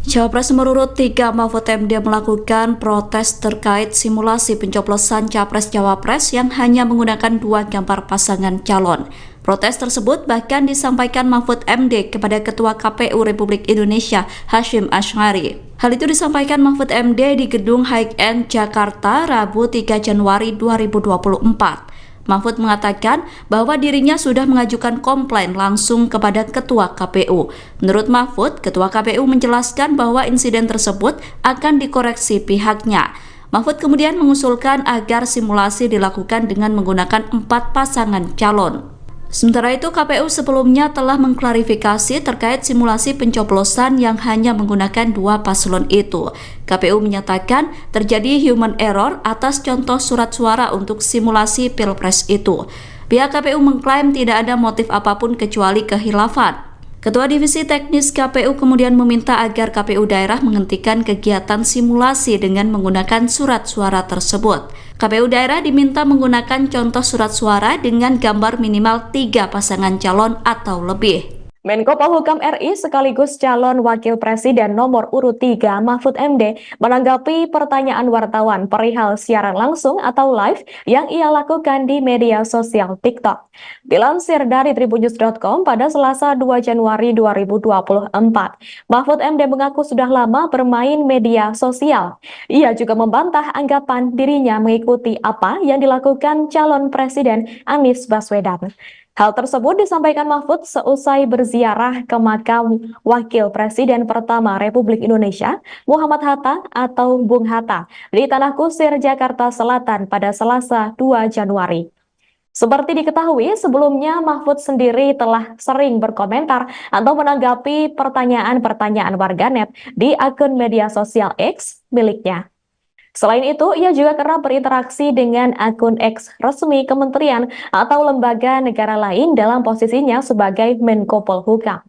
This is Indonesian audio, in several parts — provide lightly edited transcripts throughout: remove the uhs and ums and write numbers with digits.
Cawapres nomor urut 3 Mahfud MD melakukan protes terkait simulasi pencoblosan Capres-Cawapres yang hanya menggunakan 2 gambar pasangan calon. Protes tersebut bahkan disampaikan Mahfud MD kepada Ketua KPU Republik Indonesia Hasyim Asy'ari. Hal itu disampaikan Mahfud MD di Gedung High End Jakarta Rabu 3 Januari 2024. Mahfud mengatakan bahwa dirinya sudah mengajukan komplain langsung kepada Ketua KPU. Menurut Mahfud, Ketua KPU menjelaskan bahwa insiden tersebut akan dikoreksi pihaknya. Mahfud kemudian mengusulkan agar simulasi dilakukan dengan menggunakan 4 pasangan calon. Sementara itu, KPU sebelumnya telah mengklarifikasi terkait simulasi pencoblosan yang hanya menggunakan 2 paslon itu. KPU menyatakan terjadi human error atas contoh surat suara untuk simulasi Pilpres itu. Pihak KPU mengklaim tidak ada motif apapun kecuali kehilafan. Ketua Divisi Teknis KPU kemudian meminta agar KPU daerah menghentikan kegiatan simulasi dengan menggunakan surat suara tersebut. KPU daerah diminta menggunakan contoh surat suara dengan gambar minimal 3 pasangan calon atau lebih. Menko Polhukam RI sekaligus calon Wakil Presiden nomor urut 3 Mahfud MD menanggapi pertanyaan wartawan perihal siaran langsung atau live yang ia lakukan di media sosial TikTok. Dilansir dari tribunnews.com pada Selasa 2 Januari 2024, Mahfud MD mengaku sudah lama bermain media sosial. Ia juga membantah anggapan dirinya mengikuti apa yang dilakukan calon Presiden Anies Baswedan. Hal tersebut disampaikan Mahfud seusai berziarah ke makam Wakil Presiden pertama Republik Indonesia, Muhammad Hatta atau Bung Hatta, di Tanah Kusir, Jakarta Selatan pada Selasa 2 Januari. Seperti diketahui, sebelumnya Mahfud sendiri telah sering berkomentar atau menanggapi pertanyaan-pertanyaan warganet di akun media sosial X miliknya. Selain itu, ia juga kerap berinteraksi dengan akun X resmi kementerian atau lembaga negara lain dalam posisinya sebagai Menko Polhukam.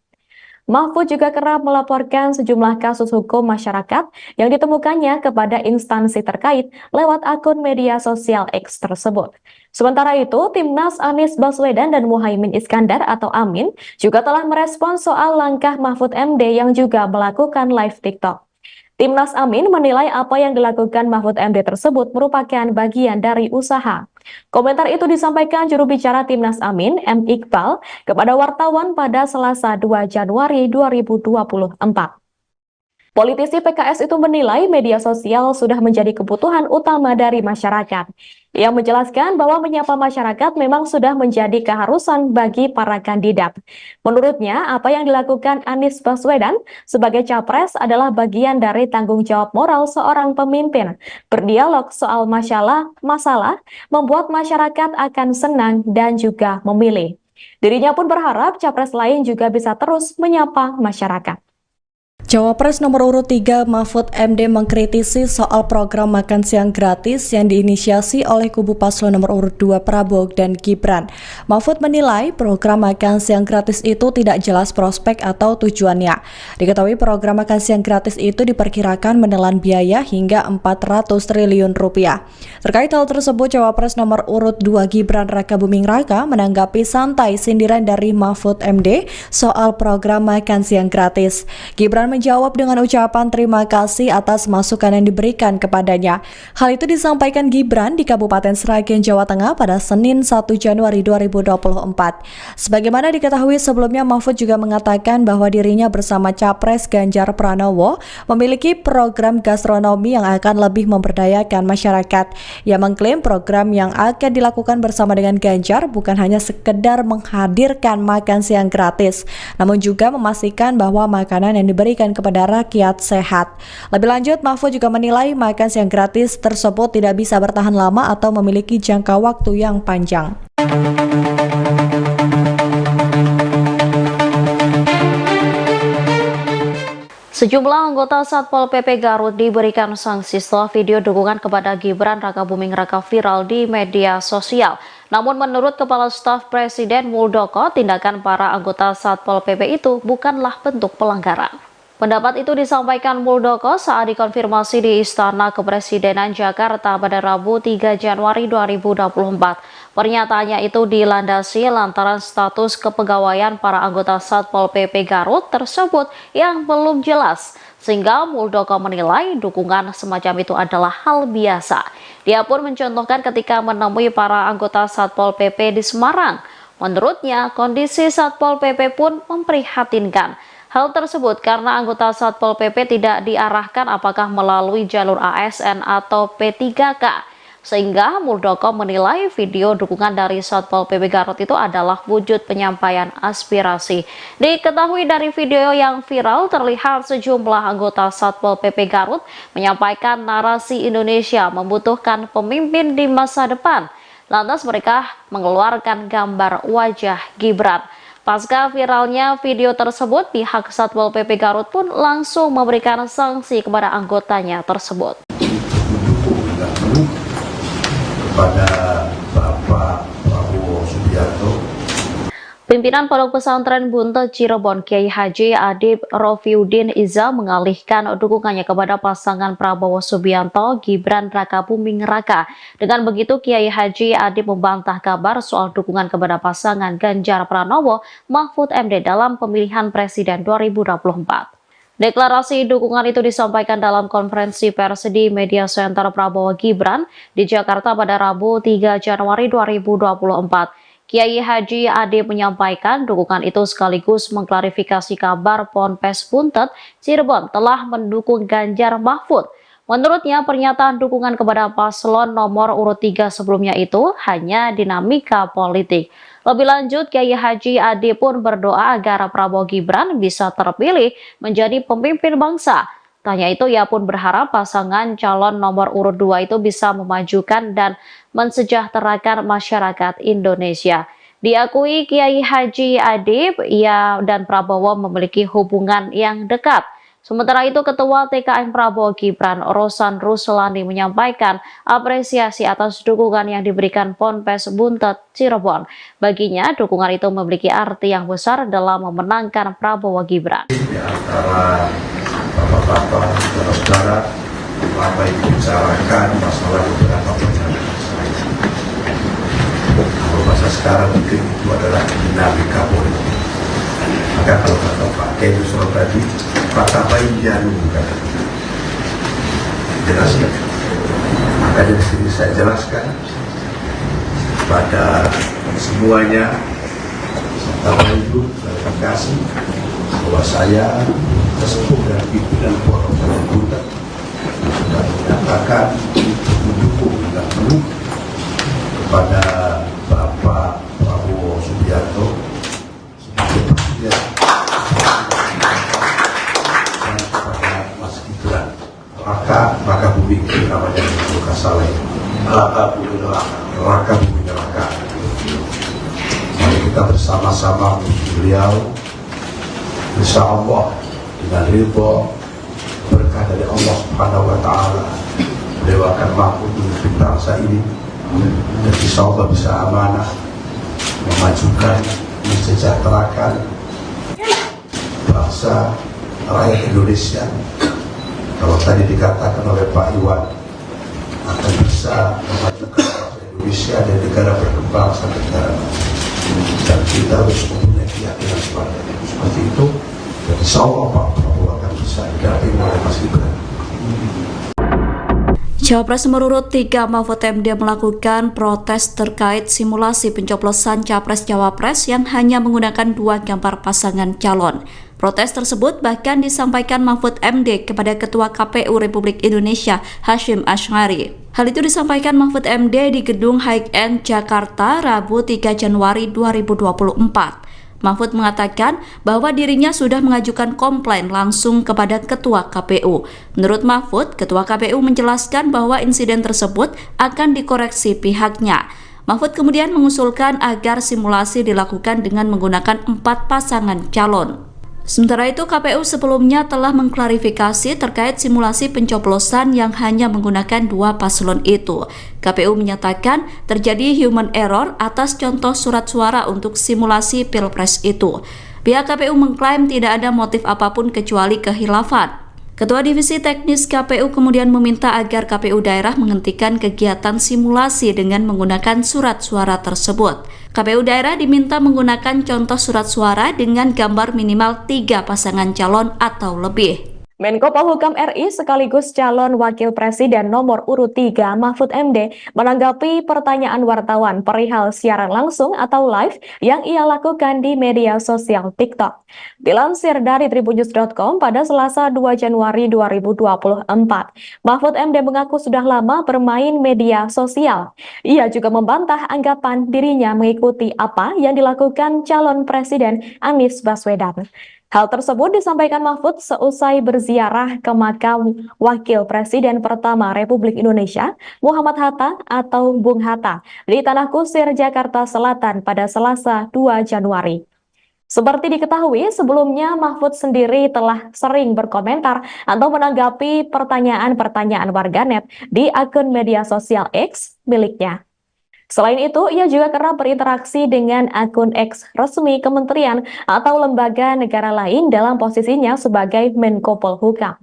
Mahfud juga kerap melaporkan sejumlah kasus hukum masyarakat yang ditemukannya kepada instansi terkait lewat akun media sosial X tersebut. Sementara itu, Timnas Anies Baswedan dan Muhaimin Iskandar atau Amin juga telah merespon soal langkah Mahfud MD yang juga melakukan live TikTok. Timnas Amin menilai apa yang dilakukan Mahfud MD tersebut merupakan bagian dari usaha. Komentar itu disampaikan juru bicara Timnas Amin, M. Iqbal, kepada wartawan pada Selasa 2 Januari 2024. Politisi PKS itu menilai media sosial sudah menjadi kebutuhan utama dari masyarakat. Ia menjelaskan bahwa menyapa masyarakat memang sudah menjadi keharusan bagi para kandidat. Menurutnya, apa yang dilakukan Anies Baswedan sebagai capres adalah bagian dari tanggung jawab moral seorang pemimpin. Berdialog soal masalah membuat masyarakat akan senang dan juga memilih. Dirinya pun berharap capres lain juga bisa terus menyapa masyarakat. Cawapres nomor urut 3 Mahfud MD mengkritisi soal program makan siang gratis yang diinisiasi oleh kubu paslon nomor urut 2 Prabowo dan Gibran. Mahfud menilai program makan siang gratis itu tidak jelas prospek atau tujuannya. Diketahui program makan siang gratis itu diperkirakan menelan biaya hingga 400 triliun rupiah. Terkait hal tersebut, Cawapres nomor urut 2 Gibran Rakabuming Raka menanggapi santai sindiran dari Mahfud MD soal program makan siang gratis. Gibran menjawab dengan ucapan terima kasih atas masukan yang diberikan kepadanya. Hal itu disampaikan Gibran di Kabupaten Sragen, Jawa Tengah pada Senin 1 Januari 2024. Sebagaimana diketahui sebelumnya, Mahfud juga mengatakan bahwa dirinya bersama Capres Ganjar Pranowo memiliki program gastronomi yang akan lebih memberdayakan masyarakat. Ia mengklaim program yang akan dilakukan bersama dengan Ganjar bukan hanya sekedar menghadirkan makan siang gratis, namun juga memastikan bahwa makanan yang diberikan kepada rakyat sehat. Lebih lanjut, Mahfud juga menilai makan siang gratis tersebut tidak bisa bertahan lama atau memiliki jangka waktu yang panjang. Sejumlah anggota Satpol PP Garut diberikan sanksi setelah video dukungan kepada Gibran Rakabuming Raka viral di media sosial. Namun menurut Kepala Staf Presiden Muldoko, tindakan para anggota Satpol PP itu bukanlah bentuk pelanggaran. Pendapat itu disampaikan Muldoko saat dikonfirmasi di Istana Kepresidenan Jakarta pada Rabu 3 Januari 2024. Pernyataannya itu dilandasi lantaran status kepegawaian para anggota Satpol PP Garut tersebut yang belum jelas. sehingga Muldoko menilai dukungan semacam itu adalah hal biasa. Dia pun mencontohkan ketika menemui para anggota Satpol PP di Semarang. Menurutnya, kondisi Satpol PP pun memprihatinkan. Hal tersebut karena anggota Satpol PP tidak diarahkan apakah melalui jalur ASN atau P3K. Sehingga Muldoko menilai video dukungan dari Satpol PP Garut itu adalah wujud penyampaian aspirasi. Diketahui dari video yang viral terlihat sejumlah anggota Satpol PP Garut menyampaikan narasi Indonesia membutuhkan pemimpin di masa depan. Lantas mereka mengeluarkan gambar wajah Gibran. Pasca viralnya video tersebut, pihak Satpol PP Garut pun langsung memberikan sanksi kepada anggotanya tersebut. Kepada Bapak Prabowo Subianto, Pimpinan Pondok Pesantren Buntet Cirebon Kiai Haji Adib Rofiuddin Iza mengalihkan dukungannya kepada pasangan Prabowo Subianto Gibran Rakabuming Raka. Dengan begitu Kiai Haji Adib membantah kabar soal dukungan kepada pasangan Ganjar Pranowo Mahfud MD dalam pemilihan presiden 2024. Deklarasi dukungan itu disampaikan dalam konferensi pers di Media Center Prabowo Gibran di Jakarta pada Rabu 3 Januari 2024. Kiai Haji Adib menyampaikan dukungan itu sekaligus mengklarifikasi kabar Ponpes Buntet Cirebon telah mendukung Ganjar Mahfud. Menurutnya pernyataan dukungan kepada paslon nomor urut 3 sebelumnya itu hanya dinamika politik. Lebih lanjut, Kiai Haji Adib pun berdoa agar Prabowo Gibran bisa terpilih menjadi pemimpin bangsa. Tanya itu ia pun berharap pasangan calon nomor urut 2 itu bisa memajukan dan mensejahterakan masyarakat Indonesia. Diakui Kiai Haji Adib, ia dan Prabowo memiliki hubungan yang dekat. Sementara itu, Ketua TKN Prabowo Gibran, Rosan Ruslani menyampaikan apresiasi atas dukungan yang diberikan Ponpes Buntet Cirebon. Baginya, dukungan itu memiliki arti yang besar dalam memenangkan Prabowo Gibran. Di antara bapak-bapak, saudara-saudara, apa yang dibicarakan masalah beberapa perjalanan saya. Kalau bahasa sekarang mungkin itu adalah dinamika politik. Maka kalau kata Pak Kiai Yusuf tadi, kata baik jangan jelaskan. Maka dari sini saya jelaskan pada semuanya, serta ibu klarifikasi bahwa saya sesepuh dan pimpinan Pondok Pesantren Buntet sudah menyatakan mendukung dan penuh kepada Bapak Prabowo Subianto sebagai presiden dan kepada Mas Gibran Rakabuming namanya Luka Saleh Rakabuming Raka. Mari kita bersama-sama beliau, insya Allah dengan ridho berkah dari Allah Subhanahu wa Ta'ala, beliau akan mampu memimpin bangsa ini dan insya Allah bisa amanah memajukan, mensejahterakan bangsa rakyat Indonesia. Kalau tadi dikatakan oleh Pak Iwan akan bisa memajukan bangsa Indonesia dan negara berkembang sampai negara maju, dan kita harus mempunyai keyakinan seperti itu. Dan insya Allah Pak Prabowo akan bisa didampingi oleh Mas Gibran. Cawapres nomor urut 3 Mahfud MD melakukan protes terkait simulasi pencoblosan Capres-Cawapres yang hanya menggunakan 2 gambar pasangan calon. Protes tersebut bahkan disampaikan Mahfud MD kepada Ketua KPU Republik Indonesia Hasyim Asy'ari. Hal itu disampaikan Mahfud MD di Gedung High End Jakarta Rabu 3 Januari 2024. Mahfud mengatakan bahwa dirinya sudah mengajukan komplain langsung kepada Ketua KPU. Menurut Mahfud, Ketua KPU menjelaskan bahwa insiden tersebut akan dikoreksi pihaknya. Mahfud kemudian mengusulkan agar simulasi dilakukan dengan menggunakan 4 pasangan calon. Sementara itu, KPU sebelumnya telah mengklarifikasi terkait simulasi pencoblosan yang hanya menggunakan 2 paslon itu. KPU menyatakan terjadi human error atas contoh surat suara untuk simulasi Pilpres itu. Pihak KPU mengklaim tidak ada motif apapun kecuali kehilafan. Ketua Divisi Teknis KPU kemudian meminta agar KPU daerah menghentikan kegiatan simulasi dengan menggunakan surat suara tersebut. KPU daerah diminta menggunakan contoh surat suara dengan gambar minimal 3 pasangan calon atau lebih. Menko Polhukam RI sekaligus calon Wakil Presiden nomor urut 3 Mahfud MD menanggapi pertanyaan wartawan perihal siaran langsung atau live yang ia lakukan di media sosial TikTok. Dilansir dari tribunnews.com pada Selasa 2 Januari 2024, Mahfud MD mengaku sudah lama bermain media sosial. Ia juga membantah anggapan dirinya mengikuti apa yang dilakukan calon Presiden Anies Baswedan. Hal tersebut disampaikan Mahfud seusai berziarah ke makam Wakil Presiden pertama Republik Indonesia, Muhammad Hatta atau Bung Hatta, di Tanah Kusir, Jakarta Selatan pada Selasa 2 Januari. Seperti diketahui, sebelumnya Mahfud sendiri telah sering berkomentar atau menanggapi pertanyaan-pertanyaan warganet di akun media sosial X miliknya. Selain itu, ia juga kerap berinteraksi dengan akun X resmi kementerian atau lembaga negara lain dalam posisinya sebagai Menko Polhukam.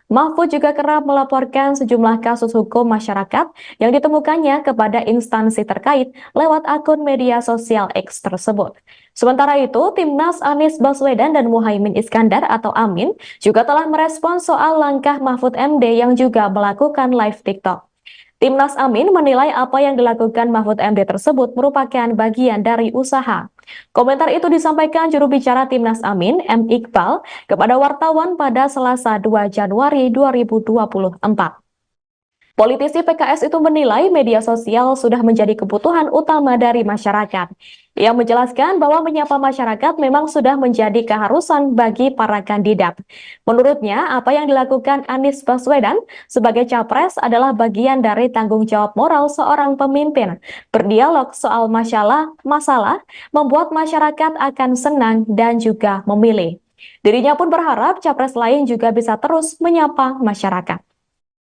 Mahfud juga kerap melaporkan sejumlah kasus hukum masyarakat yang ditemukannya kepada instansi terkait lewat akun media sosial X tersebut. Sementara itu, Timnas Anies Baswedan dan Muhaimin Iskandar atau Amin juga telah merespons soal langkah Mahfud MD yang juga melakukan live TikTok. Timnas Amin menilai apa yang dilakukan Mahfud MD tersebut merupakan bagian dari usaha. Komentar itu disampaikan juru bicara Timnas Amin, M. Iqbal, kepada wartawan pada Selasa 2 Januari 2024. Politisi PKS itu menilai media sosial sudah menjadi kebutuhan utama dari masyarakat. Ia menjelaskan bahwa menyapa masyarakat memang sudah menjadi keharusan bagi para kandidat. Menurutnya, apa yang dilakukan Anies Baswedan sebagai capres adalah bagian dari tanggung jawab moral seorang pemimpin. Berdialog soal masalah membuat masyarakat akan senang dan juga memilih. Dirinya pun berharap capres lain juga bisa terus menyapa masyarakat.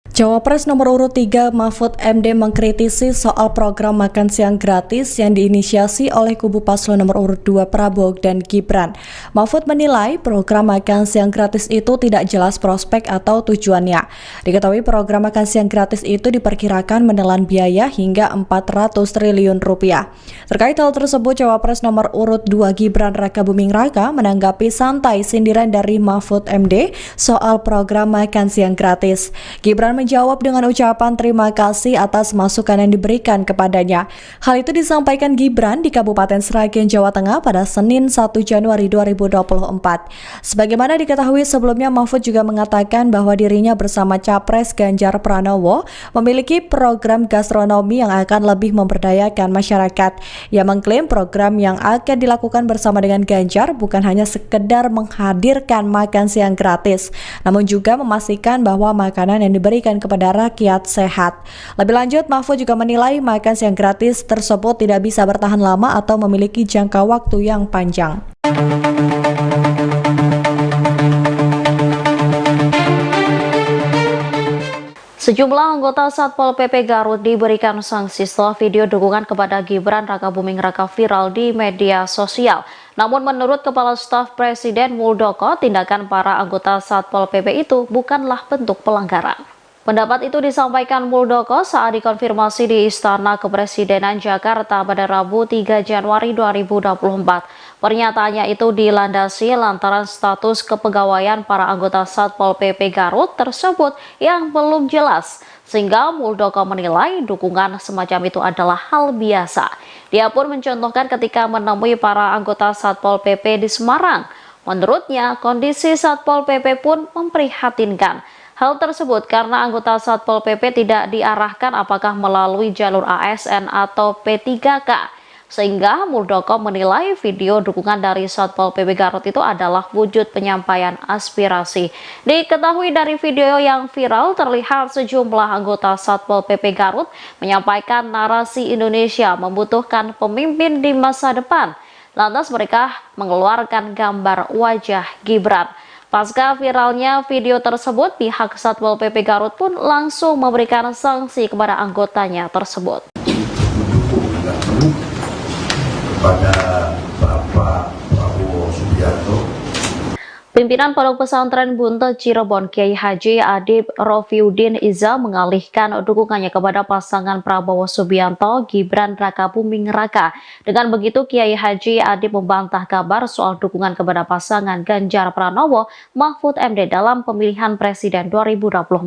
Cawapres nomor urut 3 Mahfud MD mengkritisi soal program makan siang gratis yang diinisiasi oleh kubu paslon nomor urut 2 Prabowo dan Gibran. Mahfud menilai program makan siang gratis itu tidak jelas prospek atau tujuannya. Diketahui program makan siang gratis itu diperkirakan menelan biaya hingga 400 triliun rupiah. Terkait hal tersebut, Cawapres nomor urut 2 Gibran Rakabuming Raka menanggapi santai sindiran dari Mahfud MD soal program makan siang gratis. Gibran menjawab dengan ucapan terima kasih atas masukan yang diberikan kepadanya. Hal itu disampaikan Gibran di Kabupaten Sragen, Jawa Tengah pada Senin 1 Januari 2024. Sebagaimana diketahui sebelumnya, Mahfud juga mengatakan bahwa dirinya bersama Capres Ganjar Pranowo memiliki program gastronomi yang akan lebih memberdayakan masyarakat. Ia mengklaim program yang akan dilakukan bersama dengan Ganjar bukan hanya sekedar menghadirkan makan siang gratis, namun juga memastikan bahwa makanan yang diberikan kepada rakyat sehat. Lebih lanjut, Mahfud juga menilai makan siang gratis tersebut tidak bisa bertahan lama atau memiliki jangka waktu yang panjang. Sejumlah anggota Satpol PP Garut diberikan sanksi setelah video dukungan kepada Gibran Rakabuming Raka viral di media sosial. Namun menurut Kepala Staf Presiden Muldoko, tindakan para anggota Satpol PP itu bukanlah bentuk pelanggaran. Pendapat itu disampaikan Muldoko saat dikonfirmasi di Istana Kepresidenan Jakarta pada Rabu 3 Januari 2024. Pernyataannya itu dilandasi lantaran status kepegawaian para anggota Satpol PP Garut tersebut yang belum jelas, sehingga Muldoko menilai dukungan semacam itu adalah hal biasa. Dia pun mencontohkan ketika menemui para anggota Satpol PP di Semarang. Menurutnya, kondisi Satpol PP pun memprihatinkan. Hal tersebut karena anggota Satpol PP tidak diarahkan apakah melalui jalur ASN atau P3K. Sehingga Muldoko menilai video dukungan dari Satpol PP Garut itu adalah wujud penyampaian aspirasi. Diketahui dari video yang viral terlihat sejumlah anggota Satpol PP Garut menyampaikan narasi Indonesia membutuhkan pemimpin di masa depan. Lantas mereka mengeluarkan gambar wajah Gibran. Pasca viralnya video tersebut, pihak Satpol PP Garut pun langsung memberikan sanksi kepada anggotanya tersebut. Kepada Bapak Prabowo Subianto. Pimpinan Pondok Pesantren Buntet Cirebon Kiai Haji Adib Rofiuddin Iza mengalihkan dukungannya kepada pasangan Prabowo Subianto Gibran Rakabuming Raka. Dengan begitu Kiai Haji Adib membantah kabar soal dukungan kepada pasangan Ganjar Pranowo Mahfud MD dalam pemilihan presiden 2024.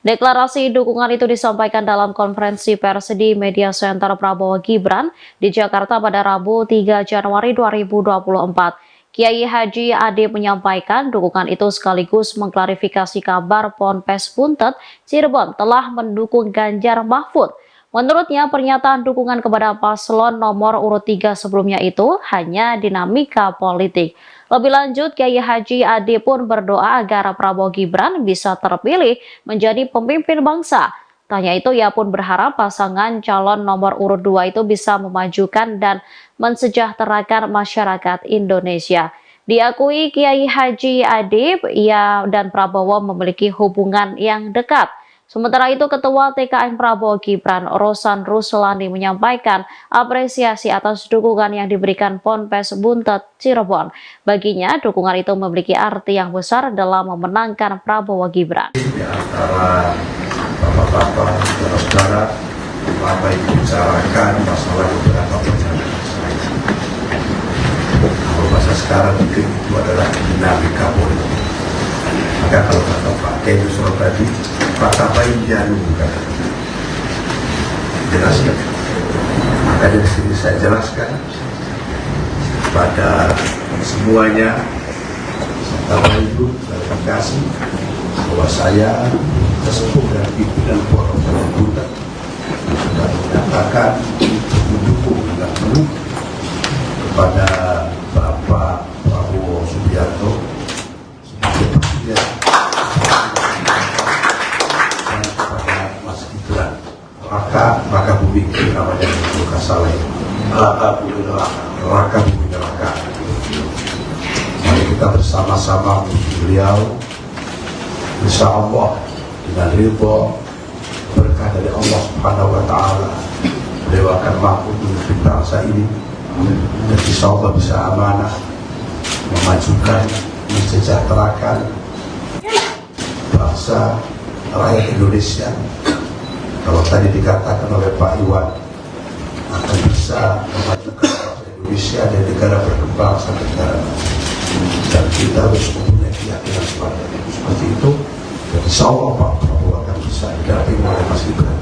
Deklarasi dukungan itu disampaikan dalam konferensi pers di Media Center Prabowo Gibran di Jakarta pada Rabu 3 Januari 2024. Kiai Haji Adib menyampaikan dukungan itu sekaligus mengklarifikasi kabar Ponpes Buntet Cirebon telah mendukung Ganjar Mahfud. Menurutnya, pernyataan dukungan kepada paslon nomor urut 3 sebelumnya itu hanya dinamika politik. Lebih lanjut, Kiai Haji Adib pun berdoa agar Prabowo Gibran bisa terpilih menjadi pemimpin bangsa. Tanya itu, ia pun berharap pasangan calon nomor urut 2 itu bisa memajukan dan mensejahterakan masyarakat Indonesia. Diakui Kiai Haji Adib, ia dan Prabowo memiliki hubungan yang dekat. Sementara itu, Ketua TKN Prabowo Gibran, Rosan Ruslani menyampaikan apresiasi atas dukungan yang diberikan Ponpes Buntet Cirebon. Baginya, dukungan itu memiliki arti yang besar dalam memenangkan Prabowo Gibran. Di antara bapak-bapak, saudara-saudara, apa yang dibicarakan masalah beberapa perjalanan saya. Kalau bahasa sekarang mungkin itu adalah dinamika politik. Maka kalau kata Pak Kiai Nusron tadi, Pak Tabain Janu kata jelaskan. Maka dari sini saya jelaskan pada semuanya, Bapak Ibu, klarifikasi bahwa saya sesepuh dan pimpinan Pondok Pesantren Buntet sudah menyatakan untuk mendukung dengan penuh kepada Bapak Prabowo Subianto sebagai presiden dan kepada Mas Gibran Rakabuming namanya Luka Saleh Rakabuming Raka. Mari kita bersama-sama menuju beliau, insya Allah dengan ridho berkah dari Allah Subhanahu wa Ta'ala, beliau akan mampu memimpin bangsa ini dan insya Allah bisa amanah memajukan, mensejahterakan bangsa rakyat Indonesia. Kalau tadi dikatakan oleh Pak Iwan akan bisa memajukan bangsa Indonesia dan negara berkembang sampai negara maju, dan kita harus mempunyai keyakinan seperti itu. Dan insya Allah Pak Prabowo akan bisa didampingi oleh Mas Gibran.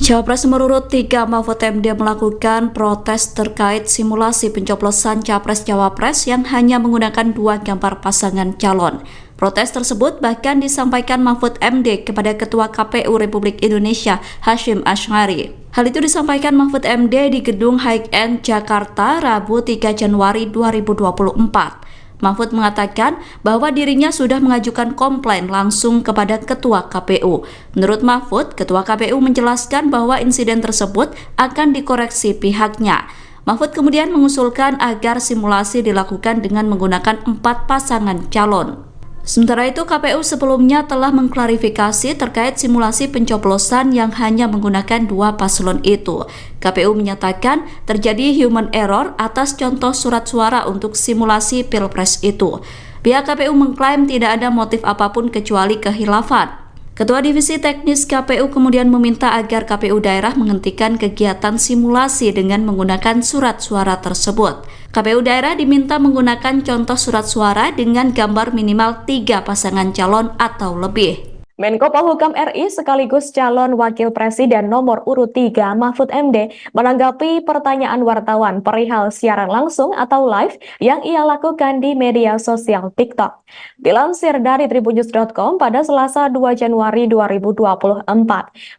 Cawapres nomor urut 3 Mahfud MD melakukan protes terkait simulasi pencoblosan Capres-Cawapres yang hanya menggunakan 2 gambar pasangan calon. Protes tersebut bahkan disampaikan Mahfud MD kepada Ketua KPU Republik Indonesia Hasyim Asy'ari. Hal itu disampaikan Mahfud MD di Gedung High End Jakarta Rabu 3 Januari 2024. Mahfud mengatakan bahwa dirinya sudah mengajukan komplain langsung kepada Ketua KPU. Menurut Mahfud, Ketua KPU menjelaskan bahwa insiden tersebut akan dikoreksi pihaknya. Mahfud kemudian mengusulkan agar simulasi dilakukan dengan menggunakan 4 pasangan calon. Sementara itu, KPU sebelumnya telah mengklarifikasi terkait simulasi pencoblosan yang hanya menggunakan 2 paslon itu. KPU menyatakan terjadi human error atas contoh surat suara untuk simulasi Pilpres itu. Pihak KPU mengklaim tidak ada motif apapun kecuali kehilafan. Ketua Divisi Teknis KPU kemudian meminta agar KPU daerah menghentikan kegiatan simulasi dengan menggunakan surat suara tersebut. KPU daerah diminta menggunakan contoh surat suara dengan gambar minimal 3 pasangan calon atau lebih. Menko Polhukam RI sekaligus calon Wakil Presiden nomor urut 3 Mahfud MD menanggapi pertanyaan wartawan perihal siaran langsung atau live yang ia lakukan di media sosial TikTok. Dilansir dari tribunnews.com pada Selasa 2 Januari 2024,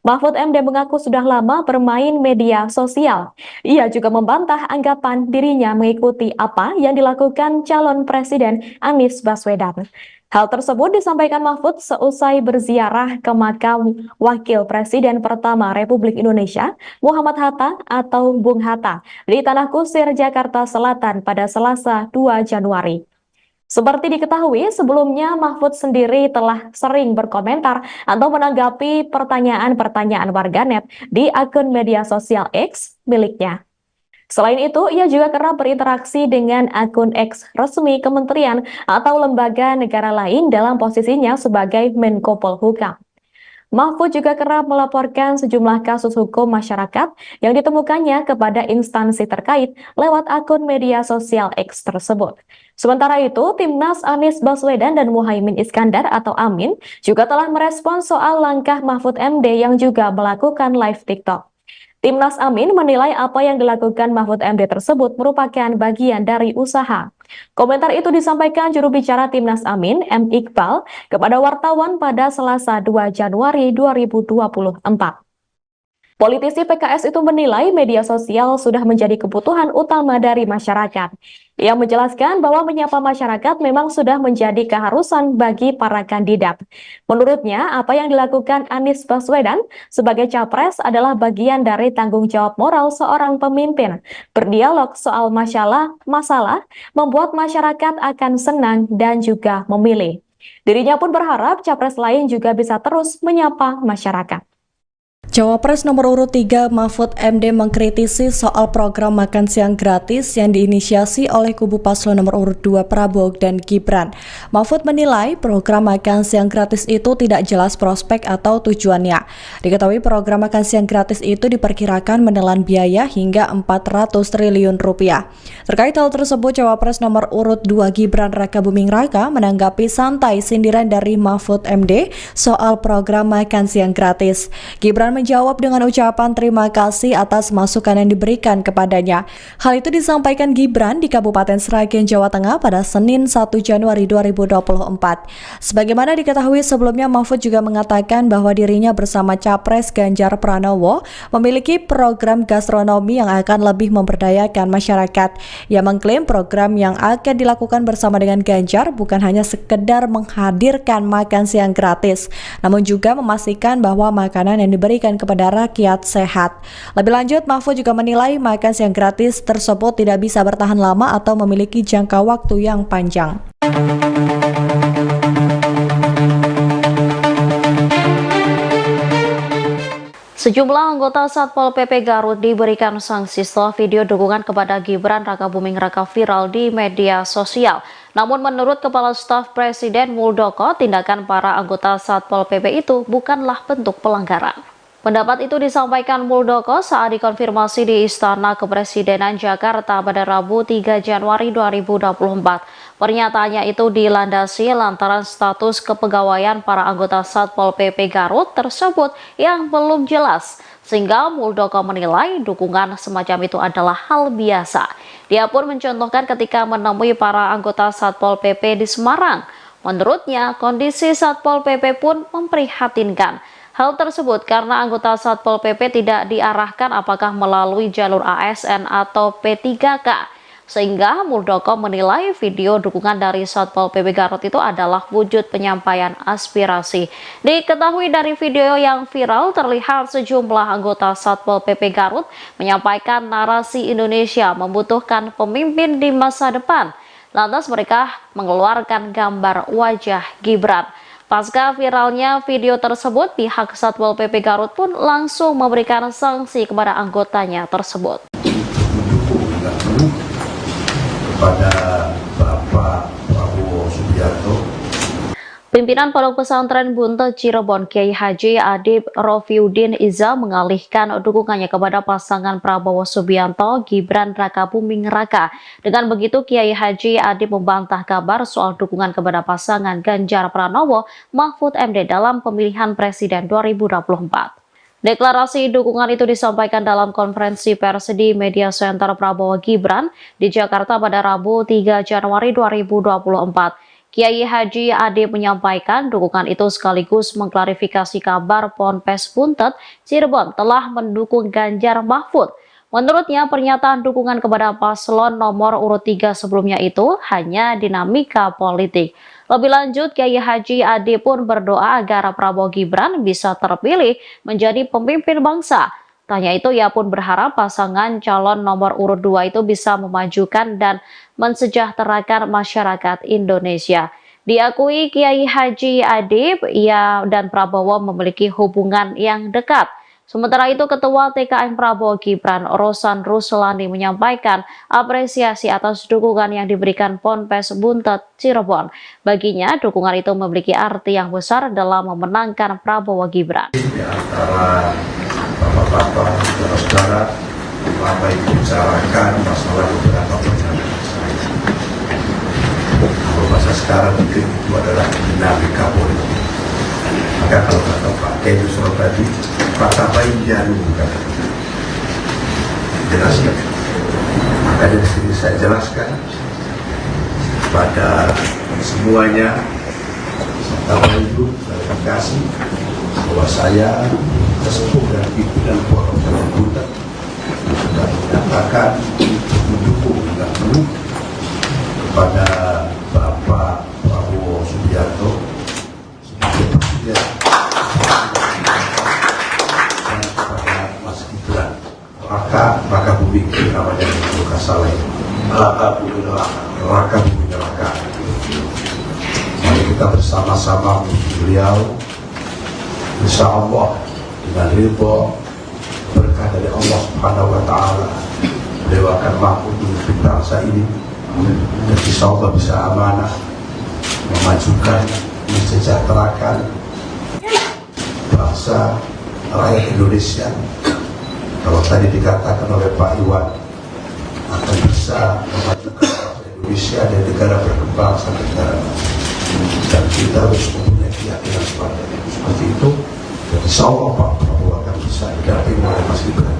Mahfud MD mengaku sudah lama bermain media sosial. Ia juga membantah anggapan dirinya mengikuti apa yang dilakukan calon Presiden Anies Baswedan. Hal tersebut disampaikan Mahfud seusai berziarah ke makam Wakil Presiden pertama Republik Indonesia, Muhammad Hatta atau Bung Hatta, di Tanah Kusir, Jakarta Selatan pada Selasa 2 Januari. Seperti diketahui, sebelumnya Mahfud sendiri telah sering berkomentar atau menanggapi pertanyaan-pertanyaan warganet di akun media sosial X miliknya. Selain itu, ia juga kerap berinteraksi dengan akun X resmi kementerian atau lembaga negara lain dalam posisinya sebagai Menko Polhukam. Mahfud juga kerap melaporkan sejumlah kasus hukum masyarakat yang ditemukannya kepada instansi terkait lewat akun media sosial X tersebut. Sementara itu, Timnas Anies Baswedan dan Muhaimin Iskandar atau Amin juga telah merespons soal langkah Mahfud MD yang juga melakukan live TikTok. Timnas Amin menilai apa yang dilakukan Mahfud MD tersebut merupakan bagian dari usaha. Komentar itu disampaikan juru bicara Timnas Amin, M. Iqbal, kepada wartawan pada Selasa 2 Januari 2024. Politisi PKS itu menilai media sosial sudah menjadi kebutuhan utama dari masyarakat. Ia menjelaskan bahwa menyapa masyarakat memang sudah menjadi keharusan bagi para kandidat. Menurutnya, apa yang dilakukan Anies Baswedan sebagai capres adalah bagian dari tanggung jawab moral seorang pemimpin. Berdialog soal masalah membuat masyarakat akan senang dan juga memilih. Dirinya pun berharap capres lain juga bisa terus menyapa masyarakat. Cawapres nomor urut 3 Mahfud MD mengkritisi soal program makan siang gratis yang diinisiasi oleh kubu paslon nomor urut 2 Prabowo dan Gibran. Mahfud menilai program makan siang gratis itu tidak jelas prospek atau tujuannya. Diketahui program makan siang gratis itu diperkirakan menelan biaya hingga 400 triliun rupiah. Terkait hal tersebut, Cawapres nomor urut 2 Gibran Rakabuming Raka menanggapi santai sindiran dari Mahfud MD soal program makan siang gratis. Gibran menjawab dengan ucapan terima kasih atas masukan yang diberikan kepadanya. Hal itu disampaikan Gibran di Kabupaten Sragen, Jawa Tengah pada Senin 1 Januari 2024. Sebagaimana diketahui sebelumnya, Mahfud juga mengatakan bahwa dirinya bersama Capres Ganjar Pranowo memiliki program gastronomi yang akan lebih memberdayakan masyarakat. Ia mengklaim program yang akan dilakukan bersama dengan Ganjar bukan hanya sekedar menghadirkan makan siang gratis, namun juga memastikan bahwa makanan yang diberikan kepada rakyat sehat. Lebih lanjut, Mahfud juga menilai makan siang gratis tersebut tidak bisa bertahan lama atau memiliki jangka waktu yang panjang. Sejumlah anggota Satpol PP Garut diberikan sanksi setelah video dukungan kepada Gibran Rakabuming Raka viral di media sosial. Namun menurut Kepala Staf Presiden Muldoko, tindakan para anggota Satpol PP itu bukanlah bentuk pelanggaran. Pendapat itu disampaikan Muldoko saat dikonfirmasi di Istana Kepresidenan Jakarta pada Rabu 3 Januari 2024. Pernyataannya itu dilandasi lantaran status kepegawaian para anggota Satpol PP Garut tersebut yang belum jelas, sehingga Muldoko menilai dukungan semacam itu adalah hal biasa. Dia pun mencontohkan ketika menemui para anggota Satpol PP di Semarang. Menurutnya, kondisi Satpol PP pun memprihatinkan. Hal tersebut karena anggota Satpol PP tidak diarahkan apakah melalui jalur ASN atau P3K. Sehingga Muldoko menilai video dukungan dari Satpol PP Garut itu adalah wujud penyampaian aspirasi. Diketahui dari video yang viral terlihat sejumlah anggota Satpol PP Garut menyampaikan narasi Indonesia membutuhkan pemimpin di masa depan. Lantas mereka mengeluarkan gambar wajah Gibran. Pasca viralnya video tersebut, pihak Satpol PP Garut pun langsung memberikan sanksi kepada anggotanya tersebut. Kepada Bapak Prabowo Subianto, Pimpinan Pondok Pesantren Buntet Cirebon Kiai Haji Adib Rofiuddin Iza mengalihkan dukungannya kepada pasangan Prabowo Subianto Gibran Rakabuming Raka. Dengan begitu, Kiai Haji Adib membantah kabar soal dukungan kepada pasangan Ganjar Pranowo Mahfud MD dalam pemilihan Presiden 2024. Deklarasi dukungan itu disampaikan dalam konferensi pers di Media Center Prabowo Gibran di Jakarta pada Rabu 3 Januari 2024. Kiai Haji Adib menyampaikan dukungan itu sekaligus mengklarifikasi kabar Ponpes Buntet Cirebon telah mendukung Ganjar Mahfud. Menurutnya, pernyataan dukungan kepada paslon nomor urut 3 sebelumnya itu hanya dinamika politik. Lebih lanjut, Kiai Haji Adib pun berdoa agar Prabowo Gibran bisa terpilih menjadi pemimpin bangsa. Tanya itu, ia pun berharap pasangan calon nomor urut 2 itu bisa memajukan dan mensejahterakan masyarakat Indonesia. Diakui Kiai Haji Adib, ia dan Prabowo memiliki hubungan yang dekat. Sementara itu, Ketua TKN Prabowo Gibran, Rosan Ruslani menyampaikan apresiasi atas dukungan yang diberikan Ponpes Buntet Cirebon. Baginya, dukungan itu memiliki arti yang besar dalam memenangkan Prabowo Gibran. Di antara bapak-bapak, saudara-saudara, apa yang dibicarakan masalah beberapa perjalanan saya. Kalau bahasa sekarang mungkin itu adalah dinamika politik. Maka kalau kata Pak Yusuf tadi, Pak Bainjanu jelaskan. Maka dari sini saya jelaskan pada semuanya, Bapak Ibu, klarifikasi bahwa saya sesepuh dan pimpinan Pondok Buntet sudah menyatakan untuk mendukung dan penuh kepada Bapak Prabowo Subianto sebagai presiden dan kepada Mas Gibran Raka Buming namanya Luka Saleh Raka Buming Raka. Mari kita bersama-sama beliau, insya Allah dengan ridho berkah dari Allah Subhanahu wa Ta'ala, beliau akan mampu memimpin bangsa ini dan insya Allah bisa amanah memajukan, mensejahterakan bangsa rakyat Indonesia. Kalau tadi dikatakan oleh Pak Iwan akan bisa memajukan bangsa Indonesia dan negara berkembang sampai negara maju, dan kita harus mempunyai keyakinan seperti itu. Dan insya Allah Pak Prabowo akan bisa didampingi oleh Mas Gibran.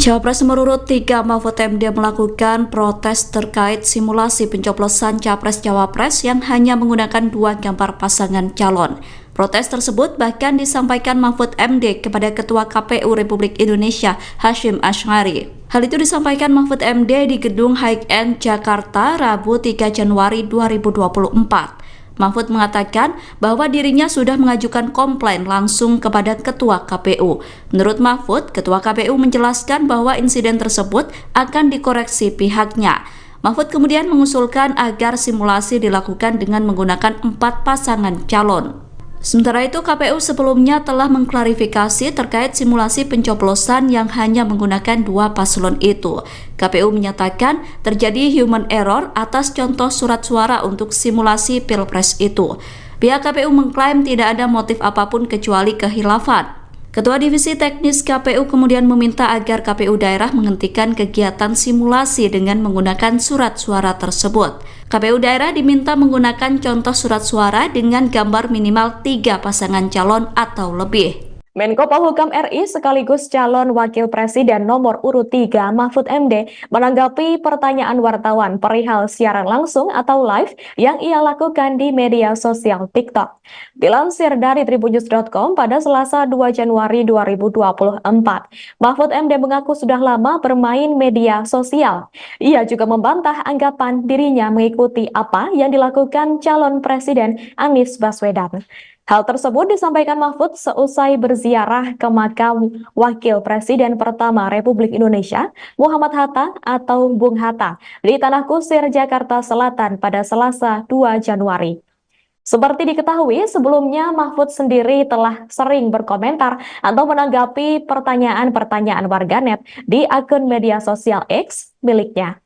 Cawapres nomor urut 3 Mahfud MD melakukan protes terkait simulasi pencoblosan Capres-Cawapres yang hanya menggunakan 2 gambar pasangan calon. Protes tersebut bahkan disampaikan Mahfud MD kepada Ketua KPU Republik Indonesia Hasyim Asy'ari. Hal itu disampaikan Mahfud MD di Gedung High-End Jakarta Rabu 3 Januari 2024. Mahfud mengatakan bahwa dirinya sudah mengajukan komplain langsung kepada Ketua KPU. Menurut Mahfud, Ketua KPU menjelaskan bahwa insiden tersebut akan dikoreksi pihaknya. Mahfud kemudian mengusulkan agar simulasi dilakukan dengan menggunakan 4 pasangan calon. Sementara itu, KPU sebelumnya telah mengklarifikasi terkait simulasi pencoblosan yang hanya menggunakan 2 paslon itu. KPU menyatakan terjadi human error atas contoh surat suara untuk simulasi Pilpres itu. Pihak KPU mengklaim tidak ada motif apapun kecuali kehilafan. Ketua Divisi Teknis KPU kemudian meminta agar KPU daerah menghentikan kegiatan simulasi dengan menggunakan surat suara tersebut. KPU daerah diminta menggunakan contoh surat suara dengan gambar minimal 3 pasangan calon atau lebih. Menko Polhukam RI sekaligus calon Wakil Presiden nomor urut 3 Mahfud MD menanggapi pertanyaan wartawan perihal siaran langsung atau live yang ia lakukan di media sosial TikTok. Dilansir dari tribunnews.com pada Selasa 2 Januari 2024, Mahfud MD mengaku sudah lama bermain media sosial. Ia juga membantah anggapan dirinya mengikuti apa yang dilakukan calon Presiden Anies Baswedan. Hal tersebut disampaikan Mahfud seusai berziarah ke makam Wakil Presiden pertama Republik Indonesia, Muhammad Hatta atau Bung Hatta, di Tanah Kusir, Jakarta Selatan pada Selasa 2 Januari. Seperti diketahui, sebelumnya Mahfud sendiri telah sering berkomentar atau menanggapi pertanyaan-pertanyaan warganet di akun media sosial X miliknya.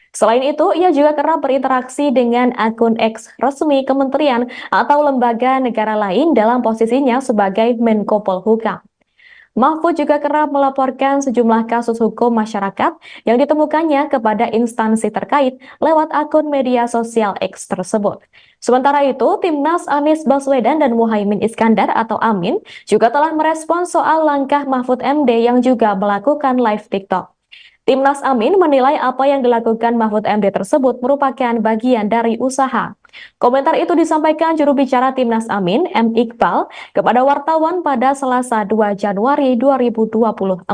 Selain itu, ia juga kerap berinteraksi dengan akun X resmi kementerian atau lembaga negara lain dalam posisinya sebagai Menko Polhukam. Mahfud juga kerap melaporkan sejumlah kasus hukum masyarakat yang ditemukannya kepada instansi terkait lewat akun media sosial X tersebut. Sementara itu, Timnas Anies Baswedan dan Muhaimin Iskandar atau Amin juga telah merespon soal langkah Mahfud MD yang juga melakukan live TikTok. Timnas Amin menilai apa yang dilakukan Mahfud MD tersebut merupakan bagian dari usaha. Komentar itu disampaikan juru bicara Timnas Amin, M. Iqbal, kepada wartawan pada Selasa 2 Januari 2024.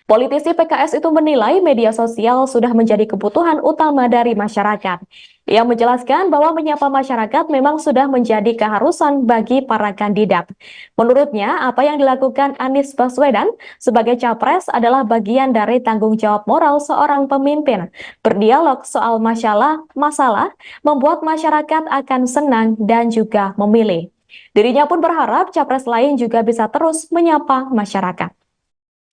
Politisi PKS itu menilai media sosial sudah menjadi kebutuhan utama dari masyarakat. Ia menjelaskan bahwa menyapa masyarakat memang sudah menjadi keharusan bagi para kandidat. Menurutnya, apa yang dilakukan Anies Baswedan sebagai capres adalah bagian dari tanggung jawab moral seorang pemimpin. Berdialog soal masalah membuat masyarakat akan senang dan juga memilih. Dirinya pun berharap capres lain juga bisa terus menyapa masyarakat.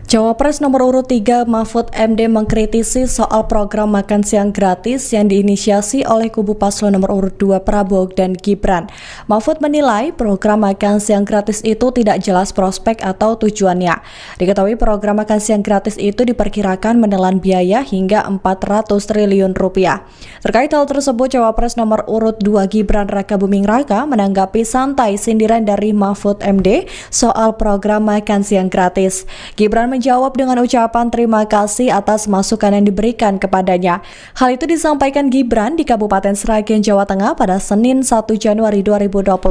Cawapres nomor urut 3 Mahfud MD mengkritisi soal program makan siang gratis yang diinisiasi oleh kubu paslon nomor urut 2 Prabowo dan Gibran. Mahfud menilai program makan siang gratis itu tidak jelas prospek atau tujuannya. Diketahui program makan siang gratis itu diperkirakan menelan biaya hingga 400 triliun rupiah. Terkait hal tersebut, Cawapres nomor urut 2 Gibran Rakabuming Raka menanggapi santai sindiran dari Mahfud MD soal program makan siang gratis. Gibran menjawab dengan ucapan terima kasih atas masukan yang diberikan kepadanya. Hal itu disampaikan Gibran di Kabupaten Sragen, Jawa Tengah pada Senin 1 Januari 2024.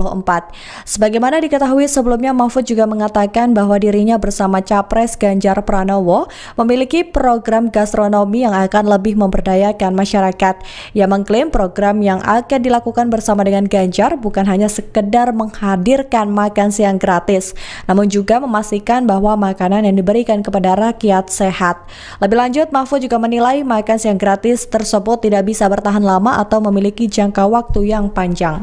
Sebagaimana diketahui sebelumnya, Mahfud juga mengatakan bahwa dirinya bersama Capres Ganjar Pranowo memiliki program gastronomi yang akan lebih memberdayakan masyarakat. Ia mengklaim program yang akan dilakukan bersama dengan Ganjar bukan hanya sekedar menghadirkan makan siang gratis, namun juga memastikan bahwa makanan yang diberikan kepada rakyat sehat. Lebih lanjut, Mahfud juga menilai makan siang gratis tersebut tidak bisa bertahan lama atau memiliki jangka waktu yang panjang.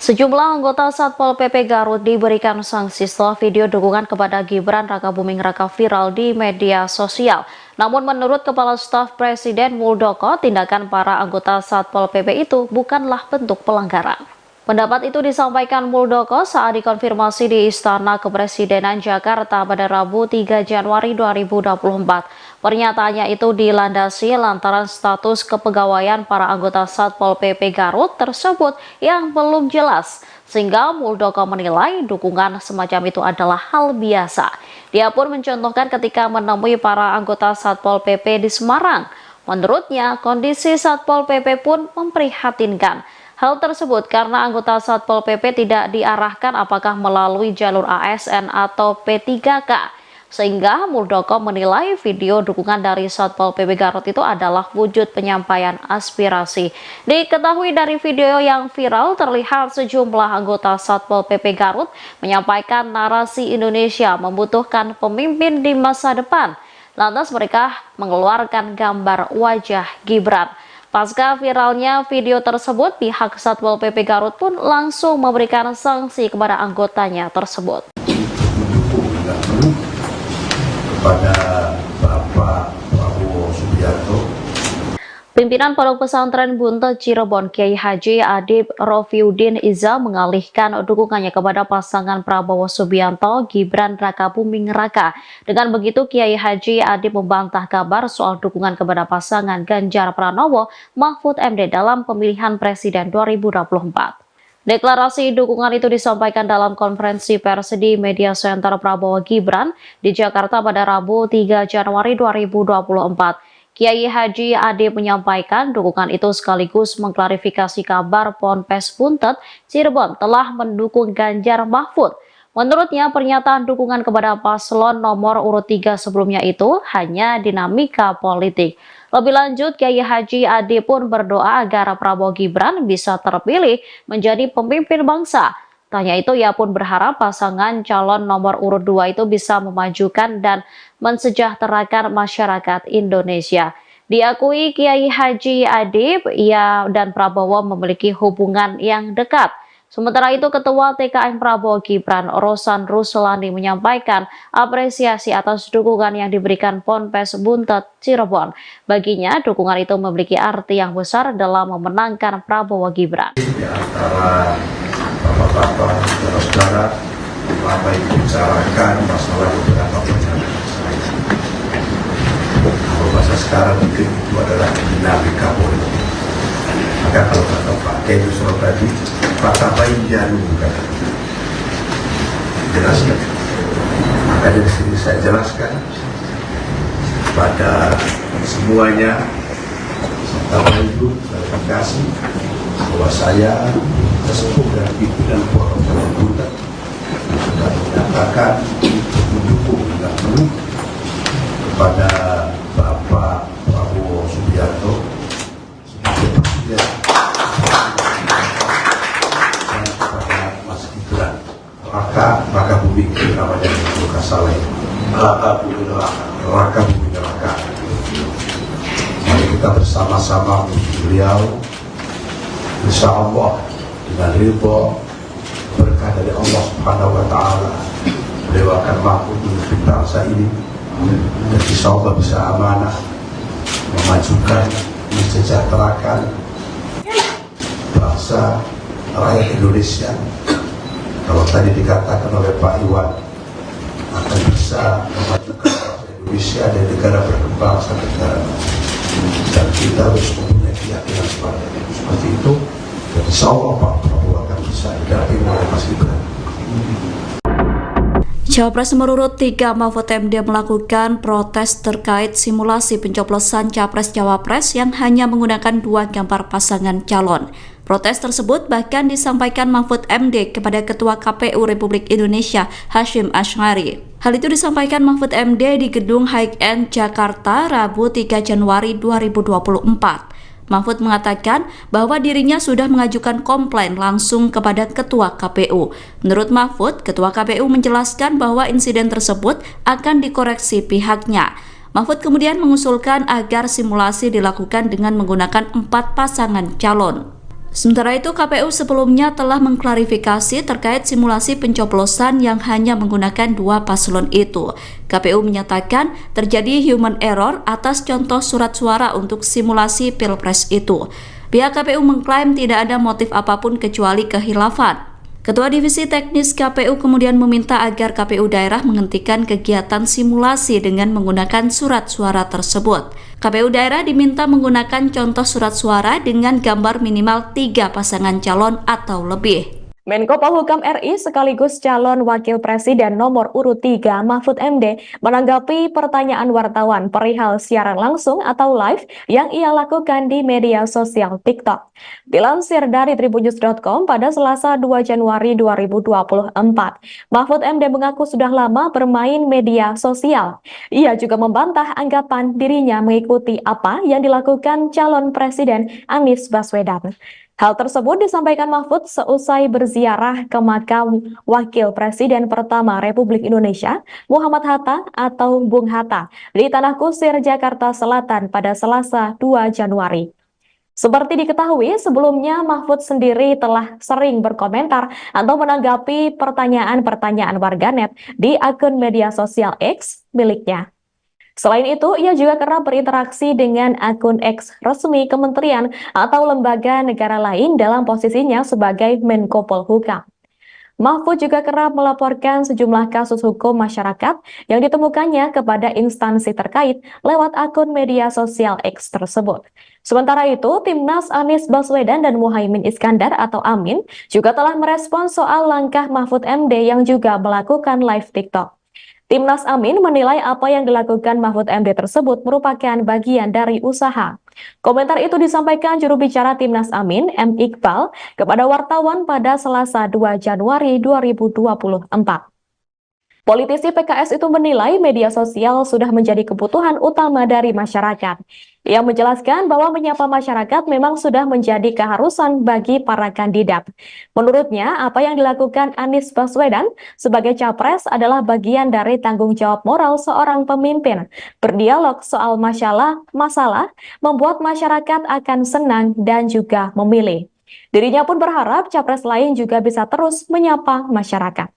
Sejumlah anggota Satpol PP Garut diberikan sanksi setelah video dukungan kepada Gibran Rakabuming Raka viral di media sosial. Namun menurut Kepala Staf Presiden Muldoko, tindakan para anggota Satpol PP itu bukanlah bentuk pelanggaran. Pendapat itu disampaikan Muldoko saat dikonfirmasi di Istana Kepresidenan Jakarta pada Rabu 3 Januari 2024. Pernyataannya itu dilandasi lantaran status kepegawaian para anggota Satpol PP Garut tersebut yang belum jelas, sehingga Muldoko menilai dukungan semacam itu adalah hal biasa. Dia pun mencontohkan ketika menemui para anggota Satpol PP di Semarang. Menurutnya, kondisi Satpol PP pun memprihatinkan. Hal tersebut karena anggota Satpol PP tidak diarahkan apakah melalui jalur ASN atau P3K. Sehingga Muldoko menilai video dukungan dari Satpol PP Garut itu adalah wujud penyampaian aspirasi. Diketahui dari video yang viral terlihat sejumlah anggota Satpol PP Garut menyampaikan narasi Indonesia membutuhkan pemimpin di masa depan. Lantas mereka mengeluarkan gambar wajah Gibran. Pasca viralnya video tersebut, pihak Satpol PP Garut pun langsung memberikan sanksi kepada anggotanya tersebut. Kepada Bapak Prabowo Subianto, Pimpinan Pondok Pesantren Buntet Cirebon Kiai Haji Adib Rofiuddin Iza mengalihkan dukungannya kepada pasangan Prabowo Subianto Gibran Rakabuming Raka. Dengan begitu, Kiai Haji Adib membantah kabar soal dukungan kepada pasangan Ganjar Pranowo Mahfud MD dalam pemilihan Presiden 2024. Deklarasi dukungan itu disampaikan dalam konferensi pers di Media Center Prabowo Gibran di Jakarta pada Rabu 3 Januari 2024. Kiai Haji Adib menyampaikan dukungan itu sekaligus mengklarifikasi kabar Ponpes Buntet Cirebon telah mendukung Ganjar Mahfud. Menurutnya, pernyataan dukungan kepada paslon nomor urut 3 sebelumnya itu hanya dinamika politik. Lebih lanjut, Kiai Haji Adib pun berdoa agar Prabowo Gibran bisa terpilih menjadi pemimpin bangsa. Tanya itu, ia pun berharap pasangan calon nomor urut 2 itu bisa memajukan dan mensejahterakan masyarakat Indonesia. Diakui Kiai Haji Adib, ia dan Prabowo memiliki hubungan yang dekat. Sementara itu, Ketua TKN Prabowo Gibran, Rosan Ruslani, menyampaikan apresiasi atas dukungan yang diberikan Ponpes Buntet Cirebon. Baginya, dukungan itu memiliki arti yang besar dalam memenangkan Prabowo Gibran. Di antara bapak-bapak, saudara-saudara, Bapak Ibu bicarakan masalah beberapa perjalanan saya. Kalau bahasa sekarang mungkin itu adalah dinamika politik. Maka kalau kata Pak Kedu tadi, Pak Jarum kan jelaskan. Maka dari sini saya jelaskan pada semuanya, Bapak Ibu, klarifikasi bahwa saya sesepuh dan pimpinan Pondok Pesantren Buntet sudah menyatakan mendukung dan penuh kepada Bapak Prabowo Subianto sebagai presiden dan kepada Mas Gibran Rakabuming namanya Rakabuming Raka. Mari kita bersama-sama beliau, insya Allah dengan ridho berkah dari Allah Subhanahu wa Ta'ala, beliau akan mampu memimpin bangsa ini dan insya Allah bisa amanah memajukan, mensejahterakan bangsa rakyat Indonesia. Kalau tadi dikatakan oleh Pak Iwan akan bisa memajukan bangsa Indonesia dan negara berkembang sampai negara maju, dan kita harus mempunyai keyakinan seperti itu. Dan insya Allah Pak Prabowo akan bisa didampingi oleh Mas Gibran. Cawapres nomor urut 3 Mahfud MD melakukan protes terkait simulasi pencoblosan Capres-Cawapres yang hanya menggunakan 2 gambar pasangan calon. Protes tersebut bahkan disampaikan Mahfud MD kepada Ketua KPU Republik Indonesia Hasyim Asy'ari. Hal itu disampaikan Mahfud MD di Gedung High-End Jakarta Rabu 3 Januari 2024. Mahfud mengatakan bahwa dirinya sudah mengajukan komplain langsung kepada Ketua KPU. Menurut Mahfud, Ketua KPU menjelaskan bahwa insiden tersebut akan dikoreksi pihaknya. Mahfud kemudian mengusulkan agar simulasi dilakukan dengan menggunakan 4 pasangan calon. Sementara itu, KPU sebelumnya telah mengklarifikasi terkait simulasi pencoblosan yang hanya menggunakan 2 paslon itu. KPU menyatakan terjadi human error atas contoh surat suara untuk simulasi Pilpres itu. Pihak KPU mengklaim tidak ada motif apapun kecuali kehilafan. Ketua Divisi Teknis KPU kemudian meminta agar KPU daerah menghentikan kegiatan simulasi dengan menggunakan surat suara tersebut. KPU daerah diminta menggunakan contoh surat suara dengan gambar minimal 3 pasangan calon atau lebih. Menko Polhukam RI sekaligus calon Wakil Presiden nomor urut 3 Mahfud MD menanggapi pertanyaan wartawan perihal siaran langsung atau live yang ia lakukan di media sosial TikTok. Dilansir dari tribunnews.com pada Selasa 2 Januari 2024, Mahfud MD mengaku sudah lama bermain media sosial. Ia juga membantah anggapan dirinya mengikuti apa yang dilakukan calon Presiden Anies Baswedan. Hal tersebut disampaikan Mahfud seusai berziarah ke makam Wakil Presiden pertama Republik Indonesia, Muhammad Hatta atau Bung Hatta, di Tanah Kusir, Jakarta Selatan pada Selasa 2 Januari. Seperti diketahui, sebelumnya Mahfud sendiri telah sering berkomentar atau menanggapi pertanyaan-pertanyaan warganet di akun media sosial X miliknya. Selain itu, ia juga kerap berinteraksi dengan akun X resmi kementerian atau lembaga negara lain dalam posisinya sebagai Menko Polhukam. Mahfud juga kerap melaporkan sejumlah kasus hukum masyarakat yang ditemukannya kepada instansi terkait lewat akun media sosial X tersebut. Sementara itu, Timnas Anies Baswedan dan Muhaimin Iskandar atau Amin juga telah merespon soal langkah Mahfud MD yang juga melakukan live TikTok. Timnas Amin menilai apa yang dilakukan Mahfud MD tersebut merupakan bagian dari usaha. Komentar itu disampaikan juru bicara Timnas Amin, M. Iqbal, kepada wartawan pada Selasa 2 Januari 2024. Politisi PKS itu menilai media sosial sudah menjadi kebutuhan utama dari masyarakat. Ia menjelaskan bahwa menyapa masyarakat memang sudah menjadi keharusan bagi para kandidat. Menurutnya, apa yang dilakukan Anies Baswedan sebagai capres adalah bagian dari tanggung jawab moral seorang pemimpin. Berdialog soal masalah membuat masyarakat akan senang dan juga memilih. Dirinya pun berharap capres lain juga bisa terus menyapa masyarakat.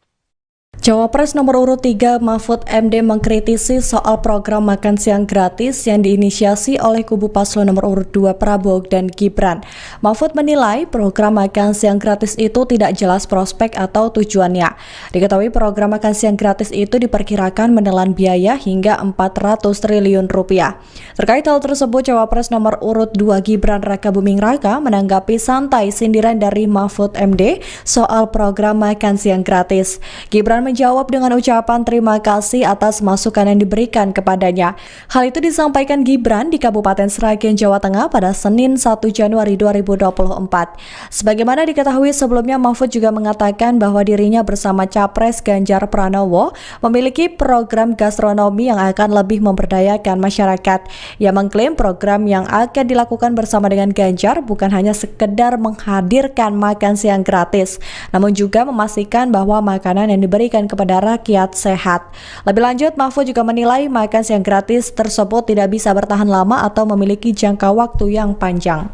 Cawapres nomor urut 3 Mahfud MD mengkritisi soal program makan siang gratis yang diinisiasi oleh kubu paslon nomor urut 2 Prabowo dan Gibran. Mahfud menilai program makan siang gratis itu tidak jelas prospek atau tujuannya. Diketahui program makan siang gratis itu diperkirakan menelan biaya hingga 400 triliun rupiah. Terkait hal tersebut, Cawapres nomor urut 2 Gibran Rakabuming Raka menanggapi santai sindiran dari Mahfud MD soal program makan siang gratis. Gibran menjawab dengan ucapan terima kasih atas masukan yang diberikan kepadanya. Hal itu disampaikan Gibran di Kabupaten Sragen, Jawa Tengah pada Senin 1 Januari 2024. Sebagaimana diketahui sebelumnya, Mahfud juga mengatakan bahwa dirinya bersama Capres Ganjar Pranowo memiliki program gastronomi yang akan lebih memberdayakan masyarakat. Ia mengklaim program yang akan dilakukan bersama dengan Ganjar bukan hanya sekedar menghadirkan makan siang gratis, namun juga memastikan bahwa makanan yang diberikan diberikan kepada rakyat sehat. Lebih lanjut, Mahfud juga menilai makan siang gratis tersebut tidak bisa bertahan lama atau memiliki jangka waktu yang panjang.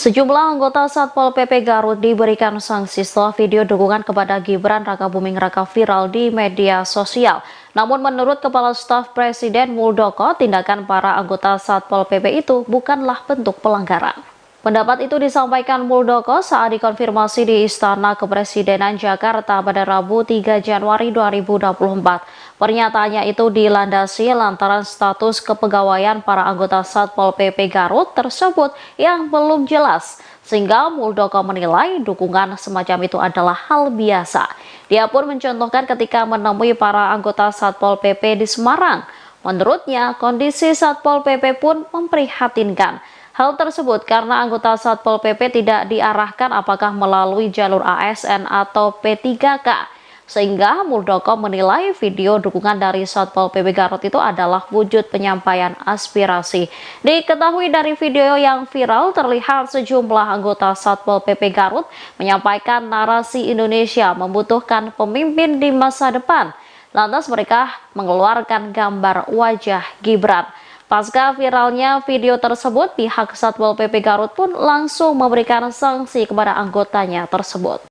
Sejumlah anggota Satpol PP Garut diberikan sanksi setelah video dukungan kepada Gibran Rakabuming Raka viral di media sosial. Namun menurut Kepala Staf Presiden Muldoko, tindakan para anggota Satpol PP itu bukanlah bentuk pelanggaran. Pendapat itu disampaikan Muldoko saat dikonfirmasi di Istana Kepresidenan Jakarta pada Rabu 3 Januari 2024. Pernyataannya itu dilandasi lantaran status kepegawaian para anggota Satpol PP Garut tersebut yang belum jelas, sehingga Muldoko menilai dukungan semacam itu adalah hal biasa. Dia pun mencontohkan ketika menemui para anggota Satpol PP di Semarang. Menurutnya, kondisi Satpol PP pun memprihatinkan. Hal tersebut karena anggota Satpol PP tidak diarahkan apakah melalui jalur ASN atau P3K. Sehingga Muldoko menilai video dukungan dari Satpol PP Garut itu adalah wujud penyampaian aspirasi. Diketahui dari video yang viral terlihat sejumlah anggota Satpol PP Garut menyampaikan narasi Indonesia membutuhkan pemimpin di masa depan. Lantas mereka mengeluarkan gambar wajah Gibran. Pasca viralnya video tersebut, pihak Satpol PP Garut pun langsung memberikan sanksi kepada anggotanya tersebut.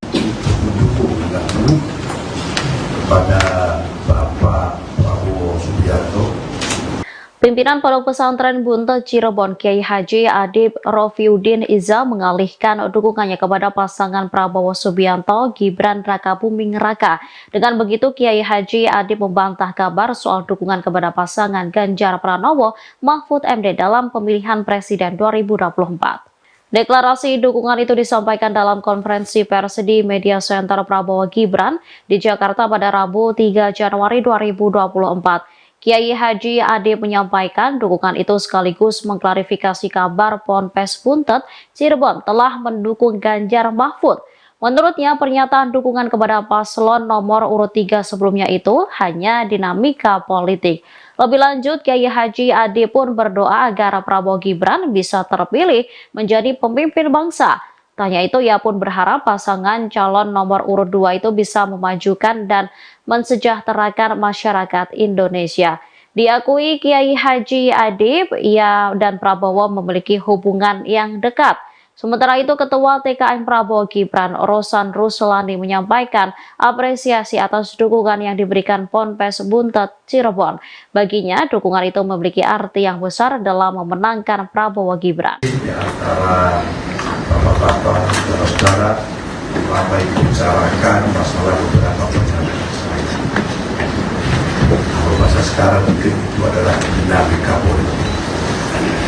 Kepada Bapak Prabowo Subianto, Pimpinan Pondok Pesantren Buntet Cirebon Kiai Haji Adib Rofiuddin Iza mengalihkan dukungannya kepada pasangan Prabowo Subianto Gibran Rakabuming Raka. Dengan begitu, Kiai Haji Adib membantah kabar soal dukungan kepada pasangan Ganjar Pranowo Mahfud MD dalam pemilihan Presiden 2024. Deklarasi dukungan itu disampaikan dalam konferensi pers di Media Center Prabowo Gibran di Jakarta pada Rabu 3 Januari 2024. Kiai Haji Adib menyampaikan dukungan itu sekaligus mengklarifikasi kabar Ponpes Buntet Cirebon telah mendukung Ganjar Mahfud. Menurutnya, pernyataan dukungan kepada paslon nomor urut 3 sebelumnya itu hanya dinamika politik. Lebih lanjut, Kiai Haji Adib pun berdoa agar Prabowo Gibran bisa terpilih menjadi pemimpin bangsa. Tanya itu, ia pun berharap pasangan calon nomor urut 2 itu bisa memajukan dan mensejahterakan masyarakat Indonesia. Diakui Kiai Haji Adib, ia dan Prabowo memiliki hubungan yang dekat. Sementara itu, Ketua TKN Prabowo Gibran, Rosan Ruslani, menyampaikan apresiasi atas dukungan yang diberikan Ponpes Buntet Cirebon. Baginya, dukungan itu memiliki arti yang besar dalam memenangkan Prabowo Gibran. Di antara bapak-bapak, saudara-saudara, apa yang dibicarakan masalah beberapa perjalanan saya. Kalau bahasa sekarang mungkin itu adalah dinamika politik.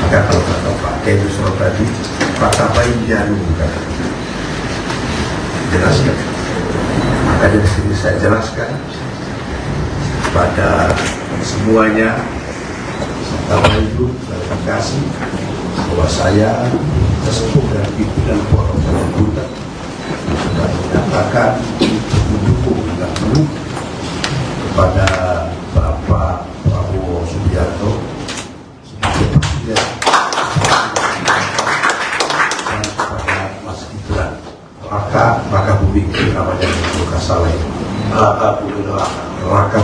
Maka kalau kata Pak Kemsro tadi, Pak Tapai jangan jelaskan. Maka dari sini saya jelaskan pada semuanya, serta Ibu, klarifikasi bahwa saya sesepuh dan pimpinan Pondok Pesantren Buntet sudah menyatakan untuk mendukung dan penuh kepada Bapak Prabowo Subianto sebagai presiden dan kepada Mas Gibran Rakabuming namanya Luka Saleh Rakabuming Raka.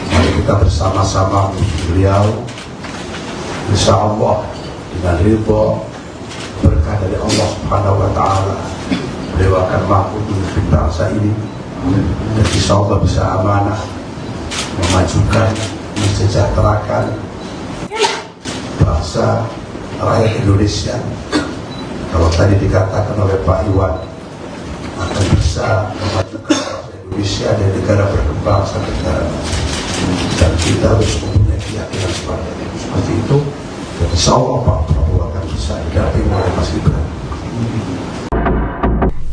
Mari kita bersama-sama beliau, insya Allah dengan ridho berkah dari Allah Subhanahu wa Ta'ala, beliau akan mampu memimpin bangsa ini dan insya Allah bisa amanah memajukan, mensejahterakan bangsa rakyat Indonesia. Kalau tadi dikatakan oleh Pak Iwan akan bisa memajukan bangsa Indonesia dan negara berkembang sampai negara maju, dan kita harus mempunyai keyakinan seperti itu. Dan insya Allah Pak Prabowo akan bisa didampingi oleh Mas Gibran.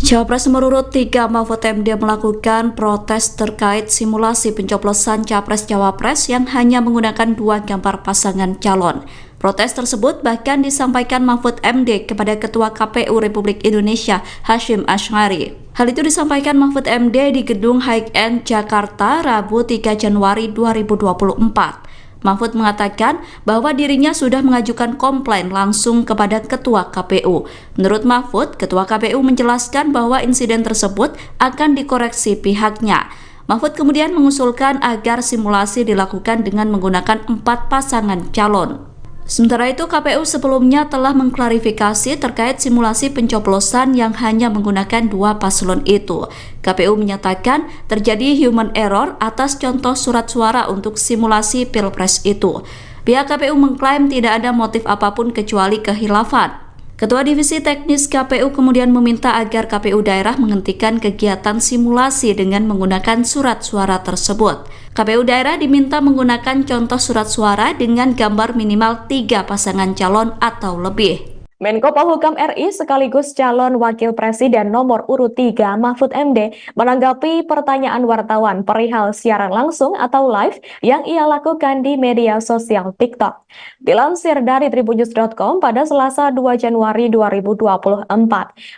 Cawapres nomor urut 3 Mahfud MD melakukan protes terkait simulasi pencoblosan Capres-Cawapres yang hanya menggunakan 2 gambar pasangan calon. Protes tersebut bahkan disampaikan Mahfud MD kepada Ketua KPU Republik Indonesia Hasyim Asy'ari. Hal itu disampaikan Mahfud MD di Gedung High End Jakarta Rabu 3 Januari 2024. Mahfud mengatakan bahwa dirinya sudah mengajukan komplain langsung kepada Ketua KPU. Menurut Mahfud, Ketua KPU menjelaskan bahwa insiden tersebut akan dikoreksi pihaknya. Mahfud kemudian mengusulkan agar simulasi dilakukan dengan menggunakan 4 pasangan calon. Sementara itu, KPU sebelumnya telah mengklarifikasi terkait simulasi pencoblosan yang hanya menggunakan 2 paslon itu. KPU menyatakan terjadi human error atas contoh surat suara untuk simulasi Pilpres itu. Pihak KPU mengklaim tidak ada motif apapun kecuali kehilafan. Ketua Divisi Teknis KPU kemudian meminta agar KPU daerah menghentikan kegiatan simulasi dengan menggunakan surat suara tersebut. KPU daerah diminta menggunakan contoh surat suara dengan gambar minimal 3 pasangan calon atau lebih. Menko Polhukam RI sekaligus calon Wakil Presiden nomor urut 3 Mahfud MD menanggapi pertanyaan wartawan perihal siaran langsung atau live yang ia lakukan di media sosial TikTok. Dilansir dari tribunnews.com pada Selasa 2 Januari 2024,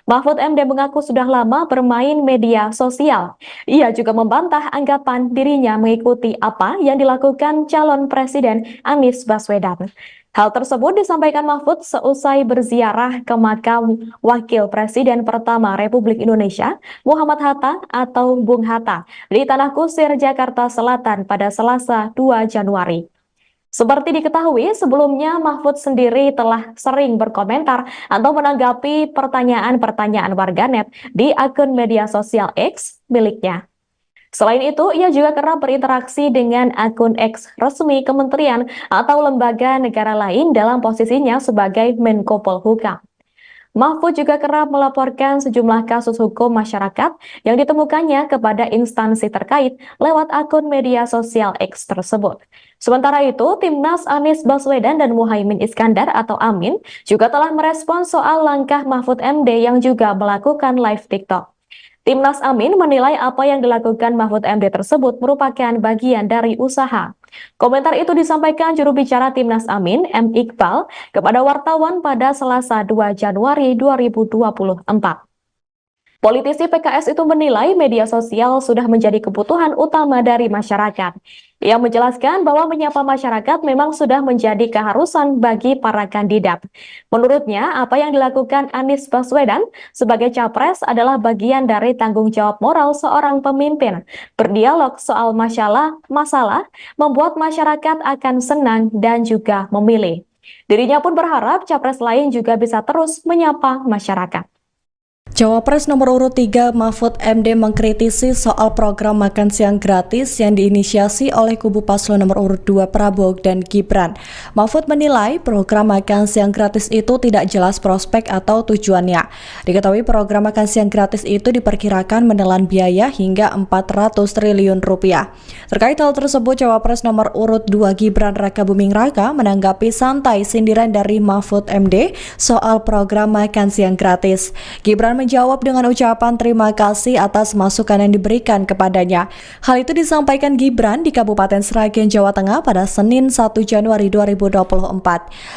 Mahfud MD mengaku sudah lama bermain media sosial. Ia juga membantah anggapan dirinya mengikuti apa yang dilakukan calon Presiden Anies Baswedan. Hal tersebut disampaikan Mahfud seusai berziarah ke makam Wakil Presiden pertama Republik Indonesia, Muhammad Hatta atau Bung Hatta, di Tanah Kusir, Jakarta Selatan pada Selasa 2 Januari. Seperti diketahui, sebelumnya Mahfud sendiri telah sering berkomentar atau menanggapi pertanyaan-pertanyaan warganet di akun media sosial X miliknya. Selain itu, ia juga kerap berinteraksi dengan akun X resmi kementerian atau lembaga negara lain dalam posisinya sebagai Menko Polhukam. Mahfud juga kerap melaporkan sejumlah kasus hukum masyarakat yang ditemukannya kepada instansi terkait lewat akun media sosial X tersebut. Sementara itu, Timnas Anies Baswedan dan Muhaimin Iskandar atau Amin juga telah merespon soal langkah Mahfud MD yang juga melakukan live TikTok. Timnas Amin menilai apa yang dilakukan Mahfud MD tersebut merupakan bagian dari usaha. Komentar itu disampaikan juru bicara Timnas Amin, M. Iqbal, kepada wartawan pada Selasa 2 Januari 2024. Politisi PKS itu menilai media sosial sudah menjadi kebutuhan utama dari masyarakat. Ia menjelaskan bahwa menyapa masyarakat memang sudah menjadi keharusan bagi para kandidat. Menurutnya, apa yang dilakukan Anies Baswedan sebagai capres adalah bagian dari tanggung jawab moral seorang pemimpin. Berdialog soal masalah membuat masyarakat akan senang dan juga memilih. Dirinya pun berharap capres lain juga bisa terus menyapa masyarakat. Cawapres nomor urut 3 Mahfud MD mengkritisi soal program makan siang gratis yang diinisiasi oleh kubu paslon nomor urut 2 Prabowo dan Gibran. Mahfud menilai program makan siang gratis itu tidak jelas prospek atau tujuannya. Diketahui program makan siang gratis itu diperkirakan menelan biaya hingga 400 triliun rupiah. Terkait hal tersebut, Cawapres nomor urut 2 Gibran Rakabuming Raka menanggapi santai sindiran dari Mahfud MD soal program makan siang gratis. Gibran menjawab dengan ucapan terima kasih atas masukan yang diberikan kepadanya. Hal itu disampaikan Gibran di Kabupaten Sragen, Jawa Tengah pada Senin 1 Januari 2024.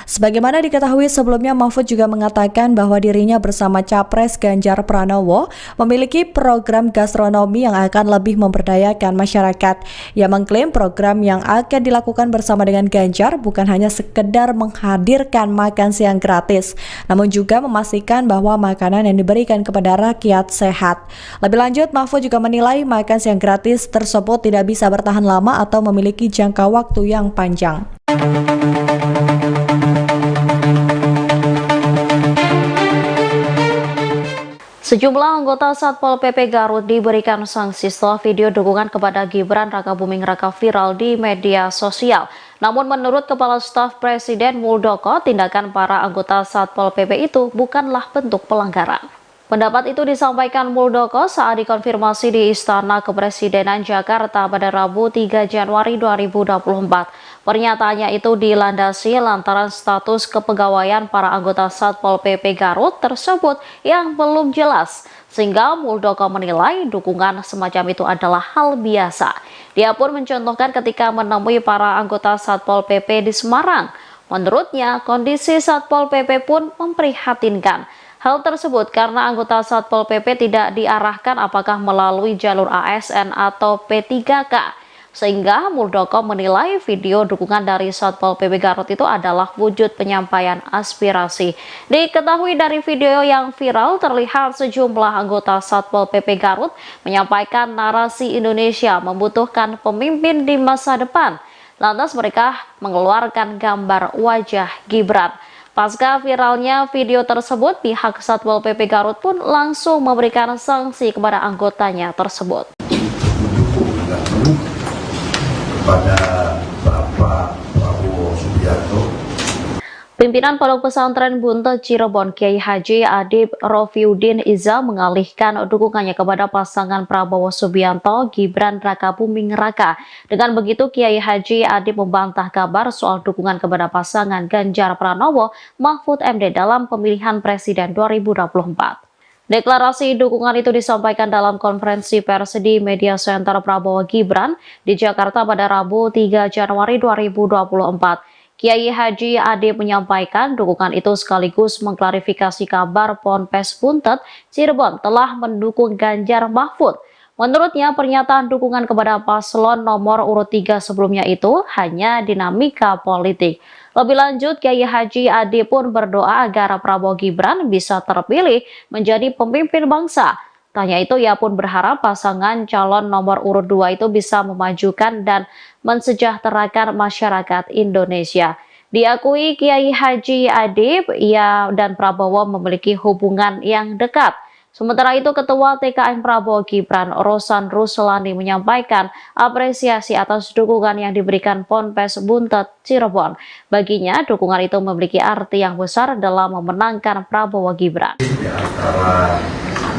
Sebagaimana diketahui sebelumnya, Mahfud juga mengatakan bahwa dirinya bersama Capres Ganjar Pranowo memiliki program gastronomi yang akan lebih memberdayakan masyarakat. Ia mengklaim program yang akan dilakukan bersama dengan Ganjar bukan hanya sekedar menghadirkan makan siang gratis, namun juga memastikan bahwa makanan yang diberikan kepada rakyat sehat. Lebih lanjut, Mahfud juga menilai makan siang gratis tersebut tidak bisa bertahan lama atau memiliki jangka waktu yang panjang. Sejumlah anggota Satpol PP Garut diberikan sanksi setelah video dukungan kepada Gibran Rakabuming Raka viral di media sosial. Namun menurut Kepala Staf Presiden Muldoko, tindakan para anggota Satpol PP itu bukanlah bentuk pelanggaran. Pendapat itu disampaikan Muldoko saat dikonfirmasi di Istana Kepresidenan Jakarta pada Rabu 3 Januari 2024. Pernyataannya itu dilandasi lantaran status kepegawaian para anggota Satpol PP Garut tersebut yang belum jelas, sehingga Muldoko menilai dukungan semacam itu adalah hal biasa. Dia pun mencontohkan ketika menemui para anggota Satpol PP di Semarang. Menurutnya, kondisi Satpol PP pun memprihatinkan. Hal tersebut karena anggota Satpol PP tidak diarahkan apakah melalui jalur ASN atau P3K. sehingga Muldoko menilai video dukungan dari Satpol PP Garut itu adalah wujud penyampaian aspirasi. Diketahui dari video yang viral, terlihat sejumlah anggota Satpol PP Garut menyampaikan narasi Indonesia membutuhkan pemimpin di masa depan. Lantas mereka mengeluarkan gambar wajah Gibran. Pasca viralnya video tersebut, pihak Satpol PP Garut pun langsung memberikan sanksi kepada anggotanya tersebut. Kepada Bapak Prabowo Subianto, Pimpinan Pondok Pesantren Buntet Cirebon Kiai Haji Adib Rofiuddin Iza mengalihkan dukungannya kepada pasangan Prabowo Subianto Gibran Rakabuming Raka. Dengan begitu, Kiai Haji Adib membantah kabar soal dukungan kepada pasangan Ganjar Pranowo Mahfud MD dalam pemilihan Presiden 2024. Deklarasi dukungan itu disampaikan dalam konferensi pers di Media Center Prabowo Gibran di Jakarta pada Rabu 3 Januari 2024. Kiai Haji Adib menyampaikan dukungan itu sekaligus mengklarifikasi kabar Ponpes Buntet Cirebon telah mendukung Ganjar Mahfud. Menurutnya, pernyataan dukungan kepada paslon nomor urut 3 sebelumnya itu hanya dinamika politik. Lebih lanjut, Kiai Haji Adib pun berdoa agar Prabowo Gibran bisa terpilih menjadi pemimpin bangsa. Tanya itu, ia pun berharap pasangan calon nomor urut 2 itu bisa memajukan dan mensejahterakan masyarakat Indonesia. Diakui Kiai Haji Adib, ia dan Prabowo memiliki hubungan yang dekat. Sementara itu, Ketua TKN Prabowo Gibran, Rosan Ruslani, menyampaikan apresiasi atas dukungan yang diberikan Ponpes Buntet Cirebon. Baginya, dukungan itu memiliki arti yang besar dalam memenangkan Prabowo Gibran. Di antara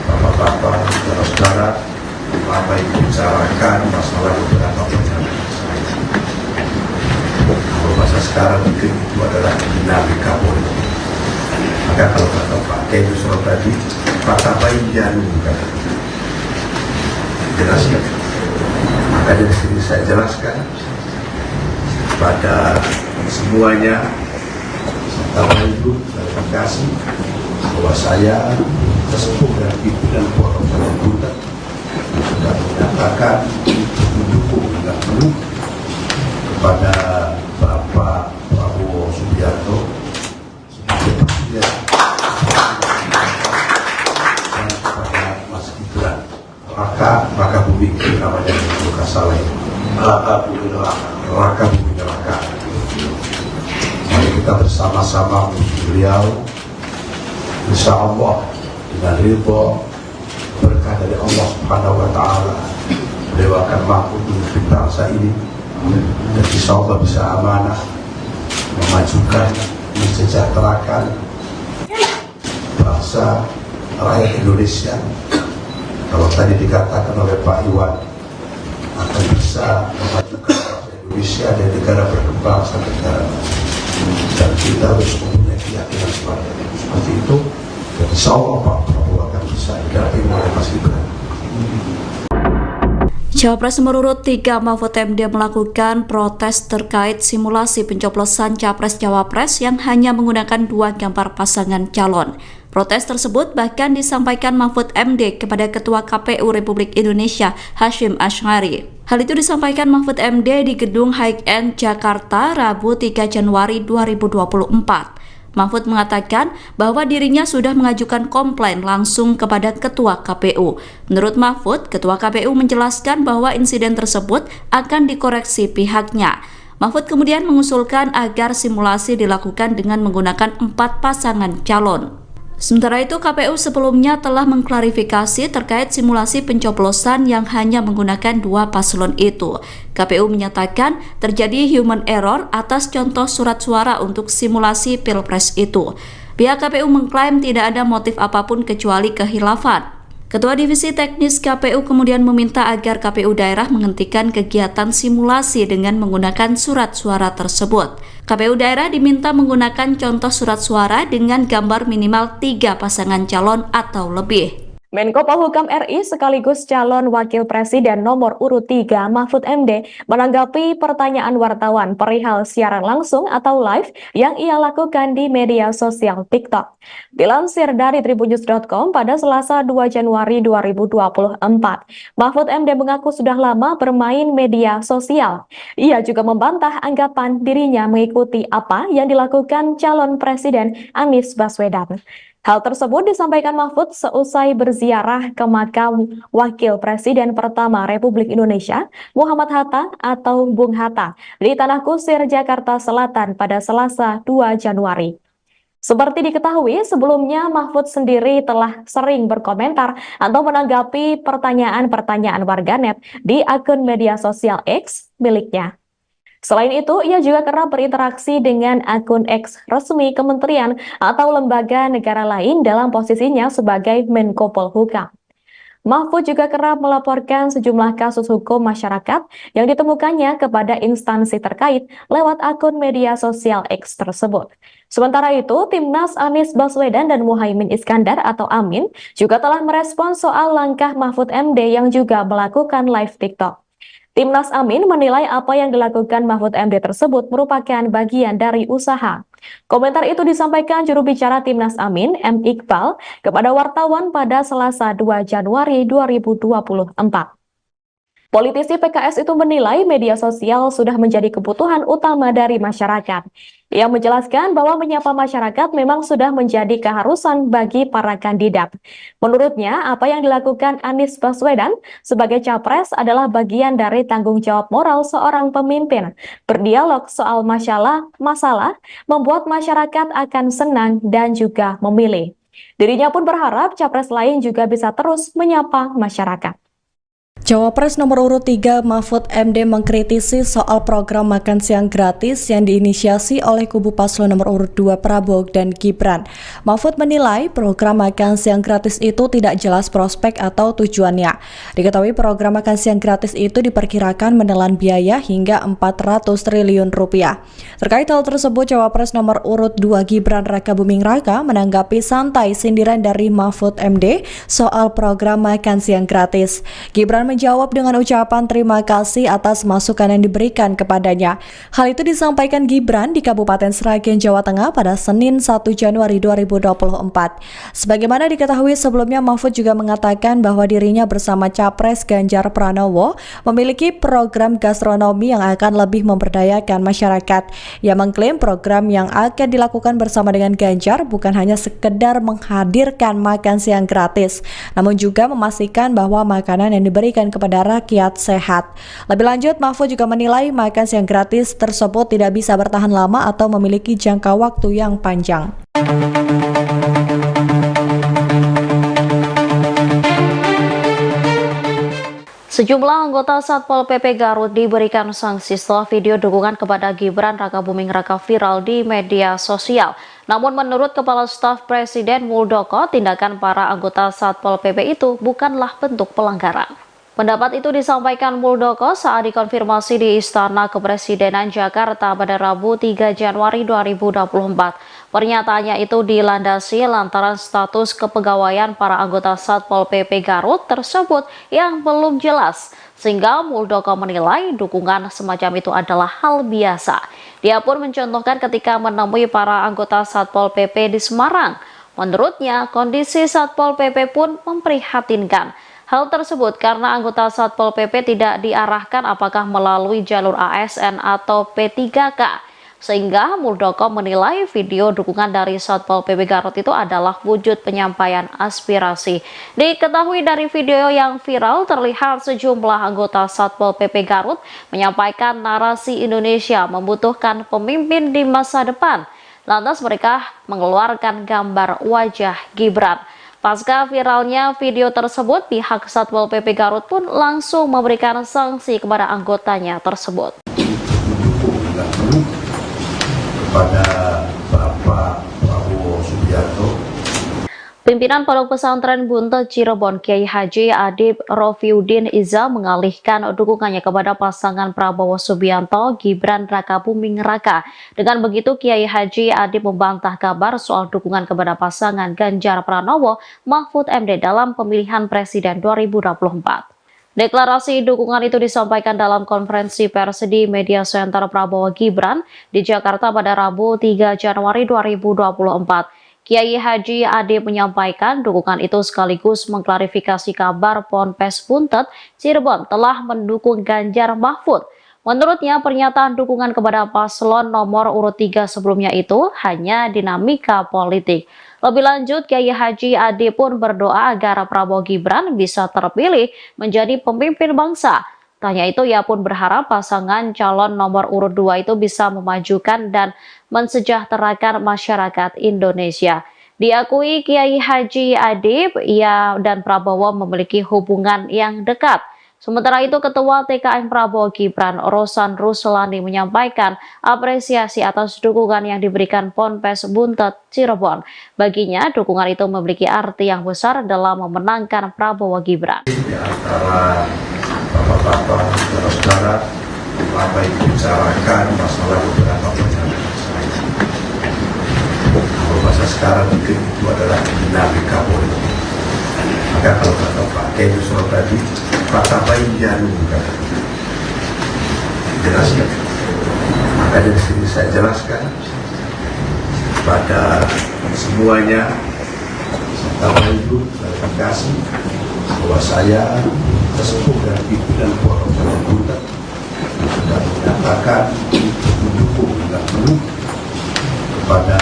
bapak-bapak, saudara-saudara, Bapak Ibu bicarakan masalah beberapa perjalanan saya. Kalau bahasa sekarang mungkin itu adalah dinamika politik. Maka kalau kata Pak Kiai tadi, kata baik jarum jelaskan. Maka dari sini saya jelaskan pada semuanya, Bapak Ibu, klarifikasi bahwa saya sesepuh dan pimpinan Pondok Pesantren Buntet sudah menyatakan mendukung dengan penuh kepada Bapak Prabowo Subianto sebagai presiden dan kepada Mas Gibran Raka Buming, namanya bukan salah ini, Raka Buming Raka. Mari kita bersama-sama beliau, insya Allah dengan ridho berkah dari Allah Subhanahu wa Ta'ala, beliau akan mampu memimpin bangsa ini dan insya Allah bisa amanah memajukan, mensejahterakan bangsa rakyat Indonesia. Kalau tadi dikatakan oleh Pak Iwan akan bisa memajukan bangsa Indonesia dan negara berkembang sampai negara maju, dan kita harus mempunyai keyakinan seperti itu. Dan insya Allah Pak Prabowo akan bisa didampingi oleh Mas Gibran. Cawapres nomor urut 3 Mahfud MD melakukan protes terkait simulasi pencoblosan Capres-Cawapres yang hanya menggunakan 2 gambar pasangan calon. Protes tersebut bahkan disampaikan Mahfud MD kepada Ketua KPU Republik Indonesia Hasyim Asy'ari. Hal itu disampaikan Mahfud MD di Gedung High-End Jakarta Rabu 3 Januari 2024. Mahfud mengatakan bahwa dirinya sudah mengajukan komplain langsung kepada Ketua KPU. Menurut Mahfud, Ketua KPU menjelaskan bahwa insiden tersebut akan dikoreksi pihaknya. Mahfud kemudian mengusulkan agar simulasi dilakukan dengan menggunakan 4 pasangan calon. Sementara itu, KPU sebelumnya telah mengklarifikasi terkait simulasi pencoblosan yang hanya menggunakan 2 paslon itu. KPU menyatakan terjadi human error atas contoh surat suara untuk simulasi Pilpres itu. Pihak KPU mengklaim tidak ada motif apapun kecuali kehilafan. Ketua Divisi Teknis KPU kemudian meminta agar KPU daerah menghentikan kegiatan simulasi dengan menggunakan surat suara tersebut. KPU daerah diminta menggunakan contoh surat suara dengan gambar minimal 3 pasangan calon atau lebih. Menko Polhukam RI sekaligus calon Wakil Presiden nomor urut 3 Mahfud MD menanggapi pertanyaan wartawan perihal siaran langsung atau live yang ia lakukan di media sosial TikTok. Dilansir dari tribunnews.com pada Selasa 2 Januari 2024, Mahfud MD mengaku sudah lama bermain media sosial. Ia juga membantah anggapan dirinya mengikuti apa yang dilakukan calon Presiden Anies Baswedan. Hal tersebut disampaikan Mahfud seusai berziarah ke makam Wakil Presiden pertama Republik Indonesia, Muhammad Hatta atau Bung Hatta, di Tanah Kusir, Jakarta Selatan pada Selasa 2 Januari. Seperti diketahui, sebelumnya Mahfud sendiri telah sering berkomentar atau menanggapi pertanyaan-pertanyaan warganet di akun media sosial X miliknya. Selain itu, ia juga kerap berinteraksi dengan akun X resmi kementerian atau lembaga negara lain dalam posisinya sebagai Menko Polhukam. Mahfud juga kerap melaporkan sejumlah kasus hukum masyarakat yang ditemukannya kepada instansi terkait lewat akun media sosial X tersebut. Sementara itu, Timnas Anies Baswedan dan Muhaimin Iskandar atau Amin juga telah merespons soal langkah Mahfud MD yang juga melakukan live TikTok. Timnas Amin menilai apa yang dilakukan Mahfud MD tersebut merupakan bagian dari usaha. Komentar itu disampaikan juru bicara Timnas Amin, M. Iqbal, kepada wartawan pada Selasa 2 Januari 2024. Politisi PKS itu menilai media sosial sudah menjadi kebutuhan utama dari masyarakat. Ia menjelaskan bahwa menyapa masyarakat memang sudah menjadi keharusan bagi para kandidat. Menurutnya, apa yang dilakukan Anies Baswedan sebagai capres adalah bagian dari tanggung jawab moral seorang pemimpin. Berdialog soal masalah membuat masyarakat akan senang dan juga memilih. Dirinya pun berharap capres lain juga bisa terus menyapa masyarakat. Cawapres nomor urut 3 Mahfud MD mengkritisi soal program makan siang gratis yang diinisiasi oleh kubu paslon nomor urut 2 Prabowo dan Gibran. Mahfud menilai program makan siang gratis itu tidak jelas prospek atau tujuannya. Diketahui program makan siang gratis itu diperkirakan menelan biaya hingga 400 triliun rupiah. Terkait hal tersebut, Cawapres nomor urut 2 Gibran Rakabuming Raka menanggapi santai sindiran dari Mahfud MD soal program makan siang gratis. Gibran menjawab dengan ucapan terima kasih atas masukan yang diberikan kepadanya. Hal itu disampaikan Gibran di Kabupaten Sragen, Jawa Tengah pada Senin 1 Januari 2024. Sebagaimana diketahui sebelumnya, Mahfud juga mengatakan bahwa dirinya bersama Capres Ganjar Pranowo memiliki program gastronomi yang akan lebih memberdayakan masyarakat. Ia mengklaim program yang akan dilakukan bersama dengan Ganjar bukan hanya sekedar menghadirkan makan siang gratis, namun juga memastikan bahwa makanan yang diberikan kepada rakyat sehat. Lebih lanjut, Mahfud juga menilai makan siang gratis tersebut tidak bisa bertahan lama atau memiliki jangka waktu yang panjang. Sejumlah anggota Satpol PP Garut diberikan sanksi setelah video dukungan kepada Gibran Rakabuming Raka viral di media sosial. Namun menurut Kepala Staf Presiden Muldoko, tindakan para anggota Satpol PP itu bukanlah bentuk pelanggaran. Pendapat itu disampaikan Muldoko saat dikonfirmasi di Istana Kepresidenan Jakarta pada Rabu 3 Januari 2024. Pernyataannya itu dilandasi lantaran status kepegawaian para anggota Satpol PP Garut tersebut yang belum jelas, sehingga Muldoko menilai dukungan semacam itu adalah hal biasa. Dia pun mencontohkan ketika menemui para anggota Satpol PP di Semarang. Menurutnya, kondisi Satpol PP pun memprihatinkan. Hal tersebut karena anggota Satpol PP tidak diarahkan apakah melalui jalur ASN atau P3K. Sehingga Muldoko menilai video dukungan dari Satpol PP Garut itu adalah wujud penyampaian aspirasi. Diketahui dari video yang viral terlihat sejumlah anggota Satpol PP Garut menyampaikan narasi Indonesia membutuhkan pemimpin di masa depan. Lantas mereka mengeluarkan gambar wajah Gibran. Pasca viralnya video tersebut, pihak Satpol PP Garut pun langsung memberikan sanksi kepada anggotanya tersebut. Kepada Bapak Prabowo Subianto. Pimpinan Pondok Pesantren Buntet Cirebon Kiai Haji Adib Rofiuddin Iza mengalihkan dukungannya kepada pasangan Prabowo Subianto Gibran Rakabuming Raka. Dengan begitu Kiai Haji Adib membantah kabar soal dukungan kepada pasangan Ganjar Pranowo Mahfud MD dalam pemilihan presiden 2024. Deklarasi dukungan itu disampaikan dalam konferensi pers di Media Center Prabowo Gibran di Jakarta pada Rabu 3 Januari 2024. Kiai Haji Adib menyampaikan dukungan itu sekaligus mengklarifikasi kabar Ponpes Buntet Cirebon telah mendukung Ganjar Mahfud. Menurutnya, pernyataan dukungan kepada paslon nomor urut 3 sebelumnya itu hanya dinamika politik. Lebih lanjut, Kiai Haji Adib pun berdoa agar Prabowo Gibran bisa terpilih menjadi pemimpin bangsa. Tanya itu, ia pun berharap pasangan calon nomor urut 2 itu bisa memajukan dan mensejahterakan masyarakat Indonesia. Diakui Kiai Haji Adib, ia dan Prabowo memiliki hubungan yang dekat. Sementara itu, Ketua TKN Prabowo Gibran, Rosan Ruslani menyampaikan apresiasi atas dukungan yang diberikan Ponpes Buntet Cirebon. Baginya, dukungan itu memiliki arti yang besar dalam memenangkan Prabowo Gibran. Di antara bapak-bapak, saudara-saudara, apa yang dibicarakan masalah beberapa pernyataan saya. Kalau bahasa sekarang mungkin itu adalah dinamika politik. Maka kalau kata Pak Kiai Yusuf tadi, kata bayinya bukan jelaskan. Maka dari sini saya jelaskan pada semuanya, serta ibu klarifikasi bahwa saya sesepuh dan pimpinan Pondok Pesantren Buntet sudah menyatakan untuk mendukung dan penuh kepada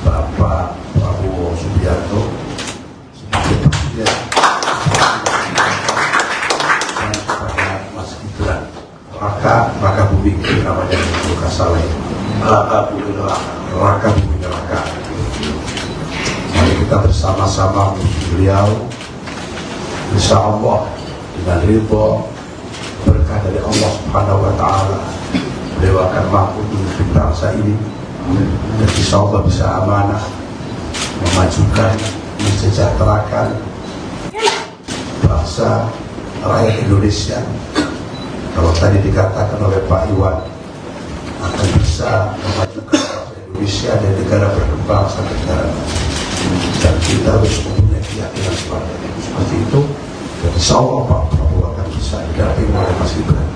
Bapak Prabowo Subianto sebagai presiden dan kepada Mas Gibran Rakabuming namanya bukan salah Rakabuming Raka. Mari kita bersama-sama untuk beliau, insya Allah dengan ridho berkah dari Allah Subhanahu wa Ta'ala, beliau akan mampu memimpin bangsa ini dan insya Allah bisa amanah memajukan, mensejahterakan bangsa rakyat Indonesia. Kalau tadi dikatakan oleh Pak Iwan akan bisa memajukan bangsa Indonesia dan negara berkembang sampai negara maju, dan kita harus mempunyai keyakinan seperti itu. Dan insya Allah Pak Prabowo akan bisa didampingi oleh Mas Gibran.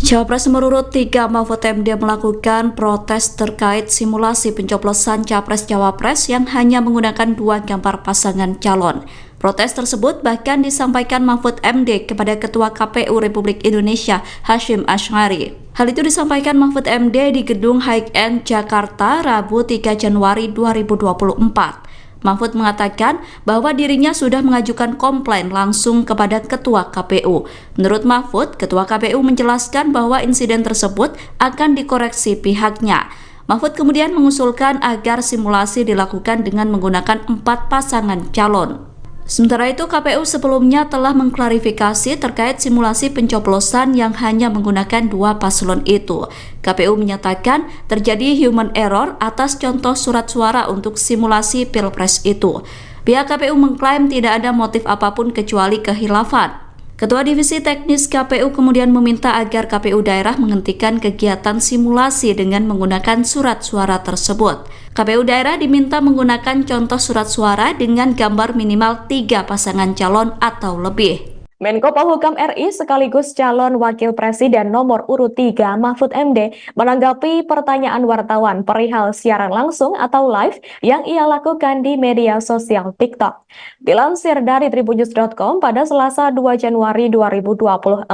Cawapres nomor urut 3 Mahfud MD melakukan protes terkait simulasi pencoblosan Capres-Cawapres yang hanya menggunakan 2 gambar pasangan calon. Protes tersebut bahkan disampaikan Mahfud MD kepada Ketua KPU Republik Indonesia Hasyim Asy'ari. Hal itu disampaikan Mahfud MD di Gedung High-End Jakarta Rabu 3 Januari 2024. Mahfud mengatakan bahwa dirinya sudah mengajukan komplain langsung kepada Ketua KPU. Menurut Mahfud, Ketua KPU menjelaskan bahwa insiden tersebut akan dikoreksi pihaknya. Mahfud kemudian mengusulkan agar simulasi dilakukan dengan menggunakan 4 pasangan calon. Sementara itu, KPU sebelumnya telah mengklarifikasi terkait simulasi pencoblosan yang hanya menggunakan 2 paslon itu. KPU menyatakan terjadi human error atas contoh surat suara untuk simulasi Pilpres itu. Pihak KPU mengklaim tidak ada motif apapun kecuali kehilafan. Ketua Divisi Teknis KPU kemudian meminta agar KPU daerah menghentikan kegiatan simulasi dengan menggunakan surat suara tersebut. KPU daerah diminta menggunakan contoh surat suara dengan gambar minimal 3 pasangan calon atau lebih. Menko Polhukam RI sekaligus calon Wakil Presiden nomor urut 3 Mahfud MD menanggapi pertanyaan wartawan perihal siaran langsung atau live yang ia lakukan di media sosial TikTok. Dilansir dari tribunnews.com pada Selasa 2 Januari 2024,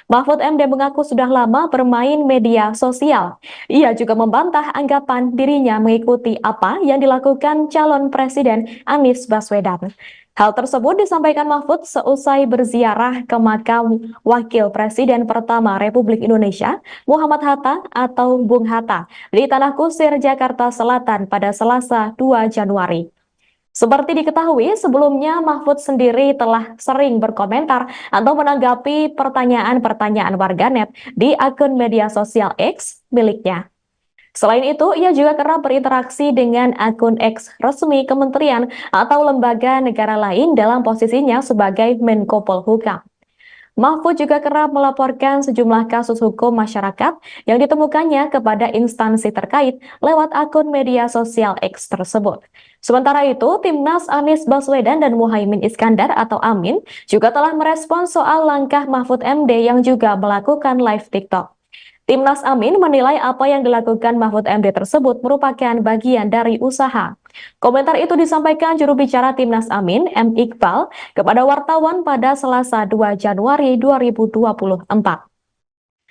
Mahfud MD mengaku sudah lama bermain media sosial. Ia juga membantah anggapan dirinya mengikuti apa yang dilakukan calon Presiden Anies Baswedan. Hal tersebut disampaikan Mahfud seusai berziarah ke makam Wakil Presiden pertama Republik Indonesia, Muhammad Hatta atau Bung Hatta, di Tanah Kusir, Jakarta Selatan pada Selasa 2 Januari. Seperti diketahui, sebelumnya Mahfud sendiri telah sering berkomentar atau menanggapi pertanyaan-pertanyaan warganet di akun media sosial X miliknya. Selain itu, ia juga kerap berinteraksi dengan akun X resmi kementerian atau lembaga negara lain dalam posisinya sebagai Menko Polhukam. Mahfud juga kerap melaporkan sejumlah kasus hukum masyarakat yang ditemukannya kepada instansi terkait lewat akun media sosial X tersebut. Sementara itu, Timnas Anies Baswedan dan Muhaimin Iskandar atau Amin juga telah merespons soal langkah Mahfud MD yang juga melakukan live TikTok. Timnas Amin menilai apa yang dilakukan Mahfud MD tersebut merupakan bagian dari usaha. Komentar itu disampaikan juru bicara Timnas Amin, M. Iqbal, kepada wartawan pada Selasa 2 Januari 2024.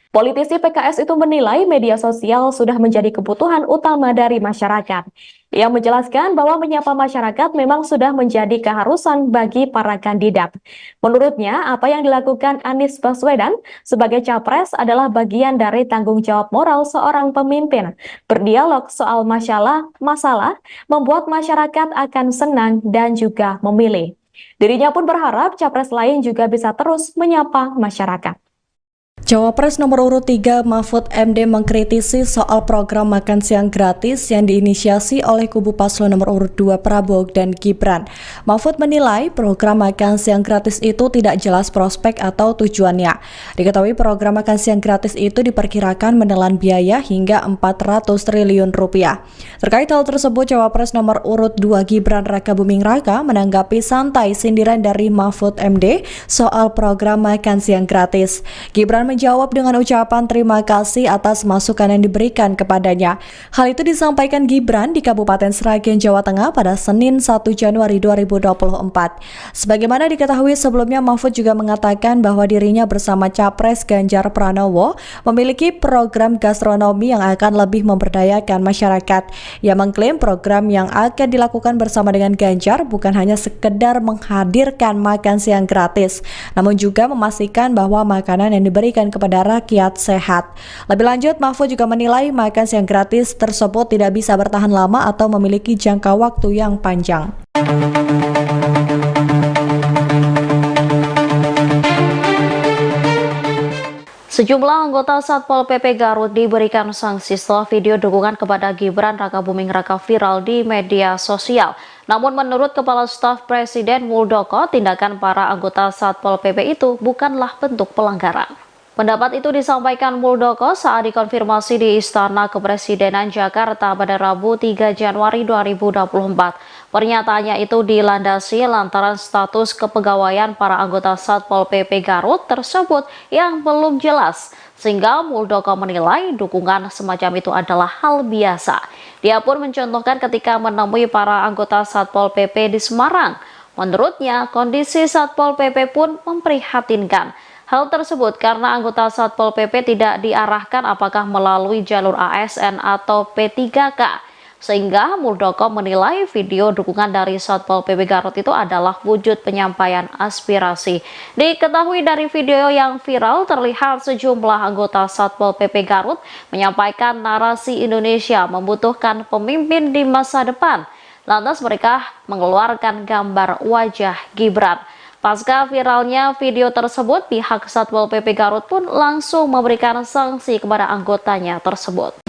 Politisi PKS itu menilai media sosial sudah menjadi kebutuhan utama dari masyarakat. Ia menjelaskan bahwa menyapa masyarakat memang sudah menjadi keharusan bagi para kandidat. Menurutnya, apa yang dilakukan Anies Baswedan sebagai capres adalah bagian dari tanggung jawab moral seorang pemimpin. Berdialog soal masalah membuat masyarakat akan senang dan juga memilih. Dirinya pun berharap capres lain juga bisa terus menyapa masyarakat. Cawapres nomor urut 3 Mahfud MD mengkritisi soal program makan siang gratis yang diinisiasi oleh kubu paslon nomor urut 2 Prabowo dan Gibran. Mahfud menilai program makan siang gratis itu tidak jelas prospek atau tujuannya. Diketahui program makan siang gratis itu diperkirakan menelan biaya hingga 400 triliun rupiah. Terkait hal tersebut, Cawapres nomor urut 2 Gibran Rakabuming Raka menanggapi santai sindiran dari Mahfud MD soal program makan siang gratis. Gibran menjawab dengan ucapan terima kasih atas masukan yang diberikan kepadanya. Hal itu disampaikan Gibran di Kabupaten Sragen, Jawa Tengah pada Senin 1 Januari 2024. Sebagaimana diketahui sebelumnya, Mahfud juga mengatakan bahwa dirinya bersama Capres Ganjar Pranowo memiliki program gastronomi yang akan lebih memberdayakan masyarakat. Ia mengklaim program yang akan dilakukan bersama dengan Ganjar bukan hanya sekedar menghadirkan makan siang gratis, namun juga memastikan bahwa makanan yang diberikan kepada rakyat sehat. Lebih lanjut, Mahfud juga menilai makan siang gratis tersebut tidak bisa bertahan lama atau memiliki jangka waktu yang panjang. Sejumlah anggota Satpol PP Garut diberikan sanksi setelah video dukungan kepada Gibran Rakabuming Raka viral di media sosial. Namun menurut Kepala Staf Presiden Muldoko, tindakan para anggota Satpol PP itu bukanlah bentuk pelanggaran. Pendapat itu disampaikan Muldoko saat dikonfirmasi di Istana Kepresidenan Jakarta pada Rabu 3 Januari 2024. Pernyataannya itu dilandasi lantaran status kepegawaian para anggota Satpol PP Garut tersebut yang belum jelas, sehingga Muldoko menilai dukungan semacam itu adalah hal biasa. Dia pun mencontohkan ketika menemui para anggota Satpol PP di Semarang. Menurutnya, kondisi Satpol PP pun memprihatinkan. Hal tersebut karena anggota Satpol PP tidak diarahkan apakah melalui jalur ASN atau P3K. Sehingga Muldoko menilai video dukungan dari Satpol PP Garut itu adalah wujud penyampaian aspirasi. Diketahui dari video yang viral terlihat sejumlah anggota Satpol PP Garut menyampaikan narasi Indonesia membutuhkan pemimpin di masa depan. Lantas mereka mengeluarkan gambar wajah Gibran. Pasca viralnya video tersebut, pihak Satpol PP Garut pun langsung memberikan sanksi kepada anggotanya tersebut.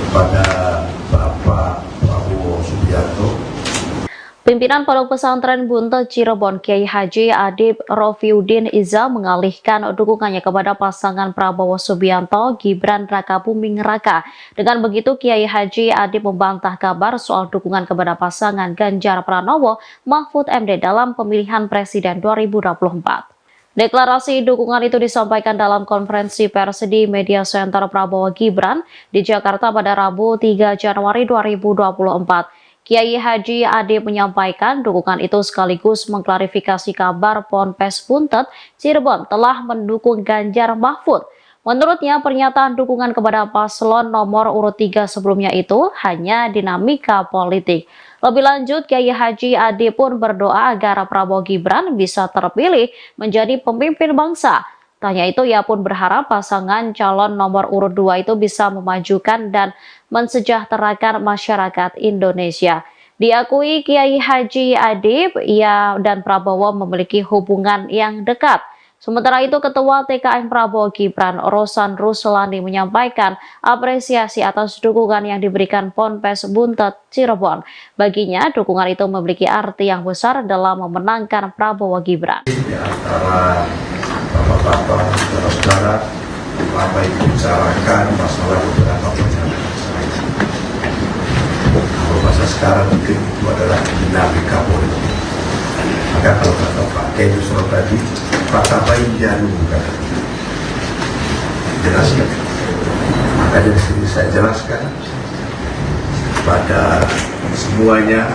Kepada Bapak Prabowo Subianto, Pimpinan Pondok Pesantren Buntet Cirebon Kiai Haji Adib Rofiuddin Iza mengalihkan dukungannya kepada pasangan Prabowo Subianto Gibran Rakabuming Raka. Dengan begitu, Kiai Haji Adib membantah kabar soal dukungan kepada pasangan Ganjar Pranowo Mahfud MD dalam pemilihan Presiden 2024. Deklarasi dukungan itu disampaikan dalam konferensi pers di Media Center Prabowo Gibran di Jakarta pada Rabu 3 Januari 2024. Kiai Haji Adib menyampaikan dukungan itu sekaligus mengklarifikasi kabar Ponpes Buntet Cirebon telah mendukung Ganjar Mahfud. Menurutnya, pernyataan dukungan kepada paslon nomor urut 3 sebelumnya itu hanya dinamika politik. Lebih lanjut, Kiai Haji Adib pun berdoa agar Prabowo Gibran bisa terpilih menjadi pemimpin bangsa. Tanya itu, ia pun berharap pasangan calon nomor urut 2 itu bisa memajukan dan mensejahterakan masyarakat Indonesia. Diakui Kiai Haji Adib, ia dan Prabowo memiliki hubungan yang dekat. Sementara itu, Ketua TKN Prabowo Gibran, Rosan Ruslani, menyampaikan apresiasi atas dukungan yang diberikan Ponpes Buntet Cirebon. Baginya, dukungan itu memiliki arti yang besar dalam memenangkan Prabowo Gibran. Di antara bapak-bapak, saudara-saudara, apa yang dibicarakan masalah beberapa pernyataan saya. Kalau bahasa sekarang mungkin itu adalah dinamika politik. Maka kalau kata Pak Kedu tadi, kata baik jangan jelaskan. Maka dari sini saya jelaskan pada semuanya,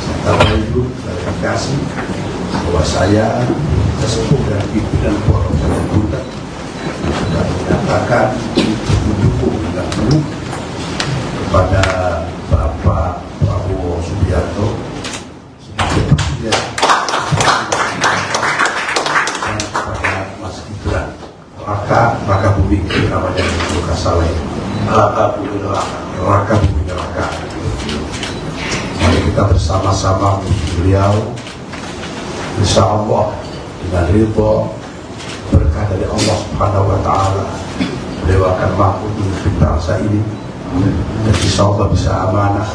serta Ibu klarifikasi bahwa saya sesepuh dan pimpinan Forum Jalan Buntet sudah menyatakan mendukung dan penuh kepada Bapak Prabowo Subianto sebagai presiden dan kepada Mas Gibran Raka Bumi namanya Luka Saleh Raka Bumi Raka. Mari kita bersama-sama beliau, insya Allah dengan ridho berkah dari Allah Subhanahu wa Ta'ala, beliau akan mampu memimpin bangsa ini dan insya Allah bisa amanah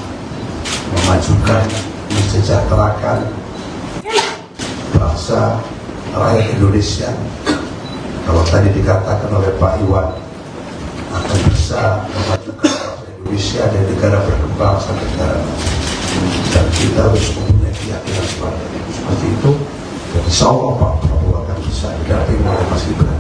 memajukan, mensejahterakan bangsa rakyat Indonesia. Kalau tadi dikatakan oleh Pak Iwan akan bisa memajukan bangsa Indonesia dan negara berkembang sampai negara maju, dan kita harus mempunyai keyakinan seperti itu. Dan insya Allah Pak Prabowo akan bisa didampingi oleh Mas Gibran.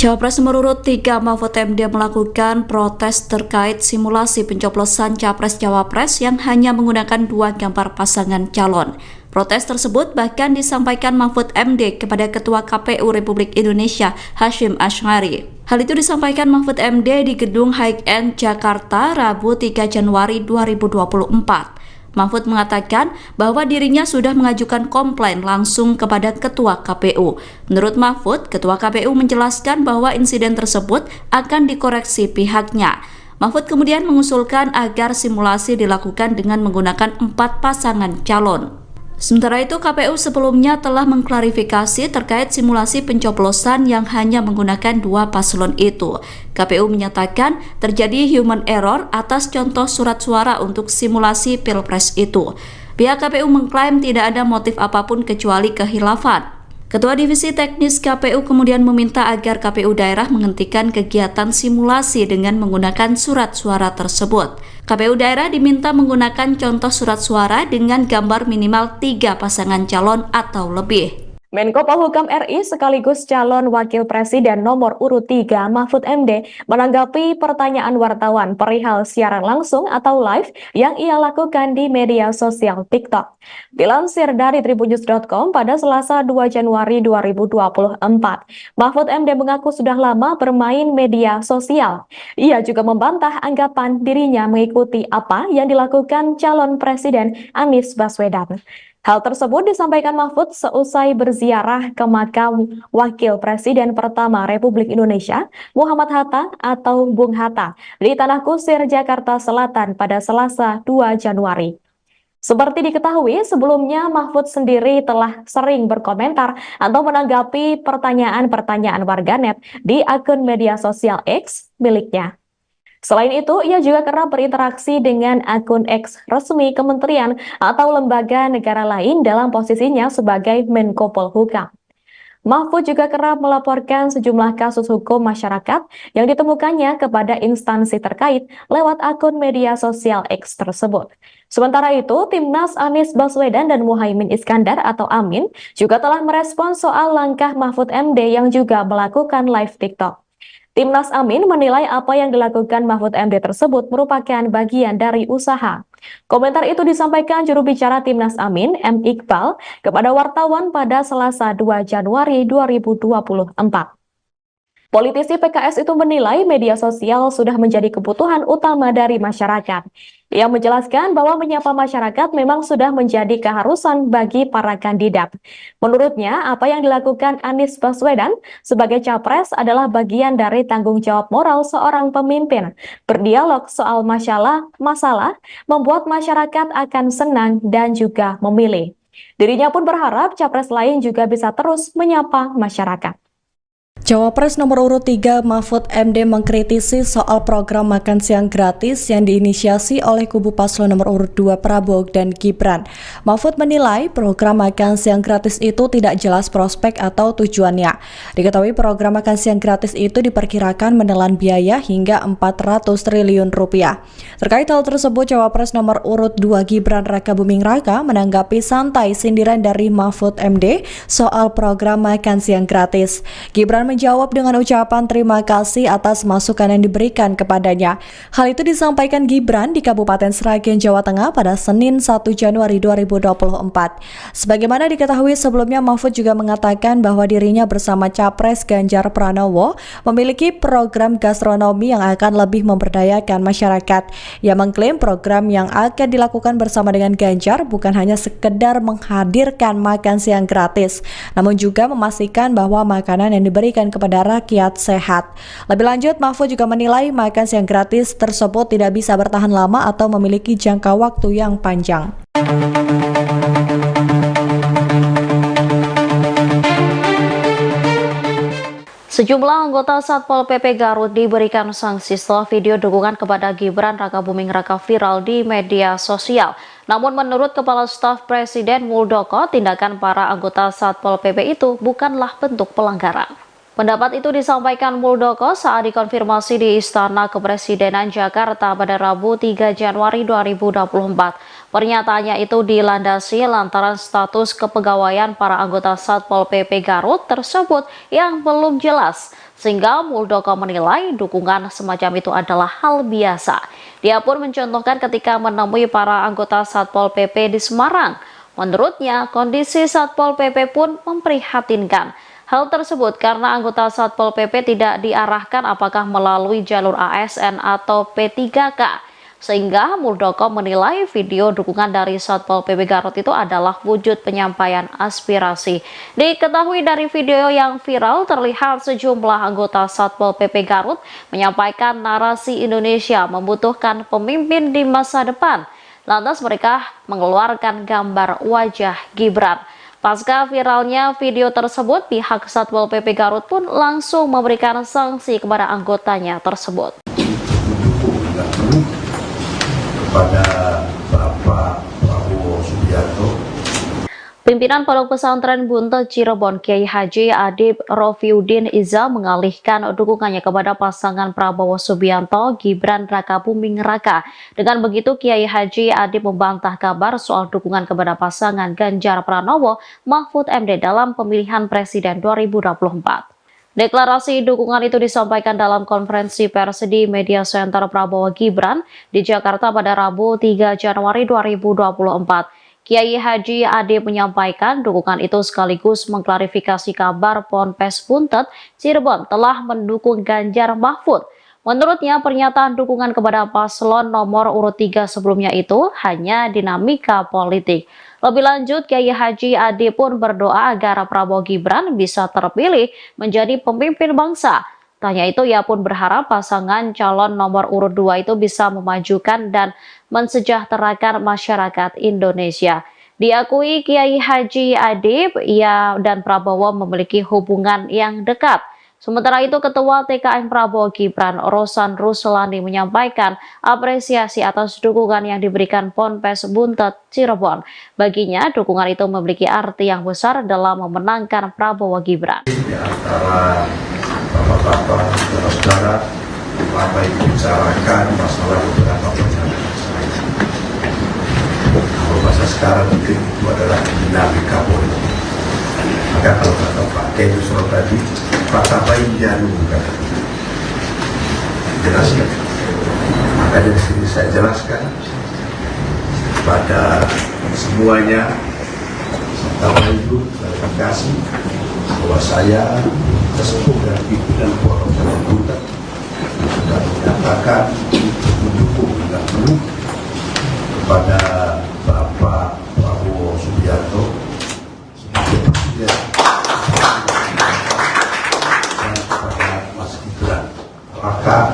Cawapres nomor urut 3 Mahfud MD melakukan protes terkait simulasi pencoblosan Capres-Cawapres yang hanya menggunakan 2 gambar pasangan calon. Protes tersebut bahkan disampaikan Mahfud MD kepada Ketua KPU Republik Indonesia Hasyim Asy'ari. Hal itu disampaikan Mahfud MD di Gedung High-End Jakarta Rabu 3 Januari 2024. Mahfud mengatakan bahwa dirinya sudah mengajukan komplain langsung kepada Ketua KPU. Menurut Mahfud, Ketua KPU menjelaskan bahwa insiden tersebut akan dikoreksi pihaknya. Mahfud kemudian mengusulkan agar simulasi dilakukan dengan menggunakan 4 pasangan calon. Sementara itu, KPU sebelumnya telah mengklarifikasi terkait simulasi pencoblosan yang hanya menggunakan 2 paslon itu. KPU menyatakan terjadi human error atas contoh surat suara untuk simulasi Pilpres itu. Pihak KPU mengklaim tidak ada motif apapun kecuali kehilafan. Ketua Divisi Teknis KPU kemudian meminta agar KPU daerah menghentikan kegiatan simulasi dengan menggunakan surat suara tersebut. KPU daerah diminta menggunakan contoh surat suara dengan gambar minimal 3 pasangan calon atau lebih. Menko Polhukam RI sekaligus calon Wakil Presiden nomor urut 3 Mahfud MD menanggapi pertanyaan wartawan perihal siaran langsung atau live yang ia lakukan di media sosial TikTok. Dilansir dari tribunnews.com pada Selasa 2 Januari 2024, Mahfud MD mengaku sudah lama bermain media sosial. Ia juga membantah anggapan dirinya mengikuti apa yang dilakukan calon Presiden Anies Baswedan. Hal tersebut disampaikan Mahfud seusai berziarah ke makam Wakil Presiden pertama Republik Indonesia, Muhammad Hatta atau Bung Hatta, di Tanah Kusir, Jakarta Selatan pada Selasa 2 Januari. Seperti diketahui, sebelumnya Mahfud sendiri telah sering berkomentar atau menanggapi pertanyaan-pertanyaan warganet di akun media sosial X miliknya. Selain itu, ia juga kerap berinteraksi dengan akun X resmi kementerian atau lembaga negara lain dalam posisinya sebagai Menko Polhukam. Mahfud juga kerap melaporkan sejumlah kasus hukum masyarakat yang ditemukannya kepada instansi terkait lewat akun media sosial X tersebut. Sementara itu, Timnas Anies Baswedan dan Muhaimin Iskandar atau Amin juga telah merespons soal langkah Mahfud MD yang juga melakukan live TikTok. Timnas Amin menilai apa yang dilakukan Mahfud MD tersebut merupakan bagian dari usaha. Komentar itu disampaikan juru bicara Timnas Amin, M. Iqbal, kepada wartawan pada Selasa 2 Januari 2024. Politisi PKS itu menilai media sosial sudah menjadi kebutuhan utama dari masyarakat. Ia menjelaskan bahwa menyapa masyarakat memang sudah menjadi keharusan bagi para kandidat. Menurutnya, apa yang dilakukan Anies Baswedan sebagai capres adalah bagian dari tanggung jawab moral seorang pemimpin. Berdialog soal masalah membuat masyarakat akan senang dan juga memilih. Dirinya pun berharap capres lain juga bisa terus menyapa masyarakat. Cawapres nomor urut 3 Mahfud MD mengkritisi soal program makan siang gratis yang diinisiasi oleh kubu paslon nomor urut 2 Prabowo dan Gibran. Mahfud menilai program makan siang gratis itu tidak jelas prospek atau tujuannya. Diketahui program makan siang gratis itu diperkirakan menelan biaya hingga 400 triliun rupiah. Terkait hal tersebut, Cawapres nomor urut 2 Gibran Rakabuming Raka menanggapi santai sindiran dari Mahfud MD soal program makan siang gratis. Gibran menjawab dengan ucapan terima kasih atas masukan yang diberikan kepadanya. Hal itu disampaikan Gibran di Kabupaten Sragen, Jawa Tengah pada Senin 1 Januari 2024. Sebagaimana diketahui sebelumnya, Mahfud juga mengatakan bahwa dirinya bersama Capres Ganjar Pranowo memiliki program gastronomi yang akan lebih memberdayakan masyarakat. Ia mengklaim program yang akan dilakukan bersama dengan Ganjar bukan hanya sekedar menghadirkan makan siang gratis, namun juga memastikan bahwa makanan yang diberikan kepada rakyat sehat. Lebih lanjut, Mahfud juga menilai makan siang gratis tersebut tidak bisa bertahan lama atau memiliki jangka waktu yang panjang. Sejumlah anggota Satpol PP Garut diberikan sanksi setelah video dukungan kepada Gibran Rakabuming Raka viral di media sosial. Namun menurut Kepala Staf Presiden Muldoko, tindakan para anggota Satpol PP itu bukanlah bentuk pelanggaran. Pendapat itu disampaikan Muldoko saat dikonfirmasi di Istana Kepresidenan Jakarta pada Rabu 3 Januari 2024. Pernyataannya itu dilandasi lantaran status kepegawaian para anggota Satpol PP Garut tersebut yang belum jelas, sehingga Muldoko menilai dukungan semacam itu adalah hal biasa. Dia pun mencontohkan ketika menemui para anggota Satpol PP di Semarang. Menurutnya, kondisi Satpol PP pun memprihatinkan. Hal tersebut karena anggota Satpol PP tidak diarahkan apakah melalui jalur ASN atau P3K. Sehingga Muldoko menilai video dukungan dari Satpol PP Garut itu adalah wujud penyampaian aspirasi. Diketahui dari video yang viral terlihat sejumlah anggota Satpol PP Garut menyampaikan narasi Indonesia membutuhkan pemimpin di masa depan. Lantas mereka mengeluarkan gambar wajah Gibran. Pasca viralnya video tersebut, pihak Satpol PP Garut pun langsung memberikan sanksi kepada anggotanya tersebut. Kepada Bapak Prabowo Subianto, Pimpinan Pondok Pesantren Buntet Cirebon Kiai Haji Adib Rofiuddin Iza mengalihkan dukungannya kepada pasangan Prabowo Subianto Gibran Rakabuming Raka. Dengan begitu, Kiai Haji Adib membantah kabar soal dukungan kepada pasangan Ganjar Pranowo Mahfud MD dalam pemilihan Presiden 2024. Deklarasi dukungan itu disampaikan dalam konferensi pers di Media Center Prabowo Gibran di Jakarta pada Rabu 3 Januari 2024. Kiai Haji Adib menyampaikan dukungan itu sekaligus mengklarifikasi kabar Ponpes Buntet Cirebon telah mendukung Ganjar Mahfud. Menurutnya, pernyataan dukungan kepada paslon nomor urut 3 sebelumnya itu hanya dinamika politik. Lebih lanjut, Kiai Haji Adib pun berdoa agar Prabowo Gibran bisa terpilih menjadi pemimpin bangsa. Tanya itu, ia pun berharap pasangan calon nomor urut 2 itu bisa memajukan dan mensejahterakan masyarakat Indonesia. Diakui Kiai Haji Adib, ia dan Prabowo memiliki hubungan yang dekat. Sementara itu, Ketua TKN Prabowo Gibran, Rosan Ruslani, menyampaikan apresiasi atas dukungan yang diberikan Ponpes Buntet Cirebon. Baginya, dukungan itu memiliki arti yang besar dalam memenangkan Prabowo Gibran. Di antara bapak-bapak, saudara-saudara, apa yang dibicarakan masalah beberapa pernyataan saya. Kalau bahasa sekarang mungkin itu adalah dinamika politik. Maka kalau kata Pak Kejusro tadi, Pak Tapai jangan jelaskan. Maka dari sini saya jelaskan pada semuanya, Tapai itu klarifikasi bahwa saya sesepuh dan pimpinan Pondok Pesantren Buntet sudah menyatakan mendukung dan penuh kepada Bapak Prabowo Subianto sebagai presiden dan kepada Mas Gibran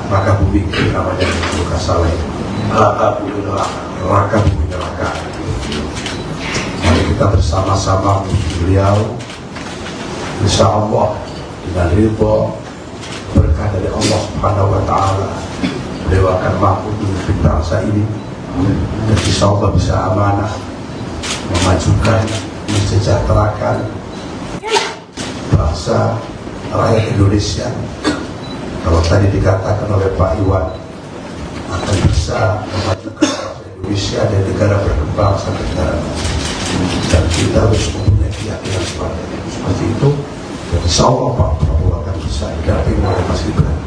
Rakabuming namanya Luka Saleh Rakabuming Raka. Mari kita kita bersama-sama beliau, insya Allah dengan ridho berkah dari Allah Subhanahu wa Ta'ala, beliau akan mampu memimpin bangsa ini dan insya Allah bisa amanah memajukan, mensejahterakan bangsa rakyat Indonesia. Kalau tadi dikatakan oleh Pak Iwan akan bisa memajukan bangsa Indonesia dan negara berkembang sampai negara maju. Dan kita harus mempunyai keyakinan seperti itu. Dan insya Allah Pak Prabowo akan bisa didampingi oleh Mas Gibran.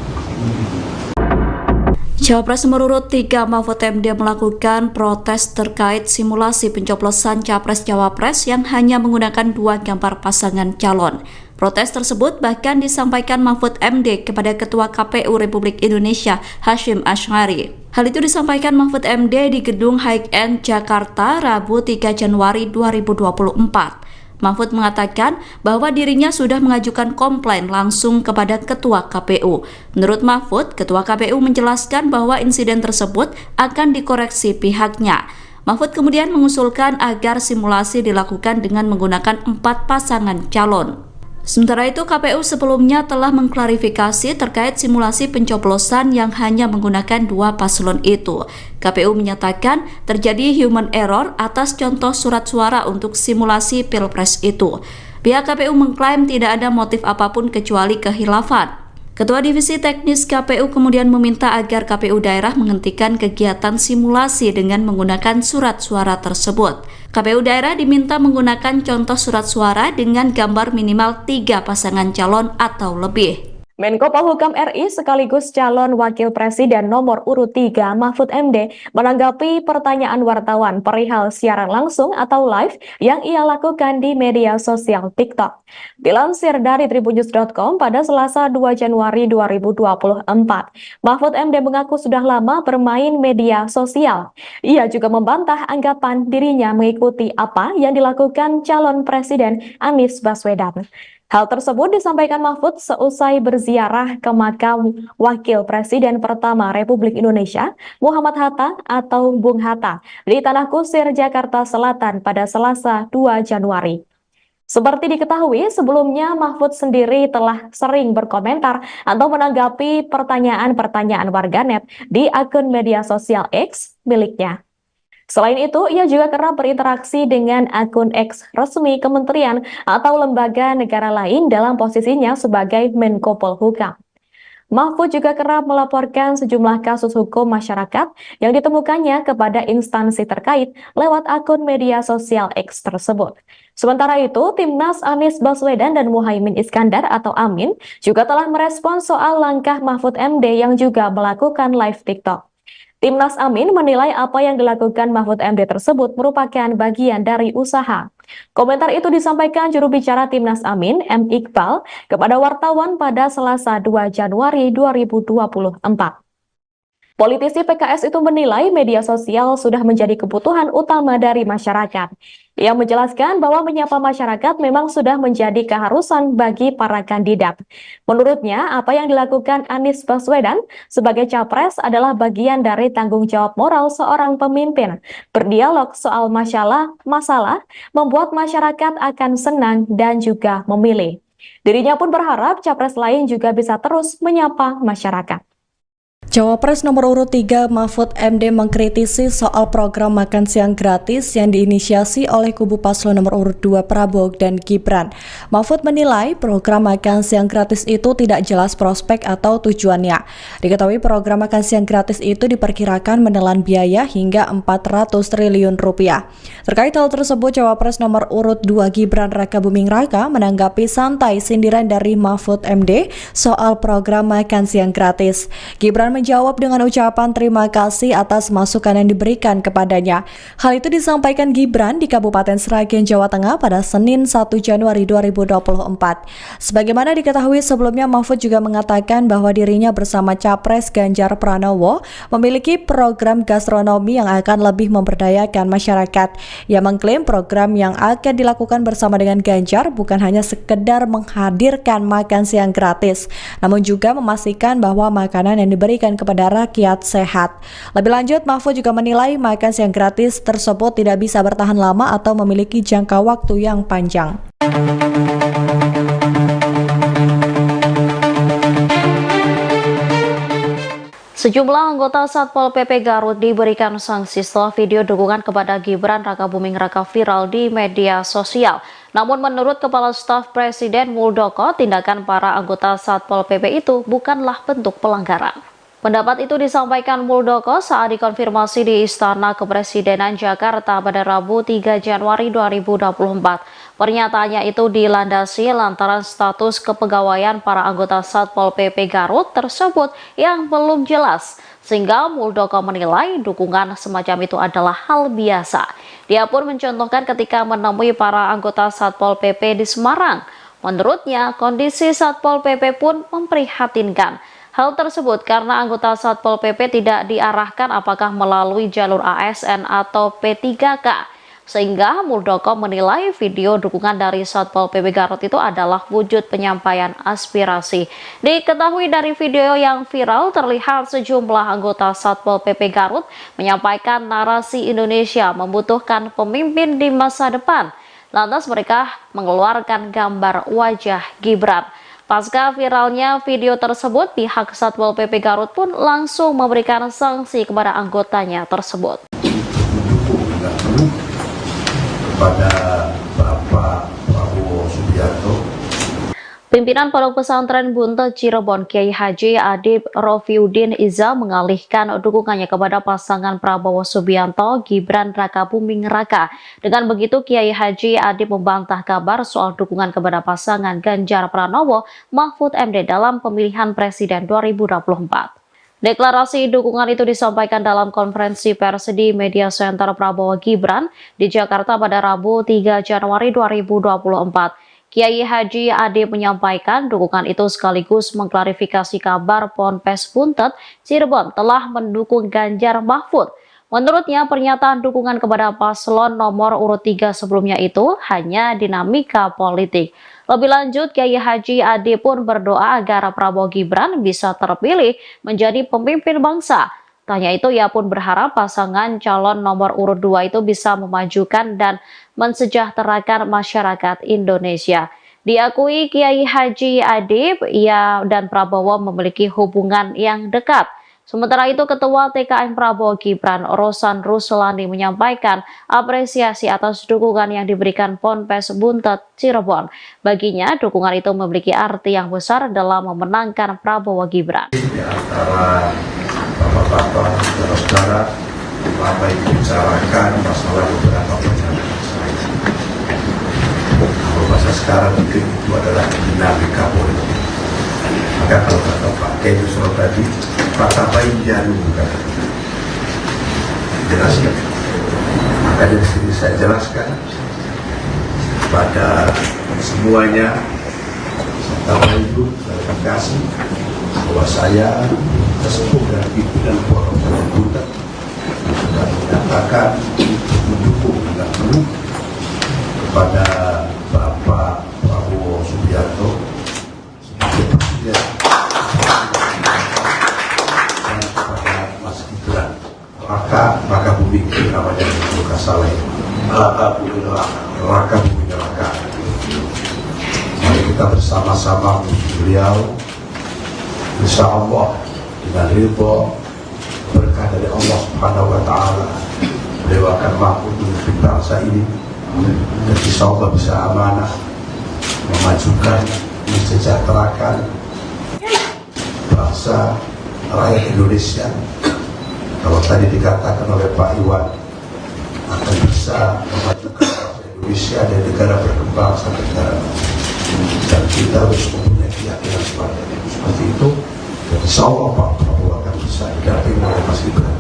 Cawapres nomor urut 3 Mahfud MD melakukan protes terkait simulasi pencoblosan Capres-Cawapres yang hanya menggunakan 2 gambar pasangan calon. Protes tersebut bahkan disampaikan Mahfud MD kepada Ketua KPU Republik Indonesia Hasyim Asy'ari. Hal itu disampaikan Mahfud MD di Gedung High End Jakarta Rabu 3 Januari 2024. Mahfud mengatakan bahwa dirinya sudah mengajukan komplain langsung kepada Ketua KPU. Menurut Mahfud, Ketua KPU menjelaskan bahwa insiden tersebut akan dikoreksi pihaknya. Mahfud kemudian mengusulkan agar simulasi dilakukan dengan menggunakan 4 pasangan calon. Sementara itu, KPU sebelumnya telah mengklarifikasi terkait simulasi pencoblosan yang hanya menggunakan 2 paslon itu. KPU menyatakan terjadi human error atas contoh surat suara untuk simulasi Pilpres itu. Pihak KPU mengklaim tidak ada motif apapun kecuali kehilafan. Ketua Divisi Teknis KPU kemudian meminta agar KPU daerah menghentikan kegiatan simulasi dengan menggunakan surat suara tersebut. KPU daerah diminta menggunakan contoh surat suara dengan gambar minimal 3 pasangan calon atau lebih. Menko Polhukam RI sekaligus calon Wakil Presiden nomor urut 3 Mahfud MD menanggapi pertanyaan wartawan perihal siaran langsung atau live yang ia lakukan di media sosial TikTok. Dilansir dari tribunnews.com pada Selasa 2 Januari 2024, Mahfud MD mengaku sudah lama bermain media sosial. Ia juga membantah anggapan dirinya mengikuti apa yang dilakukan calon Presiden Anies Baswedan. Hal tersebut disampaikan Mahfud seusai berziarah ke makam Wakil Presiden pertama Republik Indonesia, Muhammad Hatta atau Bung Hatta, di Tanah Kusir, Jakarta Selatan pada Selasa 2 Januari. Seperti diketahui, sebelumnya Mahfud sendiri telah sering berkomentar atau menanggapi pertanyaan-pertanyaan warganet di akun media sosial X miliknya. Selain itu, ia juga kerap berinteraksi dengan akun X resmi kementerian atau lembaga negara lain dalam posisinya sebagai Menko Polhukam. Mahfud juga kerap melaporkan sejumlah kasus hukum masyarakat yang ditemukannya kepada instansi terkait lewat akun media sosial X tersebut. Sementara itu, Timnas Anies Baswedan dan Muhaimin Iskandar atau Amin juga telah merespon soal langkah Mahfud MD yang juga melakukan live TikTok. Timnas Amin menilai apa yang dilakukan Mahfud MD tersebut merupakan bagian dari usaha. Komentar itu disampaikan juru bicara Timnas Amin, M. Iqbal, kepada wartawan pada Selasa 2 Januari 2024. Politisi PKS itu menilai media sosial sudah menjadi kebutuhan utama dari masyarakat. Ia menjelaskan bahwa menyapa masyarakat memang sudah menjadi keharusan bagi para kandidat. Menurutnya, apa yang dilakukan Anies Baswedan sebagai capres adalah bagian dari tanggung jawab moral seorang pemimpin. Berdialog soal masalah membuat masyarakat akan senang dan juga memilih. Dirinya pun berharap capres lain juga bisa terus menyapa masyarakat. Cawapres nomor urut 3 Mahfud MD mengkritisi soal program makan siang gratis yang diinisiasi oleh kubu paslon nomor urut 2 Prabowo dan Gibran. Mahfud menilai program makan siang gratis itu tidak jelas prospek atau tujuannya. Diketahui program makan siang gratis itu diperkirakan menelan biaya hingga 400 triliun rupiah. Terkait hal tersebut, Cawapres nomor urut 2 Gibran Rakabuming Raka menanggapi santai sindiran dari Mahfud MD soal program makan siang gratis. Gibran menjawab dengan ucapan terima kasih atas masukan yang diberikan kepadanya. Hal itu disampaikan Gibran di Kabupaten Sragen, Jawa Tengah pada Senin 1 Januari 2024. Sebagaimana diketahui sebelumnya, Mahfud juga mengatakan bahwa dirinya bersama Capres Ganjar Pranowo memiliki program gastronomi yang akan lebih memberdayakan masyarakat. Ia mengklaim program yang akan dilakukan bersama dengan Ganjar bukan hanya sekedar menghadirkan makan siang gratis, namun juga memastikan bahwa makanan yang diberikan dan kepada rakyat sehat. Lebih lanjut, Mahfud juga menilai makan siang gratis tersebut tidak bisa bertahan lama atau memiliki jangka waktu yang panjang. Sejumlah anggota Satpol PP Garut diberikan sanksi setelah video dukungan kepada Gibran Rakabuming Raka viral di media sosial. Namun menurut Kepala Staf Presiden Muldoko, tindakan para anggota Satpol PP itu bukanlah bentuk pelanggaran. Pendapat itu disampaikan Muldoko saat dikonfirmasi di Istana Kepresidenan Jakarta pada Rabu 3 Januari 2024. Pernyataannya itu dilandasi lantaran status kepegawaian para anggota Satpol PP Garut tersebut yang belum jelas, sehingga Muldoko menilai dukungan semacam itu adalah hal biasa. Dia pun mencontohkan ketika menemui para anggota Satpol PP di Semarang. Menurutnya, kondisi Satpol PP pun memprihatinkan. Hal tersebut karena anggota Satpol PP tidak diarahkan apakah melalui jalur ASN atau P3K. Sehingga Muldoko menilai video dukungan dari Satpol PP Garut itu adalah wujud penyampaian aspirasi. Diketahui dari video yang viral terlihat sejumlah anggota Satpol PP Garut menyampaikan narasi Indonesia membutuhkan pemimpin di masa depan. Lantas mereka mengeluarkan gambar wajah Gibran. Pasca viralnya video tersebut, pihak Satpol PP Garut pun langsung memberikan sanksi kepada anggotanya tersebut. Kepada Bapak Prabowo Subianto, Pimpinan Pondok Pesantren Buntet Cirebon Kiai Haji Adib Rofiuddin Iza mengalihkan dukungannya kepada pasangan Prabowo Subianto Gibran Rakabuming Raka. Dengan begitu, Kiai Haji Adib membantah kabar soal dukungan kepada pasangan Ganjar Pranowo Mahfud MD dalam pemilihan Presiden 2024. Deklarasi dukungan itu disampaikan dalam konferensi pers di Media Center Prabowo Gibran di Jakarta pada Rabu 3 Januari 2024. Kiai Haji Adib menyampaikan dukungan itu sekaligus mengklarifikasi kabar Ponpes Buntet Cirebon telah mendukung Ganjar Mahfud. Menurutnya, pernyataan dukungan kepada paslon nomor urut 3 sebelumnya itu hanya dinamika politik. Lebih lanjut, Kiai Haji Adib pun berdoa agar Prabowo Gibran bisa terpilih menjadi pemimpin bangsa. Tanya itu, ia pun berharap pasangan calon nomor urut 2 itu bisa memajukan dan mensejahterakan masyarakat Indonesia. Diakui Kiai Haji Adib, ia dan Prabowo memiliki hubungan yang dekat. Sementara itu, Ketua TKN Prabowo Gibran, Rosan Ruslani, menyampaikan apresiasi atas dukungan yang diberikan Ponpes Buntet Cirebon. Baginya, dukungan itu memiliki arti yang besar dalam memenangkan Prabowo Gibran. Di antara bapak-bapak, saudara-saudara, Bapak Ibu bicarakan masalah beberapa pernyataan saya. Kalau bahasa sekarang mungkin itu adalah dinamika politik. Maka kalau kata Pak Kedu tadi, kata baik jarum bukan. Jelaskan. Maka dari sini saya jelaskan pada semuanya, Bapak Ibu, klarifikasi bahwa saya sesepuh dan pimpinan Pondok Pesantren Buntet sudah menyatakan mendukung dengan penuh kepada Bapak Prabowo Subianto sebagai presiden dan kepada Mas Gibran Rakabuming namanya bukan salah ya, Rakabuming Raka. Mari kita bersama-sama beliau, insya Allah dengan ridho berkah dari Allah Subhanahu wa Ta'ala, beliau akan mampu memimpin bangsa ini dan insya Allah bisa amanah, memajukan, mensejahterakan bangsa rakyat Indonesia. Kalau tadi dikatakan oleh Pak Iwan akan bisa memajukan bangsa Indonesia dan negara berkembang sampai negara maju, dan kita harus mempunyai keyakinan seperti itu. Insya Allah Pak Prabowo akan bisa didampingi oleh Mas Gibran.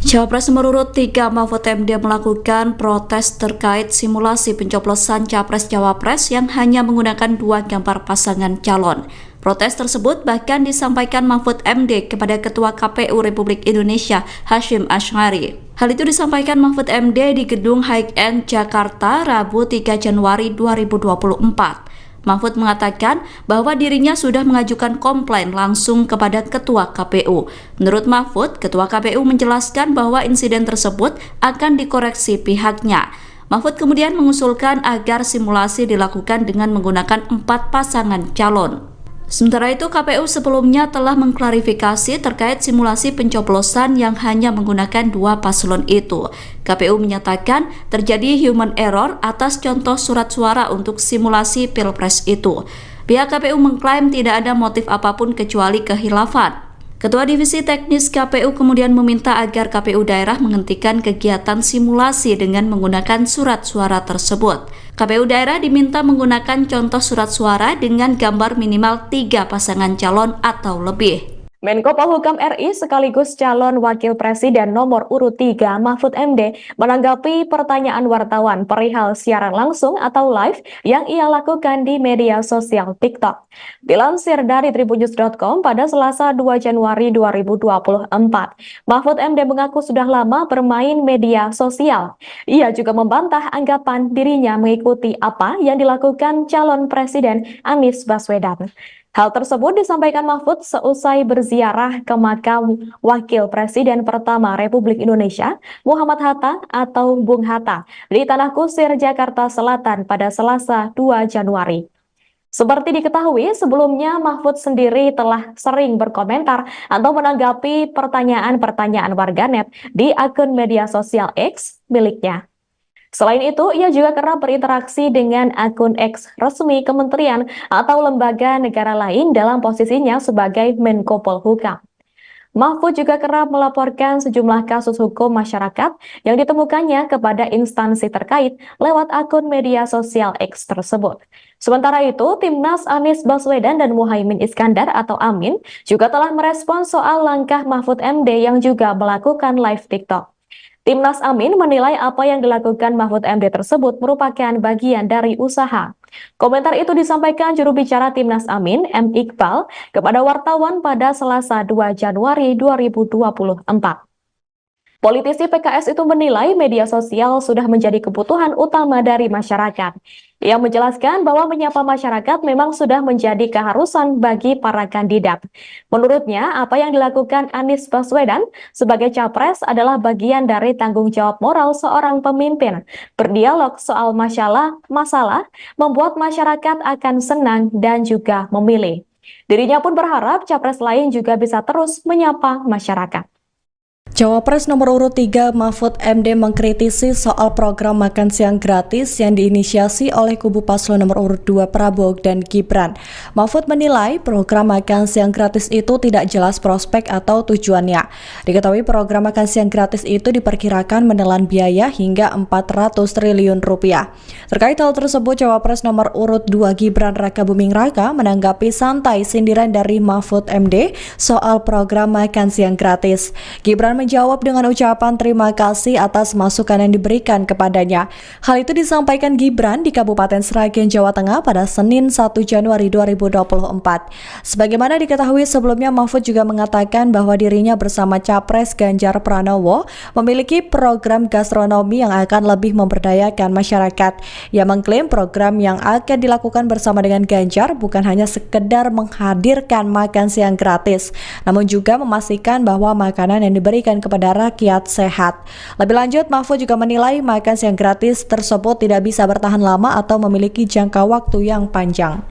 Cawapres nomor urut 3 Mahfud MD melakukan protes terkait simulasi pencoblosan Capres-Cawapres yang hanya menggunakan 2 gambar pasangan calon. Protes tersebut bahkan disampaikan Mahfud MD kepada Ketua KPU Republik Indonesia Hasyim Asy'ari. Hal itu disampaikan Mahfud MD di Gedung High End Jakarta Rabu 3 Januari 2024. Mahfud mengatakan bahwa dirinya sudah mengajukan komplain langsung kepada Ketua KPU. Menurut Mahfud, Ketua KPU menjelaskan bahwa insiden tersebut akan dikoreksi pihaknya. Mahfud kemudian mengusulkan agar simulasi dilakukan dengan menggunakan 4 pasangan calon. Sementara itu, KPU sebelumnya telah mengklarifikasi terkait simulasi pencoblosan yang hanya menggunakan 2 paslon itu. KPU menyatakan terjadi human error atas contoh surat suara untuk simulasi Pilpres itu. Pihak KPU mengklaim tidak ada motif apapun kecuali kehilafan. Ketua Divisi Teknis KPU kemudian meminta agar KPU daerah menghentikan kegiatan simulasi dengan menggunakan surat suara tersebut. KPU daerah diminta menggunakan contoh surat suara dengan gambar minimal 3 pasangan calon atau lebih. Menko Polhukam RI sekaligus calon Wakil Presiden nomor urut 3 Mahfud MD menanggapi pertanyaan wartawan perihal siaran langsung atau live yang ia lakukan di media sosial TikTok. Dilansir dari tribunnews.com pada Selasa 2 Januari 2024, Mahfud MD mengaku sudah lama bermain media sosial. Ia juga membantah anggapan dirinya mengikuti apa yang dilakukan calon Presiden Anies Baswedan. Hal tersebut disampaikan Mahfud seusai berziarah ke makam Wakil Presiden pertama Republik Indonesia, Muhammad Hatta atau Bung Hatta, di Tanah Kusir, Jakarta Selatan pada Selasa 2 Januari. Seperti diketahui, sebelumnya Mahfud sendiri telah sering berkomentar atau menanggapi pertanyaan-pertanyaan warganet di akun media sosial X miliknya. Selain itu, ia juga kerap berinteraksi dengan akun X resmi kementerian atau lembaga negara lain dalam posisinya sebagai Menko Polhukam. Mahfud juga kerap melaporkan sejumlah kasus hukum masyarakat yang ditemukannya kepada instansi terkait lewat akun media sosial X tersebut. Sementara itu, Timnas Anies Baswedan dan Muhaimin Iskandar atau Amin juga telah merespons soal langkah Mahfud MD yang juga melakukan live TikTok. Timnas Amin menilai apa yang dilakukan Mahfud MD tersebut merupakan bagian dari usaha. Komentar itu disampaikan juru bicara Timnas Amin, M. Iqbal, kepada wartawan pada Selasa 2 Januari 2024. Politisi PKS itu menilai media sosial sudah menjadi kebutuhan utama dari masyarakat. Ia menjelaskan bahwa menyapa masyarakat memang sudah menjadi keharusan bagi para kandidat. Menurutnya, apa yang dilakukan Anies Baswedan sebagai capres adalah bagian dari tanggung jawab moral seorang pemimpin. Berdialog soal masalah, membuat masyarakat akan senang dan juga memilih. Dirinya pun berharap capres lain juga bisa terus menyapa masyarakat. Cawapres nomor urut 3 Mahfud MD mengkritisi soal program makan siang gratis yang diinisiasi oleh kubu paslon nomor urut 2 Prabowo dan Gibran. Mahfud menilai program makan siang gratis itu tidak jelas prospek atau tujuannya. Diketahui program makan siang gratis itu diperkirakan menelan biaya hingga 400 triliun rupiah. Terkait hal tersebut, Cawapres nomor urut 2 Gibran Rakabuming Raka menanggapi santai sindiran dari Mahfud MD soal program makan siang gratis. Gibran menjawab dengan ucapan terima kasih atas masukan yang diberikan kepadanya. Hal itu disampaikan Gibran di Kabupaten Sragen, Jawa Tengah pada Senin 1 Januari 2024. Sebagaimana diketahui sebelumnya, Mahfud juga mengatakan bahwa dirinya bersama Capres Ganjar Pranowo memiliki program gastronomi yang akan lebih memberdayakan masyarakat. Ia mengklaim program yang akan dilakukan bersama dengan Ganjar bukan hanya sekedar menghadirkan makan siang gratis, namun juga memastikan bahwa makanan yang diberikan kepada rakyat sehat. Lebih lanjut, Mahfud juga menilai makan siang gratis tersebut tidak bisa bertahan lama atau memiliki jangka waktu yang panjang.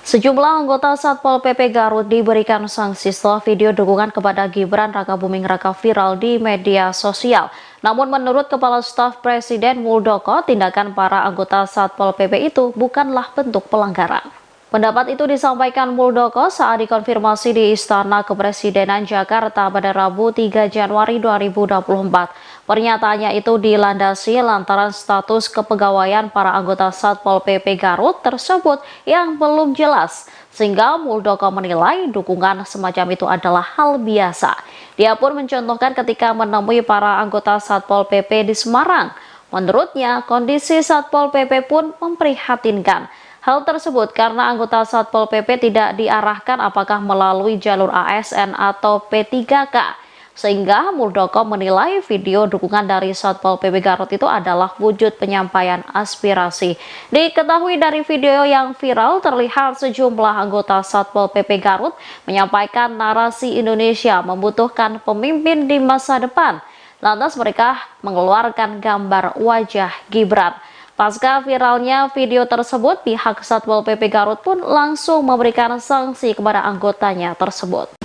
Sejumlah anggota Satpol PP Garut diberikan sanksi setelah video dukungan kepada Gibran Rakabuming Raka viral di media sosial. Namun menurut Kepala Staf Presiden Muldoko, tindakan para anggota Satpol PP itu bukanlah bentuk pelanggaran. Pendapat itu disampaikan Muldoko saat dikonfirmasi di Istana Kepresidenan Jakarta pada Rabu 3 Januari 2024. Pernyataannya itu dilandasi lantaran status kepegawaian para anggota Satpol PP Garut tersebut yang belum jelas, sehingga Muldoko menilai dukungan semacam itu adalah hal biasa. Dia pun mencontohkan ketika menemui para anggota Satpol PP di Semarang. Menurutnya, kondisi Satpol PP pun memprihatinkan. Hal tersebut karena anggota Satpol PP tidak diarahkan apakah melalui jalur ASN atau P3K. Sehingga Muldoko menilai video dukungan dari Satpol PP Garut itu adalah wujud penyampaian aspirasi. Diketahui dari video yang viral terlihat sejumlah anggota Satpol PP Garut menyampaikan narasi Indonesia membutuhkan pemimpin di masa depan. Lantas mereka mengeluarkan gambar wajah Gibran. Pasca viralnya video tersebut, pihak Satpol PP Garut pun langsung memberikan sanksi kepada anggotanya tersebut.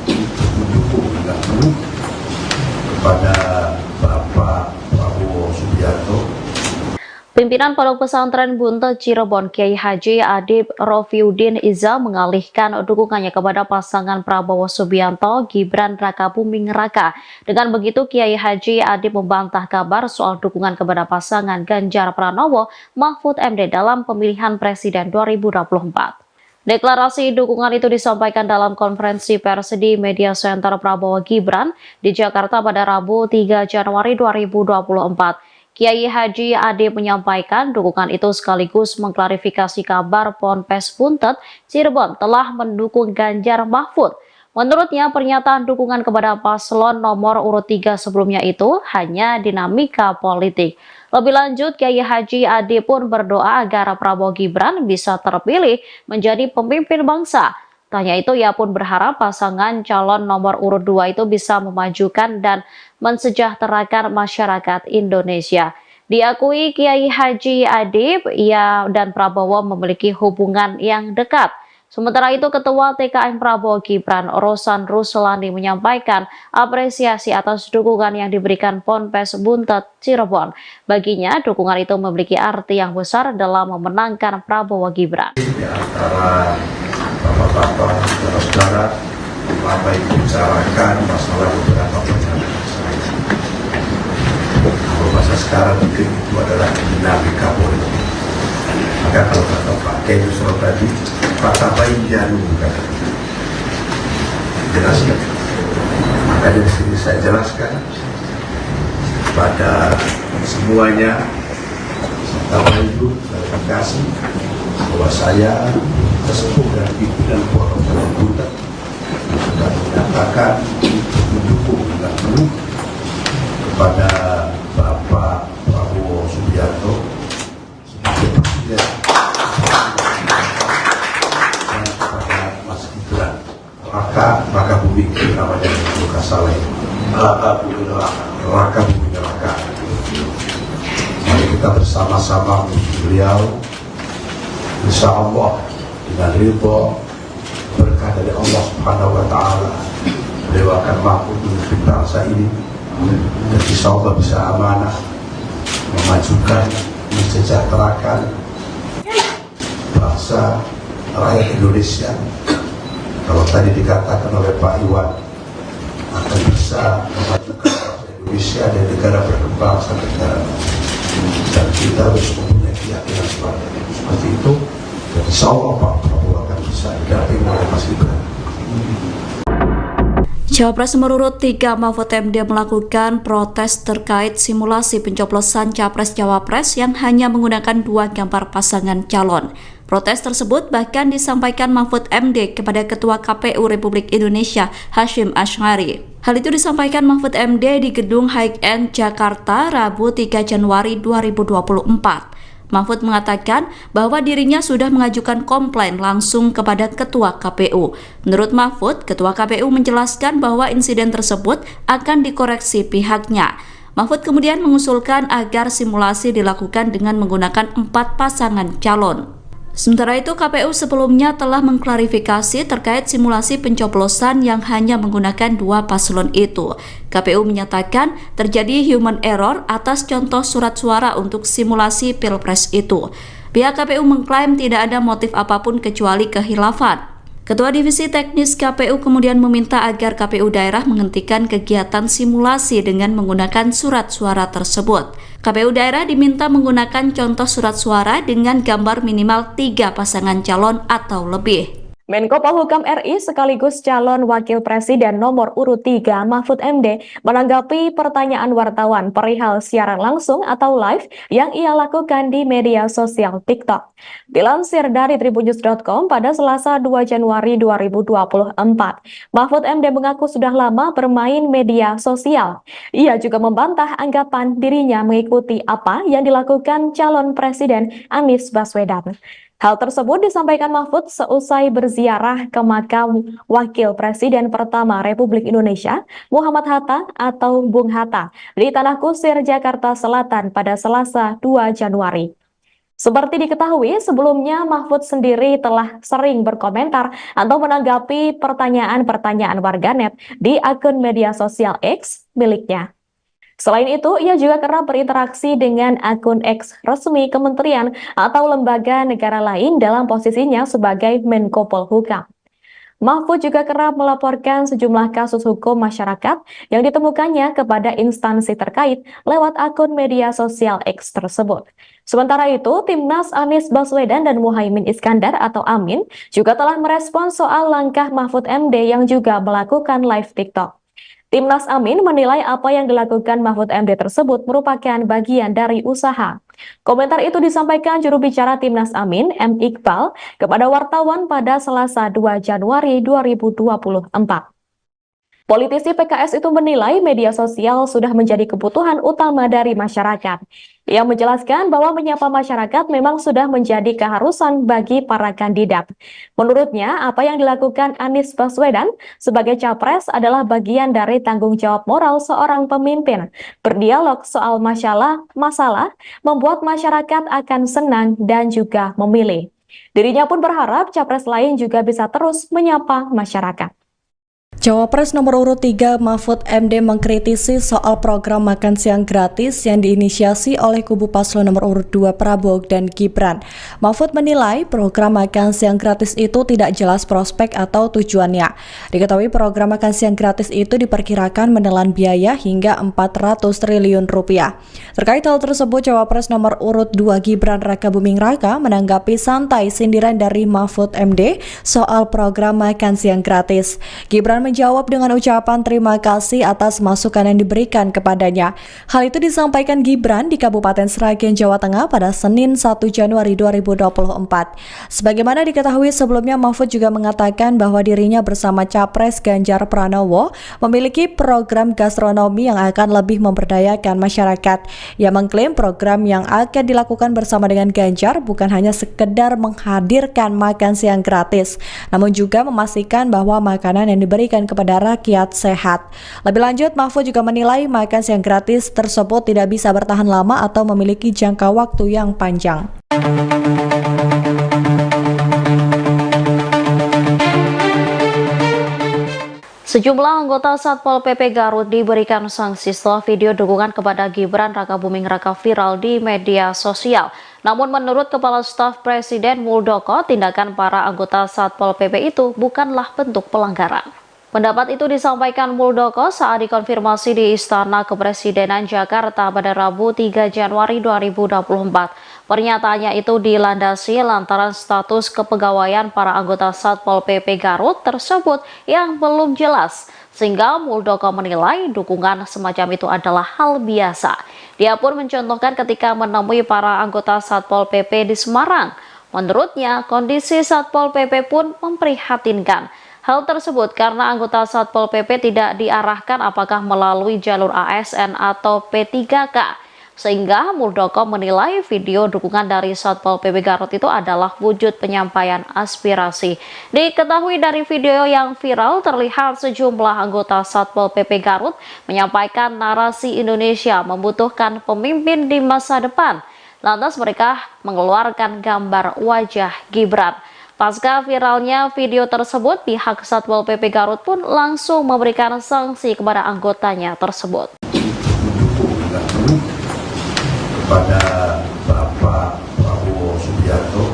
Kepada Bapak Prabowo Subianto, Pimpinan Pondok Pesantren Buntet Cirebon Kiai Haji Adib Rofiuddin Iza mengalihkan dukungannya kepada pasangan Prabowo Subianto Gibran Rakabuming Raka. Dengan begitu, Kiai Haji Adib membantah kabar soal dukungan kepada pasangan Ganjar Pranowo Mahfud MD dalam pemilihan presiden 2024. Deklarasi dukungan itu disampaikan dalam konferensi pers di Media Center Prabowo Gibran di Jakarta pada Rabu 3 Januari 2024. Kiai Haji Adib menyampaikan dukungan itu sekaligus mengklarifikasi kabar Ponpes Buntet Cirebon telah mendukung Ganjar Mahfud. Menurutnya, pernyataan dukungan kepada paslon nomor urut 3 sebelumnya itu hanya dinamika politik. Lebih lanjut, Kiai Haji Adib pun berdoa agar Prabowo Gibran bisa terpilih menjadi pemimpin bangsa. Tanya itu, ia pun berharap pasangan calon nomor urut 2 itu bisa memajukan dan mensejahterakan masyarakat Indonesia. Diakui Kiai Haji Adib, ia dan Prabowo memiliki hubungan yang dekat. Sementara itu, Ketua TKN Prabowo Gibran, Rosan Ruslani, menyampaikan apresiasi atas dukungan yang diberikan Ponpes Buntet Cirebon. Baginya, dukungan itu memiliki arti yang besar dalam memenangkan Prabowo Gibran. Di antara bapak-bapak, saudara-saudara, apa yang dibicarakan masalah beberapa pernyataan saya. Kalau bahasa sekarang mungkin itu adalah dinamika politik. Maka kalau kata Pak Kiai Yusuf tadi, Pak Tabain Janu jelaskan. Maka dari sini saya jelaskan pada semuanya, Bapak Ibu, saya kasih bahwa saya sesepuh dan pimpinan Pondok Pesantren Buntet sudah menyatakan mendukung dan penuh kepada Bapak Prabowo Subianto sebagai presiden dan kepada Mas Gibran Rakabuming namanya Luka Saleh Rakabuming Raka. Mari kita bersama-sama menuju beliau, insya Allah dengan ridho berkah dari Allah Subhanahu wa Ta'ala, beliau akan mampu memimpin bangsa ini dan insya Allah bisa amanah memajukan, mensejahterakan bangsa rakyat Indonesia. Kalau tadi dikatakan oleh Pak Iwan akan bisa memajukan bangsa Indonesia dan negara berkembang sampai negara maju. Dan kita harus mempunyai keyakinan seperti itu. Dan insya Allah Pak Prabowo akan bisa didampingi oleh Mas Gibran. Cawapres nomor urut 3 Mahfud MD melakukan protes terkait simulasi pencoblosan Capres-Cawapres yang hanya menggunakan 2 gambar pasangan calon. Protes tersebut bahkan disampaikan Mahfud MD kepada Ketua KPU Republik Indonesia Hasyim Asy'ari. Hal itu disampaikan Mahfud MD di Gedung High End Jakarta Rabu 3 Januari 2024. Mahfud mengatakan bahwa dirinya sudah mengajukan komplain langsung kepada Ketua KPU. Menurut Mahfud, Ketua KPU menjelaskan bahwa insiden tersebut akan dikoreksi pihaknya. Mahfud kemudian mengusulkan agar simulasi dilakukan dengan menggunakan 4 pasangan calon. Sementara itu, KPU sebelumnya telah mengklarifikasi terkait simulasi pencoblosan yang hanya menggunakan 2 paslon itu. KPU menyatakan terjadi human error atas contoh surat suara untuk simulasi Pilpres itu. Pihak KPU mengklaim tidak ada motif apapun kecuali kehilafan. Ketua Divisi Teknis KPU kemudian meminta agar KPU daerah menghentikan kegiatan simulasi dengan menggunakan surat suara tersebut. KPU daerah diminta menggunakan contoh surat suara dengan gambar minimal 3 pasangan calon atau lebih. Menko Polhukam RI sekaligus calon Wakil Presiden nomor urut 3 Mahfud MD menanggapi pertanyaan wartawan perihal siaran langsung atau live yang ia lakukan di media sosial TikTok. Dilansir dari tribunnews.com pada Selasa 2 Januari 2024, Mahfud MD mengaku sudah lama bermain media sosial. Ia juga membantah anggapan dirinya mengikuti apa yang dilakukan calon Presiden Anies Baswedan. Hal tersebut disampaikan Mahfud seusai berziarah ke makam Wakil Presiden pertama Republik Indonesia, Muhammad Hatta atau Bung Hatta, di Tanah Kusir, Jakarta Selatan pada Selasa 2 Januari. Seperti diketahui, sebelumnya Mahfud sendiri telah sering berkomentar atau menanggapi pertanyaan-pertanyaan warganet di akun media sosial X miliknya. Selain itu, ia juga kerap berinteraksi dengan akun X resmi kementerian atau lembaga negara lain dalam posisinya sebagai Menko Polhukam. Mahfud juga kerap melaporkan sejumlah kasus hukum masyarakat yang ditemukannya kepada instansi terkait lewat akun media sosial X tersebut. Sementara itu, Timnas Anies Baswedan dan Muhaimin Iskandar atau Amin juga telah merespon soal langkah Mahfud MD yang juga melakukan live TikTok. Timnas Amin menilai apa yang dilakukan Mahfud MD tersebut merupakan bagian dari usaha. Komentar itu disampaikan juru bicara Timnas Amin, M. Iqbal, kepada wartawan pada Selasa 2 Januari 2024. Politisi PKS itu menilai media sosial sudah menjadi kebutuhan utama dari masyarakat. Ia menjelaskan bahwa menyapa masyarakat memang sudah menjadi keharusan bagi para kandidat. Menurutnya, apa yang dilakukan Anies Baswedan sebagai capres adalah bagian dari tanggung jawab moral seorang pemimpin. Berdialog soal masalah membuat masyarakat akan senang dan juga memilih. Dirinya pun berharap capres lain juga bisa terus menyapa masyarakat. Cawapres nomor urut 3 Mahfud MD mengkritisi soal program makan siang gratis yang diinisiasi oleh kubu paslon nomor urut 2 Prabowo dan Gibran. Mahfud menilai program makan siang gratis itu tidak jelas prospek atau tujuannya. Diketahui program makan siang gratis itu diperkirakan menelan biaya hingga 400 triliun rupiah. Terkait hal tersebut, Cawapres nomor urut 2 Gibran Rakabuming Raka menanggapi santai sindiran dari Mahfud MD soal program makan siang gratis. Gibran menjawab dengan ucapan terima kasih atas masukan yang diberikan kepadanya. Hal itu disampaikan Gibran di Kabupaten Sragen, Jawa Tengah pada Senin 1 Januari 2024. Sebagaimana diketahui sebelumnya, Mahfud juga mengatakan bahwa dirinya bersama Capres Ganjar Pranowo memiliki program gastronomi yang akan lebih memberdayakan masyarakat. Ia mengklaim program yang akan dilakukan bersama dengan Ganjar bukan hanya sekedar menghadirkan makan siang gratis, namun juga memastikan bahwa makanan yang diberikan kepada rakyat sehat. Lebih lanjut, Mahfud juga menilai makan siang gratis tersebut tidak bisa bertahan lama atau memiliki jangka waktu yang panjang. Sejumlah anggota Satpol PP Garut diberikan sanksi setelah video dukungan kepada Gibran Rakabuming Raka viral di media sosial. Namun menurut Kepala Staf Presiden Muldoko, tindakan para anggota Satpol PP itu bukanlah bentuk pelanggaran. Pendapat itu disampaikan Muldoko saat dikonfirmasi di Istana Kepresidenan Jakarta pada Rabu 3 Januari 2024. Pernyataannya itu dilandasi lantaran status kepegawaian para anggota Satpol PP Garut tersebut yang belum jelas, sehingga Muldoko menilai dukungan semacam itu adalah hal biasa. Dia pun mencontohkan ketika menemui para anggota Satpol PP di Semarang. Menurutnya, kondisi Satpol PP pun memprihatinkan. Hal tersebut karena anggota Satpol PP tidak diarahkan apakah melalui jalur ASN atau P3K. Sehingga Muldoko menilai video dukungan dari Satpol PP Garut itu adalah wujud penyampaian aspirasi. Diketahui dari video yang viral terlihat sejumlah anggota Satpol PP Garut menyampaikan narasi Indonesia membutuhkan pemimpin di masa depan. Lantas mereka mengeluarkan gambar wajah Gibran. Pasca viralnya video tersebut, pihak Satpol PP Garut pun langsung memberikan sanksi kepada anggotanya tersebut. Kepada Bapak Prabowo Subianto.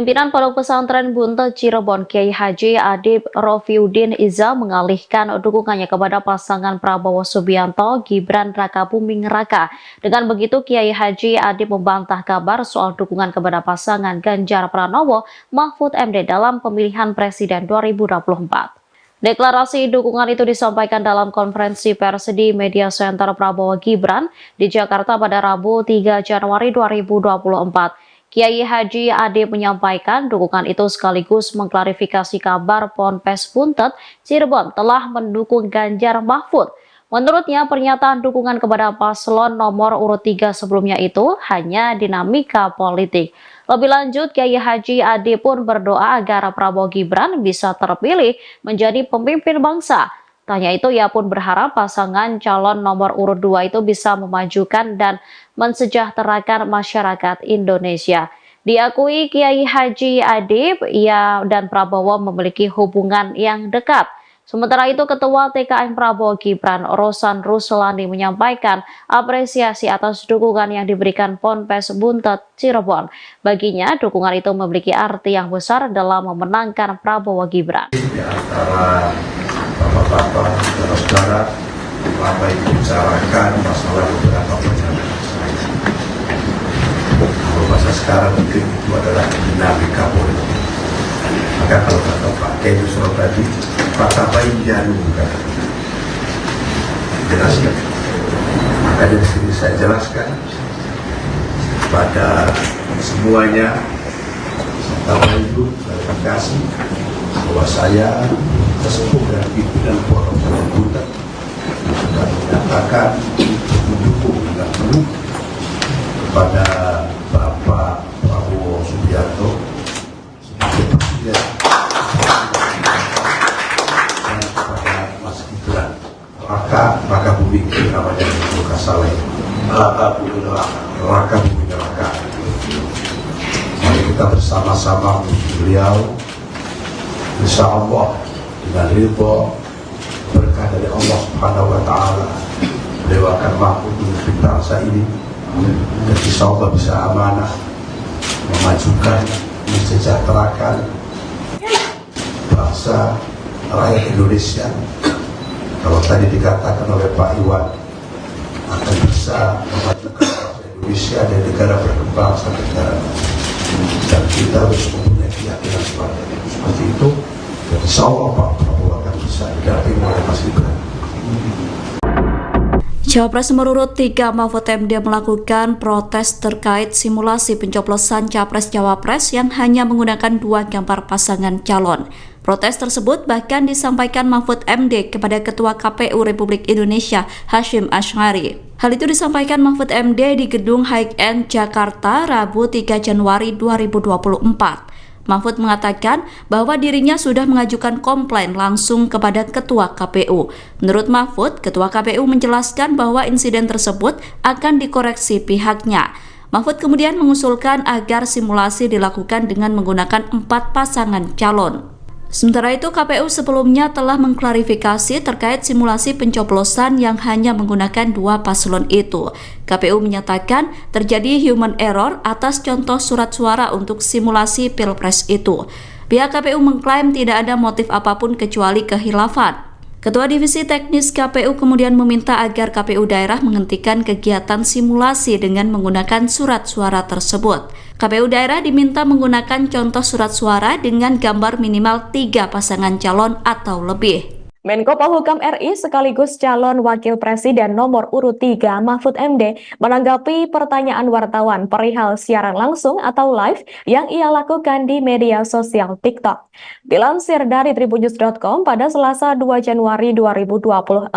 Pimpinan Pondok Pesantren Buntet Cirebon Kiai Haji Adib Rofiuddin Iza mengalihkan dukungannya kepada pasangan Prabowo Subianto Gibran Rakabuming Raka. Dengan begitu Kiai Haji Adib membantah kabar soal dukungan kepada pasangan Ganjar Pranowo Mahfud MD dalam pemilihan presiden 2024. Deklarasi dukungan itu disampaikan dalam konferensi pers di Media Center Prabowo Gibran di Jakarta pada Rabu 3 Januari 2024. Kiai Haji Adib menyampaikan dukungan itu sekaligus mengklarifikasi kabar Ponpes Buntet Cirebon telah mendukung Ganjar Mahfud. Menurutnya, pernyataan dukungan kepada paslon nomor urut 3 sebelumnya itu hanya dinamika politik. Lebih lanjut, Kiai Haji Adib pun berdoa agar Prabowo Gibran bisa terpilih menjadi pemimpin bangsa. Tanya itu, ia pun berharap pasangan calon nomor urut 2 itu bisa memajukan dan mensejahterakan masyarakat Indonesia. Diakui Kiai Haji Adib, ia dan Prabowo memiliki hubungan yang dekat. Sementara itu, Ketua TKN Prabowo Gibran, Rosan Ruslani, menyampaikan apresiasi atas dukungan yang diberikan Ponpes Buntet Cirebon. Baginya, dukungan itu memiliki arti yang besar dalam memenangkan Prabowo Gibran. Di antara bapak-bapak, saudara-saudara, apa yang dibicarakan masalah beberapa pernyataan saya. Kalau bahasa sekarang mungkin itu adalah dinamika politik. Maka kalau kata Pak Kiai tadi, kata baik jarum kan, jelaskan. Maka dari sini saya jelaskan pada semuanya, serta Ibu klarifikasi bahwa saya sesepuh dan pimpinan Pondok Pesantren Buntet sudah menyatakan mendukung dengan penuh kepada Bapak Prabowo Subianto sebagai presiden dan kepada Mas Gibran Rakabuming namanya Luka Saleh Rakabuming Raka. Mari kita bersama-sama beliau, insya Allah dengan ridho berkah dari Allah Subhanahu wa Ta'ala, beliau akan mampu memimpin bangsa ini dan insya Allah bisa amanah, memajukan, mensejahterakan bangsa rakyat Indonesia. Kalau tadi dikatakan oleh Pak Iwan akan bisa memajukan bangsa Indonesia dan negara berkembang sampai negara maju, dan kita harus mempunyai keyakinan seperti itu. Insya Allah Pak Prabowo akan bisa didampingi oleh Mas Gibran. Cawapres nomor urut 3 Mahfud MD melakukan protes terkait simulasi pencoblosan Capres-Cawapres yang hanya menggunakan 2 gambar pasangan calon. Protes tersebut bahkan disampaikan Mahfud MD kepada Ketua KPU Republik Indonesia Hasyim Asy'ari. Hal itu disampaikan Mahfud MD di Gedung High-End Jakarta Rabu 3 Januari 2024. Mahfud mengatakan bahwa dirinya sudah mengajukan komplain langsung kepada Ketua KPU. Menurut Mahfud, Ketua KPU menjelaskan bahwa insiden tersebut akan dikoreksi pihaknya. Mahfud kemudian mengusulkan agar simulasi dilakukan dengan menggunakan 4 pasangan calon. Sementara itu, KPU sebelumnya telah mengklarifikasi terkait simulasi pencoblosan yang hanya menggunakan 2 paslon itu. KPU menyatakan terjadi human error atas contoh surat suara untuk simulasi Pilpres itu. Pihak KPU mengklaim tidak ada motif apapun kecuali kehilafan. Ketua Divisi Teknis KPU kemudian meminta agar KPU daerah menghentikan kegiatan simulasi dengan menggunakan surat suara tersebut. KPU daerah diminta menggunakan contoh surat suara dengan gambar minimal 3 pasangan calon atau lebih. Menko Polhukam RI sekaligus calon wakil presiden nomor urut 3 Mahfud MD menanggapi pertanyaan wartawan perihal siaran langsung atau live yang ia lakukan di media sosial TikTok. Dilansir dari tribunnews.com pada Selasa 2 Januari 2024,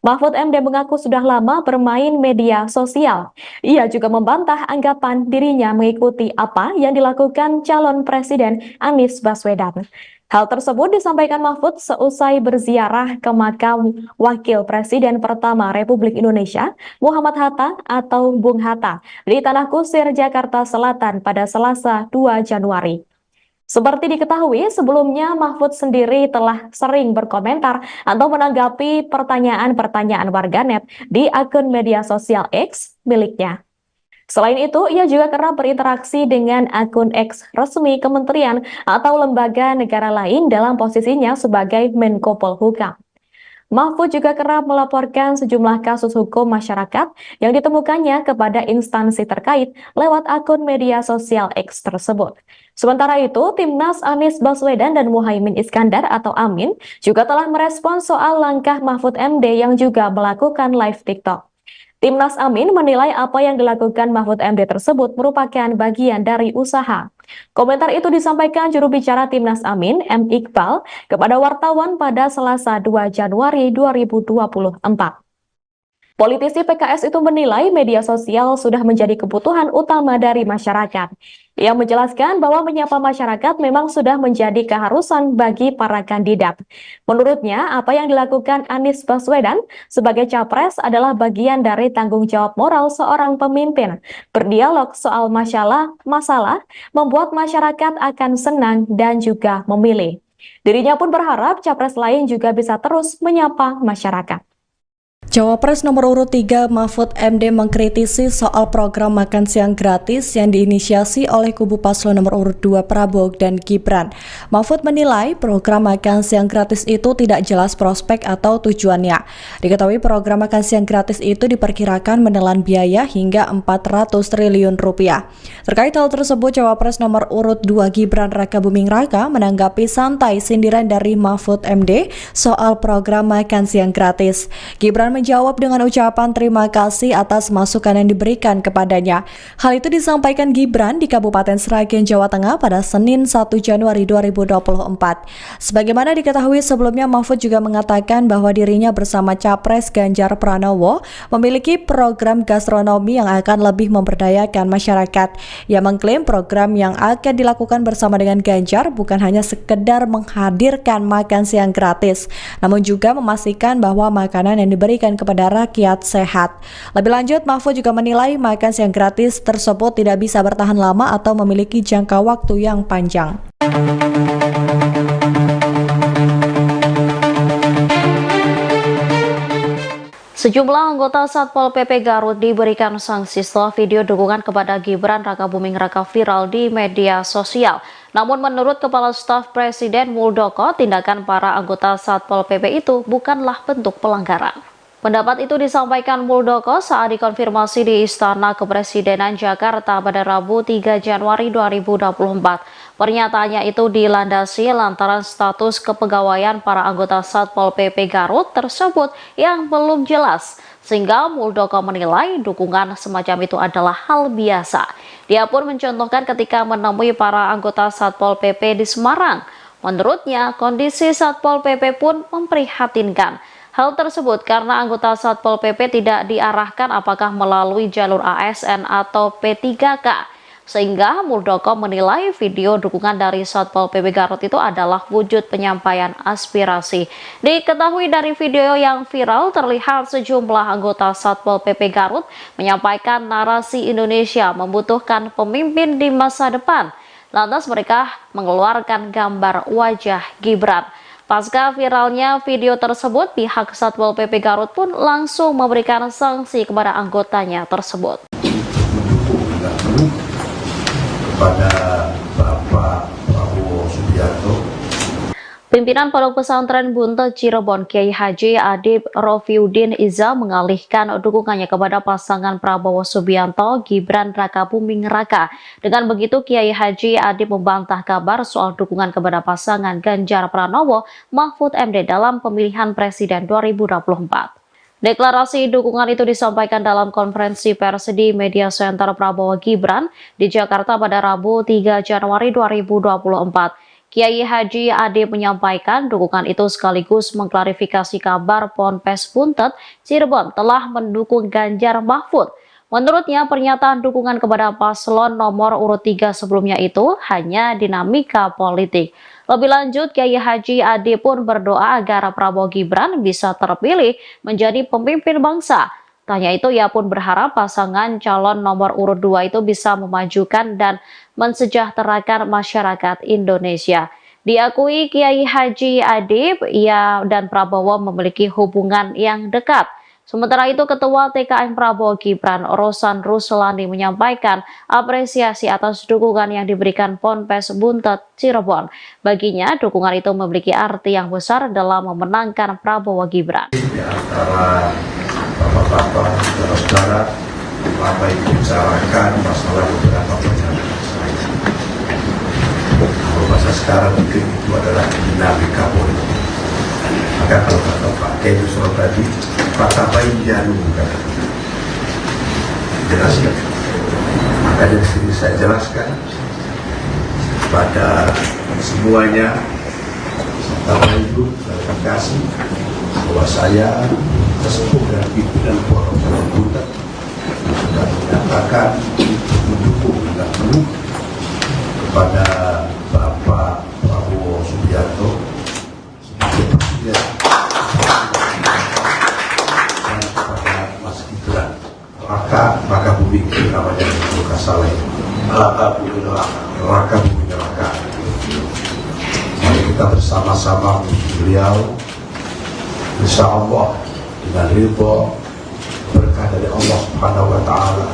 Mahfud MD mengaku sudah lama bermain media sosial. Ia juga membantah anggapan dirinya mengikuti apa yang dilakukan calon presiden Anies Baswedan. Hal tersebut disampaikan Mahfud seusai berziarah ke makam Wakil Presiden pertama Republik Indonesia, Muhammad Hatta atau Bung Hatta, di Tanah Kusir, Jakarta Selatan pada Selasa 2 Januari. Seperti diketahui, sebelumnya Mahfud sendiri telah sering berkomentar atau menanggapi pertanyaan-pertanyaan warganet di akun media sosial X miliknya. Selain itu, ia juga kerap berinteraksi dengan akun X resmi kementerian atau lembaga negara lain dalam posisinya sebagai Menko Polhukam. Mahfud juga kerap melaporkan sejumlah kasus hukum masyarakat yang ditemukannya kepada instansi terkait lewat akun media sosial X tersebut. Sementara itu, Timnas Anies Baswedan dan Muhaimin Iskandar atau Amin juga telah merespons soal langkah Mahfud MD yang juga melakukan live TikTok. Timnas Amin menilai apa yang dilakukan Mahfud MD tersebut merupakan bagian dari usaha. Komentar itu disampaikan juru bicara Timnas Amin, M. Iqbal, kepada wartawan pada Selasa 2 Januari 2024. Politisi PKS itu menilai media sosial sudah menjadi kebutuhan utama dari masyarakat. Ia menjelaskan bahwa menyapa masyarakat memang sudah menjadi keharusan bagi para kandidat. Menurutnya, apa yang dilakukan Anies Baswedan sebagai capres adalah bagian dari tanggung jawab moral seorang pemimpin. Berdialog soal masalah membuat masyarakat akan senang dan juga memilih. Dirinya pun berharap capres lain juga bisa terus menyapa masyarakat. Cawapres nomor urut 3 Mahfud MD mengkritisi soal program makan siang gratis yang diinisiasi oleh kubu paslon nomor urut 2 Prabowo dan Gibran. Mahfud menilai program makan siang gratis itu tidak jelas prospek atau tujuannya. Diketahui program makan siang gratis itu diperkirakan menelan biaya hingga 400 triliun rupiah. Terkait hal tersebut, Cawapres nomor urut 2 Gibran Rakabuming Raka menanggapi santai sindiran dari Mahfud MD soal program makan siang gratis. Gibran menjawab dengan ucapan terima kasih atas masukan yang diberikan kepadanya. Hal itu disampaikan Gibran di Kabupaten Sragen, Jawa Tengah pada Senin 1 Januari 2024. Sebagaimana diketahui sebelumnya, Mahfud juga mengatakan bahwa dirinya bersama Capres Ganjar Pranowo memiliki program gastronomi yang akan lebih memberdayakan masyarakat. Ia mengklaim program yang akan dilakukan bersama dengan Ganjar bukan hanya sekedar menghadirkan makan siang gratis, namun juga memastikan bahwa makanan yang diberikan kepada rakyat sehat. Lebih lanjut, Mahfud juga menilai makan siang gratis tersebut tidak bisa bertahan lama atau memiliki jangka waktu yang panjang. Sejumlah anggota Satpol PP Garut diberikan sanksi setelah video dukungan kepada Gibran Rakabuming Raka viral di media sosial. Namun menurut Kepala Staf Presiden Muldoko, tindakan para anggota Satpol PP itu bukanlah bentuk pelanggaran. Pendapat itu disampaikan Muldoko saat dikonfirmasi di Istana Kepresidenan Jakarta pada Rabu 3 Januari 2024. Pernyataannya itu dilandasi lantaran status kepegawaian para anggota Satpol PP Garut tersebut yang belum jelas, sehingga Muldoko menilai dukungan semacam itu adalah hal biasa. Dia pun mencontohkan ketika menemui para anggota Satpol PP di Semarang. Menurutnya, kondisi Satpol PP pun memprihatinkan. Hal tersebut karena anggota Satpol PP tidak diarahkan apakah melalui jalur ASN atau P3K. Sehingga Muldoko menilai video dukungan dari Satpol PP Garut itu adalah wujud penyampaian aspirasi. Diketahui dari video yang viral terlihat sejumlah anggota Satpol PP Garut menyampaikan narasi Indonesia membutuhkan pemimpin di masa depan. Lantas mereka mengeluarkan gambar wajah Gibran. Pasca viralnya video tersebut, pihak Satpol PP Garut pun langsung memberikan sanksi kepada anggotanya tersebut. Kepada Bapak Prabowo Subianto, Pimpinan Pondok Pesantren Buntet Cirebon Kiai Haji Adib Rofiuddin Iza mengalihkan dukungannya kepada pasangan Prabowo Subianto Gibran Rakabuming Raka. Dengan begitu, Kiai Haji Adib membantah kabar soal dukungan kepada pasangan Ganjar Pranowo Mahfud MD dalam pemilihan Presiden 2024. Deklarasi dukungan itu disampaikan dalam konferensi pers di Media Center Prabowo Gibran di Jakarta pada Rabu 3 Januari 2024. Kiai Haji Adib menyampaikan dukungan itu sekaligus mengklarifikasi kabar Ponpes Buntet Cirebon telah mendukung Ganjar Mahfud. Menurutnya, pernyataan dukungan kepada paslon nomor urut 3 sebelumnya itu hanya dinamika politik. Lebih lanjut, Kiai Haji Adib pun berdoa agar Prabowo Gibran bisa terpilih menjadi pemimpin bangsa. Tanya itu, ia pun berharap pasangan calon nomor urut 2 itu bisa memajukan dan mensejahterakan masyarakat Indonesia. Diakui Kiai Haji Adib, ia dan Prabowo memiliki hubungan yang dekat. Sementara itu, Ketua TKN Prabowo Gibran, Rosan Ruslani menyampaikan apresiasi atas dukungan yang diberikan Ponpes Buntet Cirebon. Baginya, dukungan itu memiliki arti yang besar dalam memenangkan Prabowo Gibran. Di antara bapak-bapak, saudara-saudara, apa yang dibicarakan masalah beberapa pernyataan saya. Kalau bahasa sekarang mungkin itu adalah dinamika politik. Maka kalau kata Pak Keju soal tadi, Pak Tabai Janu jelaskan. Maka dari sini saya jelaskan pada semuanya, Tabai itu klarifikasi bahwa saya sesepuh dan pimpinan Forum Buntet sudah menyatakan untuk mendukung dan penuh kepada Bapak Prabowo Subianto sebagai presiden dan kepada Mas Gibran Raka Bumi namanya Luka Saleh Raka Bumi Neraka. Mari kita bersama-sama beliau, insya Allah dengan ridho berkah dari Allah Subhanahu wa Ta'ala,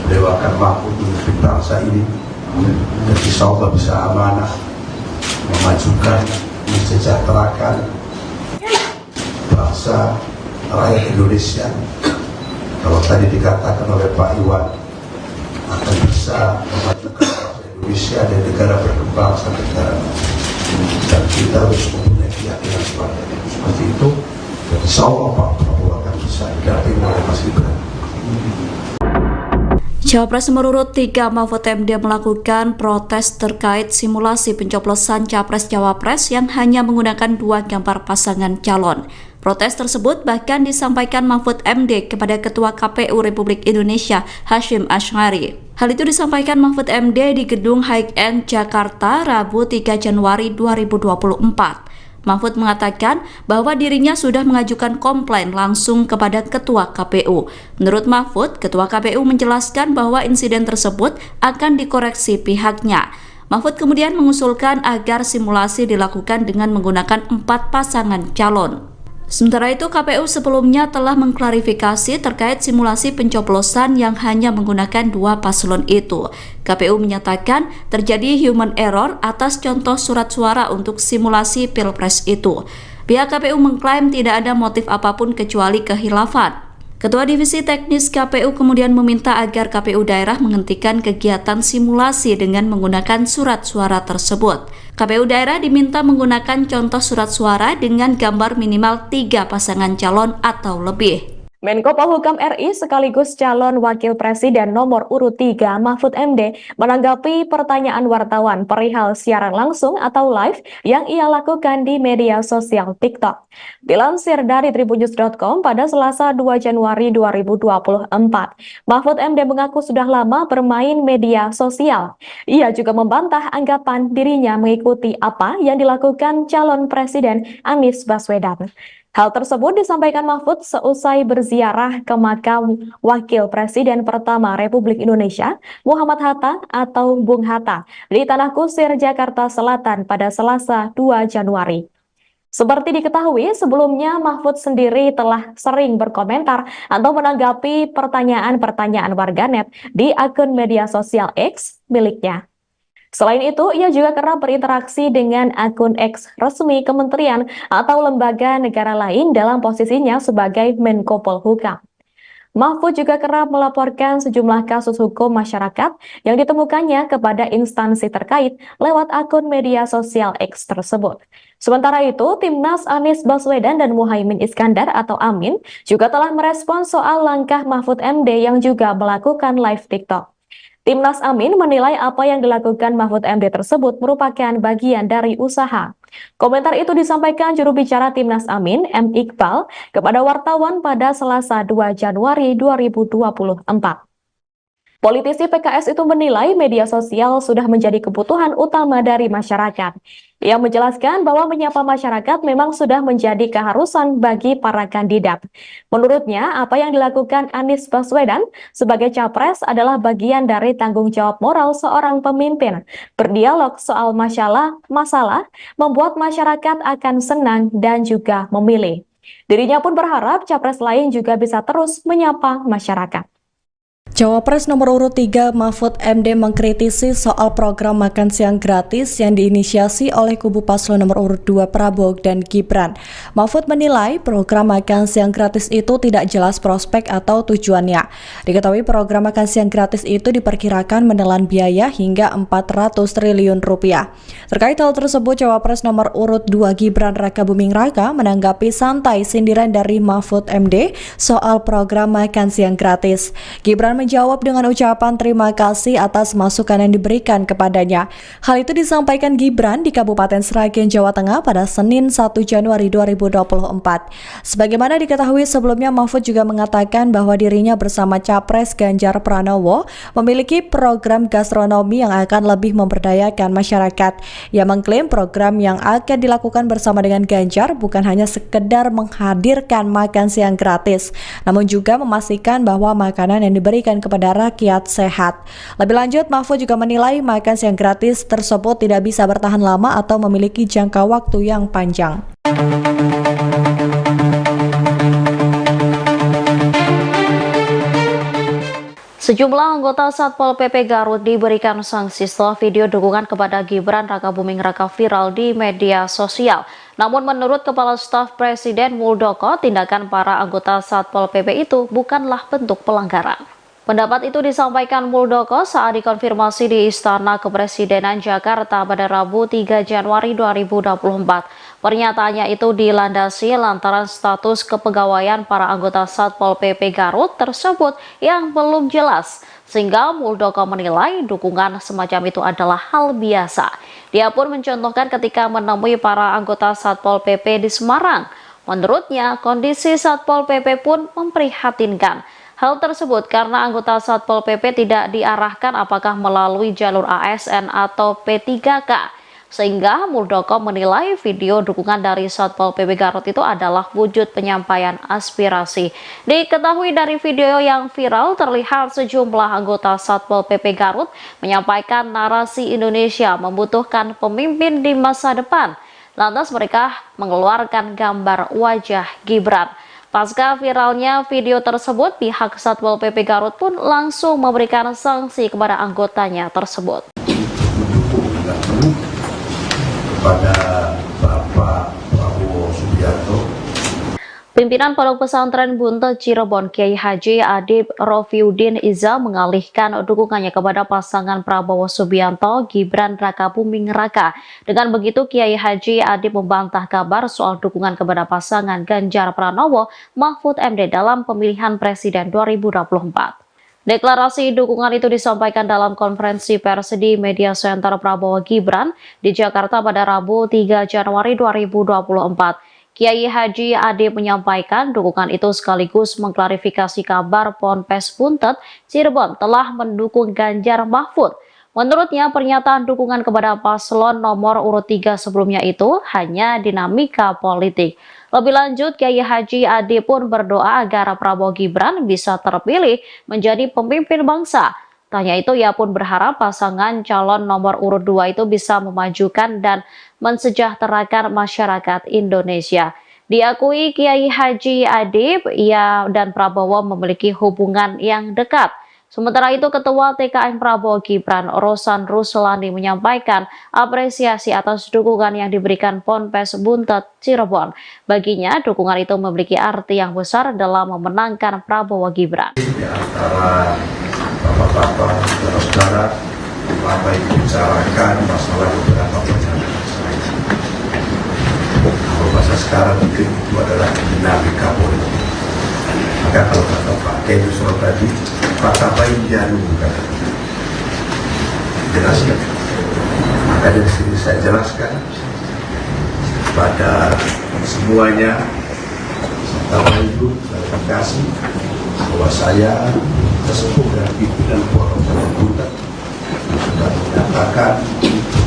beliau akan mampu memimpin bangsa ini dan insya Allah bisa amanah memajukan, mensejahterakan bangsa rakyat Indonesia. Kalau tadi dikatakan oleh Pak Iwan akan bisa memajukan bangsa Indonesia dan negara berkembang sampai negara maju, dan kita harus mempunyai keyakinan seperti itu. Dan insya Allah Pak Prabowo akan bisa didampingi oleh Mas Gibran. Cawapres nomor urut 3 Mahfud MD melakukan protes terkait simulasi pencoblosan Capres-Cawapres yang hanya menggunakan 2 gambar pasangan calon. Protes tersebut bahkan disampaikan Mahfud MD kepada Ketua KPU Republik Indonesia Hasyim Asy'ari. Hal itu disampaikan Mahfud MD di Gedung High-End Jakarta Rabu 3 Januari 2024. Mahfud mengatakan bahwa dirinya sudah mengajukan komplain langsung kepada Ketua KPU. Menurut Mahfud, Ketua KPU menjelaskan bahwa insiden tersebut akan dikoreksi pihaknya. Mahfud kemudian mengusulkan agar simulasi dilakukan dengan menggunakan 4 pasangan calon. Sementara itu, KPU sebelumnya telah mengklarifikasi terkait simulasi pencoblosan yang hanya menggunakan 2 paslon itu. KPU menyatakan terjadi human error atas contoh surat suara untuk simulasi Pilpres itu. Pihak KPU mengklaim tidak ada motif apapun kecuali kehilafan. Ketua Divisi Teknis KPU kemudian meminta agar KPU daerah menghentikan kegiatan simulasi dengan menggunakan surat suara tersebut. KPU daerah diminta menggunakan contoh surat suara dengan gambar minimal 3 pasangan calon atau lebih. Menko Polhukam RI sekaligus calon Wakil Presiden nomor urut 3 Mahfud MD menanggapi pertanyaan wartawan perihal siaran langsung atau live yang ia lakukan di media sosial TikTok. Dilansir dari tribunnews.com pada Selasa 2 Januari 2024, Mahfud MD mengaku sudah lama bermain media sosial. Ia juga membantah anggapan dirinya mengikuti apa yang dilakukan calon Presiden Anies Baswedan. Hal tersebut disampaikan Mahfud seusai berziarah ke makam Wakil Presiden pertama Republik Indonesia, Muhammad Hatta atau Bung Hatta, di Tanah Kusir, Jakarta Selatan pada Selasa 2 Januari. Seperti diketahui, sebelumnya Mahfud sendiri telah sering berkomentar atau menanggapi pertanyaan-pertanyaan warganet di akun media sosial X miliknya. Selain itu, ia juga kerap berinteraksi dengan akun X resmi kementerian atau lembaga negara lain dalam posisinya sebagai Menko Polhukam. Mahfud juga kerap melaporkan sejumlah kasus hukum masyarakat yang ditemukannya kepada instansi terkait lewat akun media sosial X tersebut. Sementara itu, Timnas Anies Baswedan dan Muhaimin Iskandar atau Amin juga telah merespon soal langkah Mahfud MD yang juga melakukan live TikTok. Timnas Amin menilai apa yang dilakukan Mahfud MD tersebut merupakan bagian dari usaha. Komentar itu disampaikan juru bicara Timnas Amin, M. Iqbal, kepada wartawan pada Selasa 2 Januari 2024. Politisi PKS itu menilai media sosial sudah menjadi kebutuhan utama dari masyarakat. Ia menjelaskan bahwa menyapa masyarakat memang sudah menjadi keharusan bagi para kandidat. Menurutnya, apa yang dilakukan Anies Baswedan sebagai capres adalah bagian dari tanggung jawab moral seorang pemimpin. Berdialog soal masalah membuat masyarakat akan senang dan juga memilih. Dirinya pun berharap capres lain juga bisa terus menyapa masyarakat. Cawapres nomor urut 3 Mahfud MD mengkritisi soal program makan siang gratis yang diinisiasi oleh kubu paslon nomor urut 2 Prabowo dan Gibran. Mahfud menilai program makan siang gratis itu tidak jelas prospek atau tujuannya. Diketahui program makan siang gratis itu diperkirakan menelan biaya hingga 400 triliun rupiah. Terkait hal tersebut, Cawapres nomor urut 2 Gibran Rakabuming Raka menanggapi santai sindiran dari Mahfud MD soal program makan siang gratis. Gibran menjawab dengan ucapan terima kasih atas masukan yang diberikan kepadanya. Hal itu disampaikan Gibran di Kabupaten Sragen, Jawa Tengah pada Senin 1 Januari 2024. Sebagaimana diketahui sebelumnya, Mahfud juga mengatakan bahwa dirinya bersama Capres Ganjar Pranowo memiliki program gastronomi yang akan lebih memberdayakan masyarakat. Ia mengklaim program yang akan dilakukan bersama dengan Ganjar bukan hanya sekedar menghadirkan makan siang gratis, namun juga memastikan bahwa makanan yang diberikan kepada rakyat sehat. Lebih lanjut, Mahfud juga menilai makan siang gratis tersebut tidak bisa bertahan lama atau memiliki jangka waktu yang panjang. Sejumlah anggota Satpol PP Garut diberikan sanksi setelah video dukungan kepada Gibran Rakabuming Raka viral di media sosial. Namun menurut Kepala Staf Presiden Muldoko, tindakan para anggota Satpol PP itu bukanlah bentuk pelanggaran. Pendapat itu disampaikan Muldoko saat dikonfirmasi di Istana Kepresidenan Jakarta pada Rabu 3 Januari 2024. Pernyataannya itu dilandasi lantaran status kepegawaian para anggota Satpol PP Garut tersebut yang belum jelas, sehingga Muldoko menilai dukungan semacam itu adalah hal biasa. Dia pun mencontohkan ketika menemui para anggota Satpol PP di Semarang. Menurutnya, kondisi Satpol PP pun memprihatinkan. Hal tersebut karena anggota Satpol PP tidak diarahkan apakah melalui jalur ASN atau P3K. Sehingga Muldoko menilai video dukungan dari Satpol PP Garut itu adalah wujud penyampaian aspirasi. Diketahui dari video yang viral terlihat sejumlah anggota Satpol PP Garut menyampaikan narasi Indonesia membutuhkan pemimpin di masa depan. Lantas mereka mengeluarkan gambar wajah Gibran. Pasca viralnya video tersebut, pihak Satpol PP Garut pun langsung memberikan sanksi kepada anggotanya tersebut. Kepada Bapak Prabowo Subianto, Pimpinan Pondok Pesantren Buntet Cirebon Kiai Haji Adib Rofiuddin Iza mengalihkan dukungannya kepada pasangan Prabowo Subianto Gibran Rakabuming Raka. Dengan begitu, Kiai Haji Adib membantah kabar soal dukungan kepada pasangan Ganjar Pranowo Mahfud MD dalam pemilihan Presiden 2024. Deklarasi dukungan itu disampaikan dalam konferensi pers di Media Center Prabowo Gibran di Jakarta pada Rabu 3 Januari 2024. Kiai Haji Adib menyampaikan dukungan itu sekaligus mengklarifikasi kabar Ponpes Buntet Cirebon telah mendukung Ganjar Mahfud. Menurutnya, pernyataan dukungan kepada paslon nomor urut 3 sebelumnya itu hanya dinamika politik. Lebih lanjut, Kiai Haji Adib pun berdoa agar Prabowo Gibran bisa terpilih menjadi pemimpin bangsa. Tanya itu, ia pun berharap pasangan calon nomor urut 2 itu bisa memajukan dan mensejahterakan masyarakat Indonesia. Diakui Kiai Haji Adib, ia dan Prabowo memiliki hubungan yang dekat. Sementara itu, Ketua TKN Prabowo Gibran, Rosan Ruslani, menyampaikan apresiasi atas dukungan yang diberikan Ponpes Buntet Cirebon. Baginya, dukungan itu memiliki arti yang besar dalam memenangkan Prabowo Gibran. Di antara bapak-bapak, saudara-saudara, apa yang dibicarakan masalah beberapa pernyataan saya. Kalau bahasa sekarang mungkin itu adalah dinamika politik. Maka kalau kata Pak Kedu soal tadi, fakta paling jarum kata jelaskan. Maka dari sini saya jelaskan pada semuanya, serta Ibu klarifikasi bahwa saya sesepuh dan pimpinan Pondok Pesantren Buntet sudah menyatakan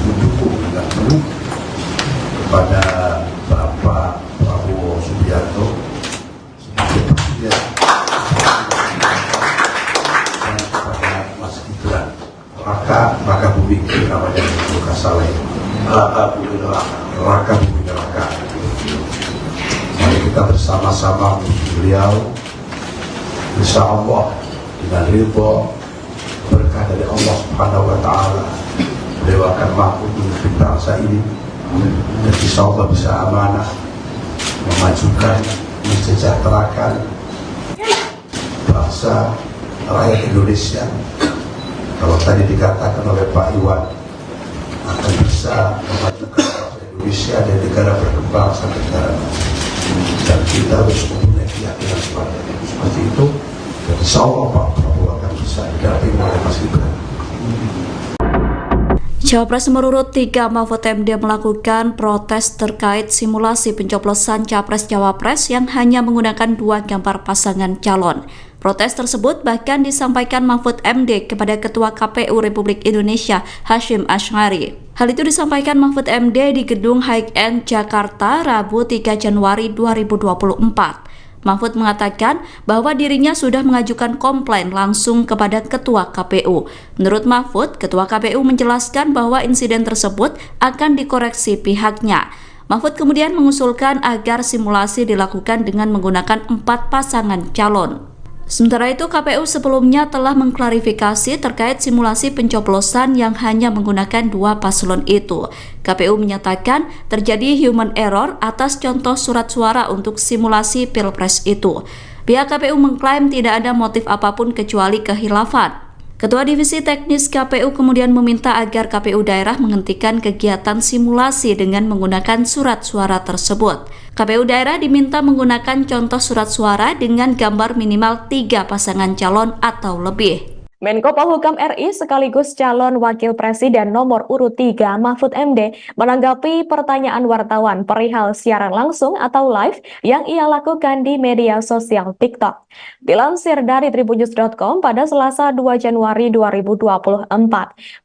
mendukung dan penuh kepada Bapak Prabowo Subianto sebagai presiden dan kepada Mas Gibran Rakabuming namanya Luka Saleh Rakabuming Raka. Mari kita bersama bersama-sama beliau, insya Allah dengan ridho berkah dari Allah Subhanahu wa Ta'ala, beliau akan mampu memimpin bangsa ini dan insya Allah bisa amanah memajukan, mensejahterakan bangsa rakyat Indonesia. Kalau tadi dikatakan oleh Pak Iwan akan bisa memajukan bangsa Indonesia dan negara berkembang sampai negara maju, dan kita harus mempunyai keyakinan seperti itu. Dan insya Allah Pak Prabowo akan bisa didampingi oleh Mas Gibran. Cawapres nomor urut 3 Mahfud MD melakukan protes terkait simulasi pencoblosan Capres-Cawapres yang hanya menggunakan 2 gambar pasangan calon. Protes tersebut bahkan disampaikan Mahfud MD kepada Ketua KPU Republik Indonesia Hasyim Asy'ari. Hal itu disampaikan Mahfud MD di Gedung High End Jakarta Rabu 3 Januari 2024. Mahfud mengatakan bahwa dirinya sudah mengajukan komplain langsung kepada Ketua KPU. Menurut Mahfud, Ketua KPU menjelaskan bahwa insiden tersebut akan dikoreksi pihaknya. Mahfud kemudian mengusulkan agar simulasi dilakukan dengan menggunakan 4 pasangan calon. Sementara itu, KPU sebelumnya telah mengklarifikasi terkait simulasi pencoblosan yang hanya menggunakan 2 paslon itu. KPU menyatakan terjadi human error atas contoh surat suara untuk simulasi Pilpres itu. Pihak KPU mengklaim tidak ada motif apapun kecuali kehilafan. Ketua Divisi Teknis KPU kemudian meminta agar KPU daerah menghentikan kegiatan simulasi dengan menggunakan surat suara tersebut. KPU daerah diminta menggunakan contoh surat suara dengan gambar minimal 3 pasangan calon atau lebih. Menko Polhukam RI sekaligus calon Wakil Presiden nomor urut 3 Mahfud MD menanggapi pertanyaan wartawan perihal siaran langsung atau live yang ia lakukan di media sosial TikTok. Dilansir dari tribunnews.com pada Selasa 2 Januari 2024,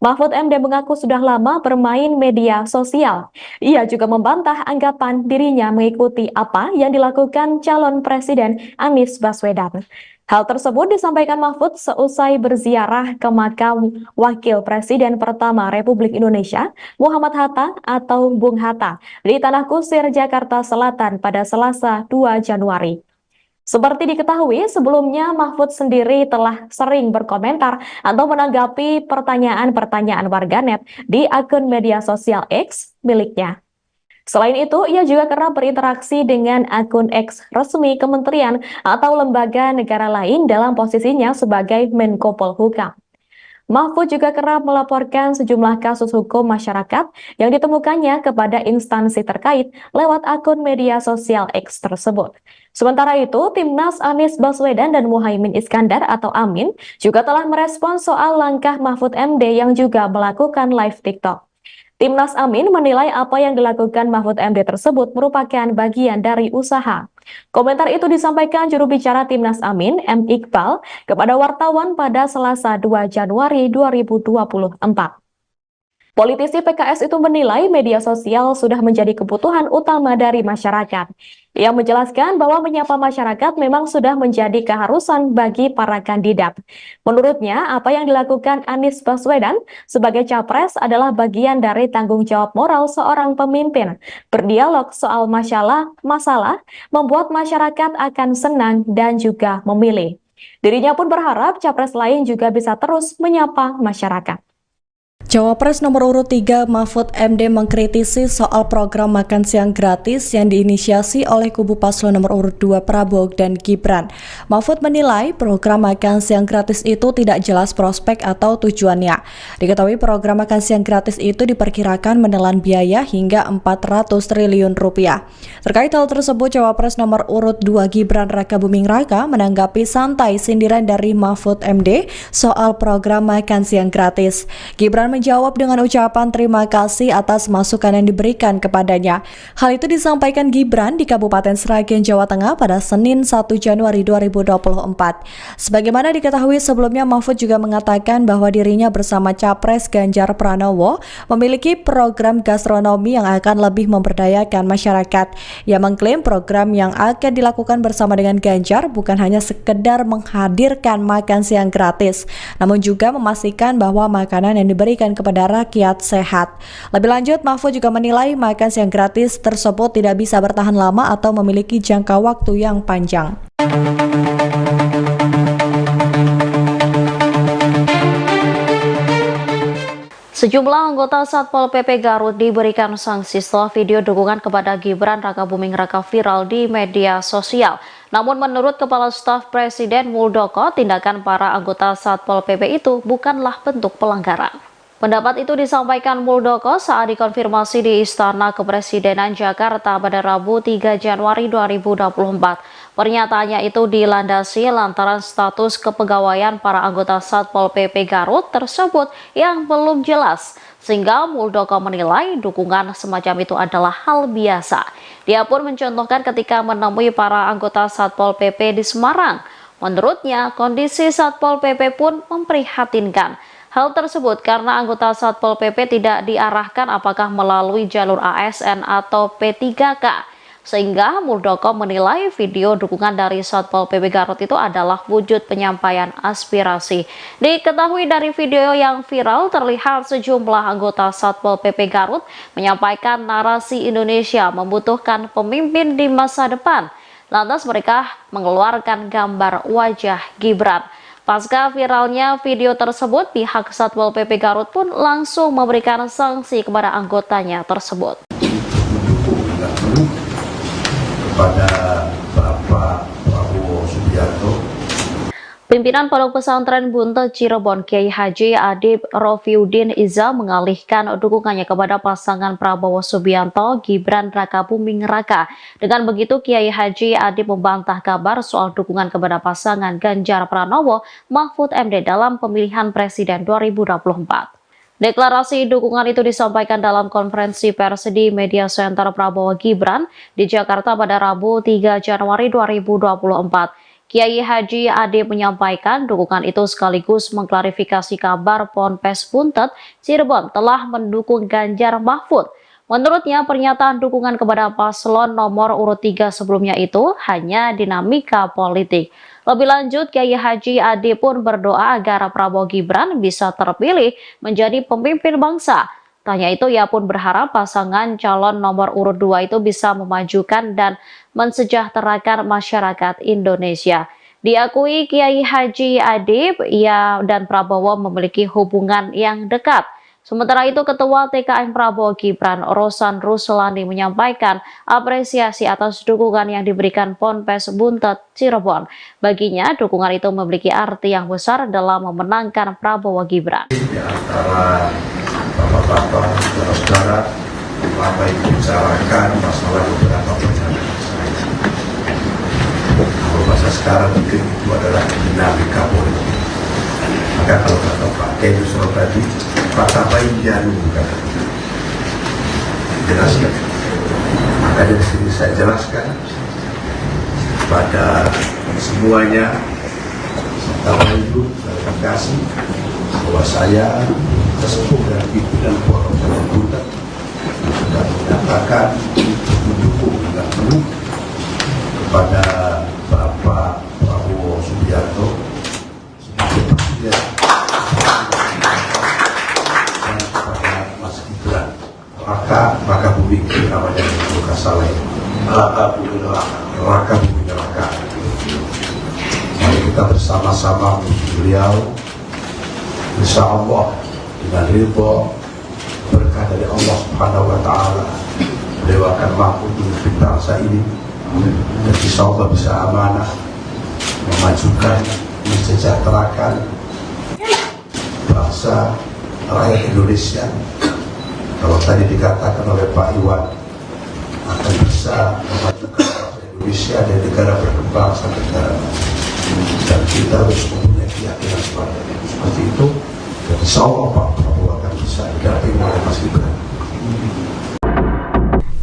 Mahfud MD mengaku sudah lama bermain media sosial. Ia juga membantah anggapan dirinya mengikuti apa yang dilakukan calon Presiden Anies Baswedan. Hal tersebut disampaikan Mahfud seusai berziarah ke makam Wakil Presiden pertama Republik Indonesia, Muhammad Hatta atau Bung Hatta, di Tanah Kusir, Jakarta Selatan pada Selasa 2 Januari. Seperti diketahui, sebelumnya Mahfud sendiri telah sering berkomentar atau menanggapi pertanyaan-pertanyaan warganet di akun media sosial X miliknya. Selain itu, ia juga kerap berinteraksi dengan akun X resmi kementerian atau lembaga negara lain dalam posisinya sebagai Menko Polhukam. Mahfud juga kerap melaporkan sejumlah kasus hukum masyarakat yang ditemukannya kepada instansi terkait lewat akun media sosial X tersebut. Sementara itu, Timnas Anies Baswedan dan Muhaimin Iskandar atau Amin juga telah merespons soal langkah Mahfud MD yang juga melakukan live TikTok. Timnas Amin menilai apa yang dilakukan Mahfud MD tersebut merupakan bagian dari usaha. Komentar itu disampaikan juru bicara Timnas Amin, M. Iqbal, kepada wartawan pada Selasa 2 Januari 2024. Politisi PKS itu menilai media sosial sudah menjadi kebutuhan utama dari masyarakat. Ia menjelaskan bahwa menyapa masyarakat memang sudah menjadi keharusan bagi para kandidat. Menurutnya, apa yang dilakukan Anies Baswedan sebagai capres adalah bagian dari tanggung jawab moral seorang pemimpin. Berdialog soal masalah membuat masyarakat akan senang dan juga memilih. Dirinya pun berharap capres lain juga bisa terus menyapa masyarakat. Cawapres nomor urut 3 Mahfud MD mengkritisi soal program makan siang gratis yang diinisiasi oleh kubu paslon nomor urut 2 Prabowo dan Gibran. Mahfud menilai program makan siang gratis itu tidak jelas prospek atau tujuannya. Diketahui program makan siang gratis itu diperkirakan menelan biaya hingga 400 triliun rupiah. Terkait hal tersebut, Cawapres nomor urut 2 Gibran Rakabuming Raka menanggapi santai sindiran dari Mahfud MD soal program makan siang gratis. Gibran menjawab dengan ucapan terima kasih atas masukan yang diberikan kepadanya. Hal itu disampaikan Gibran di Kabupaten Sragen, Jawa Tengah pada Senin 1 Januari 2024. Sebagaimana diketahui sebelumnya, Mahfud juga mengatakan bahwa dirinya bersama Capres Ganjar Pranowo memiliki program gastronomi yang akan lebih memberdayakan masyarakat. Ia mengklaim program yang akan dilakukan bersama dengan Ganjar bukan hanya sekedar menghadirkan makan siang gratis, namun juga memastikan bahwa makanan yang diberikan dibagikan kepada rakyat sehat. Lebih lanjut, Mahfud juga menilai makan siang gratis tersebut tidak bisa bertahan lama atau memiliki jangka waktu yang panjang. Sejumlah anggota Satpol PP Garut diberikan sanksi setelah video dukungan kepada Gibran Rakabuming Raka viral di media sosial. Namun menurut Kepala Staf Presiden Muldoko, tindakan para anggota Satpol PP itu bukanlah bentuk pelanggaran. Pendapat itu disampaikan Muldoko saat dikonfirmasi di Istana Kepresidenan Jakarta pada Rabu 3 Januari 2024. Pernyataannya itu dilandasi lantaran status kepegawaian para anggota Satpol PP Garut tersebut yang belum jelas, sehingga Muldoko menilai dukungan semacam itu adalah hal biasa. Dia pun mencontohkan ketika menemui para anggota Satpol PP di Semarang. Menurutnya, kondisi Satpol PP pun memprihatinkan. Hal tersebut karena anggota Satpol PP tidak diarahkan apakah melalui jalur ASN atau P3K. Sehingga Muldoko menilai video dukungan dari Satpol PP Garut itu adalah wujud penyampaian aspirasi. Diketahui dari video yang viral terlihat sejumlah anggota Satpol PP Garut menyampaikan narasi Indonesia membutuhkan pemimpin di masa depan. Lantas mereka mengeluarkan gambar wajah Gibran. Pasca viralnya video tersebut, pihak Satpol PP Garut pun langsung memberikan sanksi kepada anggotanya tersebut. Kepada Bapak Prabowo Subianto, Pimpinan Pondok Pesantren Buntet Cirebon Kiai Haji Adib Rofiuddin Iza mengalihkan dukungannya kepada pasangan Prabowo Subianto Gibran Rakabuming Raka. Dengan begitu Kiai Haji Adib membantah kabar soal dukungan kepada pasangan Ganjar Pranowo Mahfud MD dalam pemilihan presiden 2024. Deklarasi dukungan itu disampaikan dalam konferensi pers di Media Center Prabowo Gibran di Jakarta pada Rabu 3 Januari 2024. Kiai Haji Adib menyampaikan dukungan itu sekaligus mengklarifikasi kabar Ponpes Buntet Cirebon telah mendukung Ganjar Mahfud. Menurutnya, pernyataan dukungan kepada paslon nomor urut 3 sebelumnya itu hanya dinamika politik. Lebih lanjut, Kiai Haji Adib pun berdoa agar Prabowo Gibran bisa terpilih menjadi pemimpin bangsa. Tanya itu, ia pun berharap pasangan calon nomor urut 2 itu bisa memajukan dan mensejahterakan masyarakat Indonesia. Diakui Kiai Haji Adib, ia dan Prabowo memiliki hubungan yang dekat. Sementara itu, Ketua TKN Prabowo Gibran, Rosan Ruslani menyampaikan apresiasi atas dukungan yang diberikan Ponpes Buntet Cirebon. Baginya, dukungan itu memiliki arti yang besar dalam memenangkan Prabowo Gibran. Di antara bapak-bapak, saudara-saudara, apa yang dibicarakan masalah beberapa perjalanan saya. Kalau bahasa sekarang mungkin itu adalah dinamika politik. Maka kalau kata Pak Kiai tadi, Pak Bainjanu kata jelaskan. Maka dari sini saya jelaskan pada semuanya, Bapak Ibu, klarifikasi bahwa saya sesepuh dan pimpinan Pondok Pesantren Buntet sudah menyatakan mendukung dan penuh kepada Bapak Prabowo Subianto sebagai presiden dan kepada Mas Gibran Rakabuming namanya bukan salah Rakabuming Raka. Mari kita bersama-sama menuju beliau, insya Allah dengan ridho berkah dari Allah Subhanahu wa Ta'ala, beliau akan mampu memimpin bangsa ini dan insya Allah bisa amanah memajukan, mensejahterakan bangsa rakyat Indonesia. Kalau tadi dikatakan oleh Pak Iwan akan bisa memajukan bangsa Indonesia dan negara berkembang sampai negara maju, dan kita harus mempunyai keyakinan seperti itu. Dan insya Allah Pak Prabowo akan bisa didampingi oleh Mas Gibran.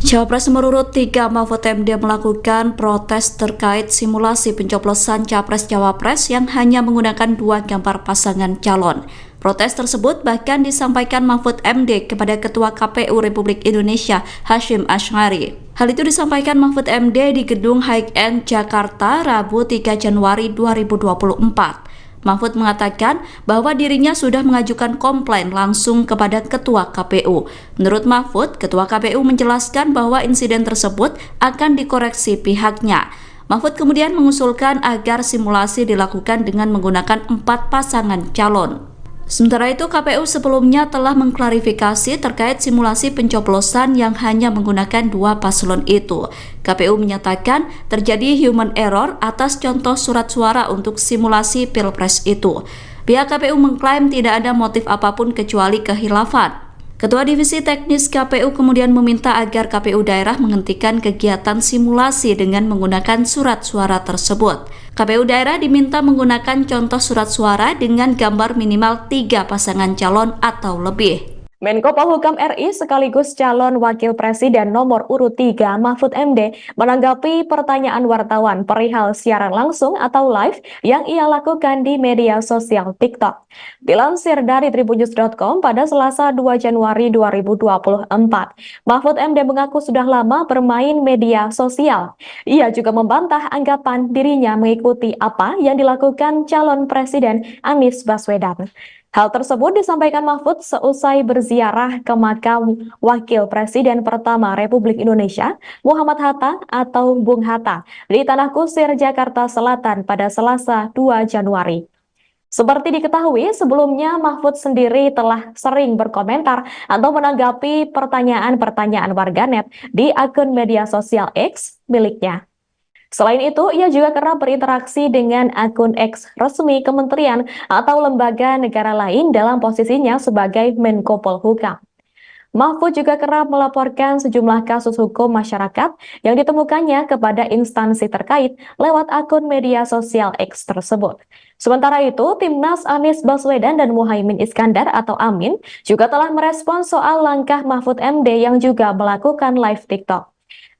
Cawapres nomor urut 3 Mahfud MD melakukan protes terkait simulasi pencoblosan Capres-Cawapres yang hanya menggunakan 2 gambar pasangan calon. Protes tersebut bahkan disampaikan Mahfud MD kepada Ketua KPU Republik Indonesia Hasyim Asy'ari. Hal itu disampaikan Mahfud MD di Gedung High End Jakarta Rabu 3 Januari 2024. Mahfud mengatakan bahwa dirinya sudah mengajukan komplain langsung kepada Ketua KPU. Menurut Mahfud, Ketua KPU menjelaskan bahwa insiden tersebut akan dikoreksi pihaknya. Mahfud kemudian mengusulkan agar simulasi dilakukan dengan menggunakan 4 pasangan calon. Sementara itu, KPU sebelumnya telah mengklarifikasi terkait simulasi pencoblosan yang hanya menggunakan 2 paslon itu. KPU menyatakan terjadi human error atas contoh surat suara untuk simulasi Pilpres itu. Pihak KPU mengklaim tidak ada motif apapun kecuali kehilafan. Ketua Divisi Teknis KPU kemudian meminta agar KPU daerah menghentikan kegiatan simulasi dengan menggunakan surat suara tersebut. KPU daerah diminta menggunakan contoh surat suara dengan gambar minimal 3 pasangan calon atau lebih. Menko Polhukam RI sekaligus calon Wakil Presiden nomor urut 3 Mahfud MD menanggapi pertanyaan wartawan perihal siaran langsung atau live yang ia lakukan di media sosial TikTok. Dilansir dari tribunnews.com pada Selasa 2 Januari 2024, Mahfud MD mengaku sudah lama bermain media sosial. Ia juga membantah anggapan dirinya mengikuti apa yang dilakukan calon Presiden Anies Baswedan. Hal tersebut disampaikan Mahfud seusai berziarah ke makam Wakil Presiden pertama Republik Indonesia, Muhammad Hatta atau Bung Hatta, di Tanah Kusir, Jakarta Selatan pada Selasa 2 Januari. Seperti diketahui, sebelumnya Mahfud sendiri telah sering berkomentar atau menanggapi pertanyaan-pertanyaan warganet di akun media sosial X miliknya. Selain itu, ia juga kerap berinteraksi dengan akun X resmi kementerian atau lembaga negara lain dalam posisinya sebagai Menko Polhukam. Mahfud juga kerap melaporkan sejumlah kasus hukum masyarakat yang ditemukannya kepada instansi terkait lewat akun media sosial X tersebut. Sementara itu, Timnas Anies Baswedan dan Muhaimin Iskandar atau Amin juga telah merespons soal langkah Mahfud MD yang juga melakukan live TikTok.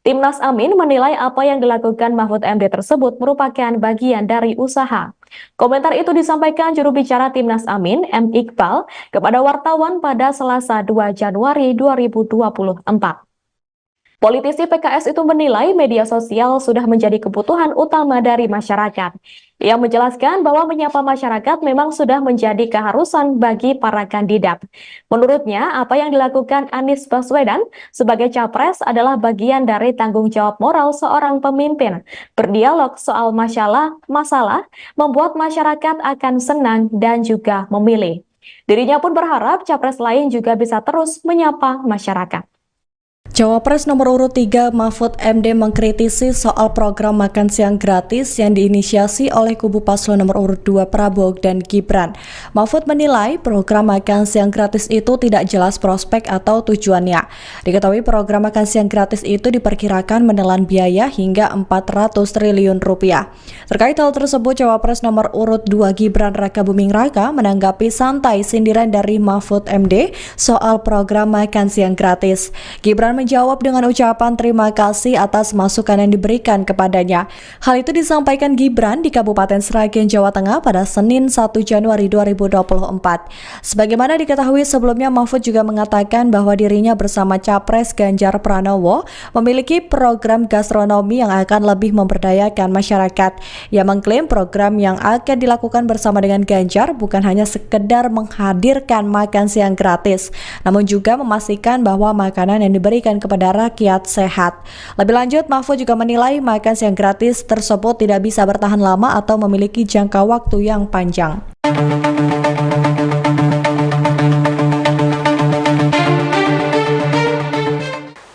Timnas Amin menilai apa yang dilakukan Mahfud MD tersebut merupakan bagian dari usaha. Komentar itu disampaikan juru bicara Timnas Amin, M. Iqbal, kepada wartawan pada Selasa 2 Januari 2024. Politisi PKS itu menilai media sosial sudah menjadi kebutuhan utama dari masyarakat. Ia menjelaskan bahwa menyapa masyarakat memang sudah menjadi keharusan bagi para kandidat. Menurutnya, apa yang dilakukan Anies Baswedan sebagai capres adalah bagian dari tanggung jawab moral seorang pemimpin. Berdialog soal masalah, membuat masyarakat akan senang dan juga memilih. Dirinya pun berharap capres lain juga bisa terus menyapa masyarakat. Cawapres nomor urut 3 Mahfud MD mengkritisi soal program makan siang gratis yang diinisiasi oleh kubu paslon nomor urut 2 Prabowo dan Gibran. Mahfud menilai program makan siang gratis itu tidak jelas prospek atau tujuannya. Diketahui program makan siang gratis itu diperkirakan menelan biaya hingga 400 triliun rupiah. Terkait hal tersebut, Cawapres nomor urut 2 Gibran Rakabuming Raka menanggapi santai sindiran dari Mahfud MD soal program makan siang gratis. Gibran menjawab dengan ucapan terima kasih atas masukan yang diberikan kepadanya. Hal itu disampaikan Gibran di Kabupaten Sragen, Jawa Tengah pada Senin 1 Januari 2024. Sebagaimana diketahui sebelumnya, Mahfud juga mengatakan bahwa dirinya bersama Capres Ganjar Pranowo memiliki program gastronomi yang akan lebih memberdayakan masyarakat. Ia mengklaim program yang akan dilakukan bersama dengan Ganjar bukan hanya sekedar menghadirkan makan siang gratis, namun juga memastikan bahwa makanan yang diberikan kepada rakyat sehat. Lebih lanjut, Mahfud juga menilai makan siang gratis tersebut tidak bisa bertahan lama atau memiliki jangka waktu yang panjang.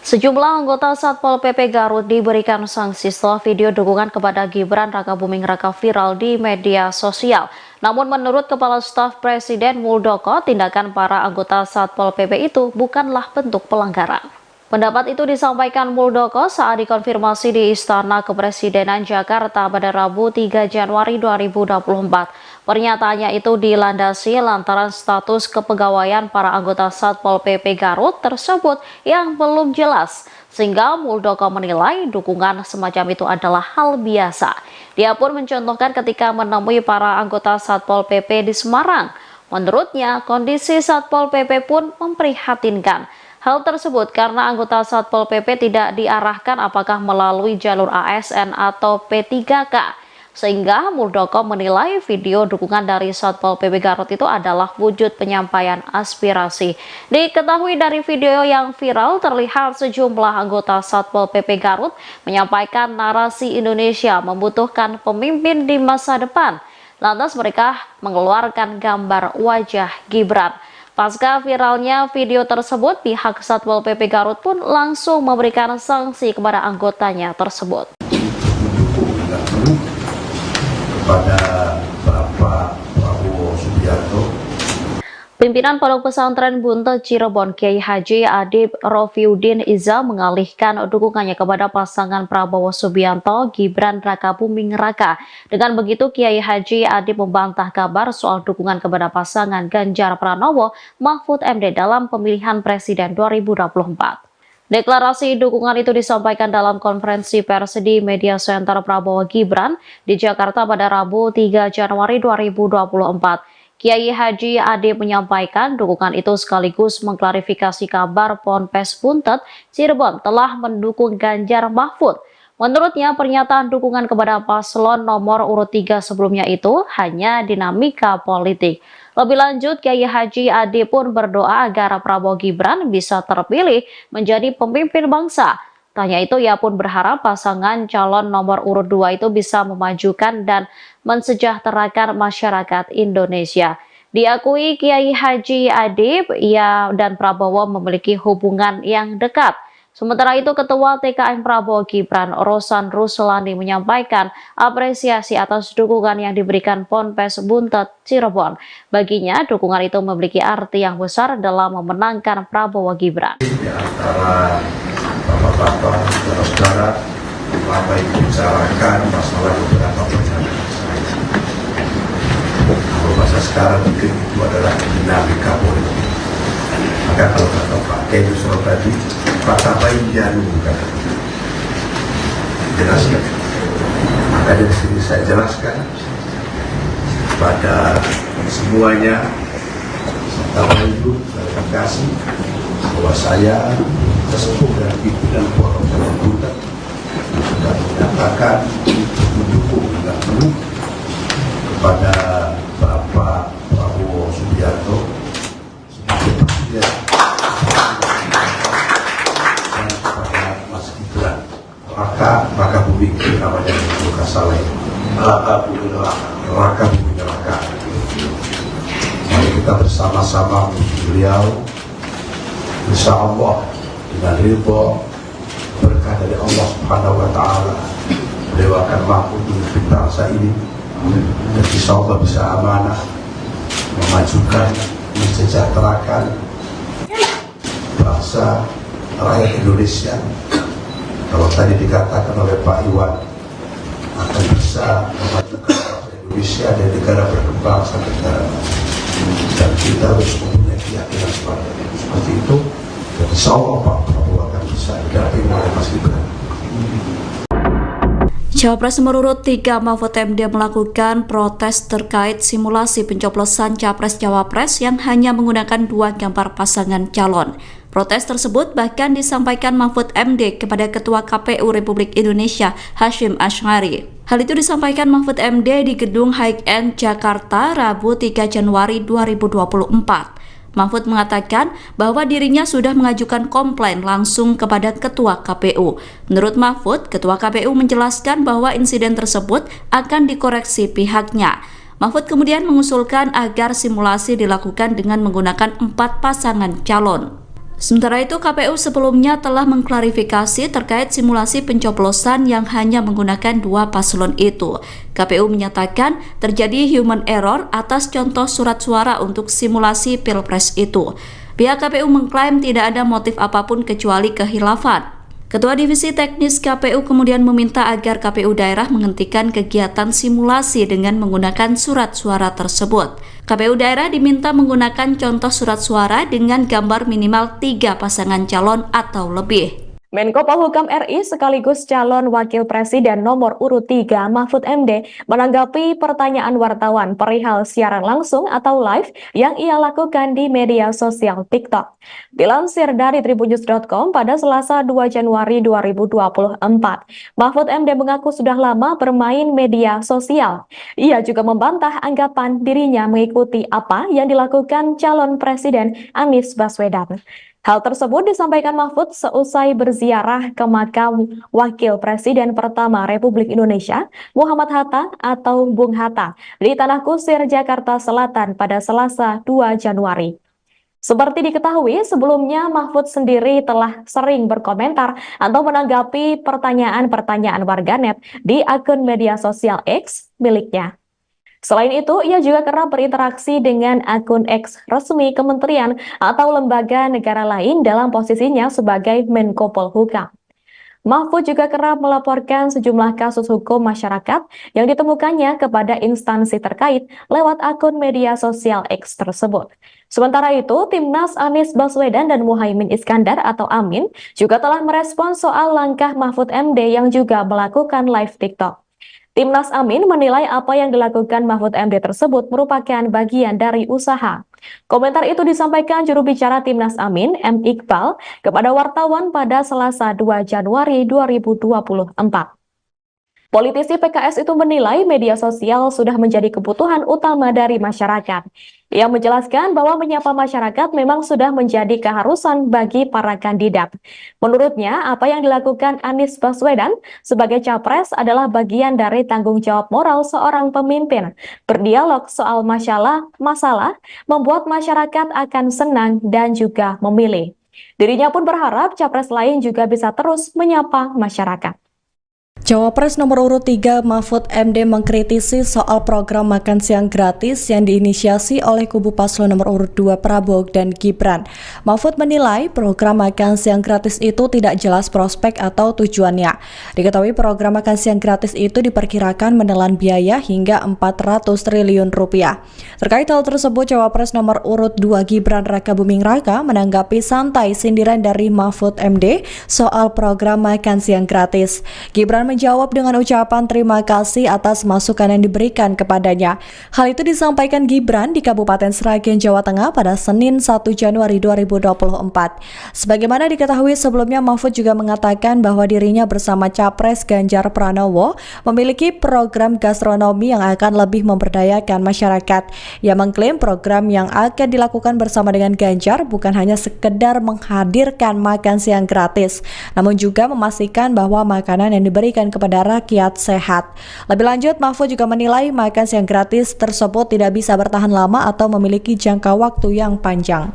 Sejumlah anggota Satpol PP Garut diberikan sanksi setelah video dukungan kepada Gibran Rakabuming Raka viral di media sosial. Namun menurut Kepala Staf Presiden Muldoko, tindakan para anggota Satpol PP itu bukanlah bentuk pelanggaran. Pendapat itu disampaikan Muldoko saat dikonfirmasi di Istana Kepresidenan Jakarta pada Rabu 3 Januari 2024. Pernyataannya itu dilandasi lantaran status kepegawaian para anggota Satpol PP Garut tersebut yang belum jelas, sehingga Muldoko menilai dukungan semacam itu adalah hal biasa. Dia pun mencontohkan ketika menemui para anggota Satpol PP di Semarang. Menurutnya, kondisi Satpol PP pun memprihatinkan. Hal tersebut karena anggota Satpol PP tidak diarahkan apakah melalui jalur ASN atau P3K. Sehingga Muldoko menilai video dukungan dari Satpol PP Garut itu adalah wujud penyampaian aspirasi. Diketahui dari video yang viral terlihat sejumlah anggota Satpol PP Garut menyampaikan narasi Indonesia membutuhkan pemimpin di masa depan. Lantas mereka mengeluarkan gambar wajah Gibran. Pasca viralnya video tersebut, pihak Satpol PP Garut pun langsung memberikan sanksi kepada anggotanya tersebut. Kepada Bapak Prabowo Subianto, Pimpinan Pondok Pesantren Buntet Cirebon Kiai Haji Adib Rofiuddin Iza mengalihkan dukungannya kepada pasangan Prabowo Subianto Gibran Rakabuming Raka. Dengan begitu, Kiai Haji Adib membantah kabar soal dukungan kepada pasangan Ganjar Pranowo Mahfud MD dalam pemilihan presiden 2024. Deklarasi dukungan itu disampaikan dalam konferensi pers di Media Center Prabowo Gibran di Jakarta pada Rabu 3 Januari 2024. Kiai Haji Adib menyampaikan dukungan itu sekaligus mengklarifikasi kabar Ponpes Buntet Cirebon telah mendukung Ganjar Mahfud. Menurutnya, pernyataan dukungan kepada paslon nomor urut 3 sebelumnya itu hanya dinamika politik. Lebih lanjut, Kiai Haji Adib pun berdoa agar Prabowo Gibran bisa terpilih menjadi pemimpin bangsa. Tanya itu, ia pun berharap pasangan calon nomor urut 2 itu bisa memajukan dan mensejahterakan masyarakat Indonesia. Diakui Kiai Haji Adib, ia dan Prabowo memiliki hubungan yang dekat. Sementara itu, Ketua TKN Prabowo Gibran, Rosan Ruslani, menyampaikan apresiasi atas dukungan yang diberikan Ponpes Buntet Cirebon. Baginya, dukungan itu memiliki arti yang besar dalam memenangkan Prabowo Gibran. Di antara bapak-bapak, saudara-saudara, apa yang dibicarakan masalah beberapa pernyataan saya. Kalau bahasa sekarang mungkin itu adalah dinamika politik. Maka kalau kata Pak Kiai Yusuf tadi, Pak Tabain Janu jelaskan. Maka dari sini saya jelaskan pada semuanya, Bapak Ibu, saya kasih bahwa saya sesepuh dan pimpinan Pondok Pesantren Buntet sudah menyatakan mendukung dan penuh kepada Bapak Prabowo Subianto sebagai presiden dan kepada Mas Gibran Rakabuming namanya Luka Saleh Rakabuming Raka. Mari kita bersama-sama menuju beliau, insya Allah dengan ridho berkah dari Allah Subhanahu wa Ta'ala, beliau akan mampu memimpin bangsa ini dan insya Allah bisa amanah, memajukan, mensejahterakan bangsa rakyat Indonesia. Kalau tadi dikatakan oleh Pak Iwan akan bisa memajukan bangsa Indonesia dan negara berkembang sampai negara maju, dan kita harus mempunyai keyakinan seperti itu. Dan insya Allah Pak Prabowo akan bisa didampingi oleh Mas Gibran. Cawapres nomor urut 3 Mahfud MD melakukan protes terkait simulasi pencoblosan Capres-Cawapres yang hanya menggunakan 2 gambar pasangan calon. Protes tersebut bahkan disampaikan Mahfud MD kepada Ketua KPU Republik Indonesia Hasyim Asy'ari. Hal itu disampaikan Mahfud MD di Gedung High End Jakarta Rabu 3 Januari 2024. Mahfud mengatakan bahwa dirinya sudah mengajukan komplain langsung kepada Ketua KPU. Menurut Mahfud, Ketua KPU menjelaskan bahwa insiden tersebut akan dikoreksi pihaknya. Mahfud kemudian mengusulkan agar simulasi dilakukan dengan menggunakan 4 pasangan calon. Sementara itu, KPU sebelumnya telah mengklarifikasi terkait simulasi pencoblosan yang hanya menggunakan 2 paslon itu. KPU menyatakan terjadi human error atas contoh surat suara untuk simulasi Pilpres itu. Pihak KPU mengklaim tidak ada motif apapun kecuali kehilafan. Ketua Divisi Teknis KPU kemudian meminta agar KPU daerah menghentikan kegiatan simulasi dengan menggunakan surat suara tersebut. KPU daerah diminta menggunakan contoh surat suara dengan gambar minimal 3 pasangan calon atau lebih. Menko Polhukam RI sekaligus calon Wakil Presiden nomor urut 3 Mahfud MD menanggapi pertanyaan wartawan perihal siaran langsung atau live yang ia lakukan di media sosial TikTok. Dilansir dari tribunnews.com pada Selasa 2 Januari 2024, Mahfud MD mengaku sudah lama bermain media sosial. Ia juga membantah anggapan dirinya mengikuti apa yang dilakukan calon Presiden Anies Baswedan. Hal tersebut disampaikan Mahfud seusai berziarah ke makam Wakil Presiden pertama Republik Indonesia, Muhammad Hatta atau Bung Hatta, di Tanah Kusir, Jakarta Selatan pada Selasa 2 Januari. Seperti diketahui, sebelumnya Mahfud sendiri telah sering berkomentar atau menanggapi pertanyaan-pertanyaan warganet di akun media sosial X miliknya. Selain itu, ia juga kerap berinteraksi dengan akun X resmi kementerian atau lembaga negara lain dalam posisinya sebagai Menko Polhukam. Mahfud juga kerap melaporkan sejumlah kasus hukum masyarakat yang ditemukannya kepada instansi terkait lewat akun media sosial X tersebut. Sementara itu, Timnas Anies Baswedan dan Muhaimin Iskandar atau Amin juga telah merespon soal langkah Mahfud MD yang juga melakukan live TikTok. Timnas Amin menilai apa yang dilakukan Mahfud MD tersebut merupakan bagian dari usaha. Komentar itu disampaikan juru bicara Timnas Amin, M. Iqbal, kepada wartawan pada Selasa 2 Januari 2024. Politisi PKS itu menilai media sosial sudah menjadi kebutuhan utama dari masyarakat. Ia menjelaskan bahwa menyapa masyarakat memang sudah menjadi keharusan bagi para kandidat. Menurutnya, apa yang dilakukan Anies Baswedan sebagai capres adalah bagian dari tanggung jawab moral seorang pemimpin. Berdialog soal masalah membuat masyarakat akan senang dan juga memilih. Dirinya pun berharap capres lain juga bisa terus menyapa masyarakat. Cawapres nomor urut 3 Mahfud MD mengkritisi soal program makan siang gratis yang diinisiasi oleh kubu paslon nomor urut 2 Prabowo dan Gibran. Mahfud menilai program makan siang gratis itu tidak jelas prospek atau tujuannya. Diketahui program makan siang gratis itu diperkirakan menelan biaya hingga 400 triliun rupiah. Terkait hal tersebut, Cawapres nomor urut 2 Gibran Rakabuming Raka menanggapi santai sindiran dari Mahfud MD soal program makan siang gratis. Gibran menjawab dengan ucapan terima kasih atas masukan yang diberikan kepadanya. Hal itu disampaikan Gibran di Kabupaten Sragen, Jawa Tengah pada Senin 1 Januari 2024. Sebagaimana diketahui sebelumnya, Mahfud juga mengatakan bahwa dirinya bersama Capres Ganjar Pranowo memiliki program gastronomi yang akan lebih memberdayakan masyarakat. Ia mengklaim program yang akan dilakukan bersama dengan Ganjar bukan hanya sekedar menghadirkan makan siang gratis, namun juga memastikan bahwa makanan yang diberikan kepada rakyat sehat. Lebih lanjut, Mahfud juga menilai makan siang gratis tersebut tidak bisa bertahan lama atau memiliki jangka waktu yang panjang.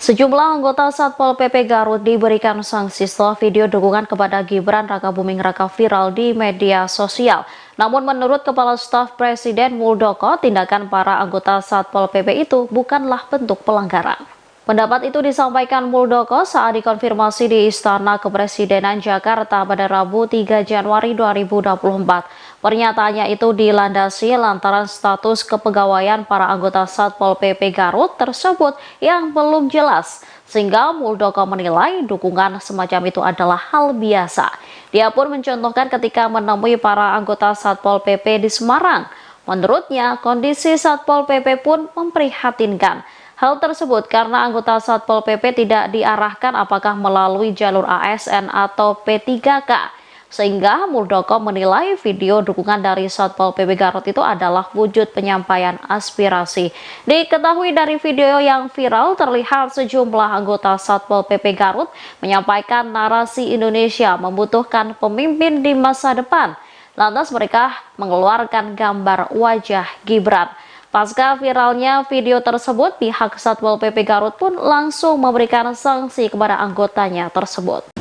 Sejumlah anggota Satpol PP Garut diberikan sanksi setelah video dukungan kepada Gibran Rakabuming Raka viral di media sosial. Namun menurut Kepala Staf Presiden Muldoko, tindakan para anggota Satpol PP itu bukanlah bentuk pelanggaran. Pendapat itu disampaikan Muldoko saat dikonfirmasi di Istana Kepresidenan Jakarta pada Rabu 3 Januari 2024. Pernyataannya itu dilandasi lantaran status kepegawaian para anggota Satpol PP Garut tersebut yang belum jelas, sehingga Muldoko menilai dukungan semacam itu adalah hal biasa. Dia pun mencontohkan ketika menemui para anggota Satpol PP di Semarang. Menurutnya, kondisi Satpol PP pun memprihatinkan. Hal tersebut karena anggota Satpol PP tidak diarahkan apakah melalui jalur ASN atau P3K. Sehingga Muldoko menilai video dukungan dari Satpol PP Garut itu adalah wujud penyampaian aspirasi. Diketahui dari video yang viral terlihat sejumlah anggota Satpol PP Garut menyampaikan narasi Indonesia membutuhkan pemimpin di masa depan. Lantas mereka mengeluarkan gambar wajah Gibran. Pasca viralnya video tersebut, pihak Satpol PP Garut pun langsung memberikan sanksi kepada anggotanya tersebut.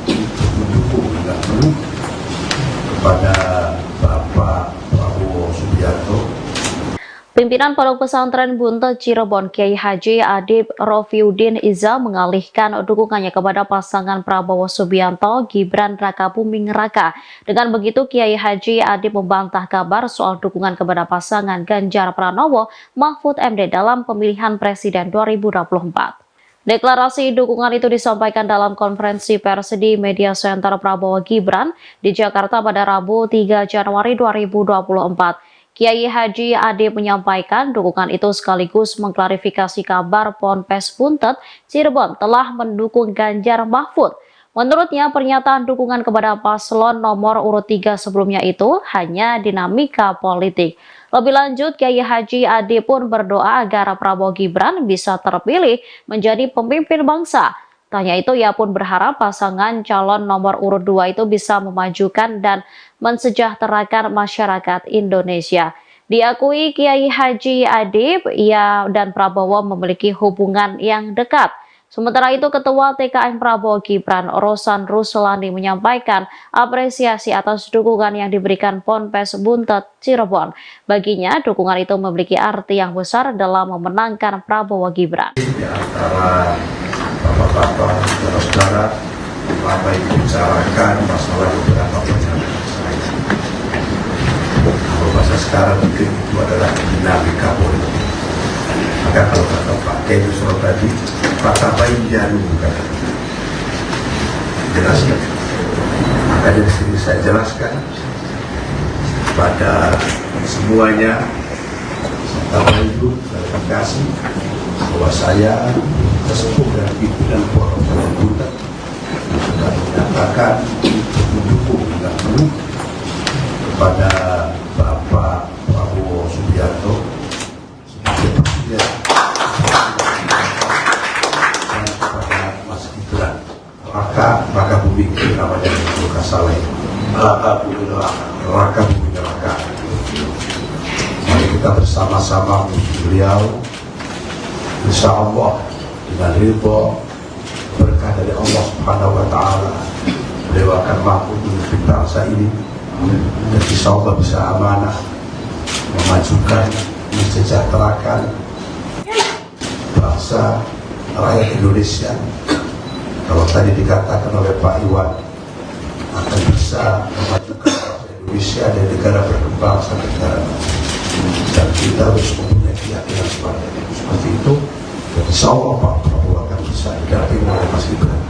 Kepada Bapak Prabowo Subianto. Pimpinan Pondok Pesantren Buntet Cirebon Kiai Haji Adib Rofiuddin Iza mengalihkan dukungannya kepada pasangan Prabowo Subianto Gibran Rakabuming Raka. Dengan begitu Kiai Haji Adib membantah kabar soal dukungan kepada pasangan Ganjar Pranowo Mahfud MD dalam pemilihan presiden 2024. Deklarasi dukungan itu disampaikan dalam konferensi pers di Media Center Prabowo Gibran di Jakarta pada Rabu 3 Januari 2024. Kiai Haji Adib menyampaikan dukungan itu sekaligus mengklarifikasi kabar Ponpes Buntet Cirebon telah mendukung Ganjar Mahfud. Menurutnya pernyataan dukungan kepada paslon nomor urut 3 sebelumnya itu hanya dinamika politik. Lebih lanjut, Kiai Haji Adib pun berdoa agar Prabowo Gibran bisa terpilih menjadi pemimpin bangsa. Tanya itu ia pun berharap pasangan calon nomor urut 2 itu bisa memajukan dan mensejahterakan masyarakat Indonesia. Diakui Kiai Haji Adib, ia dan Prabowo memiliki hubungan yang dekat. Sementara itu, Ketua TKN Prabowo Gibran, Rosan Ruslani menyampaikan apresiasi atas dukungan yang diberikan Ponpes Buntet Cirebon. Baginya, dukungan itu memiliki arti yang besar dalam memenangkan Prabowo Gibran. Di antara bapak-bapak, saudara-saudara, apa yang dibicarakan masalah beberapa pernyataan saya. Kalau bahasa sekarang mungkin itu adalah dinamika politik. Maka kalau kata Pak Kiai tadi, kata baik jarum kata. Jelaskan. Maka dari sini saya jelaskan pada semuanya, serta ibu klarifikasi bahwa saya sesepuh dan pimpinan Pondok Pesantren Buntet sudah menyatakan mendukung dan penuh kepada Bapak Prabowo Subianto sebagai presiden dan kepada Mas Gibran Rakabuming namanya Luka Saleh Rakabuming Raka. Mari kita bersama-sama menuju beliau, insya Allah dengan ridho berkah dari Allah Subhanahu wa Ta'ala, beliau akan mampu memimpin bangsa ini dan insya Allah bisa amanah memajukan, mensejahterakan bangsa rakyat Indonesia. Kalau tadi dikatakan oleh Pak Iwan akan bisa memajukan bangsa Indonesia dan negara berkembang sampai negara maju, dan kita harus mempunyai keyakinan seperti itu. Insya Allah Pak Prabowo akan bisa didampingi oleh Mas Gibran.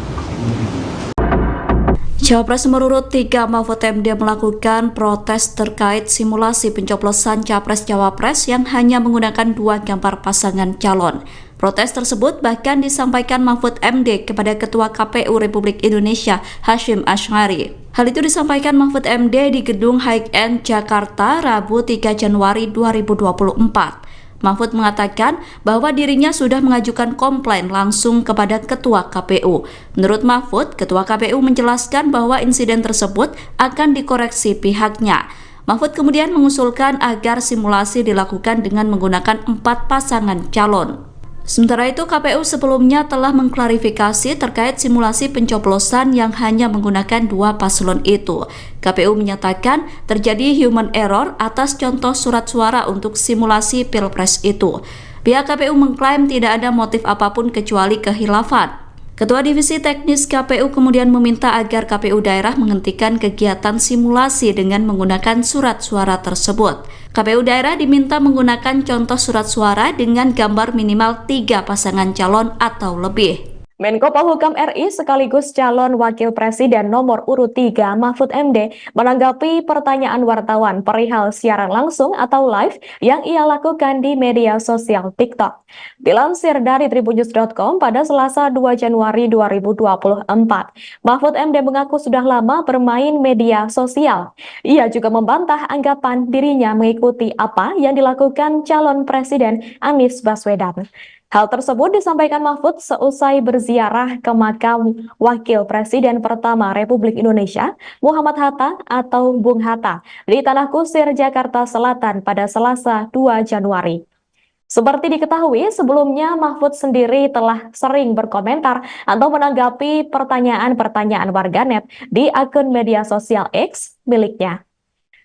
Cawapres nomor urut 3 Mahfud MD melakukan protes terkait simulasi pencoblosan Capres-Cawapres yang hanya menggunakan 2 gambar pasangan calon. Protes tersebut bahkan disampaikan Mahfud MD kepada Ketua KPU Republik Indonesia Hasyim Asy'ari. Hal itu disampaikan Mahfud MD di Gedung High End Jakarta Rabu 3 Januari 2024. Mahfud mengatakan bahwa dirinya sudah mengajukan komplain langsung kepada Ketua KPU. Menurut Mahfud, Ketua KPU menjelaskan bahwa insiden tersebut akan dikoreksi pihaknya. Mahfud kemudian mengusulkan agar simulasi dilakukan dengan menggunakan 4 pasangan calon. Sementara itu, KPU sebelumnya telah mengklarifikasi terkait simulasi pencoblosan yang hanya menggunakan 2 paslon itu. KPU menyatakan terjadi human error atas contoh surat suara untuk simulasi Pilpres itu. Pihak KPU mengklaim tidak ada motif apapun kecuali kehilafan. Ketua Divisi Teknis KPU kemudian meminta agar KPU daerah menghentikan kegiatan simulasi dengan menggunakan surat suara tersebut. KPU daerah diminta menggunakan contoh surat suara dengan gambar minimal 3 pasangan calon atau lebih. Menko Polhukam RI sekaligus calon wakil presiden nomor urut 3 Mahfud MD menanggapi pertanyaan wartawan perihal siaran langsung atau live yang ia lakukan di media sosial TikTok. Dilansir dari tribunnews.com pada Selasa 2 Januari 2024, Mahfud MD mengaku sudah lama bermain media sosial. Ia juga membantah anggapan dirinya mengikuti apa yang dilakukan calon presiden Anies Baswedan. Hal tersebut disampaikan Mahfud seusai berziarah ke makam Wakil Presiden pertama Republik Indonesia, Muhammad Hatta atau Bung Hatta, di Tanah Kusir, Jakarta Selatan pada Selasa 2 Januari. Seperti diketahui, sebelumnya Mahfud sendiri telah sering berkomentar atau menanggapi pertanyaan-pertanyaan warganet di akun media sosial X miliknya.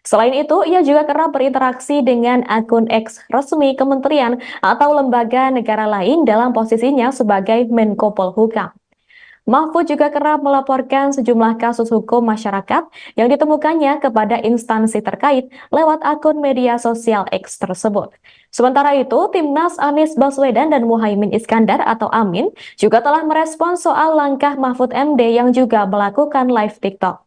Selain itu, ia juga kerap berinteraksi dengan akun X resmi kementerian atau lembaga negara lain dalam posisinya sebagai Menko Polhukam. Mahfud juga kerap melaporkan sejumlah kasus hukum masyarakat yang ditemukannya kepada instansi terkait lewat akun media sosial X tersebut. Sementara itu, Timnas Anies Baswedan dan Muhaimin Iskandar atau Amin juga telah merespons soal langkah Mahfud MD yang juga melakukan live TikTok.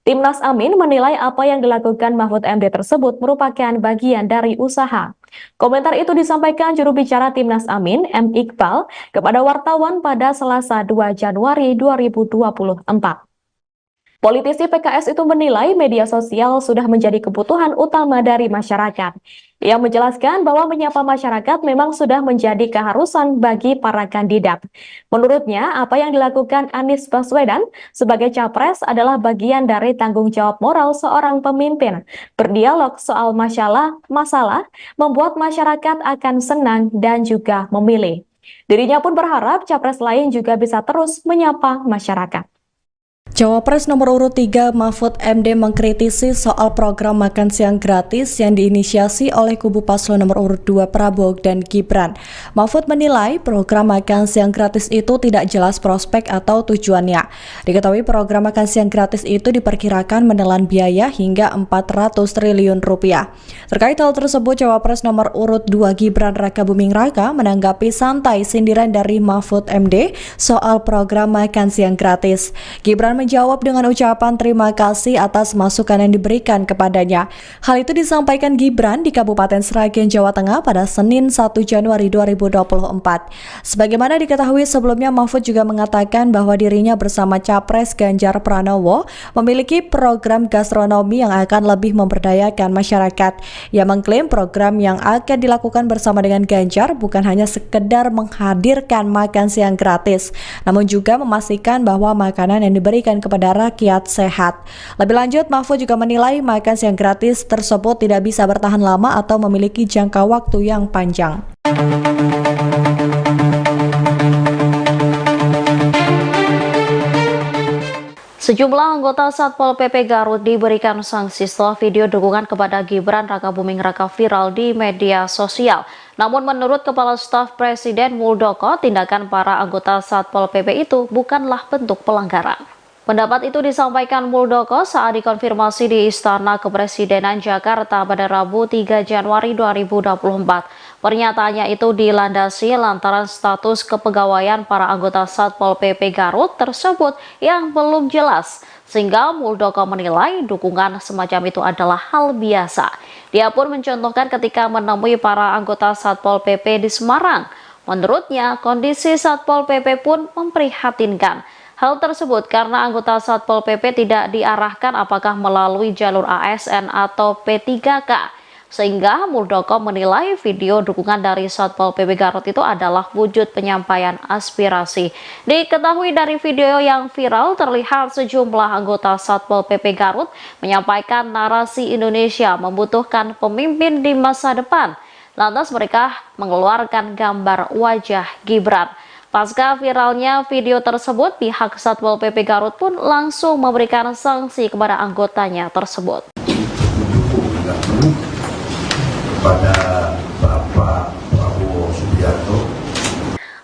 Timnas Amin menilai apa yang dilakukan Mahfud MD tersebut merupakan bagian dari usaha. Komentar itu disampaikan juru bicara Timnas Amin, M. Iqbal, kepada wartawan pada Selasa 2 Januari 2024. Politisi PKS itu menilai media sosial sudah menjadi kebutuhan utama dari masyarakat. Ia menjelaskan bahwa menyapa masyarakat memang sudah menjadi keharusan bagi para kandidat. Menurutnya, apa yang dilakukan Anies Baswedan sebagai capres adalah bagian dari tanggung jawab moral seorang pemimpin. Berdialog soal masalah membuat masyarakat akan senang dan juga memilih. Dirinya pun berharap capres lain juga bisa terus menyapa masyarakat. Cawapres nomor urut 3 Mahfud MD mengkritisi soal program makan siang gratis yang diinisiasi oleh kubu paslon nomor urut 2 Prabowo dan Gibran. Mahfud menilai program makan siang gratis itu tidak jelas prospek atau tujuannya. Diketahui program makan siang gratis itu diperkirakan menelan biaya hingga 400 triliun rupiah. Terkait hal tersebut, Cawapres nomor urut 2 Gibran Rakabuming Raka menanggapi santai sindiran dari Mahfud MD soal program makan siang gratis. Gibran menjawab dengan ucapan terima kasih atas masukan yang diberikan kepadanya. Hal itu disampaikan Gibran di Kabupaten Sragen, Jawa Tengah pada Senin 1 Januari 2024. Sebagaimana diketahui sebelumnya, Mahfud juga mengatakan bahwa dirinya bersama Capres Ganjar Pranowo memiliki program gastronomi yang akan lebih memberdayakan masyarakat. Ia mengklaim program yang akan dilakukan bersama dengan Ganjar bukan hanya sekedar menghadirkan makan siang gratis, namun juga memastikan bahwa makanan yang diberikan kepada rakyat sehat. Lebih lanjut, Mahfud juga menilai makan siang gratis tersebut tidak bisa bertahan lama atau memiliki jangka waktu yang panjang. Sejumlah anggota Satpol PP Garut diberikan sanksi setelah video dukungan kepada Gibran Rakabuming Raka viral di media sosial. Namun menurut Kepala Staf Presiden Muldoko, tindakan para anggota Satpol PP itu bukanlah bentuk pelanggaran. Pendapat itu disampaikan Muldoko saat dikonfirmasi di Istana Kepresidenan Jakarta pada Rabu 3 Januari 2024. Pernyataannya itu dilandasi lantaran status kepegawaian para anggota Satpol PP Garut tersebut yang belum jelas, sehingga Muldoko menilai dukungan semacam itu adalah hal biasa. Dia pun mencontohkan ketika menemui para anggota Satpol PP di Semarang. Menurutnya, kondisi Satpol PP pun memprihatinkan. Hal tersebut karena anggota Satpol PP tidak diarahkan apakah melalui jalur ASN atau P3K. Sehingga Muldoko menilai video dukungan dari Satpol PP Garut itu adalah wujud penyampaian aspirasi. Diketahui dari video yang viral terlihat sejumlah anggota Satpol PP Garut menyampaikan narasi Indonesia membutuhkan pemimpin di masa depan. Lantas mereka mengeluarkan gambar wajah Gibran. Pasca viralnya video tersebut, pihak Satpol PP Garut pun langsung memberikan sanksi kepada anggotanya tersebut. Kepada Bapak Prabowo Subianto,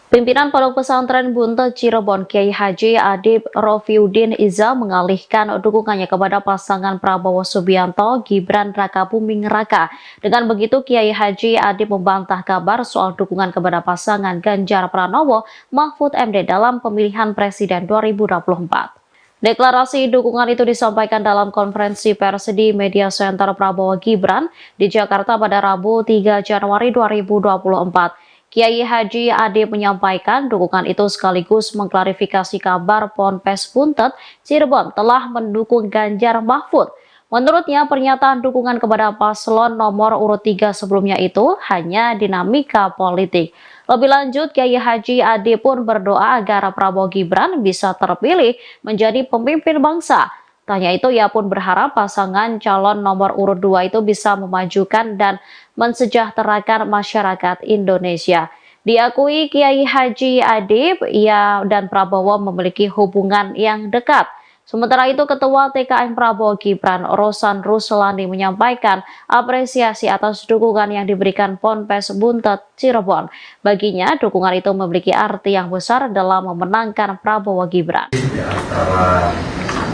Pimpinan Pondok Pesantren Buntet Cirebon Kiai Haji Adib Rofiuddin Iza mengalihkan dukungannya kepada pasangan Prabowo Subianto Gibran Rakabuming Raka. Dengan begitu, Kiai Haji Adib membantah kabar soal dukungan kepada pasangan Ganjar Pranowo Mahfud MD dalam pemilihan Presiden 2024. Deklarasi dukungan itu disampaikan dalam konferensi pers di Media Center Prabowo Gibran di Jakarta pada Rabu 3 Januari 2024. Kiai Haji Adib menyampaikan dukungan itu sekaligus mengklarifikasi kabar Ponpes Buntet Cirebon telah mendukung Ganjar Mahfud. Menurutnya, pernyataan dukungan kepada paslon nomor urut 3 sebelumnya itu hanya dinamika politik. Lebih lanjut, Kiai Haji Adib pun berdoa agar Prabowo Gibran bisa terpilih menjadi pemimpin bangsa. Tanya itu, ia pun berharap pasangan calon nomor urut 2 itu bisa memajukan dan mensejahterakan masyarakat Indonesia. Diakui Kiai Haji Adib, ia dan Prabowo memiliki hubungan yang dekat. Sementara itu, Ketua TKN Prabowo Gibran, Rosan Ruslani menyampaikan apresiasi atas dukungan yang diberikan Ponpes Buntet Cirebon. Baginya, dukungan itu memiliki arti yang besar dalam memenangkan Prabowo Gibran. Di antara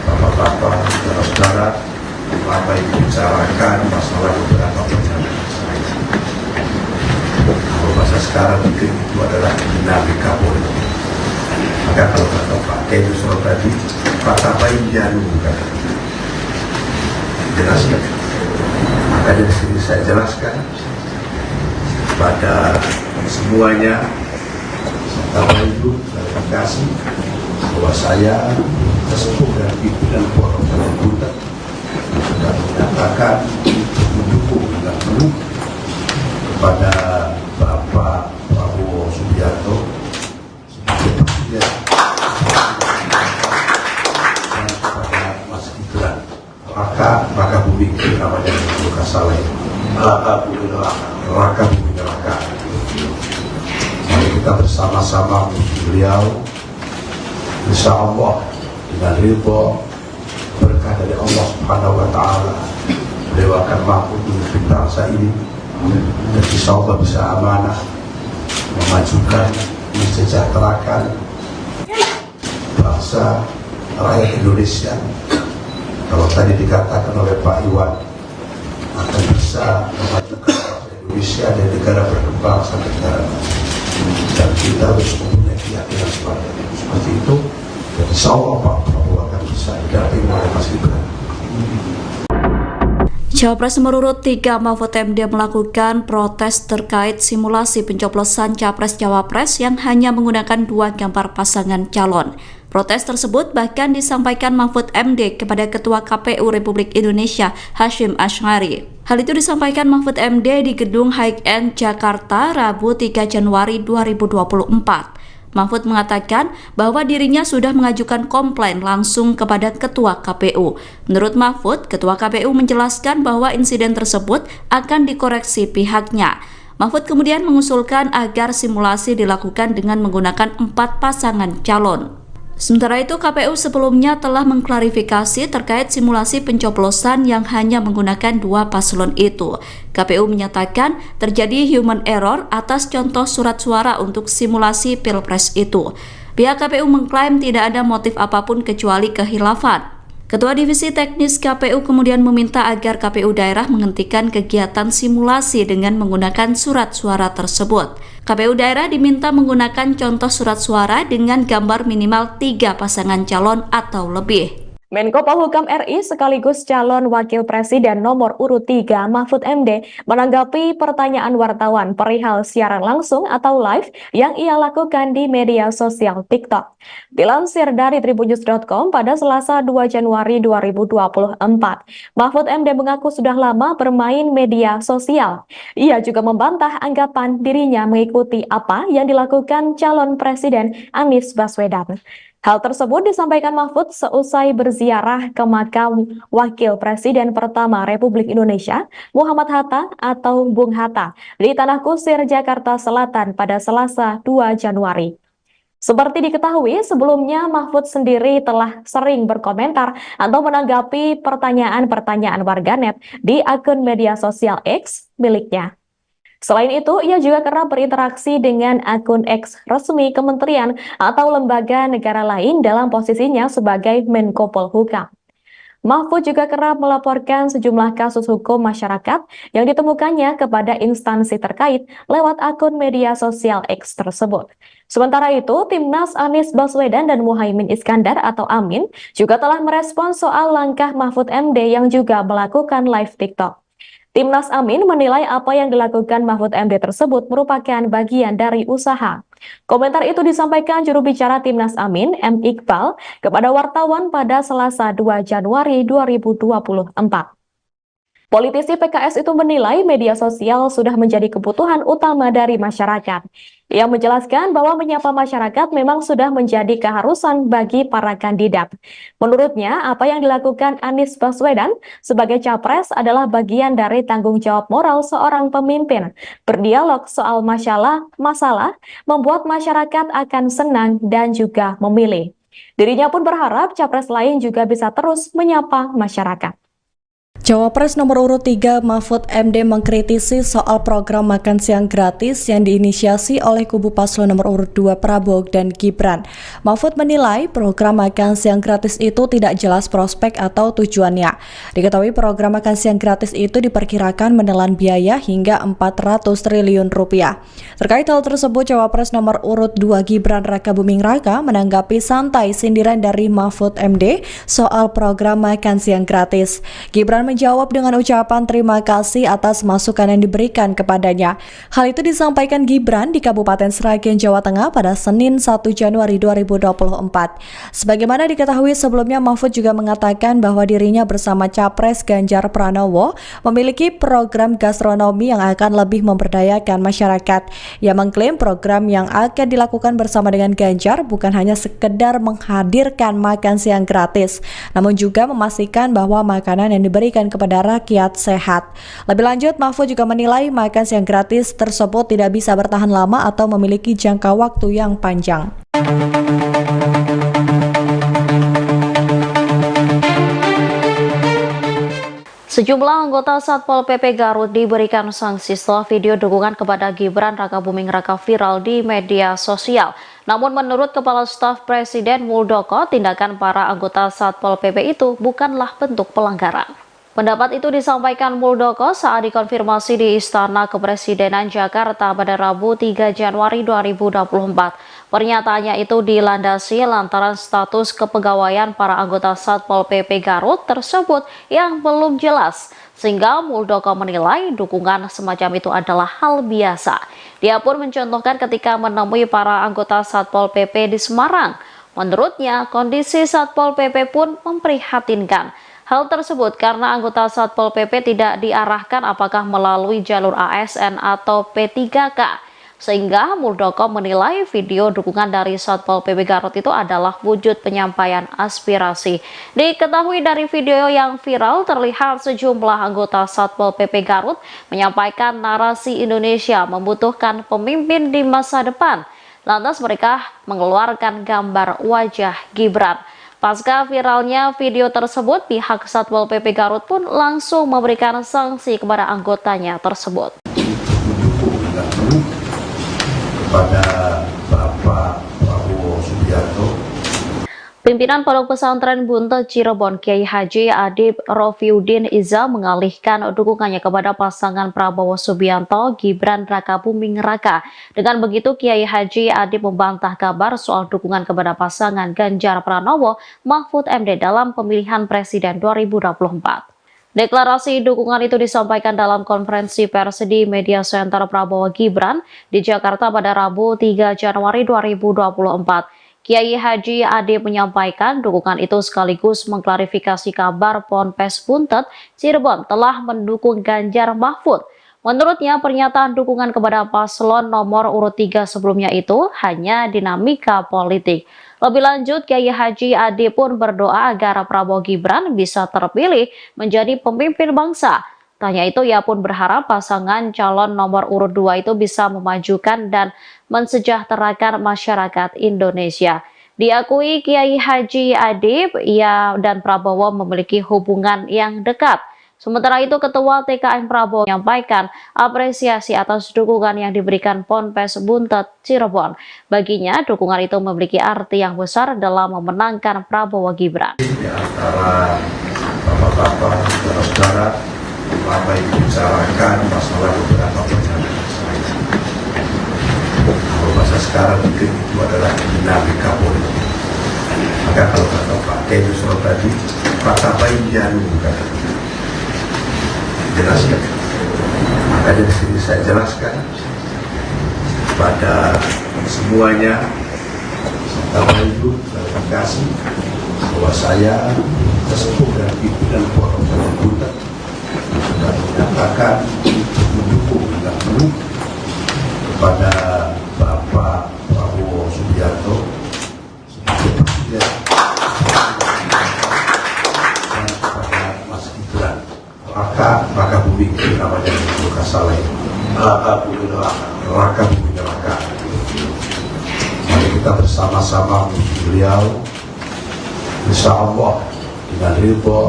bapak-bapak, saudara-saudara, apa yang dibicarakan masalah beberapa perjalanan saya. Kalau bahasa sekarang mungkin itu adalah dinamika politik. Maka kalau kata Pak Kedu tadi, kata baik jalu kan, jelaskan. Maka dari sini saya jelaskan pada semuanya, serta itu klarifikasi bahwa saya sesepuh dan pimpinan forum Buntet sudah menyatakan untuk mendukung dengan penuh kepada Bapak Prabowo Subianto sebagai presiden dan kepada Mas Gibran Raka Buming namanya Luka Saleh Raka Buming Raka. Mari kita bersama-sama menuju beliau, insya Allah dengan ridho berkah dari Allah Subhanahu wa Ta'ala, beliau akan mampu memimpin bangsa ini dan insya Allah bisa amanah memajukan, mensejahterakan bangsa rakyat Indonesia. Kalau tadi dikatakan oleh Pak Iwan akan bisa memajukan bangsa Indonesia dan negara berkembang sampai negara maju, dan kita harus mempunyai keyakinan seperti itu. Dan insya Allah Pak Prabowo akan bisa didampingi oleh Mas Gibran. Cawapres nomor urut 3 Mahfud MD melakukan protes terkait simulasi pencoblosan Capres-Cawapres yang hanya menggunakan 2 gambar pasangan calon. Protes tersebut bahkan disampaikan Mahfud MD kepada Ketua KPU Republik Indonesia Hasyim Asy'ari. Hal itu disampaikan Mahfud MD di Gedung High-End Jakarta Rabu 3 Januari 2024. Mahfud mengatakan bahwa dirinya sudah mengajukan komplain langsung kepada Ketua KPU. Menurut Mahfud, Ketua KPU menjelaskan bahwa insiden tersebut akan dikoreksi pihaknya. Mahfud kemudian mengusulkan agar simulasi dilakukan dengan menggunakan 4 pasangan calon. Sementara itu, KPU sebelumnya telah mengklarifikasi terkait simulasi pencoblosan yang hanya menggunakan 2 paslon itu. KPU menyatakan terjadi human error atas contoh surat suara untuk simulasi Pilpres itu. Pihak KPU mengklaim tidak ada motif apapun kecuali kehilafan. Ketua Divisi Teknis KPU kemudian meminta agar KPU daerah menghentikan kegiatan simulasi dengan menggunakan surat suara tersebut. KPU daerah diminta menggunakan contoh surat suara dengan gambar minimal 3 pasangan calon atau lebih. Menko Polhukam RI sekaligus calon Wakil Presiden nomor urut 3 Mahfud MD menanggapi pertanyaan wartawan perihal siaran langsung atau live yang ia lakukan di media sosial TikTok. Dilansir dari tribunnews.com pada Selasa 2 Januari 2024, Mahfud MD mengaku sudah lama bermain media sosial. Ia juga membantah anggapan dirinya mengikuti apa yang dilakukan calon Presiden Anies Baswedan. Hal tersebut disampaikan Mahfud seusai berziarah ke makam Wakil Presiden pertama Republik Indonesia, Muhammad Hatta atau Bung Hatta, di Tanah Kusir, Jakarta Selatan pada Selasa 2 Januari. Seperti diketahui, sebelumnya Mahfud sendiri telah sering berkomentar atau menanggapi pertanyaan-pertanyaan warganet di akun media sosial X miliknya. Selain itu, ia juga kerap berinteraksi dengan akun X resmi kementerian atau lembaga negara lain dalam posisinya sebagai Menko Polhukam. Mahfud juga kerap melaporkan sejumlah kasus hukum masyarakat yang ditemukannya kepada instansi terkait lewat akun media sosial X tersebut. Sementara itu, Timnas Anies Baswedan dan Muhaimin Iskandar atau Amin juga telah merespon soal langkah Mahfud MD yang juga melakukan live TikTok. Timnas Amin menilai apa yang dilakukan Mahfud MD tersebut merupakan bagian dari usaha. Komentar itu disampaikan juru bicara Timnas Amin, M. Iqbal, kepada wartawan pada Selasa 2 Januari 2024. Politisi PKS itu menilai media sosial sudah menjadi kebutuhan utama dari masyarakat. Ia menjelaskan bahwa menyapa masyarakat memang sudah menjadi keharusan bagi para kandidat. Menurutnya, apa yang dilakukan Anies Baswedan sebagai capres adalah bagian dari tanggung jawab moral seorang pemimpin. Berdialog soal masalah membuat masyarakat akan senang dan juga memilih. Dirinya pun berharap capres lain juga bisa terus menyapa masyarakat. Cawapres nomor urut 3 Mahfud MD mengkritisi soal program makan siang gratis yang diinisiasi oleh kubu paslon nomor urut 2 Prabowo dan Gibran. Mahfud menilai program makan siang gratis itu tidak jelas prospek atau tujuannya. Diketahui program makan siang gratis itu diperkirakan menelan biaya hingga 400 triliun rupiah. Terkait hal tersebut, Cawapres nomor urut 2 Gibran Rakabuming Raka menanggapi santai sindiran dari Mahfud MD soal program makan siang gratis. Gibran menjawab dengan ucapan terima kasih atas masukan yang diberikan kepadanya. Hal itu disampaikan Gibran di Kabupaten Sragen, Jawa Tengah pada Senin 1 Januari 2024. Sebagaimana diketahui sebelumnya, Mahfud juga mengatakan bahwa dirinya bersama Capres Ganjar Pranowo memiliki program gastronomi yang akan lebih memberdayakan masyarakat. Ia mengklaim program yang akan dilakukan bersama dengan Ganjar bukan hanya sekedar menghadirkan makan siang gratis, namun juga memastikan bahwa makanan yang diberikan kepada rakyat sehat. Lebih lanjut, Mahfud juga menilai makan siang gratis tersebut tidak bisa bertahan lama atau memiliki jangka waktu yang panjang. Sejumlah anggota Satpol PP Garut diberikan sanksi setelah video dukungan kepada Gibran Rakabuming Raka viral di media sosial. Namun menurut Kepala Staf Presiden Muldoko, tindakan para anggota Satpol PP itu bukanlah bentuk pelanggaran. Pendapat itu disampaikan Muldoko saat dikonfirmasi di Istana Kepresidenan Jakarta pada Rabu 3 Januari 2024. Pernyataannya itu dilandasi lantaran status kepegawaian para anggota Satpol PP Garut tersebut yang belum jelas, sehingga Muldoko menilai dukungan semacam itu adalah hal biasa. Dia pun mencontohkan ketika menemui para anggota Satpol PP di Semarang. Menurutnya, kondisi Satpol PP pun memprihatinkan. Hal tersebut karena anggota Satpol PP tidak diarahkan apakah melalui jalur ASN atau P3K, sehingga Muldoko menilai video dukungan dari Satpol PP Garut itu adalah wujud penyampaian aspirasi. Diketahui dari video yang viral terlihat sejumlah anggota Satpol PP Garut menyampaikan narasi Indonesia membutuhkan pemimpin di masa depan. Lantas mereka mengeluarkan gambar wajah Gibran. Pasca viralnya video tersebut, pihak Satpol PP Garut pun langsung memberikan sanksi kepada anggotanya tersebut. Kepada Bapak Prabowo Subianto, Pimpinan Pondok Pesantren Buntet Cirebon Kiai Haji Adib Rofiuddin Iza mengalihkan dukungannya kepada pasangan Prabowo Subianto Gibran Rakabuming Raka. Dengan begitu, Kiai Haji Adib membantah kabar soal dukungan kepada pasangan Ganjar Pranowo Mahfud MD dalam pemilihan Presiden 2024. Deklarasi dukungan itu disampaikan dalam konferensi pers di Media Center Prabowo Gibran di Jakarta pada Rabu 3 Januari 2024. Kiai Haji Adib menyampaikan dukungan itu sekaligus mengklarifikasi kabar Ponpes Buntet Cirebon telah mendukung Ganjar Mahfud. Menurutnya, pernyataan dukungan kepada paslon nomor urut 3 sebelumnya itu hanya dinamika politik. Lebih lanjut, Kiai Haji Adib pun berdoa agar Prabowo Gibran bisa terpilih menjadi pemimpin bangsa. Tanya itu, ia pun berharap pasangan calon nomor urut 2 itu bisa memajukan dan mensejahterakan masyarakat Indonesia. Diakui Kiai Haji Adib, ia dan Prabowo memiliki hubungan yang dekat. Sementara itu, Ketua TKN Prabowo menyampaikan apresiasi atas dukungan yang diberikan Ponpes Buntet Cirebon. Baginya, dukungan itu memiliki arti yang besar dalam memenangkan Prabowo Gibran. Di antara bapak-bapak, saudara-saudara, apa yang dibicarakan masalah beberapa pernyataan saya. Kalau bahasa sekarang mungkin itu adalah dinamika politik. Maka kalau kata Pak Kiai Yusro tadi, kata bayinya bukan jelaskan. Maka dari sini saya jelaskan pada semuanya, serta itu klarifikasi bahwa saya sesepuh dan pimpinan Pondok Pesantren Buntet sudah menyatakan mendukung dengan penuh kepada Bapak Prabowo Subianto sebagai presiden dan kepada Mas Gibran Rakabuming namanya itu Kasale Rakabuming Raka. Mari kita bersama-sama beliau Insya Allah dengan ridho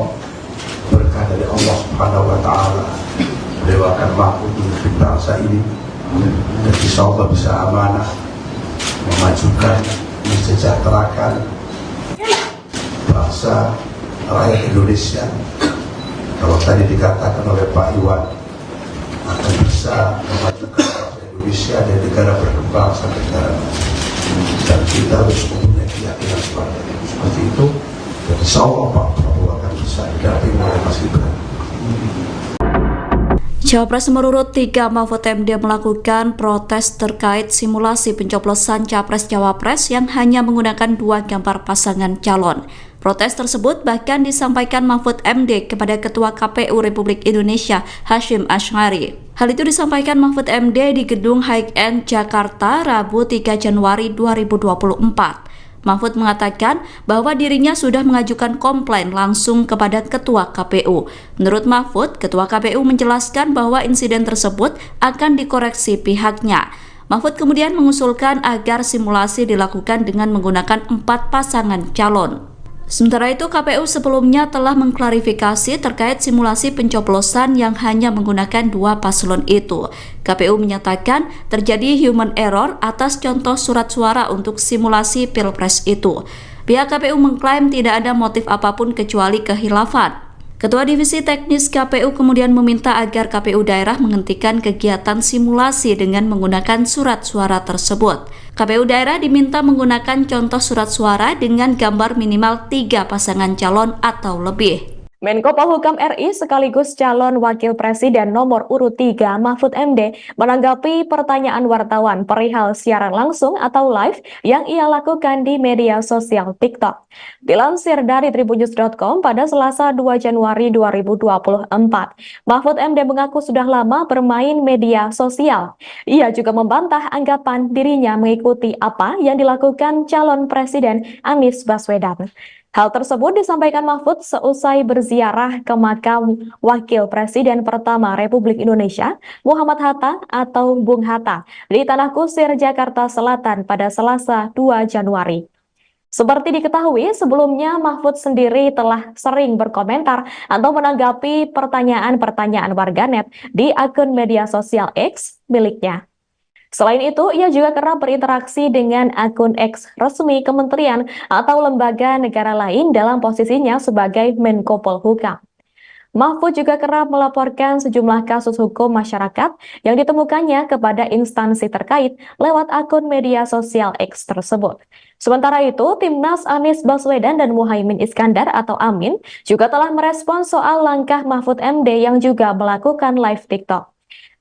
berkah dari Allah Subhanahu wa Ta'ala, beliau akan mampu memimpin bangsa ini dan insya Allah bisa amanah memajukan, mensejahterakan bangsa rakyat Indonesia. Kalau tadi dikatakan oleh Pak Iwan akan bisa memajukan bangsa Indonesia dan negara berkembang sampai negara maju, dan kita harus mempunyai keyakinan seperti itu. Dan insya Allah Pak Prabowo akan bisa didampingi oleh Mas Gibran. Cawapres nomor urut 3 Mahfud MD melakukan protes terkait simulasi pencoblosan Capres-Cawapres yang hanya menggunakan 2 gambar pasangan calon. Protes tersebut bahkan disampaikan Mahfud MD kepada Ketua KPU Republik Indonesia Hasyim Asy'ari. Hal itu disampaikan Mahfud MD di Gedung High-End Jakarta Rabu 3 Januari 2024. Mahfud mengatakan bahwa dirinya sudah mengajukan komplain langsung kepada Ketua KPU. Menurut Mahfud, Ketua KPU menjelaskan bahwa insiden tersebut akan dikoreksi pihaknya. Mahfud kemudian mengusulkan agar simulasi dilakukan dengan menggunakan 4 pasangan calon. Sementara itu, KPU sebelumnya telah mengklarifikasi terkait simulasi pencoblosan yang hanya menggunakan 2 paslon itu. KPU menyatakan terjadi human error atas contoh surat suara untuk simulasi Pilpres itu. Pihak KPU mengklaim tidak ada motif apapun kecuali kehilafan. Ketua Divisi Teknis KPU kemudian meminta agar KPU daerah menghentikan kegiatan simulasi dengan menggunakan surat suara tersebut. KPU daerah diminta menggunakan contoh surat suara dengan gambar minimal 3 pasangan calon atau lebih. Menko Polhukam RI sekaligus calon Wakil Presiden nomor urut 3 Mahfud MD menanggapi pertanyaan wartawan perihal siaran langsung atau live yang ia lakukan di media sosial TikTok. Dilansir dari tribunnews.com pada Selasa 2 Januari 2024, Mahfud MD mengaku sudah lama bermain media sosial. Ia juga membantah anggapan dirinya mengikuti apa yang dilakukan calon Presiden Anies Baswedan. Hal tersebut disampaikan Mahfud seusai berziarah ke makam Wakil Presiden pertama Republik Indonesia, Muhammad Hatta atau Bung Hatta, di Tanah Kusir, Jakarta Selatan pada Selasa 2 Januari. Seperti diketahui, sebelumnya Mahfud sendiri telah sering berkomentar atau menanggapi pertanyaan-pertanyaan warganet di akun media sosial X miliknya. Selain itu, ia juga kerap berinteraksi dengan akun X resmi kementerian atau lembaga negara lain dalam posisinya sebagai Menko Polhukam. Mahfud juga kerap melaporkan sejumlah kasus hukum masyarakat yang ditemukannya kepada instansi terkait lewat akun media sosial X tersebut. Sementara itu, Timnas Anies Baswedan dan Muhaimin Iskandar atau Amin juga telah merespon soal langkah Mahfud MD yang juga melakukan live TikTok.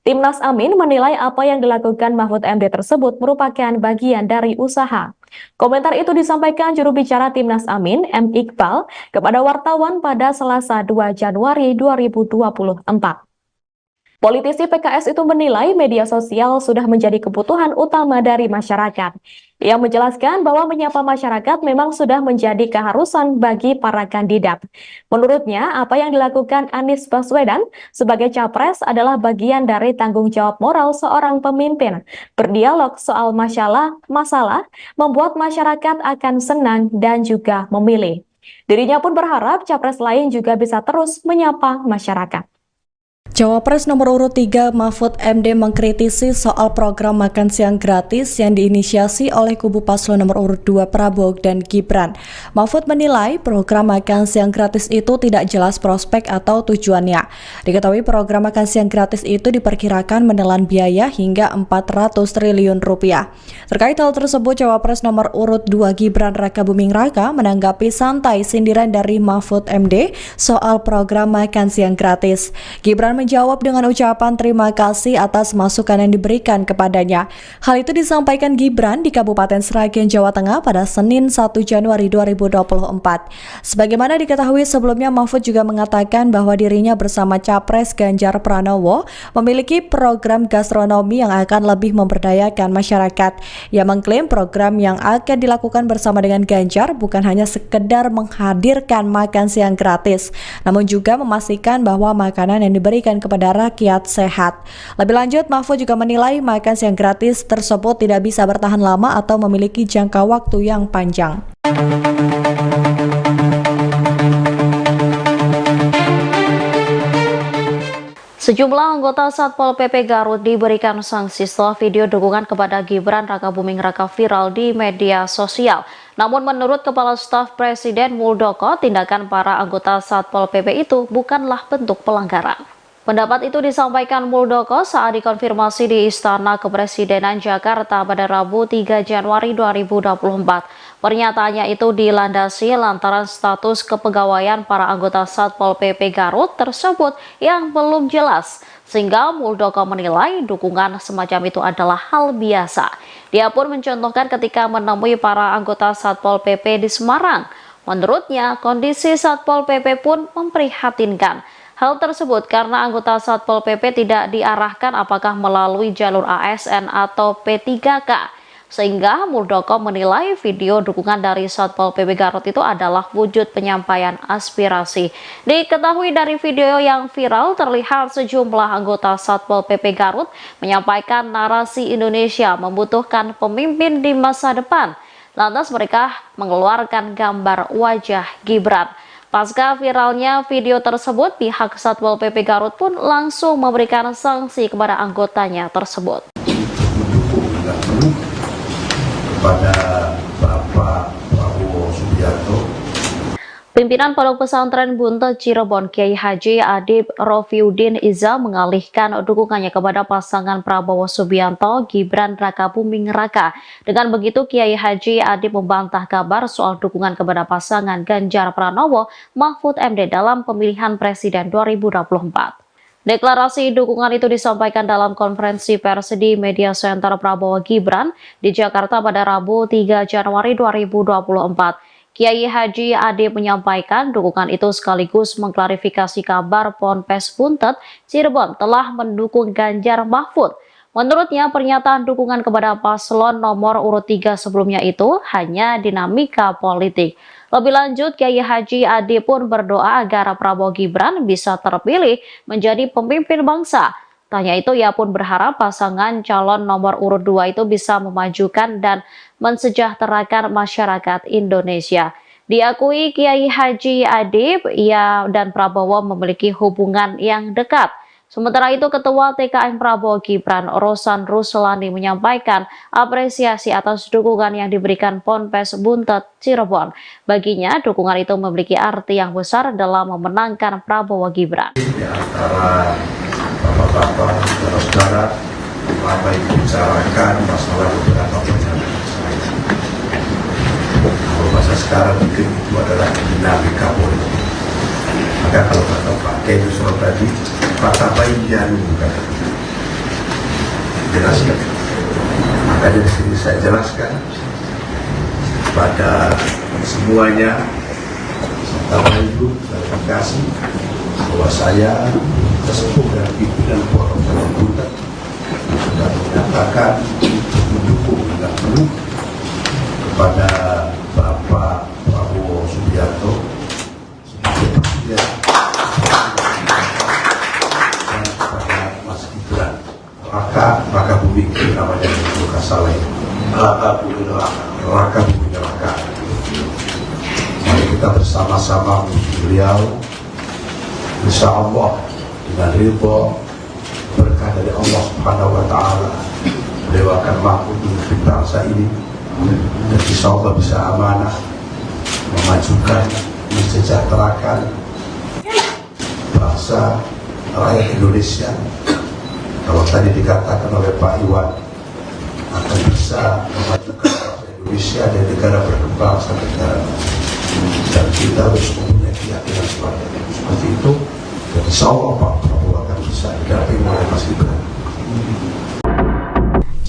Timnas Amin menilai apa yang dilakukan Mahfud MD tersebut merupakan bagian dari usaha. Komentar itu disampaikan juru bicara Timnas Amin, M. Iqbal, kepada wartawan pada Selasa 2 Januari 2024. Politisi PKS itu menilai media sosial sudah menjadi kebutuhan utama dari masyarakat. Ia menjelaskan bahwa menyapa masyarakat memang sudah menjadi keharusan bagi para kandidat. Menurutnya, apa yang dilakukan Anies Baswedan sebagai capres adalah bagian dari tanggung jawab moral seorang pemimpin. Berdialog soal masalah membuat masyarakat akan senang dan juga memilih. Dirinya pun berharap capres lain juga bisa terus menyapa masyarakat. Cawapres nomor urut 3 Mahfud MD mengkritisi soal program makan siang gratis yang diinisiasi oleh kubu paslon nomor urut 2 Prabowo dan Gibran. Mahfud menilai program makan siang gratis itu tidak jelas prospek atau tujuannya. Diketahui program makan siang gratis itu diperkirakan menelan biaya hingga 400 triliun rupiah. Terkait hal tersebut, Cawapres nomor urut 2 Gibran Rakabuming Raka menanggapi santai sindiran dari Mahfud MD soal program makan siang gratis. Gibran menjawab dengan ucapan terima kasih atas masukan yang diberikan kepadanya. Hal itu disampaikan Gibran di Kabupaten Sragen, Jawa Tengah pada Senin 1 Januari 2024. Sebagaimana diketahui sebelumnya, Mahfud juga mengatakan bahwa dirinya bersama Capres Ganjar Pranowo memiliki program gastronomi yang akan lebih memberdayakan masyarakat. Ia mengklaim program yang akan dilakukan bersama dengan Ganjar bukan hanya sekedar menghadirkan makan siang gratis, namun juga memastikan bahwa makanan yang diberikan kepada rakyat sehat. Lebih lanjut, Mahfud juga menilai makan siang gratis tersebut tidak bisa bertahan lama atau memiliki jangka waktu yang panjang. Sejumlah anggota Satpol PP Garut diberikan sanksi setelah video dukungan kepada Gibran Rakabuming Raka viral di media sosial. Namun menurut Kepala Staf Presiden Muldoko, tindakan para anggota Satpol PP itu bukanlah bentuk pelanggaran. Pendapat itu disampaikan Muldoko saat dikonfirmasi di Istana Kepresidenan Jakarta pada Rabu 3 Januari 2024. Pernyataannya itu dilandasi lantaran status kepegawaian para anggota Satpol PP Garut tersebut yang belum jelas, sehingga Muldoko menilai dukungan semacam itu adalah hal biasa. Dia pun mencontohkan ketika menemui para anggota Satpol PP di Semarang. Menurutnya, kondisi Satpol PP pun memprihatinkan. Hal tersebut karena anggota Satpol PP tidak diarahkan apakah melalui jalur ASN atau P3K. Sehingga Muldoko menilai video dukungan dari Satpol PP Garut itu adalah wujud penyampaian aspirasi. Diketahui dari video yang viral terlihat sejumlah anggota Satpol PP Garut menyampaikan narasi Indonesia membutuhkan pemimpin di masa depan. Lantas mereka mengeluarkan gambar wajah Gibran. Pasca viralnya video tersebut, pihak Satpol PP Garut pun langsung memberikan sanksi kepada anggotanya tersebut. Kepada Bapak Prabowo Subianto. Pimpinan Pondok Pesantren Buntet Cirebon Kiai Haji Adib Rofiuddin Iza mengalihkan dukungannya kepada pasangan Prabowo Subianto Gibran Rakabuming Raka. Dengan begitu Kiai Haji Adib membantah kabar soal dukungan kepada pasangan Ganjar Pranowo Mahfud MD dalam pemilihan Presiden 2024. Deklarasi dukungan itu disampaikan dalam konferensi pers di Media Center Prabowo Gibran di Jakarta pada Rabu 3 Januari 2024. Kiai Haji Adib menyampaikan dukungan itu sekaligus mengklarifikasi kabar Ponpes Buntet Cirebon telah mendukung Ganjar Mahfud. Menurutnya pernyataan dukungan kepada paslon nomor urut 3 sebelumnya itu hanya dinamika politik. Lebih lanjut, Kiai Haji Adib pun berdoa agar Prabowo Gibran bisa terpilih menjadi pemimpin bangsa. Tanya itu, ia pun berharap pasangan calon nomor urut 2 itu bisa memajukan dan mensejahterakan masyarakat Indonesia. Diakui Kiai Haji Adib, ia dan Prabowo memiliki hubungan yang dekat. Sementara itu, Ketua TKN Prabowo Gibran, Rosan Ruslani menyampaikan apresiasi atas dukungan yang diberikan Ponpes Buntet Cirebon. Baginya, dukungan itu memiliki arti yang besar dalam memenangkan Prabowo Gibran. Di antara bapak-bapak, saudara-saudara, apa yang dibicarakan masalah beberapa pernyataan saya. Kalau bahasa sekarang mungkin itu adalah dinamika politik. Maka kalau kata Pak Kiai Yusuf tadi, Pak Bayan bukan jelaskan. Makanya di sini saya jelaskan pada semuanya, serta Ibu, terima kasih bahwa saya sesepuh dan pimpinan Pondok Pesantren Buntet sudah menyatakan mendukung dengan penuh kepada Bapak Prabowo Subianto sebagai presiden dan kepada Mas Gibran Rakabuming namanya bukan salah ini Rakabuming Raka. Mari kita bersama-sama menuju beliau, insya Allah dengan ridho berkah dari Allah Subhanahu wa Ta'ala, beliau akan mampu memimpin bangsa ini dan insya Allah bisa amanah memajukan, mensejahterakan bangsa rakyat Indonesia. Kalau tadi dikatakan oleh Pak Iwan akan bisa memajukan bangsa Indonesia dan negara berkembang sampai negara maju, dan kita harus mempunyai keyakinan seperti itu. Dan insya Allah Pak Prabowo akan bisa didampingi oleh Mas Gibran.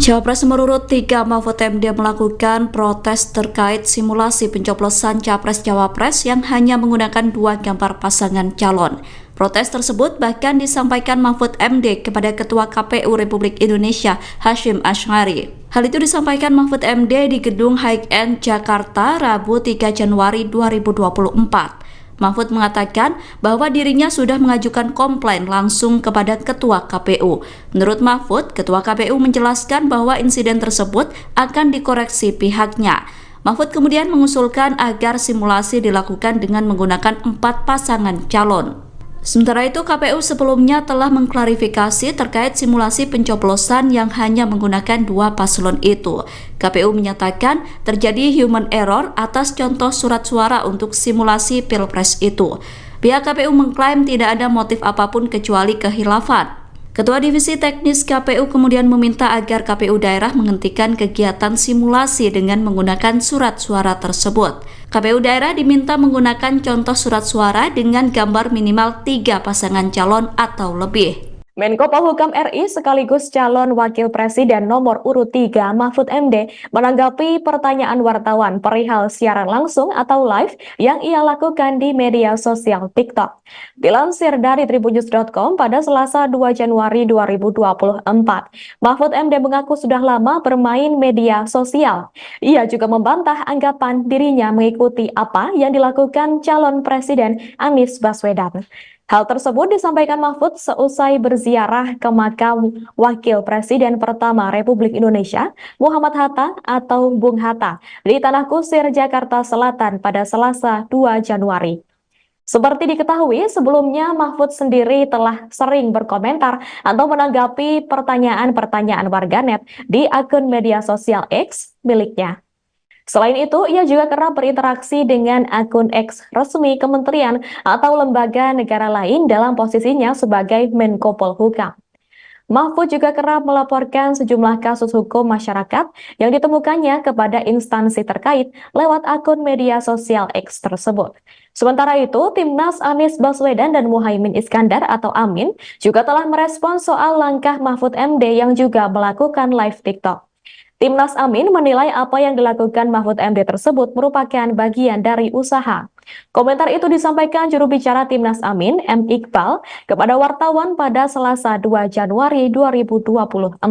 Cawapres nomor urut 3 Mahfud MD melakukan protes terkait simulasi pencoblosan Capres-Cawapres yang hanya menggunakan 2 gambar pasangan calon. Protes tersebut bahkan disampaikan Mahfud MD kepada Ketua KPU Republik Indonesia Hasyim Asy'ari. Hal itu disampaikan Mahfud MD di Gedung High End Jakarta Rabu 3 Januari 2024. Mahfud mengatakan bahwa dirinya sudah mengajukan komplain langsung kepada Ketua KPU. Menurut Mahfud, Ketua KPU menjelaskan bahwa insiden tersebut akan dikoreksi pihaknya. Mahfud kemudian mengusulkan agar simulasi dilakukan dengan menggunakan 4 pasangan calon. Sementara itu, KPU sebelumnya telah mengklarifikasi terkait simulasi pencoblosan yang hanya menggunakan dua paslon itu. KPU menyatakan terjadi human error atas contoh surat suara untuk simulasi Pilpres itu. Pihak KPU mengklaim tidak ada motif apapun kecuali kehilafan. Ketua Divisi Teknis KPU kemudian meminta agar KPU daerah menghentikan kegiatan simulasi dengan menggunakan surat suara tersebut. KPU daerah diminta menggunakan contoh surat suara dengan gambar minimal 3 pasangan calon atau lebih. Menko Polhukam RI sekaligus calon Wakil Presiden nomor urut 3 Mahfud MD menanggapi pertanyaan wartawan perihal siaran langsung atau live yang ia lakukan di media sosial TikTok. Dilansir dari tribunnews.com pada Selasa 2 Januari 2024, Mahfud MD mengaku sudah lama bermain media sosial. Ia juga membantah anggapan dirinya mengikuti apa yang dilakukan calon Presiden Anies Baswedan. Hal tersebut disampaikan Mahfud seusai berziarah ke makam Wakil Presiden pertama Republik Indonesia, Muhammad Hatta atau Bung Hatta, di Tanah Kusir, Jakarta Selatan pada Selasa 2 Januari. Seperti diketahui, sebelumnya Mahfud sendiri telah sering berkomentar atau menanggapi pertanyaan-pertanyaan warganet di akun media sosial X miliknya. Selain itu, ia juga kerap berinteraksi dengan akun X resmi kementerian atau lembaga negara lain dalam posisinya sebagai Menko Polhukam. Mahfud juga kerap melaporkan sejumlah kasus hukum masyarakat yang ditemukannya kepada instansi terkait lewat akun media sosial X tersebut. Sementara itu, Timnas Anies Baswedan dan Muhaimin Iskandar atau Amin juga telah merespons soal langkah Mahfud MD yang juga melakukan live TikTok. Timnas Amin menilai apa yang dilakukan Mahfud MD tersebut merupakan bagian dari usaha. Komentar itu disampaikan juru bicara Timnas Amin, M. Iqbal, kepada wartawan pada Selasa 2 Januari 2024.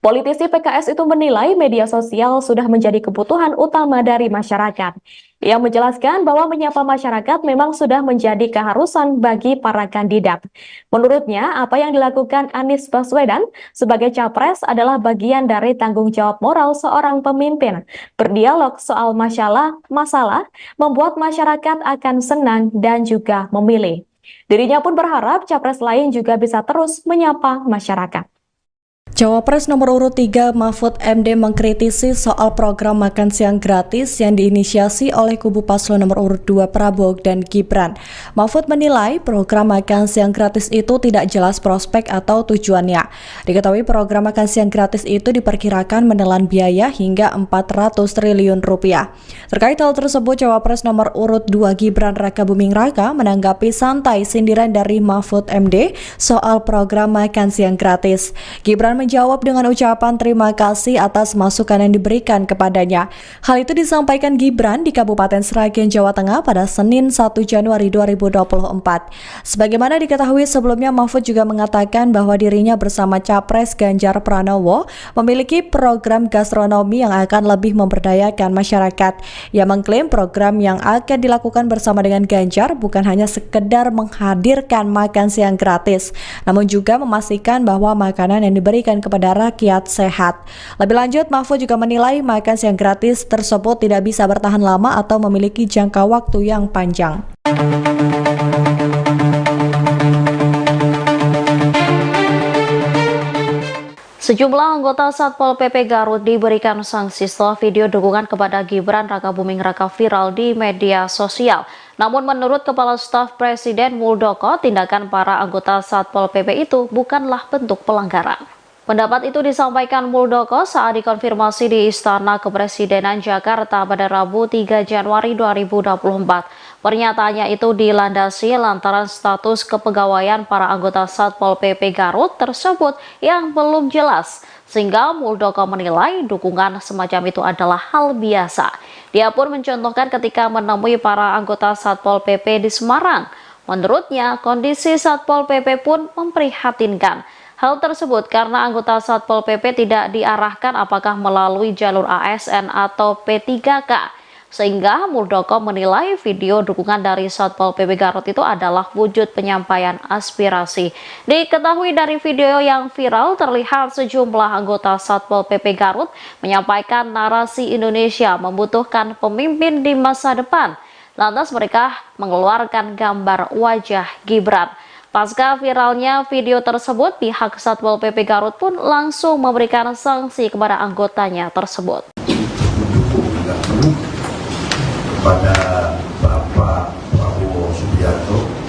Politisi PKS itu menilai media sosial sudah menjadi kebutuhan utama dari masyarakat. Ia menjelaskan bahwa menyapa masyarakat memang sudah menjadi keharusan bagi para kandidat. Menurutnya, apa yang dilakukan Anies Baswedan sebagai capres adalah bagian dari tanggung jawab moral seorang pemimpin. Berdialog soal masalah membuat masyarakat akan senang dan juga memilih. Dirinya pun berharap capres lain juga bisa terus menyapa masyarakat. Cawapres nomor urut 3 Mahfud MD mengkritisi soal program makan siang gratis yang diinisiasi oleh kubu paslon nomor urut 2 Prabowo dan Gibran. Mahfud menilai program makan siang gratis itu tidak jelas prospek atau tujuannya. Diketahui program makan siang gratis itu diperkirakan menelan biaya hingga 400 triliun rupiah. Terkait hal tersebut, Cawapres nomor urut 2 Gibran Rakabuming Raka menanggapi santai sindiran dari Mahfud MD soal program makan siang gratis. Gibran menjawab dengan ucapan terima kasih atas masukan yang diberikan kepadanya. Hal itu disampaikan Gibran di Kabupaten Sragen, Jawa Tengah pada Senin 1 Januari 2024. Sebagaimana diketahui sebelumnya, Mahfud juga mengatakan bahwa dirinya bersama Capres Ganjar Pranowo memiliki program gastronomi yang akan lebih memberdayakan masyarakat. Ia mengklaim program yang akan dilakukan bersama dengan Ganjar bukan hanya sekedar menghadirkan makan siang gratis, namun juga memastikan bahwa makanan yang diberikan kepada rakyat sehat. Lebih lanjut, Mahfud juga menilai makan siang gratis tersebut tidak bisa bertahan lama atau memiliki jangka waktu yang panjang. Sejumlah anggota Satpol PP Garut diberikan sanksi setelah video dukungan kepada Gibran Rakabuming Raka viral di media sosial. Namun menurut Kepala Staf Presiden Muldoko, tindakan para anggota Satpol PP itu bukanlah bentuk pelanggaran. Pendapat itu disampaikan Muldoko saat dikonfirmasi di Istana Kepresidenan Jakarta pada Rabu 3 Januari 2024. Pernyataannya itu dilandasi lantaran status kepegawaian para anggota Satpol PP Garut tersebut yang belum jelas, sehingga Muldoko menilai dukungan semacam itu adalah hal biasa. Dia pun mencontohkan ketika menemui para anggota Satpol PP di Semarang. Menurutnya, kondisi Satpol PP pun memprihatinkan. Hal tersebut karena anggota Satpol PP tidak diarahkan apakah melalui jalur ASN atau P3K. Sehingga Muldoko menilai video dukungan dari Satpol PP Garut itu adalah wujud penyampaian aspirasi. Diketahui dari video yang viral terlihat sejumlah anggota Satpol PP Garut menyampaikan narasi Indonesia membutuhkan pemimpin di masa depan. Lantas mereka mengeluarkan gambar wajah Gibran. Pasca viralnya video tersebut, pihak Satpol PP Garut pun langsung memberikan sanksi kepada anggotanya tersebut. Mendukung tidak penuh kepada Bapak Prabowo Subianto.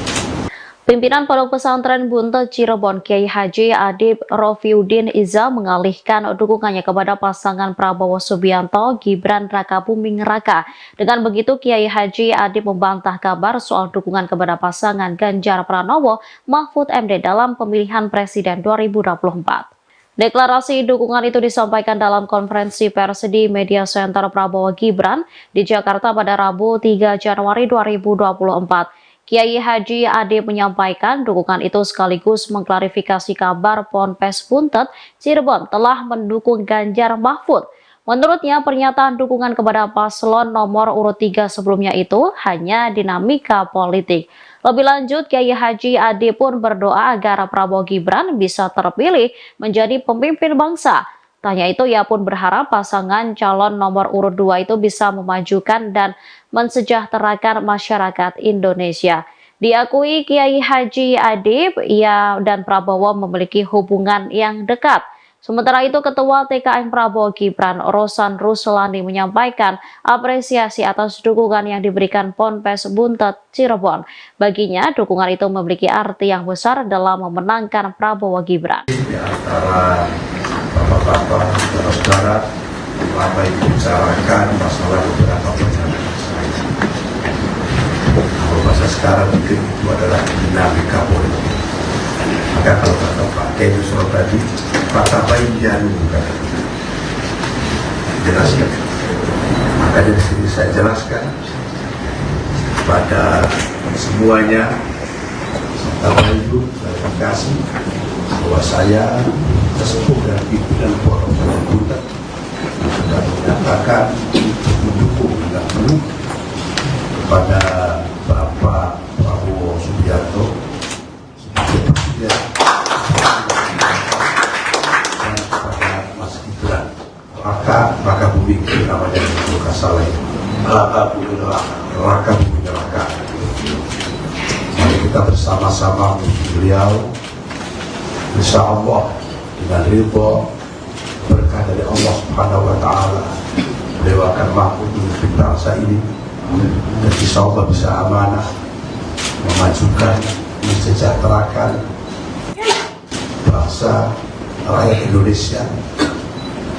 Pimpinan Pondok Pesantren Buntet Cirebon Kiai Haji Adib Rofiuddin Iza mengalihkan dukungannya kepada pasangan Prabowo Subianto Gibran Rakabuming Raka. Dengan begitu Kiai Haji Adib membantah kabar soal dukungan kepada pasangan Ganjar Pranowo Mahfud MD dalam pemilihan presiden 2024. Deklarasi dukungan itu disampaikan dalam konferensi pers di Media Center Prabowo Gibran di Jakarta pada Rabu 3 Januari 2024. Kiai Haji Adib menyampaikan dukungan itu sekaligus mengklarifikasi kabar Ponpes Buntet Cirebon telah mendukung Ganjar Mahfud. Menurutnya, pernyataan dukungan kepada paslon nomor urut 3 sebelumnya itu hanya dinamika politik. Lebih lanjut, Kiai Haji Adib pun berdoa agar Prabowo Gibran bisa terpilih menjadi pemimpin bangsa. Tanya itu, ia pun berharap pasangan calon nomor urut 2 itu bisa memajukan dan mensejahterakan masyarakat Indonesia. Diakui Kiai Haji Adib, ia dan Prabowo memiliki hubungan yang dekat. Sementara itu, Ketua TKN Prabowo Gibran, Rosan Ruslani menyampaikan apresiasi atas dukungan yang diberikan Ponpes Buntet Cirebon. Baginya, dukungan itu memiliki arti yang besar dalam memenangkan Prabowo Gibran. Di antara bapak-bapak, saudara-saudara, lama bicarakan masalah beberapa pernyataan saya. Kalau bahasa sekarang mungkin itu adalah dinamika politik. Maka kalau kata Pak Kiai Nusron tadi, Pak Tabain Janu jelaskan. Maka dari sini saya jelaskan kepada semuanya, Tabain itu saya kasih bahwa saya sesepuh dan pimpinan Pondok Pesantren Buntet sudah menyatakan untuk mendukung dengan penuh kepada Bapak Prabowo Subianto sebagai presiden dan kepada Mas Gibran Rakabuming namanya itu Kasale Rakabuming Raka. Mari kita bersama-sama menuju beliau, insya Allah dengan ridho berkah dari Allah Subhanahu wa Ta'ala, beliau akan mampu memimpin bangsa ini dan insya Allah bisa amanah memajukan, mensejahterakan bangsa rakyat Indonesia.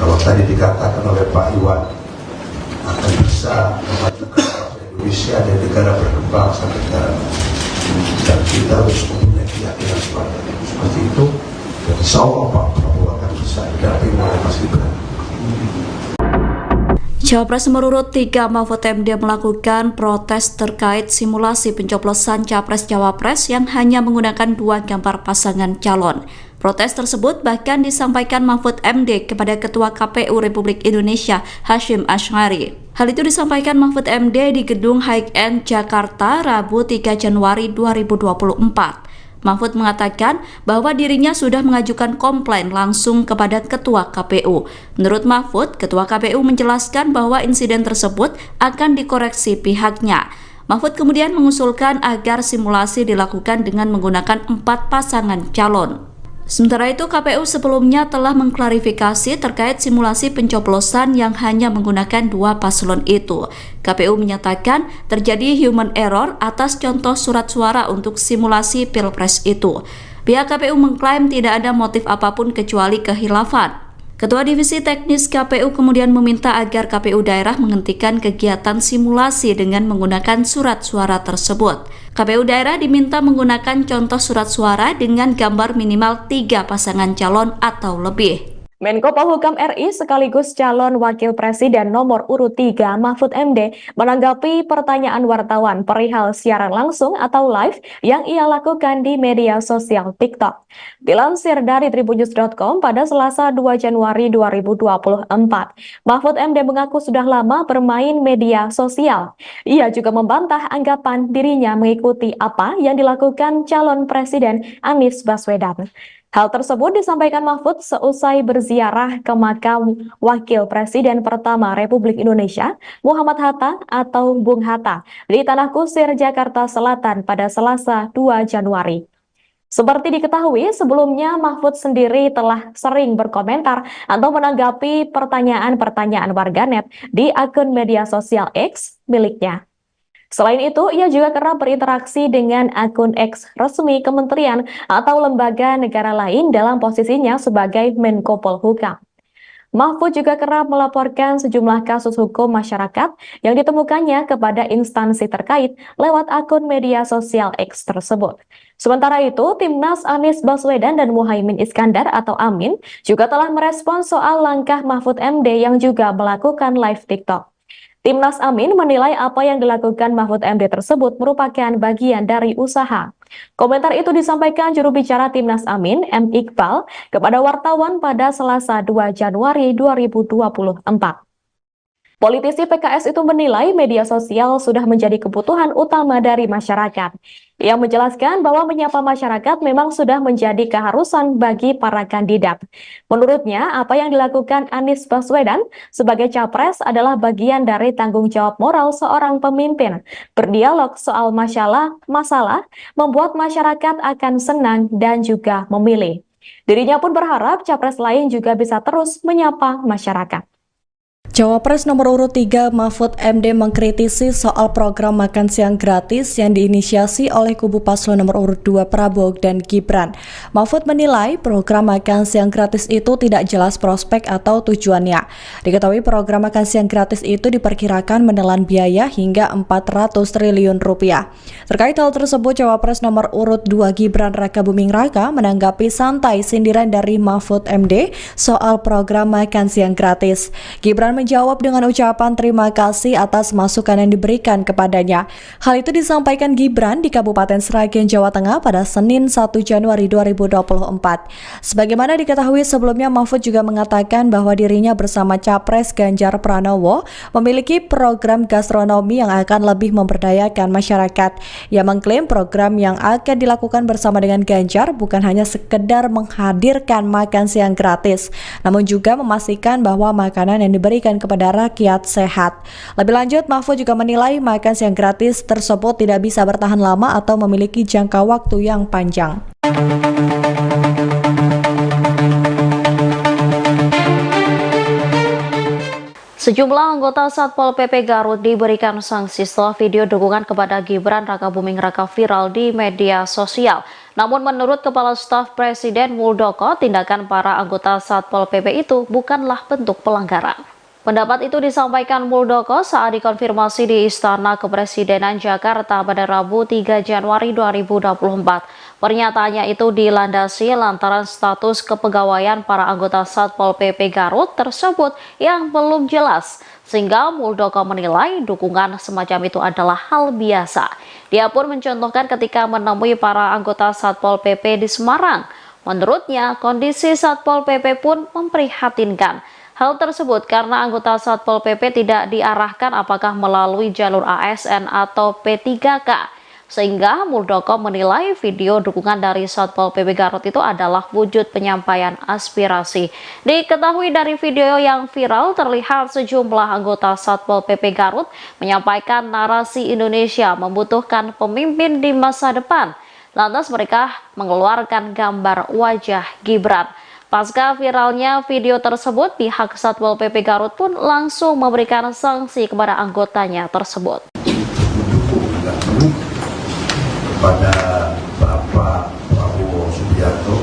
Kalau tadi dikatakan oleh Pak Iwan akan bisa memajukan bangsa Indonesia dan negara berkembang sampai negara maju, dan kita harus mempunyai keyakinan seperti itu. Dan insya Allah Pak Prabowo akan bisa didampingi oleh Mas Gibran. Cawapres nomor urut 3 Mahfud MD melakukan protes terkait simulasi pencoblosan Capres-Cawapres yang hanya menggunakan 2 gambar pasangan calon. Protes tersebut bahkan disampaikan Mahfud MD kepada Ketua KPU Republik Indonesia Hasyim Asy'ari. Hal itu disampaikan Mahfud MD di Gedung High-End Jakarta Rabu 3 Januari 2024. Mahfud mengatakan bahwa dirinya sudah mengajukan komplain langsung kepada Ketua KPU. Menurut Mahfud, Ketua KPU menjelaskan bahwa insiden tersebut akan dikoreksi pihaknya. Mahfud kemudian mengusulkan agar simulasi dilakukan dengan menggunakan 4 pasangan calon. Sementara itu, KPU sebelumnya telah mengklarifikasi terkait simulasi pencoblosan yang hanya menggunakan 2 paslon itu. KPU menyatakan terjadi human error atas contoh surat suara untuk simulasi Pilpres itu. Pihak KPU mengklaim tidak ada motif apapun kecuali kehilafan. Ketua Divisi Teknis KPU kemudian meminta agar KPU daerah menghentikan kegiatan simulasi dengan menggunakan surat suara tersebut. KPU daerah diminta menggunakan contoh surat suara dengan gambar minimal 3 pasangan calon atau lebih. Menko Polhukam RI sekaligus calon Wakil Presiden nomor urut 3 Mahfud MD menanggapi pertanyaan wartawan perihal siaran langsung atau live yang ia lakukan di media sosial TikTok. Dilansir dari tribunnews.com pada Selasa 2 Januari 2024, Mahfud MD mengaku sudah lama bermain media sosial. Ia juga membantah anggapan dirinya mengikuti apa yang dilakukan calon Presiden Anies Baswedan. Hal tersebut disampaikan Mahfud seusai berziarah ke makam Wakil Presiden pertama Republik Indonesia, Muhammad Hatta atau Bung Hatta, di Tanah Kusir, Jakarta Selatan pada Selasa 2 Januari. Seperti diketahui, sebelumnya Mahfud sendiri telah sering berkomentar atau menanggapi pertanyaan-pertanyaan warganet di akun media sosial X miliknya. Selain itu, ia juga kerap berinteraksi dengan akun X resmi kementerian atau lembaga negara lain dalam posisinya sebagai Menko Polhukam. Mahfud juga kerap melaporkan sejumlah kasus hukum masyarakat yang ditemukannya kepada instansi terkait lewat akun media sosial X tersebut. Sementara itu, Timnas Anies Baswedan dan Muhaimin Iskandar atau Amin juga telah merespon soal langkah Mahfud MD yang juga melakukan live TikTok. Timnas Amin menilai apa yang dilakukan Mahfud MD tersebut merupakan bagian dari usaha. Komentar itu disampaikan juru bicara Timnas Amin, M. Iqbal, kepada wartawan pada Selasa 2 Januari 2024. Politisi PKS itu menilai media sosial sudah menjadi kebutuhan utama dari masyarakat. Ia menjelaskan bahwa menyapa masyarakat memang sudah menjadi keharusan bagi para kandidat. Menurutnya, apa yang dilakukan Anies Baswedan sebagai capres adalah bagian dari tanggung jawab moral seorang pemimpin. Berdialog soal masalah membuat masyarakat akan senang dan juga memilih. Dirinya pun berharap capres lain juga bisa terus menyapa masyarakat. Cawapres nomor urut 3 Mahfud MD mengkritisi soal program makan siang gratis yang diinisiasi oleh kubu paslon nomor urut 2 Prabowo dan Gibran. Mahfud menilai program makan siang gratis itu tidak jelas prospek atau tujuannya. Diketahui program makan siang gratis itu diperkirakan menelan biaya hingga 400 triliun rupiah. Terkait hal tersebut, Cawapres nomor urut 2 Gibran Rakabuming Raka menanggapi santai sindiran dari Mahfud MD soal program makan siang gratis. Gibran menjawab dengan ucapan terima kasih atas masukan yang diberikan kepadanya. Hal itu disampaikan Gibran di Kabupaten Sragen, Jawa Tengah pada Senin 1 Januari 2024. Sebagaimana diketahui sebelumnya, Mahfud juga mengatakan bahwa dirinya bersama Capres Ganjar Pranowo memiliki program gastronomi yang akan lebih memberdayakan masyarakat. Ia mengklaim program yang akan dilakukan bersama dengan Ganjar bukan hanya sekedar menghadirkan makan siang gratis, namun juga memastikan bahwa makanan yang diberikan kepada rakyat sehat. Lebih lanjut, Mahfud juga menilai makan siang gratis tersebut tidak bisa bertahan lama atau memiliki jangka waktu yang panjang. Sejumlah anggota Satpol PP Garut diberikan sanksi setelah video dukungan kepada Gibran Rakabuming Raka viral di media sosial. Namun menurut Kepala Staf Presiden Muldoko, tindakan para anggota Satpol PP itu bukanlah bentuk pelanggaran. Pendapat itu disampaikan Muldoko saat dikonfirmasi di Istana Kepresidenan Jakarta pada Rabu 3 Januari 2024. Pernyataannya itu dilandasi lantaran status kepegawaian para anggota Satpol PP Garut tersebut yang belum jelas, sehingga Muldoko menilai dukungan semacam itu adalah hal biasa. Dia pun mencontohkan ketika menemui para anggota Satpol PP di Semarang. Menurutnya, kondisi Satpol PP pun memprihatinkan. Hal tersebut karena anggota Satpol PP tidak diarahkan apakah melalui jalur ASN atau P3K. Sehingga Muldoko menilai video dukungan dari Satpol PP Garut itu adalah wujud penyampaian aspirasi. Diketahui dari video yang viral terlihat sejumlah anggota Satpol PP Garut menyampaikan narasi Indonesia membutuhkan pemimpin di masa depan. Lantas mereka mengeluarkan gambar wajah Gibran. Pasca viralnya video tersebut, pihak Satpol PP Garut pun langsung memberikan sanksi kepada anggotanya tersebut. Kepada Bapak Prabowo Subianto,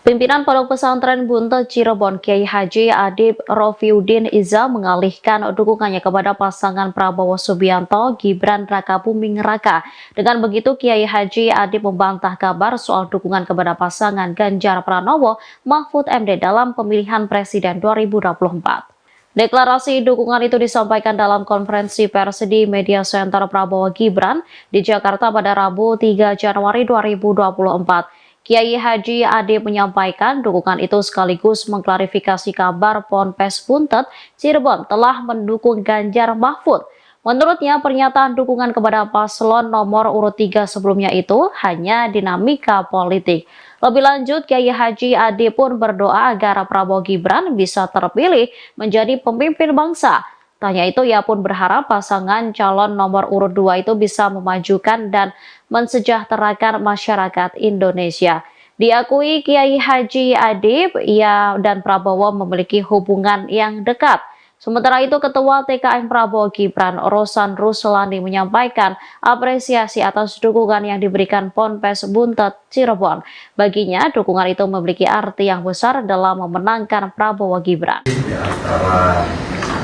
Pimpinan Pondok Pesantren Buntet Cirebon Kiai Haji Adib Rofiuddin Iza mengalihkan dukungannya kepada pasangan Prabowo Subianto Gibran Rakabuming Raka. Dengan begitu, Kiai Haji Adib membantah kabar soal dukungan kepada pasangan Ganjar Pranowo Mahfud MD dalam pemilihan Presiden 2024. Deklarasi dukungan itu disampaikan dalam konferensi pers di Media Center Prabowo Gibran di Jakarta pada Rabu 3 Januari 2024. Kiai Haji Adib menyampaikan dukungan itu sekaligus mengklarifikasi kabar Ponpes Buntet Cirebon telah mendukung Ganjar Mahfud. Menurutnya, pernyataan dukungan kepada paslon nomor urut 3 sebelumnya itu hanya dinamika politik. Lebih lanjut, Kiai Haji Ade pun berdoa agar Prabowo Gibran bisa terpilih menjadi pemimpin bangsa. Tanya itu, ia pun berharap pasangan calon nomor urut 2 itu bisa memajukan dan mensejahterakan masyarakat Indonesia. Diakui Kiai Haji Ade, ia dan Prabowo memiliki hubungan yang dekat. Sementara itu, Ketua TKN Prabowo Gibran, Rosan Ruslani, menyampaikan apresiasi atas dukungan yang diberikan Ponpes Buntet Cirebon. Baginya, dukungan itu memiliki arti yang besar dalam memenangkan Prabowo Gibran. Di antara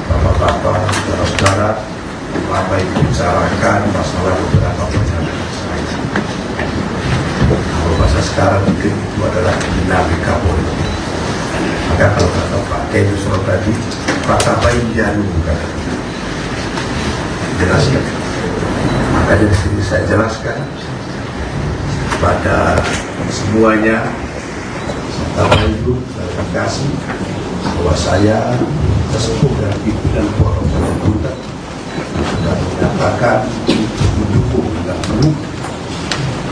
bapak-bapak, saudara-saudara, apa yang dibicarakan masalah beberapa pernyataan saya. Kalau bahasa sekarang mungkin itu adalah dinamika politik. Maka kalau kata Pak Kiai Yusuf tadi, Pak Bainjanu bukan jelaskan. Makanya di sini saya jelaskan pada semuanya, serta Ibu, saya kasih bahwa saya sesepuh dan pimpinan Pondok Butet sudah menyatakan mendukung dan penuh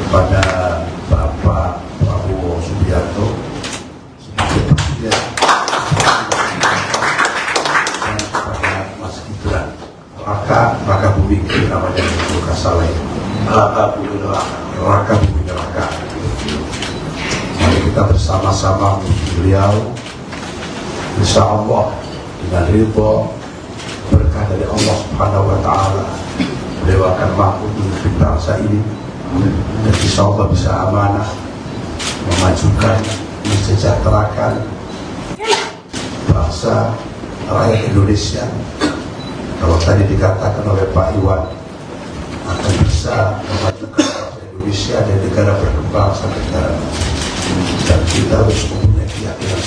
kepada Bapak Prabowo Subianto sebagai presiden dan kepada Mas Gibran Raka Bumi namanya Luka Saleh Raka Bumi Neraka. Mari kita bersama-sama menuju beliau, insya Allah dengan ridho berkah dari Allah Subhanahu wa Ta'ala, beliau akan mampu memimpin bangsa ini dan insya Allah bisa amanah memajukan, mensejahterakan bangsa rakyat Indonesia. Kalau tadi dikatakan oleh Pak Iwan akan bisa memajukan bangsa Indonesia dan negara berkembang sampai negara maju, dan kita harus mempunyai keyakinan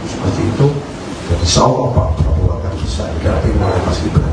seperti itu. Dan insya Allah Pak Prabowo akan bisa didampingi oleh Mas Gibran.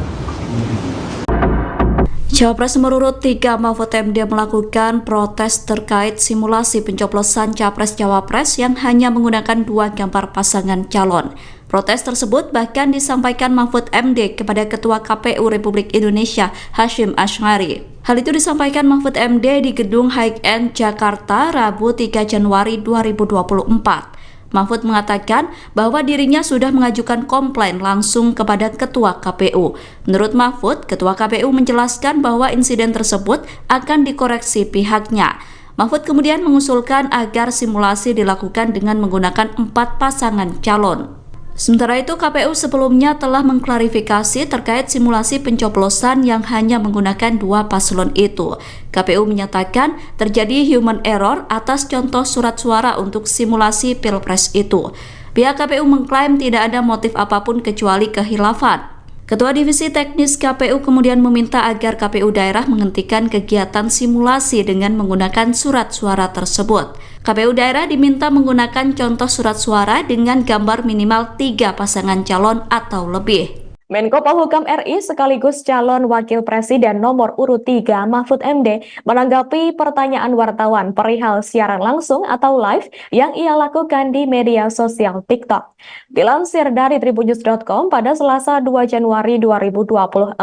Cawapres nomor urut 3 Mahfud MD melakukan protes terkait simulasi pencoblosan Capres-Cawapres yang hanya menggunakan 2 gambar pasangan calon. Protes tersebut bahkan disampaikan Mahfud MD kepada Ketua KPU Republik Indonesia Hasyim Asy'ari. Hal itu disampaikan Mahfud MD di Gedung High End Jakarta Rabu 3 Januari 2024. Mahfud mengatakan bahwa dirinya sudah mengajukan komplain langsung kepada Ketua KPU. Menurut Mahfud, Ketua KPU menjelaskan bahwa insiden tersebut akan dikoreksi pihaknya. Mahfud kemudian mengusulkan agar simulasi dilakukan dengan menggunakan 4 pasangan calon. Sementara itu, KPU sebelumnya telah mengklarifikasi terkait simulasi pencoblosan yang hanya menggunakan 2 paslon itu. KPU menyatakan terjadi human error atas contoh surat suara untuk simulasi Pilpres itu. Pihak KPU mengklaim tidak ada motif apapun kecuali kehilafan. Ketua Divisi Teknis KPU kemudian meminta agar KPU daerah menghentikan kegiatan simulasi dengan menggunakan surat suara tersebut. KPU daerah diminta menggunakan contoh surat suara dengan gambar minimal 3 pasangan calon atau lebih. Menko Polhukam RI sekaligus calon Wakil Presiden nomor urut 3 Mahfud MD menanggapi pertanyaan wartawan perihal siaran langsung atau live yang ia lakukan di media sosial TikTok. Dilansir dari tribunnews.com pada Selasa 2 Januari 2024,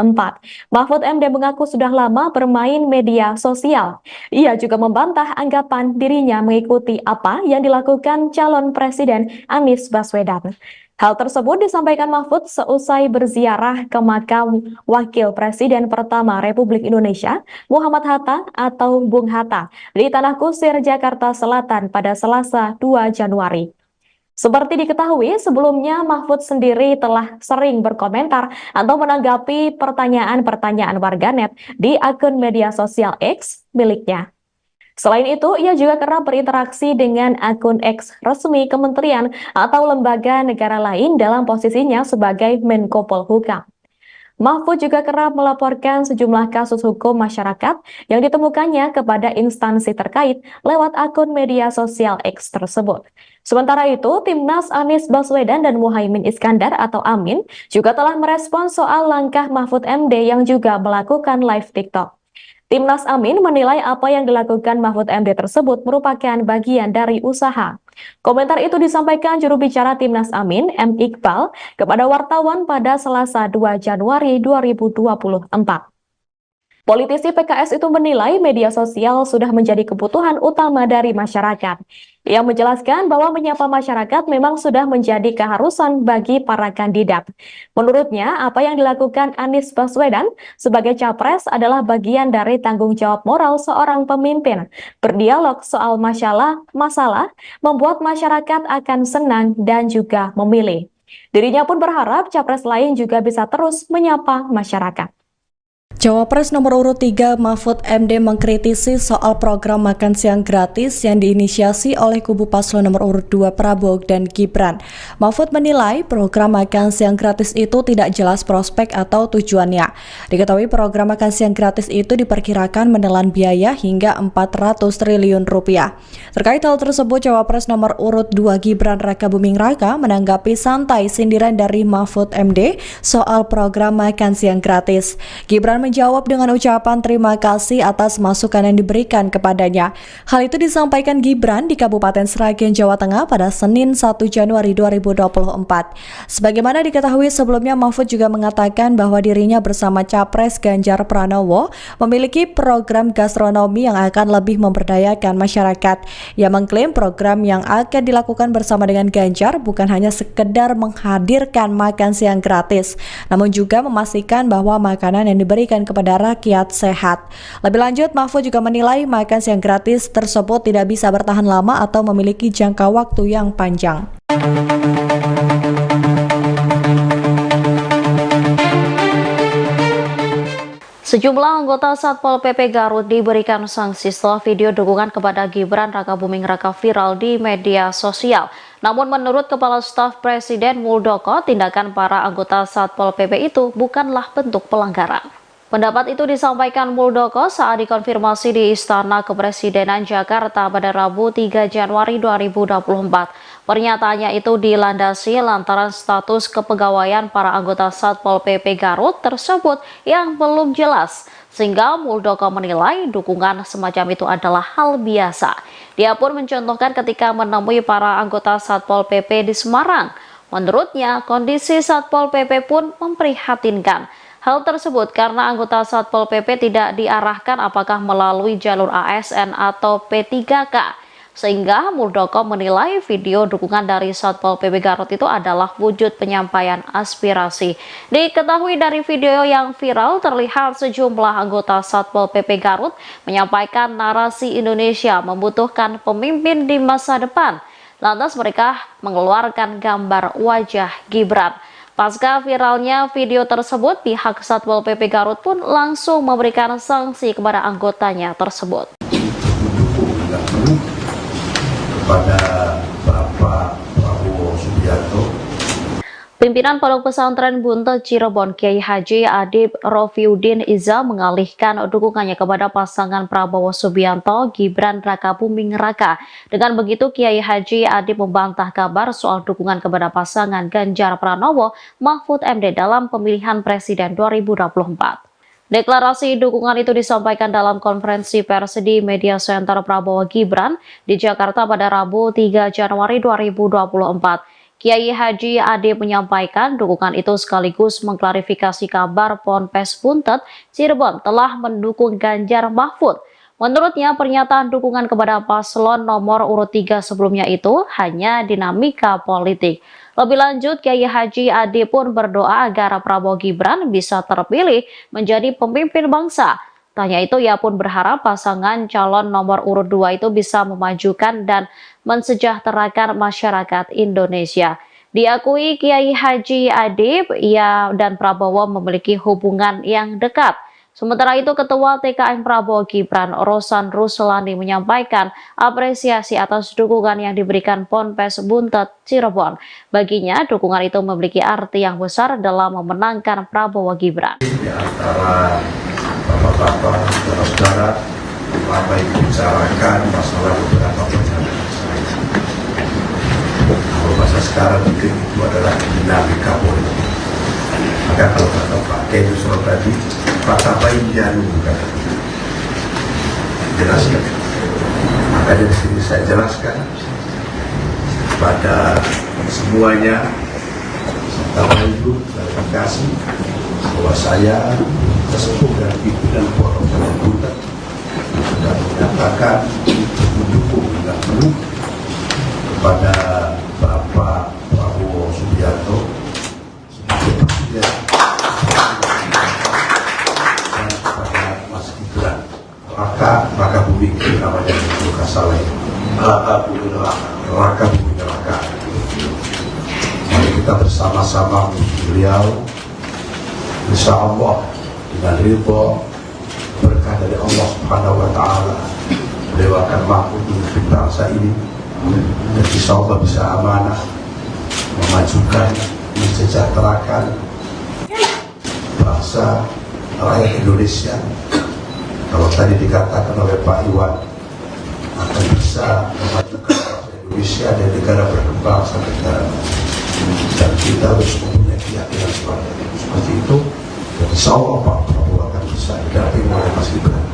Mahfud MD mengaku sudah lama bermain media sosial. Ia juga membantah anggapan dirinya mengikuti apa yang dilakukan calon Presiden Anies Baswedan. Hal tersebut disampaikan Mahfud seusai berziarah ke makam Wakil Presiden pertama Republik Indonesia, Muhammad Hatta atau Bung Hatta, di Tanah Kusir, Jakarta Selatan pada Selasa 2 Januari. Seperti diketahui, sebelumnya Mahfud sendiri telah sering berkomentar atau menanggapi pertanyaan-pertanyaan warganet di akun media sosial X miliknya. Selain itu, ia juga kerap berinteraksi dengan akun X resmi kementerian atau lembaga negara lain dalam posisinya sebagai Menko Polhukam. Mahfud juga kerap melaporkan sejumlah kasus hukum masyarakat yang ditemukannya kepada instansi terkait lewat akun media sosial X tersebut. Sementara itu, Timnas Anies Baswedan dan Muhaimin Iskandar atau Amin juga telah merespons soal langkah Mahfud MD yang juga melakukan live TikTok. Timnas Amin menilai apa yang dilakukan Mahfud MD tersebut merupakan bagian dari usaha. Komentar itu disampaikan juru bicara Timnas Amin, M. Iqbal, kepada wartawan pada Selasa 2 Januari 2024. Politisi PKS itu menilai media sosial sudah menjadi kebutuhan utama dari masyarakat. Ia menjelaskan bahwa menyapa masyarakat memang sudah menjadi keharusan bagi para kandidat. Menurutnya, apa yang dilakukan Anies Baswedan sebagai capres adalah bagian dari tanggung jawab moral seorang pemimpin. Berdialog soal masalah membuat masyarakat akan senang dan juga memilih. Dirinya pun berharap capres lain juga bisa terus menyapa masyarakat. Cawapres nomor urut 3 Mahfud MD mengkritisi soal program makan siang gratis yang diinisiasi oleh kubu paslon nomor urut 2 Prabowo dan Gibran. Mahfud menilai program makan siang gratis itu tidak jelas prospek atau tujuannya. Diketahui program makan siang gratis itu diperkirakan menelan biaya hingga 400 triliun rupiah. Terkait hal tersebut, Cawapres nomor urut 2 Gibran Rakabuming Raka menanggapi santai sindiran dari Mahfud MD soal program makan siang gratis. Gibran menjawab dengan ucapan terima kasih atas masukan yang diberikan kepadanya. Hal itu disampaikan Gibran di Kabupaten Sragen, Jawa Tengah pada Senin 1 Januari 2024. Sebagaimana diketahui sebelumnya, Mahfud juga mengatakan bahwa dirinya bersama Capres Ganjar Pranowo memiliki program gastronomi yang akan lebih memberdayakan masyarakat. Ia mengklaim program yang akan dilakukan bersama dengan Ganjar bukan hanya sekedar menghadirkan makan siang gratis, namun juga memastikan bahwa makanan yang diberikan kepada rakyat sehat. Lebih lanjut, Mahfud juga menilai makan siang gratis tersebut tidak bisa bertahan lama atau memiliki jangka waktu yang panjang. Sejumlah anggota Satpol PP Garut diberikan sanksi setelah video dukungan kepada Gibran Rakabuming Raka viral di media sosial. Namun menurut Kepala Staf Presiden Muldoko, tindakan para anggota Satpol PP itu bukanlah bentuk pelanggaran. Pendapat itu disampaikan Muldoko saat dikonfirmasi di Istana Kepresidenan Jakarta pada Rabu 3 Januari 2024. Pernyataannya itu dilandasi lantaran status kepegawaian para anggota Satpol PP Garut tersebut yang belum jelas, sehingga Muldoko menilai dukungan semacam itu adalah hal biasa. Dia pun mencontohkan ketika menemui para anggota Satpol PP di Semarang. Menurutnya, kondisi Satpol PP pun memprihatinkan. Hal tersebut karena anggota Satpol PP tidak diarahkan apakah melalui jalur ASN atau P3K. Sehingga Muldoko menilai video dukungan dari Satpol PP Garut itu adalah wujud penyampaian aspirasi. Diketahui dari video yang viral terlihat sejumlah anggota Satpol PP Garut menyampaikan narasi Indonesia membutuhkan pemimpin di masa depan. Lantas mereka mengeluarkan gambar wajah Gibran. Pasca viralnya video tersebut, pihak Satpol PP Garut pun langsung memberikan sanksi kepada anggotanya tersebut. Kepada Bapak Prabowo Subianto, Pimpinan Pondok Pesantren Buntet Cirebon Kiai Haji Adib Rofiuddin Iza mengalihkan dukungannya kepada pasangan Prabowo Subianto Gibran Rakabuming Raka. Dengan begitu, Kiai Haji Adib membantah kabar soal dukungan kepada pasangan Ganjar Pranowo Mahfud MD dalam pemilihan Presiden 2024. Deklarasi dukungan itu disampaikan dalam konferensi pers di Media Center Prabowo Gibran di Jakarta pada Rabu 3 Januari 2024. Kiai Haji Adib menyampaikan dukungan itu sekaligus mengklarifikasi kabar Ponpes Buntet Cirebon telah mendukung Ganjar Mahfud. Menurutnya, pernyataan dukungan kepada paslon nomor urut 3 sebelumnya itu hanya dinamika politik. Lebih lanjut, Kiai Haji Adib pun berdoa agar Prabowo Gibran bisa terpilih menjadi pemimpin bangsa. Tanya itu, ia pun berharap pasangan calon nomor urut 2 itu bisa memajukan dan mensejahterakan masyarakat Indonesia. Diakui Kiai Haji Adib, ia dan Prabowo memiliki hubungan yang dekat. Sementara itu, Ketua TKN Prabowo Gibran, Rosan Ruslani, menyampaikan apresiasi atas dukungan yang diberikan Ponpes Buntet Cirebon. Baginya, dukungan itu memiliki arti yang besar dalam memenangkan Prabowo Gibran. Di antara bapak-bapak, saudara-saudara, Bapak Ibu bicarakan masalah beberapa perjalanan saya. Kalau bahasa sekarang mungkin itu adalah dinamika politik. Maka kalau kata Pak Kenusro tadi, Pak Tabain Janu, menjelaskan. Maka dari sini saya jelaskan kepada semuanya, serta ibu klarifikasi bahwa saya sesepuh dan pimpinan Forum Jalan Buta sudah menyatakan mendukung dengan penuh kepada Bapak Prabowo Subianto sebagai presiden dan kepada Mas Gibran Raka Buming namanya bukan salah ya, Raka Buming Raka. Mari kita bersama-sama beliau, insya Allah dengan ridho berkah dari Allah Subhanahu wa Ta'ala, beliau akan mampu memimpin bangsa ini dan insya Allah bisa amanah memajukan, mensejahterakan bangsa rakyat Indonesia. Kalau tadi dikatakan oleh Pak Iwan akan bisa memajukan bangsa Indonesia dan negara berkembang sampai negara maju, dan kita harus mempunyai keyakinan seperti itu. Dan insya Allah Pak Prabowo akan bisa didampingi oleh Mas Gibran.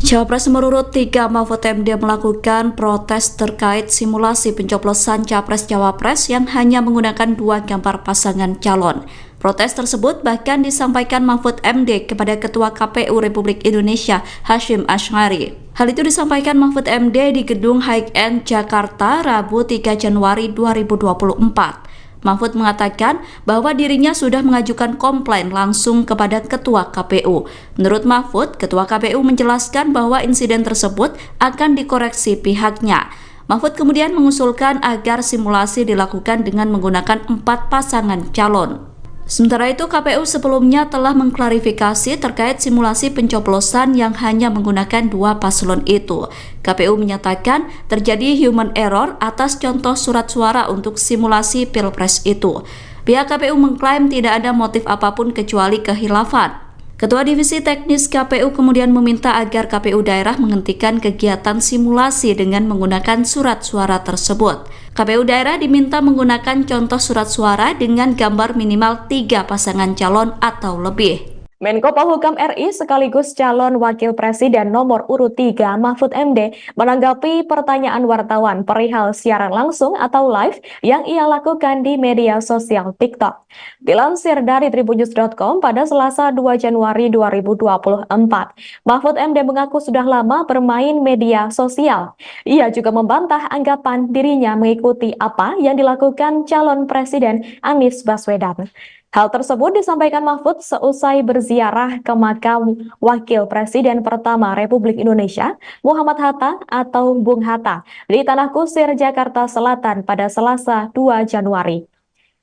Cawapres nomor urut 3 Mahfud MD melakukan protes terkait simulasi pencoblosan Capres-Cawapres yang hanya menggunakan 2 gambar pasangan calon. Protes tersebut bahkan disampaikan Mahfud MD kepada Ketua KPU Republik Indonesia Hasyim Asy'ari. Hal itu disampaikan Mahfud MD di Gedung High-End Jakarta Rabu 3 Januari 2024. Mahfud mengatakan bahwa dirinya sudah mengajukan komplain langsung kepada Ketua KPU. Menurut Mahfud, Ketua KPU menjelaskan bahwa insiden tersebut akan dikoreksi pihaknya. Mahfud kemudian mengusulkan agar simulasi dilakukan dengan menggunakan 4 pasangan calon. Sementara itu, KPU sebelumnya telah mengklarifikasi terkait simulasi pencoblosan yang hanya menggunakan 2 paslon itu. KPU menyatakan terjadi human error atas contoh surat suara untuk simulasi Pilpres itu. Pihak KPU mengklaim tidak ada motif apapun kecuali kehilafan. Ketua Divisi Teknis KPU kemudian meminta agar KPU daerah menghentikan kegiatan simulasi dengan menggunakan surat suara tersebut. KPU daerah diminta menggunakan contoh surat suara dengan gambar minimal 3 pasangan calon atau lebih. Menko Polhukam RI sekaligus calon Wakil Presiden nomor urut 3 Mahfud MD menanggapi pertanyaan wartawan perihal siaran langsung atau live yang ia lakukan di media sosial TikTok. Dilansir dari tribunnews.com pada Selasa 2 Januari 2024, Mahfud MD mengaku sudah lama bermain media sosial. Ia juga membantah anggapan dirinya mengikuti apa yang dilakukan calon Presiden Anies Baswedan. Hal tersebut disampaikan Mahfud seusai berziarah ke makam Wakil Presiden pertama Republik Indonesia, Muhammad Hatta atau Bung Hatta, di Tanah Kusir, Jakarta Selatan pada Selasa 2 Januari.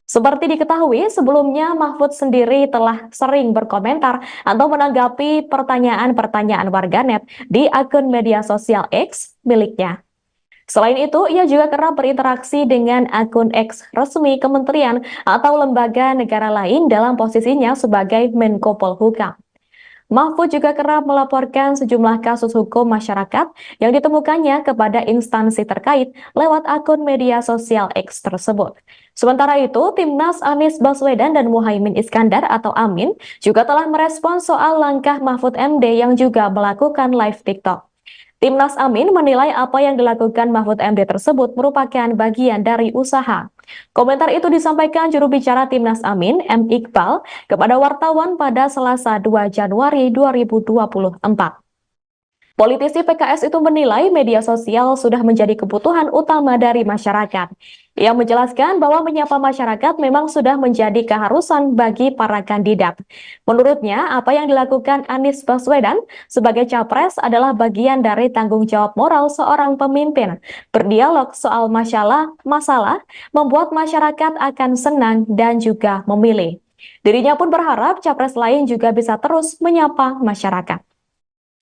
Seperti diketahui, sebelumnya Mahfud sendiri telah sering berkomentar atau menanggapi pertanyaan-pertanyaan warganet di akun media sosial X miliknya. Selain itu, ia juga kerap berinteraksi dengan akun X resmi kementerian atau lembaga negara lain dalam posisinya sebagai Menko Polhukam. Mahfud juga kerap melaporkan sejumlah kasus hukum masyarakat yang ditemukannya kepada instansi terkait lewat akun media sosial X tersebut. Sementara itu, Timnas Anies Baswedan dan Muhaimin Iskandar atau Amin juga telah merespon soal langkah Mahfud MD yang juga melakukan live TikTok. Timnas Amin menilai apa yang dilakukan Mahfud MD tersebut merupakan bagian dari usaha. Komentar itu disampaikan juru bicara Timnas Amin, M. Iqbal, kepada wartawan pada Selasa 2 Januari 2024. Politisi PKS itu menilai media sosial sudah menjadi kebutuhan utama dari masyarakat. Ia menjelaskan bahwa menyapa masyarakat memang sudah menjadi keharusan bagi para kandidat. Menurutnya, apa yang dilakukan Anies Baswedan sebagai capres adalah bagian dari tanggung jawab moral seorang pemimpin. Berdialog soal masalah membuat masyarakat akan senang dan juga memilih. Dirinya pun berharap capres lain juga bisa terus menyapa masyarakat.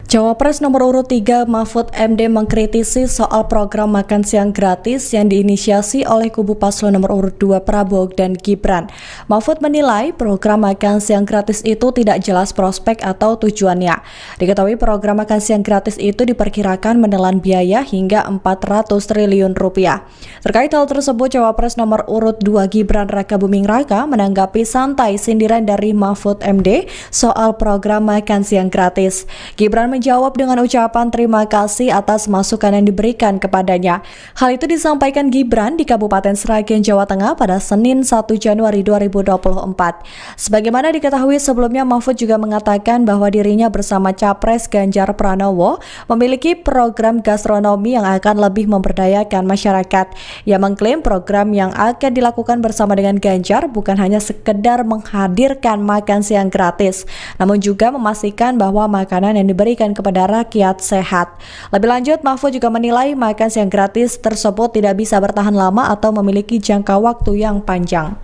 Cawapres nomor urut 3 Mahfud MD mengkritisi soal program makan siang gratis yang diinisiasi oleh kubu paslon nomor urut 2 Prabowo dan Gibran. Mahfud menilai program makan siang gratis itu tidak jelas prospek atau tujuannya. Diketahui program makan siang gratis itu diperkirakan menelan biaya hingga 400 triliun rupiah. Terkait hal tersebut, Cawapres nomor urut 2 Gibran Raka Buming Raka menanggapi santai sindiran dari Mahfud MD soal program makan siang gratis. Gibran menjawab dengan ucapan terima kasih atas masukan yang diberikan kepadanya. Hal itu disampaikan Gibran di Kabupaten Sragen, Jawa Tengah pada Senin 1 Januari 2024. Sebagaimana diketahui sebelumnya, Mahfud juga mengatakan bahwa dirinya bersama Capres Ganjar Pranowo memiliki program gastronomi yang akan lebih memberdayakan masyarakat. Ia mengklaim program yang akan dilakukan bersama dengan Ganjar bukan hanya sekedar menghadirkan makan siang gratis, namun juga memastikan bahwa makanan yang diberikan kepada rakyat sehat. Lebih lanjut, Mahfud juga menilai makan siang gratis tersebut tidak bisa bertahan lama atau memiliki jangka waktu yang panjang.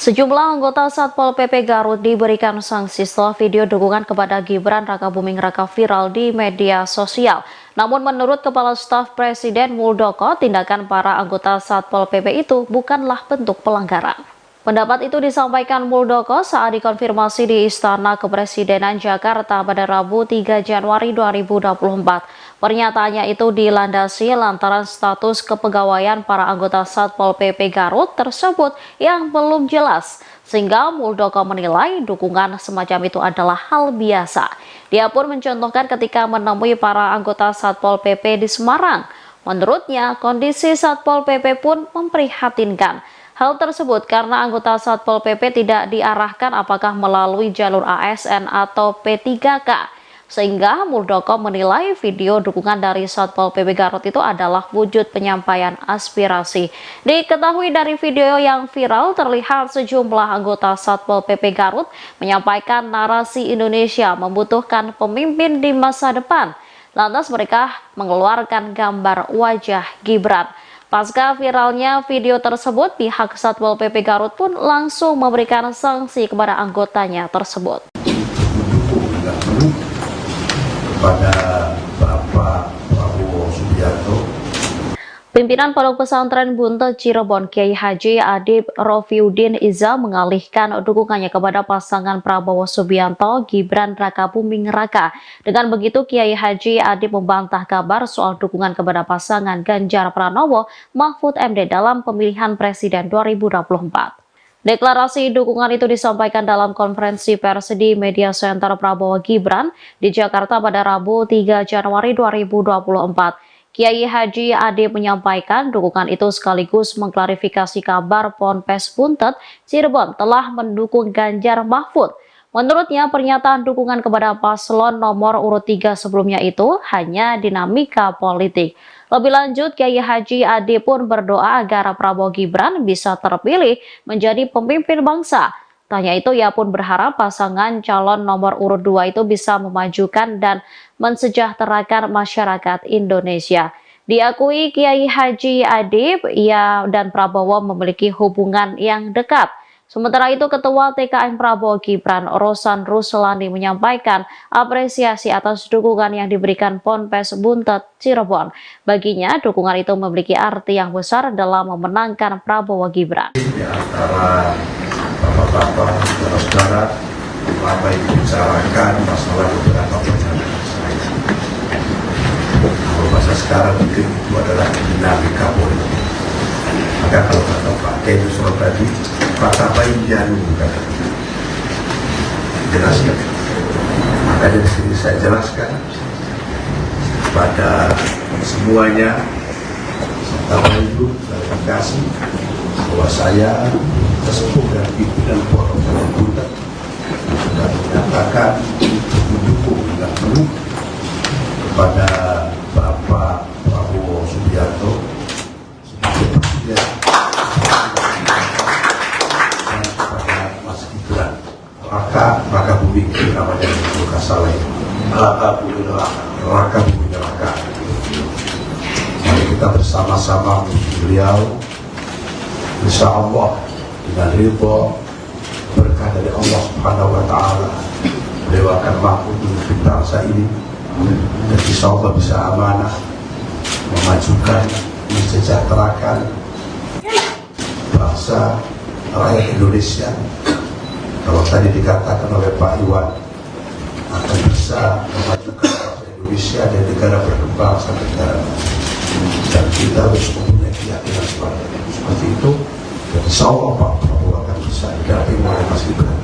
Sejumlah anggota Satpol PP Garut diberikan sanksi setelah video dukungan kepada Gibran Rakabuming Raka viral di media sosial. Namun menurut Kepala Staf Presiden Muldoko, tindakan para anggota Satpol PP itu bukanlah bentuk pelanggaran. Pendapat itu disampaikan Muldoko saat dikonfirmasi di Istana Kepresidenan Jakarta pada Rabu 3 Januari 2024. Pernyataannya itu dilandasi lantaran status kepegawaian para anggota Satpol PP Garut tersebut yang belum jelas, sehingga Muldoko menilai dukungan semacam itu adalah hal biasa. Dia pun mencontohkan ketika menemui para anggota Satpol PP di Semarang. Menurutnya, kondisi Satpol PP pun memprihatinkan. Hal tersebut karena anggota Satpol PP tidak diarahkan apakah melalui jalur ASN atau P3K. Sehingga Muldoko menilai video dukungan dari Satpol PP Garut itu adalah wujud penyampaian aspirasi. Diketahui dari video yang viral terlihat sejumlah anggota Satpol PP Garut menyampaikan narasi Indonesia membutuhkan pemimpin di masa depan. Lantas mereka mengeluarkan gambar wajah Gibran. Pasca viralnya video tersebut, pihak Satpol PP Garut pun langsung memberikan sanksi kepada anggotanya tersebut. Kepada Bapak Prabowo Subianto. Pimpinan Pondok Pesantren Buntet Cirebon Kiai Haji Adib Rofiuddin Iza mengalihkan dukungannya kepada pasangan Prabowo Subianto Gibran Rakabuming Raka. Dengan begitu, Kiai Haji Adib membantah kabar soal dukungan kepada pasangan Ganjar Pranowo Mahfud MD dalam pemilihan Presiden 2024. Deklarasi dukungan itu disampaikan dalam konferensi pers di Media Center Prabowo Gibran di Jakarta pada Rabu 3 Januari 2024. Kiai Haji Adib menyampaikan dukungan itu sekaligus mengklarifikasi kabar Ponpes Buntet Cirebon telah mendukung Ganjar Mahfud. Menurutnya, pernyataan dukungan kepada paslon nomor urut 3 sebelumnya itu hanya dinamika politik. Lebih lanjut, Kiai Haji Adib pun berdoa agar Prabowo Gibran bisa terpilih menjadi pemimpin bangsa. Tanya itu, ia pun berharap pasangan calon nomor urut 2 itu bisa memajukan dan mensejahterakan masyarakat Indonesia. Diakui Kiai Haji Adib, ia dan Prabowo memiliki hubungan yang dekat. Sementara itu, Ketua TKN Prabowo Gibran, Rosan Ruslani, menyampaikan apresiasi atas dukungan yang diberikan Ponpes Buntet Cirebon. Baginya, dukungan itu memiliki arti yang besar dalam memenangkan Prabowo Gibran. Di antara bapak-bapak, saudara-saudara, apa yang dibicarakan masalah beberapa pernyataan saya. Kalau bahasa sekarang mungkin itu adalah dinamika politik. Maka kalau kata Pak Kenusro tadi, Pak Bainjanu kata jelaskan. Maka dari sini saya jelaskan pada semuanya, serta Ibu, terima kasih bahwa saya sesepuh dan pimpinan Pondok Buntet sudah menyatakan mendukung dengan penuh kepada Bapak Prabowo Subianto sebagai presiden dan kepada Mas Gibran Rakabuming namanya bukan salah ini Rakabuming Raka. Mari kita bersama-sama beliau, insya Allah dengan ridho berkah dari Allah Subhanahu wa Ta'ala, beliau akan mampu memimpin bangsa ini dan insya Allah bisa amanah memajukan, mensejahterakan bangsa rakyat Indonesia. Kalau tadi dikatakan oleh Pak Iwan akan bisa memajukan bangsa Indonesia dan negara berkembang sampai negara maju, dan kita harus mempunyai keyakinan seperti itu. Dan insya Allah Pak Prabowo akan bisa didampingi oleh Mas Gibran.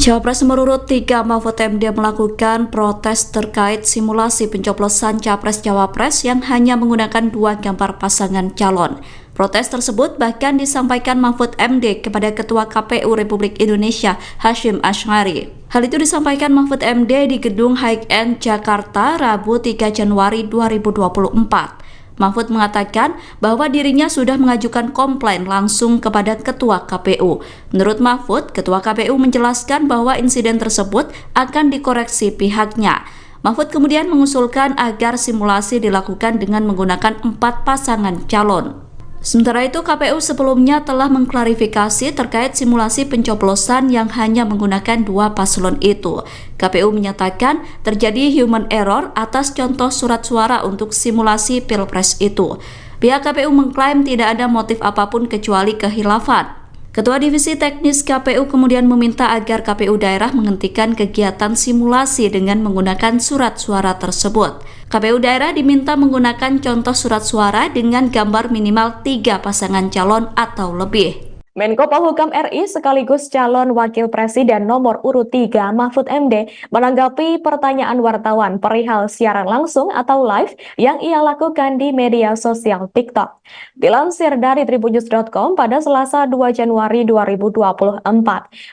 Cawapres nomor urut 3 Mahfud MD melakukan protes terkait simulasi pencoblosan Capres-Cawapres yang hanya menggunakan 2 gambar pasangan calon. Protes tersebut bahkan disampaikan Mahfud MD kepada Ketua KPU Republik Indonesia Hasyim Asy'ari. Hal itu disampaikan Mahfud MD di Gedung High End Jakarta Rabu 3 Januari 2024. Mahfud mengatakan bahwa dirinya sudah mengajukan komplain langsung kepada Ketua KPU. Menurut Mahfud, Ketua KPU menjelaskan bahwa insiden tersebut akan dikoreksi pihaknya. Mahfud kemudian mengusulkan agar simulasi dilakukan dengan menggunakan 4 pasangan calon. Sementara itu, KPU sebelumnya telah mengklarifikasi terkait simulasi pencoblosan yang hanya menggunakan 2 paslon itu. KPU menyatakan terjadi human error atas contoh surat suara untuk simulasi Pilpres itu. Pihak KPU mengklaim tidak ada motif apapun kecuali kehilafan. Ketua Divisi Teknis KPU kemudian meminta agar KPU daerah menghentikan kegiatan simulasi dengan menggunakan surat suara tersebut. KPU daerah diminta menggunakan contoh surat suara dengan gambar minimal 3 pasangan calon atau lebih. Menko Polhukam RI sekaligus calon Wakil Presiden nomor urut 3 Mahfud MD menanggapi pertanyaan wartawan perihal siaran langsung atau live yang ia lakukan di media sosial TikTok. Dilansir dari tribunnews.com pada Selasa 2 Januari 2024,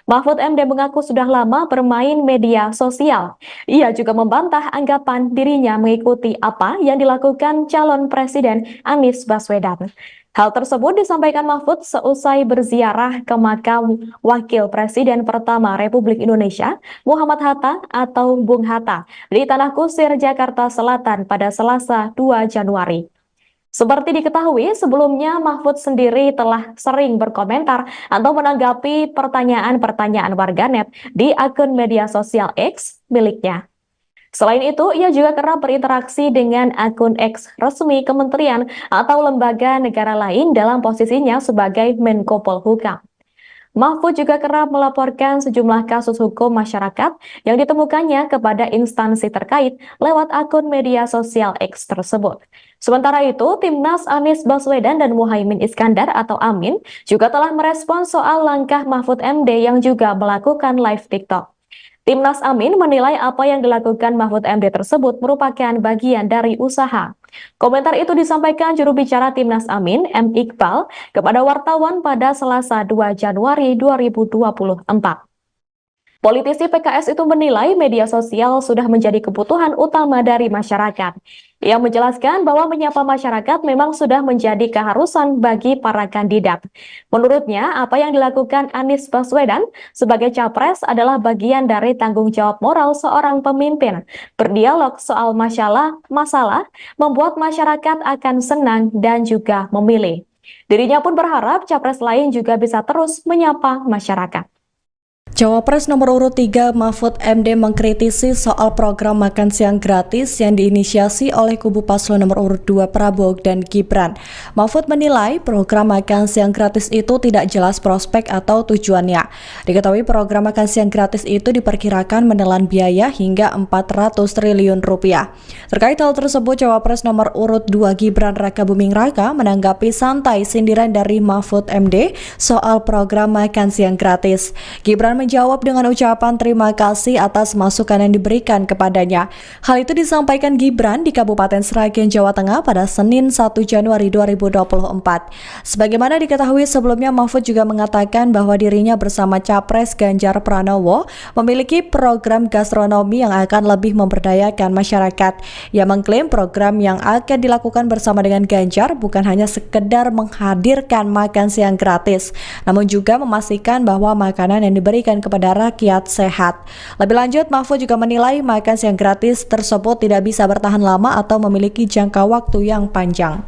Mahfud MD mengaku sudah lama bermain media sosial. Ia juga membantah anggapan dirinya mengikuti apa yang dilakukan calon Presiden Anies Baswedan. Hal tersebut disampaikan Mahfud seusai berziarah ke makam Wakil Presiden pertama Republik Indonesia, Muhammad Hatta atau Bung Hatta, di Tanah Kusir, Jakarta Selatan pada Selasa 2 Januari. Seperti diketahui, sebelumnya Mahfud sendiri telah sering berkomentar atau menanggapi pertanyaan-pertanyaan warganet di akun media sosial X miliknya. Selain itu, ia juga kerap berinteraksi dengan akun X resmi kementerian atau lembaga negara lain dalam posisinya sebagai Menko Polhukam. Mahfud juga kerap melaporkan sejumlah kasus hukum masyarakat yang ditemukannya kepada instansi terkait lewat akun media sosial X tersebut. Sementara itu, Timnas Anies Baswedan dan Muhaimin Iskandar atau Amin juga telah merespon soal langkah Mahfud MD yang juga melakukan live TikTok. Timnas Amin menilai apa yang dilakukan Mahfud MD tersebut merupakan bagian dari usaha. Komentar itu disampaikan juru bicara Timnas Amin, M. Iqbal, kepada wartawan pada Selasa 2 Januari 2024. Politisi PKS itu menilai media sosial sudah menjadi kebutuhan utama dari masyarakat. Ia menjelaskan bahwa menyapa masyarakat memang sudah menjadi keharusan bagi para kandidat. Menurutnya, apa yang dilakukan Anies Baswedan sebagai capres adalah bagian dari tanggung jawab moral seorang pemimpin. Berdialog soal masalah membuat masyarakat akan senang dan juga memilih. Dirinya pun berharap capres lain juga bisa terus menyapa masyarakat. Cawapres nomor urut 3 Mahfud MD mengkritisi soal program makan siang gratis yang diinisiasi oleh kubu paslon nomor urut 2 Prabowo dan Gibran. Mahfud menilai program makan siang gratis itu tidak jelas prospek atau tujuannya. Diketahui program makan siang gratis itu diperkirakan menelan biaya hingga 400 triliun rupiah. Terkait hal tersebut, Cawapres nomor urut 2 Gibran Rakabuming Raka menanggapi santai sindiran dari Mahfud MD soal program makan siang gratis. Gibran menjawab dengan ucapan terima kasih atas masukan yang diberikan kepadanya. Hal itu disampaikan Gibran di Kabupaten Sragen, Jawa Tengah pada Senin 1 Januari 2024. Sebagaimana diketahui sebelumnya, Mahfud juga mengatakan bahwa dirinya bersama Capres Ganjar Pranowo memiliki program gastronomi yang akan lebih memberdayakan masyarakat. Ia mengklaim program yang akan dilakukan bersama dengan Ganjar bukan hanya sekedar menghadirkan makan siang gratis, namun juga memastikan bahwa makanan yang diberikan kepada rakyat sehat. Lebih lanjut, Mahfud juga menilai makan siang gratis tersebut tidak bisa bertahan lama atau memiliki jangka waktu yang panjang.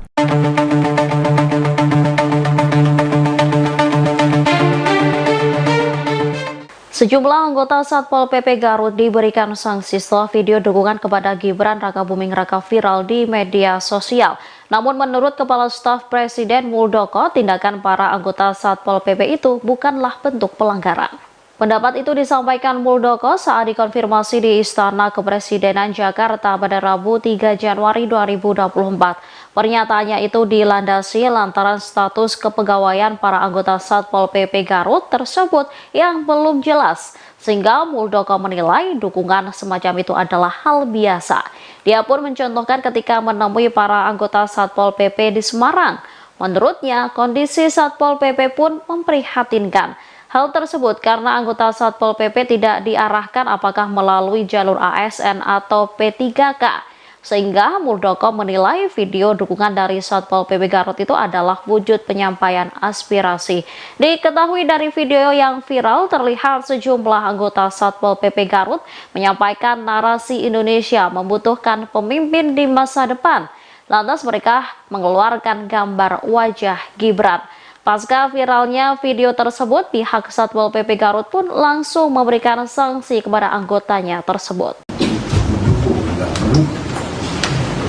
Sejumlah anggota Satpol PP Garut diberikan sanksi setelah video dukungan kepada Gibran Rakabuming Raka viral di media sosial. Namun menurut Kepala Staf Presiden Muldoko, tindakan para anggota Satpol PP itu bukanlah bentuk pelanggaran. Pendapat itu disampaikan Muldoko saat dikonfirmasi di Istana Kepresidenan Jakarta pada Rabu 3 Januari 2024. Pernyataannya itu dilandasi lantaran status kepegawaian para anggota Satpol PP Garut tersebut yang belum jelas, sehingga Muldoko menilai dukungan semacam itu adalah hal biasa. Dia pun mencontohkan ketika menemui para anggota Satpol PP di Semarang. Menurutnya, kondisi Satpol PP pun memprihatinkan. Hal tersebut karena anggota Satpol PP tidak diarahkan apakah melalui jalur ASN atau P3K. Sehingga Muldoko menilai video dukungan dari Satpol PP Garut itu adalah wujud penyampaian aspirasi. Diketahui dari video yang viral terlihat sejumlah anggota Satpol PP Garut menyampaikan narasi Indonesia membutuhkan pemimpin di masa depan. Lantas mereka mengeluarkan gambar wajah Gibran. Pasca viralnya video tersebut, pihak Satpol PP Garut pun langsung memberikan sanksi kepada anggotanya tersebut.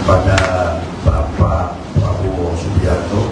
Kepada Bapak Prabowo Subianto,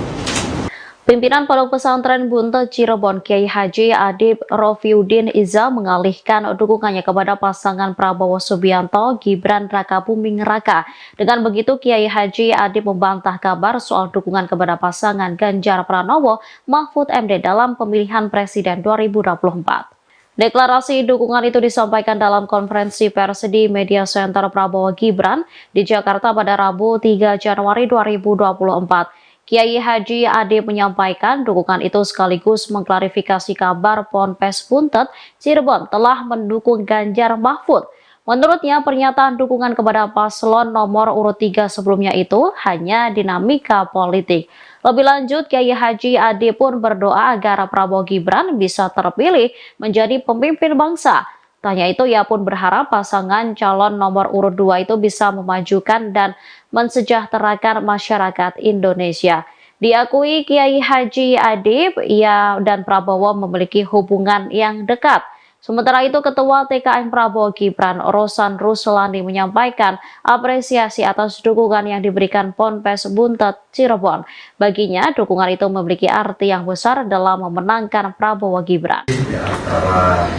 Pimpinan Pondok Pesantren Buntet Cirebon Kiai Haji Adib Rofiuddin Iza mengalihkan dukungannya kepada pasangan Prabowo Subianto Gibran Rakabuming Raka. Dengan begitu, Kiai Haji Adib membantah kabar soal dukungan kepada pasangan Ganjar Pranowo Mahfud MD dalam pemilihan Presiden 2024. Deklarasi dukungan itu disampaikan dalam konferensi pers di Media Center Prabowo Gibran di Jakarta pada Rabu 3 Januari 2024. Kiai Haji Adib menyampaikan dukungan itu sekaligus mengklarifikasi kabar Ponpes Buntet Cirebon telah mendukung Ganjar Mahfud. Menurutnya, pernyataan dukungan kepada paslon nomor urut 3 sebelumnya itu hanya dinamika politik. Lebih lanjut, Kiai Haji Adib pun berdoa agar Prabowo Gibran bisa terpilih menjadi pemimpin bangsa. Tanya itu, ia pun berharap pasangan calon nomor urut 2 itu bisa memajukan dan mensejahterakan masyarakat Indonesia. Diakui Kiai Haji Adib, ia dan Prabowo memiliki hubungan yang dekat. Sementara itu, Ketua TKN Prabowo Gibran, Rosan Ruslani, menyampaikan apresiasi atas dukungan yang diberikan Ponpes Buntet Cirebon. Baginya, dukungan itu memiliki arti yang besar dalam memenangkan Prabowo Gibran. Di antara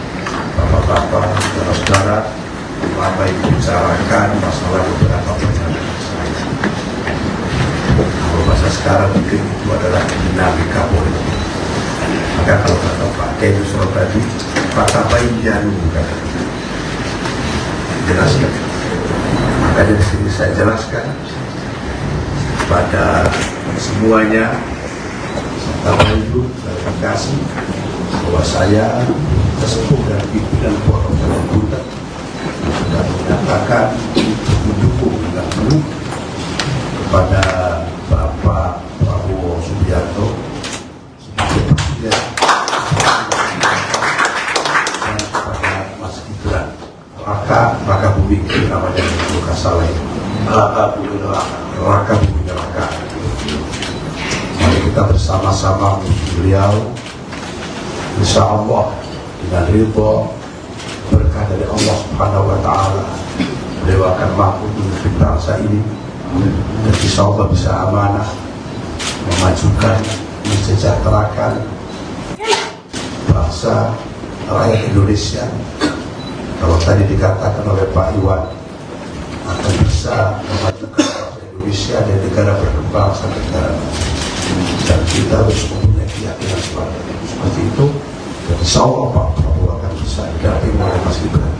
bapak-bapak, saudara-saudara, Bapak Ibu bicarakan masalah beberapa pertanyaan saya. Kalau bahasa sekarang mungkin itu adalah dinamika politik. Maka kalau kata Pak Kiai tadi, kata Bayan jelaskan. Maka dari sini saya jelaskan pada semuanya, Bapak Ibu, klarifikasi bahwa saya sesepuh dan pimpinan Pondok Pesantren Buntet sudah menyatakan mendukung dan penuh kepada Bapak Prabowo Subianto sebagai presiden dan kepada Mas Gibran Raka Buming, namanya bukan salah ini, Raka Buming Raka. Mari kita bersama-sama beliau, insya Allah dengan ridho berkah dari Allah Subhanahu wa Ta'ala, beliau akan mampu memimpin bangsa ini dan insya Allah bisa amanah memajukan, mensejahterakan bangsa rakyat Indonesia. Kalau tadi dikatakan oleh Pak Iwan akan bisa memajukan bangsa Indonesia dan negara berkembang sampai negara maju, dan kita harus mempunyai keyakinan seperti itu. Dan insya Allah Pak Prabowo akan bisa didampingi oleh Mas Gibran.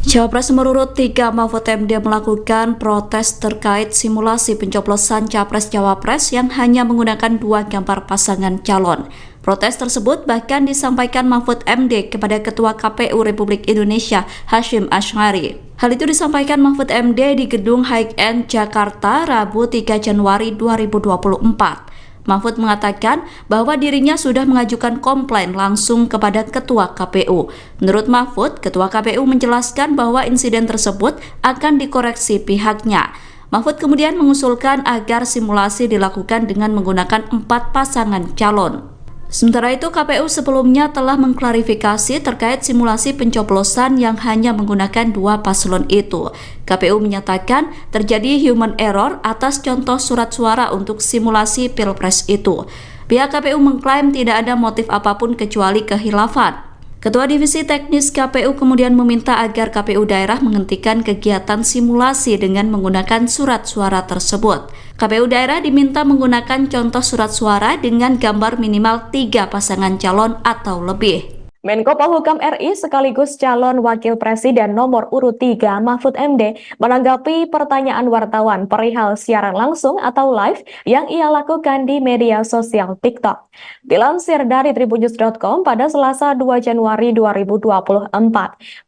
Cawapres nomor urut 3 Mahfud MD melakukan protes terkait simulasi pencoblosan Capres-Cawapres yang hanya menggunakan 2 gambar pasangan calon. Protes tersebut bahkan disampaikan Mahfud MD kepada Ketua KPU Republik Indonesia Hasyim Asy'ari. Hal itu disampaikan Mahfud MD di Gedung High-End Jakarta Rabu 3 Januari 2024. Mahfud mengatakan bahwa dirinya sudah mengajukan komplain langsung kepada Ketua KPU. Menurut Mahfud, Ketua KPU menjelaskan bahwa insiden tersebut akan dikoreksi pihaknya. Mahfud kemudian mengusulkan agar simulasi dilakukan dengan menggunakan 4 pasangan calon. Sementara itu, KPU sebelumnya telah mengklarifikasi terkait simulasi pencoblosan yang hanya menggunakan 2 paslon itu. KPU menyatakan terjadi human error atas contoh surat suara untuk simulasi Pilpres itu. Pihak KPU mengklaim tidak ada motif apapun kecuali kehilafan. Ketua Divisi Teknis KPU kemudian meminta agar KPU daerah menghentikan kegiatan simulasi dengan menggunakan surat suara tersebut. KPU daerah diminta menggunakan contoh surat suara dengan gambar minimal 3 pasangan calon atau lebih. Menko Polhukam RI sekaligus calon Wakil Presiden nomor urut 3 Mahfud MD menanggapi pertanyaan wartawan perihal siaran langsung atau live yang ia lakukan di media sosial TikTok. Dilansir dari tribunnews.com pada Selasa 2 Januari 2024,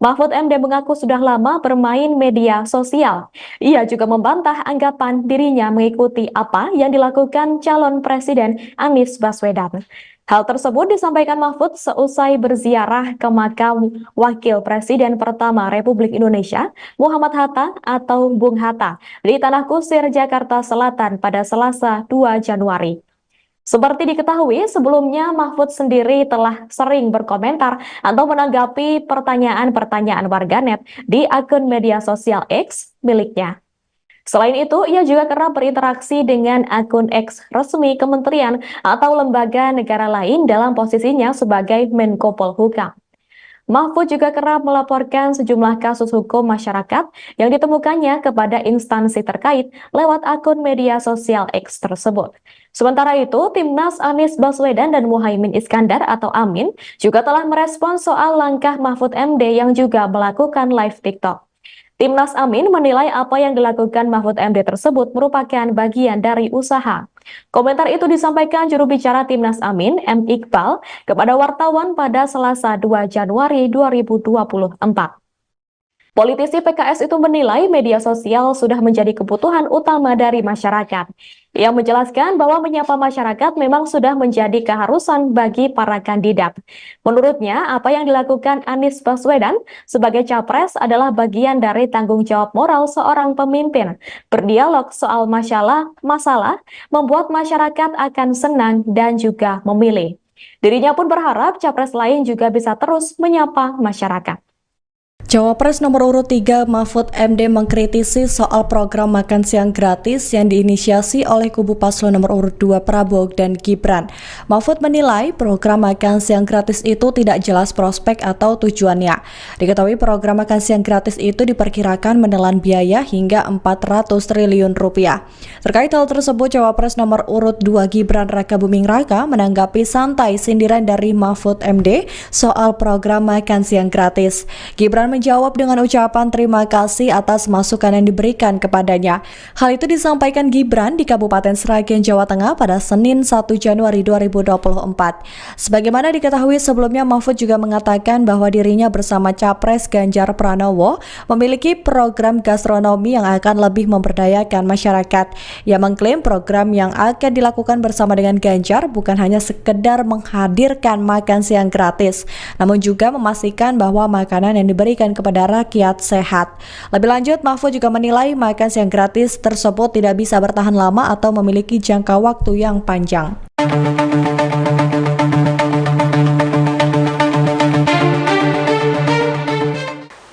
Mahfud MD mengaku sudah lama bermain media sosial. Ia juga membantah anggapan dirinya mengikuti apa yang dilakukan calon Presiden Anies Baswedan. Hal tersebut disampaikan Mahfud seusai berziarah ke makam Wakil Presiden pertama Republik Indonesia, Muhammad Hatta atau Bung Hatta, di Tanah Kusir, Jakarta Selatan pada Selasa 2 Januari. Seperti diketahui, sebelumnya Mahfud sendiri telah sering berkomentar atau menanggapi pertanyaan-pertanyaan warganet di akun media sosial X miliknya. Selain itu, ia juga kerap berinteraksi dengan akun X resmi kementerian atau lembaga negara lain dalam posisinya sebagai Menko Polhukam. Mahfud juga kerap melaporkan sejumlah kasus hukum masyarakat yang ditemukannya kepada instansi terkait lewat akun media sosial X tersebut. Sementara itu, Timnas Anies Baswedan dan Muhaimin Iskandar atau Amin juga telah merespons soal langkah Mahfud MD yang juga melakukan live TikTok. Timnas Amin menilai apa yang dilakukan Mahfud MD tersebut merupakan bagian dari usaha. Komentar itu disampaikan juru bicara Timnas Amin, M. Iqbal, kepada wartawan pada Selasa 2 Januari 2024. Politisi PKS itu menilai media sosial sudah menjadi kebutuhan utama dari masyarakat. Ia menjelaskan bahwa menyapa masyarakat memang sudah menjadi keharusan bagi para kandidat. Menurutnya, apa yang dilakukan Anies Baswedan sebagai capres adalah bagian dari tanggung jawab moral seorang pemimpin. Berdialog soal masalah membuat masyarakat akan senang dan juga memilih. Dirinya pun berharap capres lain juga bisa terus menyapa masyarakat. Cawapres nomor urut 3 Mahfud MD mengkritisi soal program makan siang gratis yang diinisiasi oleh kubu paslon nomor urut 2 Prabowo dan Gibran. Mahfud menilai program makan siang gratis itu tidak jelas prospek atau tujuannya. Diketahui program makan siang gratis itu diperkirakan menelan biaya hingga 400 triliun rupiah. Terkait hal tersebut, Cawapres nomor urut 2 Gibran Rakabuming Raka menanggapi santai sindiran dari Mahfud MD soal program makan siang gratis. Gibran menjawab dengan ucapan terima kasih atas masukan yang diberikan kepadanya. Hal itu disampaikan Gibran di Kabupaten Sragen, Jawa Tengah pada Senin 1 Januari 2024. Sebagaimana diketahui sebelumnya, Mahfud juga mengatakan bahwa dirinya bersama Capres Ganjar Pranowo memiliki program gastronomi yang akan lebih memberdayakan masyarakat. Ia mengklaim program yang akan dilakukan bersama dengan Ganjar bukan hanya sekedar menghadirkan makan siang gratis, namun juga memastikan bahwa makanan yang diberikan kepada rakyat sehat. Lebih lanjut, Mahfud juga menilai makan siang gratis tersebut tidak bisa bertahan lama atau memiliki jangka waktu yang panjang.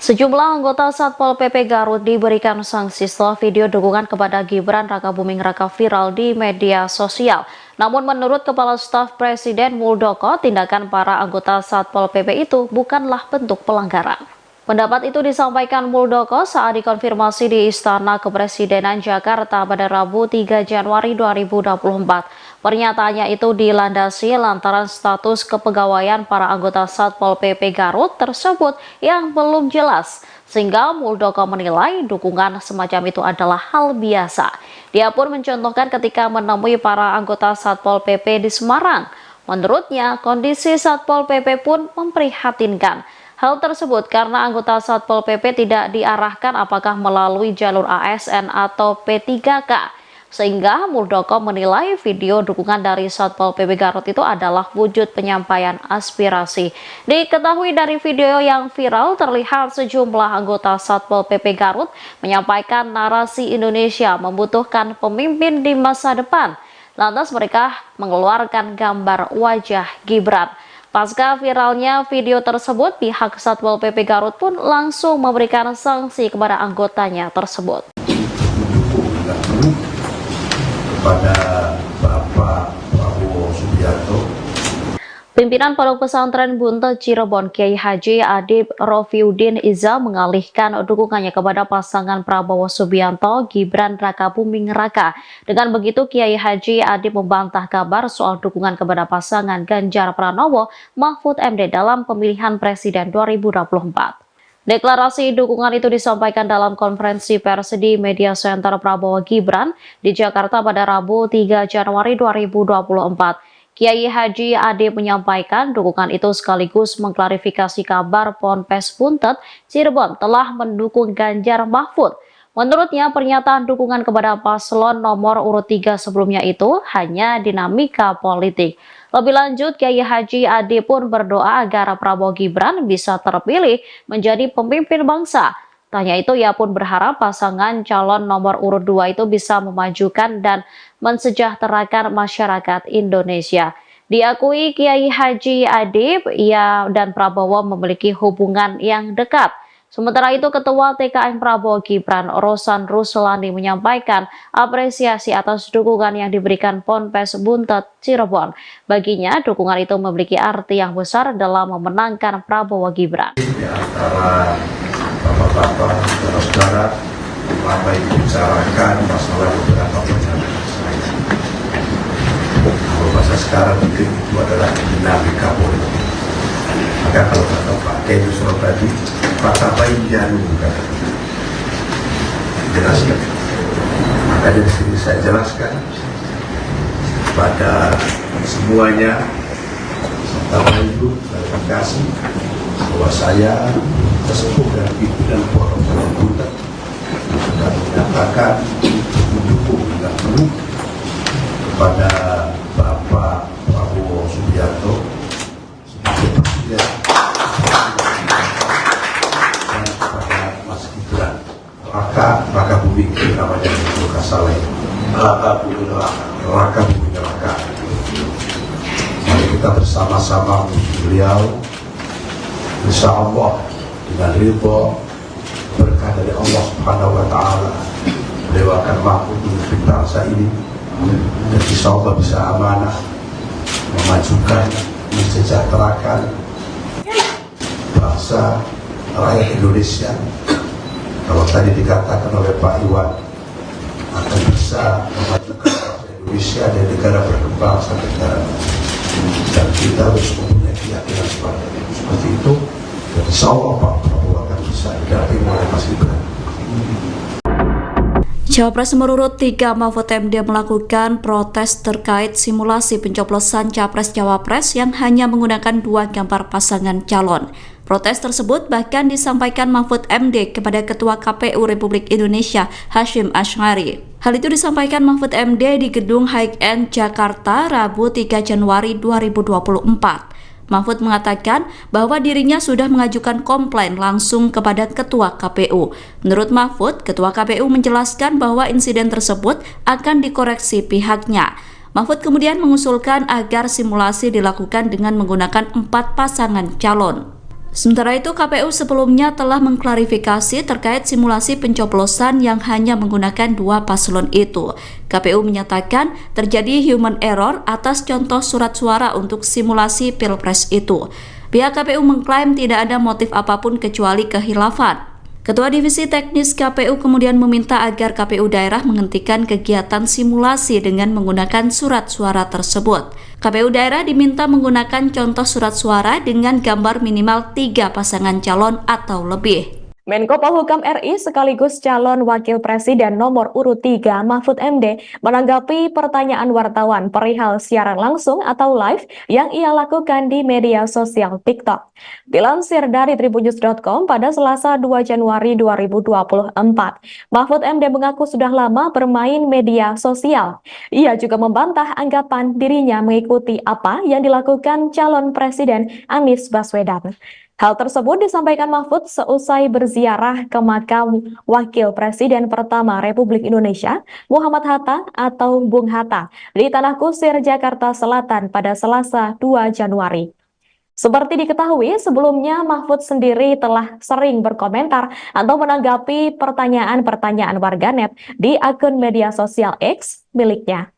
Sejumlah anggota Satpol PP Garut diberikan sanksi setelah video dukungan kepada Gibran Rakabuming Raka viral di media sosial. Namun menurut Kepala Staf Presiden Muldoko, tindakan para anggota Satpol PP itu bukanlah bentuk pelanggaran. Pendapat itu disampaikan Muldoko saat dikonfirmasi di Istana Kepresidenan Jakarta pada Rabu 3 Januari 2024. Pernyataannya itu dilandasi lantaran status kepegawaian para anggota Satpol PP Garut tersebut yang belum jelas, sehingga Muldoko menilai dukungan semacam itu adalah hal biasa. Dia pun mencontohkan ketika menemui para anggota Satpol PP di Semarang. Menurutnya, kondisi Satpol PP pun memprihatinkan. Hal tersebut karena anggota Satpol PP tidak diarahkan apakah melalui jalur ASN atau P3K. Sehingga Muldoko menilai video dukungan dari Satpol PP Garut itu adalah wujud penyampaian aspirasi. Diketahui dari video yang viral terlihat sejumlah anggota Satpol PP Garut menyampaikan narasi Indonesia membutuhkan pemimpin di masa depan. Lantas mereka mengeluarkan gambar wajah Gibran. Pasca viralnya video tersebut, pihak Satpol PP Garut pun langsung memberikan sanksi kepada anggotanya tersebut. Kepada Bapak Prabowo Subianto. Pimpinan Pimpinan Pondok Pesantren Buntet Cirebon Kiai Haji Adib Rofiuddin Iza mengalihkan dukungannya kepada pasangan Prabowo Subianto Gibran Rakabuming Raka. Dengan begitu Kiai Haji Adib membantah kabar soal dukungan kepada pasangan Ganjar Pranowo Mahfud MD dalam pemilihan presiden 2024. Deklarasi dukungan itu disampaikan dalam konferensi pers di Media Center Prabowo Gibran di Jakarta pada Rabu 3 Januari 2024. Kiai Haji Adib menyampaikan dukungan itu sekaligus mengklarifikasi kabar Ponpes Buntet Cirebon telah mendukung Ganjar Mahfud. Menurutnya pernyataan dukungan kepada paslon nomor urut 3 sebelumnya itu hanya dinamika politik. Lebih lanjut, Kiai Haji Adib pun berdoa agar Prabowo Gibran bisa terpilih menjadi pemimpin bangsa. Tanya itu ia pun berharap pasangan calon nomor urut 2 itu bisa memajukan dan mensejahterakan masyarakat Indonesia. Diakui Kiai Haji Adib, ia dan Prabowo memiliki hubungan yang dekat. Sementara itu Ketua TKN Prabowo Gibran Rosan Ruslani menyampaikan apresiasi atas dukungan yang diberikan Ponpes Buntet Cirebon. Baginya dukungan itu memiliki arti yang besar dalam memenangkan Prabowo Gibran. Di antara bapak-bapak, saudara-saudara, apa yang dibicarakan masalah beberapa pernyataan saya. Kalau bahasa sekarang mungkin itu adalah dinamika politik. Maka kalau kata Pak Kiai Yusuf tadi, Pak Tabai jangan jelaskan. Makanya di sini saya jelaskan pada semuanya, serta Ibu, terima kasih bahwa saya sesepuh dan pimpinan Pondok Pesantren Buntet sudah menyatakan mendukung dan penuh kepada Bapak Prabowo Subianto sebagai presiden dan kepada Mas Gibran Rakabuming namanya Lukas Saleh Rakabuming Raka. Mari kita bersama-sama menuju beliau, insya Allah dengan ridho berkah dari Allah Subhanahu wa Ta'ala, beliau akan mampu memimpin bangsa ini dan insya Allah bisa amanah memajukan, mensejahterakan bangsa rakyat Indonesia. Kalau tadi dikatakan oleh Pak Iwan akan bisa memajukan bangsa Indonesia dan negara berkembang sampai negara maju, dan kita harus mempunyai keyakinan seperti itu. Dan insya Allah Pak Prabowo akan bisa didampingi oleh Mas Gibran. Cawapres nomor urut 3 Mahfud MD melakukan protes terkait simulasi pencoblosan Capres-Cawapres yang hanya menggunakan 2 gambar pasangan calon. Protes tersebut bahkan disampaikan Mahfud MD kepada Ketua KPU Republik Indonesia Hasyim Asy'ari. Hal itu disampaikan Mahfud MD di Gedung High End Jakarta Rabu 3 Januari 2024. Mahfud mengatakan bahwa dirinya sudah mengajukan komplain langsung kepada Ketua KPU. Menurut Mahfud, Ketua KPU menjelaskan bahwa insiden tersebut akan dikoreksi pihaknya. Mahfud kemudian mengusulkan agar simulasi dilakukan dengan menggunakan 4 pasangan calon. Sementara itu, KPU sebelumnya telah mengklarifikasi terkait simulasi pencoblosan yang hanya menggunakan 2 paslon itu. KPU menyatakan terjadi human error atas contoh surat suara untuk simulasi Pilpres itu. Pihak KPU mengklaim tidak ada motif apapun kecuali kehilafan. Ketua Divisi Teknis KPU kemudian meminta agar KPU daerah menghentikan kegiatan simulasi dengan menggunakan surat suara tersebut. KPU daerah diminta menggunakan contoh surat suara dengan gambar minimal 3 pasangan calon atau lebih. Menko Polhukam RI sekaligus calon Wakil Presiden nomor urut 3 Mahfud MD menanggapi pertanyaan wartawan perihal siaran langsung atau live yang ia lakukan di media sosial TikTok. Dilansir dari tribunnews.com pada Selasa 2 Januari 2024, Mahfud MD mengaku sudah lama bermain media sosial. Ia juga membantah anggapan dirinya mengikuti apa yang dilakukan calon Presiden Anies Baswedan. Hal tersebut disampaikan Mahfud seusai berziarah ke makam Wakil Presiden pertama Republik Indonesia, Muhammad Hatta atau Bung Hatta, di Tanah Kusir, Jakarta Selatan pada Selasa 2 Januari. Seperti diketahui, sebelumnya Mahfud sendiri telah sering berkomentar atau menanggapi pertanyaan-pertanyaan warganet di akun media sosial X miliknya.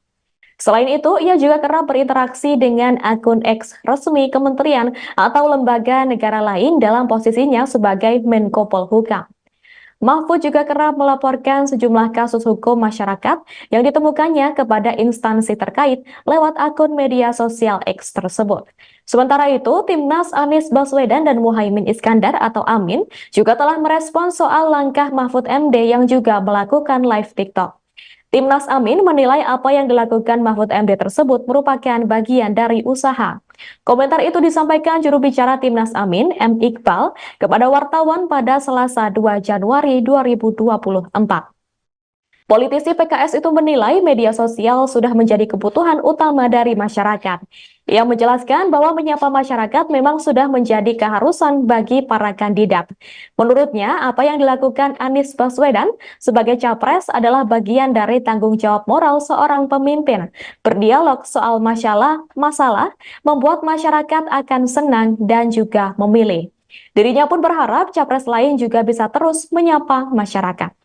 Selain itu, ia juga kerap berinteraksi dengan akun X resmi kementerian atau lembaga negara lain dalam posisinya sebagai Menko Polhukam. Mahfud juga kerap melaporkan sejumlah kasus hukum masyarakat yang ditemukannya kepada instansi terkait lewat akun media sosial X tersebut. Sementara itu, Timnas Anies Baswedan dan Muhaimin Iskandar atau Amin juga telah merespons soal langkah Mahfud MD yang juga melakukan live TikTok. Timnas Amin menilai apa yang dilakukan Mahfud MD tersebut merupakan bagian dari usaha. Komentar itu disampaikan juru bicara Timnas Amin, M. Iqbal, kepada wartawan pada Selasa 2 Januari 2024. Politisi PKS itu menilai media sosial sudah menjadi kebutuhan utama dari masyarakat. Ia menjelaskan bahwa menyapa masyarakat memang sudah menjadi keharusan bagi para kandidat. Menurutnya, apa yang dilakukan Anies Baswedan sebagai capres adalah bagian dari tanggung jawab moral seorang pemimpin. Berdialog soal masalah membuat masyarakat akan senang dan juga memilih. Dirinya pun berharap capres lain juga bisa terus menyapa masyarakat.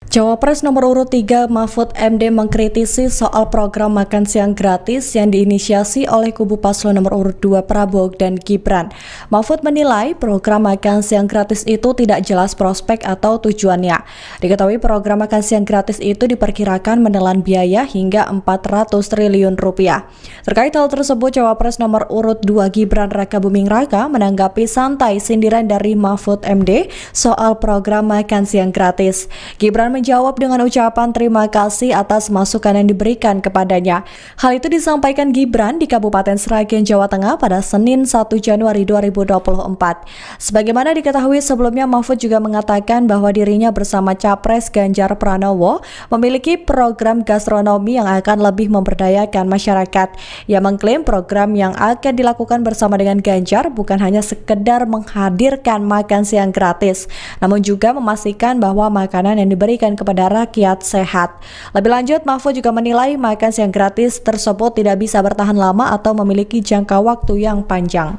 Cawapres nomor urut 3 Mahfud MD mengkritisi soal program makan siang gratis yang diinisiasi oleh kubu paslon nomor urut 2 Prabowo dan Gibran. Mahfud menilai program makan siang gratis itu tidak jelas prospek atau tujuannya. Diketahui program makan siang gratis itu diperkirakan menelan biaya hingga 400 triliun rupiah. Terkait hal tersebut, Cawapres nomor urut 2 Gibran Rakabuming Raka menanggapi santai sindiran dari Mahfud MD soal program makan siang gratis. Gibran menjawab dengan ucapan terima kasih atas masukan yang diberikan kepadanya. Hal itu disampaikan Gibran di Kabupaten Sragen, Jawa Tengah pada Senin 1 Januari 2024. Sebagaimana diketahui sebelumnya, Mahfud juga mengatakan bahwa dirinya bersama Capres Ganjar Pranowo memiliki program gastronomi yang akan lebih memberdayakan masyarakat. Ia mengklaim program yang akan dilakukan bersama dengan Ganjar bukan hanya sekedar menghadirkan makan siang gratis, namun juga memastikan bahwa makanan yang diberikan kepada rakyat sehat. Lebih lanjut, Mahfud juga menilai makan siang gratis tersebut tidak bisa bertahan lama atau memiliki jangka waktu yang panjang.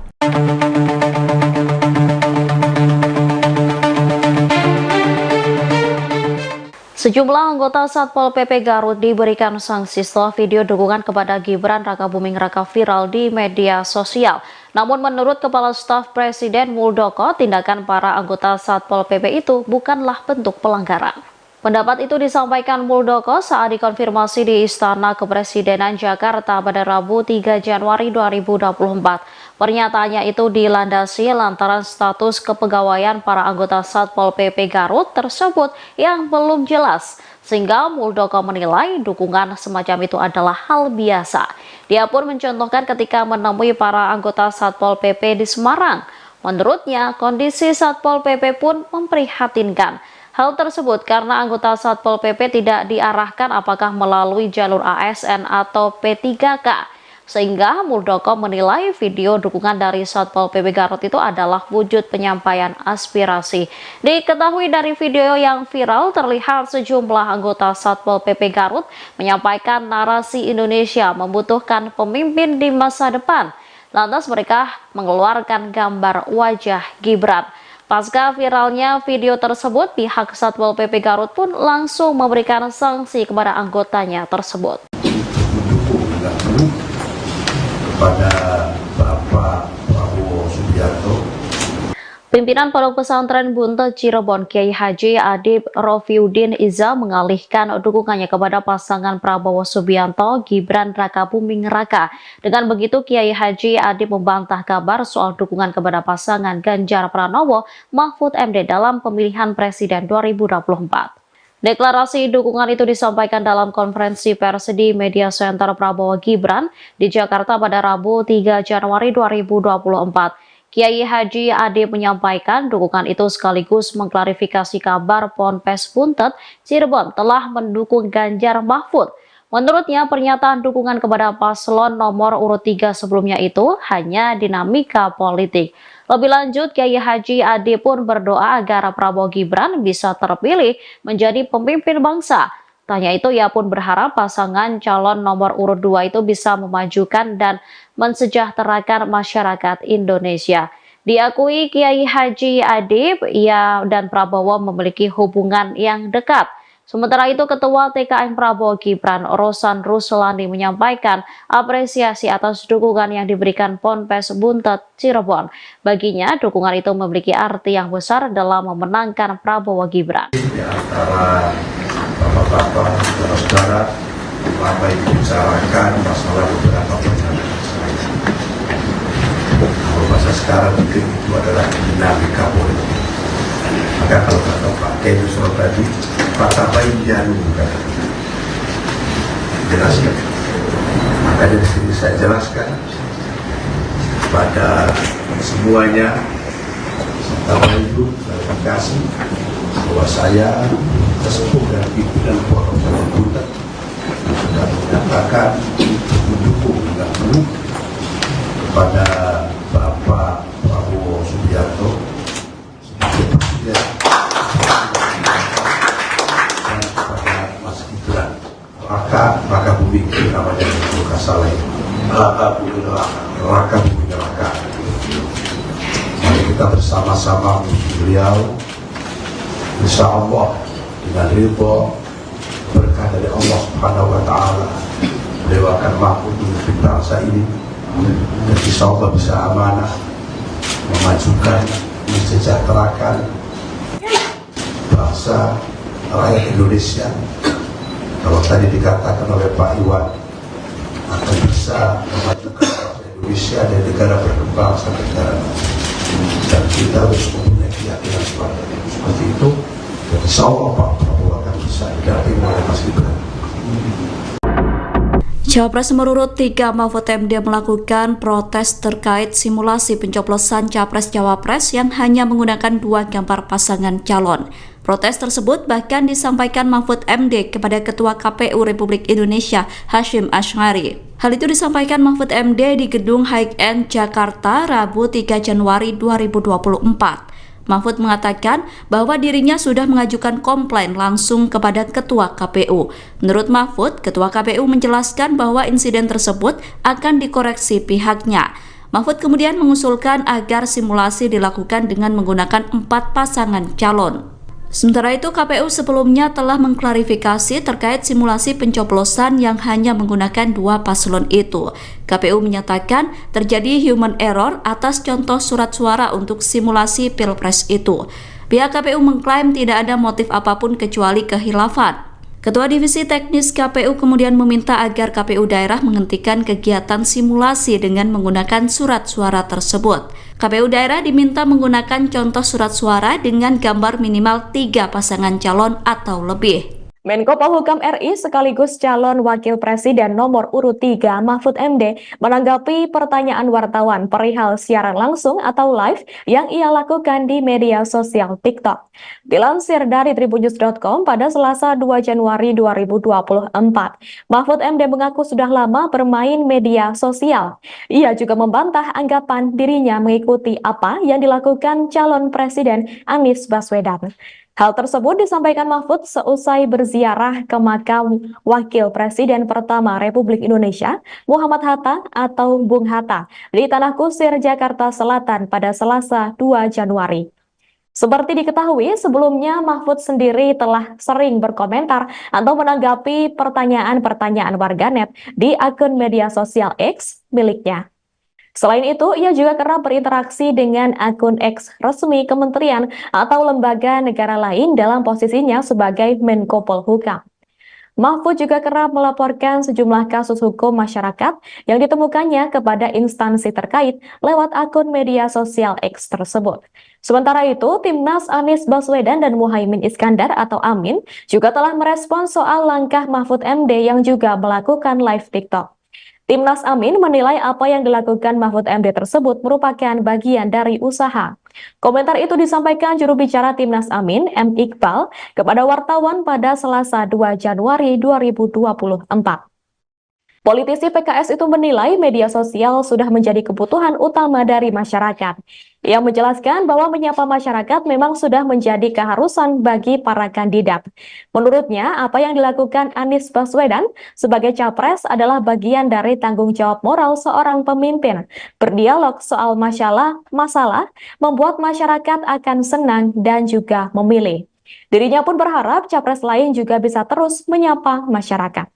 Sejumlah anggota Satpol PP Garut diberikan sanksi setelah video dukungan kepada Gibran Rakabuming Raka viral di media sosial. Namun menurut Kepala Staf Presiden Muldoko, tindakan para anggota Satpol PP itu bukanlah bentuk pelanggaran. Pendapat itu disampaikan Muldoko saat dikonfirmasi di Istana Kepresidenan Jakarta pada Rabu 3 Januari 2024. Pernyataannya itu dilandasi lantaran status kepegawaian para anggota Satpol PP Garut tersebut yang belum jelas, sehingga Muldoko menilai dukungan semacam itu adalah hal biasa. Dia pun mencontohkan ketika menemui para anggota Satpol PP di Semarang. Menurutnya, kondisi Satpol PP pun memprihatinkan. Hal tersebut karena anggota Satpol PP tidak diarahkan apakah melalui jalur ASN atau P3K. Sehingga Muldoko menilai video dukungan dari Satpol PP Garut itu adalah wujud penyampaian aspirasi. Diketahui dari video yang viral terlihat sejumlah anggota Satpol PP Garut menyampaikan narasi Indonesia membutuhkan pemimpin di masa depan. Lantas mereka mengeluarkan gambar wajah Gibran. Pasca viralnya video tersebut, pihak Satpol PP Garut pun langsung memberikan sanksi kepada anggotanya tersebut. Kepada Bapak Prabowo Subianto, Pimpinan Pondok Pesantren Buntet Cirebon Kiai Haji Adib Rofiuddin Iza mengalihkan dukungannya kepada pasangan Prabowo Subianto Gibran Rakabuming Raka. Dengan begitu, Kiai Haji Adib membantah kabar soal dukungan kepada pasangan Ganjar Pranowo Mahfud MD dalam pemilihan Presiden 2024. Deklarasi dukungan itu disampaikan dalam konferensi pers di Media Center Prabowo Gibran di Jakarta pada Rabu 3 Januari 2024. Kiai Haji Adib menyampaikan dukungan itu sekaligus mengklarifikasi kabar Ponpes Buntet Cirebon telah mendukung Ganjar Mahfud. Menurutnya, pernyataan dukungan kepada paslon nomor urut 3 sebelumnya itu hanya dinamika politik. Lebih lanjut, Kiai Haji Adib pun berdoa agar Prabowo Gibran bisa terpilih menjadi pemimpin bangsa. Tanya itu, ia pun berharap pasangan calon nomor urut 2 itu bisa memajukan dan mensejahterakan masyarakat Indonesia. Diakui Kiai Haji Adib, ia dan Prabowo memiliki hubungan yang dekat. Sementara itu, Ketua TKN Prabowo Gibran, Rosan Ruslani, menyampaikan apresiasi atas dukungan yang diberikan Ponpes Buntet Cirebon. Baginya, dukungan itu memiliki arti yang besar dalam memenangkan Prabowo Gibran. Di antara bapak-bapak, saudara-saudara, lama dibicarakan masalah beberapa perjalanan saya. Kalau bahasa sekarang mungkin itu adalah dinamika politik. Maka kalau kata Pak Kedu tadi, kata baik jarum jelaskan. Maka dari sini saya jelaskan pada semuanya, serta itu klarifikasi bahwa saya sesepuh dan pimpinan Ponpes Buntet sudah menyatakan mendukung dengan penuh kepada Bapak Prabowo Subianto sebagai presiden dan kepada Mas Gibran Raka Bumi, namanya bukan salah itu, Raka Bumi Raka. Mari kita bersama-sama beliau, insya Allah dengan ridho berkah dari Allah Subhanahu wa Ta'ala, beliau akan mampu memimpin bangsa ini dan insya Allah bisa amanah, memajukan, mensejahterakan bangsa rakyat Indonesia. Kalau tadi dikatakan oleh Pak Iwan, akan bisa memajukan bangsa Indonesia dan negara berkembang sampai negara maju. Dan kita harus mempunyai keyakinan seperti itu. Dan insya Allah Pak Prabowo akan bisa didampingi oleh Mas Gibran. Cawapres nomor urut 3 Mahfud MD melakukan protes terkait simulasi pencoblosan Capres-Cawapres yang hanya menggunakan 2 gambar pasangan calon. Protes tersebut bahkan disampaikan Mahfud MD kepada Ketua KPU Republik Indonesia Hasyim Asy'ari. Hal itu disampaikan Mahfud MD di Gedung High-End Jakarta Rabu 3 Januari 2024. Mahfud mengatakan bahwa dirinya sudah mengajukan komplain langsung kepada Ketua KPU. Menurut Mahfud, Ketua KPU menjelaskan bahwa insiden tersebut akan dikoreksi pihaknya. Mahfud kemudian mengusulkan agar simulasi dilakukan dengan menggunakan 4 pasangan calon. Sementara itu, KPU sebelumnya telah mengklarifikasi terkait simulasi pencoblosan yang hanya menggunakan 2 paslon itu. KPU menyatakan terjadi human error atas contoh surat suara untuk simulasi Pilpres itu. Pihak KPU mengklaim tidak ada motif apapun kecuali kehilafan. Ketua Divisi Teknis KPU kemudian meminta agar KPU daerah menghentikan kegiatan simulasi dengan menggunakan surat suara tersebut. KPU daerah diminta menggunakan contoh surat suara dengan gambar minimal 3 pasangan calon atau lebih. Menko Polhukam RI sekaligus calon Wakil Presiden nomor urut 3 Mahfud MD menanggapi pertanyaan wartawan perihal siaran langsung atau live yang ia lakukan di media sosial TikTok. Dilansir dari tribunnews.com pada Selasa 2 Januari 2024, Mahfud MD mengaku sudah lama bermain media sosial. Ia juga membantah anggapan dirinya mengikuti apa yang dilakukan calon Presiden Anies Baswedan. Hal tersebut disampaikan Mahfud seusai berziarah ke makam Wakil Presiden pertama Republik Indonesia, Muhammad Hatta atau Bung Hatta, di Tanah Kusir, Jakarta Selatan pada Selasa 2 Januari. Seperti diketahui, sebelumnya Mahfud sendiri telah sering berkomentar atau menanggapi pertanyaan-pertanyaan warganet di akun media sosial X miliknya. Selain itu, ia juga kerap berinteraksi dengan akun X resmi kementerian atau lembaga negara lain dalam posisinya sebagai Menko Polhukam. Mahfud juga kerap melaporkan sejumlah kasus hukum masyarakat yang ditemukannya kepada instansi terkait lewat akun media sosial X tersebut. Sementara itu, Timnas Anies Baswedan dan Muhaimin Iskandar atau Amin juga telah merespons soal langkah Mahfud MD yang juga melakukan live TikTok. Timnas Amin menilai apa yang dilakukan Mahfud MD tersebut merupakan bagian dari usaha. Komentar itu disampaikan juru bicara Timnas Amin, M. Iqbal, kepada wartawan pada Selasa 2 Januari 2024. Politisi PKS itu menilai media sosial sudah menjadi kebutuhan utama dari masyarakat. Ia menjelaskan bahwa menyapa masyarakat memang sudah menjadi keharusan bagi para kandidat. Menurutnya, apa yang dilakukan Anies Baswedan sebagai capres adalah bagian dari tanggung jawab moral seorang pemimpin. Berdialog soal masalah membuat masyarakat akan senang dan juga memilih. Dirinya pun berharap capres lain juga bisa terus menyapa masyarakat.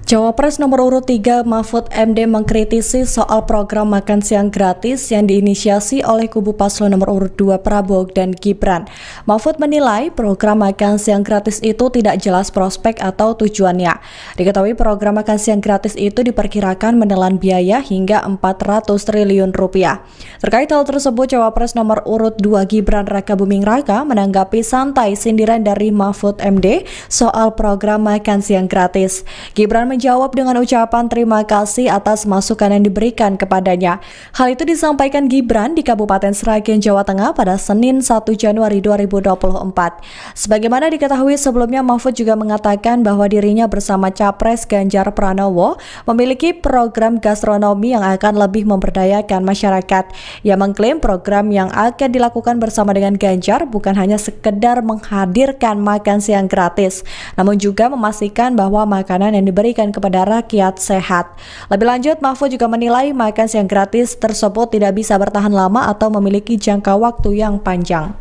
Cawapres nomor urut 3 Mahfud MD mengkritisi soal program makan siang gratis yang diinisiasi oleh kubu paslon nomor urut 2 Prabowo dan Gibran. Mahfud menilai program makan siang gratis itu tidak jelas prospek atau tujuannya. Diketahui program makan siang gratis itu diperkirakan menelan biaya hingga 400 triliun rupiah. Terkait hal tersebut, Cawapres nomor urut 2 Gibran Rakabuming Raka menanggapi santai sindiran dari Mahfud MD soal program makan siang gratis. Gibran menjawab dengan ucapan terima kasih atas masukan yang diberikan kepadanya. Hal itu disampaikan Gibran di Kabupaten Sragen, Jawa Tengah pada Senin 1 Januari 2024. Sebagaimana diketahui sebelumnya, Mahfud juga mengatakan bahwa dirinya bersama Capres Ganjar Pranowo memiliki program gastronomi yang akan lebih memberdayakan masyarakat. Ia mengklaim program yang akan dilakukan bersama dengan Ganjar bukan hanya sekedar menghadirkan makan siang gratis, namun juga memastikan bahwa makanan yang diberikan kepada rakyat sehat. Lebih lanjut, Mahfud juga menilai makan siang gratis tersebut tidak bisa bertahan lama atau memiliki jangka waktu yang panjang.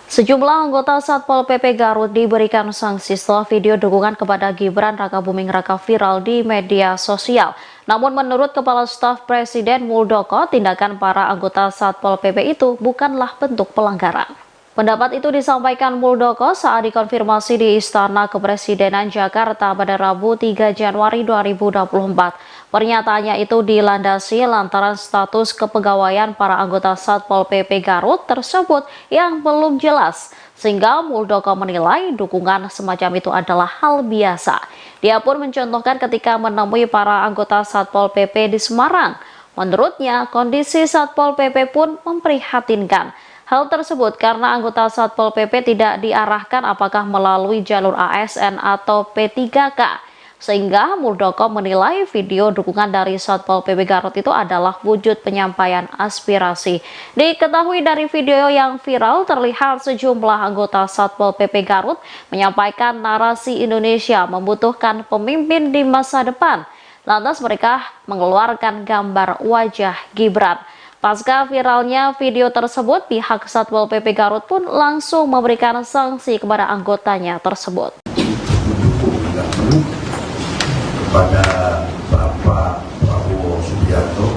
Sejumlah anggota Satpol PP Garut diberikan sanksi setelah video dukungan kepada Gibran Rakabuming Raka viral di media sosial. Namun menurut Kepala Staf Presiden Muldoko, tindakan para anggota Satpol PP itu bukanlah bentuk pelanggaran. Pendapat itu disampaikan Muldoko saat dikonfirmasi di Istana Kepresidenan Jakarta pada Rabu 3 Januari 2024. Pernyataannya itu dilandasi lantaran status kepegawaian para anggota Satpol PP Garut tersebut yang belum jelas, sehingga Muldoko menilai dukungan semacam itu adalah hal biasa. Dia pun mencontohkan ketika menemui para anggota Satpol PP di Semarang. Menurutnya, kondisi Satpol PP pun memprihatinkan. Hal tersebut karena anggota Satpol PP tidak diarahkan apakah melalui jalur ASN atau P3K. Sehingga Muldoko menilai video dukungan dari Satpol PP Garut itu adalah wujud penyampaian aspirasi. Diketahui dari video yang viral terlihat sejumlah anggota Satpol PP Garut menyampaikan narasi Indonesia membutuhkan pemimpin di masa depan. Lantas mereka mengeluarkan gambar wajah Gibran. Pasca viralnya video tersebut, pihak Satpol PP Garut pun langsung memberikan sanksi kepada anggotanya tersebut. Kepada Bapak Prabowo Subianto,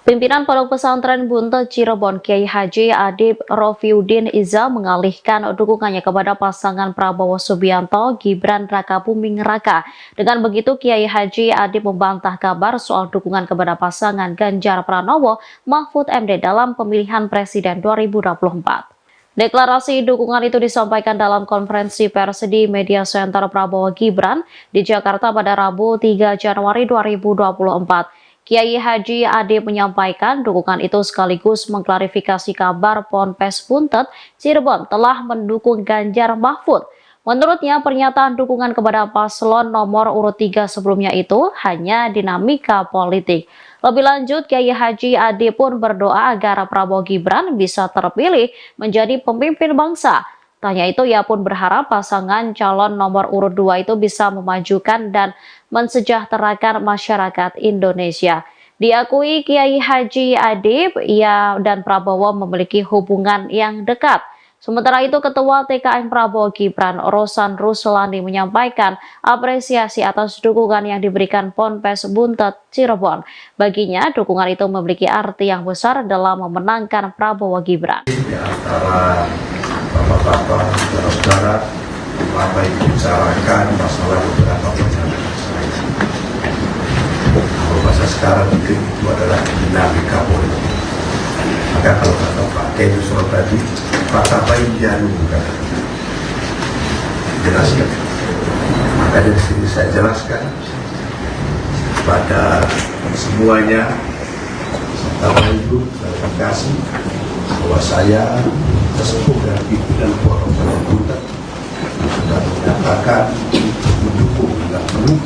Pimpinan Pondok Pesantren Buntet Cirebon Kiai Haji Adib Rofiuddin Iza mengalihkan dukungannya kepada pasangan Prabowo Subianto Gibran Rakabuming Raka. Dengan begitu, Kiai Haji Adib membantah kabar soal dukungan kepada pasangan Ganjar Pranowo Mahfud MD dalam pemilihan Presiden 2024. Deklarasi dukungan itu disampaikan dalam konferensi pers di Media Center Prabowo Gibran di Jakarta pada Rabu 3 Januari 2024. Kiai Haji Adib menyampaikan dukungan itu sekaligus mengklarifikasi kabar Ponpes Buntet Cirebon telah mendukung Ganjar Mahfud. Menurutnya, pernyataan dukungan kepada paslon nomor urut 3 sebelumnya itu hanya dinamika politik. Lebih lanjut, Kiai Haji Adib pun berdoa agar Prabowo Gibran bisa terpilih menjadi pemimpin bangsa. Tanya itu, ia pun berharap pasangan calon nomor urut 2 itu bisa memajukan dan mensejahterakan masyarakat Indonesia. Diakui Kiai Haji Adib, ia dan Prabowo memiliki hubungan yang dekat. Sementara itu, Ketua TKN Prabowo Gibran, Rosan Ruslani, menyampaikan apresiasi atas dukungan yang diberikan Ponpes Buntet Cirebon. Baginya, dukungan itu memiliki arti yang besar dalam memenangkan Prabowo Gibran. Di antara bapak-bapak, saudara-saudara, apa yang dibicarakan masalah beberapa pernyataan saya. Kalau bahasa sekarang mungkin itu adalah dinamika politik. Maka kalau kata Pak Kenusro tadi, Pak Tapai dianukan. Jelaskan. Maka dari sini saya jelaskan pada semuanya, Bapak Ibu, terima kasih bahwa saya sesepuh dan pimpinan Pondok Pesantren Buntet sudah menyatakan mendukung dengan penuh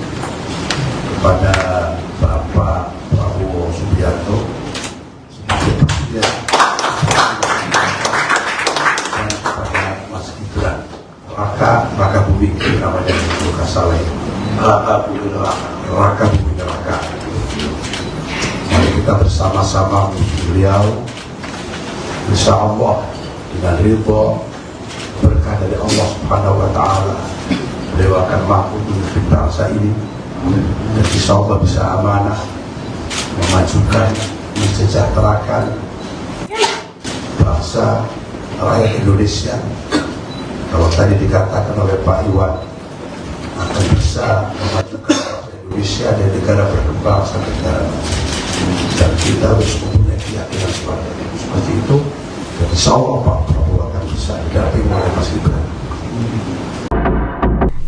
kepada Bapak Prabowo Subianto sebagai presiden dan kepada Mas Gibran Rakabuming namanya Lukas Saleh Rakabuming Raka. kita bersama-sama beliau, insya Allah dengan ridho berkah dari Allah Subhanahu wa Ta'ala, beliau akan mampu memimpin bangsa ini dan insya Allah bisa amanah memajukan, mensejahterakan bangsa rakyat Indonesia. Kalau tadi dikatakan oleh Pak Iwan akan bisa memajukan bangsa Indonesia dan negara berkembang sampai negara maju, dan kita harus mempunyai keyakinan seperti itu. Dan insya Allah Pak Prabowo akan bisa didampingi oleh Mas Gibran.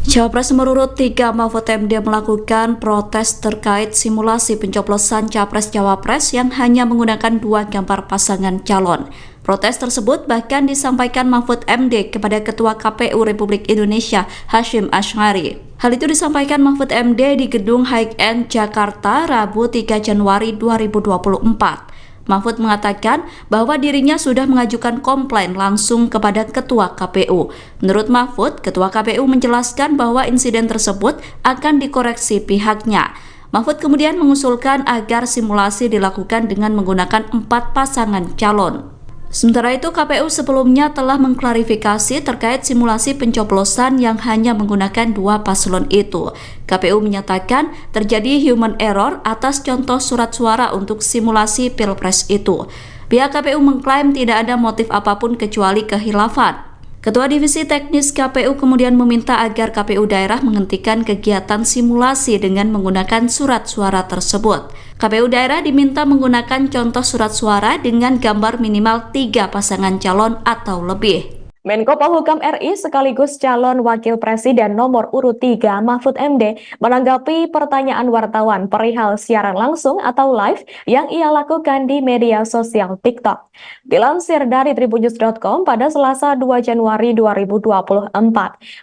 Cawapres nomor urut 3 Mahfud MD melakukan protes terkait simulasi pencoblosan Capres-Cawapres yang hanya menggunakan 2 gambar pasangan calon. Protes tersebut bahkan disampaikan Mahfud MD kepada Ketua KPU Republik Indonesia Hasyim Asy'ari. Hal itu disampaikan Mahfud MD di Gedung High End Jakarta Rabu 3 Januari 2024. Mahfud mengatakan bahwa dirinya sudah mengajukan komplain langsung kepada Ketua KPU. Menurut Mahfud, Ketua KPU menjelaskan bahwa insiden tersebut akan dikoreksi pihaknya. Mahfud kemudian mengusulkan agar simulasi dilakukan dengan menggunakan 4 pasangan calon. Sementara itu, KPU sebelumnya telah mengklarifikasi terkait simulasi pencoblosan yang hanya menggunakan 2 paslon itu. KPU menyatakan terjadi human error atas contoh surat suara untuk simulasi Pilpres itu. Pihak KPU mengklaim tidak ada motif apapun kecuali kehilafan. Ketua Divisi Teknis KPU kemudian meminta agar KPU daerah menghentikan kegiatan simulasi dengan menggunakan surat suara tersebut. KPU daerah diminta menggunakan contoh surat suara dengan gambar minimal 3 pasangan calon atau lebih. Menko Polhukam RI sekaligus calon Wakil Presiden nomor urut 3 Mahfud MD menanggapi pertanyaan wartawan perihal siaran langsung atau live yang ia lakukan di media sosial TikTok. Dilansir dari tribunnews.com pada Selasa 2 Januari 2024,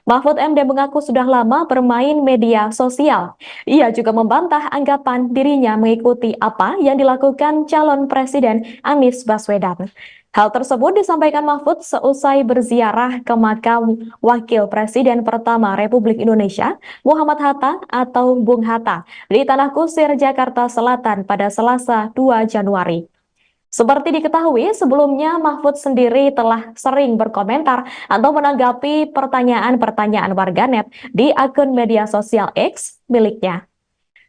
Mahfud MD mengaku sudah lama bermain media sosial. Ia juga membantah anggapan dirinya mengikuti apa yang dilakukan calon Presiden Anies Baswedan. Hal tersebut disampaikan Mahfud seusai berziarah ke makam Wakil Presiden pertama Republik Indonesia, Muhammad Hatta atau Bung Hatta, di Tanah Kusir, Jakarta Selatan pada Selasa 2 Januari. Seperti diketahui, sebelumnya Mahfud sendiri telah sering berkomentar atau menanggapi pertanyaan-pertanyaan warganet di akun media sosial X miliknya.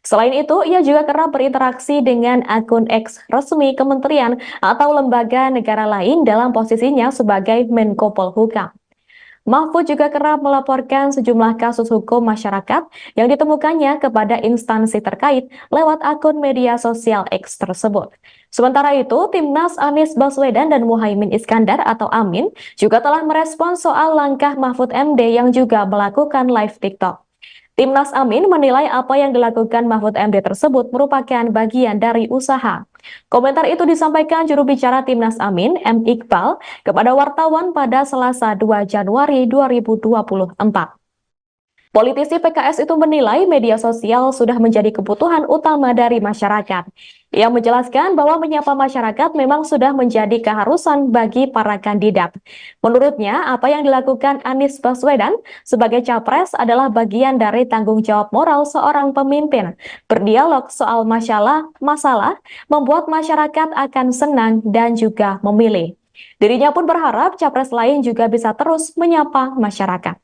Selain itu, ia juga kerap berinteraksi dengan akun X resmi kementerian atau lembaga negara lain dalam posisinya sebagai Menko Polhukam. Mahfud juga kerap melaporkan sejumlah kasus hukum masyarakat yang ditemukannya kepada instansi terkait lewat akun media sosial X tersebut. Sementara itu, Timnas Anies Baswedan dan Muhaimin Iskandar atau Amin juga telah merespon soal langkah Mahfud MD yang juga melakukan live TikTok. Timnas Amin menilai apa yang dilakukan Mahfud MD tersebut merupakan bagian dari usaha. Komentar itu disampaikan juru bicara Timnas Amin, M. Iqbal, kepada wartawan pada Selasa 2 Januari 2024. Politisi PKS itu menilai media sosial sudah menjadi kebutuhan utama dari masyarakat. Ia menjelaskan bahwa menyapa masyarakat memang sudah menjadi keharusan bagi para kandidat. Menurutnya, apa yang dilakukan Anies Baswedan sebagai capres adalah bagian dari tanggung jawab moral seorang pemimpin. Berdialog soal masalah membuat masyarakat akan senang dan juga memilih. Dirinya pun berharap capres lain juga bisa terus menyapa masyarakat.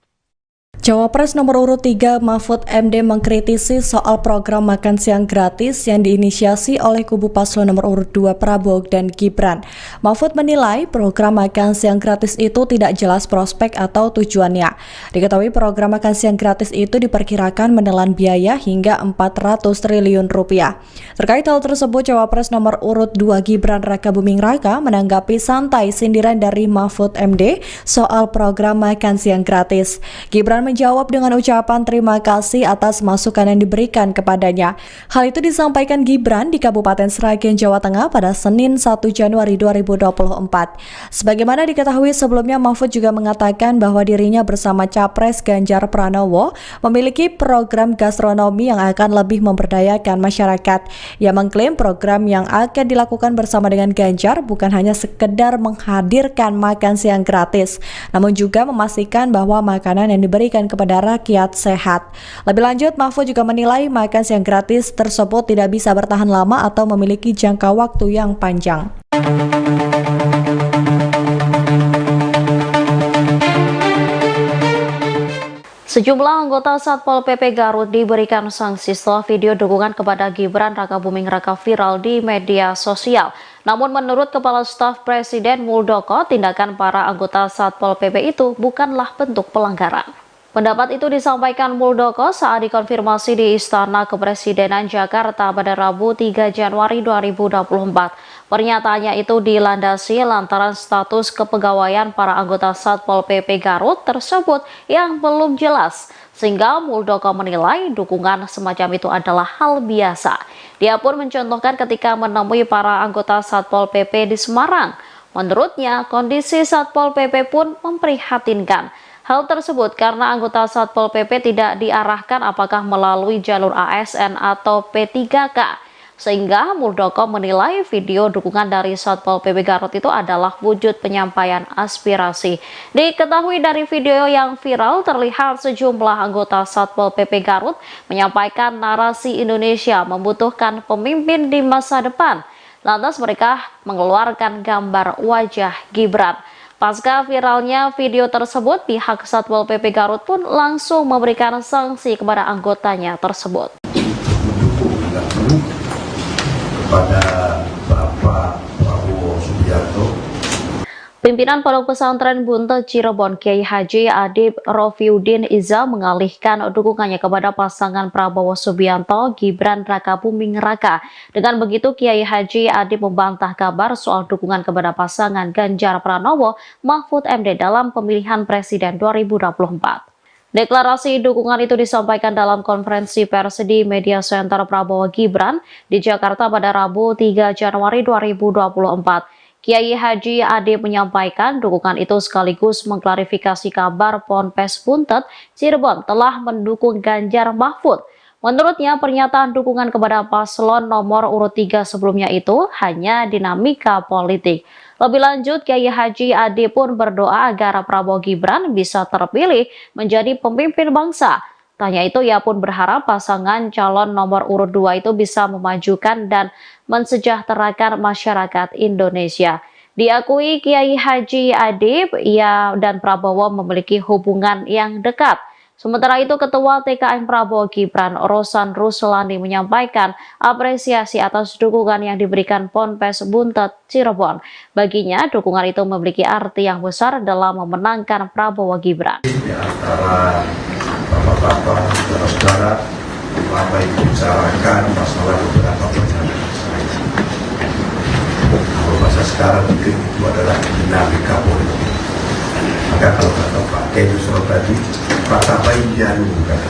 Cawapres nomor urut 3 Mahfud MD mengkritisi soal program makan siang gratis yang diinisiasi oleh kubu paslon nomor urut 2 Prabowo dan Gibran. Mahfud menilai program makan siang gratis itu tidak jelas prospek atau tujuannya. Diketahui program makan siang gratis itu diperkirakan menelan biaya hingga 400 triliun rupiah. Terkait hal tersebut, Cawapres nomor urut 2 Gibran Rakabuming Raka menanggapi santai sindiran dari Mahfud MD soal program makan siang gratis. Gibran menjawab dengan ucapan terima kasih atas masukan yang diberikan kepadanya. Hal itu disampaikan Gibran di Kabupaten Sragen, Jawa Tengah pada Senin 1 Januari 2024. Sebagaimana diketahui sebelumnya, Mahfud juga mengatakan bahwa dirinya bersama Capres Ganjar Pranowo memiliki program gastronomi yang akan lebih memberdayakan masyarakat. Ia mengklaim program yang akan dilakukan bersama dengan Ganjar bukan hanya sekedar menghadirkan makan siang gratis, namun juga memastikan bahwa makanan yang diberikan dan kepada rakyat sehat. Lebih lanjut, Mahfud juga menilai makan siang gratis tersebut tidak bisa bertahan lama atau memiliki jangka waktu yang panjang. Sejumlah anggota Satpol PP Garut diberikan sanksi setelah video dukungan kepada Gibran Rakabuming Raka viral di media sosial. Namun menurut Kepala Staf Presiden Muldoko, tindakan para anggota Satpol PP itu bukanlah bentuk pelanggaran. Pendapat itu disampaikan Muldoko saat dikonfirmasi di Istana Kepresidenan Jakarta pada Rabu 3 Januari 2024. Pernyataannya itu dilandasi lantaran status kepegawaian para anggota Satpol PP Garut tersebut yang belum jelas, sehingga Muldoko menilai dukungan semacam itu adalah hal biasa. Dia pun mencontohkan ketika menemui para anggota Satpol PP di Semarang. Menurutnya, kondisi Satpol PP pun memprihatinkan. Hal tersebut karena anggota Satpol PP tidak diarahkan apakah melalui jalur ASN atau P3K. Sehingga Muldoko menilai video dukungan dari Satpol PP Garut itu adalah wujud penyampaian aspirasi. Diketahui dari video yang viral terlihat sejumlah anggota Satpol PP Garut menyampaikan narasi Indonesia membutuhkan pemimpin di masa depan. Lantas mereka mengeluarkan gambar wajah Gibran. Pasca viralnya video tersebut, pihak Satpol PP Garut pun langsung memberikan sanksi kepada anggotanya tersebut. Kepada Bapak Prabowo Subianto, Pimpinan Pondok Pesantren Buntet Cirebon Kiai Haji Adib Rofiuddin Iza mengalihkan dukungannya kepada pasangan Prabowo Subianto Gibran Rakabuming Raka. Dengan begitu, Kiai Haji Adib membantah kabar soal dukungan kepada pasangan Ganjar Pranowo Mahfud MD dalam pemilihan Presiden 2024. Deklarasi dukungan itu disampaikan dalam konferensi pers di Media Center Prabowo Gibran di Jakarta pada Rabu 3 Januari 2024. Kiai Haji Adib menyampaikan dukungan itu sekaligus mengklarifikasi kabar Ponpes Buntet Cirebon telah mendukung Ganjar Mahfud. Menurutnya, pernyataan dukungan kepada paslon nomor urut 3 sebelumnya itu hanya dinamika politik. Lebih lanjut, Kiai Haji Adib pun berdoa agar Prabowo Gibran bisa terpilih menjadi pemimpin bangsa. Tanya itu, ia pun berharap pasangan calon nomor urut 2 itu bisa memajukan dan mensejahterakan masyarakat Indonesia. Diakui Kiai Haji Adib, ia dan Prabowo memiliki hubungan yang dekat. Sementara itu, Ketua TKN Prabowo Gibran, Rosan Ruslani, menyampaikan apresiasi atas dukungan yang diberikan Ponpes Buntet Cirebon. Baginya, dukungan itu memiliki arti yang besar dalam memenangkan Prabowo Gibran. Di antara bapak-bapak, saudara-saudara, lama membicarakan masalah beberapa pernyataan saya. Kalau bahasa sekarang mungkin itu adalah dinamika politik. Maka kalau kata Pak Kedu tadi, kata baik jarum kata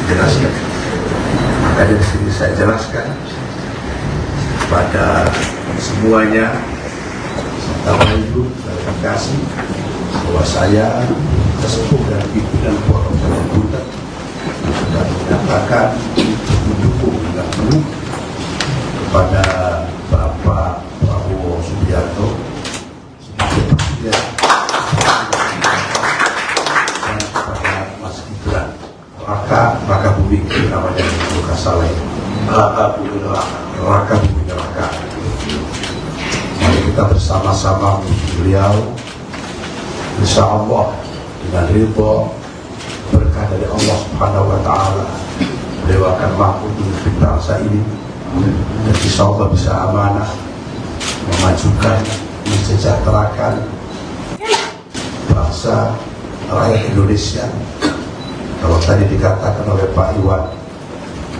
jelaskan. Maka dari sini saya jelaskan pada semuanya, serta ibu klarifikasi bahwa saya sesepuh dan pimpinan Pondok Pesantren Buntet sudah menyatakan mendukung dengan penuh kepada Bapak Prabowo Subianto sebagai presiden dan kepada Mas Gibran Rakabuming namanya bukan salah ini Rakabuming Raka. Mari kita bersama-sama beliau, insya Allah dengan ridho berkah dari Allah Subhanahu wa Ta'ala, beliau akan mampu memimpin bangsa ini dan insya Allah bisa amanah memajukan, mensejahterakan bangsa rakyat Indonesia. Kalau tadi dikatakan oleh Pak Iwan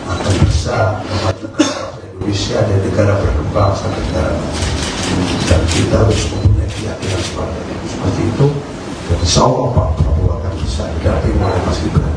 akan bisa memajukan bangsa Indonesia dan negara berkembang sampai negara maju, dan kita harus mempunyai keyakinan seperti itu. Dan insya Allah Pak Prabowo akan bisa didampingi oleh Mas Gibran.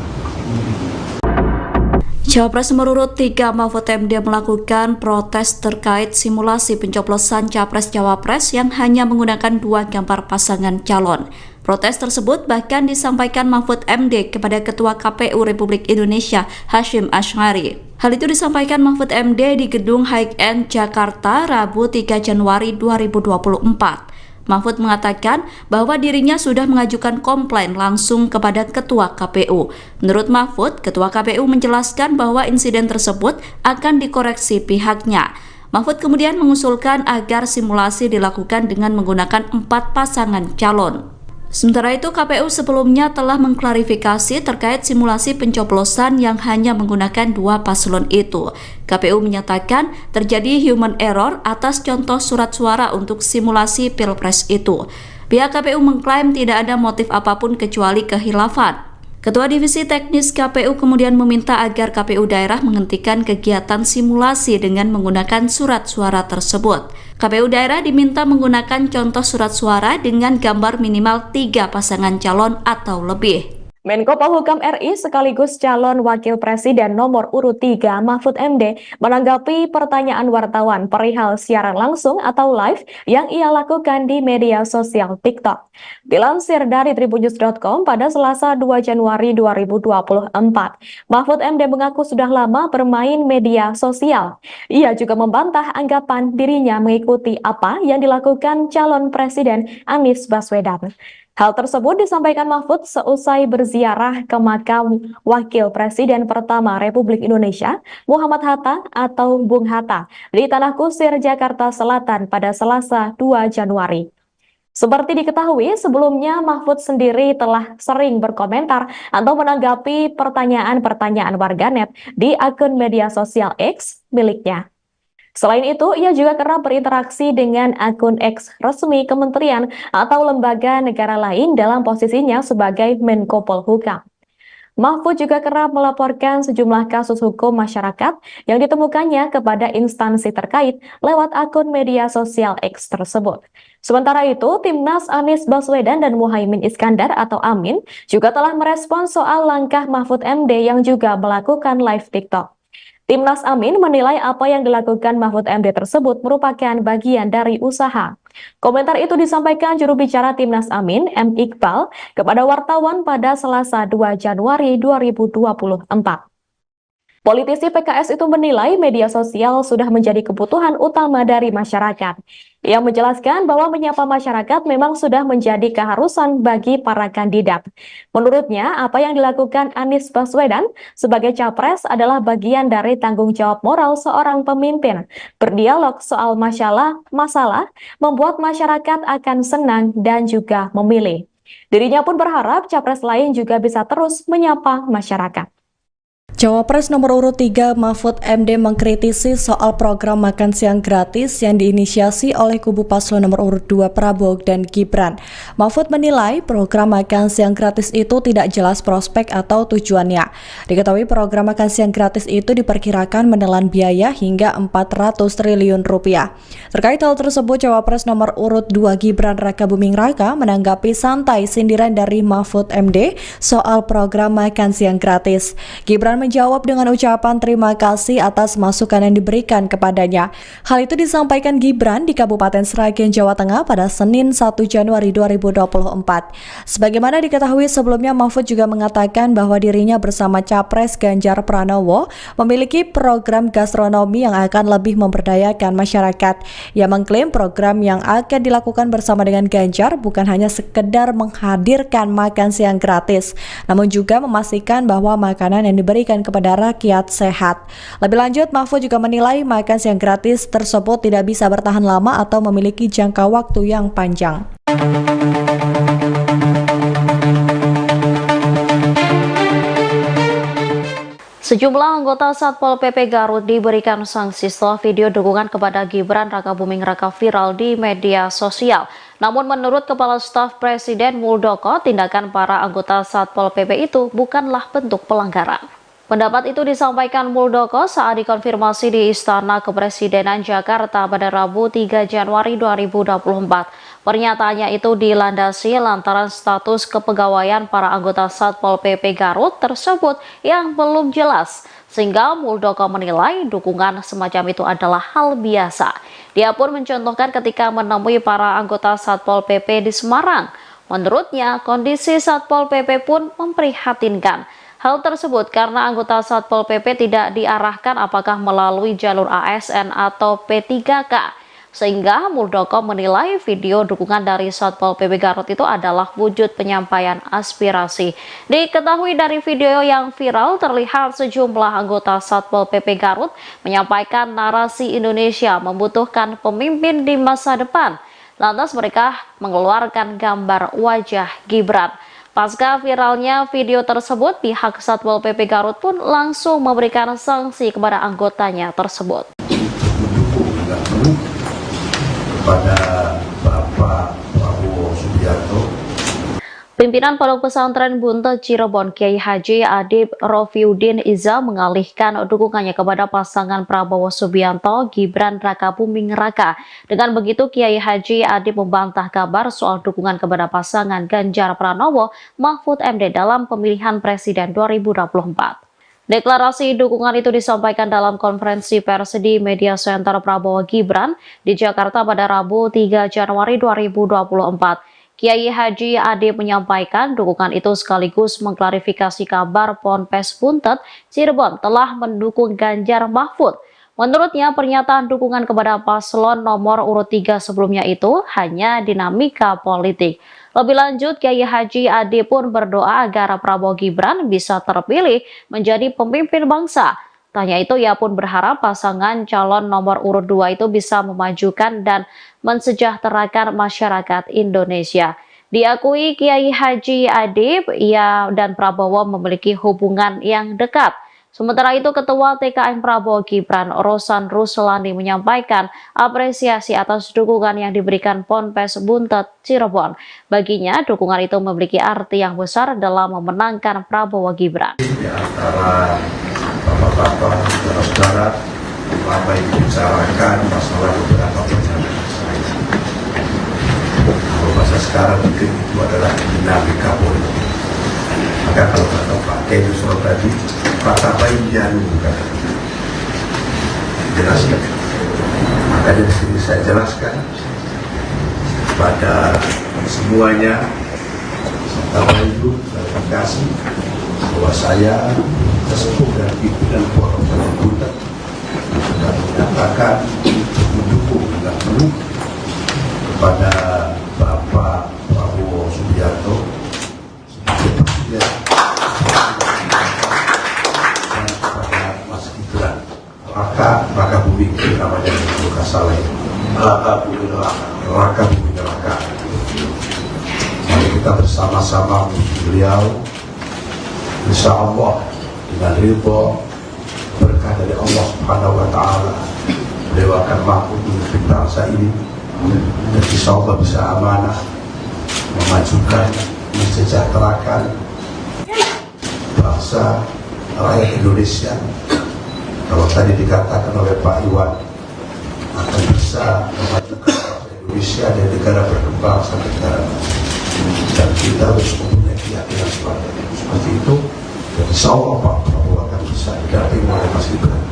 Cawapres nomor urut 3 Mahfud MD melakukan protes terkait simulasi pencoblosan Capres-Cawapres yang hanya menggunakan 2 gambar pasangan calon. Protes tersebut bahkan disampaikan Mahfud MD kepada Ketua KPU Republik Indonesia Hasyim Asy'ari. Hal itu disampaikan Mahfud MD di Gedung High End Jakarta Rabu 3 Januari 2024. Mahfud mengatakan bahwa dirinya sudah mengajukan komplain langsung kepada Ketua KPU. Menurut Mahfud, Ketua KPU menjelaskan bahwa insiden tersebut akan dikoreksi pihaknya. Mahfud kemudian mengusulkan agar simulasi dilakukan dengan menggunakan 4 pasangan calon. Sementara itu, KPU sebelumnya telah mengklarifikasi terkait simulasi pencoblosan yang hanya menggunakan 2 paslon itu. KPU menyatakan terjadi human error atas contoh surat suara untuk simulasi Pilpres itu. Pihak KPU mengklaim tidak ada motif apapun kecuali kehilafan. Ketua Divisi Teknis KPU kemudian meminta agar KPU daerah menghentikan kegiatan simulasi dengan menggunakan surat suara tersebut. KPU daerah diminta menggunakan contoh surat suara dengan gambar minimal 3 pasangan calon atau lebih. Menko Polhukam RI sekaligus calon Wakil Presiden nomor urut 3 Mahfud MD menanggapi pertanyaan wartawan perihal siaran langsung atau live yang ia lakukan di media sosial TikTok. Dilansir dari tribunnews.com pada Selasa 2 Januari 2024, Mahfud MD mengaku sudah lama bermain media sosial. Ia juga membantah anggapan dirinya mengikuti apa yang dilakukan calon Presiden Anies Baswedan. Hal tersebut disampaikan Mahfud seusai berziarah ke makam Wakil Presiden pertama Republik Indonesia, Muhammad Hatta atau Bung Hatta, di Tanah Kusir, Jakarta Selatan pada Selasa 2 Januari. Seperti diketahui, sebelumnya Mahfud sendiri telah sering berkomentar atau menanggapi pertanyaan-pertanyaan warganet di akun media sosial X miliknya. Selain itu, ia juga kerap berinteraksi dengan akun X resmi kementerian atau lembaga negara lain dalam posisinya sebagai Menko Polhukam. Mahfud juga kerap melaporkan sejumlah kasus hukum masyarakat yang ditemukannya kepada instansi terkait lewat akun media sosial X tersebut. Sementara itu, Timnas Anies Baswedan dan Muhaimin Iskandar atau Amin juga telah merespons soal langkah Mahfud MD yang juga melakukan live TikTok. Timnas Amin menilai apa yang dilakukan Mahfud MD tersebut merupakan bagian dari usaha. Komentar itu disampaikan juru bicara Timnas Amin, M. Iqbal, kepada wartawan pada Selasa 2 Januari 2024. Politisi PKS itu menilai media sosial sudah menjadi kebutuhan utama dari masyarakat. Ia menjelaskan bahwa menyapa masyarakat memang sudah menjadi keharusan bagi para kandidat. Menurutnya, apa yang dilakukan Anies Baswedan sebagai capres adalah bagian dari tanggung jawab moral seorang pemimpin. Berdialog soal masalah membuat masyarakat akan senang dan juga memilih. Dirinya pun berharap capres lain juga bisa terus menyapa masyarakat. Cawapres nomor urut 3 Mahfud MD mengkritisi soal program makan siang gratis yang diinisiasi oleh kubu paslon nomor urut 2 Prabowo dan Gibran. Mahfud menilai program makan siang gratis itu tidak jelas prospek atau tujuannya. Diketahui program makan siang gratis itu diperkirakan menelan biaya hingga 400 triliun rupiah. Terkait hal tersebut, Cawapres nomor urut 2 Gibran Rakabuming Raka menanggapi santai sindiran dari Mahfud MD soal program makan siang gratis. Gibran menjawab dengan ucapan terima kasih atas masukan yang diberikan kepadanya. Hal itu disampaikan Gibran di Kabupaten Sragen, Jawa Tengah pada Senin 1 Januari 2024. Sebagaimana diketahui sebelumnya, Mahfud juga mengatakan bahwa dirinya bersama Capres Ganjar Pranowo memiliki program gastronomi yang akan lebih memberdayakan masyarakat. Ia mengklaim program yang akan dilakukan bersama dengan Ganjar bukan hanya sekedar menghadirkan makan siang gratis, namun juga memastikan bahwa makanan yang diberikan kepada rakyat sehat. Lebih lanjut, Mahfud juga menilai makan siang gratis tersebut tidak bisa bertahan lama atau memiliki jangka waktu yang panjang. Sejumlah anggota Satpol PP Garut diberikan sanksi setelah video dukungan kepada Gibran Rakabuming Raka viral di media sosial. Namun menurut Kepala Staf Presiden Muldoko, tindakan para anggota Satpol PP itu bukanlah bentuk pelanggaran. Pendapat itu disampaikan Muldoko saat dikonfirmasi di Istana Kepresidenan Jakarta pada Rabu 3 Januari 2024. Pernyataannya itu dilandasi lantaran status kepegawaian para anggota Satpol PP Garut tersebut yang belum jelas, sehingga Muldoko menilai dukungan semacam itu adalah hal biasa. Dia pun mencontohkan ketika menemui para anggota Satpol PP di Semarang. Menurutnya, kondisi Satpol PP pun memprihatinkan. Hal tersebut karena anggota Satpol PP tidak diarahkan apakah melalui jalur ASN atau P3K. Sehingga Muldoko menilai video dukungan dari Satpol PP Garut itu adalah wujud penyampaian aspirasi. Diketahui dari video yang viral terlihat sejumlah anggota Satpol PP Garut menyampaikan narasi Indonesia membutuhkan pemimpin di masa depan. Lantas mereka mengeluarkan gambar wajah Gibran. Pasca viralnya video tersebut, pihak Satpol PP Garut pun langsung memberikan sanksi kepada anggotanya tersebut. Kepada Bapak Prabowo Subianto, Pimpinan Pondok Pesantren Buntet Cirebon Kiai Haji Adib Rofiuddin Iza mengalihkan dukungannya kepada pasangan Prabowo Subianto Gibran Rakabuming Raka. Dengan begitu Kiai Haji Adib membantah kabar soal dukungan kepada pasangan Ganjar Pranowo Mahfud MD dalam pemilihan presiden 2024. Deklarasi dukungan itu disampaikan dalam konferensi pers di Media Center Prabowo Gibran di Jakarta pada Rabu 3 Januari 2024. Kiai Haji Adib menyampaikan dukungan itu sekaligus mengklarifikasi kabar Ponpes Buntet Cirebon telah mendukung Ganjar Mahfud. Menurutnya pernyataan dukungan kepada paslon nomor urut 3 sebelumnya itu hanya dinamika politik. Lebih lanjut, Kiai Haji Adib pun berdoa agar Prabowo Gibran bisa terpilih menjadi pemimpin bangsa. Tanya itu, ia pun berharap pasangan calon nomor urut 2 itu bisa memajukan dan mensejahterakan masyarakat Indonesia. Diakui Kiai Haji Adib, ia dan Prabowo memiliki hubungan yang dekat. Sementara itu, Ketua TKN Prabowo Gibran, Rosan Ruslani menyampaikan apresiasi atas dukungan yang diberikan Ponpes Buntet Cirebon. Baginya, dukungan itu memiliki arti yang besar dalam memenangkan Prabowo Gibran. Di antara bapak-bapak, saudara-saudara, apa yang dibicarakan masalah beberapa pernyataan saya. Kalau bahasa sekarang mungkin itu adalah dinamika politik. Maka kalau kata Pak Kiai Yusuf tadi, kata bayian bukan jelaskan. Makanya di sini saya jelaskan pada semuanya, serta Ibu, klarifikasi bahwa saya sesepuh dan pimpinan Pondok Pesantren Buntet sudah menyatakan mendukung dengan penuh kepada Bapak Prabowo Subianto sebagai presiden dan kepada Mas Gibran Rakabuming namanya bukan salah Rakabuming Raka. Mari kita bersama-sama menuju beliau, insya Allah dengan ridho berkah dari Allah Subhanahu wa Ta'ala, beliau akan mampu memimpin bangsa ini dan insya Allah bisa amanah memajukan, mensejahterakan bangsa rakyat Indonesia. Kalau tadi dikatakan oleh Pak Iwan akan bisa memajukan bangsa Indonesia dan negara berkembang sampai negara maju, dan kita harus mempunyai keyakinan seperti itu. Dan insya Allah Pak Prabowo akan bisa didampingi oleh Mas Gibran.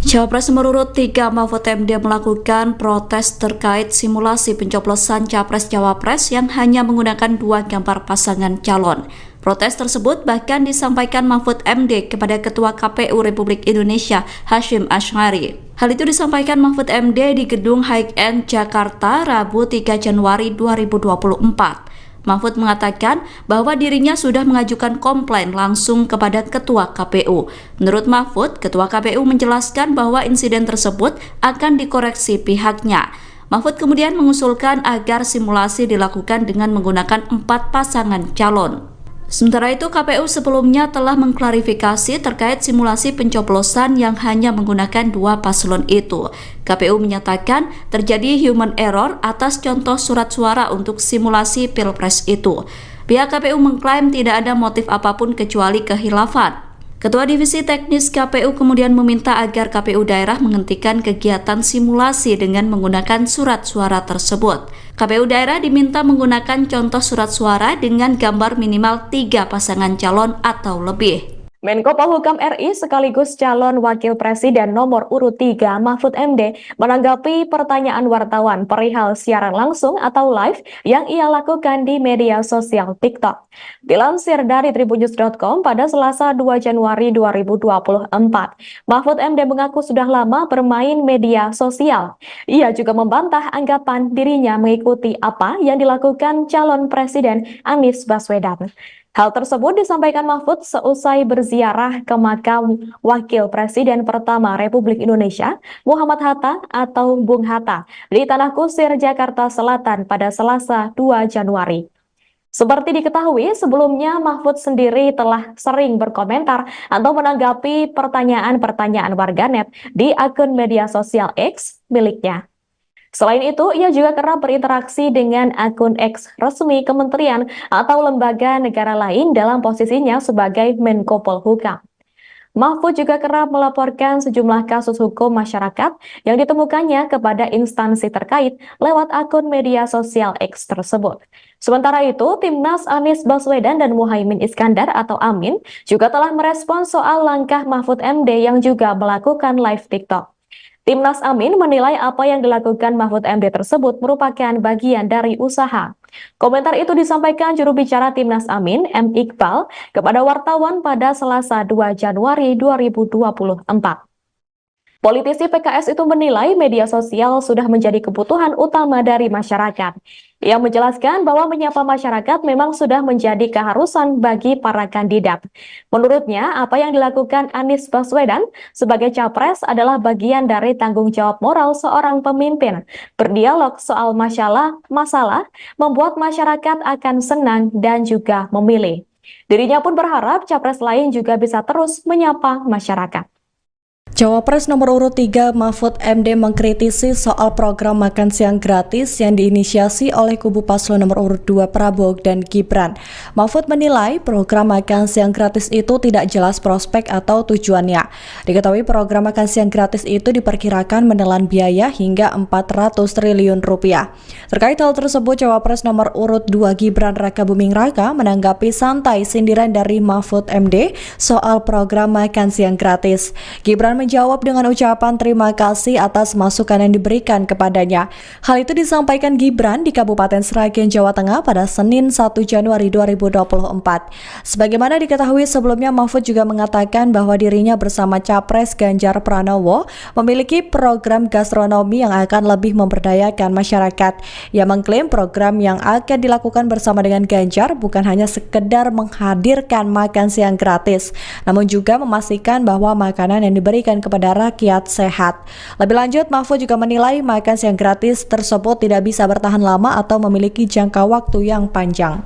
Cawapres nomor urut 3 Mahfud MD melakukan protes terkait simulasi pencoblosan Capres-Cawapres yang hanya menggunakan 2 gambar pasangan calon. Protes tersebut bahkan disampaikan Mahfud MD kepada Ketua KPU Republik Indonesia Hasyim Asy'ari. Hal itu disampaikan Mahfud MD di Gedung High End Jakarta Rabu 3 Januari 2024. Mahfud mengatakan bahwa dirinya sudah mengajukan komplain langsung kepada Ketua KPU. Menurut Mahfud, Ketua KPU menjelaskan bahwa insiden tersebut akan dikoreksi pihaknya. Mahfud kemudian mengusulkan agar simulasi dilakukan dengan menggunakan 4 pasangan calon. Sementara itu, KPU sebelumnya telah mengklarifikasi terkait simulasi pencoblosan yang hanya menggunakan 2 paslon itu. KPU menyatakan terjadi human error atas contoh surat suara untuk simulasi Pilpres itu. Pihak KPU mengklaim tidak ada motif apapun kecuali kehilafan. Ketua Divisi Teknis KPU kemudian meminta agar KPU daerah menghentikan kegiatan simulasi dengan menggunakan surat suara tersebut. KPU daerah diminta menggunakan contoh surat suara dengan gambar minimal 3 pasangan calon atau lebih. Menko Polhukam RI sekaligus calon Wakil Presiden nomor urut 3 Mahfud MD menanggapi pertanyaan wartawan perihal siaran langsung atau live yang ia lakukan di media sosial TikTok. Dilansir dari tribunnews.com pada Selasa 2 Januari 2024, Mahfud MD mengaku sudah lama bermain media sosial. Ia juga membantah anggapan dirinya mengikuti apa yang dilakukan calon Presiden Anies Baswedan. Hal tersebut disampaikan Mahfud seusai berziarah ke makam Wakil Presiden pertama Republik Indonesia, Muhammad Hatta atau Bung Hatta, di Tanah Kusir, Jakarta Selatan pada Selasa 2 Januari. Seperti diketahui, sebelumnya Mahfud sendiri telah sering berkomentar atau menanggapi pertanyaan-pertanyaan warganet di akun media sosial X miliknya. Selain itu, ia juga kerap berinteraksi dengan akun X resmi kementerian atau lembaga negara lain dalam posisinya sebagai Menko Polhukam. Mahfud juga kerap melaporkan sejumlah kasus hukum masyarakat yang ditemukannya kepada instansi terkait lewat akun media sosial X tersebut. Sementara itu, Timnas Anies Baswedan dan Muhaimin Iskandar atau Amin juga telah merespon soal langkah Mahfud MD yang juga melakukan live TikTok. Timnas Amin menilai apa yang dilakukan Mahfud MD tersebut merupakan bagian dari usaha. Komentar itu disampaikan juru bicara Timnas Amin, M. Iqbal, kepada wartawan pada Selasa 2 Januari 2024. Politisi PKS itu menilai media sosial sudah menjadi kebutuhan utama dari masyarakat. Ia menjelaskan bahwa menyapa masyarakat memang sudah menjadi keharusan bagi para kandidat. Menurutnya, apa yang dilakukan Anies Baswedan sebagai capres adalah bagian dari tanggung jawab moral seorang pemimpin. Berdialog soal masalah membuat masyarakat akan senang dan juga memilih. Dirinya pun berharap capres lain juga bisa terus menyapa masyarakat. Cawapres nomor urut 3 Mahfud MD mengkritisi soal program makan siang gratis yang diinisiasi oleh kubu paslon nomor urut 2 Prabowo dan Gibran. Mahfud menilai program makan siang gratis itu tidak jelas prospek atau tujuannya. Diketahui program makan siang gratis itu diperkirakan menelan biaya hingga 400 triliun rupiah. Terkait hal tersebut, Cawapres nomor urut 2 Gibran Rakabuming Raka menanggapi santai sindiran dari Mahfud MD soal program makan siang gratis. Gibran menjawab dengan ucapan terima kasih atas masukan yang diberikan kepadanya. Hal itu disampaikan Gibran di Kabupaten Sragen, Jawa Tengah pada Senin 1 Januari 2024. Sebagaimana diketahui sebelumnya, Mahfud juga mengatakan bahwa dirinya bersama Capres Ganjar Pranowo memiliki program gastronomi yang akan lebih memberdayakan masyarakat. Ia mengklaim program yang akan dilakukan bersama dengan Ganjar bukan hanya sekedar menghadirkan makan siang gratis, namun juga memastikan bahwa makanan yang diberikan kepada rakyat sehat. Lebih lanjut, Mahfud juga menilai makan siang gratis tersebut tidak bisa bertahan lama atau memiliki jangka waktu yang panjang.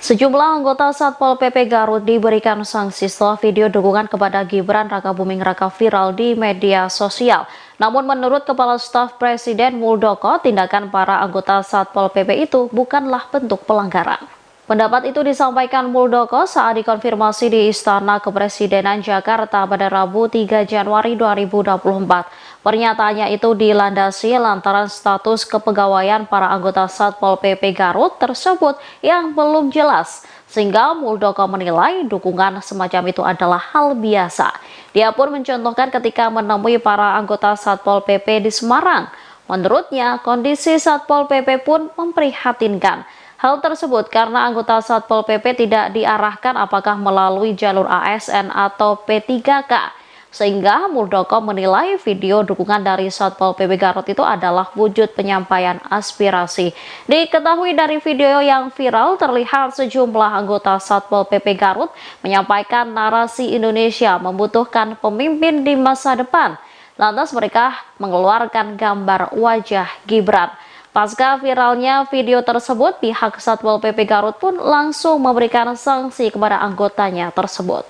Sejumlah anggota Satpol PP Garut diberikan sanksi setelah video dukungan kepada Gibran Rakabuming Raka viral di media sosial. Namun menurut Kepala Staf Presiden Muldoko, tindakan para anggota Satpol PP itu bukanlah bentuk pelanggaran. Pendapat itu disampaikan Muldoko saat dikonfirmasi di Istana Kepresidenan Jakarta pada Rabu 3 Januari 2024. Pernyataannya itu dilandasi lantaran status kepegawaian para anggota Satpol PP Garut tersebut yang belum jelas, sehingga Muldoko menilai dukungan semacam itu adalah hal biasa. Dia pun mencontohkan ketika menemui para anggota Satpol PP di Semarang. Menurutnya, kondisi Satpol PP pun memprihatinkan. Hal tersebut karena anggota Satpol PP tidak diarahkan apakah melalui jalur ASN atau P3K. Sehingga Muldoko menilai video dukungan dari Satpol PP Garut itu adalah wujud penyampaian aspirasi. Diketahui dari video yang viral terlihat sejumlah anggota Satpol PP Garut menyampaikan narasi Indonesia membutuhkan pemimpin di masa depan. Lantas mereka mengeluarkan gambar wajah Gibran. Pasca viralnya video tersebut, pihak Satpol PP Garut pun langsung memberikan sanksi kepada anggotanya tersebut.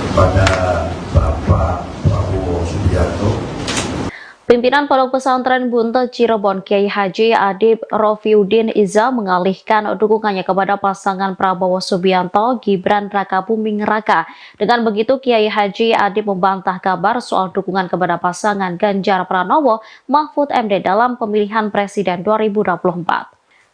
Kepada Bapak Prabowo Subianto. Pimpinan Pondok Pesantren Buntet Cirebon Kiai Haji Adib Rofiuddin Iza mengalihkan dukungannya kepada pasangan Prabowo Subianto Gibran Rakabuming Raka. Dengan begitu Kiai Haji Adib membantah kabar soal dukungan kepada pasangan Ganjar Pranowo Mahfud MD dalam pemilihan presiden 2024.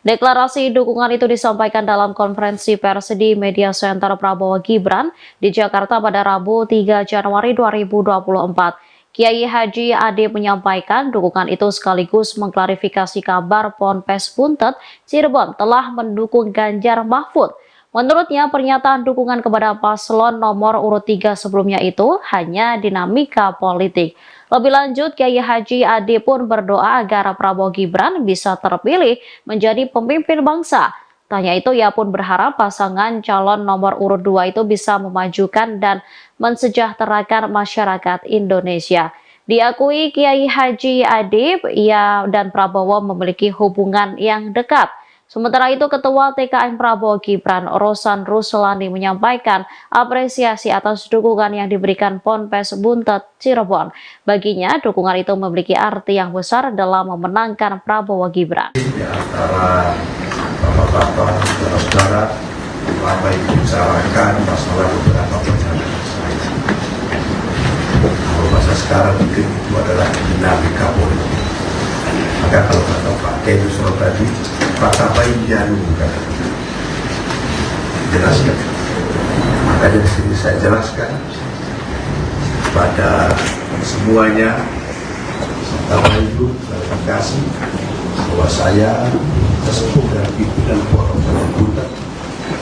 Deklarasi dukungan itu disampaikan dalam konferensi pers di Media Center Prabowo Gibran di Jakarta pada Rabu 3 Januari 2024. Kiai Haji Adib menyampaikan dukungan itu sekaligus mengklarifikasi kabar Ponpes Buntet Cirebon telah mendukung Ganjar Mahfud. Menurutnya pernyataan dukungan kepada paslon nomor urut 3 sebelumnya itu hanya dinamika politik. Lebih lanjut, Kiai Haji Adib pun berdoa agar Prabowo Gibran bisa terpilih menjadi pemimpin bangsa. Tanya itu ia pun berharap pasangan calon nomor urut 2 itu bisa memajukan dan mensejahterakan masyarakat Indonesia. Diakui Kiai Haji Adib, ia dan Prabowo memiliki hubungan yang dekat. Sementara itu, Ketua TKN Prabowo Gibran, Rosan Ruslani menyampaikan apresiasi atas dukungan yang diberikan Ponpes Buntet Cirebon. Baginya, dukungan itu memiliki arti yang besar dalam memenangkan Prabowo Gibran. Di antara bapak-bapak, saudara-saudara, lama dibicarakan masalah beberapa pernyataan saya. Kalau bahasa sekarang mungkin itu adalah dinamika politik. Maka kalau kata Pak Kiai tadi, kata baik jarum kata jelaskan. Maka dari sini saya jelaskan pada semuanya serta ibu klarifikasi bahwa saya sesepuh dan pimpinan Pondok Pesantren Buntet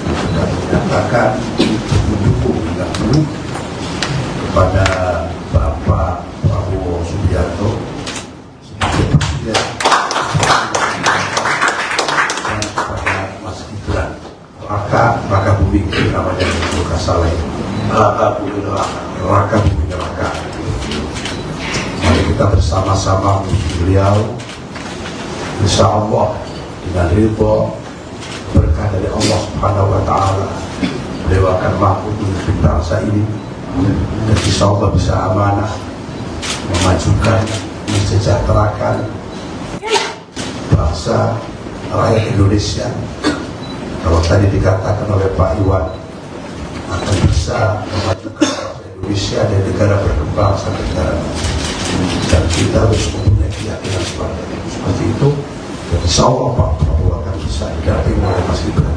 sudah menyatakan mendukung dan penuh kepada Bapak Prabowo Subianto sebagai presiden dan kepada Mas Gibran Rakabuming namanya bukan salah ini Rakabuming Raka. Mari kita bersama-sama menuju beliau, insya Allah dengan ridho berkah dari Allah Subhanahu wa Ta'ala, beliau akan mampu memimpin bangsa ini dan insya Allah bisa amanah memajukan, mensejahterakan bangsa rakyat Indonesia. Kalau tadi dikatakan oleh Pak Iwan akan bisa memajukan bangsa Indonesia dan negara berkembang sampai negara maju, dan kita harus mempunyai keyakinan seperti itu. Dan insya Allah Pak Prabowo akan bisa didampingi oleh Mas Gibran.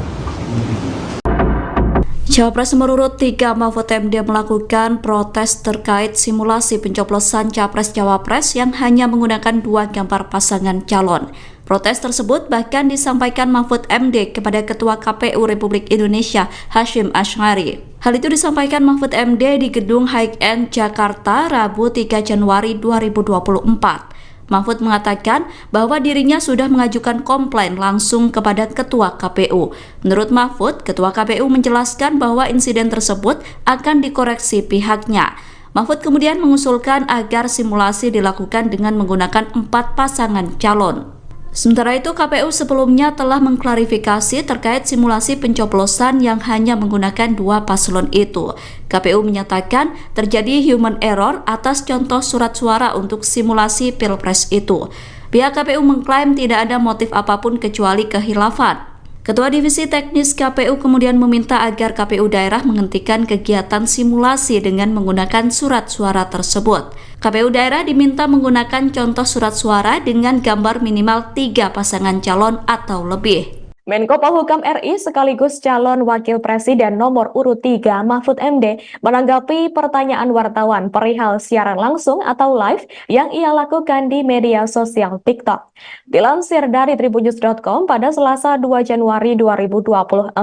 Cawapres nomor urut 3 Mahfud MD melakukan protes terkait simulasi pencoblosan Capres-Cawapres yang hanya menggunakan 2 gambar pasangan calon. Protes tersebut bahkan disampaikan Mahfud MD kepada Ketua KPU Republik Indonesia Hasyim Asy'ari. Hal itu disampaikan Mahfud MD di Gedung High-End Jakarta Rabu 3 Januari 2024. Mahfud mengatakan bahwa dirinya sudah mengajukan komplain langsung kepada Ketua KPU. Menurut Mahfud, Ketua KPU menjelaskan bahwa insiden tersebut akan dikoreksi pihaknya. Mahfud kemudian mengusulkan agar simulasi dilakukan dengan menggunakan 4 pasangan calon. Sementara itu, KPU sebelumnya telah mengklarifikasi terkait simulasi pencoblosan yang hanya menggunakan 2 paslon itu. KPU menyatakan terjadi human error atas contoh surat suara untuk simulasi Pilpres itu. Pihak KPU mengklaim tidak ada motif apapun kecuali kehilafan. Ketua Divisi Teknis KPU kemudian meminta agar KPU daerah menghentikan kegiatan simulasi dengan menggunakan surat suara tersebut. KPU daerah diminta menggunakan contoh surat suara dengan gambar minimal 3 pasangan calon atau lebih. Menko Polhukam RI sekaligus calon Wakil Presiden nomor urut 3 Mahfud MD menanggapi pertanyaan wartawan perihal siaran langsung atau live yang ia lakukan di media sosial TikTok. Dilansir dari tribunnews.com pada Selasa 2 Januari 2024,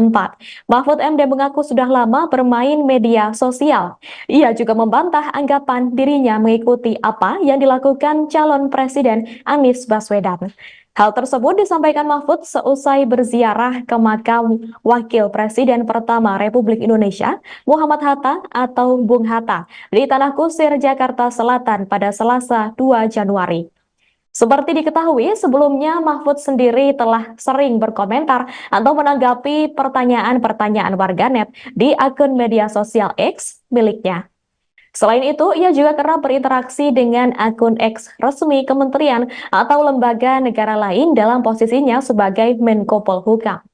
Mahfud MD mengaku sudah lama bermain media sosial. Ia juga membantah anggapan dirinya mengikuti apa yang dilakukan calon Presiden Anies Baswedan. Hal tersebut disampaikan Mahfud seusai berziarah ke makam Wakil Presiden pertama Republik Indonesia, Muhammad Hatta atau Bung Hatta, di Tanah Kusir, Jakarta Selatan pada Selasa 2 Januari. Seperti diketahui, sebelumnya Mahfud sendiri telah sering berkomentar atau menanggapi pertanyaan-pertanyaan warganet di akun media sosial X miliknya. Selain itu, ia juga kerap berinteraksi dengan akun X resmi kementerian atau lembaga negara lain dalam posisinya sebagai Menko Polhukam.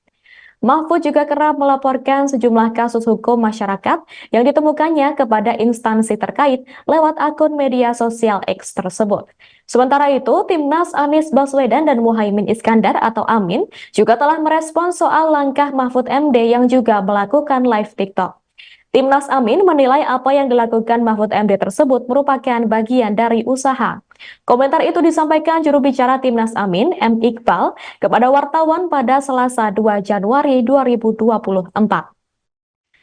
Mahfud juga kerap melaporkan sejumlah kasus hukum masyarakat yang ditemukannya kepada instansi terkait lewat akun media sosial X tersebut. Sementara itu, Timnas Anies Baswedan dan Muhaimin Iskandar atau Amin juga telah merespons soal langkah Mahfud MD yang juga melakukan live TikTok. Timnas Amin menilai apa yang dilakukan Mahfud MD tersebut merupakan bagian dari usaha. Komentar itu disampaikan juru bicara Timnas Amin, M. Iqbal, kepada wartawan pada Selasa 2 Januari 2024.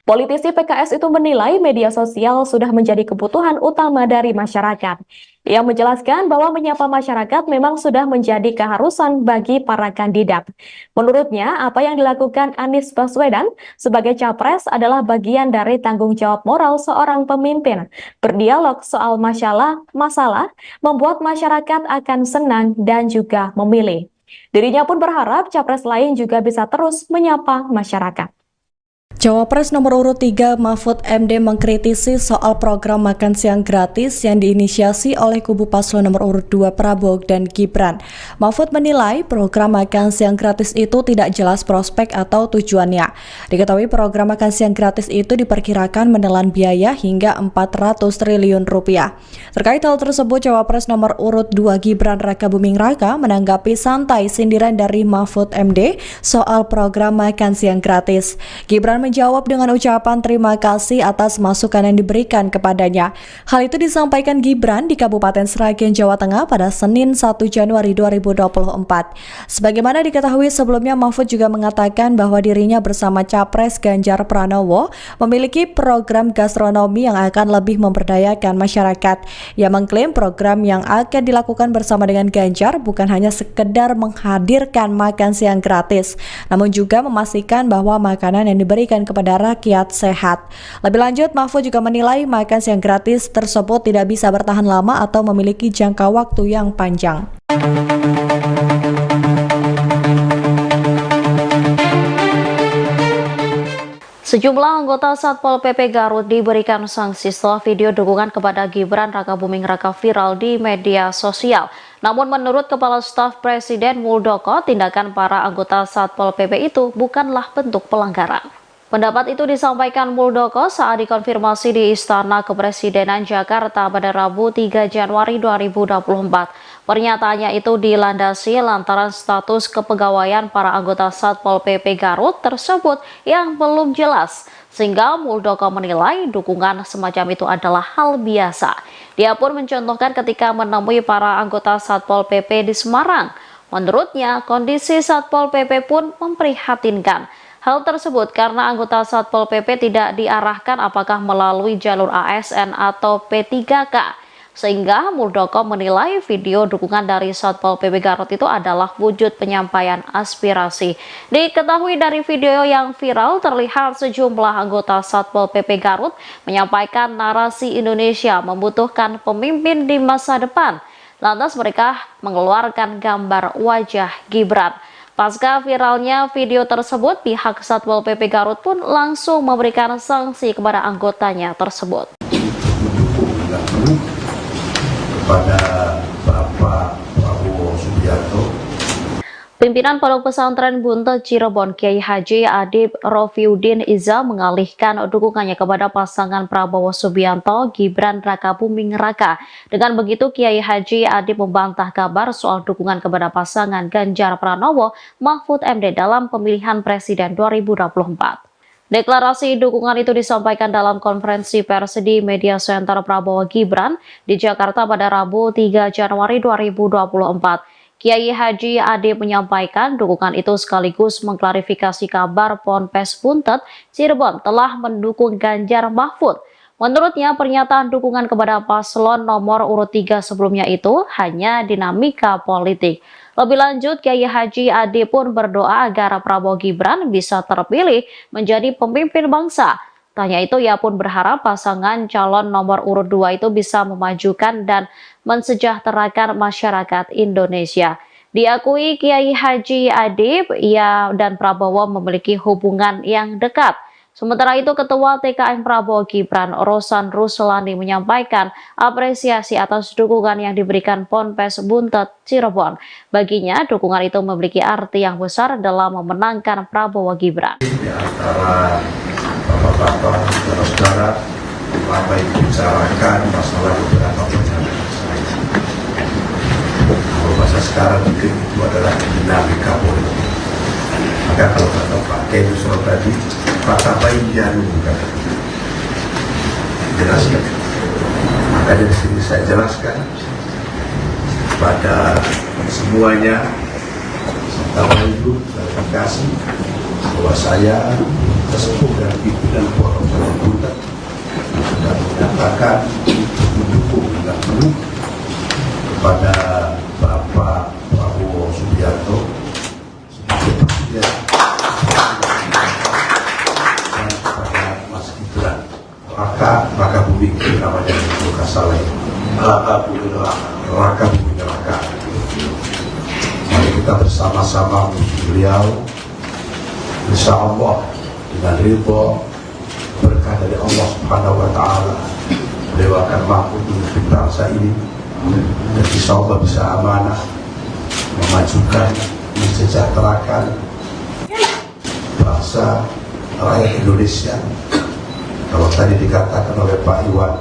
Politisi PKS itu menilai media sosial sudah menjadi kebutuhan utama dari masyarakat. Ia menjelaskan bahwa menyapa masyarakat memang sudah menjadi keharusan bagi para kandidat. Menurutnya, apa yang dilakukan Anies Baswedan sebagai capres adalah bagian dari tanggung jawab moral seorang pemimpin. Berdialog soal masalah membuat masyarakat akan senang dan juga memilih. Dirinya pun berharap capres lain juga bisa terus menyapa masyarakat. Cawapres nomor urut 3 Mahfud MD mengkritisi soal program makan siang gratis yang diinisiasi oleh kubu paslon nomor urut 2 Prabowo dan Gibran. Mahfud menilai program makan siang gratis itu tidak jelas prospek atau tujuannya. Diketahui program makan siang gratis itu diperkirakan menelan biaya hingga 400 triliun rupiah. Terkait hal tersebut, Cawapres nomor urut 2 Gibran Rakabuming Raka menanggapi santai sindiran dari Mahfud MD soal program makan siang gratis. Gibran menjawab dengan ucapan terima kasih atas masukan yang diberikan kepadanya. Hal itu disampaikan Gibran di Kabupaten Sragen, Jawa Tengah pada Senin 1 Januari 2024. Sebagaimana diketahui sebelumnya, Mahfud juga mengatakan bahwa dirinya bersama Capres Ganjar Pranowo memiliki program gastronomi yang akan lebih memberdayakan masyarakat. Ia mengklaim program yang akan dilakukan bersama dengan Ganjar bukan hanya sekedar menghadirkan makan siang gratis, namun juga memastikan bahwa makanan yang diberikan kepada rakyat sehat. Lebih lanjut, Mahfud juga menilai makan siang gratis tersebut tidak bisa bertahan lama atau memiliki jangka waktu yang panjang. Sejumlah anggota Satpol PP Garut diberikan sanksi setelah video dukungan kepada Gibran Rakabuming Raka viral di media sosial. Namun menurut Kepala Staf Presiden Muldoko, tindakan para anggota Satpol PP itu bukanlah bentuk pelanggaran. Pendapat itu disampaikan Muldoko saat dikonfirmasi di Istana Kepresidenan Jakarta pada Rabu 3 Januari 2024. Pernyataannya itu dilandasi lantaran status kepegawaian para anggota Satpol PP Garut tersebut yang belum jelas, sehingga Muldoko menilai dukungan semacam itu adalah hal biasa. Dia pun mencontohkan ketika menemui para anggota Satpol PP di Semarang. Menurutnya, kondisi Satpol PP pun memprihatinkan. Hal tersebut karena anggota Satpol PP tidak diarahkan apakah melalui jalur ASN atau P3K. Sehingga Muldoko menilai video dukungan dari Satpol PP Garut itu adalah wujud penyampaian aspirasi. Diketahui dari video yang viral terlihat sejumlah anggota Satpol PP Garut menyampaikan narasi Indonesia membutuhkan pemimpin di masa depan. Lantas mereka mengeluarkan gambar wajah Gibran. Pasca viralnya video tersebut, pihak Satpol PP Garut pun langsung memberikan sanksi kepada anggotanya tersebut. Kepada Bapak Prabowo Subianto, Pimpinan Pondok Pesantren Buntet Cirebon Kiai Haji Adib Rofiuddin Iza mengalihkan dukungannya kepada pasangan Prabowo Subianto Gibran Rakabuming Raka. Dengan begitu, Kiai Haji Adib membantah kabar soal dukungan kepada pasangan Ganjar Pranowo Mahfud MD dalam pemilihan Presiden 2024. Deklarasi dukungan itu disampaikan dalam konferensi pers di Media Center Prabowo Gibran di Jakarta pada Rabu 3 Januari 2024. Kiai Haji Adib menyampaikan dukungan itu sekaligus mengklarifikasi kabar Ponpes Buntet Cirebon telah mendukung Ganjar Mahfud. Menurutnya, pernyataan dukungan kepada paslon nomor urut 3 sebelumnya itu hanya dinamika politik. Lebih lanjut, Kiai Haji Adib pun berdoa agar Prabowo Gibran bisa terpilih menjadi pemimpin bangsa. Tanya itu, ia pun berharap pasangan calon nomor urut 2 itu bisa memajukan dan mensejahterakan masyarakat Indonesia. Diakui Kiai Haji Adib, ia dan Prabowo memiliki hubungan yang dekat. Sementara itu, Ketua TKN Prabowo Gibran, Rosan Ruslani, menyampaikan apresiasi atas dukungan yang diberikan Ponpes Buntet Cirebon. Baginya, dukungan itu memiliki arti yang besar dalam memenangkan Prabowo Gibran. Di antara bapak-bapak, saudara-saudara, apa yang dibicarakan masalah beberapa pernyataan saya. Kalau bahasa sekarang mungkin itu adalah dinamika politik. Maka kalau kata Pak Kemsro tadi, Pak Tabai bukan jelaskan. Maka dari sini saya jelaskan pada semuanya, Bapak Ibu, terima kasih bahwa saya sesepuh dan pimpinan Pondok Buntet sudah menyatakan mendukung dan penuh kepada Bapak Prabowo Subianto sebagai presiden dan kepada Mas Gibran Raka Buming namanya Muka Saleh Raka Buming Raka. Mari kita bersama-sama menuju beliau, insya Allah dengan ridho berkah dari Allah Subhanahu wa Ta'ala, beliau akan mampu memimpin bangsa ini dan insya Allah bisa amanah memajukan, mensejahterakan bangsa rakyat Indonesia. Kalau tadi dikatakan oleh Pak Iwan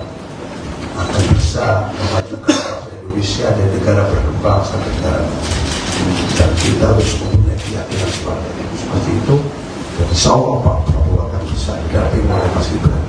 akan bisa memajukan bangsa Indonesia dan negara berkembang sampai negara maju. Dan kita harus mempunyai keyakinan seperti itu. Dan insya Allah Pak Prabowo akan bisa didampingi oleh Mas Gibran.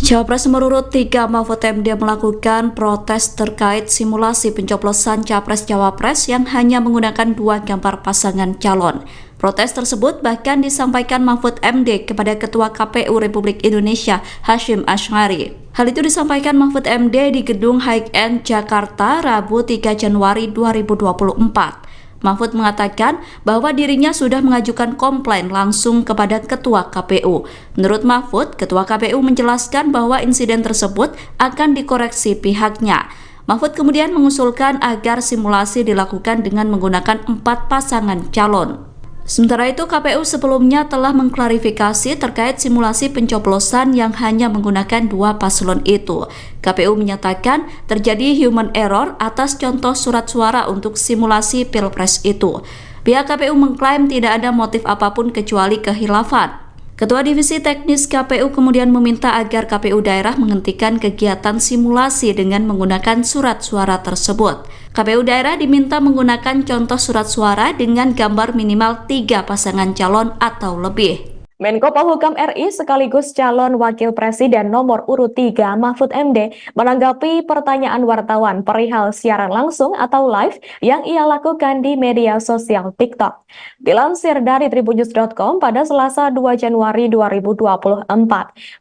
Cawapres nomor urut 3 Mahfud MD melakukan protes terkait simulasi pencoblosan Capres-Cawapres yang hanya menggunakan 2 gambar pasangan calon. Protes tersebut bahkan disampaikan Mahfud MD kepada Ketua KPU Republik Indonesia Hasyim Asy'ari. Hal itu disampaikan Mahfud MD di Gedung High End Jakarta Rabu 3 Januari 2024. Mahfud mengatakan bahwa dirinya sudah mengajukan komplain langsung kepada Ketua KPU. Menurut Mahfud, Ketua KPU menjelaskan bahwa insiden tersebut akan dikoreksi pihaknya. Mahfud kemudian mengusulkan agar simulasi dilakukan dengan menggunakan 4 pasangan calon. Sementara itu, KPU sebelumnya telah mengklarifikasi terkait simulasi pencoblosan yang hanya menggunakan 2 paslon itu. KPU menyatakan terjadi human error atas contoh surat suara untuk simulasi Pilpres itu. Pihak KPU mengklaim tidak ada motif apapun kecuali kehilafan. Ketua Divisi Teknis KPU kemudian meminta agar KPU daerah menghentikan kegiatan simulasi dengan menggunakan surat suara tersebut. KPU daerah diminta menggunakan contoh surat suara dengan gambar minimal 3 pasangan calon atau lebih. Menko Polhukam RI sekaligus calon Wakil Presiden nomor urut 3 Mahfud MD menanggapi pertanyaan wartawan perihal siaran langsung atau live yang ia lakukan di media sosial TikTok. Dilansir dari tribunnews.com pada Selasa 2 Januari 2024,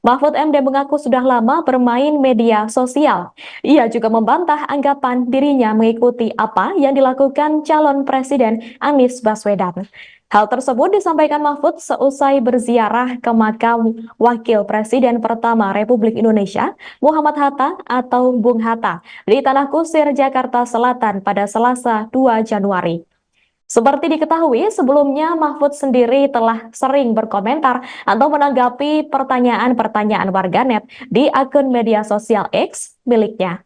Mahfud MD mengaku sudah lama bermain media sosial. Ia juga membantah anggapan dirinya mengikuti apa yang dilakukan calon Presiden Anies Baswedan. Hal tersebut disampaikan Mahfud seusai berziarah ke makam Wakil Presiden pertama Republik Indonesia, Muhammad Hatta atau Bung Hatta, di Tanah Kusir, Jakarta Selatan pada Selasa 2 Januari. Seperti diketahui, sebelumnya Mahfud sendiri telah sering berkomentar atau menanggapi pertanyaan-pertanyaan warganet di akun media sosial X miliknya.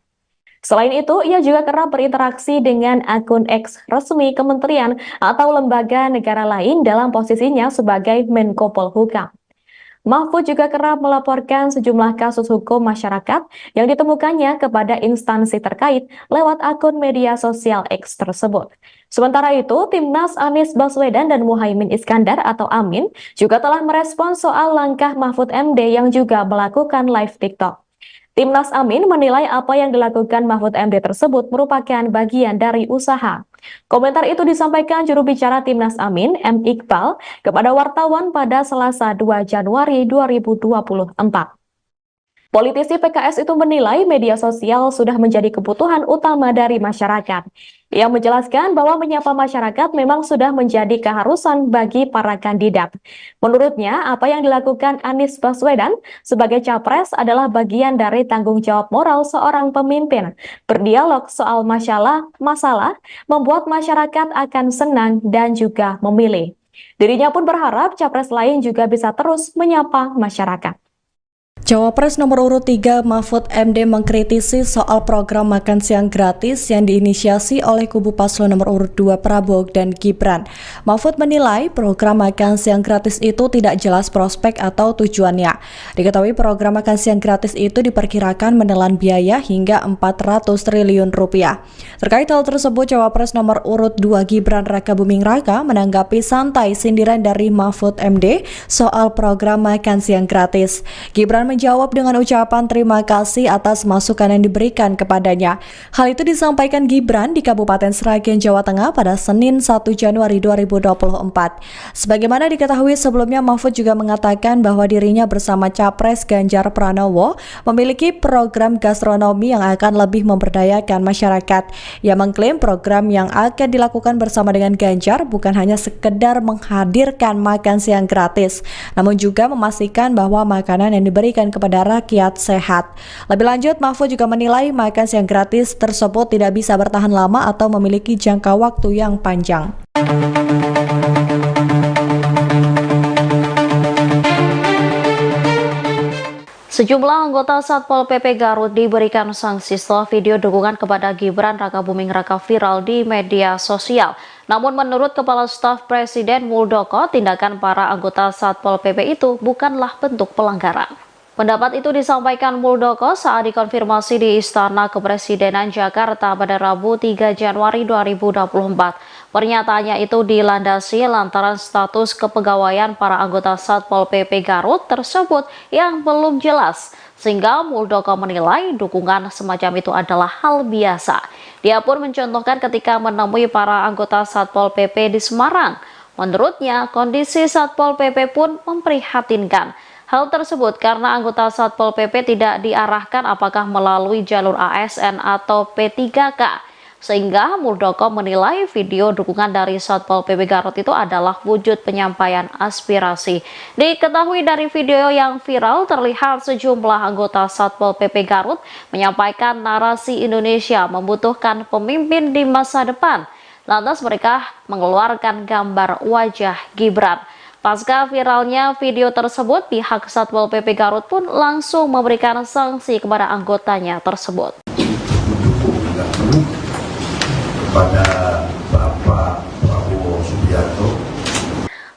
Selain itu, ia juga kerap berinteraksi dengan akun X resmi kementerian atau lembaga negara lain dalam posisinya sebagai Menko Polhukam. Mahfud juga kerap melaporkan sejumlah kasus hukum masyarakat yang ditemukannya kepada instansi terkait lewat akun media sosial X tersebut. Sementara itu, Timnas Anies Baswedan dan Muhaimin Iskandar atau Amin juga telah merespon soal langkah Mahfud MD yang juga melakukan live TikTok. Timnas Amin menilai apa yang dilakukan Mahfud MD tersebut merupakan bagian dari usaha. Komentar itu disampaikan juru bicara Timnas Amin, M. Iqbal, kepada wartawan pada Selasa 2 Januari 2024. Politisi PKS itu menilai media sosial sudah menjadi kebutuhan utama dari masyarakat. Ia menjelaskan bahwa menyapa masyarakat memang sudah menjadi keharusan bagi para kandidat. Menurutnya, apa yang dilakukan Anies Baswedan sebagai capres adalah bagian dari tanggung jawab moral seorang pemimpin. Berdialog soal masalah membuat masyarakat akan senang dan juga memilih. Dirinya pun berharap capres lain juga bisa terus menyapa masyarakat. Cawapres nomor urut 3 Mahfud MD mengkritisi soal program makan siang gratis yang diinisiasi oleh kubu paslon nomor urut 2 Prabowo dan Gibran. Mahfud menilai program makan siang gratis itu tidak jelas prospek atau tujuannya. Diketahui program makan siang gratis itu diperkirakan menelan biaya hingga 400 triliun rupiah. Terkait hal tersebut, Cawapres nomor urut 2 Gibran Rakabuming Raka menanggapi santai sindiran dari Mahfud MD soal program makan siang gratis. Gibran menjawab dengan ucapan terima kasih atas masukan yang diberikan kepadanya. Hal itu disampaikan Gibran di Kabupaten Sragen, Jawa Tengah pada Senin 1 Januari 2024. Sebagaimana diketahui sebelumnya, Mahfud juga mengatakan bahwa dirinya bersama Capres Ganjar Pranowo memiliki program gastronomi yang akan lebih memberdayakan masyarakat. Ia mengklaim program yang akan dilakukan bersama dengan Ganjar bukan hanya sekedar menghadirkan makan siang gratis, namun juga memastikan bahwa makanan yang diberikan kepada rakyat sehat. Lebih lanjut, Mahfud juga menilai makan siang gratis tersebut tidak bisa bertahan lama atau memiliki jangka waktu yang panjang. Sejumlah anggota Satpol PP Garut diberikan sanksi setelah video dukungan kepada Gibran Rakabuming Raka viral di media sosial. Namun menurut Kepala Staf Presiden Muldoko, tindakan para anggota Satpol PP itu bukanlah bentuk pelanggaran. Pendapat itu disampaikan Muldoko saat dikonfirmasi di Istana Kepresidenan Jakarta pada Rabu 3 Januari 2024. Pernyataannya itu dilandasi lantaran status kepegawaian para anggota Satpol PP Garut tersebut yang belum jelas, sehingga Muldoko menilai dukungan semacam itu adalah hal biasa. Dia pun mencontohkan ketika menemui para anggota Satpol PP di Semarang. Menurutnya, kondisi Satpol PP pun memprihatinkan. Hal tersebut karena anggota Satpol PP tidak diarahkan apakah melalui jalur ASN atau P3K. Sehingga Muldoko menilai video dukungan dari Satpol PP Garut itu adalah wujud penyampaian aspirasi. Diketahui dari video yang viral terlihat sejumlah anggota Satpol PP Garut menyampaikan narasi Indonesia membutuhkan pemimpin di masa depan. Lantas mereka mengeluarkan gambar wajah Gibran. Pasca viralnya video tersebut, pihak Satpol PP Garut pun langsung memberikan sanksi kepada anggotanya tersebut. Kepada Bapak Prabowo Subianto,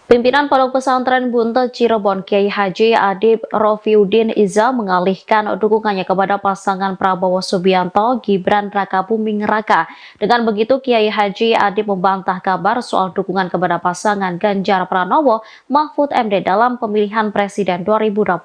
Pimpinan Pondok Pesantren Buntet Cirebon Kiai Haji Adib Rofiuddin Iza mengalihkan dukungannya kepada pasangan Prabowo Subianto Gibran Rakabuming Raka. Dengan begitu, Kiai Haji Adib membantah kabar soal dukungan kepada pasangan Ganjar Pranowo Mahfud MD dalam pemilihan Presiden 2024.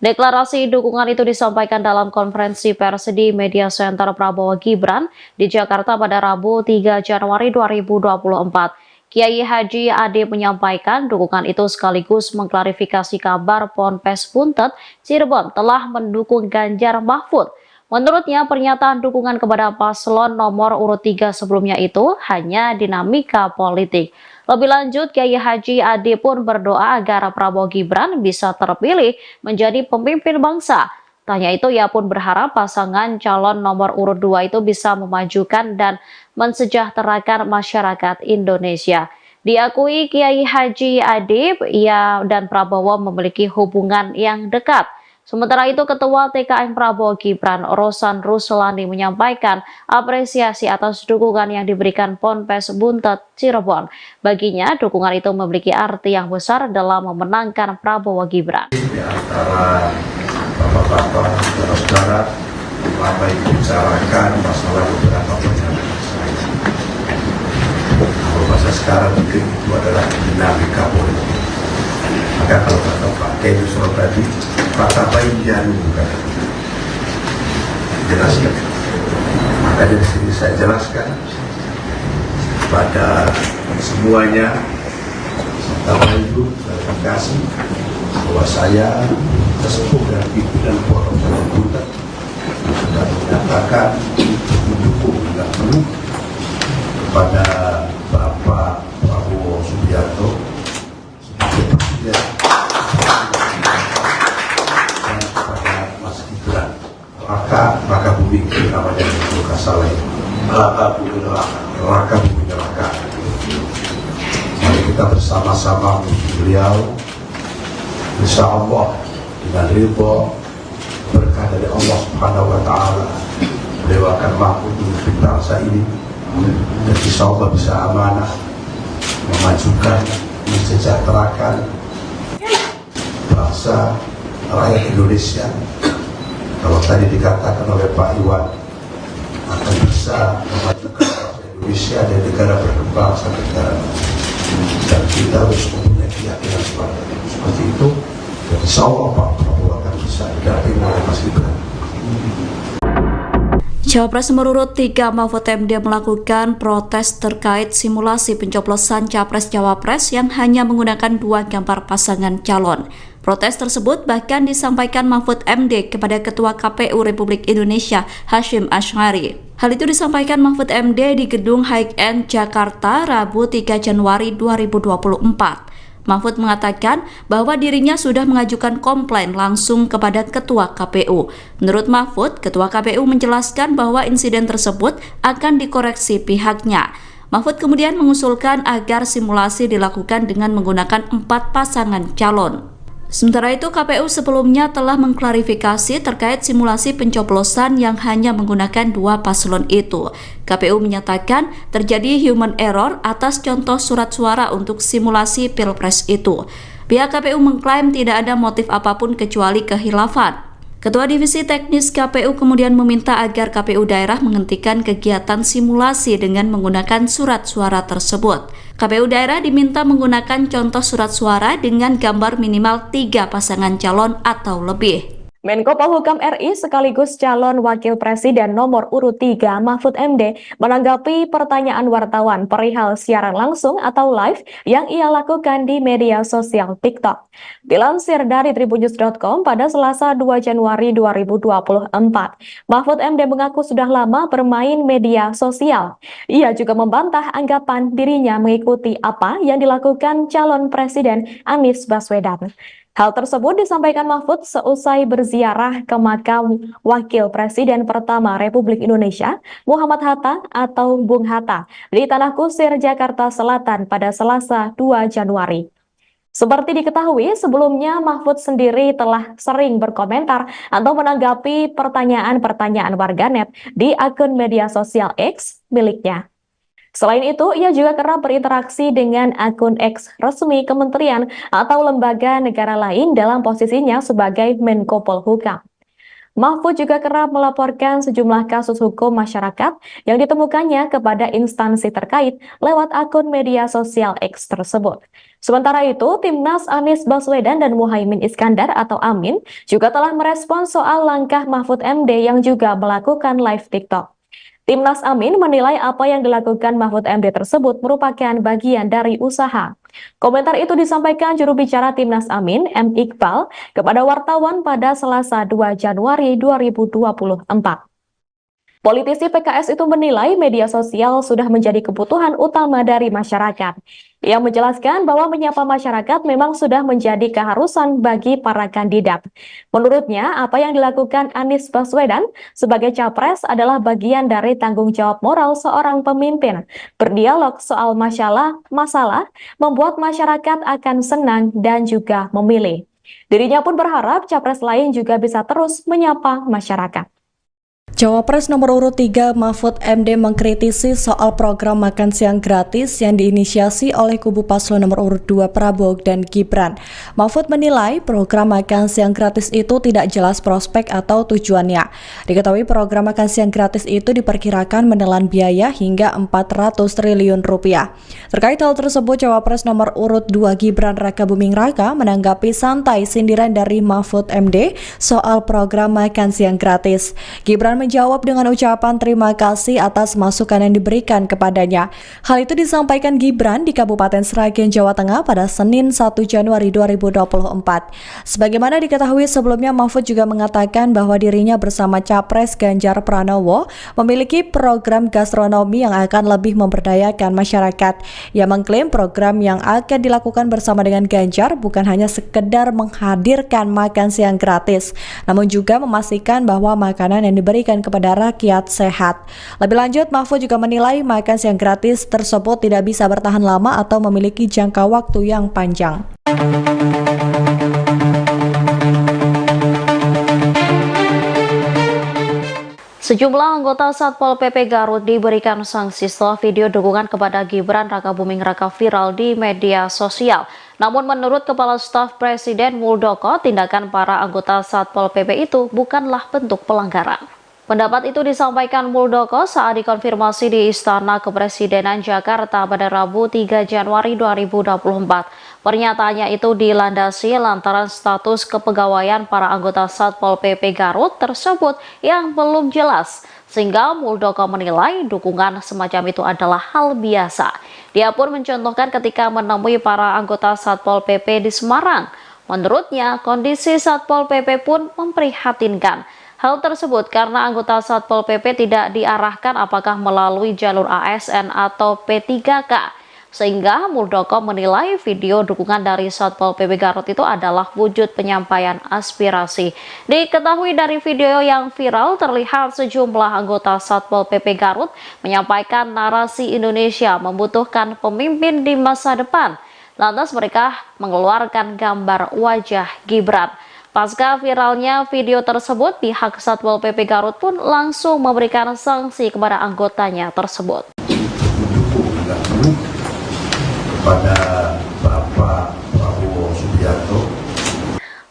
Deklarasi dukungan itu disampaikan dalam konferensi pers di Media Center Prabowo Gibran di Jakarta pada Rabu 3 Januari 2024. Kiai Haji Adib menyampaikan dukungan itu sekaligus mengklarifikasi kabar Ponpes Buntet Cirebon telah mendukung Ganjar Mahfud. Menurutnya, pernyataan dukungan kepada paslon nomor urut 3 sebelumnya itu hanya dinamika politik. Lebih lanjut, Kiai Haji Adib pun berdoa agar Prabowo Gibran bisa terpilih menjadi pemimpin bangsa. Tanya itu, ia pun berharap pasangan calon nomor urut 2 itu bisa memajukan dan mensejahterakan masyarakat Indonesia. Diakui Kiai Haji Adib, ia dan Prabowo memiliki hubungan yang dekat. Sementara itu, Ketua TKN Prabowo Gibran, Rosan Ruslani, menyampaikan apresiasi atas dukungan yang diberikan Ponpes Buntet Cirebon. Baginya, dukungan itu memiliki arti yang besar dalam memenangkan Prabowo Gibran. Di antara bapak-bapak saudara-saudara, lama dibicarakan masalah beberapa pernyataan saya. Kalau bahasa sekarang mungkin itu adalah dinamika politik. Maka kalau kata Pak Kiai tadi, kata baik jarum bukan jelaskan. Maka dari sini saya jelaskan pada semuanya, serta ibu terima kasih bahwa saya sesepuh dan pimpinan Pondok Pesantren Buntet sudah menyatakan mendukung dan penuh kepada Bapak Prabowo Subianto sebagai presiden dan kepada Mas Gibran Rakabuming namanya bukan salah, Rakabuming Raka. kita bersama-sama beliau, insya Allah dengan ridho berkah dari Allah Subhanahu wa Ta'ala, beliau akan mampu memimpin bangsa ini dan insya Allah bisa amanah memajukan, mensejahterakan bangsa rakyat Indonesia. Kalau tadi dikatakan oleh Pak Iwan akan bisa memajukan bangsa Indonesia dan negara berkembang sampai negara maju, dan kita harus mempunyai keyakinan seperti itu. Dan insya Allah Pak Prabowo akan bisa didampingi oleh Mas Gibran. Cawapres nomor urut 3 Mahfud MD melakukan protes terkait simulasi pencoblosan Capres-Cawapres yang hanya menggunakan 2 gambar pasangan calon. Protes tersebut bahkan disampaikan Mahfud MD kepada Ketua KPU Republik Indonesia Hasyim Asy'ari. Hal itu disampaikan Mahfud MD di Gedung High End Jakarta Rabu 3 Januari 2024. Mahfud mengatakan bahwa dirinya sudah mengajukan komplain langsung kepada Ketua KPU. Menurut Mahfud, Ketua KPU menjelaskan bahwa insiden tersebut akan dikoreksi pihaknya. Mahfud kemudian mengusulkan agar simulasi dilakukan dengan menggunakan 4 pasangan calon. Sementara itu, KPU sebelumnya telah mengklarifikasi terkait simulasi pencoblosan yang hanya menggunakan 2 paslon itu. KPU menyatakan terjadi human error atas contoh surat suara untuk simulasi Pilpres itu. Pihak KPU mengklaim tidak ada motif apapun kecuali kehilafan. Ketua Divisi Teknis KPU kemudian meminta agar KPU daerah menghentikan kegiatan simulasi dengan menggunakan surat suara tersebut. KPU daerah diminta menggunakan contoh surat suara dengan gambar minimal 3 pasangan calon atau lebih. Menko Polhukam RI sekaligus calon Wakil Presiden nomor urut 3 Mahfud MD menanggapi pertanyaan wartawan perihal siaran langsung atau live yang ia lakukan di media sosial TikTok. Dilansir dari tribunnews.com pada Selasa 2 Januari 2024, Mahfud MD mengaku sudah lama bermain media sosial. Ia juga membantah anggapan dirinya mengikuti apa yang dilakukan calon Presiden Anies Baswedan. Hal tersebut disampaikan Mahfud seusai berziarah ke makam Wakil Presiden pertama Republik Indonesia, Muhammad Hatta atau Bung Hatta, di Tanah Kusir, Jakarta Selatan pada Selasa 2 Januari. Seperti diketahui, sebelumnya Mahfud sendiri telah sering berkomentar atau menanggapi pertanyaan-pertanyaan warganet di akun media sosial X miliknya. Selain itu, ia juga kerap berinteraksi dengan akun X resmi kementerian atau lembaga negara lain dalam posisinya sebagai Menko Polhukam. Mahfud juga kerap melaporkan sejumlah kasus hukum masyarakat yang ditemukannya kepada instansi terkait lewat akun media sosial X tersebut. Sementara itu, Timnas Anies Baswedan dan Muhaimin Iskandar atau Amin juga telah merespons soal langkah Mahfud MD yang juga melakukan live TikTok. Timnas Amin menilai apa yang dilakukan Mahfud MD tersebut merupakan bagian dari usaha. Komentar itu disampaikan juru bicara Timnas Amin, M. Iqbal, kepada wartawan pada Selasa 2 Januari 2024. Politisi PKS itu menilai media sosial sudah menjadi kebutuhan utama dari masyarakat. Ia menjelaskan bahwa menyapa masyarakat memang sudah menjadi keharusan bagi para kandidat. Menurutnya, apa yang dilakukan Anies Baswedan sebagai capres adalah bagian dari tanggung jawab moral seorang pemimpin. Berdialog soal masalah membuat masyarakat akan senang dan juga memilih. Dirinya pun berharap capres lain juga bisa terus menyapa masyarakat. Cawapres nomor urut 3 Mahfud MD mengkritisi soal program makan siang gratis yang diinisiasi oleh kubu paslon nomor urut 2 Prabowo dan Gibran. Mahfud menilai program makan siang gratis itu tidak jelas prospek atau tujuannya. Diketahui program makan siang gratis itu diperkirakan menelan biaya hingga 400 triliun rupiah. Terkait hal tersebut, Cawapres nomor urut 2 Gibran Rakabuming Raka menanggapi santai sindiran dari Mahfud MD soal program makan siang gratis. Gibran menjawab dengan ucapan terima kasih atas masukan yang diberikan kepadanya. Hal itu disampaikan Gibran di Kabupaten Sragen, Jawa Tengah pada Senin 1 Januari 2024. Sebagaimana diketahui sebelumnya, Mahfud juga mengatakan bahwa dirinya bersama Capres Ganjar Pranowo memiliki program gastronomi yang akan lebih memberdayakan masyarakat. Ia mengklaim program yang akan dilakukan bersama dengan Ganjar bukan hanya sekedar menghadirkan makan siang gratis, namun juga memastikan bahwa makanan yang diberikan dan kepada rakyat sehat. Lebih lanjut, Mahfud juga menilai makan siang gratis tersebut tidak bisa bertahan lama atau memiliki jangka waktu yang panjang. Sejumlah anggota Satpol PP Garut diberikan sanksi setelah video dukungan kepada Gibran Rakabuming Raka viral di media sosial. Namun menurut Kepala Staf Presiden Muldoko, tindakan para anggota Satpol PP itu bukanlah bentuk pelanggaran. Pendapat itu disampaikan Muldoko saat dikonfirmasi di Istana Kepresidenan Jakarta pada Rabu 3 Januari 2024. Pernyataannya itu dilandasi lantaran status kepegawaian para anggota Satpol PP Garut tersebut yang belum jelas, sehingga Muldoko menilai dukungan semacam itu adalah hal biasa. Dia pun mencontohkan ketika menemui para anggota Satpol PP di Semarang. Menurutnya, kondisi Satpol PP pun memprihatinkan. Hal tersebut karena anggota Satpol PP tidak diarahkan apakah melalui jalur ASN atau P3K. Sehingga Muldoko menilai video dukungan dari Satpol PP Garut itu adalah wujud penyampaian aspirasi. Diketahui dari video yang viral terlihat sejumlah anggota Satpol PP Garut menyampaikan narasi Indonesia membutuhkan pemimpin di masa depan. Lantas mereka mengeluarkan gambar wajah Gibran. Pasca viralnya video tersebut, pihak Satpol PP Garut pun langsung memberikan sanksi kepada anggotanya tersebut. Kepada Bapak Prabowo Subianto,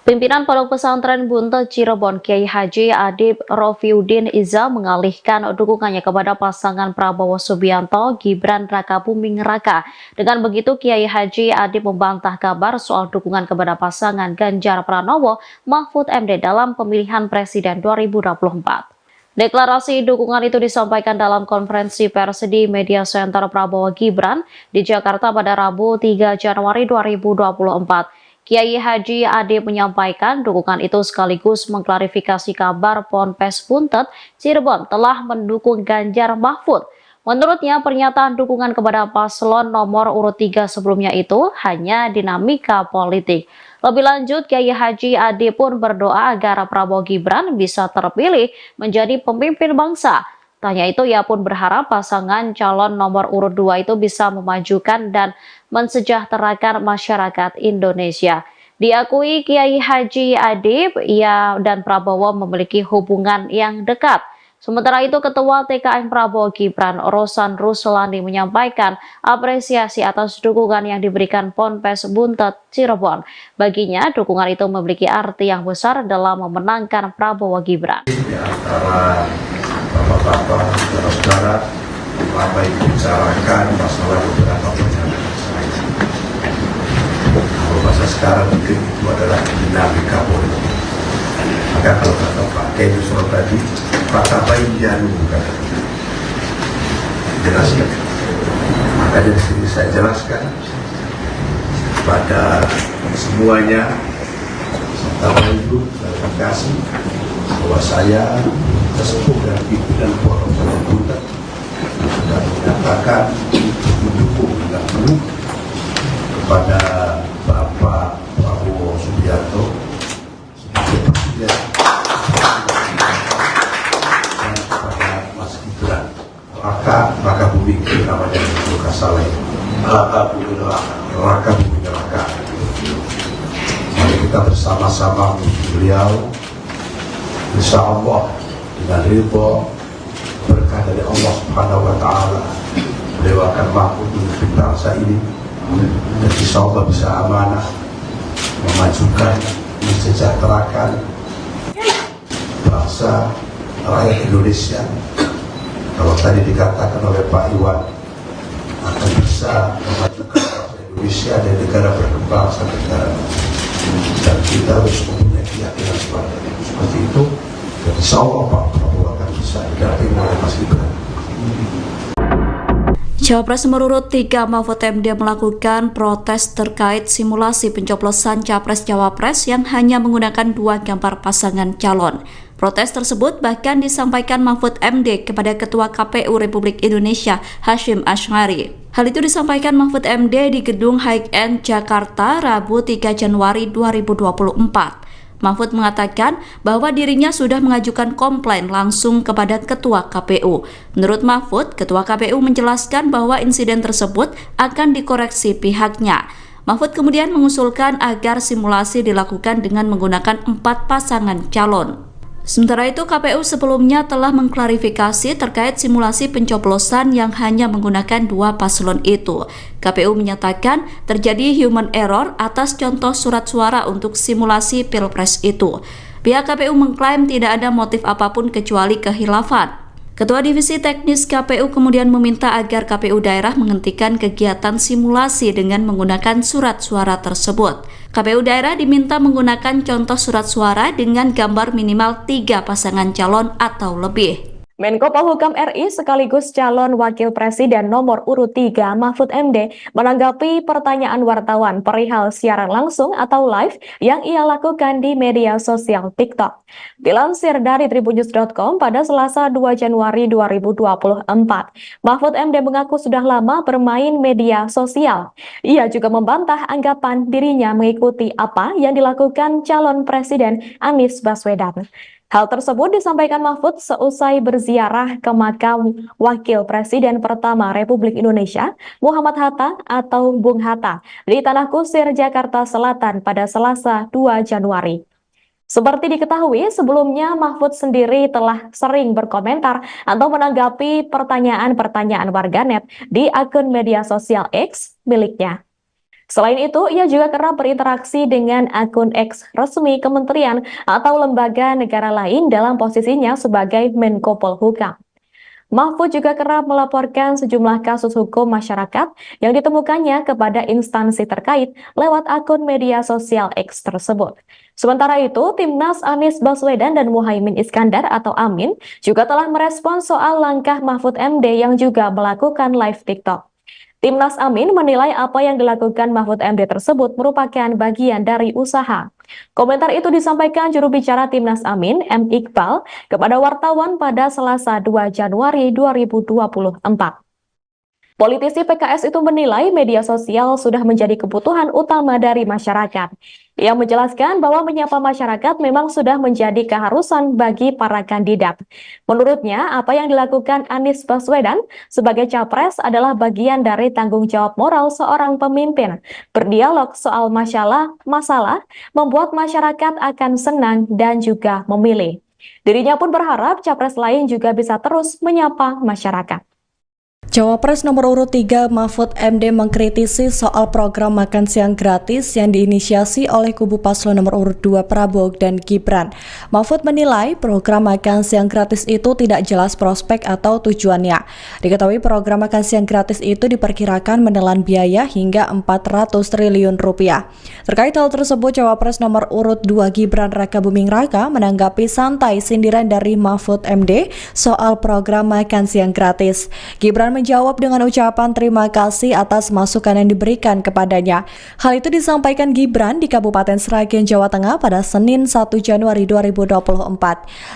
Pimpinan Pondok Pesantren Buntet Cirebon Kiai Haji Adib Rofiuddin Iza mengalihkan dukungannya kepada pasangan Prabowo Subianto Gibran Rakabuming Raka. Dengan begitu Kiai Haji Adib membantah kabar soal dukungan kepada pasangan Ganjar Pranowo Mahfud MD dalam pemilihan presiden 2024. Deklarasi dukungan itu disampaikan dalam konferensi pers di Media Center Prabowo Gibran di Jakarta pada Rabu 3 Januari 2024. Kiai Haji Adib menyampaikan dukungan itu sekaligus mengklarifikasi kabar Ponpes Buntet Cirebon telah mendukung Ganjar Mahfud. Menurutnya, pernyataan dukungan kepada paslon nomor urut 3 sebelumnya itu hanya dinamika politik. Lebih lanjut, Kiai Haji Adib pun berdoa agar Prabowo Gibran bisa terpilih menjadi pemimpin bangsa. Tanya itu, ia pun berharap pasangan calon nomor urut 2 itu bisa memajukan dan mensejahterakan masyarakat Indonesia. Diakui Kiai Haji Adib, ia dan Prabowo memiliki hubungan yang dekat. Sementara itu, Ketua TKN Prabowo Gibran, Rosan Ruslani menyampaikan apresiasi atas dukungan yang diberikan Ponpes Buntet Cirebon. Baginya, dukungan itu memiliki arti yang besar dalam memenangkan Prabowo Gibran. Di antara bapak-bapak, saudara-saudara, apa yang dibicarakan masalah beberapa pernyataan saya. Kalau bahasa sekarang mungkin itu adalah dinamika politik. Maka kalau kata Pak Kiai Yusuf tadi, kata baik janu kata jelaskan. Makanya di sini saya jelaskan kepada semuanya, serta Ibu, klarifikasi bahwa saya sesepuh dan pimpinan Pondok Pesantren Buntet sudah menyatakan mendukung dengan penuh kepada Bapak Prabowo Subianto sebagai presiden dan kepada Mas Gibran Rakabuming namanya itu Kasale Rakabuming Raka. Mari kita bersama-sama menuju beliau, insya Allah dengan ridho berkah dari Allah Subhanahu wa Ta'ala, beliau akan mampu memimpin bangsa ini dan insya Allah bisa amanah memajukan, mensejahterakan bangsa rakyat Indonesia. Kalau tadi dikatakan oleh Pak Iwan akan bisa memajukan bangsa Indonesia dan negara berkembang sampai negara maju, dan kita harus mempunyai keyakinan seperti itu. Dan insya Allah Pak Prabowo akan bisa didampingi oleh Mas Gibran. Cawapres nomor urut 3 Mahfud MD melakukan protes terkait simulasi pencoblosan Capres-Cawapres yang hanya menggunakan 2 gambar pasangan calon. Protes tersebut bahkan disampaikan Mahfud MD kepada Ketua KPU Republik Indonesia Hasyim Asy'ari. Hal itu disampaikan Mahfud MD di Gedung High End Jakarta Rabu 3 Januari 2024. Mahfud mengatakan bahwa dirinya sudah mengajukan komplain langsung kepada Ketua KPU. Menurut Mahfud, Ketua KPU menjelaskan bahwa insiden tersebut akan dikoreksi pihaknya. Mahfud kemudian mengusulkan agar simulasi dilakukan dengan menggunakan 4 pasangan calon. Sementara itu, KPU sebelumnya telah mengklarifikasi terkait simulasi pencoblosan yang hanya menggunakan 2 paslon itu. KPU menyatakan terjadi human error atas contoh surat suara untuk simulasi Pilpres itu. Pihak KPU mengklaim tidak ada motif apapun kecuali kehilafan. Ketua Divisi Teknis KPU kemudian meminta agar KPU daerah menghentikan kegiatan simulasi dengan menggunakan surat suara tersebut. KPU daerah diminta menggunakan contoh surat suara dengan gambar minimal 3 pasangan calon atau lebih. Menko Polhukam RI sekaligus calon Wakil Presiden nomor urut 3 Mahfud MD menanggapi pertanyaan wartawan perihal siaran langsung atau live yang ia lakukan di media sosial TikTok. Dilansir dari tribunnews.com pada Selasa 2 Januari 2024, Mahfud MD mengaku sudah lama bermain media sosial. Ia juga membantah anggapan dirinya mengikuti apa yang dilakukan calon Presiden Anies Baswedan. Hal tersebut disampaikan Mahfud seusai berziarah ke makam Wakil Presiden pertama Republik Indonesia, Muhammad Hatta atau Bung Hatta, di Tanah Kusir, Jakarta Selatan pada Selasa 2 Januari. Seperti diketahui, sebelumnya Mahfud sendiri telah sering berkomentar atau menanggapi pertanyaan-pertanyaan warganet di akun media sosial X miliknya. Selain itu, ia juga kerap berinteraksi dengan akun X resmi kementerian atau lembaga negara lain dalam posisinya sebagai Menko Polhukam. Mahfud juga kerap melaporkan sejumlah kasus hukum masyarakat yang ditemukannya kepada instansi terkait lewat akun media sosial X tersebut. Sementara itu, Timnas Anies Baswedan dan Muhaimin Iskandar atau Amin juga telah merespon soal langkah Mahfud MD yang juga melakukan live TikTok. Timnas Amin menilai apa yang dilakukan Mahfud MD tersebut merupakan bagian dari usaha. Komentar itu disampaikan juru bicara Timnas Amin, M. Iqbal, kepada wartawan pada Selasa 2 Januari 2024. Politisi PKS itu menilai media sosial sudah menjadi kebutuhan utama dari masyarakat. Ia menjelaskan bahwa menyapa masyarakat memang sudah menjadi keharusan bagi para kandidat. Menurutnya, apa yang dilakukan Anies Baswedan sebagai capres adalah bagian dari tanggung jawab moral seorang pemimpin. Berdialog soal masalah membuat masyarakat akan senang dan juga memilih. Dirinya pun berharap capres lain juga bisa terus menyapa masyarakat. Cawapres nomor urut 3 Mahfud MD mengkritisi soal program makan siang gratis yang diinisiasi oleh kubu paslon nomor urut 2 Prabowo dan Gibran. Mahfud menilai program makan siang gratis itu tidak jelas prospek atau tujuannya. Diketahui program makan siang gratis itu diperkirakan menelan biaya hingga 400 triliun rupiah. Terkait hal tersebut, Cawapres nomor urut 2 Gibran Rakabuming Raka menanggapi santai sindiran dari Mahfud MD soal program makan siang gratis. Gibran menjawab dengan ucapan terima kasih atas masukan yang diberikan kepadanya. Hal itu disampaikan Gibran di Kabupaten Sragen, Jawa Tengah pada Senin 1 Januari 2024.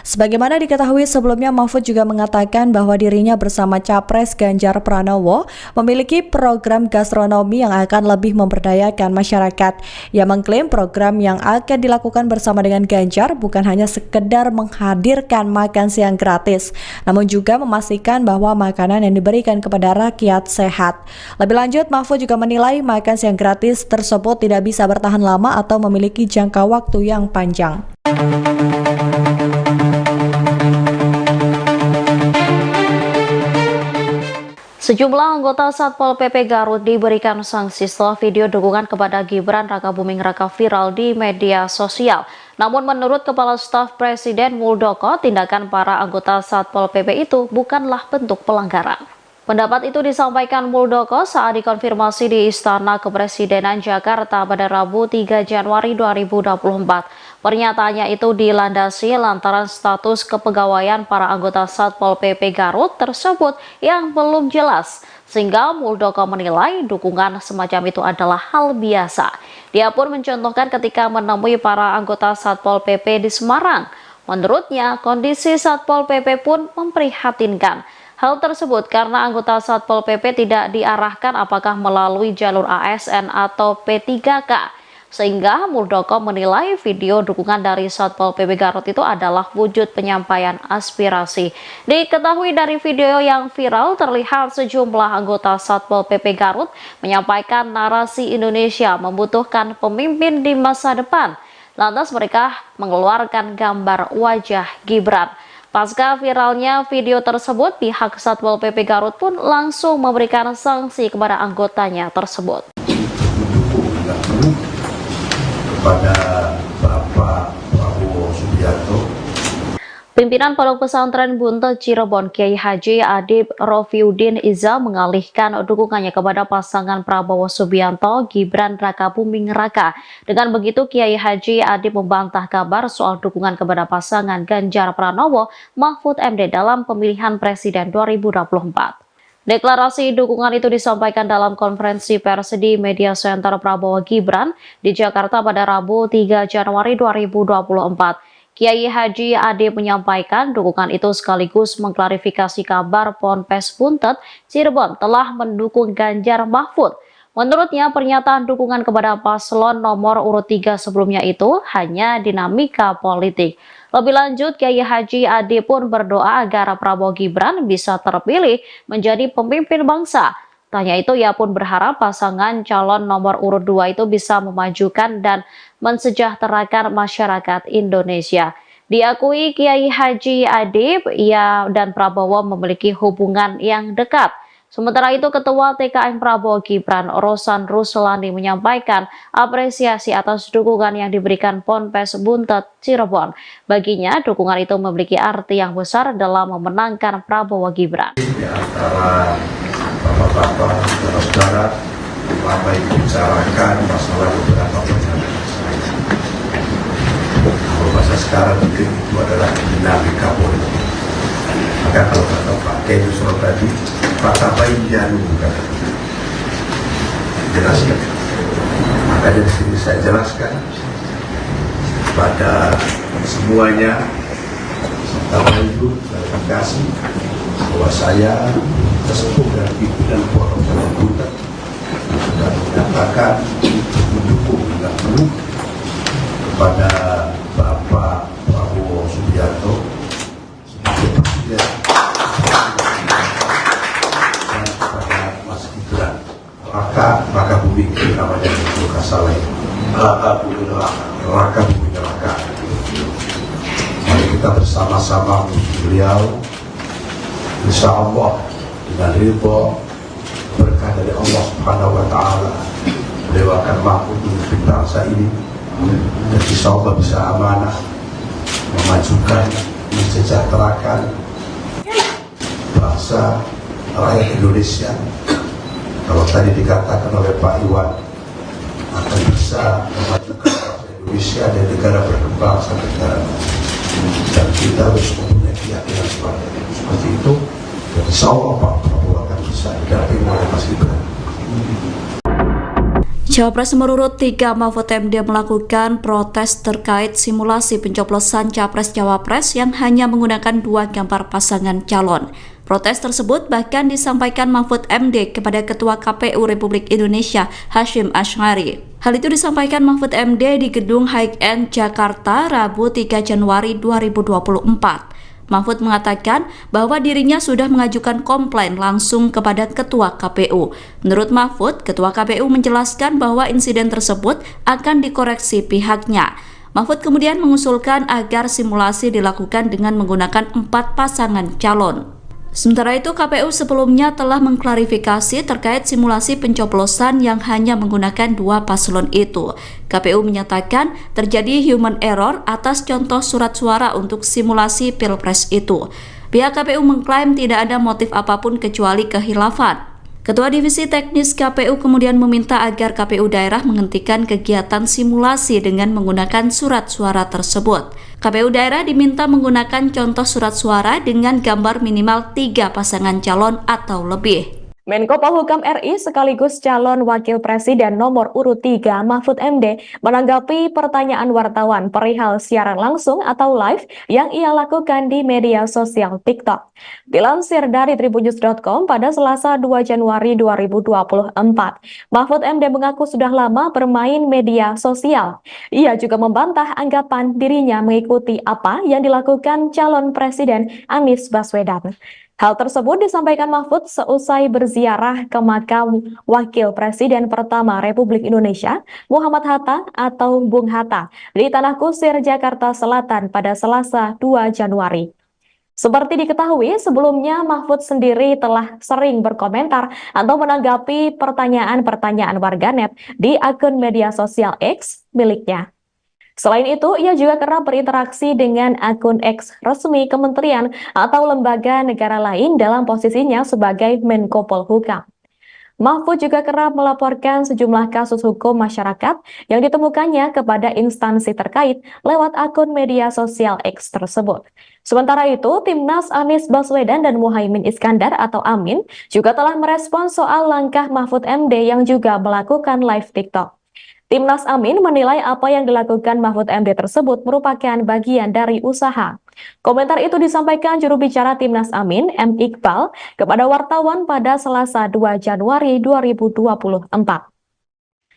Sebagaimana diketahui sebelumnya, Mahfud juga mengatakan bahwa dirinya bersama Capres Ganjar Pranowo memiliki program gastronomi yang akan lebih memberdayakan masyarakat. Ia mengklaim program yang akan dilakukan bersama dengan Ganjar bukan hanya sekedar menghadirkan makan siang gratis, namun juga memastikan bahwa makanan yang diberikan kepada rakyat sehat. Lebih lanjut, Mahfud juga menilai makan siang gratis tersebut tidak bisa bertahan lama atau memiliki jangka waktu yang panjang. Sejumlah anggota Satpol PP Garut diberikan sanksi setelah video dukungan kepada Gibran Rakabuming Raka viral di media sosial. Namun menurut Kepala Staf Presiden Muldoko, tindakan para anggota Satpol PP itu bukanlah bentuk pelanggaran. Pendapat itu disampaikan Muldoko saat dikonfirmasi di Istana Kepresidenan Jakarta pada Rabu 3 Januari 2024. Pernyataannya itu dilandasi lantaran status kepegawaian para anggota Satpol PP Garut tersebut yang belum jelas, sehingga Muldoko menilai dukungan semacam itu adalah hal biasa. Dia pun mencontohkan ketika menemui para anggota Satpol PP di Semarang. Menurutnya, kondisi Satpol PP pun memprihatinkan. Hal tersebut karena anggota Satpol PP tidak diarahkan apakah melalui jalur ASN atau P3K. Sehingga Muldoko menilai video dukungan dari Satpol PP Garut itu adalah wujud penyampaian aspirasi. Diketahui dari video yang viral terlihat sejumlah anggota Satpol PP Garut menyampaikan narasi Indonesia membutuhkan pemimpin di masa depan. Lantas mereka mengeluarkan gambar wajah Gibran. Pasca viralnya video tersebut, pihak Satpol PP Garut pun langsung memberikan sanksi kepada anggotanya tersebut. Kepada Bapak Prabowo Subianto. Pimpinan Pondok Pesantren Buntet Cirebon Kiai Haji Adib Rofiuddin Iza mengalihkan dukungannya kepada pasangan Prabowo Subianto Gibran Rakabuming Raka. Dengan begitu Kiai Haji Adib membantah kabar soal dukungan kepada pasangan Ganjar Pranowo Mahfud MD dalam pemilihan presiden 2024. Deklarasi dukungan itu disampaikan dalam konferensi pers di Media Center Prabowo Gibran di Jakarta pada Rabu 3 Januari 2024. Kiai Haji Adib menyampaikan dukungan itu sekaligus mengklarifikasi kabar Ponpes Buntet Cirebon telah mendukung Ganjar Mahfud. Menurutnya pernyataan dukungan kepada paslon nomor urut 3 sebelumnya itu hanya dinamika politik. Lebih lanjut, Kiai Haji Adib pun berdoa agar Prabowo Gibran bisa terpilih menjadi pemimpin bangsa. Tanya itu, ia pun berharap pasangan calon nomor urut 2 itu bisa memajukan dan mensejahterakan masyarakat Indonesia. Diakui Kiai Haji Adib, ia dan Prabowo memiliki hubungan yang dekat. Sementara itu, Ketua TKN Prabowo Gibran, Rosan Ruslani menyampaikan apresiasi atas dukungan yang diberikan Ponpes Buntet Cirebon. Baginya, dukungan itu memiliki arti yang besar dalam memenangkan Prabowo Gibran. Di antara bapak-bapak, saudara-saudara, apa yang dibicarakan masalah beberapa pernyataan saya. Kalau bahasa sekarang mungkin itu adalah dinamika politik. Maka kalau kata Pak Kiai Yusuf tadi, Pak Bainjanu bukan jelaskan. Makanya di sini saya jelaskan pada semuanya, serta itu terima kasih bahwa saya sesepuh dan pimpinan Pondok Pesantren Buntet sudah menyatakan mendukung dan penuh kepada Bapak Prabowo Subianto sebagai presiden dan kepada Mas Gibran Raka Buming namanya itu Kasalai Raka Buming Raka. Mari kita bersama-sama beliau, insya Allah dengan ridho berkah dari Allah Subhanahu wa Ta'ala, beliau akan mampu memimpin bangsa ini dan insya Allah bisa amanah memajukan, mensejahterakan bangsa rakyat Indonesia. Kalau tadi dikatakan oleh Pak Iwan akan bisa memajukan bangsa Indonesia dan negara berkembang sampai negara maju, dan kita harus mempunyai keyakinan seperti itu. Dan insya Allah Pak Prabowo akan bisa didampingi oleh Mas Gibran. Cawapres nomor urut 3 Mahfud MD melakukan protes terkait simulasi pencoblosan Capres-Cawapres yang hanya menggunakan 2 gambar pasangan calon. Protes tersebut bahkan disampaikan Mahfud MD kepada Ketua KPU Republik Indonesia Hasyim Asy'ari. Hal itu disampaikan Mahfud MD di Gedung High End Jakarta Rabu 3 Januari 2024. Mahfud mengatakan bahwa dirinya sudah mengajukan komplain langsung kepada Ketua KPU. Menurut Mahfud, Ketua KPU menjelaskan bahwa insiden tersebut akan dikoreksi pihaknya. Mahfud kemudian mengusulkan agar simulasi dilakukan dengan menggunakan 4 pasangan calon. Sementara itu, KPU sebelumnya telah mengklarifikasi terkait simulasi pencoblosan yang hanya menggunakan 2 paslon itu. KPU menyatakan terjadi human error atas contoh surat suara untuk simulasi Pilpres itu. Pihak KPU mengklaim tidak ada motif apapun kecuali kehilafan. Ketua Divisi Teknis KPU kemudian meminta agar KPU daerah menghentikan kegiatan simulasi dengan menggunakan surat suara tersebut. KPU daerah diminta menggunakan contoh surat suara dengan gambar minimal 3 pasangan calon atau lebih. Menko Polhukam RI sekaligus calon Wakil Presiden nomor urut 3 Mahfud MD menanggapi pertanyaan wartawan perihal siaran langsung atau live yang ia lakukan di media sosial TikTok. Dilansir dari tribunnews.com pada Selasa 2 Januari 2024, Mahfud MD mengaku sudah lama bermain media sosial. Ia juga membantah anggapan dirinya mengikuti apa yang dilakukan calon Presiden Anies Baswedan. Hal tersebut disampaikan Mahfud seusai berziarah ke makam Wakil Presiden pertama Republik Indonesia, Muhammad Hatta atau Bung Hatta, di Tanah Kusir, Jakarta Selatan pada Selasa 2 Januari. Seperti diketahui, sebelumnya Mahfud sendiri telah sering berkomentar atau menanggapi pertanyaan-pertanyaan warganet di akun media sosial X miliknya. Selain itu, ia juga kerap berinteraksi dengan akun X resmi kementerian atau lembaga negara lain dalam posisinya sebagai Menko Polhukam. Mahfud juga kerap melaporkan sejumlah kasus hukum masyarakat yang ditemukannya kepada instansi terkait lewat akun media sosial X tersebut. Sementara itu, Timnas Anies Baswedan dan Muhaimin Iskandar atau Amin juga telah merespons soal langkah Mahfud MD yang juga melakukan live TikTok. Timnas Amin menilai apa yang dilakukan Mahfud MD tersebut merupakan bagian dari usaha. Komentar itu disampaikan juru bicara Timnas Amin, M. Iqbal, kepada wartawan pada Selasa 2 Januari 2024.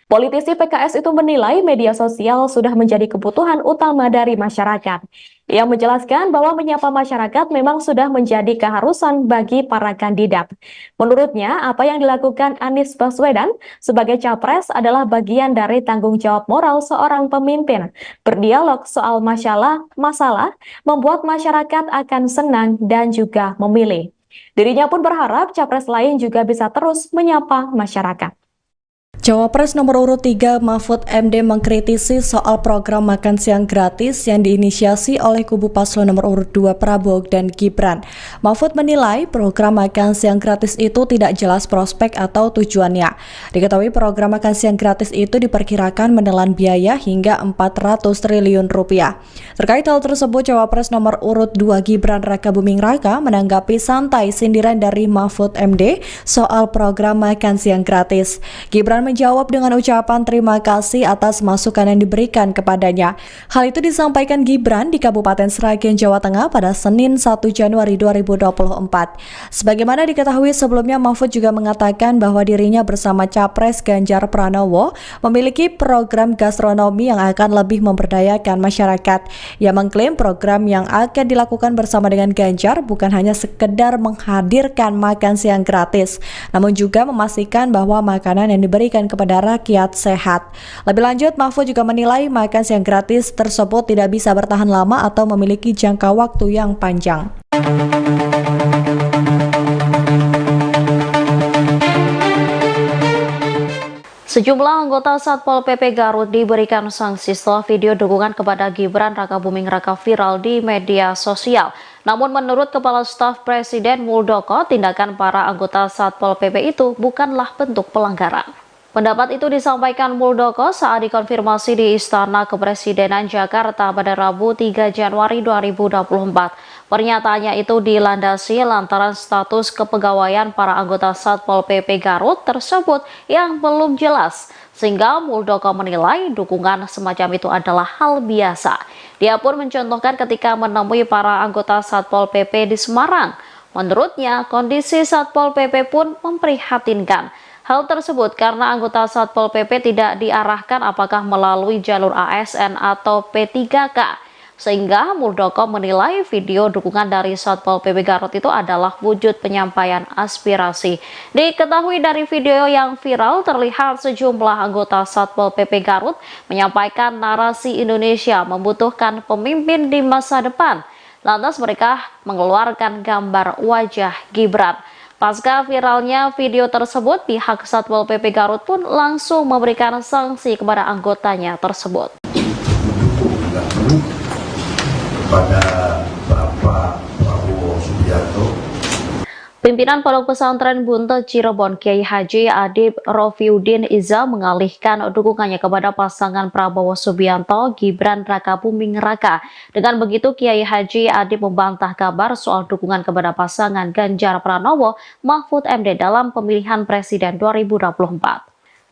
Politisi PKS itu menilai media sosial sudah menjadi kebutuhan utama dari masyarakat. Ia menjelaskan bahwa menyapa masyarakat memang sudah menjadi keharusan bagi para kandidat. Menurutnya, apa yang dilakukan Anies Baswedan sebagai capres adalah bagian dari tanggung jawab moral seorang pemimpin. Berdialog soal masalah membuat masyarakat akan senang dan juga memilih. Dirinya pun berharap capres lain juga bisa terus menyapa masyarakat. Cawapres nomor urut 3 Mahfud MD mengkritisi soal program makan siang gratis yang diinisiasi oleh kubu paslon nomor urut 2 Prabowo dan Gibran. Mahfud menilai program makan siang gratis itu tidak jelas prospek atau tujuannya. Diketahui program makan siang gratis itu diperkirakan menelan biaya hingga 400 triliun rupiah. Terkait hal tersebut, Cawapres nomor urut 2 Gibran Rakabuming Raka menanggapi santai sindiran dari Mahfud MD soal program makan siang gratis. Gibran menjawab dengan ucapan terima kasih atas masukan yang diberikan kepadanya. Hal itu disampaikan Gibran di Kabupaten Sragen, Jawa Tengah pada Senin 1 Januari 2024. Sebagaimana diketahui sebelumnya, Mahfud juga mengatakan bahwa dirinya bersama Capres Ganjar Pranowo memiliki program gastronomi yang akan lebih memberdayakan masyarakat. Ia mengklaim program yang akan dilakukan bersama dengan Ganjar bukan hanya sekedar menghadirkan makan siang gratis, namun juga memastikan bahwa makanan yang diberikan kepada rakyat sehat. Lebih lanjut, Mahfud juga menilai makan siang gratis tersebut tidak bisa bertahan lama atau memiliki jangka waktu yang panjang. Sejumlah anggota Satpol PP Garut diberikan sanksi setelah video dukungan kepada Gibran Rakabuming Raka viral di media sosial. Namun menurut Kepala Staf Presiden Muldoko, tindakan para anggota Satpol PP itu bukanlah bentuk pelanggaran. Pendapat itu disampaikan Muldoko saat dikonfirmasi di Istana Kepresidenan Jakarta pada Rabu 3 Januari 2024. Pernyataannya itu dilandasi lantaran status kepegawaian para anggota Satpol PP Garut tersebut yang belum jelas, sehingga Muldoko menilai dukungan semacam itu adalah hal biasa. Dia pun mencontohkan ketika menemui para anggota Satpol PP di Semarang. Menurutnya, kondisi Satpol PP pun memprihatinkan. Hal tersebut karena anggota Satpol PP tidak diarahkan apakah melalui jalur ASN atau P3K. Sehingga Muldoko menilai video dukungan dari Satpol PP Garut itu adalah wujud penyampaian aspirasi. Diketahui dari video yang viral terlihat sejumlah anggota Satpol PP Garut menyampaikan narasi Indonesia membutuhkan pemimpin di masa depan. Lantas mereka mengeluarkan gambar wajah Gibran. Pasca viralnya video tersebut, pihak Satpol PP Garut pun langsung memberikan sanksi kepada anggotanya tersebut. Kepada Bapak Prabowo Subianto. Pimpinan Pondok Pesantren Buntet Cirebon Kiai Haji Adib Rofiuddin Iza mengalihkan dukungannya kepada pasangan Prabowo Subianto Gibran Rakabuming Raka. Dengan begitu Kiai Haji Adib membantah kabar soal dukungan kepada pasangan Ganjar Pranowo Mahfud MD dalam pemilihan presiden 2024.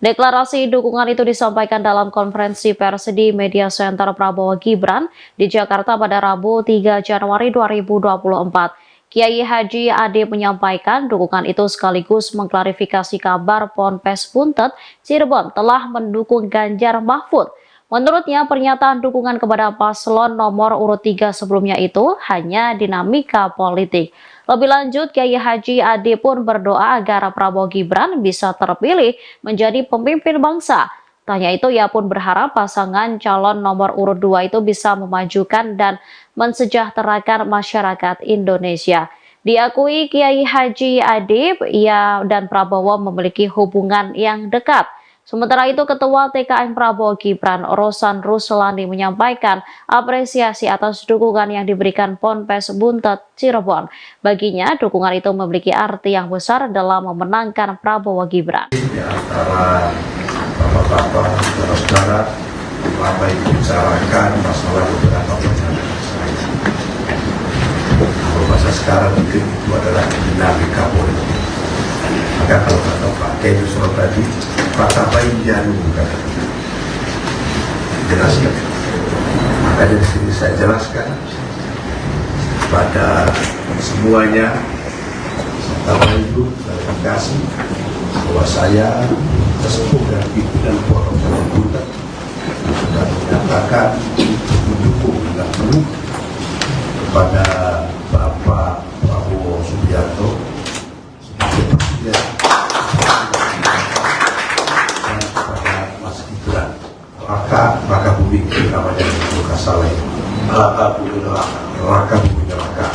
Deklarasi dukungan itu disampaikan dalam konferensi pers di Media Center Prabowo Gibran di Jakarta pada Rabu 3 Januari 2024. Kiai Haji Adib menyampaikan dukungan itu sekaligus mengklarifikasi kabar Ponpes Buntet Cirebon telah mendukung Ganjar Mahfud. Menurutnya, pernyataan dukungan kepada paslon nomor urut 3 sebelumnya itu hanya dinamika politik. Lebih lanjut, Kiai Haji Adib pun berdoa agar Prabowo Gibran bisa terpilih menjadi pemimpin bangsa. Tanya itu, ia pun berharap pasangan calon nomor urut 2 itu bisa memajukan dan mensejahterakan masyarakat Indonesia. Diakui Kiai Haji Adib, ia dan Prabowo memiliki hubungan yang dekat. Sementara itu, Ketua TKN Prabowo Gibran, Rosan Ruslani menyampaikan apresiasi atas dukungan yang diberikan Ponpes Buntet Cirebon. Baginya, dukungan itu memiliki arti yang besar dalam memenangkan Prabowo Gibran. Di antara bapak-bapak, saudara-saudara, apa yang dibicarakan masalah beberapa pertanyaan saya. Kalau bahasa sekarang mungkin itu adalah dinamika politik. Maka kalau kata Pak Kiai Yusro tadi, kata baik janu kata jelaskan. Maka dari sini saya jelaskan pada semuanya, serta itu klarifikasi bahwa saya sesepuh dan pimpinan Pondok Pesantren Buntet sudah menyatakan untuk mendukung dengan penuh kepada Bapak Prabowo Subianto sebagai presiden dan kepada Mas Gibran Raka Buming namanya itu Kasale Raka Buming Raka.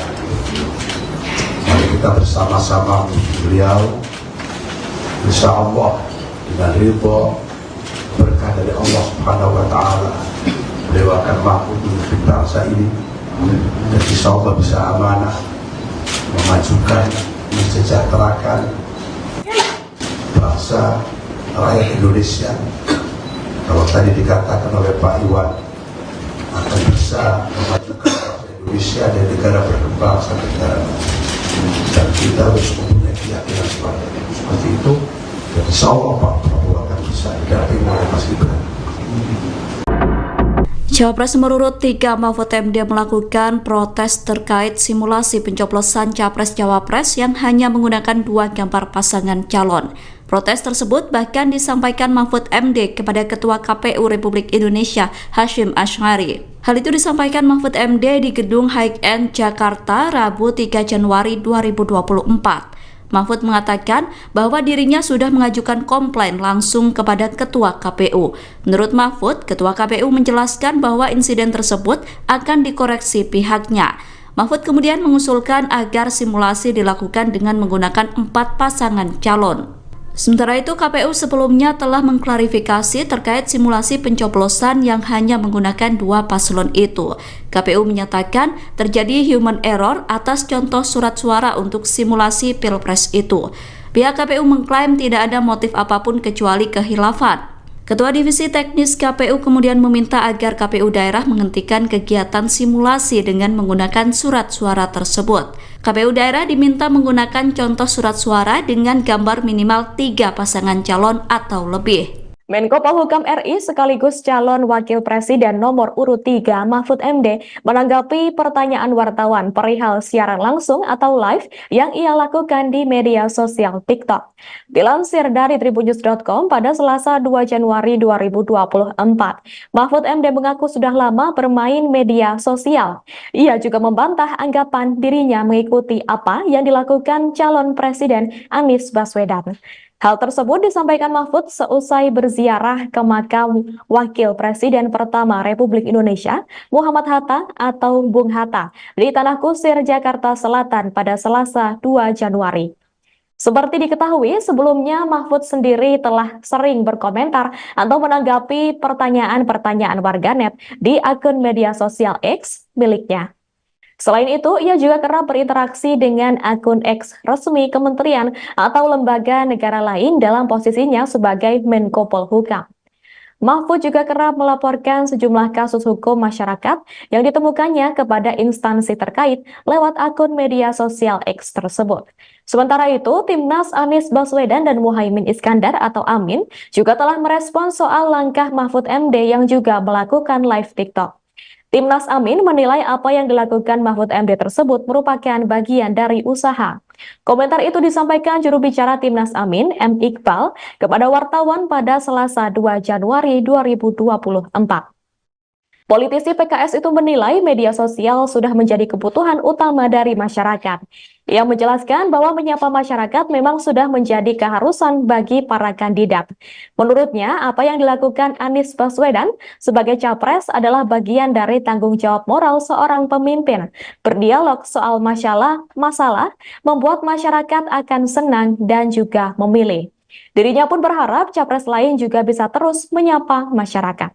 Mari kita bersama-sama menuju beliau, insya Allah dengan ridho berkah dari Allah Subhanahu wa Ta'ala, beliau akan mampu memimpin bangsa ini dan insya Allah bisa amanah memajukan, mensejahterakan bangsa rakyat Indonesia. Kalau tadi dikatakan oleh Pak Iwan akan bisa memajukan bangsa Indonesia dan negara berkembang sampai negara maju, dan kita harus mempunyai keyakinan seperti itu. Dan insya Allah Pak Prabowo akan bisa didampingi oleh Mas Gibran. Cawapres nomor urut 3 Mahfud MD melakukan protes terkait simulasi pencoblosan Capres-Cawapres yang hanya menggunakan 2 gambar pasangan calon. Protes tersebut bahkan disampaikan Mahfud MD kepada Ketua KPU Republik Indonesia Hasyim Asy'ari. Hal itu disampaikan Mahfud MD di Gedung High-End Jakarta Rabu 3 Januari 2024. Mahfud mengatakan bahwa dirinya sudah mengajukan komplain langsung kepada Ketua KPU. Menurut Mahfud, Ketua KPU menjelaskan bahwa insiden tersebut akan dikoreksi pihaknya. Mahfud kemudian mengusulkan agar simulasi dilakukan dengan menggunakan 4 pasangan calon. Sementara itu, KPU sebelumnya telah mengklarifikasi terkait simulasi pencoblosan yang hanya menggunakan 2 paslon itu. KPU menyatakan terjadi human error atas contoh surat suara untuk simulasi Pilpres itu. Pihak KPU mengklaim tidak ada motif apapun kecuali kehilafan. Ketua Divisi Teknis KPU kemudian meminta agar KPU daerah menghentikan kegiatan simulasi dengan menggunakan surat suara tersebut. KPU daerah diminta menggunakan contoh surat suara dengan gambar minimal 3 pasangan calon atau lebih. Menko Polhukam RI sekaligus calon Wakil Presiden nomor urut 3 Mahfud MD menanggapi pertanyaan wartawan perihal siaran langsung atau live yang ia lakukan di media sosial TikTok. Dilansir dari tribunnews.com pada Selasa 2 Januari 2024, Mahfud MD mengaku sudah lama bermain media sosial. Ia juga membantah anggapan dirinya mengikuti apa yang dilakukan calon Presiden Anies Baswedan. Hal tersebut disampaikan Mahfud seusai berziarah ke makam Wakil Presiden pertama Republik Indonesia, Muhammad Hatta atau Bung Hatta, di Tanah Kusir, Jakarta Selatan pada Selasa 2 Januari. Seperti diketahui, sebelumnya Mahfud sendiri telah sering berkomentar atau menanggapi pertanyaan-pertanyaan warganet di akun media sosial X miliknya. Selain itu, ia juga kerap berinteraksi dengan akun X resmi kementerian atau lembaga negara lain dalam posisinya sebagai Menko Polhukam. Mahfud juga kerap melaporkan sejumlah kasus hukum masyarakat yang ditemukannya kepada instansi terkait lewat akun media sosial X tersebut. Sementara itu, Timnas Anies Baswedan dan Muhaimin Iskandar atau Amin juga telah merespons soal langkah Mahfud MD yang juga melakukan live TikTok. Timnas Amin menilai apa yang dilakukan Mahfud MD tersebut merupakan bagian dari usaha. Komentar itu disampaikan juru bicara Timnas Amin, M. Iqbal, kepada wartawan pada Selasa 2 Januari 2024. Politisi PKS itu menilai media sosial sudah menjadi kebutuhan utama dari masyarakat. Ia menjelaskan bahwa menyapa masyarakat memang sudah menjadi keharusan bagi para kandidat. Menurutnya, apa yang dilakukan Anies Baswedan sebagai capres adalah bagian dari tanggung jawab moral seorang pemimpin. Berdialog soal masalah membuat masyarakat akan senang dan juga memilih. Dirinya pun berharap capres lain juga bisa terus menyapa masyarakat.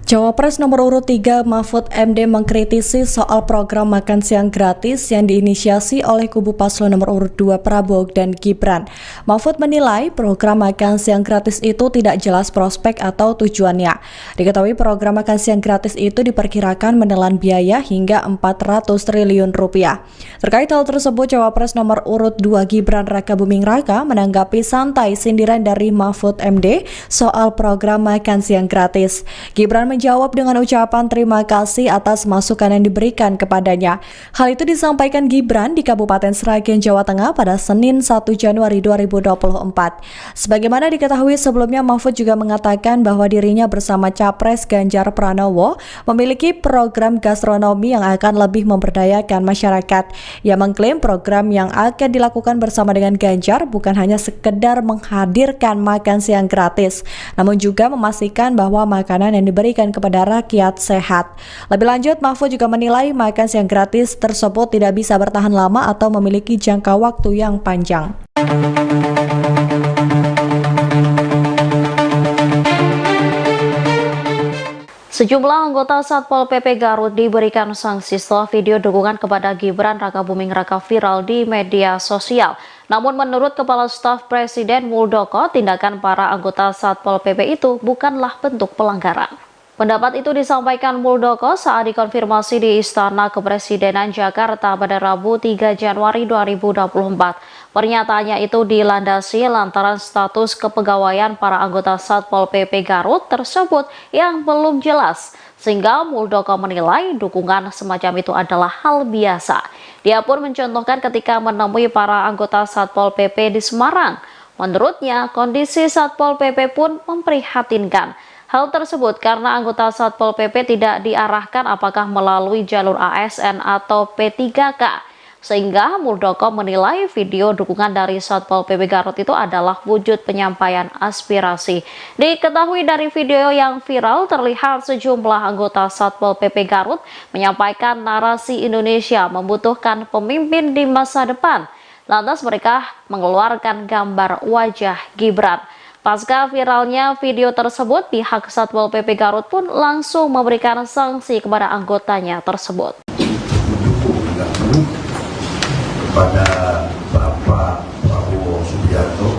Cawapres nomor urut 3 Mahfud MD mengkritisi soal program makan siang gratis yang diinisiasi oleh kubu paslon nomor urut 2 Prabowo dan Gibran. Mahfud menilai program makan siang gratis itu tidak jelas prospek atau tujuannya. Diketahui program makan siang gratis itu diperkirakan menelan biaya hingga 400 triliun rupiah. Terkait hal tersebut, Cawapres nomor urut 2 Gibran Rakabuming Raka menanggapi santai sindiran dari Mahfud MD soal program makan siang gratis. Gibran menjawab dengan ucapan terima kasih atas masukan yang diberikan kepadanya. Hal itu disampaikan Gibran di Kabupaten Sragen, Jawa Tengah pada Senin 1 Januari 2024. Sebagaimana diketahui sebelumnya, Mahfud juga mengatakan bahwa dirinya bersama Capres Ganjar Pranowo memiliki program gastronomi yang akan lebih memberdayakan masyarakat. Ia mengklaim program yang akan dilakukan bersama dengan Ganjar bukan hanya sekedar menghadirkan makan siang gratis, namun juga memastikan bahwa makanan yang diberikan kepada rakyat sehat. Lebih lanjut, Mahfud juga menilai makan siang gratis tersebut tidak bisa bertahan lama atau memiliki jangka waktu yang panjang. Sejumlah anggota Satpol PP Garut diberikan sanksi setelah video dukungan kepada Gibran Rakabuming Raka viral di media sosial. Namun menurut Kepala Staf Presiden Muldoko, tindakan para anggota Satpol PP itu bukanlah bentuk pelanggaran. Pendapat itu disampaikan Muldoko saat dikonfirmasi di Istana Kepresidenan Jakarta pada Rabu 3 Januari 2024. Pernyataannya itu dilandasi lantaran status kepegawaian para anggota Satpol PP Garut tersebut yang belum jelas, sehingga Muldoko menilai dukungan semacam itu adalah hal biasa. Dia pun mencontohkan ketika menemui para anggota Satpol PP di Semarang. Menurutnya, kondisi Satpol PP pun memprihatinkan. Hal tersebut karena anggota Satpol PP tidak diarahkan apakah melalui jalur ASN atau P3K. Sehingga Muldoko menilai video dukungan dari Satpol PP Garut itu adalah wujud penyampaian aspirasi. Diketahui dari video yang viral terlihat sejumlah anggota Satpol PP Garut menyampaikan narasi Indonesia membutuhkan pemimpin di masa depan. Lantas mereka mengeluarkan gambar wajah Gibran. Pasca viralnya video tersebut, pihak Satpol PP Garut pun langsung memberikan sanksi kepada anggotanya tersebut. Kepada Bapak Prabowo Subianto,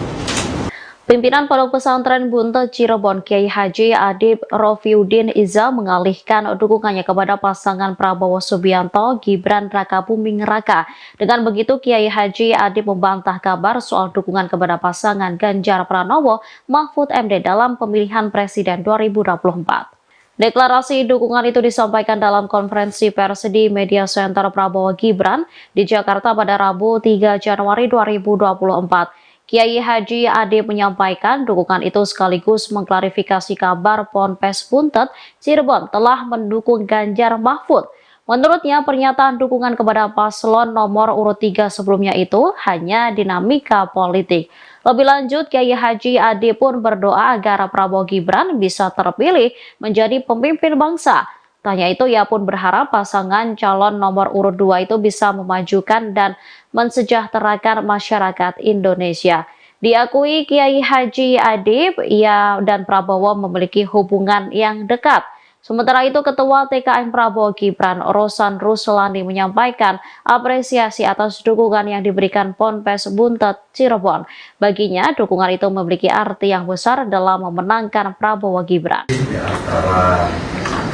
Pimpinan Pondok Pesantren Buntet Cirebon Kiai Haji Adib Rofiuddin Iza mengalihkan dukungannya kepada pasangan Prabowo Subianto Gibran Rakabuming Raka. Dengan begitu, Kiai Haji Adib membantah kabar soal dukungan kepada pasangan Ganjar Pranowo Mahfud MD dalam pemilihan Presiden 2024. Deklarasi dukungan itu disampaikan dalam konferensi pers di Media Center Prabowo Gibran di Jakarta pada Rabu 3 Januari 2024. Kiai Haji Adib menyampaikan dukungan itu sekaligus mengklarifikasi kabar Ponpes Buntet Cirebon telah mendukung Ganjar Mahfud. Menurutnya, pernyataan dukungan kepada paslon nomor urut 3 sebelumnya itu hanya dinamika politik. Lebih lanjut, Kiai Haji Adib pun berdoa agar Prabowo Gibran bisa terpilih menjadi pemimpin bangsa. Tanya itu, ia pun berharap pasangan calon nomor urut 2 itu bisa memajukan dan mensejahterakan masyarakat Indonesia. Diakui Kiai Haji Adib, ia dan Prabowo memiliki hubungan yang dekat. Sementara itu, Ketua TKN Prabowo Gibran, Rosan Ruslani menyampaikan apresiasi atas dukungan yang diberikan Ponpes Buntet Cirebon. Baginya, dukungan itu memiliki arti yang besar dalam memenangkan Prabowo Gibran. Di antara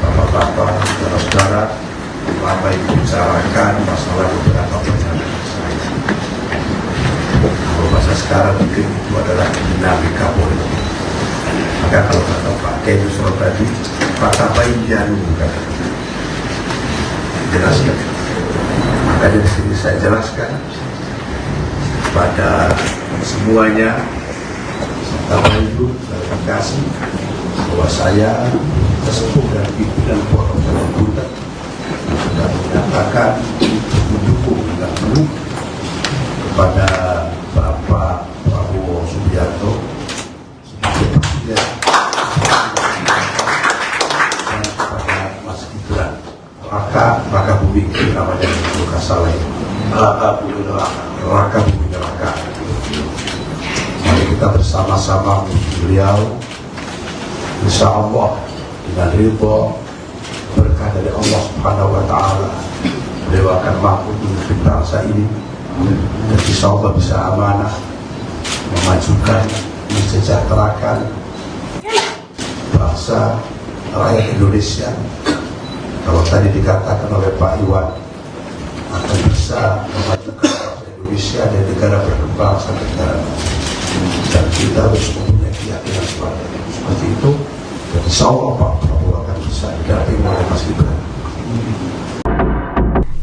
bapak-bapak, saudara-saudara, apa yang dibicarakan masalah beberapa pernyataan saya. Kalau bahasa sekarang mungkin itu adalah dinamika politik. Maka kalau kata Pak Kejusro tadi, Pak Bainjanu bukan jelaskan. Maka dari sini saya jelaskan pada semuanya, serta Ibu, terima kasih bahwa saya sesepuh dan pimpinan Pondok Buntet sudah menyatakan mendukung dan penuh kepada Bapak Prabowo Subianto sebagai presiden dan kepada Mas Gibran Raka Buming namanya Luka Saleh Raka Buming Raka. Mari kita bersama-sama beliau, insya Allah dengan ridho berkah dari Allah Subhanahu wa Ta'ala, beliau akan mampu memimpin bangsa ini dan insya Allah bisa amanah memajukan, mensejahterakan bangsa rakyat Indonesia. Kalau tadi dikatakan oleh Pak Iwan akan bisa memajukan bangsa Indonesia dan negara berkembang sampai negara maju, dan kita harus mempunyai keyakinan seperti itu. Dan insya Allah Pak Prabowo akan bisa didampingi oleh Mas Gibran.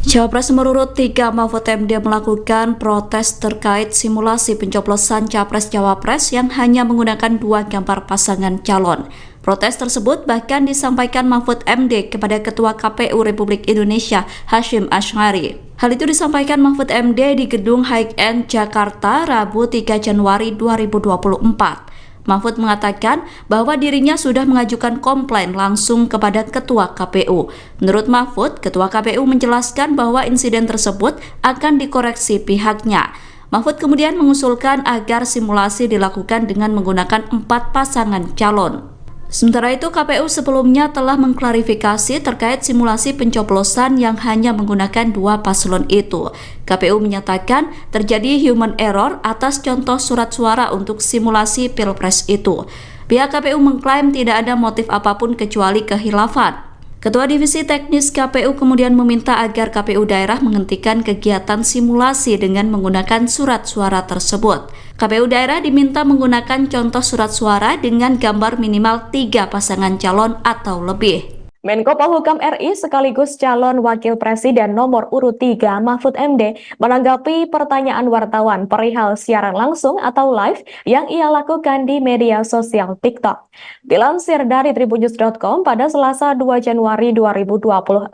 Cawapres nomor urut 3 Mahfud MD melakukan protes terkait simulasi pencoblosan Capres-Cawapres yang hanya menggunakan 2 gambar pasangan calon. Protes tersebut bahkan disampaikan Mahfud MD kepada Ketua KPU Republik Indonesia Hasyim Asy'ari. Hal itu disampaikan Mahfud MD di Gedung High-End Jakarta Rabu 3 Januari 2024. Mahfud mengatakan bahwa dirinya sudah mengajukan komplain langsung kepada Ketua KPU. Menurut Mahfud, Ketua KPU menjelaskan bahwa insiden tersebut akan dikoreksi pihaknya. Mahfud kemudian mengusulkan agar simulasi dilakukan dengan menggunakan 4 pasangan calon. Sementara itu, KPU sebelumnya telah mengklarifikasi terkait simulasi pencoblosan yang hanya menggunakan 2 paslon itu. KPU menyatakan terjadi human error atas contoh surat suara untuk simulasi Pilpres itu. Pihak KPU mengklaim tidak ada motif apapun kecuali kehilafan. Ketua Divisi Teknis KPU kemudian meminta agar KPU daerah menghentikan kegiatan simulasi dengan menggunakan surat suara tersebut. KPU daerah diminta menggunakan contoh surat suara dengan gambar minimal 3 pasangan calon atau lebih. Menko Polhukam RI sekaligus calon Wakil Presiden nomor urut 3 Mahfud MD menanggapi pertanyaan wartawan perihal siaran langsung atau live yang ia lakukan di media sosial TikTok. Dilansir dari tribunnews.com pada Selasa 2 Januari 2024,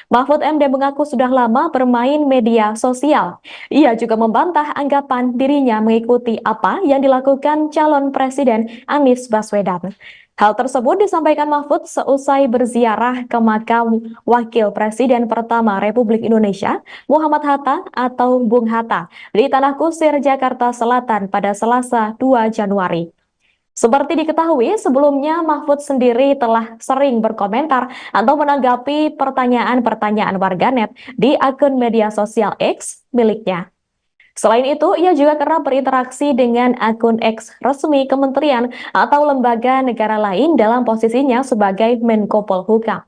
Mahfud MD mengaku sudah lama bermain media sosial. Ia juga membantah anggapan dirinya mengikuti apa yang dilakukan calon Presiden Anies Baswedan. Hal tersebut disampaikan Mahfud seusai berziarah ke makam Wakil Presiden pertama Republik Indonesia, Muhammad Hatta atau Bung Hatta, di Tanah Kusir, Jakarta Selatan pada Selasa 2 Januari. Seperti diketahui, sebelumnya Mahfud sendiri telah sering berkomentar atau menanggapi pertanyaan-pertanyaan warganet di akun media sosial X miliknya. Selain itu, ia juga kerap berinteraksi dengan akun X resmi kementerian atau lembaga negara lain dalam posisinya sebagai Menko Polhukam.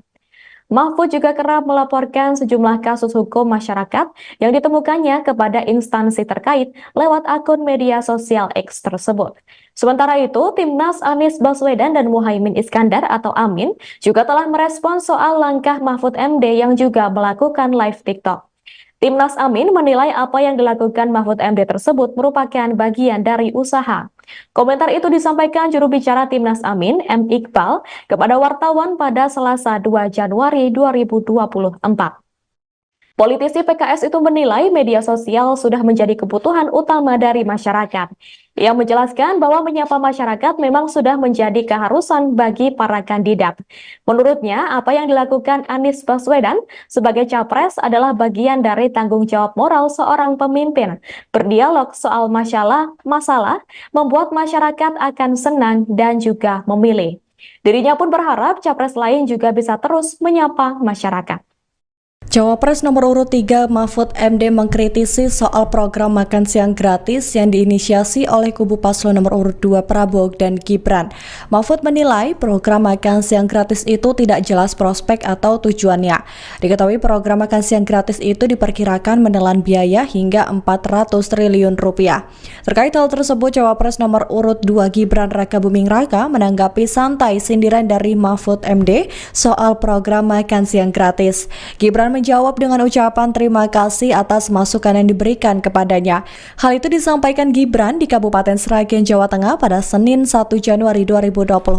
Mahfud juga kerap melaporkan sejumlah kasus hukum masyarakat yang ditemukannya kepada instansi terkait lewat akun media sosial X tersebut. Sementara itu, Timnas Anies Baswedan dan Muhaimin Iskandar atau Amin juga telah merespon soal langkah Mahfud MD yang juga melakukan live TikTok. Timnas Amin menilai apa yang dilakukan Mahfud MD tersebut merupakan bagian dari usaha. Komentar itu disampaikan juru bicara Timnas Amin, M. Iqbal, kepada wartawan pada Selasa 2 Januari 2024. Politisi PKS itu menilai media sosial sudah menjadi kebutuhan utama dari masyarakat. Ia menjelaskan bahwa menyapa masyarakat memang sudah menjadi keharusan bagi para kandidat. Menurutnya, apa yang dilakukan Anies Baswedan sebagai capres adalah bagian dari tanggung jawab moral seorang pemimpin. Berdialog soal masalah membuat masyarakat akan senang dan juga memilih. Dirinya pun berharap capres lain juga bisa terus menyapa masyarakat. Cawapres nomor urut 3 Mahfud MD mengkritisi soal program makan siang gratis yang diinisiasi oleh kubu paslon nomor urut 2 Prabowo dan Gibran. Mahfud menilai program makan siang gratis itu tidak jelas prospek atau tujuannya. Diketahui program makan siang gratis itu diperkirakan menelan biaya hingga 400 triliun rupiah. Terkait hal tersebut, Cawapres nomor urut 2 Gibran Rakabuming Raka menanggapi santai sindiran dari Mahfud MD soal program makan siang gratis. Gibran menjawab dengan ucapan terima kasih atas masukan yang diberikan kepadanya. Hal itu disampaikan Gibran di Kabupaten Sragen, Jawa Tengah pada Senin 1 Januari 2024.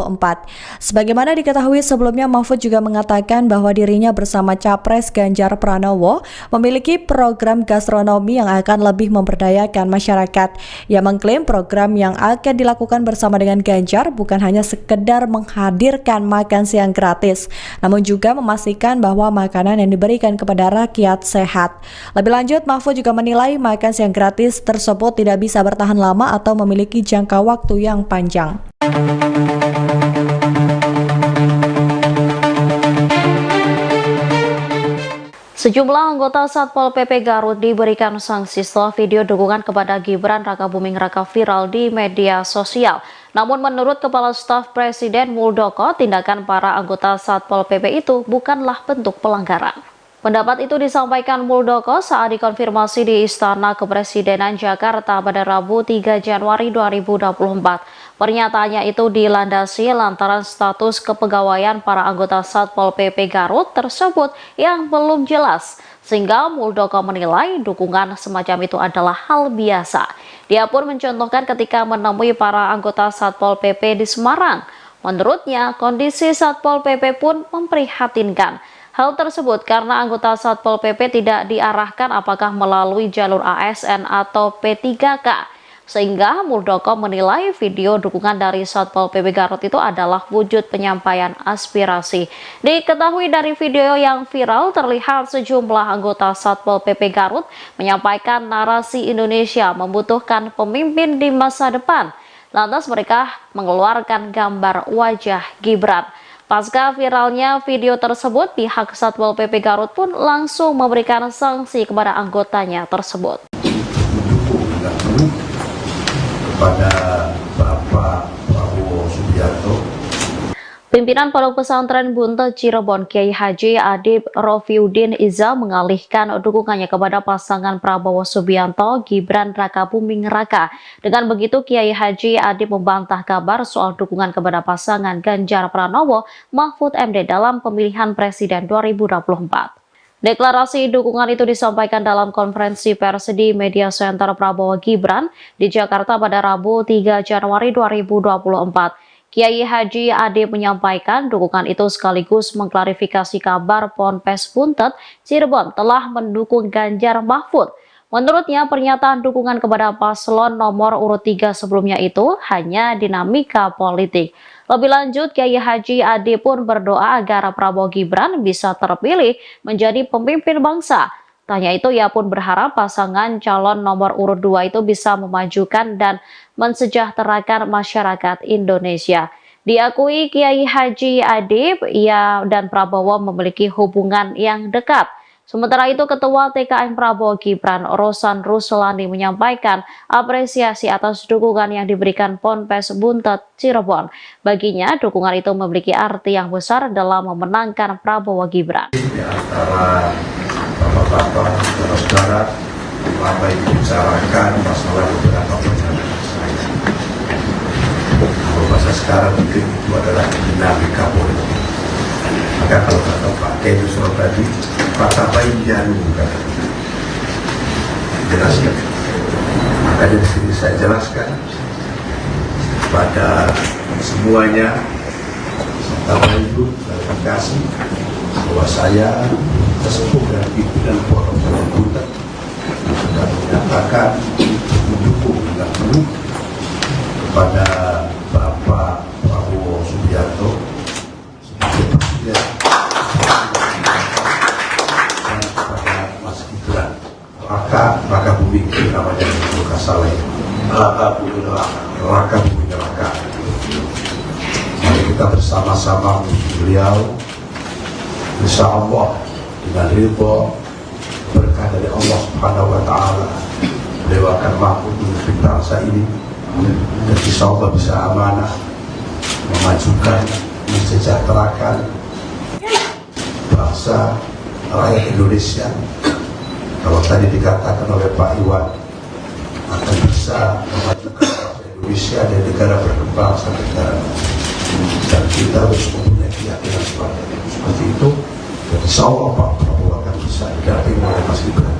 Sebagaimana diketahui sebelumnya, Mahfud juga mengatakan bahwa dirinya bersama Capres Ganjar Pranowo memiliki program gastronomi yang akan lebih memberdayakan masyarakat. Ia mengklaim program yang akan dilakukan bersama dengan Ganjar bukan hanya sekedar menghadirkan makan siang gratis, namun juga memastikan bahwa makanan yang diberikan kepada rakyat sehat. Lebih lanjut, Mahfud juga menilai makan siang gratis tersebut tidak bisa bertahan lama atau memiliki jangka waktu yang panjang. Sejumlah anggota Satpol PP Garut diberikan sanksi setelah video dukungan kepada Gibran Rakabuming Raka viral di media sosial. Namun menurut Kepala Staf Presiden Muldoko, tindakan para anggota Satpol PP itu bukanlah bentuk pelanggaran. Pendapat itu disampaikan Muldoko saat dikonfirmasi di Istana Kepresidenan Jakarta pada Rabu 3 Januari 2024. Pernyataannya itu dilandasi lantaran status kepegawaian para anggota Satpol PP Garut tersebut yang belum jelas, sehingga Muldoko menilai dukungan semacam itu adalah hal biasa. Dia pun mencontohkan ketika menemui para anggota Satpol PP di Semarang. Menurutnya, kondisi Satpol PP pun memprihatinkan. Hal tersebut karena anggota Satpol PP tidak diarahkan apakah melalui jalur ASN atau P3K. Sehingga Muldoko menilai video dukungan dari Satpol PP Garut itu adalah wujud penyampaian aspirasi. Diketahui dari video yang viral terlihat sejumlah anggota Satpol PP Garut menyampaikan narasi Indonesia membutuhkan pemimpin di masa depan. Lantas mereka mengeluarkan gambar wajah Gibran. Pasca viralnya video tersebut, pihak Satpol PP Garut pun langsung memberikan sanksi kepada anggotanya tersebut. Kepada Bapak Prabowo Subianto, Pimpinan Pondok Pesantren Buntet Cirebon Kiai Haji Adib Rofiuddin Iza mengalihkan dukungannya kepada pasangan Prabowo Subianto Gibran Rakabuming Raka. Dengan begitu, Kiai Haji Adib membantah kabar soal dukungan kepada pasangan Ganjar Pranowo Mahfud MD dalam pemilihan Presiden 2024. Deklarasi dukungan itu disampaikan dalam konferensi pers di Media Center Prabowo Gibran di Jakarta pada Rabu 3 Januari 2024. Kiai Haji Adib menyampaikan dukungan itu sekaligus mengklarifikasi kabar Ponpes Buntet Cirebon telah mendukung Ganjar Mahfud. Menurutnya, pernyataan dukungan kepada paslon nomor urut 3 sebelumnya itu hanya dinamika politik. Lebih lanjut, Kiai Haji Adib pun berdoa agar Prabowo Gibran bisa terpilih menjadi pemimpin bangsa. Tanya itu, ia pun berharap pasangan calon nomor urut 2 itu bisa memajukan dan mensejahterakan masyarakat Indonesia. Diakui Kiai Haji Adib, ia dan Prabowo memiliki hubungan yang dekat. Sementara itu, Ketua TKN Prabowo Gibran, Rosan Ruslani, menyampaikan apresiasi atas dukungan yang diberikan Ponpes Buntet Cirebon. Baginya, dukungan itu memiliki arti yang besar dalam memenangkan Prabowo Gibran. Di antara bapak-bapak, saudara-saudara, apa yang dibicarakan masalah beberapa pernyataan saya. Kalau bahasa sekarang mungkin itu adalah dinamika politik. Maka kalau kata Pak Kedu Surab tadi, kata baik janu jelaskan. Maka dari sini saya jelaskan pada semuanya, serta itu klarifikasi bahwa saya sesepuh dan pimpinan Pondok Pesantren Buntet sudah menyatakan mendukung dan penuh kepada Bapak Prabowo Subianto sebagai presiden dan kepada Mas Gibran Rakabuming namanya Luka Saleh Rakabuming Raka. kita bersama-sama beliau, insya Allah dengan ridho berkah dari Allah Subhanahu wa Ta'ala, beliau akan mampu memimpin bangsa ini dan insya Allah bisa amanah memajukan, mensejahterakan bangsa rakyat Indonesia. Kalau tadi dikatakan oleh Pak Iwan akan bisa memajukan bangsa Indonesia dan negara berkembang sampai negara maju, dan kita harus mempunyai keyakinan seperti itu. Dan insya Allah Pak Prabowo akan bisa didampingi oleh Mas Gibran.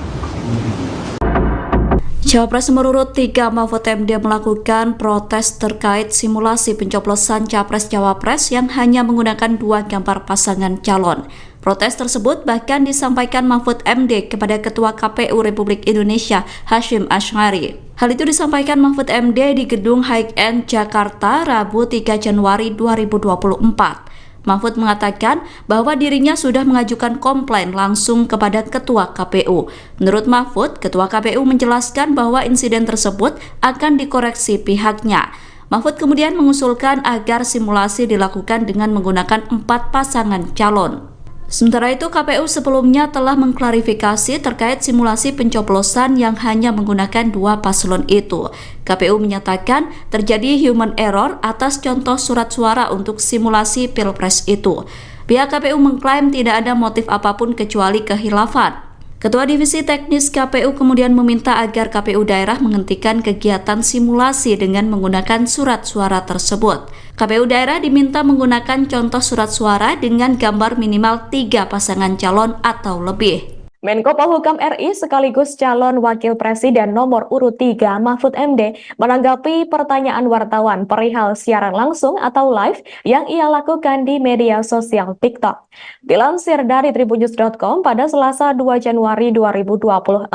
Cawapres nomor urut 3 Mahfud MD melakukan protes terkait simulasi pencoblosan Capres-Cawapres yang hanya menggunakan 2 gambar pasangan calon. Protes tersebut bahkan disampaikan Mahfud MD kepada Ketua KPU Republik Indonesia Hasyim Asy'ari. Hal itu disampaikan Mahfud MD di Gedung High-End Jakarta Rabu 3 Januari 2024. Mahfud mengatakan bahwa dirinya sudah mengajukan komplain langsung kepada Ketua KPU. Menurut Mahfud, Ketua KPU menjelaskan bahwa insiden tersebut akan dikoreksi pihaknya. Mahfud kemudian mengusulkan agar simulasi dilakukan dengan menggunakan 4 pasangan calon. Sementara itu, KPU sebelumnya telah mengklarifikasi terkait simulasi pencoblosan yang hanya menggunakan 2 paslon itu. KPU menyatakan terjadi human error atas contoh surat suara untuk simulasi Pilpres itu. Pihak KPU mengklaim tidak ada motif apapun kecuali kehilafan. Ketua Divisi Teknis KPU kemudian meminta agar KPU daerah menghentikan kegiatan simulasi dengan menggunakan surat suara tersebut. KPU daerah diminta menggunakan contoh surat suara dengan gambar minimal 3 pasangan calon atau lebih. Menko Polhukam RI sekaligus calon Wakil Presiden nomor urut 3 Mahfud MD menanggapi pertanyaan wartawan perihal siaran langsung atau live yang ia lakukan di media sosial TikTok. Dilansir dari tribunnews.com pada Selasa 2 Januari 2024,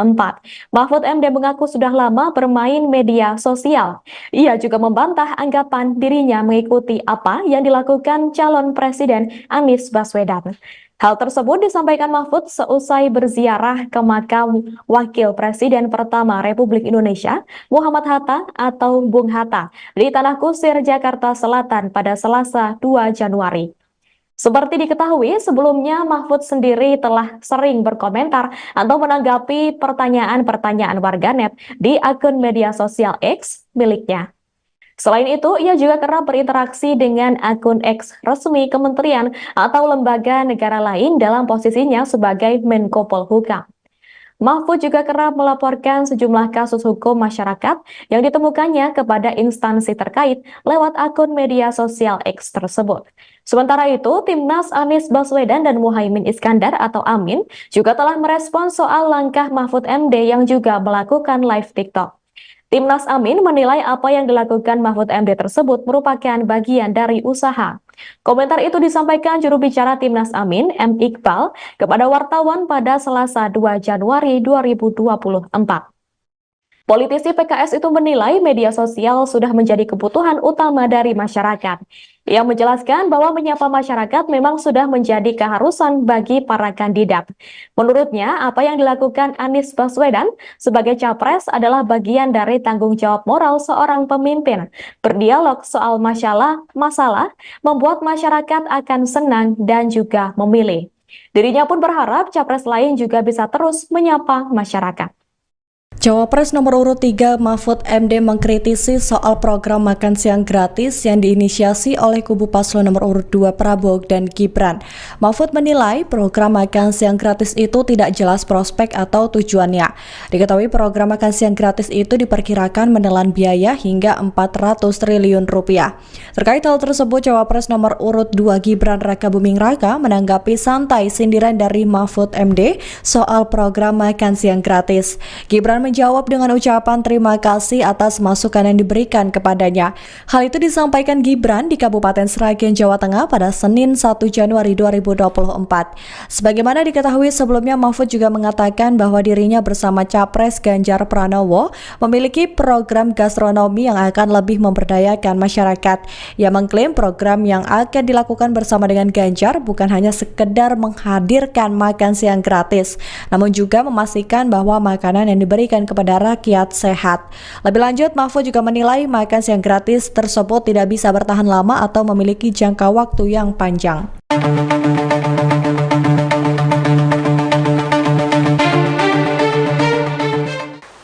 Mahfud MD mengaku sudah lama bermain media sosial. Ia juga membantah anggapan dirinya mengikuti apa yang dilakukan calon Presiden Anies Baswedan. Hal tersebut disampaikan Mahfud seusai berziarah ke makam Wakil Presiden pertama Republik Indonesia, Muhammad Hatta atau Bung Hatta, di Tanah Kusir, Jakarta Selatan pada Selasa 2 Januari. Seperti diketahui, sebelumnya Mahfud sendiri telah sering berkomentar atau menanggapi pertanyaan-pertanyaan warganet di akun media sosial X miliknya. Selain itu, ia juga kerap berinteraksi dengan akun X resmi kementerian atau lembaga negara lain dalam posisinya sebagai Menko Polhukam. Mahfud juga kerap melaporkan sejumlah kasus hukum masyarakat yang ditemukannya kepada instansi terkait lewat akun media sosial X tersebut. Sementara itu, Timnas Anies Baswedan dan Muhaimin Iskandar atau Amin juga telah merespon soal langkah Mahfud MD yang juga melakukan live TikTok. Timnas Amin menilai apa yang dilakukan Mahfud MD tersebut merupakan bagian dari usaha. Komentar itu disampaikan juru bicara Timnas Amin, M. Iqbal, kepada wartawan pada Selasa 2 Januari 2024. Politisi PKS itu menilai media sosial sudah menjadi kebutuhan utama dari masyarakat. Ia menjelaskan bahwa menyapa masyarakat memang sudah menjadi keharusan bagi para kandidat. Menurutnya, apa yang dilakukan Anies Baswedan sebagai capres adalah bagian dari tanggung jawab moral seorang pemimpin. Berdialog soal masalah membuat masyarakat akan senang dan juga memilih. Dirinya pun berharap capres lain juga bisa terus menyapa masyarakat. Cawapres nomor urut 3 Mahfud MD mengkritisi soal program makan siang gratis yang diinisiasi oleh kubu paslon nomor urut 2 Prabowo dan Gibran. Mahfud menilai program makan siang gratis itu tidak jelas prospek atau tujuannya. Diketahui program makan siang gratis itu diperkirakan menelan biaya hingga 400 triliun rupiah. Terkait hal tersebut, Cawapres nomor urut 2 Gibran Rakabuming Raka menanggapi santai sindiran dari Mahfud MD soal program makan siang gratis. Gibran menjawab dengan ucapan terima kasih atas masukan yang diberikan kepadanya. Hal itu disampaikan Gibran di Kabupaten Sragen, Jawa Tengah pada Senin 1 Januari 2024. Sebagaimana diketahui sebelumnya, Mahfud juga mengatakan bahwa dirinya bersama Capres Ganjar Pranowo memiliki program gastronomi yang akan lebih memberdayakan masyarakat. Ia mengklaim program yang akan dilakukan bersama dengan Ganjar bukan hanya sekedar menghadirkan makan siang gratis, namun juga memastikan bahwa makanan yang diberikan dan kepada rakyat sehat. Lebih lanjut, Mahfud juga menilai makan siang gratis tersebut tidak bisa bertahan lama atau memiliki jangka waktu yang panjang.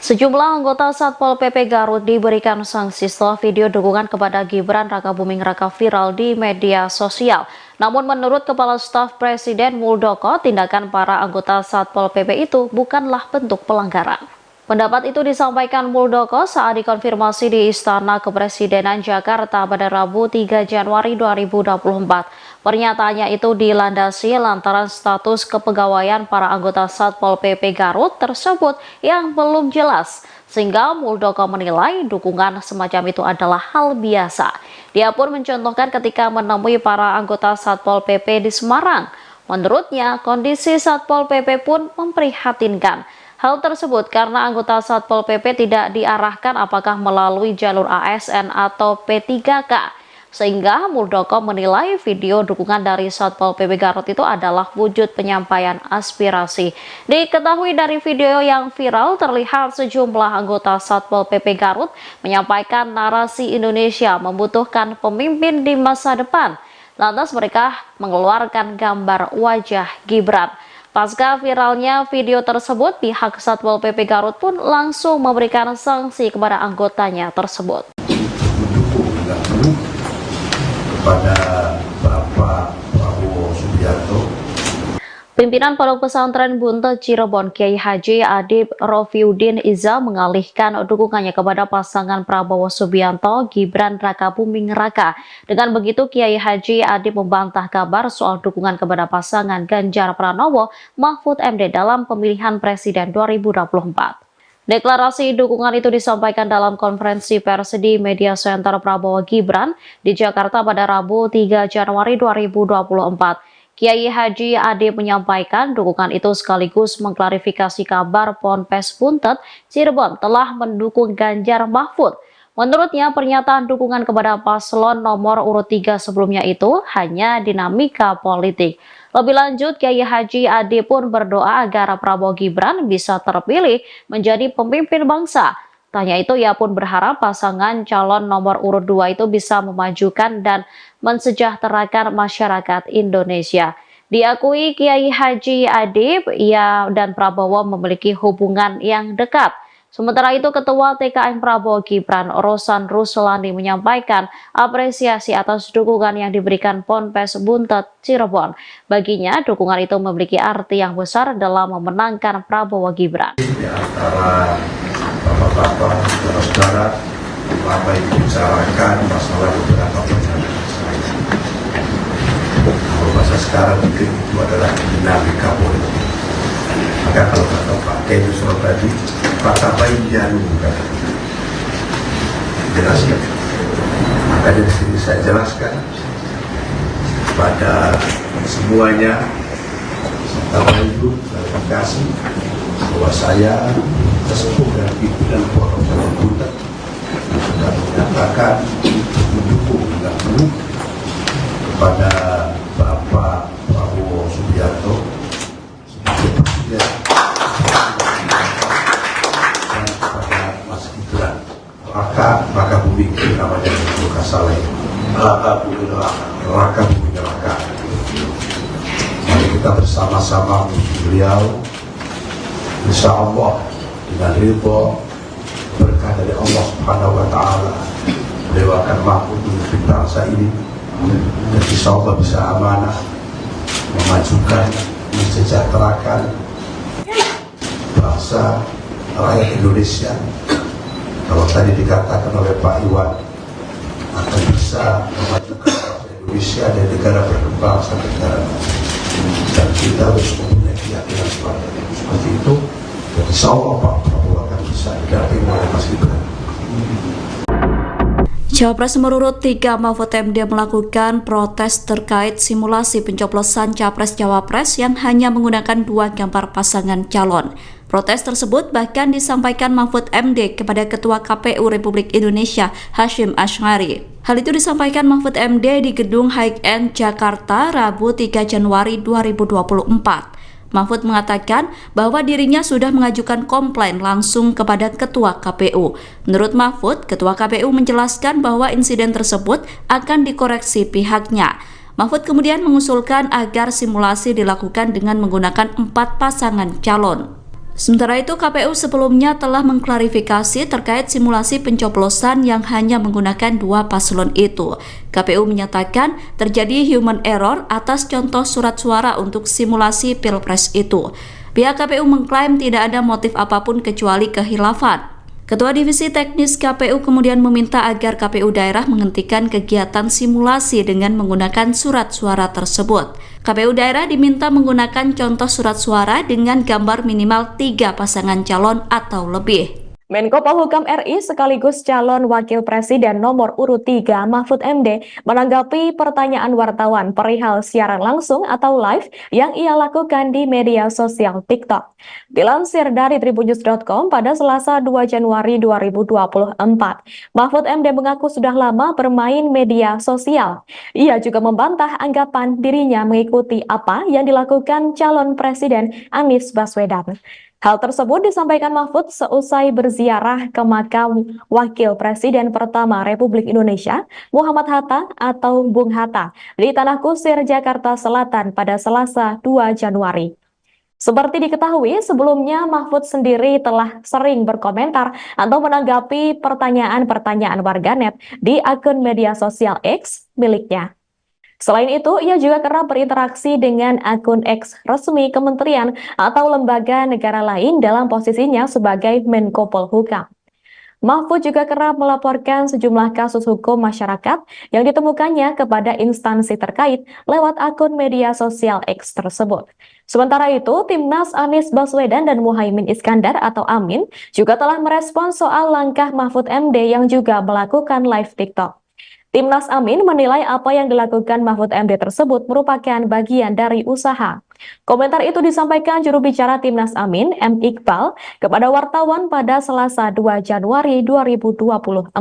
Sejumlah anggota Satpol PP Garut diberikan sanksi setelah video dukungan kepada Gibran Rakabuming Raka viral di media sosial. Namun menurut Kepala Staf Presiden Muldoko, tindakan para anggota Satpol PP itu bukanlah bentuk pelanggaran. Pendapat itu disampaikan Muldoko saat dikonfirmasi di Istana Kepresidenan Jakarta pada Rabu 3 Januari 2024. Pernyataannya itu dilandasi lantaran status kepegawaian para anggota Satpol PP Garut tersebut yang belum jelas, sehingga Muldoko menilai dukungan semacam itu adalah hal biasa. Dia pun mencontohkan ketika menemui para anggota Satpol PP di Semarang. Menurutnya, kondisi Satpol PP pun memprihatinkan. Hal tersebut karena anggota Satpol PP tidak diarahkan apakah melalui jalur ASN atau P3K. Sehingga Muldoko menilai video dukungan dari Satpol PP Garut itu adalah wujud penyampaian aspirasi. Diketahui dari video yang viral terlihat sejumlah anggota Satpol PP Garut menyampaikan narasi Indonesia membutuhkan pemimpin di masa depan. Lantas mereka mengeluarkan gambar wajah Gibran. Pasca viralnya video tersebut, pihak Satpol PP Garut pun langsung memberikan sanksi kepada anggotanya tersebut. Kepada Bapak Prabowo Subianto. Pimpinan Pondok Pesantren Buntet Cirebon Kiai Haji Adib Rofiuddin Iza mengalihkan dukungannya kepada pasangan Prabowo Subianto Gibran Rakabuming Raka. Dengan begitu Kiai Haji Adib membantah kabar soal dukungan kepada pasangan Ganjar Pranowo Mahfud MD dalam pemilihan Presiden 2024. Deklarasi dukungan itu disampaikan dalam konferensi pers di Media Center Prabowo Gibran di Jakarta pada Rabu 3 Januari 2024. Kiai Haji Adib menyampaikan dukungan itu sekaligus mengklarifikasi kabar Ponpes Buntet Cirebon telah mendukung Ganjar Mahfud. Menurutnya, pernyataan dukungan kepada paslon nomor urut 3 sebelumnya itu hanya dinamika politik. Lebih lanjut, Kiai Haji Adib pun berdoa agar Prabowo Gibran bisa terpilih menjadi pemimpin bangsa. Tanya itu, ia pun berharap pasangan calon nomor urut 2 itu bisa memajukan dan mensejahterakan masyarakat Indonesia. Diakui Kiai Haji Adib, ia dan Prabowo memiliki hubungan yang dekat. Sementara itu, Ketua TKN Prabowo Gibran, Rosan Ruslani menyampaikan apresiasi atas dukungan yang diberikan Ponpes Buntet Cirebon. Baginya, dukungan itu memiliki arti yang besar dalam memenangkan Prabowo Gibran. Di antara bapak-bapak, saudara-saudara, apa yang dibicarakan masalah beberapa pernyataan saya. Kalau bahasa sekarang mungkin itu adalah dinamika politik. Maka kalau kata Pak Kejusro tadi, Pak Bayian bukan jelaskan. Maka dari sini saya jelaskan pada semuanya, serta Ibu, terima kasih bahwa saya sesepuh dan pimpinan Pondok Pesantren Buntet sudah menyatakan mendukung dan penuh kepada Bapak Prabowo Subianto sebagai presiden dan kepada Mas Gibran Rakabuming namanya bukan salah ini Rakabuming Raka. Mari kita bersama-sama beliau, insya Allah dengan ridho berkah dari Allah Subhanahu wa Ta'ala, beliau akan mampu memimpin bangsa ini dan insya Allah bisa amanah memajukan, mensejahterakan bangsa rakyat Indonesia. Kalau tadi dikatakan oleh Pak Iwan akan bisa memajukan bangsa Indonesia dari negara berkembang sampai negara maju, dan kita harus mempunyai keyakinan seperti itu. Dan insya Allah Pak Prabowo akan bisa didampingi oleh Mas Gibran. Cawapres nomor urut 3 Mahfud MD melakukan protes terkait simulasi pencoblosan Capres-Cawapres yang hanya menggunakan 2 gambar pasangan calon. Protes tersebut bahkan disampaikan Mahfud MD kepada Ketua KPU Republik Indonesia Hasyim Asy'ari. Hal itu disampaikan Mahfud MD di Gedung High End Jakarta Rabu 3 Januari 2024. Mahfud mengatakan bahwa dirinya sudah mengajukan komplain langsung kepada Ketua KPU. Menurut Mahfud, Ketua KPU menjelaskan bahwa insiden tersebut akan dikoreksi pihaknya. Mahfud kemudian mengusulkan agar simulasi dilakukan dengan menggunakan 4 pasangan calon. Sementara itu, KPU sebelumnya telah mengklarifikasi terkait simulasi pencoblosan yang hanya menggunakan 2 paslon itu. KPU menyatakan terjadi human error atas contoh surat suara untuk simulasi Pilpres itu. Pihak KPU mengklaim tidak ada motif apapun kecuali kehilafan. Ketua Divisi Teknis KPU kemudian meminta agar KPU daerah menghentikan kegiatan simulasi dengan menggunakan surat suara tersebut. KPU daerah diminta menggunakan contoh surat suara dengan gambar minimal 3 pasangan calon atau lebih. Menko Polhukam RI sekaligus calon Wakil Presiden nomor urut 3 Mahfud MD menanggapi pertanyaan wartawan perihal siaran langsung atau live yang ia lakukan di media sosial TikTok. Dilansir dari tribunnews.com pada Selasa 2 Januari 2024, Mahfud MD mengaku sudah lama bermain media sosial. Ia juga membantah anggapan dirinya mengikuti apa yang dilakukan calon Presiden Anies Baswedan. Hal tersebut disampaikan Mahfud seusai berziarah ke makam Wakil Presiden pertama Republik Indonesia, Muhammad Hatta atau Bung Hatta, di Tanah Kusir, Jakarta Selatan pada Selasa 2 Januari. Seperti diketahui, sebelumnya Mahfud sendiri telah sering berkomentar atau menanggapi pertanyaan-pertanyaan warganet di akun media sosial X miliknya. Selain itu, ia juga kerap berinteraksi dengan akun X resmi kementerian atau lembaga negara lain dalam posisinya sebagai Menko Polhukam. Mahfud juga kerap melaporkan sejumlah kasus hukum masyarakat yang ditemukannya kepada instansi terkait lewat akun media sosial X tersebut. Sementara itu, Timnas Anies Baswedan dan Muhaimin Iskandar atau Amin juga telah merespon soal langkah Mahfud MD yang juga melakukan live TikTok. Timnas Amin menilai apa yang dilakukan Mahfud MD tersebut merupakan bagian dari usaha. Komentar itu disampaikan juru bicara Timnas Amin, M. Iqbal, kepada wartawan pada Selasa 2 Januari 2024.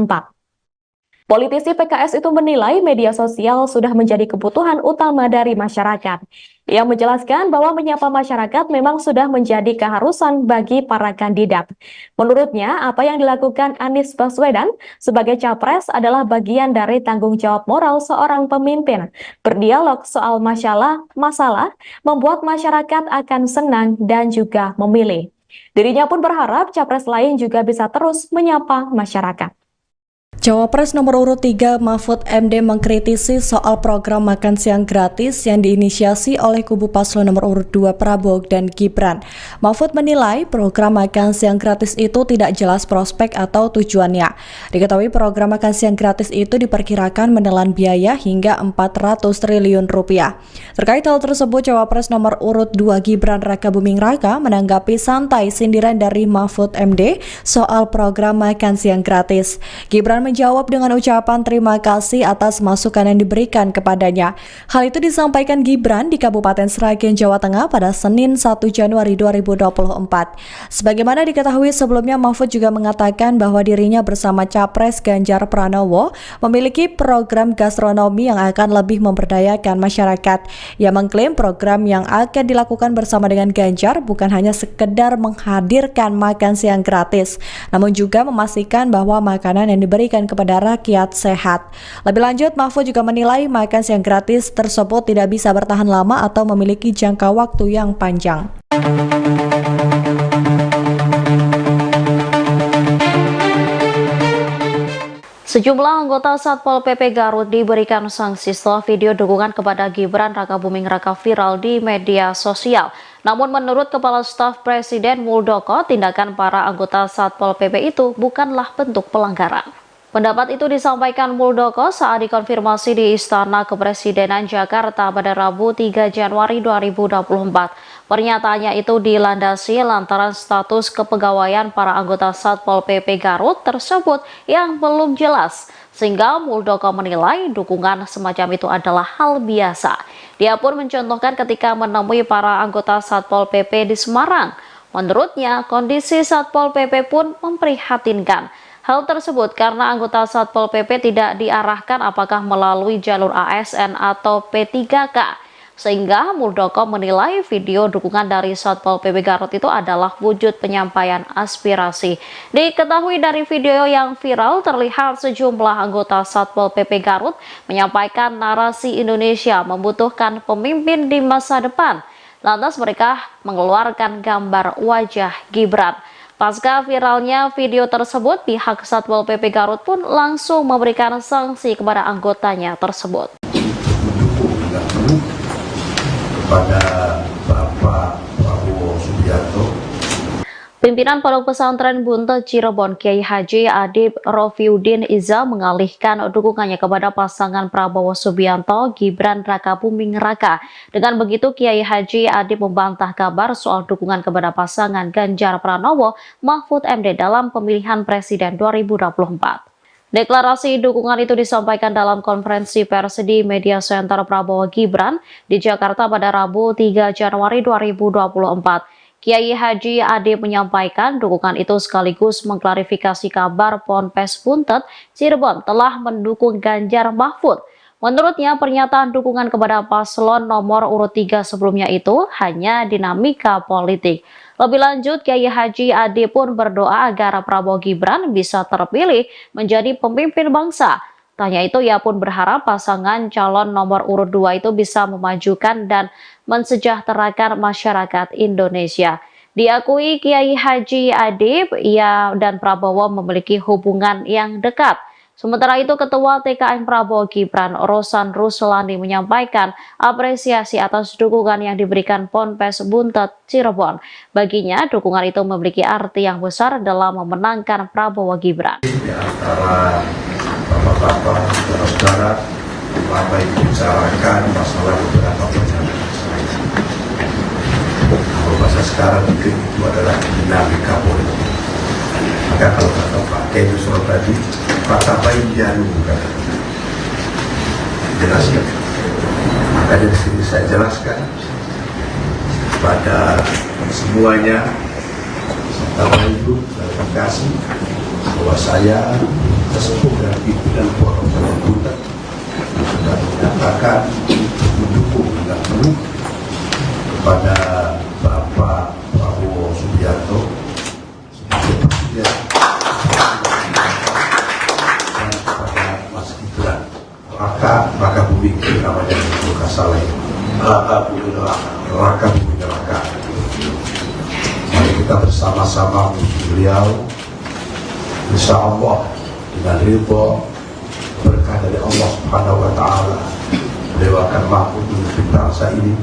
Politisi PKS itu menilai media sosial sudah menjadi kebutuhan utama dari masyarakat. Ia menjelaskan bahwa menyapa masyarakat memang sudah menjadi keharusan bagi para kandidat. Menurutnya, apa yang dilakukan Anies Baswedan sebagai capres adalah bagian dari tanggung jawab moral seorang pemimpin. Berdialog soal masalah membuat masyarakat akan senang dan juga memilih. Dirinya pun berharap capres lain juga bisa terus menyapa masyarakat. Cawapres nomor urut 3 Mahfud MD mengkritisi soal program makan siang gratis yang diinisiasi oleh kubu paslon nomor urut 2 Prabowo dan Gibran. Mahfud menilai program makan siang gratis itu tidak jelas prospek atau tujuannya. Diketahui program makan siang gratis itu diperkirakan menelan biaya hingga 400 triliun rupiah. Terkait hal tersebut, Cawapres nomor urut 2 Gibran Rakabuming Raka menanggapi santai sindiran dari Mahfud MD soal program makan siang gratis. Gibran menjawab dengan ucapan terima kasih atas masukan yang diberikan kepadanya. Hal itu disampaikan Gibran di Kabupaten Sragen, Jawa Tengah pada Senin 1 Januari 2024. Sebagaimana diketahui sebelumnya, Mahfud juga mengatakan bahwa dirinya bersama Capres Ganjar Pranowo memiliki program gastronomi yang akan lebih memberdayakan masyarakat. Ia mengklaim program yang akan dilakukan bersama dengan Ganjar bukan hanya sekedar menghadirkan makan siang gratis, namun juga memastikan bahwa makanan yang diberikan kepada rakyat sehat. Lebih lanjut, Mahfud juga menilai makan siang gratis tersebut tidak bisa bertahan lama atau memiliki jangka waktu yang panjang. Sejumlah anggota Satpol PP Garut diberikan sanksi setelah video dukungan kepada Gibran Rakabuming Raka viral di media sosial. Namun menurut Kepala Staf Presiden Muldoko, tindakan para anggota Satpol PP itu bukanlah bentuk pelanggaran. Pendapat itu disampaikan Muldoko saat dikonfirmasi di Istana Kepresidenan Jakarta pada Rabu 3 Januari 2024. Pernyataannya itu dilandasi lantaran status kepegawaian para anggota Satpol PP Garut tersebut yang belum jelas, sehingga Muldoko menilai dukungan semacam itu adalah hal biasa. Dia pun mencontohkan ketika menemui para anggota Satpol PP di Semarang. Menurutnya, kondisi Satpol PP pun memprihatinkan. Hal tersebut karena anggota Satpol PP tidak diarahkan apakah melalui jalur ASN atau P3K. sehingga Muldoko menilai video dukungan dari Satpol PP Garut itu adalah wujud penyampaian aspirasi. Diketahui dari video yang viral, terlihat sejumlah anggota Satpol PP Garut menyampaikan narasi Indonesia membutuhkan pemimpin di masa depan. Lantas mereka mengeluarkan gambar wajah Gibran. Pasca viralnya video tersebut, pihak Satpol PP Garut pun langsung memberikan sanksi kepada anggotanya tersebut. Kepada Bapak Prabowo Subianto, Pimpinan Pondok Pesantren Buntet Cirebon Kiai Haji Adib Rofiuddin Iza mengalihkan dukungannya kepada pasangan Prabowo Subianto Gibran Rakabuming Raka. Dengan begitu, Kiai Haji Adib membantah kabar soal dukungan kepada pasangan Ganjar Pranowo Mahfud MD dalam pemilihan presiden 2024. Deklarasi dukungan itu disampaikan dalam konferensi pers di Media Center Prabowo Gibran di Jakarta pada Rabu 3 Januari 2024. Kiai Haji Adib menyampaikan dukungan itu sekaligus mengklarifikasi kabar Ponpes Buntet Cirebon telah mendukung Ganjar Mahfud. Menurutnya, pernyataan dukungan kepada paslon nomor urut 3 sebelumnya itu hanya dinamika politik. Lebih lanjut, Kiai Haji Adib pun berdoa agar Prabowo Gibran bisa terpilih menjadi pemimpin bangsa. Tanya itu, ia pun berharap pasangan calon nomor urut 2 itu bisa memajukan dan mensejahterakan masyarakat Indonesia. Diakui Kiai Haji Adib, ia dan Prabowo memiliki hubungan yang dekat. Sementara itu, Ketua TKN Prabowo Gibran, Rosan Ruslani, menyampaikan apresiasi atas dukungan yang diberikan Ponpes Buntet Cirebon. Baginya, dukungan itu memiliki arti yang besar dalam memenangkan Prabowo Gibran. Di antara bapak-bapak, saudara-saudara, bapak ibu bicarakan masalah beberapa perjalanan saya. Kalau bahasa sekarang mungkin itu adalah dinamika politik. Maka kalau kata Pak Teddy tadi, kata baik dia bukan jelaskan. Maka dari sini saya jelaskan kepada semuanya, serta ibu klarifikasi bahwa saya sesepuh dan pimpinan Pondok Pesantren Buntet sudah menyatakan mendukung dengan penuh kepada Bapak Prabowo Subianto sebagai presiden dan kepada Mas Gibran Rakabuming namanya Luka Saleh Rakabuming Raka. Mari kita bersama-sama beliau, insya Allah dengan ridho berkah dari Allah Subhanahu wa Ta'ala, beliau akan mampu memimpin bangsa ini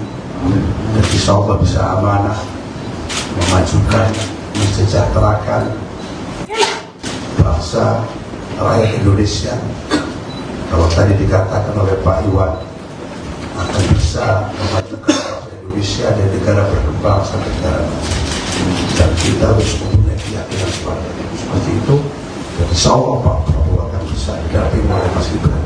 dan insya Allah bisa amanah, memajukan, mensejahterakan bangsa rakyat Indonesia. Kalau tadi dikatakan oleh Pak Iwan, akan bisa memajukan bangsa Indonesia dan negara berkembang sampai negara maju. Dan kita harus mempunyai keyakinan seperti itu. Dan insya Allah Pak Prabowo akan bisa didampingi oleh Mas Gibran.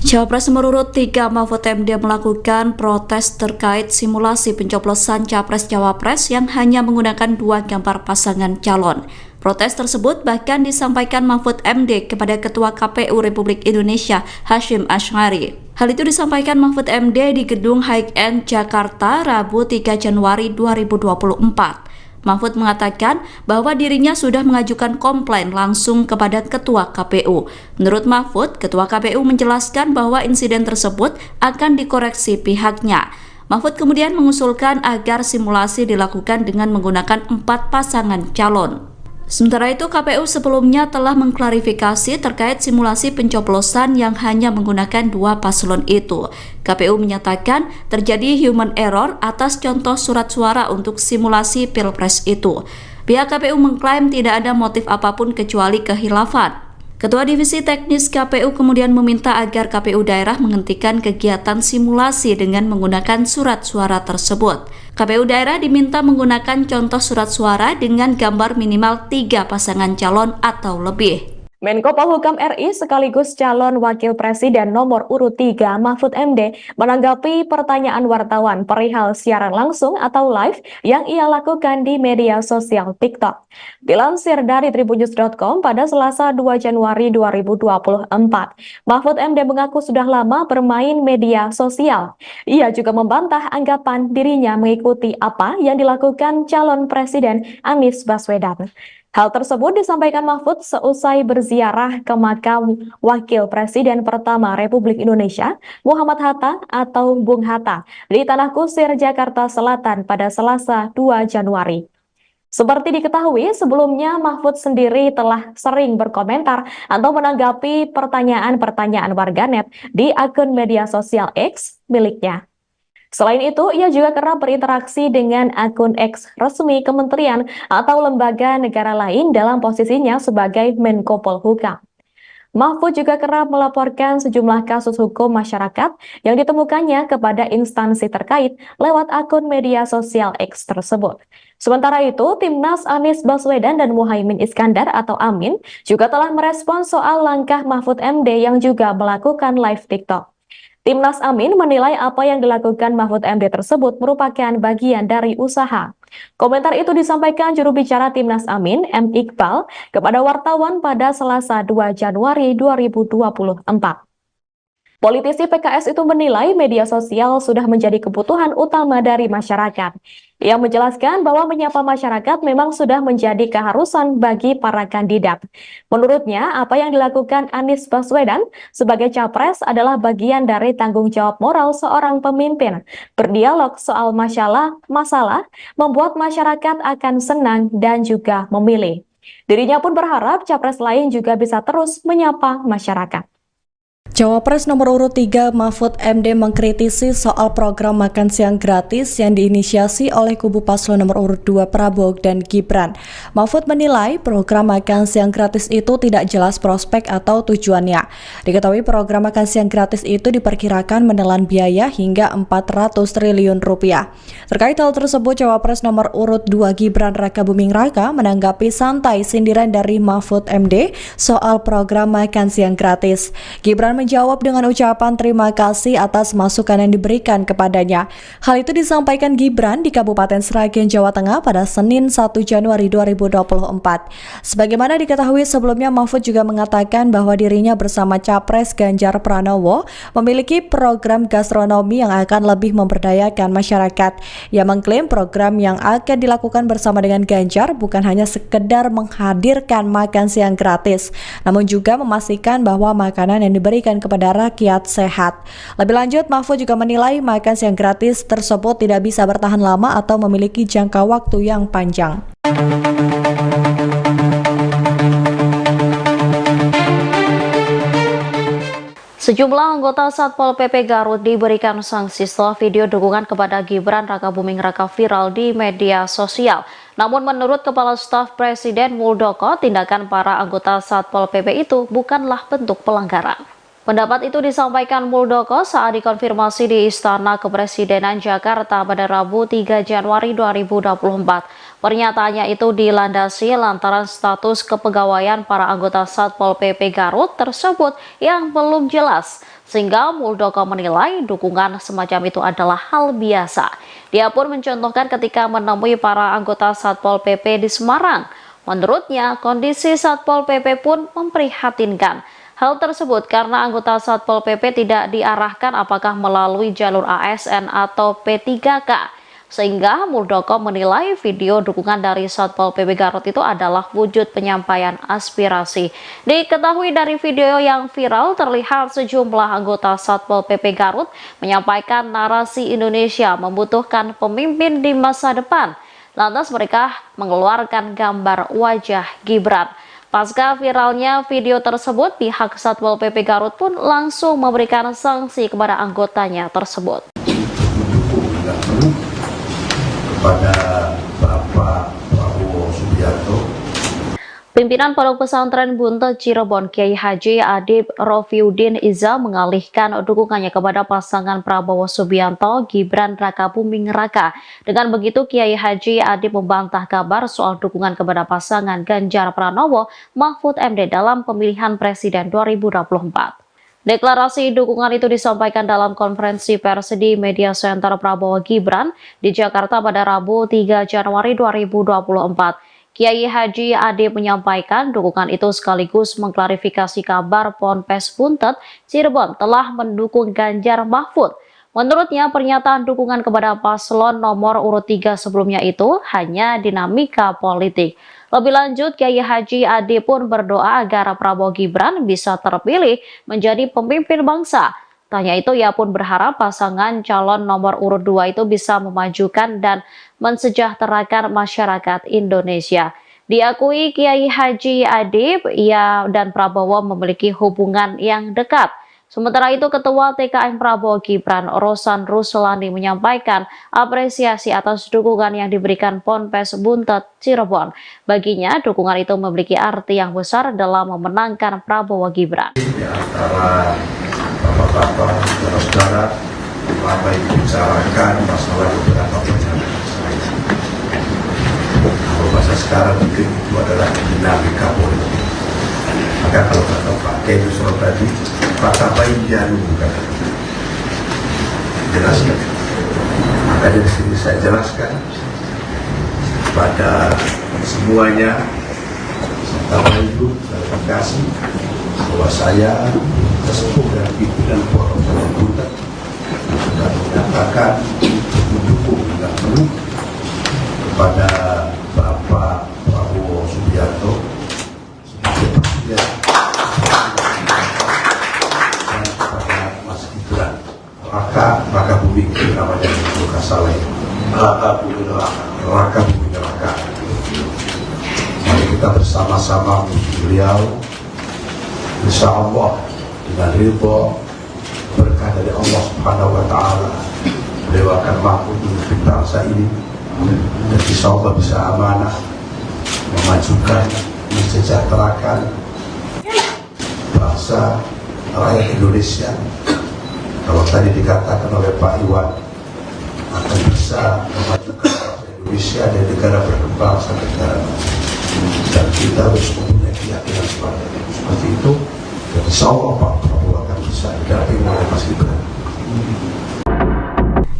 Cawapres nomor urut 3 Mahfud MD melakukan protes terkait simulasi pencoblosan Capres-Cawapres yang hanya menggunakan 2 gambar pasangan calon. Protes tersebut bahkan disampaikan Mahfud MD kepada Ketua KPU Republik Indonesia Hasyim Asy'ari. Hal itu disampaikan Mahfud MD di Gedung High-End Jakarta Rabu 3 Januari 2024. Mahfud mengatakan bahwa dirinya sudah mengajukan komplain langsung kepada Ketua KPU. Menurut Mahfud, Ketua KPU menjelaskan bahwa insiden tersebut akan dikoreksi pihaknya. Mahfud kemudian mengusulkan agar simulasi dilakukan dengan menggunakan 4 pasangan calon. Sementara itu, KPU sebelumnya telah mengklarifikasi terkait simulasi pencoblosan yang hanya menggunakan 2 paslon itu. KPU menyatakan terjadi human error atas contoh surat suara untuk simulasi Pilpres itu. Pihak KPU mengklaim tidak ada motif apapun kecuali kehilafan. Ketua Divisi Teknis KPU kemudian meminta agar KPU daerah menghentikan kegiatan simulasi dengan menggunakan surat suara tersebut. KPU daerah diminta menggunakan contoh surat suara dengan gambar minimal 3 pasangan calon atau lebih. Menko Polhukam RI sekaligus calon Wakil Presiden nomor urut 3 Mahfud MD menanggapi pertanyaan wartawan perihal siaran langsung atau live yang ia lakukan di media sosial TikTok. Dilansir dari tribunnews.com pada Selasa 2 Januari 2024, Mahfud MD mengaku sudah lama bermain media sosial. Ia juga membantah anggapan dirinya mengikuti apa yang dilakukan calon Presiden Anies Baswedan. Hal tersebut disampaikan Mahfud seusai berziarah ke makam Wakil Presiden pertama Republik Indonesia, Muhammad Hatta atau Bung Hatta, di Tanah Kusir, Jakarta Selatan pada Selasa 2 Januari. Seperti diketahui, sebelumnya Mahfud sendiri telah sering berkomentar atau menanggapi pertanyaan-pertanyaan warganet di akun media sosial X miliknya. Selain itu, ia juga kerap berinteraksi dengan akun X resmi kementerian atau lembaga negara lain dalam posisinya sebagai Menko Polhukam. Mahfud juga kerap melaporkan sejumlah kasus hukum masyarakat yang ditemukannya kepada instansi terkait lewat akun media sosial X tersebut. Sementara itu, Timnas Anies Baswedan dan Muhaimin Iskandar atau Amin juga telah merespon soal langkah Mahfud MD yang juga melakukan live TikTok. Timnas Amin menilai apa yang dilakukan Mahfud MD tersebut merupakan bagian dari usaha. Komentar itu disampaikan juru bicara Timnas Amin, M. Iqbal, kepada wartawan pada Selasa 2 Januari 2024. Politisi PKS itu menilai media sosial sudah menjadi kebutuhan utama dari masyarakat. Ia menjelaskan bahwa menyapa masyarakat memang sudah menjadi keharusan bagi para kandidat. Menurutnya, apa yang dilakukan Anies Baswedan sebagai capres adalah bagian dari tanggung jawab moral seorang pemimpin. Berdialog soal masalah membuat masyarakat akan senang dan juga memilih. Dirinya pun berharap capres lain juga bisa terus menyapa masyarakat. Cawapres nomor urut 3 Mahfud MD mengkritisi soal program makan siang gratis yang diinisiasi oleh kubu paslon nomor urut 2 Prabowo dan Gibran. Mahfud menilai program makan siang gratis itu tidak jelas prospek atau tujuannya. Diketahui program makan siang gratis itu diperkirakan menelan biaya hingga 400 triliun rupiah. Terkait hal tersebut, Cawapres nomor urut 2 Gibran Rakabuming Raka menanggapi santai sindiran dari Mahfud MD soal program makan siang gratis. Gibran menjawab dengan ucapan terima kasih atas masukan yang diberikan kepadanya. Hal itu disampaikan Gibran di Kabupaten Sragen, Jawa Tengah pada Senin 1 Januari 2024. Sebagaimana diketahui sebelumnya, Mahfud juga mengatakan bahwa dirinya bersama Capres Ganjar Pranowo memiliki program gastronomi yang akan lebih memberdayakan masyarakat. Ia mengklaim program yang akan dilakukan bersama dengan Ganjar bukan hanya sekedar menghadirkan makan siang gratis, namun juga memastikan bahwa makanan yang diberikan kepada rakyat sehat. Lebih lanjut, Mahfud juga menilai makan siang gratis tersebut tidak bisa bertahan lama atau memiliki jangka waktu yang panjang. Sejumlah anggota Satpol PP Garut diberikan sanksi setelah video dukungan kepada Gibran Rakabuming Raka viral di media sosial. Namun menurut Kepala Staf Presiden Muldoko, tindakan para anggota Satpol PP itu bukanlah bentuk pelanggaran. Pendapat itu disampaikan Muldoko saat dikonfirmasi di Istana Kepresidenan Jakarta pada Rabu 3 Januari 2024. Pernyataannya itu dilandasi lantaran status kepegawaian para anggota Satpol PP Garut tersebut yang belum jelas, sehingga Muldoko menilai dukungan semacam itu adalah hal biasa. Dia pun mencontohkan ketika menemui para anggota Satpol PP di Semarang. Menurutnya, kondisi Satpol PP pun memprihatinkan. Hal tersebut karena anggota Satpol PP tidak diarahkan apakah melalui jalur ASN atau P3K, sehingga Muldoko menilai video dukungan dari Satpol PP Garut itu adalah wujud penyampaian aspirasi. Diketahui dari video yang viral terlihat sejumlah anggota Satpol PP Garut menyampaikan narasi Indonesia membutuhkan pemimpin di masa depan. Lantas mereka mengeluarkan gambar wajah Gibran. Pasca viralnya video tersebut, pihak Satpol PP Garut pun langsung memberikan sanksi kepada anggotanya tersebut. Kepada Bapak Prabowo Subianto. Pimpinan Pondok Pesantren Buntet Cirebon Kiai Haji Adib Rofiuddin Iza mengalihkan dukungannya kepada pasangan Prabowo Subianto Gibran Rakabuming Raka. Dengan begitu Kiai Haji Adib membantah kabar soal dukungan kepada pasangan Ganjar Pranowo Mahfud MD dalam pemilihan presiden 2024. Deklarasi dukungan itu disampaikan dalam konferensi pers di Media Center Prabowo Gibran di Jakarta pada Rabu 3 Januari 2024. Kiai Haji Adib menyampaikan dukungan itu sekaligus mengklarifikasi kabar Ponpes Buntet Cirebon telah mendukung Ganjar Mahfud. Menurutnya pernyataan dukungan kepada paslon nomor urut 3 sebelumnya itu hanya dinamika politik. Lebih lanjut, Kiai Haji Adib pun berdoa agar Prabowo Gibran bisa terpilih menjadi pemimpin bangsa. Tanya itu ia pun berharap pasangan calon nomor urut 2 itu bisa memajukan dan mensejahterakan masyarakat Indonesia. Diakui Kiai Haji Adib, ia dan Prabowo memiliki hubungan yang dekat. Sementara itu Ketua TKN Prabowo Gibran Rosan Ruslani menyampaikan apresiasi atas dukungan yang diberikan Ponpes Buntet Cirebon. Baginya dukungan itu memiliki arti yang besar dalam memenangkan Prabowo Gibran. Bapak-bapak, saudara-saudara, apa yang dibicarakan masalah beberapa pernyataan saya. Kalau bahasa sekarang mungkin itu adalah dinamika politik. Maka kalau kata Pak Kemsro tadi, Pak Bayi Jarum bukan jelaskan. Maka dari sini saya jelaskan pada semuanya, serta Ibu, terima kasih bahwa saya sesepuh dan pimpinan Pondok Pesantren Buntet sudah menyatakan mendukung dan penuh kepada Bapak Prabowo Subianto sebagai presiden dan kepada Mas Gibran Rakabuming namanya bukan salah itu Rakabuming Raka. Mari kita bersama-sama menuju beliau, insya Allah dengan ridho berkah dari Allah Subhanahu wa Ta'ala, beliau akan mampu memimpin bangsa ini dan insya Allah bisa amanah memajukan, mensejahterakan bangsa rakyat Indonesia. Kalau tadi dikatakan oleh Pak Iwan akan bisa memajukan bangsa Indonesia dan negara berkembang sampai negara maju, dan kita harus mempunyai keyakinan seperti itu. Dan insya Allah Pak Prabowo akan bisa didampingi oleh Mas Gibran.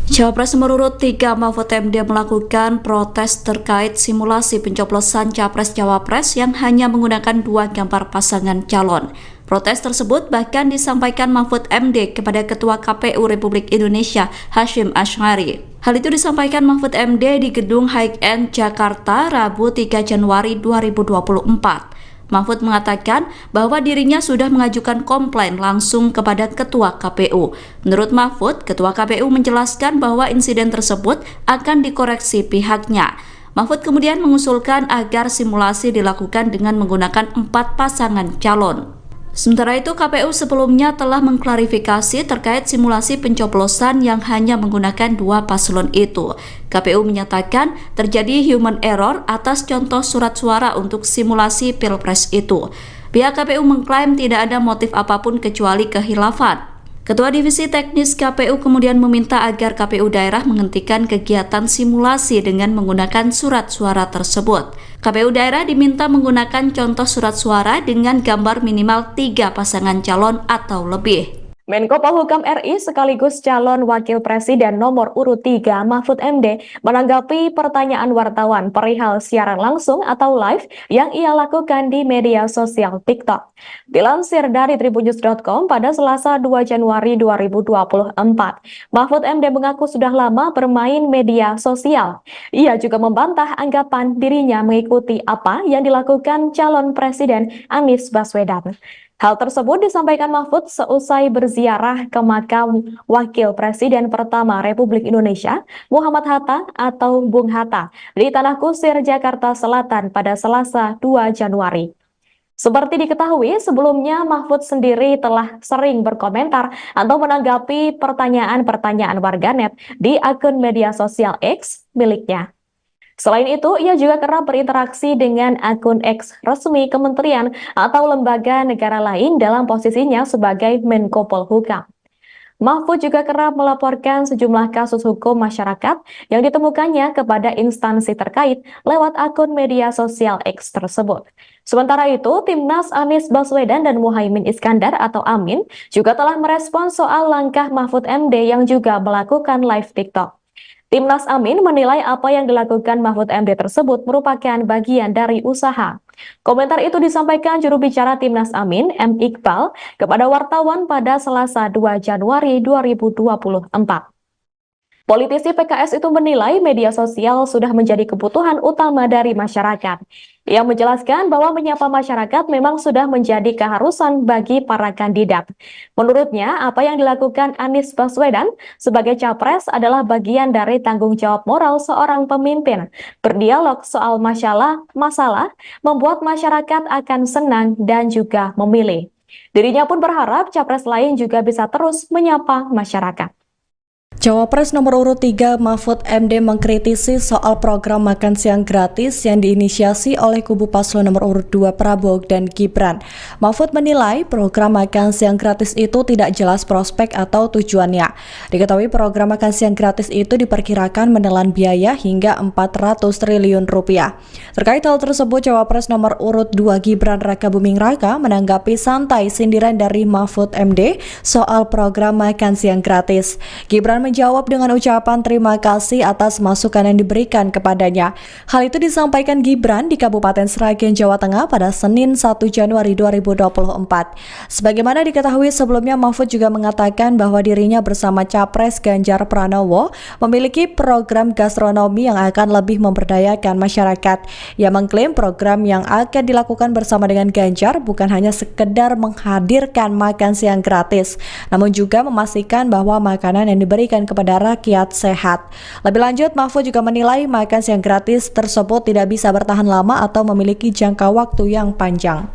Cawapres nomor urut 3 Mahfud MD melakukan protes terkait simulasi pencoblosan Capres-Cawapres yang hanya menggunakan 2 gambar pasangan calon. Protes tersebut bahkan disampaikan Mahfud MD kepada Ketua KPU Republik Indonesia Hasyim Asy'ari. Hal itu disampaikan Mahfud MD di Gedung High End Jakarta Rabu 3 Januari 2024. Mahfud mengatakan bahwa dirinya sudah mengajukan komplain langsung kepada Ketua KPU. Menurut Mahfud, Ketua KPU menjelaskan bahwa insiden tersebut akan dikoreksi pihaknya. Mahfud kemudian mengusulkan agar simulasi dilakukan dengan menggunakan 4 pasangan calon. Sementara itu, KPU sebelumnya telah mengklarifikasi terkait simulasi pencoblosan yang hanya menggunakan 2 paslon itu. KPU menyatakan terjadi human error atas contoh surat suara untuk simulasi Pilpres itu. Pihak KPU mengklaim tidak ada motif apapun kecuali kehilafan. Ketua Divisi Teknis KPU kemudian meminta agar KPU daerah menghentikan kegiatan simulasi dengan menggunakan surat suara tersebut. KPU daerah diminta menggunakan contoh surat suara dengan gambar minimal 3 pasangan calon atau lebih. Menko Polhukam RI sekaligus calon Wakil Presiden nomor urut 3 Mahfud MD menanggapi pertanyaan wartawan perihal siaran langsung atau live yang ia lakukan di media sosial TikTok. Dilansir dari tribunnews.com pada Selasa 2 Januari 2024, Mahfud MD mengaku sudah lama bermain media sosial. Ia juga membantah anggapan dirinya mengikuti apa yang dilakukan calon Presiden Anies Baswedan. Hal tersebut disampaikan Mahfud seusai berziarah ke makam Wakil Presiden pertama Republik Indonesia, Muhammad Hatta atau Bung Hatta, di Tanah Kusir, Jakarta Selatan pada Selasa 2 Januari. Seperti diketahui, sebelumnya Mahfud sendiri telah sering berkomentar atau menanggapi pertanyaan-pertanyaan warganet di akun media sosial X miliknya. Selain itu, ia juga kerap berinteraksi dengan akun X resmi kementerian atau lembaga negara lain dalam posisinya sebagai Menko Polhukam. Mahfud juga kerap melaporkan sejumlah kasus hukum masyarakat yang ditemukannya kepada instansi terkait lewat akun media sosial X tersebut. Sementara itu, Timnas Anies Baswedan dan Muhaimin Iskandar atau Amin juga telah merespons soal langkah Mahfud MD yang juga melakukan live TikTok. Timnas Amin menilai apa yang dilakukan Mahfud MD tersebut merupakan bagian dari usaha. Komentar itu disampaikan juru bicara Timnas Amin, M. Iqbal, kepada wartawan pada Selasa 2 Januari 2024. Politisi PKS itu menilai media sosial sudah menjadi kebutuhan utama dari masyarakat. Ia menjelaskan bahwa menyapa masyarakat memang sudah menjadi keharusan bagi para kandidat. Menurutnya, apa yang dilakukan Anies Baswedan sebagai capres adalah bagian dari tanggung jawab moral seorang pemimpin. Berdialog soal masalah membuat masyarakat akan senang dan juga memilih. Dirinya pun berharap capres lain juga bisa terus menyapa masyarakat. Cawapres nomor urut 3 Mahfud MD mengkritisi soal program makan siang gratis yang diinisiasi oleh kubu paslon nomor urut 2 Prabowo dan Gibran. Mahfud menilai program makan siang gratis itu tidak jelas prospek atau tujuannya. Diketahui program makan siang gratis itu diperkirakan menelan biaya hingga 400 triliun rupiah. Terkait hal tersebut, Cawapres nomor urut 2 Gibran Rakabuming Raka menanggapi santai sindiran dari Mahfud MD soal program makan siang gratis. Gibran menjawab dengan ucapan terima kasih atas masukan yang diberikan kepadanya. Hal itu disampaikan Gibran di Kabupaten Sragen, Jawa Tengah pada Senin 1 Januari 2024. Sebagaimana diketahui sebelumnya, Mahfud juga mengatakan bahwa dirinya bersama Capres Ganjar Pranowo memiliki program gastronomi yang akan lebih memberdayakan masyarakat. Ia mengklaim program yang akan dilakukan bersama dengan Ganjar bukan hanya sekedar menghadirkan makan siang gratis, namun juga memastikan bahwa makanan yang diberikan kepada rakyat sehat. Lebih lanjut, Mahfud juga menilai makan siang gratis tersebut tidak bisa bertahan lama atau memiliki jangka waktu yang panjang.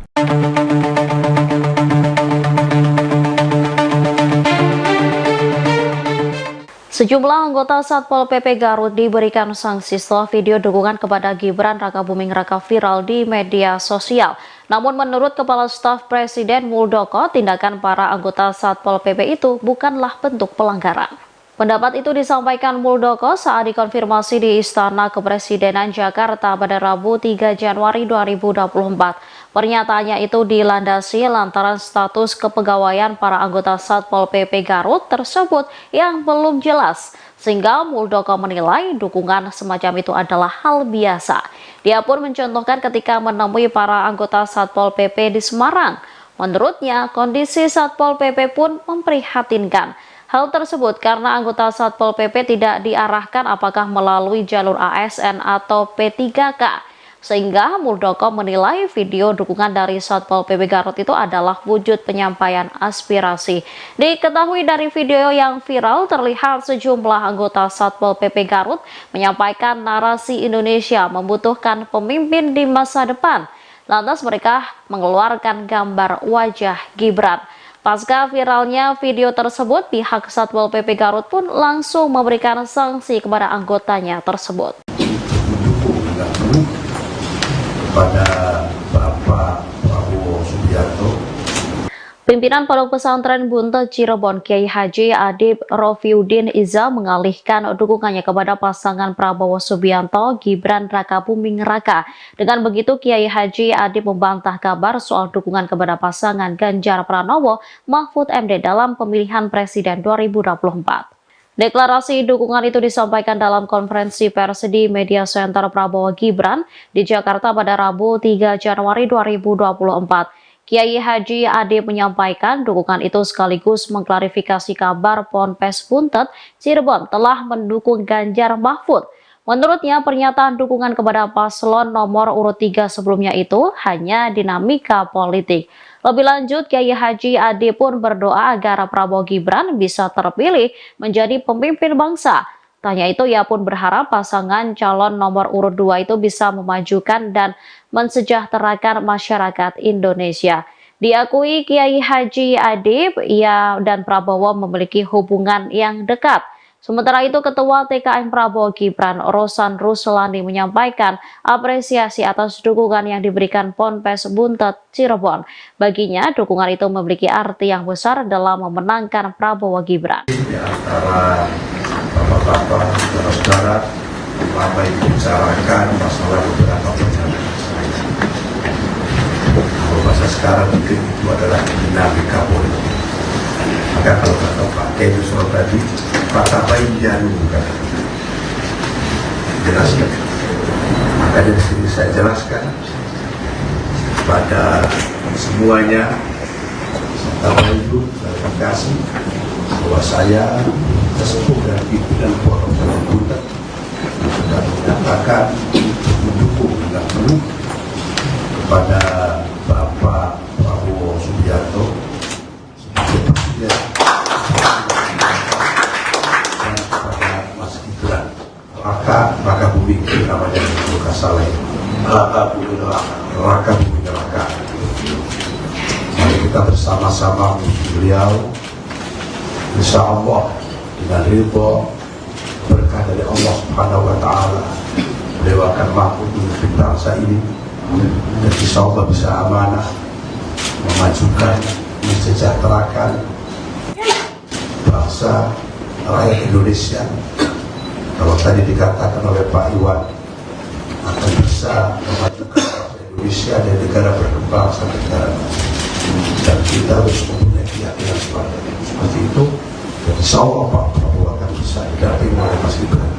Sejumlah anggota Satpol PP Garut diberikan sanksi setelah video dukungan kepada Gibran Rakabuming Raka viral di media sosial. Namun menurut Kepala Staf Presiden Muldoko, tindakan para anggota Satpol PP itu bukanlah bentuk pelanggaran. Pendapat itu disampaikan Muldoko saat dikonfirmasi di Istana Kepresidenan Jakarta pada Rabu 3 Januari 2024. Pernyataannya itu dilandasi lantaran status kepegawaian para anggota Satpol PP Garut tersebut yang belum jelas, sehingga Muldoko menilai dukungan semacam itu adalah hal biasa. Dia pun mencontohkan ketika menemui para anggota Satpol PP di Semarang. Menurutnya, kondisi Satpol PP pun memprihatinkan. Hal tersebut karena anggota Satpol PP tidak diarahkan apakah melalui jalur ASN atau P3K. Sehingga Muldoko menilai video dukungan dari Satpol PP Garut itu adalah wujud penyampaian aspirasi. Diketahui dari video yang viral terlihat sejumlah anggota Satpol PP Garut menyampaikan narasi Indonesia membutuhkan pemimpin di masa depan. Lantas mereka mengeluarkan gambar wajah Gibran. Pasca viralnya video tersebut, pihak Satpol PP Garut pun langsung memberikan sanksi kepada anggotanya tersebut. Kepada Bapak Prabowo Subianto, Pimpinan Pondok Pesantren Buntet Cirebon Kiai Haji Adib Rofiuddin Iza mengalihkan dukungannya kepada pasangan Prabowo Subianto Gibran Rakabuming Raka. Dengan begitu, Kiai Haji Adib membantah kabar soal dukungan kepada pasangan Ganjar Pranowo Mahfud MD dalam pemilihan Presiden 2024. Deklarasi dukungan itu disampaikan dalam konferensi pers di Media Center Prabowo Gibran di Jakarta pada Rabu 3 Januari 2024. Kiai Haji Adib menyampaikan dukungan itu sekaligus mengklarifikasi kabar Ponpes Buntet Cirebon telah mendukung Ganjar Mahfud. Menurutnya, pernyataan dukungan kepada paslon nomor urut 3 sebelumnya itu hanya dinamika politik. Lebih lanjut, Kiai Haji Adib pun berdoa agar Prabowo Gibran bisa terpilih menjadi pemimpin bangsa. Tanya itu, ia pun berharap pasangan calon nomor urut 2 itu bisa memajukan dan mensejahterakan masyarakat Indonesia. Diakui Kiai Haji Adib, ia dan Prabowo memiliki hubungan yang dekat. Sementara itu, Ketua TKN Prabowo Gibran, Rosan Ruslani, menyampaikan apresiasi atas dukungan yang diberikan Ponpes Buntet Cirebon. Baginya, dukungan itu memiliki arti yang besar dalam memenangkan Prabowo Gibran. Di antara bapak-bapak, saudara-saudara, lama dibicarakan masalah beberapa perjalanan saya. Kalau bahasa sekarang mungkin itu adalah dinamika politik. Maka kalau kata Pak Teddy tadi, kata baik jarum kan, jelaskan. Maka dari sini saya jelaskan pada semuanya, serta itu klarifikasi bahwa saya sesepuh dan pimpinan Pondok Buntet sudah menyatakan mendukung dengan penuh kepada Bapak Prabowo Subianto sebagai presiden dan kepada Mas Gibran Raka Bumi namanya Luka Saleh Raka Bumi Neraka. Mari kita bersama-sama beliau, insya Allah dengan ridho berkah dari Allah Subhanahu wa Ta'ala, beliau akan mampu memimpin bangsa ini dan insya Allah bisa amanah memajukan, mensejahterakan bangsa rakyat Indonesia. Kalau tadi dikatakan oleh Pak Iwan akan bisa memajukan bangsa Indonesia dan negara berkembang sampai negara maju, dan kita harus mempunyai keyakinan seperti itu. Dan insya Allah Pak Prabowo akan bisa didampingi oleh Mas Gibran.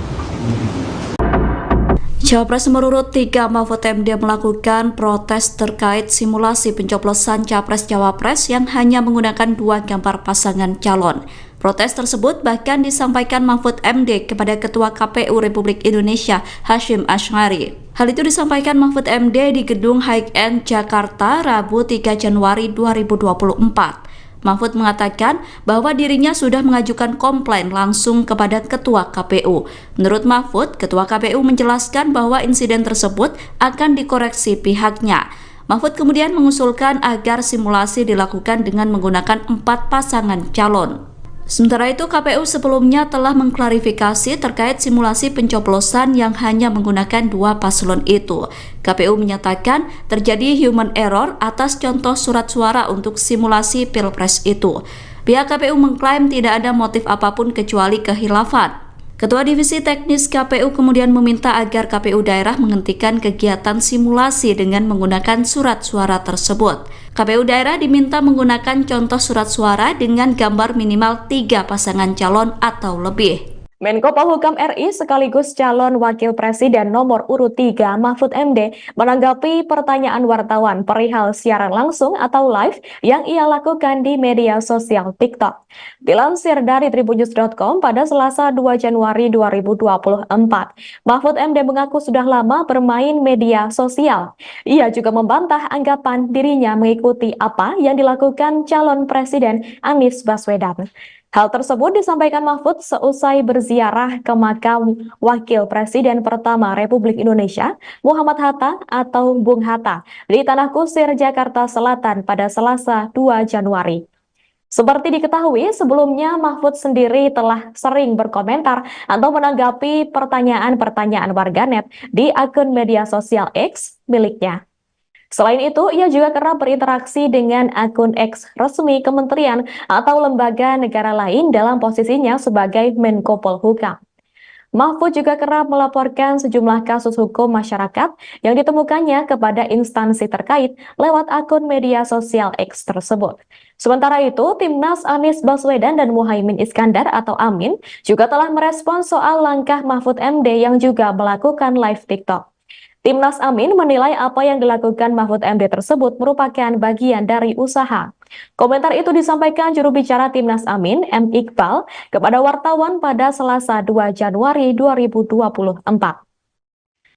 Cawapres nomor urut 3 Mahfud MD melakukan protes terkait simulasi pencoblosan Capres-Cawapres yang hanya menggunakan 2 gambar pasangan calon. Protes tersebut bahkan disampaikan Mahfud MD kepada Ketua KPU Republik Indonesia Hasyim Asy'ari. Hal itu disampaikan Mahfud MD di Gedung High End Jakarta Rabu 3 Januari 2024. Mahfud mengatakan bahwa dirinya sudah mengajukan komplain langsung kepada Ketua KPU. Menurut Mahfud, Ketua KPU menjelaskan bahwa insiden tersebut akan dikoreksi pihaknya. Mahfud kemudian mengusulkan agar simulasi dilakukan dengan menggunakan 4 pasangan calon. Sementara itu, KPU sebelumnya telah mengklarifikasi terkait simulasi pencoblosan yang hanya menggunakan 2 paslon itu. KPU menyatakan terjadi human error atas contoh surat suara untuk simulasi Pilpres itu. Pihak KPU mengklaim tidak ada motif apapun kecuali kehilafan. Ketua Divisi Teknis KPU kemudian meminta agar KPU daerah menghentikan kegiatan simulasi dengan menggunakan surat suara tersebut. KPU daerah diminta menggunakan contoh surat suara dengan gambar minimal 3 pasangan calon atau lebih. Menko Polhukam RI sekaligus calon Wakil Presiden nomor urut 3 Mahfud MD menanggapi pertanyaan wartawan perihal siaran langsung atau live yang ia lakukan di media sosial TikTok. Dilansir dari tribunnews.com pada Selasa 2 Januari 2024, Mahfud MD mengaku sudah lama bermain media sosial. Ia juga membantah anggapan dirinya mengikuti apa yang dilakukan calon Presiden Anies Baswedan. Hal tersebut disampaikan Mahfud seusai berziarah ke makam Wakil Presiden pertama Republik Indonesia, Muhammad Hatta atau Bung Hatta, di Tanah Kusir, Jakarta Selatan pada Selasa 2 Januari. Seperti diketahui, sebelumnya Mahfud sendiri telah sering berkomentar atau menanggapi pertanyaan-pertanyaan warganet di akun media sosial X miliknya. Selain itu, ia juga kerap berinteraksi dengan akun X resmi kementerian atau lembaga negara lain dalam posisinya sebagai Menko Polhukam. Mahfud juga kerap melaporkan sejumlah kasus hukum masyarakat yang ditemukannya kepada instansi terkait lewat akun media sosial X tersebut. Sementara itu, Timnas Anies Baswedan dan Muhaimin Iskandar atau Amin juga telah merespons soal langkah Mahfud MD yang juga melakukan live TikTok. Timnas Amin menilai apa yang dilakukan Mahfud MD tersebut merupakan bagian dari usaha. Komentar itu disampaikan juru bicara Timnas Amin, M. Iqbal, kepada wartawan pada Selasa 2 Januari 2024.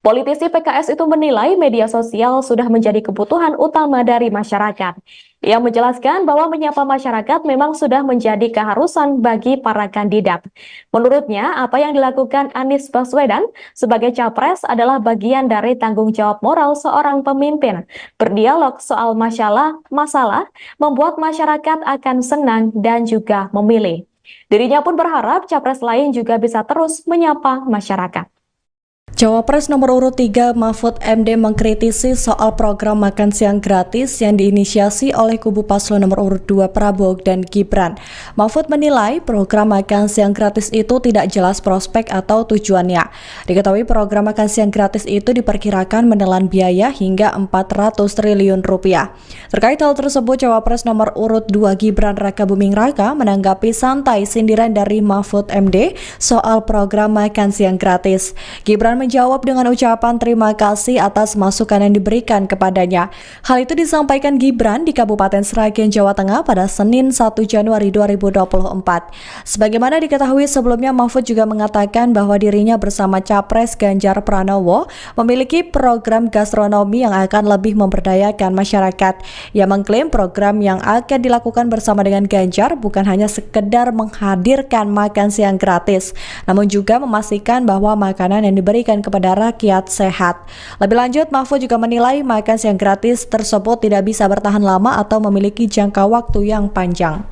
Politisi PKS itu menilai media sosial sudah menjadi kebutuhan utama dari masyarakat. Ia menjelaskan bahwa menyapa masyarakat memang sudah menjadi keharusan bagi para kandidat. Menurutnya, apa yang dilakukan Anies Baswedan sebagai capres adalah bagian dari tanggung jawab moral seorang pemimpin. Berdialog soal masalah membuat masyarakat akan senang dan juga memilih. Dirinya pun berharap capres lain juga bisa terus menyapa masyarakat. Cawapres nomor urut 3 Mahfud MD mengkritisi soal program makan siang gratis yang diinisiasi oleh kubu paslon nomor urut 2 Prabowo dan Gibran. Mahfud menilai program makan siang gratis itu tidak jelas prospek atau tujuannya. Diketahui program makan siang gratis itu diperkirakan menelan biaya hingga 400 triliun rupiah. Terkait hal tersebut, Cawapres nomor urut 2 Gibran Rakabuming Raka menanggapi santai sindiran dari Mahfud MD soal program makan siang gratis. Gibran menjawab dengan ucapan terima kasih atas masukan yang diberikan kepadanya. Hal itu disampaikan Gibran di Kabupaten Sragen, Jawa Tengah pada Senin 1 Januari 2024. Sebagaimana diketahui sebelumnya, Mahfud juga mengatakan bahwa dirinya bersama Capres Ganjar Pranowo memiliki program gastronomi yang akan lebih memberdayakan masyarakat. Ia mengklaim program yang akan dilakukan bersama dengan Ganjar bukan hanya sekedar menghadirkan makan siang gratis, namun juga memastikan bahwa makanan yang diberikan kepada rakyat sehat. Lebih lanjut, Mahfud juga menilai makan siang gratis tersebut tidak bisa bertahan lama atau memiliki jangka waktu yang panjang.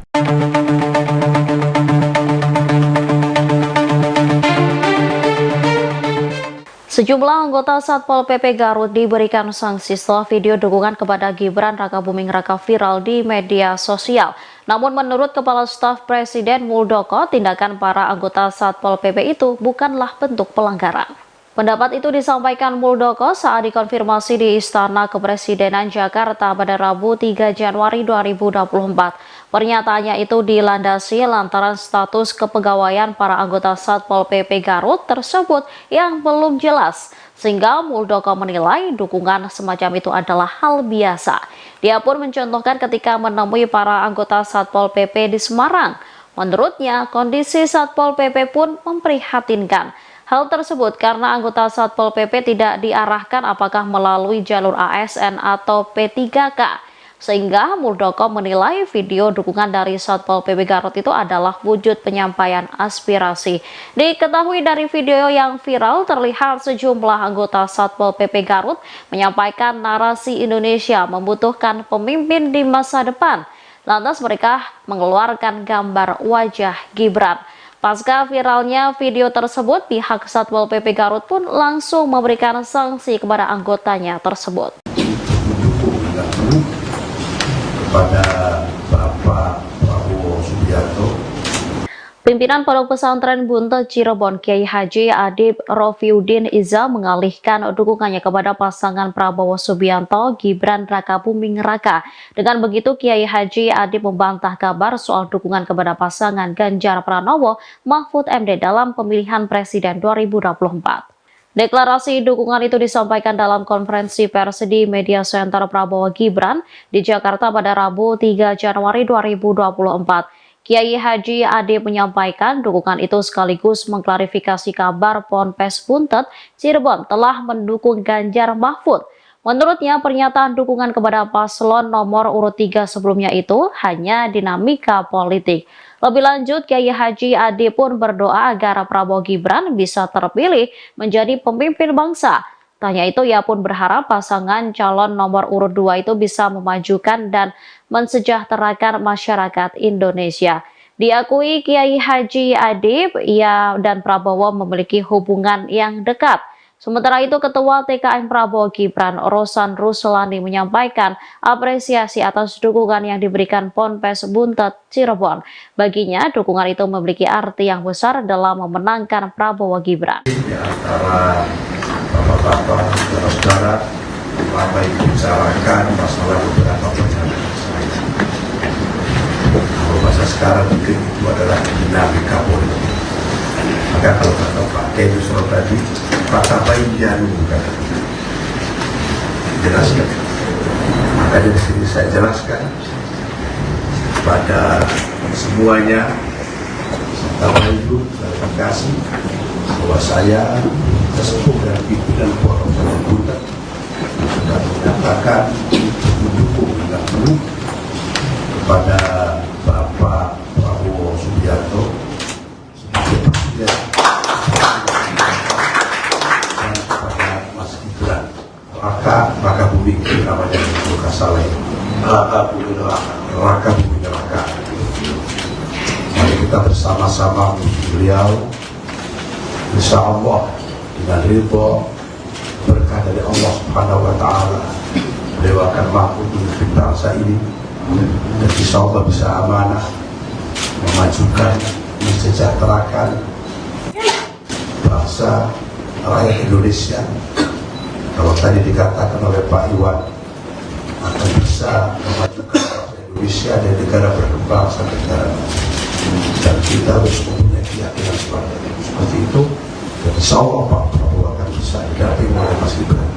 Sejumlah anggota Satpol PP Garut diberikan sanksi setelah video dukungan kepada Gibran Rakabuming Raka viral di media sosial. Namun menurut Kepala Staf Presiden Muldoko, tindakan para anggota Satpol PP itu bukanlah bentuk pelanggaran. Pendapat itu disampaikan Muldoko saat dikonfirmasi di Istana Kepresidenan Jakarta pada Rabu 3 Januari 2024. Pernyataannya itu dilandasi lantaran status kepegawaian para anggota Satpol PP Garut tersebut yang belum jelas, sehingga Muldoko menilai dukungan semacam itu adalah hal biasa. Dia pun mencontohkan ketika menemui para anggota Satpol PP di Semarang. Menurutnya, kondisi Satpol PP pun memprihatinkan. Hal tersebut karena anggota Satpol PP tidak diarahkan apakah melalui jalur ASN atau P3K. Sehingga Muldoko menilai video dukungan dari Satpol PP Garut itu adalah wujud penyampaian aspirasi. Diketahui dari video yang viral terlihat sejumlah anggota Satpol PP Garut menyampaikan narasi Indonesia membutuhkan pemimpin di masa depan. Lantas mereka mengeluarkan gambar wajah Gibran. Pasca viralnya video tersebut, pihak Satpol PP Garut pun langsung memberikan sanksi kepada anggotanya tersebut. Kepada Bapak Prabowo Subianto, Pimpinan Pondok Pesantren Buntet Cirebon Kiai Haji Adib Rofiuddin Iza mengalihkan dukungannya kepada pasangan Prabowo Subianto Gibran Rakabuming Raka. Dengan begitu, Kiai Haji Adib membantah kabar soal dukungan kepada pasangan Ganjar Pranowo Mahfud MD dalam pemilihan Presiden 2024. Deklarasi dukungan itu disampaikan dalam konferensi pers di Media Center Prabowo Gibran di Jakarta pada Rabu 3 Januari 2024. Kiai Haji Adib menyampaikan dukungan itu sekaligus mengklarifikasi kabar Ponpes Buntet Cirebon telah mendukung Ganjar Mahfud. Menurutnya, pernyataan dukungan kepada paslon nomor urut 3 sebelumnya itu hanya dinamika politik. Lebih lanjut, Kiai Haji Adib pun berdoa agar Prabowo Gibran bisa terpilih menjadi pemimpin bangsa. Tanya itu, ia pun berharap pasangan calon nomor urut 2 itu bisa memajukan dan mensejahterakan masyarakat Indonesia. Diakui Kiai Haji Adib, ia dan Prabowo memiliki hubungan yang dekat. Sementara itu, Ketua TKN Prabowo Gibran, Rosan Ruslani, menyampaikan apresiasi atas dukungan yang diberikan Ponpes Buntet Cirebon. Baginya, dukungan itu memiliki arti yang besar dalam memenangkan Prabowo Gibran. Di antara bapak-bapak, saudara-saudara, apa yang dibicarakan masalah beberapa pernyataan saya. Kalau bahasa sekarang mungkin itu adalah dinamika politik. Maka kalau kata Pak Kemsro tadi, Pak Tabai bukan jelaskan. Makanya di sini saya jelaskan pada semuanya, Bapak Ibu, terima kasih bahwa saya sesepuh dan pimpinan Pondok Pesantren Buntet sudah menyatakan mendukung dengan penuh kepada Bapak Prabowo Subianto sebagai presiden dan kepada Mas Gibran Rakabuming namanya bukan salah, Rakabuming Raka. Mari kita kita bersama-sama beliau, insya Allah dengan ridho berkah dari Allah Subhanahu wa Ta'ala, beliau akan mampu memimpin bangsa ini dan insya Allah bisa amanah memajukan, mensejahterakan bangsa rakyat Indonesia. Kalau tadi dikatakan oleh Pak Iwan akan bisa memajukan bangsa Indonesia dan negara berkembang sampai negara maju, dan kita harus mempunyai keyakinan seperti itu. Dan insya Allah Pak Prabowo akan bisa didampingi oleh Mas Gibran.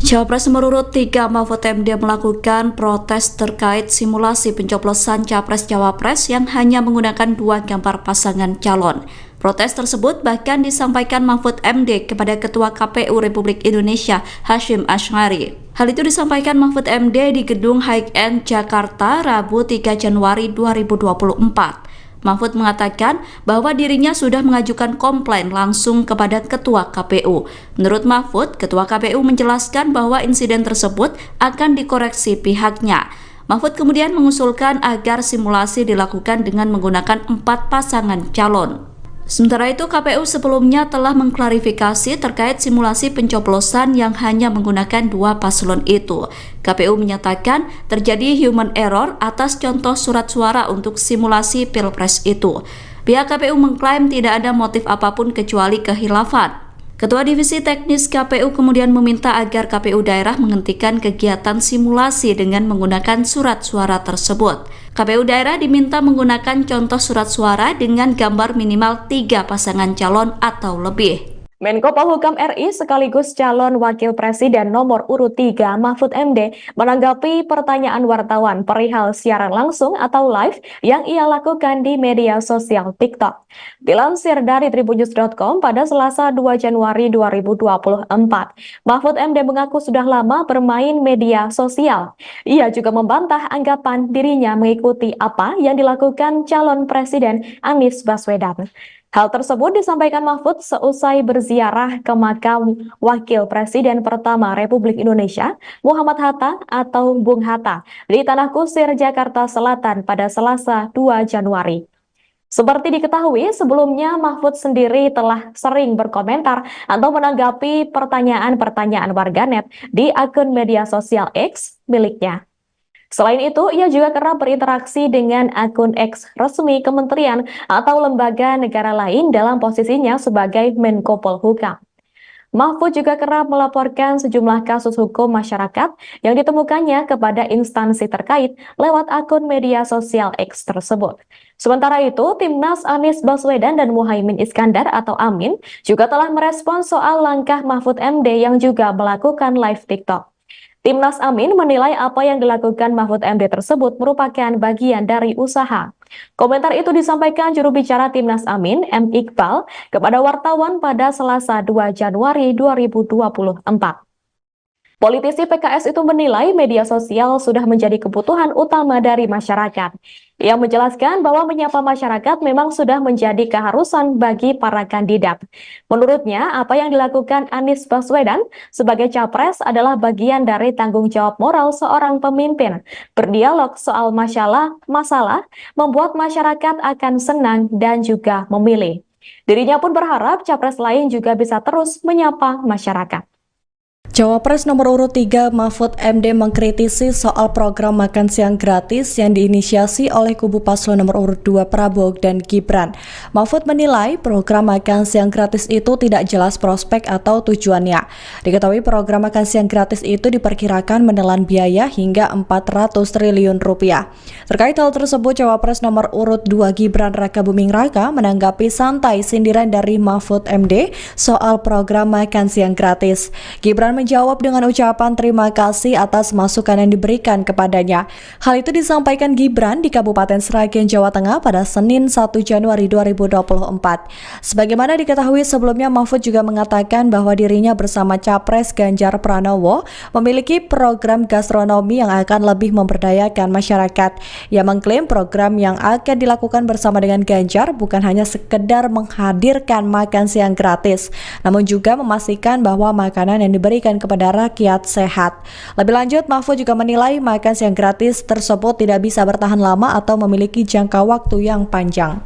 Cawapres nomor urut 3 Mahfud MD melakukan protes terkait simulasi pencoblosan Capres-Cawapres yang hanya menggunakan 2 gambar pasangan calon. Protes tersebut bahkan disampaikan Mahfud MD kepada Ketua KPU Republik Indonesia Hasyim Asy'ari. Hal itu disampaikan Mahfud MD di Gedung High-End Jakarta Rabu 3 Januari 2024. Mahfud mengatakan bahwa dirinya sudah mengajukan komplain langsung kepada Ketua KPU. Menurut Mahfud, Ketua KPU menjelaskan bahwa insiden tersebut akan dikoreksi pihaknya. Mahfud kemudian mengusulkan agar simulasi dilakukan dengan menggunakan 4 pasangan calon. Sementara itu, KPU sebelumnya telah mengklarifikasi terkait simulasi pencoblosan yang hanya menggunakan 2 paslon itu. KPU menyatakan terjadi human error atas contoh surat suara untuk simulasi Pilpres itu. Pihak KPU mengklaim tidak ada motif apapun kecuali kehilafan. Ketua Divisi Teknis KPU kemudian meminta agar KPU daerah menghentikan kegiatan simulasi dengan menggunakan surat suara tersebut. KPU daerah diminta menggunakan contoh surat suara dengan gambar minimal 3 pasangan calon atau lebih. Menko Polhukam RI sekaligus calon Wakil Presiden nomor urut 3 Mahfud MD menanggapi pertanyaan wartawan perihal siaran langsung atau live yang ia lakukan di media sosial TikTok. Dilansir dari tribunnews.com pada Selasa 2 Januari 2024, Mahfud MD mengaku sudah lama bermain media sosial. Ia juga membantah anggapan dirinya mengikuti apa yang dilakukan calon Presiden Anies Baswedan. Hal tersebut disampaikan Mahfud seusai berziarah ke makam Wakil Presiden pertama Republik Indonesia, Muhammad Hatta atau Bung Hatta, di Tanah Kusir, Jakarta Selatan pada Selasa 2 Januari. Seperti diketahui, sebelumnya Mahfud sendiri telah sering berkomentar atau menanggapi pertanyaan-pertanyaan warganet di akun media sosial X miliknya. Selain itu, ia juga kerap berinteraksi dengan akun X resmi kementerian atau lembaga negara lain dalam posisinya sebagai Menko Polhukam. Mahfud juga kerap melaporkan sejumlah kasus hukum masyarakat yang ditemukannya kepada instansi terkait lewat akun media sosial X tersebut. Sementara itu, Timnas Anies Baswedan dan Muhaimin Iskandar atau Amin juga telah merespon soal langkah Mahfud MD yang juga melakukan live TikTok. Timnas Amin menilai apa yang dilakukan Mahfud MD tersebut merupakan bagian dari usaha. Komentar itu disampaikan juru bicara Timnas Amin, M. Iqbal, kepada wartawan pada Selasa 2 Januari 2024. Politisi PKS itu menilai media sosial sudah menjadi kebutuhan utama dari masyarakat. Ia menjelaskan bahwa menyapa masyarakat memang sudah menjadi keharusan bagi para kandidat. Menurutnya, apa yang dilakukan Anies Baswedan sebagai capres adalah bagian dari tanggung jawab moral seorang pemimpin. Berdialog soal masalah membuat masyarakat akan senang dan juga memilih. Dirinya pun berharap capres lain juga bisa terus menyapa masyarakat. Cawapres nomor urut 3 Mahfud MD mengkritisi soal program makan siang gratis yang diinisiasi oleh kubu paslon nomor urut 2 Prabowo dan Gibran. Mahfud menilai program makan siang gratis itu tidak jelas prospek atau tujuannya. Diketahui program makan siang gratis itu diperkirakan menelan biaya hingga 400 triliun rupiah. Terkait hal tersebut, Cawapres nomor urut 2 Gibran Rakabuming Raka menanggapi santai sindiran dari Mahfud MD soal program makan siang gratis. Gibran menjawab dengan ucapan terima kasih atas masukan yang diberikan kepadanya. Hal itu disampaikan Gibran di Kabupaten Sragen, Jawa Tengah pada Senin 1 Januari 2024. Sebagaimana diketahui sebelumnya, Mahfud juga mengatakan bahwa dirinya bersama Capres Ganjar Pranowo memiliki program gastronomi yang akan lebih memberdayakan masyarakat. Ia mengklaim program yang akan dilakukan bersama dengan Ganjar bukan hanya sekedar menghadirkan makan siang gratis, namun juga memastikan bahwa makanan yang diberikan dan kepada rakyat sehat. Lebih lanjut, Mahfud juga menilai makan siang gratis tersebut tidak bisa bertahan lama atau memiliki jangka waktu yang panjang.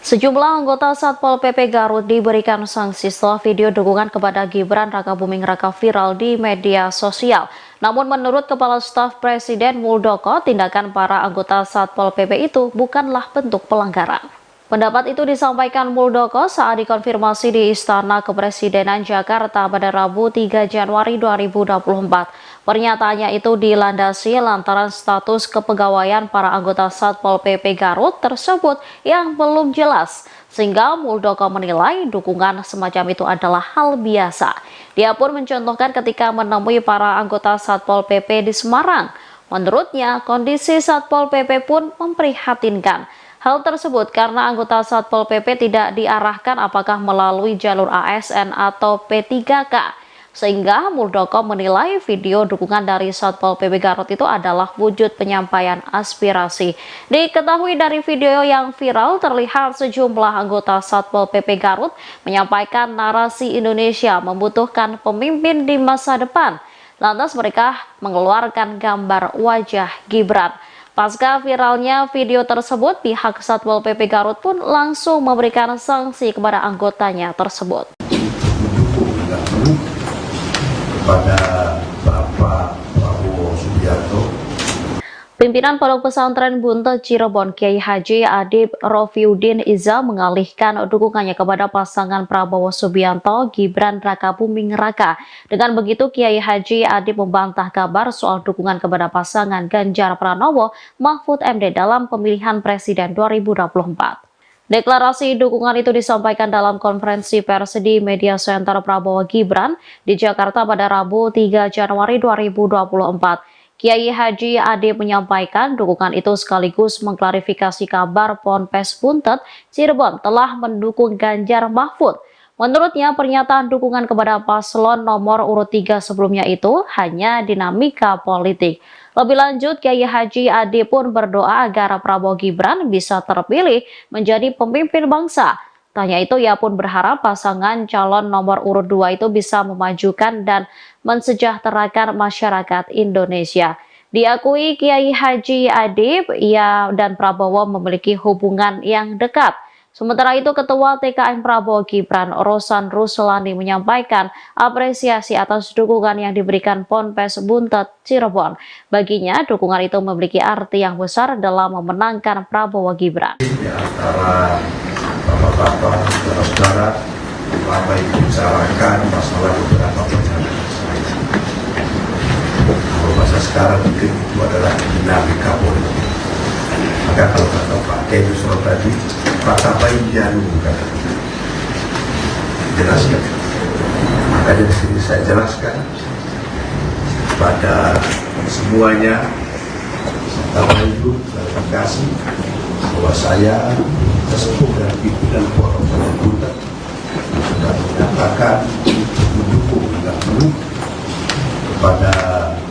Sejumlah anggota Satpol PP Garut diberikan sanksi setelah video dukungan kepada Gibran Rakabuming Raka viral di media sosial. Namun menurut Kepala Staf Presiden Muldoko, tindakan para anggota Satpol PP itu bukanlah bentuk pelanggaran. Pendapat itu disampaikan Muldoko saat dikonfirmasi di Istana Kepresidenan Jakarta pada Rabu 3 Januari 2024. Pernyataannya itu dilandasi lantaran status kepegawaian para anggota Satpol PP Garut tersebut yang belum jelas, sehingga Muldoko menilai dukungan semacam itu adalah hal biasa. Dia pun mencontohkan ketika menemui para anggota Satpol PP di Semarang. Menurutnya, kondisi Satpol PP pun memprihatinkan. Hal tersebut karena anggota Satpol PP tidak diarahkan apakah melalui jalur ASN atau P3K. Sehingga Muldoko menilai video dukungan dari Satpol PP Garut itu adalah wujud penyampaian aspirasi. Diketahui dari video yang viral terlihat sejumlah anggota Satpol PP Garut menyampaikan narasi Indonesia membutuhkan pemimpin di masa depan. Lantas mereka mengeluarkan gambar wajah Gibran. Pasca viralnya video tersebut, pihak Satpol PP Garut pun langsung memberikan sanksi kepada anggotanya tersebut. Kepada Bapak Prabowo Subianto. Pimpinan Pondok Pesantren Buntet Cirebon Kiai Haji Adib Rofiuddin Iza mengalihkan dukungannya kepada pasangan Prabowo Subianto Gibran Rakabuming Raka. Dengan begitu Kiai Haji Adib membantah kabar soal dukungan kepada pasangan Ganjar Pranowo Mahfud MD dalam pemilihan Presiden 2024. Deklarasi dukungan itu disampaikan dalam konferensi pers di Media Center Prabowo Gibran di Jakarta pada Rabu 3 Januari 2024. Kiai Haji Adib menyampaikan dukungan itu sekaligus mengklarifikasi kabar Ponpes Buntet Cirebon telah mendukung Ganjar Mahfud. Menurutnya, pernyataan dukungan kepada paslon nomor urut 3 sebelumnya itu hanya dinamika politik. Lebih lanjut, Kiai Haji Adib pun berdoa agar Prabowo Gibran bisa terpilih menjadi pemimpin bangsa. Tanya itu, ia pun berharap pasangan calon nomor urut 2 itu bisa memajukan dan mensejahterakan masyarakat Indonesia. Diakui Kiai Haji Adib, ia dan Prabowo memiliki hubungan yang dekat. Sementara itu, Ketua TKN Prabowo Gibran, Rosan Ruslani menyampaikan apresiasi atas dukungan yang diberikan Ponpes Buntet Cirebon. Baginya, dukungan itu memiliki arti yang besar dalam memenangkan Prabowo Gibran. Di antara bapak-bapak, saudara-saudara, apa yang dibicarakan masalah beberapa pernyataan saya. Kalau bahasa sekarang mungkin itu adalah dinamika politik. Maka kalau kata Pak Kemsro tadi, Pak Bainjanu jelaskan. Maka dari sini saya jelaskan pada semuanya, saya itu terima kasih bahwa saya sesepuh dan pimpinan Pondok Pesantren Buntet sudah menyatakan mendukung dengan penuh kepada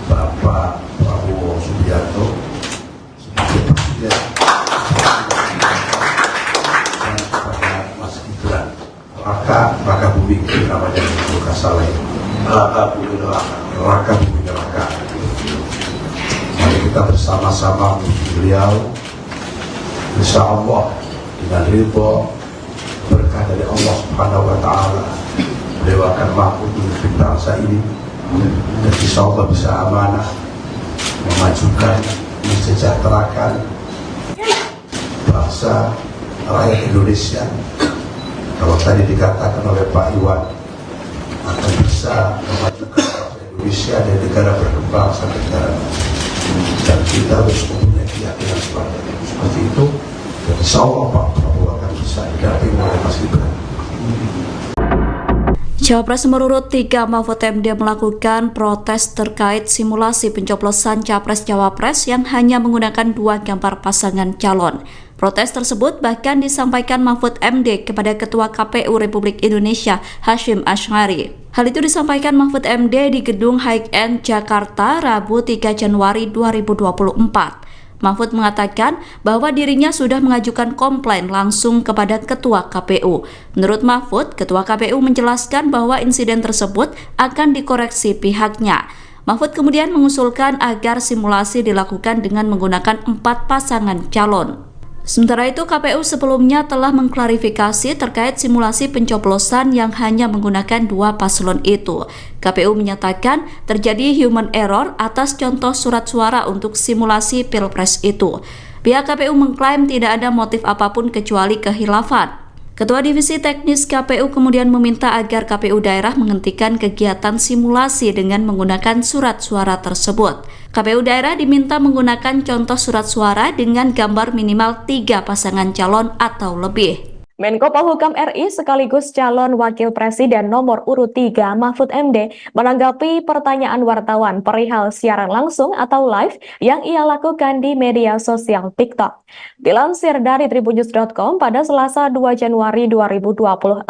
Bapak Prabowo Subianto sebagai presiden dan kepada Mas Gibran Rakabuming namanya bukan salah ini Rakabuming Raka. Mari kita bersama-sama beliau, insya Allah dengan ridho berkah dari Allah Subhanahu wa Ta'ala, beliau akan mampu memimpin bangsa ini dan insya Allah bisa amanah memajukan, mensejahterakan bangsa rakyat Indonesia. Kalau tadi dikatakan oleh Pak Iwan akan bisa memajukan bangsa Indonesia dan negara berkembang sampai negara maju, dan kita harus mempunyai keyakinan seperti itu. Dan insya Allah Pak Prabowo akan bisa didampingi oleh Mas Gibran. Cawapres nomor urut 3 Mahfud MD melakukan protes terkait simulasi pencoblosan Capres-Cawapres yang hanya menggunakan 2 gambar pasangan calon. Protes tersebut bahkan disampaikan Mahfud MD kepada Ketua KPU Republik Indonesia Hasyim Asy'ari. Hal itu disampaikan Mahfud MD di Gedung High End Jakarta Rabu 3 Januari 2024. Mahfud mengatakan bahwa dirinya sudah mengajukan komplain langsung kepada Ketua KPU. Menurut Mahfud, Ketua KPU menjelaskan bahwa insiden tersebut akan dikoreksi pihaknya. Mahfud kemudian mengusulkan agar simulasi dilakukan dengan menggunakan 4 pasangan calon. Sementara itu, KPU sebelumnya telah mengklarifikasi terkait simulasi pencoblosan yang hanya menggunakan 2 paslon itu. KPU menyatakan terjadi human error atas contoh surat suara untuk simulasi Pilpres itu. Pihak KPU mengklaim tidak ada motif apapun kecuali kehilafan. Ketua Divisi Teknis KPU kemudian meminta agar KPU daerah menghentikan kegiatan simulasi dengan menggunakan surat suara tersebut. KPU daerah diminta menggunakan contoh surat suara dengan gambar minimal 3 pasangan calon atau lebih. Menko Polhukam RI sekaligus calon Wakil Presiden nomor urut 3 Mahfud MD menanggapi pertanyaan wartawan perihal siaran langsung atau live yang ia lakukan di media sosial TikTok. Dilansir dari tribunnews.com pada Selasa 2 Januari 2024,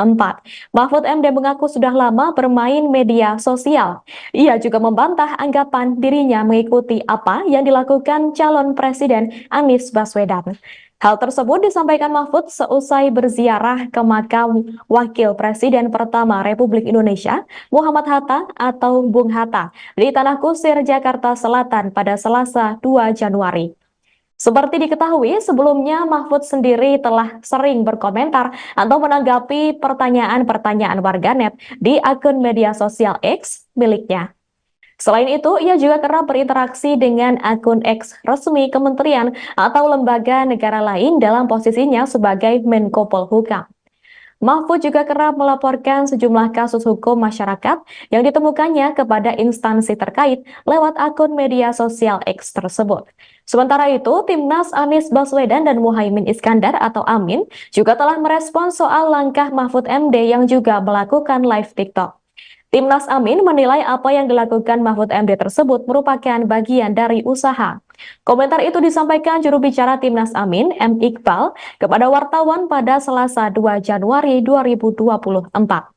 Mahfud MD mengaku sudah lama bermain media sosial. Ia juga membantah anggapan dirinya mengikuti apa yang dilakukan calon Presiden Anies Baswedan. Hal tersebut disampaikan Mahfud seusai berziarah ke makam Wakil Presiden pertama Republik Indonesia, Muhammad Hatta atau Bung Hatta, di Tanah Kusir, Jakarta Selatan pada Selasa 2 Januari. Seperti diketahui, sebelumnya Mahfud sendiri telah sering berkomentar atau menanggapi pertanyaan-pertanyaan warganet di akun media sosial X miliknya. Selain itu, ia juga kerap berinteraksi dengan akun X resmi kementerian atau lembaga negara lain dalam posisinya sebagai Menko Polhukam. Mahfud juga kerap melaporkan sejumlah kasus hukum masyarakat yang ditemukannya kepada instansi terkait lewat akun media sosial X tersebut. Sementara itu, Timnas Anies Baswedan dan Muhaimin Iskandar atau Amin juga telah merespons soal langkah Mahfud MD yang juga melakukan live TikTok. Timnas Amin menilai apa yang dilakukan Mahfud MD tersebut merupakan bagian dari usaha. Komentar itu disampaikan juru bicara Timnas Amin, M. Iqbal, kepada wartawan pada Selasa 2 Januari 2024.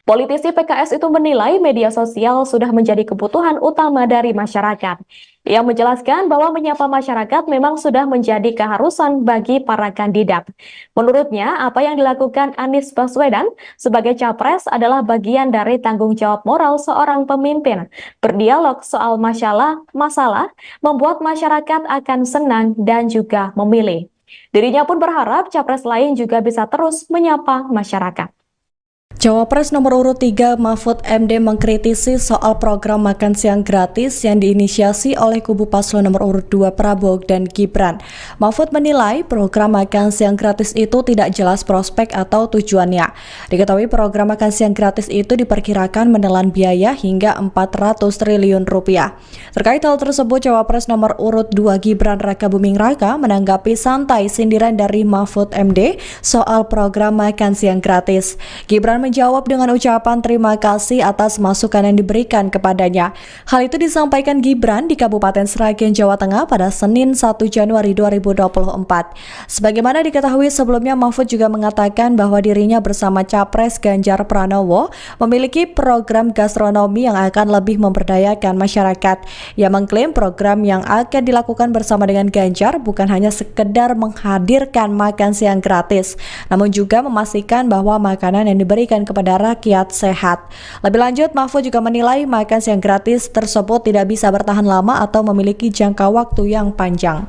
Politisi PKS itu menilai media sosial sudah menjadi kebutuhan utama dari masyarakat. Ia menjelaskan bahwa menyapa masyarakat memang sudah menjadi keharusan bagi para kandidat. Menurutnya, apa yang dilakukan Anies Baswedan sebagai capres adalah bagian dari tanggung jawab moral seorang pemimpin. Berdialog soal masalah membuat masyarakat akan senang dan juga memilih. Dirinya pun berharap capres lain juga bisa terus menyapa masyarakat. Cawapres nomor urut 3 Mahfud MD mengkritisi soal program makan siang gratis yang diinisiasi oleh kubu paslon nomor urut 2 Prabowo dan Gibran. Mahfud menilai program makan siang gratis itu tidak jelas prospek atau tujuannya. Diketahui program makan siang gratis itu diperkirakan menelan biaya hingga 400 triliun rupiah. Terkait hal tersebut, Cawapres nomor urut 2 Gibran Rakabuming Raka menanggapi santai sindiran dari Mahfud MD soal program makan siang gratis. Gibran menjawab dengan ucapan terima kasih atas masukan yang diberikan kepadanya. Hal itu disampaikan Gibran di Kabupaten Sragen, Jawa Tengah pada Senin 1 Januari 2024. Sebagaimana diketahui sebelumnya, Mahfud juga mengatakan bahwa dirinya bersama Capres Ganjar Pranowo memiliki program gastronomi yang akan lebih memberdayakan masyarakat. Ia mengklaim program yang akan dilakukan bersama dengan Ganjar bukan hanya sekedar menghadirkan makan siang gratis, namun juga memastikan bahwa makanan yang diberikan kepada rakyat sehat. Lebih lanjut, Mahfud juga menilai makan siang gratis tersebut tidak bisa bertahan lama atau memiliki jangka waktu yang panjang.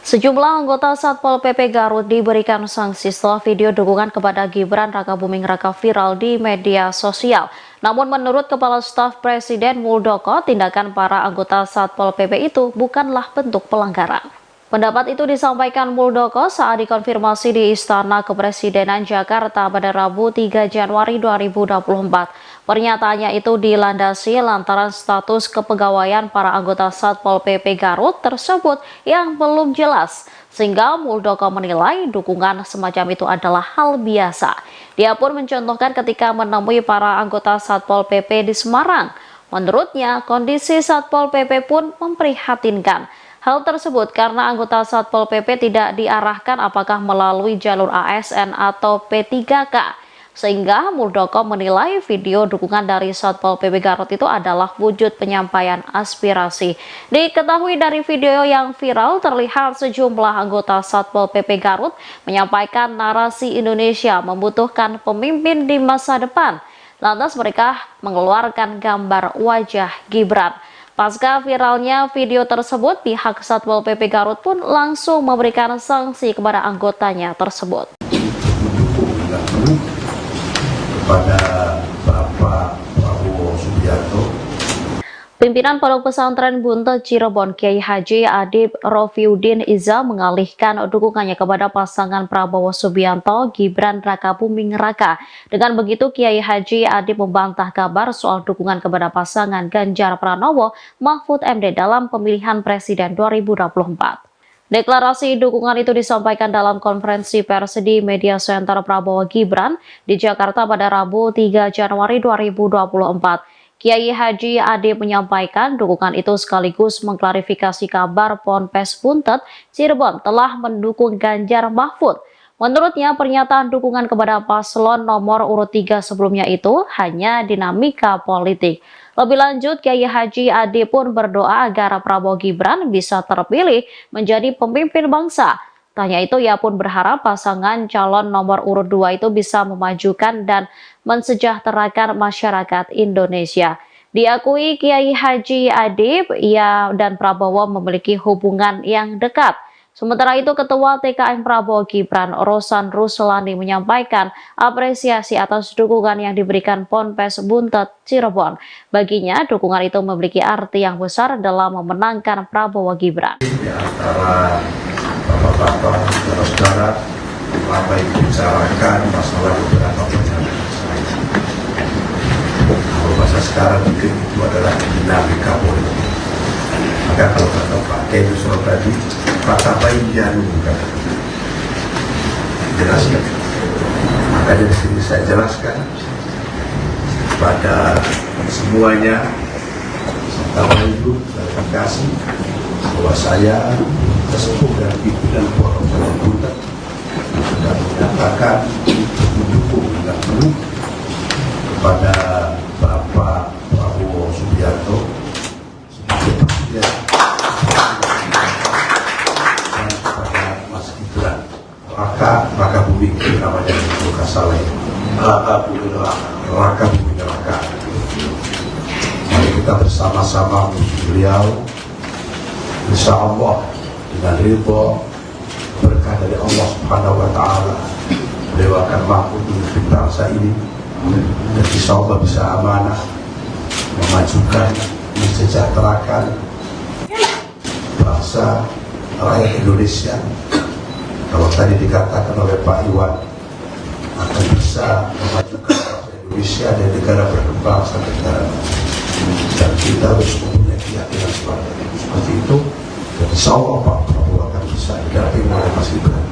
Sejumlah anggota Satpol PP Garut diberikan sanksi setelah video dukungan kepada Gibran Rakabuming Raka viral di media sosial. Namun menurut Kepala Staf Presiden Muldoko, tindakan para anggota Satpol PP itu bukanlah bentuk pelanggaran. Pendapat itu disampaikan Muldoko saat dikonfirmasi di Istana Kepresidenan Jakarta pada Rabu 3 Januari 2024. Pernyataannya itu dilandasi lantaran status kepegawaian para anggota Satpol PP Garut tersebut yang belum jelas, sehingga Muldoko menilai dukungan semacam itu adalah hal biasa. Dia pun mencontohkan ketika menemui para anggota Satpol PP di Semarang. Menurutnya, kondisi Satpol PP pun memprihatinkan. Hal tersebut karena anggota Satpol PP tidak diarahkan apakah melalui jalur ASN atau P3K. Sehingga Muldoko menilai video dukungan dari Satpol PP Garut itu adalah wujud penyampaian aspirasi. Diketahui dari video yang viral terlihat sejumlah anggota Satpol PP Garut menyampaikan narasi Indonesia membutuhkan pemimpin di masa depan. Lantas mereka mengeluarkan gambar wajah Gibran. Pasca viralnya video tersebut, pihak Satpol PP Garut pun langsung memberikan sanksi kepada anggotanya tersebut. Kepada Bapak Prabowo Subianto, Pimpinan Pondok Pesantren Buntet Cirebon Kiai Haji Adib Rofiuddin Iza mengalihkan dukungannya kepada pasangan Prabowo Subianto Gibran Rakabuming Raka. Dengan begitu Kiai Haji Adib membantah kabar soal dukungan kepada pasangan Ganjar Pranowo Mahfud MD dalam pemilihan presiden 2024. Deklarasi dukungan itu disampaikan dalam konferensi pers di Media Center Prabowo Gibran di Jakarta pada Rabu 3 Januari 2024. Kiai Haji Adib menyampaikan dukungan itu sekaligus mengklarifikasi kabar Ponpes Buntet Cirebon telah mendukung Ganjar Mahfud. Menurutnya, pernyataan dukungan kepada paslon nomor urut 3 sebelumnya itu hanya dinamika politik. Lebih lanjut, Kiai Haji Adib pun berdoa agar Prabowo Gibran bisa terpilih menjadi pemimpin bangsa. Tanya itu, ia pun berharap pasangan calon nomor urut 2 itu bisa memajukan dan mensejahterakan masyarakat Indonesia. Diakui Kiai Haji Adib, ia dan Prabowo memiliki hubungan yang dekat. Sementara itu, Ketua TKN Prabowo Gibran, Rosan Ruslani menyampaikan apresiasi atas dukungan yang diberikan Ponpes Buntet Cirebon. Baginya, dukungan itu memiliki arti yang besar dalam memenangkan Prabowo Gibran. Di antara bapak-bapak, saudara-saudara, apa yang dibicarakan masalah beberapa pernyataan saya. Kalau bahasa sekarang mungkin itu adalah dinamika politik. Maka kalau kata Pak Kiai Nusron tadi, kata baik jangan jelaskan. Makanya di sini saya jelaskan pada semuanya, serta itu klarifikasi bahwa saya sesepuh dan pimpinan Pondok Pesantren Buntet sudah menyatakan mendukung dengan penuh kepada Bapak Prabowo Subianto sebagai presiden dan kepada Mas Gibran Rakabuming namanya itu Kasale Rakabuming Raka. Mari kita bersama-sama menuju beliau, insya Allah dengan ridho berkah dari Allah Subhanahu wa Ta'ala, beliau akan mampu memimpin bangsa ini dan insya Allah bisa amanah memajukan, mensejahterakan bangsa rakyat Indonesia. Kalau tadi dikatakan oleh Pak Iwan akan bisa memajukan bangsa Indonesia dan negara berkembang sampai negara maju, dan kita harus mempunyai keyakinan seperti itu. Dan insya Allah Pak Prabowo akan bisa didampingi oleh Mas Gibran.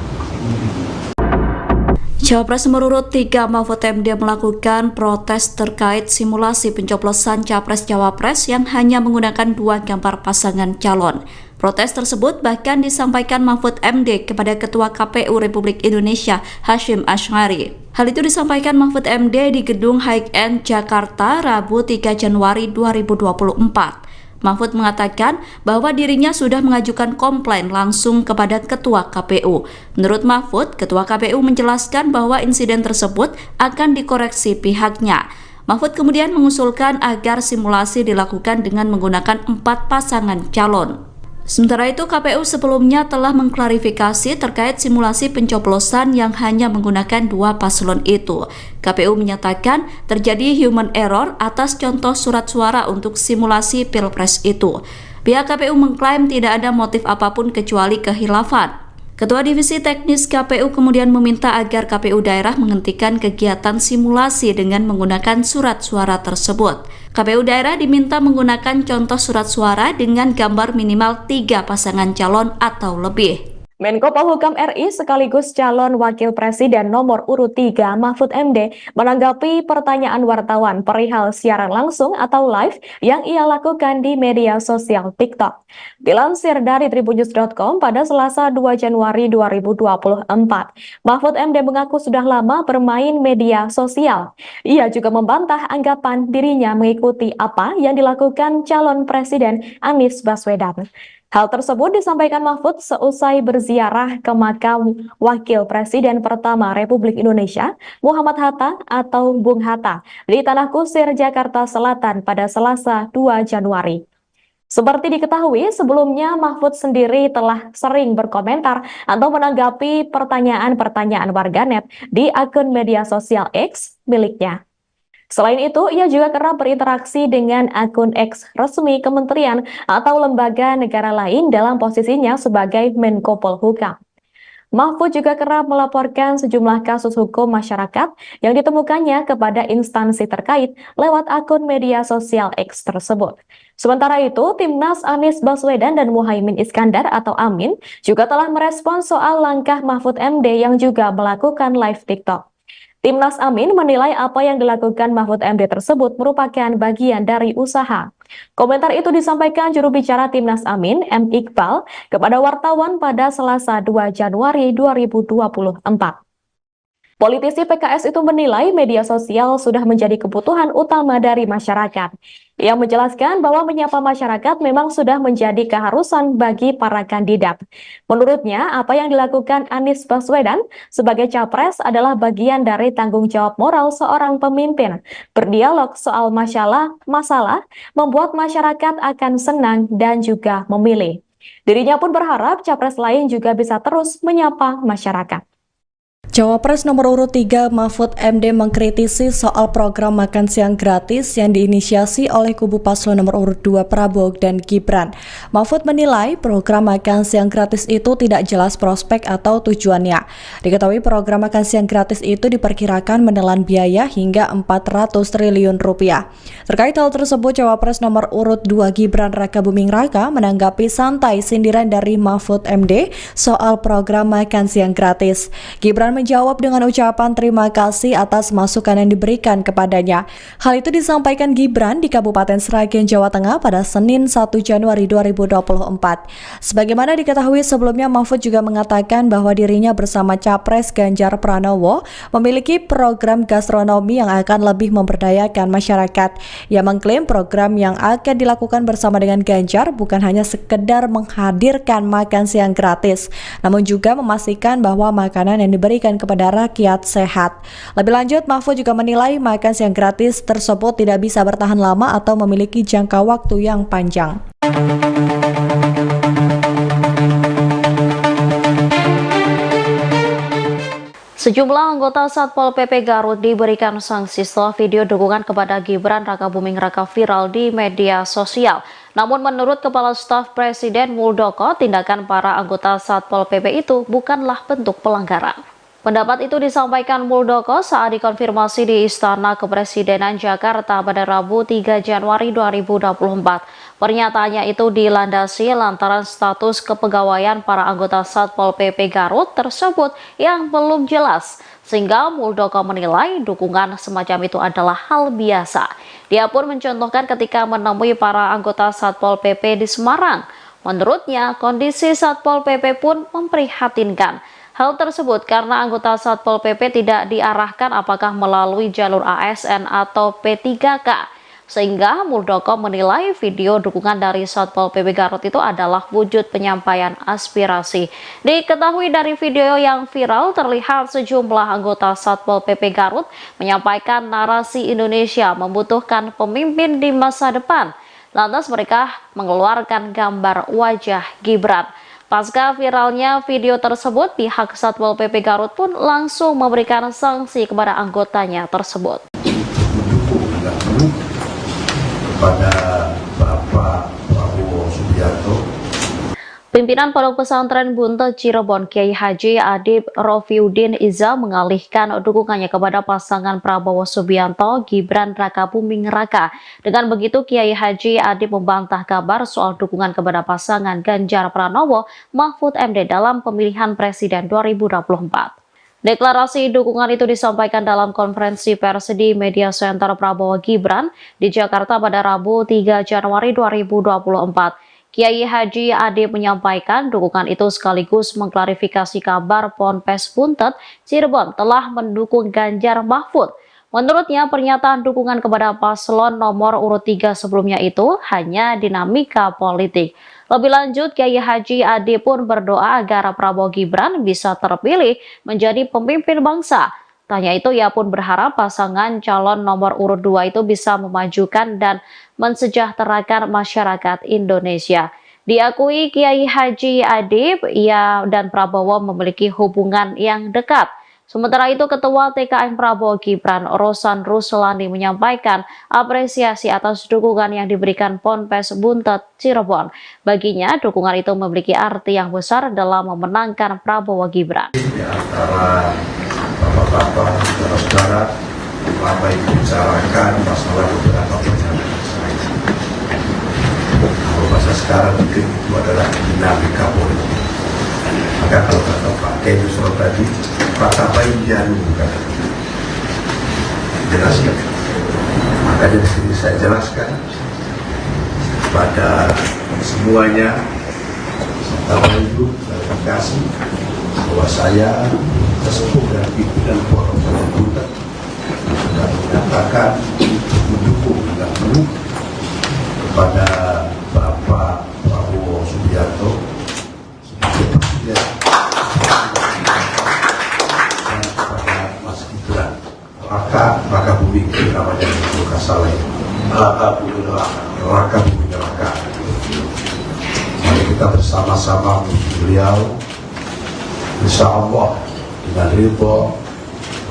Cawapres nomor urut 3 Mahfud MD melakukan protes terkait simulasi pencoblosan Capres-Cawapres yang hanya menggunakan 2 gambar pasangan calon. Protes tersebut bahkan disampaikan Mahfud MD kepada Ketua KPU Republik Indonesia Hasyim Asy'ari. Hal itu disampaikan Mahfud MD di Gedung High End Jakarta Rabu 3 Januari 2024. Mahfud mengatakan bahwa dirinya sudah mengajukan komplain langsung kepada Ketua KPU. Menurut Mahfud, Ketua KPU menjelaskan bahwa insiden tersebut akan dikoreksi pihaknya. Mahfud kemudian mengusulkan agar simulasi dilakukan dengan menggunakan 4 pasangan calon. Sementara itu, KPU sebelumnya telah mengklarifikasi terkait simulasi pencoblosan yang hanya menggunakan 2 paslon itu. KPU menyatakan terjadi human error atas contoh surat suara untuk simulasi Pilpres itu. Pihak KPU mengklaim tidak ada motif apapun kecuali kehilafan. Ketua Divisi Teknis KPU kemudian meminta agar KPU daerah menghentikan kegiatan simulasi dengan menggunakan surat suara tersebut. KPU daerah diminta menggunakan contoh surat suara dengan gambar minimal 3 pasangan calon atau lebih. Menko Polhukam RI sekaligus calon Wakil Presiden nomor urut 3 Mahfud MD menanggapi pertanyaan wartawan perihal siaran langsung atau live yang ia lakukan di media sosial TikTok. Dilansir dari tribunnews.com pada Selasa 2 Januari 2024, Mahfud MD mengaku sudah lama bermain media sosial. Ia juga membantah anggapan dirinya mengikuti apa yang dilakukan calon Presiden Anies Baswedan. Hal tersebut disampaikan Mahfud seusai berziarah ke makam Wakil Presiden pertama Republik Indonesia, Muhammad Hatta atau Bung Hatta, di Tanah Kusir, Jakarta Selatan pada Selasa 2 Januari. Seperti diketahui, sebelumnya Mahfud sendiri telah sering berkomentar atau menanggapi pertanyaan-pertanyaan warganet di akun media sosial X miliknya. Selain itu, ia juga kerap berinteraksi dengan akun X resmi kementerian atau lembaga negara lain dalam posisinya sebagai Menko Polhukam. Mahfud juga kerap melaporkan sejumlah kasus hukum masyarakat yang ditemukannya kepada instansi terkait lewat akun media sosial X tersebut. Sementara itu, Timnas Anies Baswedan dan Muhaimin Iskandar atau Amin juga telah merespon soal langkah Mahfud MD yang juga melakukan live TikTok. Timnas Amin menilai apa yang dilakukan Mahfud MD tersebut merupakan bagian dari usaha. Komentar itu disampaikan juru bicara Timnas Amin, M. Iqbal, kepada wartawan pada Selasa 2 Januari 2024. Politisi PKS itu menilai media sosial sudah menjadi kebutuhan utama dari masyarakat. Ia menjelaskan bahwa menyapa masyarakat memang sudah menjadi keharusan bagi para kandidat. Menurutnya, apa yang dilakukan Anies Baswedan sebagai capres adalah bagian dari tanggung jawab moral seorang pemimpin. Berdialog soal masalah membuat masyarakat akan senang dan juga memilih. Dirinya pun berharap capres lain juga bisa terus menyapa masyarakat. Cawapres nomor urut 3 Mahfud MD mengkritisi soal program makan siang gratis yang diinisiasi oleh kubu paslon nomor urut 2 Prabowo dan Gibran. Mahfud menilai program makan siang gratis itu tidak jelas prospek atau tujuannya. Diketahui program makan siang gratis itu diperkirakan menelan biaya hingga 400 triliun rupiah. Terkait hal tersebut, Cawapres nomor urut 2 Gibran Rakabuming Raka menanggapi santai sindiran dari Mahfud MD soal program makan siang gratis. Gibran menjawab dengan ucapan terima kasih atas masukan yang diberikan kepadanya. Hal itu disampaikan Gibran di Kabupaten Sragen, Jawa Tengah pada Senin 1 Januari 2024. Sebagaimana diketahui sebelumnya, Mahfud juga mengatakan bahwa dirinya bersama Capres Ganjar Pranowo memiliki program gastronomi yang akan lebih memberdayakan masyarakat. Ia mengklaim program yang akan dilakukan bersama dengan Ganjar bukan hanya sekedar menghadirkan makan siang gratis, namun juga memastikan bahwa makanan yang diberikan kepada rakyat sehat. Lebih lanjut, Mahfud juga menilai makan siang gratis tersebut tidak bisa bertahan lama atau memiliki jangka waktu yang panjang. Sejumlah anggota Satpol PP Garut diberikan sanksi setelah video dukungan kepada Gibran Rakabuming Raka viral di media sosial. Namun menurut Kepala Staf Presiden Muldoko, tindakan para anggota Satpol PP itu bukanlah bentuk pelanggaran. Pendapat itu disampaikan Muldoko saat dikonfirmasi di Istana Kepresidenan Jakarta pada Rabu 3 Januari 2024. Pernyataannya itu dilandasi lantaran status kepegawaian para anggota Satpol PP Garut tersebut yang belum jelas, sehingga Muldoko menilai dukungan semacam itu adalah hal biasa. Dia pun mencontohkan ketika menemui para anggota Satpol PP di Semarang. Menurutnya, kondisi Satpol PP pun memprihatinkan. Hal tersebut karena anggota Satpol PP tidak diarahkan apakah melalui jalur ASN atau P3K. Sehingga Muldoko menilai video dukungan dari Satpol PP Garut itu adalah wujud penyampaian aspirasi. Diketahui dari video yang viral terlihat sejumlah anggota Satpol PP Garut menyampaikan narasi Indonesia membutuhkan pemimpin di masa depan. Lantas mereka mengeluarkan gambar wajah Gibran. Pasca viralnya video tersebut, pihak Satpol PP Garut pun langsung memberikan sanksi kepada anggotanya tersebut. Kepada Bapak Prabowo Subianto. Pimpinan Pondok Pesantren Buntet Cirebon Kiai Haji Adib Rofiuddin Iza mengalihkan dukungannya kepada pasangan Prabowo Subianto Gibran Rakabuming Raka. Dengan begitu Kiai Haji Adib membantah kabar soal dukungan kepada pasangan Ganjar Pranowo Mahfud MD dalam pemilihan presiden 2024. Deklarasi dukungan itu disampaikan dalam konferensi pers di Media Center Prabowo Gibran di Jakarta pada Rabu 3 Januari 2024. Kiai Haji Adib menyampaikan dukungan itu sekaligus mengklarifikasi kabar Ponpes Buntet Cirebon telah mendukung Ganjar Mahfud. Menurutnya pernyataan dukungan kepada paslon nomor urut 3 sebelumnya itu hanya dinamika politik. Lebih lanjut, Kiai Haji Adib pun berdoa agar Prabowo Gibran bisa terpilih menjadi pemimpin bangsa. Tanya itu ia pun berharap pasangan calon nomor urut 2 itu bisa memajukan dan mensejahterakan masyarakat Indonesia. Diakui Kiai Haji Adib, ia dan Prabowo memiliki hubungan yang dekat. Sementara itu, Ketua TKN Prabowo Gibran, Rosan Ruslani menyampaikan apresiasi atas dukungan yang diberikan Ponpes Buntet Cirebon. Baginya, dukungan itu memiliki arti yang besar dalam memenangkan Prabowo Gibran. Di antara bapak-bapak, saudara-saudara, lama dibicarakan masalah beberapa perjalanan saya. Kalau bahasa sekarang mungkin itu adalah dinamika politik. Maka kalau kata Pak Kiai tadi, kata baik jarum kata jelaskan. Maka dari sini saya jelaskan pada semuanya serta ibu klarifikasi bahwa saya sesepuh dan pimpinan Pondok Pesantren Buntet sudah menyatakan mendukung dengan penuh kepada Bapak Prabowo Subianto sebagai presiden dan kepada Mas Gibran Rakabuming namanya bukan salah ya, Rakabuming Raka. Mari kita bersama-sama beliau, insya Allah dengan ridho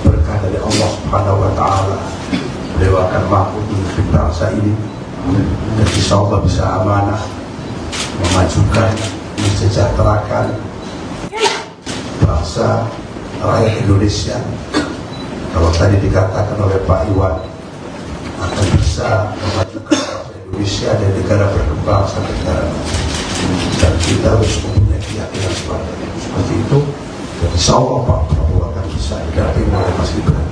berkah dari Allah Subhanahu wa Ta'ala, beliau akan mampu memimpin bangsa ini dan insya Allah bisa amanah memajukan, mensejahterakan bangsa rakyat Indonesia. Kalau tadi dikatakan oleh Pak Iwan akan bisa memajukan bangsa Indonesia dan negara berkembang sampai negara maju, dan kita harus mempunyai keyakinan seperti itu. Dan insya Allah Pak Prabowo akan bisa didampingi oleh Mas Gibran.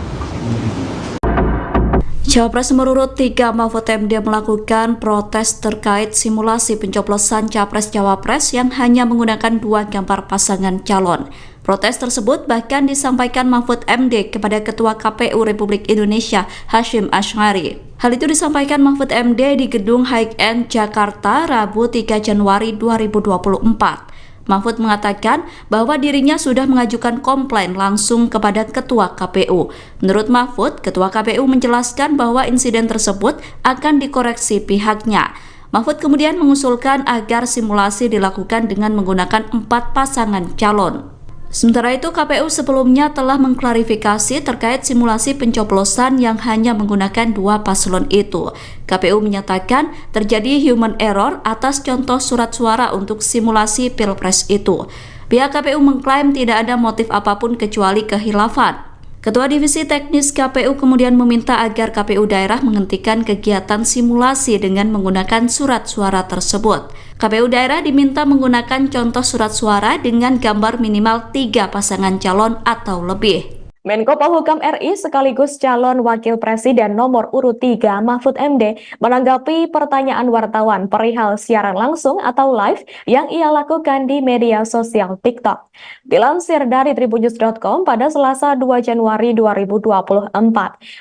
Cawapres nomor urut 3 Mahfud MD melakukan protes terkait simulasi pencoblosan Capres-Cawapres yang hanya menggunakan 2 gambar pasangan calon. Protes tersebut bahkan disampaikan Mahfud MD kepada Ketua KPU Republik Indonesia Hasyim Asy'ari. Hal itu disampaikan Mahfud MD di Gedung High End Jakarta Rabu 3 Januari 2024. Mahfud mengatakan bahwa dirinya sudah mengajukan komplain langsung kepada Ketua KPU. Menurut Mahfud, Ketua KPU menjelaskan bahwa insiden tersebut akan dikoreksi pihaknya. Mahfud kemudian mengusulkan agar simulasi dilakukan dengan menggunakan 4 pasangan calon. Sementara itu, KPU sebelumnya telah mengklarifikasi terkait simulasi pencoblosan yang hanya menggunakan 2 paslon itu. KPU menyatakan terjadi human error atas contoh surat suara untuk simulasi Pilpres itu. Pihak KPU mengklaim tidak ada motif apapun kecuali kehilafan. Ketua Divisi Teknis KPU kemudian meminta agar KPU daerah menghentikan kegiatan simulasi dengan menggunakan surat suara tersebut. KPU daerah diminta menggunakan contoh surat suara dengan gambar minimal 3 pasangan calon atau lebih. Menko Polhukam RI sekaligus calon Wakil Presiden nomor urut 3 Mahfud MD menanggapi pertanyaan wartawan perihal siaran langsung atau live yang ia lakukan di media sosial TikTok. Dilansir dari tribunnews.com pada Selasa 2 Januari 2024,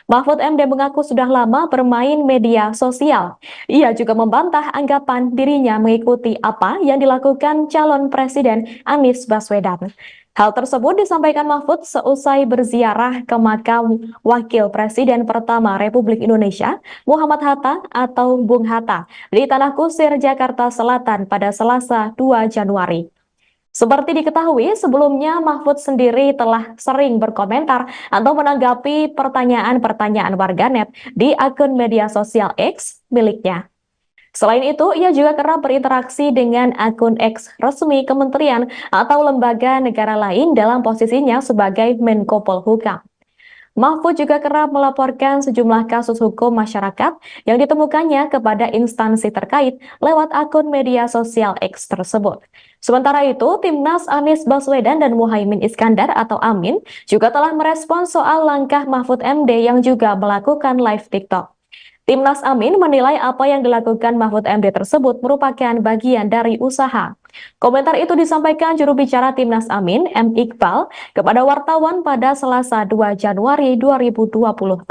Mahfud MD mengaku sudah lama bermain media sosial. Ia juga membantah anggapan dirinya mengikuti apa yang dilakukan calon Presiden Anies Baswedan. Hal tersebut disampaikan Mahfud seusai berziarah ke makam Wakil Presiden pertama Republik Indonesia, Muhammad Hatta atau Bung Hatta, di Tanah Kusir, Jakarta Selatan pada Selasa 2 Januari. Seperti diketahui, sebelumnya Mahfud sendiri telah sering berkomentar atau menanggapi pertanyaan-pertanyaan warganet di akun media sosial X miliknya. Selain itu, ia juga kerap berinteraksi dengan akun X resmi kementerian atau lembaga negara lain dalam posisinya sebagai Menko Polhukam. Mahfud juga kerap melaporkan sejumlah kasus hukum masyarakat yang ditemukannya kepada instansi terkait lewat akun media sosial X tersebut. Sementara itu, Timnas Anies Baswedan dan Muhaimin Iskandar atau Amin juga telah merespons soal langkah Mahfud MD yang juga melakukan live TikTok. Timnas Amin menilai apa yang dilakukan Mahfud MD tersebut merupakan bagian dari usaha. Komentar itu disampaikan juru bicara Timnas Amin, M. Iqbal, kepada wartawan pada Selasa 2 Januari 2024.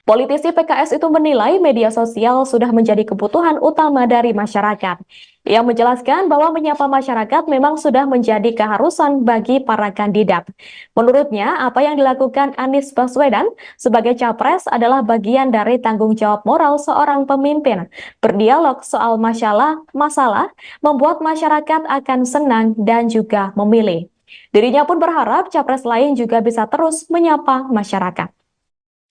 Politisi PKS itu menilai media sosial sudah menjadi kebutuhan utama dari masyarakat. Ia menjelaskan bahwa menyapa masyarakat memang sudah menjadi keharusan bagi para kandidat. Menurutnya, apa yang dilakukan Anies Baswedan sebagai capres adalah bagian dari tanggung jawab moral seorang pemimpin. Berdialog soal masalah membuat masyarakat akan senang dan juga memilih. Dirinya pun berharap capres lain juga bisa terus menyapa masyarakat.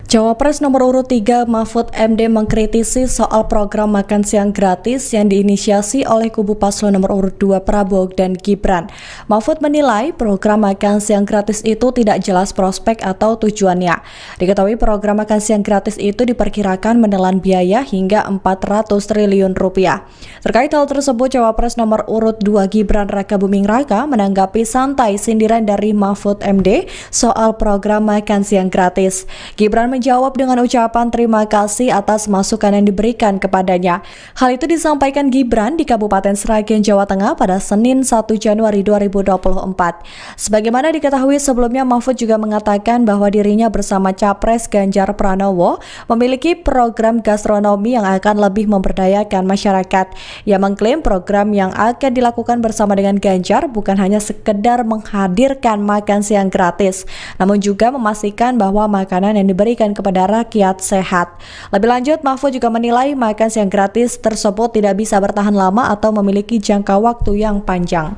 Cawapres nomor urut 3 Mahfud MD mengkritisi soal program makan siang gratis yang diinisiasi oleh kubu paslon nomor urut 2 Prabowo dan Gibran. Mahfud menilai program makan siang gratis itu tidak jelas prospek atau tujuannya. Diketahui program makan siang gratis itu diperkirakan menelan biaya hingga 400 triliun rupiah. Terkait hal tersebut, Cawapres nomor urut 2 Gibran Rakabuming Raka menanggapi santai sindiran dari Mahfud MD soal program makan siang gratis. Gibran menjawab dengan ucapan terima kasih atas masukan yang diberikan kepadanya. Hal itu disampaikan Gibran di Kabupaten Sragen, Jawa Tengah pada Senin 1 Januari 2024. Sebagaimana diketahui sebelumnya, Mahfud juga mengatakan bahwa dirinya bersama Capres Ganjar Pranowo memiliki program gastronomi yang akan lebih memberdayakan masyarakat. Ia mengklaim program yang akan dilakukan bersama dengan Ganjar bukan hanya sekedar menghadirkan makan siang gratis, namun juga memastikan bahwa makanan yang diberikan kepada rakyat sehat. Lebih lanjut, Mahfud juga menilai makan siang gratis tersebut tidak bisa bertahan lama atau memiliki jangka waktu yang panjang.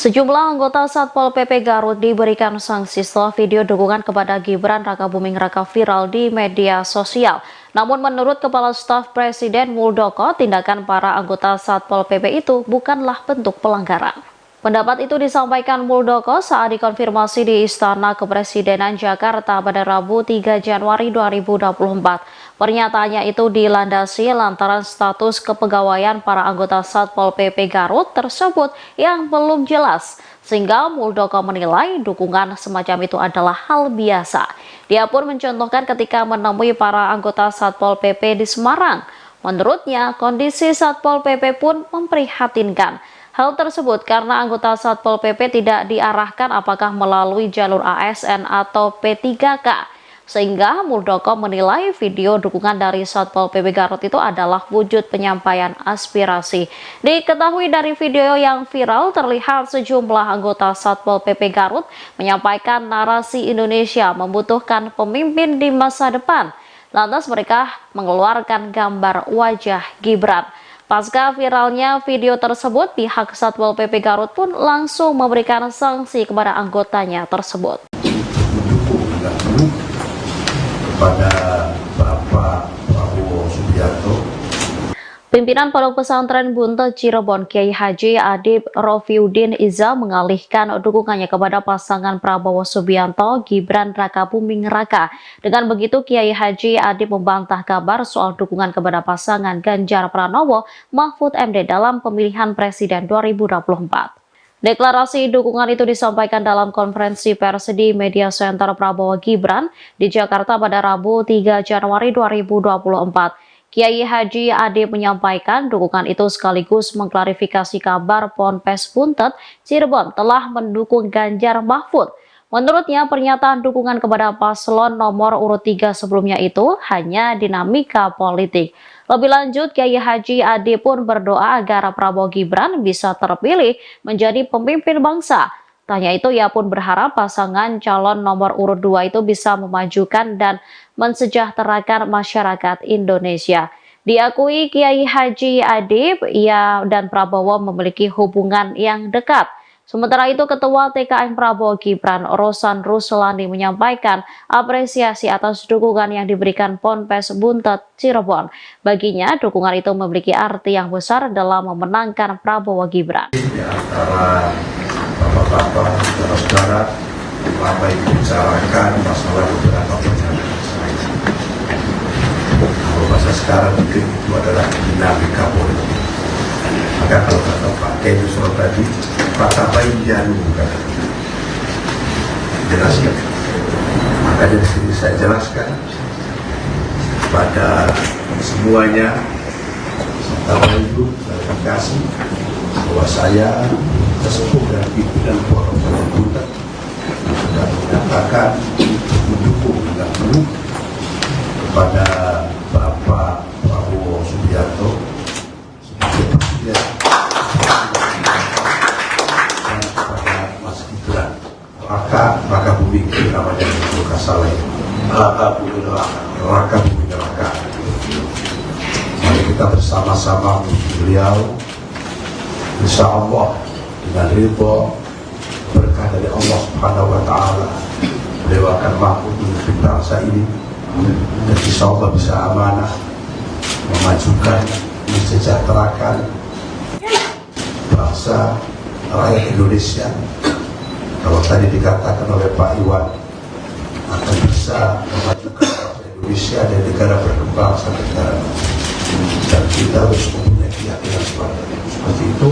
Sejumlah anggota Satpol PP Garut diberikan sanksi setelah video dukungan kepada Gibran Rakabuming Raka viral di media sosial. Namun menurut Kepala Staf Presiden Muldoko, tindakan para anggota Satpol PP itu bukanlah bentuk pelanggaran. Pendapat itu disampaikan Muldoko saat dikonfirmasi di Istana Kepresidenan Jakarta pada Rabu 3 Januari 2024. Pernyataannya itu dilandasi lantaran status kepegawaian para anggota Satpol PP Garut tersebut yang belum jelas, sehingga Muldoko menilai dukungan semacam itu adalah hal biasa. Dia pun mencontohkan ketika menemui para anggota Satpol PP di Semarang. Menurutnya, kondisi Satpol PP pun memprihatinkan. Hal tersebut karena anggota Satpol PP tidak diarahkan apakah melalui jalur ASN atau P3K. Sehingga Muldoko menilai video dukungan dari Satpol PP Garut itu adalah wujud penyampaian aspirasi. Diketahui dari video yang viral terlihat sejumlah anggota Satpol PP Garut menyampaikan narasi Indonesia membutuhkan pemimpin di masa depan. Lantas mereka mengeluarkan gambar wajah Gibran. Pasca viralnya video tersebut, pihak Satpol PP Garut pun langsung memberikan sanksi kepada anggotanya tersebut. Kepada Bapak Prabowo Subianto, Pimpinan Pondok Pesantren Buntet Cirebon Kiai Haji Adib Rofiuddin Iza mengalihkan dukungannya kepada pasangan Prabowo Subianto Gibran Rakabuming Raka. Dengan begitu, Kiai Haji Adib membantah kabar soal dukungan kepada pasangan Ganjar Pranowo Mahfud MD dalam pemilihan Presiden 2024. Deklarasi dukungan itu disampaikan dalam konferensi pers di Media Center Prabowo Gibran di Jakarta pada Rabu 3 Januari 2024. Kiai Haji Adib menyampaikan dukungan itu sekaligus mengklarifikasi kabar Ponpes Buntet Cirebon telah mendukung Ganjar Mahfud. Menurutnya, pernyataan dukungan kepada paslon nomor urut 3 sebelumnya itu hanya dinamika politik. Lebih lanjut, Kiai Haji Adib pun berdoa agar Prabowo Gibran bisa terpilih menjadi pemimpin bangsa. Tanya itu, ia pun berharap pasangan calon nomor urut 2 itu bisa memajukan dan mensejahterakan masyarakat Indonesia. Diakui Kiai Haji Adib, ia dan Prabowo memiliki hubungan yang dekat. Sementara itu, Ketua TKN Prabowo Gibran, Rosan Ruslani, menyampaikan apresiasi atas dukungan yang diberikan Ponpes Buntet Cirebon. Baginya, dukungan itu memiliki arti yang besar dalam memenangkan Prabowo Gibran. Di antara bapak-bapak, saudara-saudara, apa yang dibicarakan masalah beberapa pernyataan saya. Kalau bahasa sekarang mungkin itu adalah dinamika politik. Maka kalau kata Pak Teddy tadi, kata bayi janu kata jelaskan. Maka dari sini saya jelaskan pada semuanya, serta itu klarifikasi bahwa saya sesepuh dan pimpinan Ponpes Buntet sudah menyatakan mendukung dengan penuh kepada Bapak Prabowo Subianto sebagai presiden dan kepada Mas Gibran Raka Buming namanya itu Kasale Raka Buming Raka. Mari kita bersama-sama beliau, insya Allah dengan ridho berkah dari Allah Subhanahu wa Ta'ala, beliau akan mampu memimpin bangsa ini dan insya Allah bisa amanah memajukan, mensejahterakan bangsa rakyat Indonesia. Kalau tadi dikatakan oleh Pak Iwan akan bisa memajukan bangsa Indonesia dan negara berkembang sampai negara maju, dan kita harus mempunyai keyakinan seperti itu.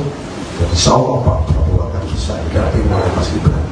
Dan insya Allah Pak Prabowo akan bisa didampingi oleh Mas Gibran.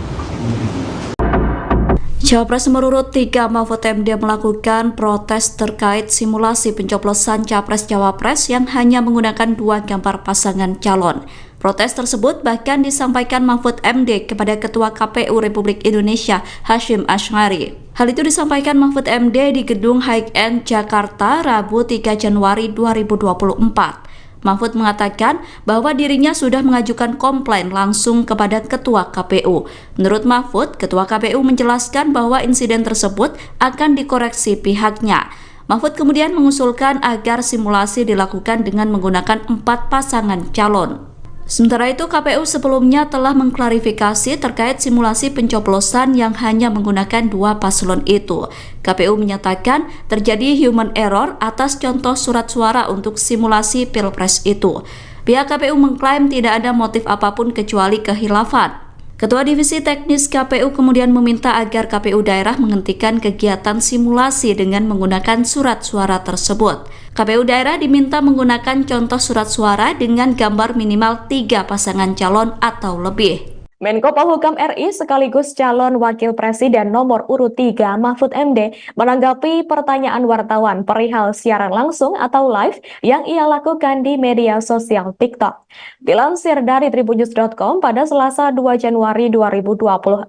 Cawapres nomor urut 3 Mahfud MD melakukan protes terkait simulasi pencoblosan Capres-Cawapres yang hanya menggunakan 2 gambar pasangan calon. Protes tersebut bahkan disampaikan Mahfud MD kepada Ketua KPU Republik Indonesia Hasyim Asy'ari. Hal itu disampaikan Mahfud MD di Gedung High End Jakarta Rabu 3 Januari 2024. Mahfud mengatakan bahwa dirinya sudah mengajukan komplain langsung kepada Ketua KPU. Menurut Mahfud, Ketua KPU menjelaskan bahwa insiden tersebut akan dikoreksi pihaknya. Mahfud kemudian mengusulkan agar simulasi dilakukan dengan menggunakan 4 pasangan calon. Sementara itu, KPU sebelumnya telah mengklarifikasi terkait simulasi pencoblosan yang hanya menggunakan 2 paslon itu. KPU menyatakan terjadi human error atas contoh surat suara untuk simulasi Pilpres itu. Pihak KPU mengklaim tidak ada motif apapun kecuali kehilafan. Ketua Divisi Teknis KPU kemudian meminta agar KPU daerah menghentikan kegiatan simulasi dengan menggunakan surat suara tersebut. KPU daerah diminta menggunakan contoh surat suara dengan gambar minimal 3 pasangan calon atau lebih. Menko Polhukam RI sekaligus calon Wakil Presiden nomor urut 3 Mahfud MD menanggapi pertanyaan wartawan perihal siaran langsung atau live yang ia lakukan di media sosial TikTok. Dilansir dari tribunnews.com pada Selasa 2 Januari 2024,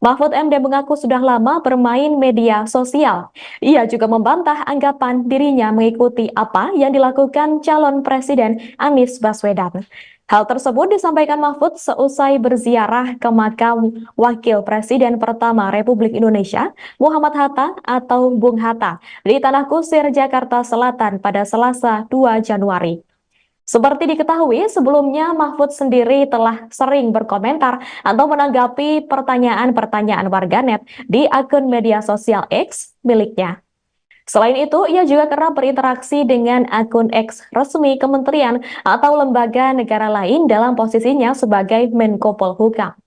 Mahfud MD mengaku sudah lama bermain media sosial. Ia juga membantah anggapan dirinya mengikuti apa yang dilakukan calon Presiden Anies Baswedan. Hal tersebut disampaikan Mahfud seusai berziarah ke makam Wakil Presiden pertama Republik Indonesia, Muhammad Hatta atau Bung Hatta, di Tanah Kusir, Jakarta Selatan pada Selasa 2 Januari. Seperti diketahui, sebelumnya Mahfud sendiri telah sering berkomentar atau menanggapi pertanyaan-pertanyaan warganet di akun media sosial X miliknya. Selain itu, ia juga kerap berinteraksi dengan akun X resmi kementerian atau lembaga negara lain dalam posisinya sebagai Menko Polhukam.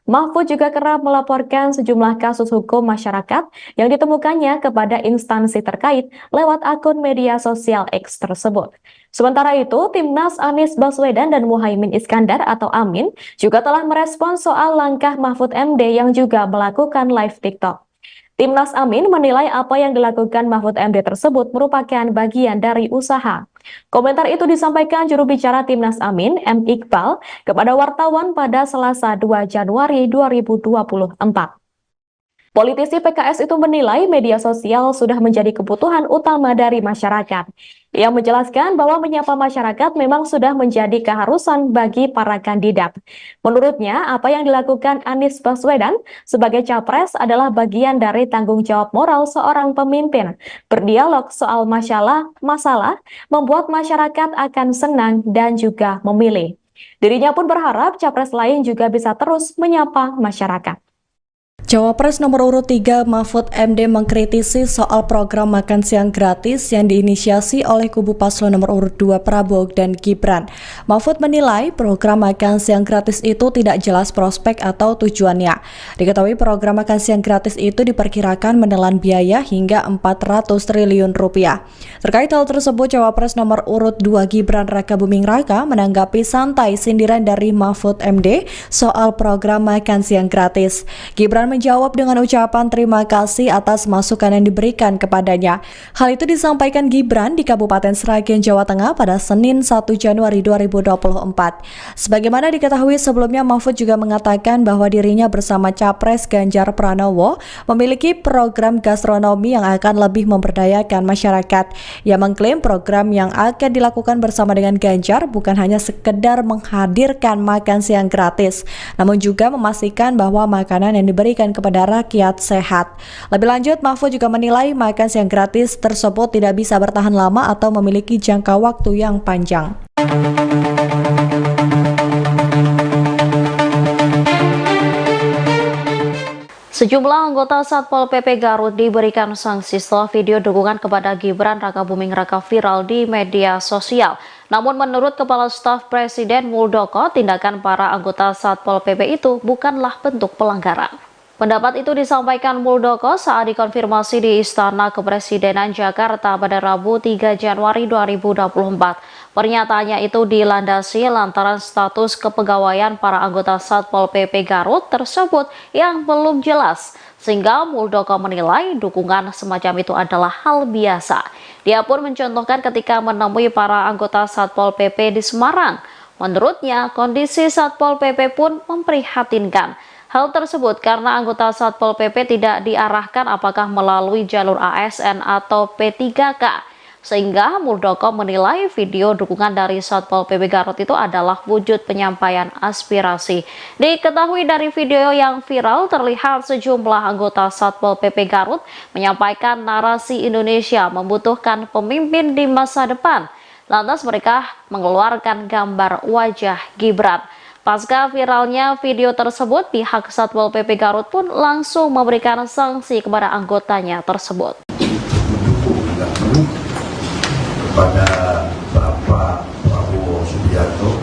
Mahfud juga kerap melaporkan sejumlah kasus hukum masyarakat yang ditemukannya kepada instansi terkait lewat akun media sosial X tersebut. Sementara itu, Timnas Anies Baswedan dan Muhaimin Iskandar atau Amin juga telah merespons soal langkah Mahfud MD yang juga melakukan live TikTok. Timnas Amin menilai apa yang dilakukan Mahfud MD tersebut merupakan bagian dari usaha. Komentar itu disampaikan juru bicara Timnas Amin, M. Iqbal, kepada wartawan pada Selasa 2 Januari 2024. Politisi PKS itu menilai media sosial sudah menjadi kebutuhan utama dari masyarakat. Ia menjelaskan bahwa menyapa masyarakat memang sudah menjadi keharusan bagi para kandidat. Menurutnya, apa yang dilakukan Anies Baswedan sebagai capres adalah bagian dari tanggung jawab moral seorang pemimpin. Berdialog soal masalah membuat masyarakat akan senang dan juga memilih. Dirinya pun berharap capres lain juga bisa terus menyapa masyarakat. Cawapres nomor urut 3 Mahfud MD mengkritisi soal program makan siang gratis yang diinisiasi oleh kubu paslon nomor urut 2 Prabowo dan Gibran. Mahfud menilai program makan siang gratis itu tidak jelas prospek atau tujuannya. Diketahui program makan siang gratis itu diperkirakan menelan biaya hingga 400 triliun rupiah. Terkait hal tersebut, Cawapres nomor urut 2 Gibran Rakabuming Raka menanggapi santai sindiran dari Mahfud MD soal program makan siang gratis. Gibran menjawab dengan ucapan terima kasih atas masukan yang diberikan kepadanya. Hal itu disampaikan Gibran di Kabupaten Sragen, Jawa Tengah pada Senin 1 Januari 2024. Sebagaimana diketahui sebelumnya, Mahfud juga mengatakan bahwa dirinya bersama Capres Ganjar Pranowo memiliki program gastronomi yang akan lebih memberdayakan masyarakat. Ia mengklaim program yang akan dilakukan bersama dengan Ganjar bukan hanya sekedar menghadirkan makan siang gratis, namun juga memastikan bahwa makanan yang diberikan kepada rakyat sehat. Lebih lanjut, Mahfud juga menilai makan siang gratis tersebut tidak bisa bertahan lama atau memiliki jangka waktu yang panjang. Sejumlah anggota Satpol PP Garut diberikan sanksi setelah video dukungan kepada Gibran Rakabuming Raka viral di media sosial. Namun menurut Kepala Staf Presiden Muldoko, tindakan para anggota Satpol PP itu bukanlah bentuk pelanggaran. Pendapat itu disampaikan Muldoko saat dikonfirmasi di Istana Kepresidenan Jakarta pada Rabu 3 Januari 2024. Pernyataannya itu dilandasi lantaran status kepegawaian para anggota Satpol PP Garut tersebut yang belum jelas, sehingga Muldoko menilai dukungan semacam itu adalah hal biasa. Dia pun mencontohkan ketika menemui para anggota Satpol PP di Semarang. Menurutnya, kondisi Satpol PP pun memprihatinkan. Hal tersebut karena anggota Satpol PP tidak diarahkan apakah melalui jalur ASN atau P3K. Sehingga Muldoko menilai video dukungan dari Satpol PP Garut itu adalah wujud penyampaian aspirasi. Diketahui dari video yang viral terlihat sejumlah anggota Satpol PP Garut menyampaikan narasi Indonesia membutuhkan pemimpin di masa depan. Lantas mereka mengeluarkan gambar wajah Gibran. Pasca viralnya video tersebut, pihak Satpol PP Garut pun langsung memberikan sanksi kepada anggotanya tersebut. Kepada Bapak Prabowo Subianto,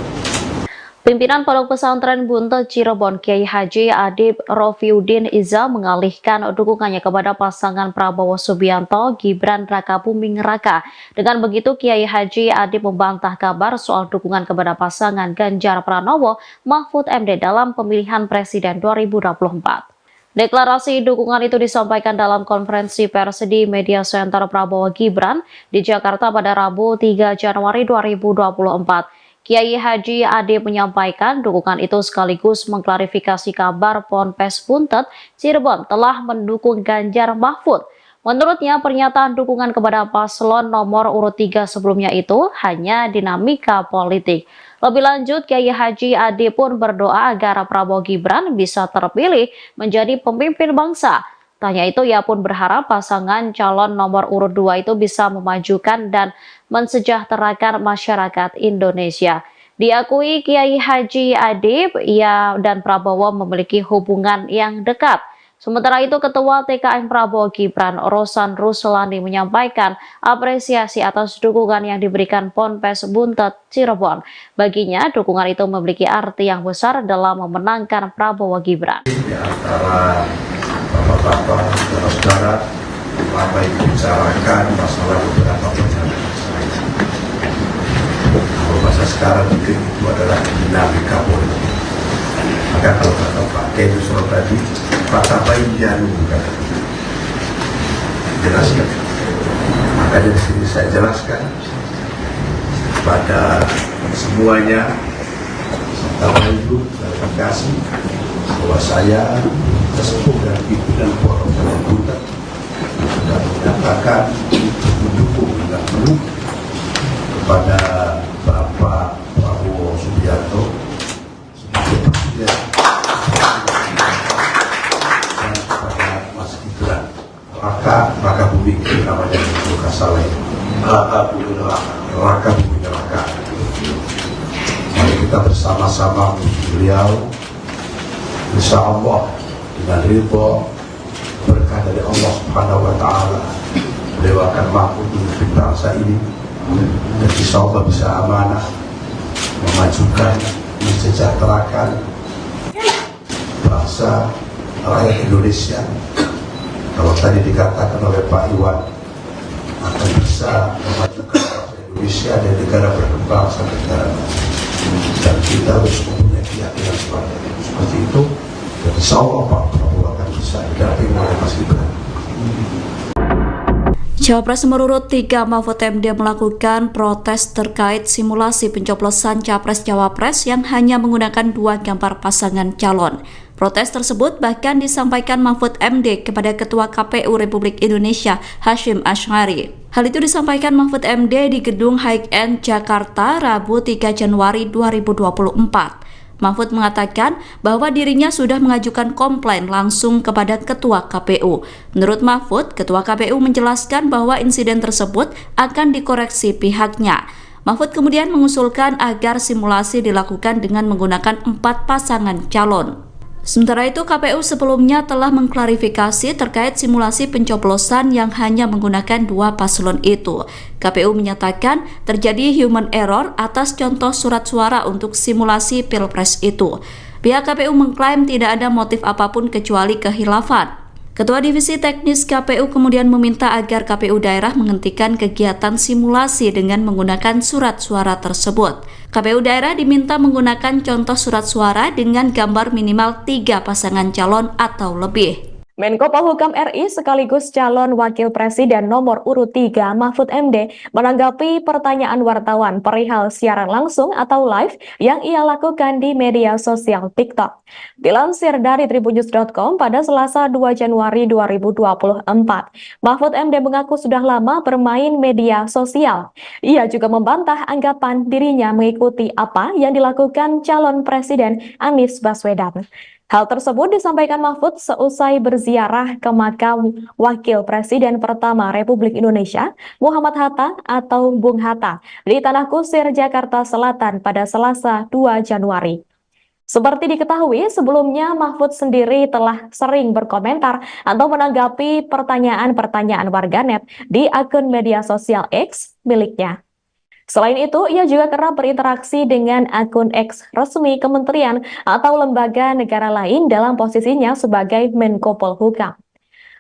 Pimpinan Pondok Pesantren Buntet Cirebon Kiai Haji Adib Rofiuddin Iza mengalihkan dukungannya kepada pasangan Prabowo Subianto Gibran Rakabuming Raka. Dengan begitu, Kiai Haji Adib membantah kabar soal dukungan kepada pasangan Ganjar Pranowo Mahfud MD dalam pemilihan Presiden 2024. Deklarasi dukungan itu disampaikan dalam konferensi pers di Media Center Prabowo Gibran di Jakarta pada Rabu 3 Januari 2024. Kiai Haji Adib menyampaikan dukungan itu sekaligus mengklarifikasi kabar Ponpes Buntet Cirebon telah mendukung Ganjar Mahfud. Menurutnya, pernyataan dukungan kepada paslon nomor urut 3 sebelumnya itu hanya dinamika politik. Lebih lanjut, Kiai Haji Adib pun berdoa agar Prabowo Gibran bisa terpilih menjadi pemimpin bangsa. Tanya itu, ia pun berharap pasangan calon nomor urut 2 itu bisa memajukan dan mensejahterakan masyarakat Indonesia. Diakui Kiai Haji Adib, ia dan Prabowo memiliki hubungan yang dekat. Sementara itu, Ketua TKN Prabowo Gibran, Rosan Ruslani, menyampaikan apresiasi atas dukungan yang diberikan Ponpes Buntet Cirebon. Baginya, dukungan itu memiliki arti yang besar dalam memenangkan Prabowo Gibran. Di antara bapak-bapak, saudara-saudara, apa yang dibicarakan masalah beberapa pernyataan saya. Kalau bahasa sekarang mungkin itu adalah dinamika politik. Maka kalau kata Pak Kedusro tadi, Pak Tabai jangan jelaskan. Makanya di sini saya jelaskan pada semuanya, Bapak Ibu, terima kasih bahwa saya sesepuh dan pimpinan Pondok Pesantren Buntet sudah menyatakan mendukung dan penuh kepada Bapak Prabowo Subianto sebagai presiden dan kepada Mas Gibran Rakabuming namanya bukan salah, Rakabuming Raka. Mari kita kita bersama-sama beliau, insya Allah dengan ridho berkah dari Allah Subhanahu wa Ta'ala, beliau akan mampu memimpin bangsa ini dan insya Allah bisa amanah memajukan, mensejahterakan bangsa rakyat Indonesia. Kalau tadi dikatakan oleh Pak Iwan akan bisa memajukan bangsa Indonesia dan negara berkembang sampai negara maju, dan kita harus mempunyai keyakinan seperti itu. Dan insya Allah Pak Prabowo akan bisa didampingi oleh Mas Gibran. Cawapres nomor urut 3 Mahfud MD melakukan protes terkait simulasi pencoblosan Capres-Cawapres yang hanya menggunakan 2 gambar pasangan calon. Protes tersebut bahkan disampaikan Mahfud MD kepada Ketua KPU Republik Indonesia Hasyim Asy'ari. Hal itu disampaikan Mahfud MD di Gedung High End Jakarta Rabu 3 Januari 2024. Mahfud mengatakan bahwa dirinya sudah mengajukan komplain langsung kepada Ketua KPU. Menurut Mahfud, Ketua KPU menjelaskan bahwa insiden tersebut akan dikoreksi pihaknya. Mahfud kemudian mengusulkan agar simulasi dilakukan dengan menggunakan 4 pasangan calon. Sementara itu, KPU sebelumnya telah mengklarifikasi terkait simulasi pencoblosan yang hanya menggunakan 2 paslon itu. KPU menyatakan terjadi human error atas contoh surat suara untuk simulasi Pilpres itu. Pihak KPU mengklaim tidak ada motif apapun kecuali kehilafan. Ketua Divisi Teknis KPU kemudian meminta agar KPU daerah menghentikan kegiatan simulasi dengan menggunakan surat suara tersebut. KPU daerah diminta menggunakan contoh surat suara dengan gambar minimal 3 pasangan calon atau lebih. Menko Polhukam RI sekaligus calon Wakil Presiden nomor urut 3 Mahfud MD menanggapi pertanyaan wartawan perihal siaran langsung atau live yang ia lakukan di media sosial TikTok. Dilansir dari tribunnews.com pada Selasa 2 Januari 2024, Mahfud MD mengaku sudah lama bermain media sosial. Ia juga membantah anggapan dirinya mengikuti apa yang dilakukan calon Presiden Anies Baswedan. Hal tersebut disampaikan Mahfud seusai berziarah ke makam Wakil Presiden pertama Republik Indonesia, Muhammad Hatta atau Bung Hatta, di Tanah Kusir, Jakarta Selatan pada Selasa 2 Januari. Seperti diketahui, sebelumnya Mahfud sendiri telah sering berkomentar atau menanggapi pertanyaan-pertanyaan warganet di akun media sosial X miliknya. Selain itu, ia juga kerap berinteraksi dengan akun X resmi kementerian atau lembaga negara lain dalam posisinya sebagai Menko Polhukam.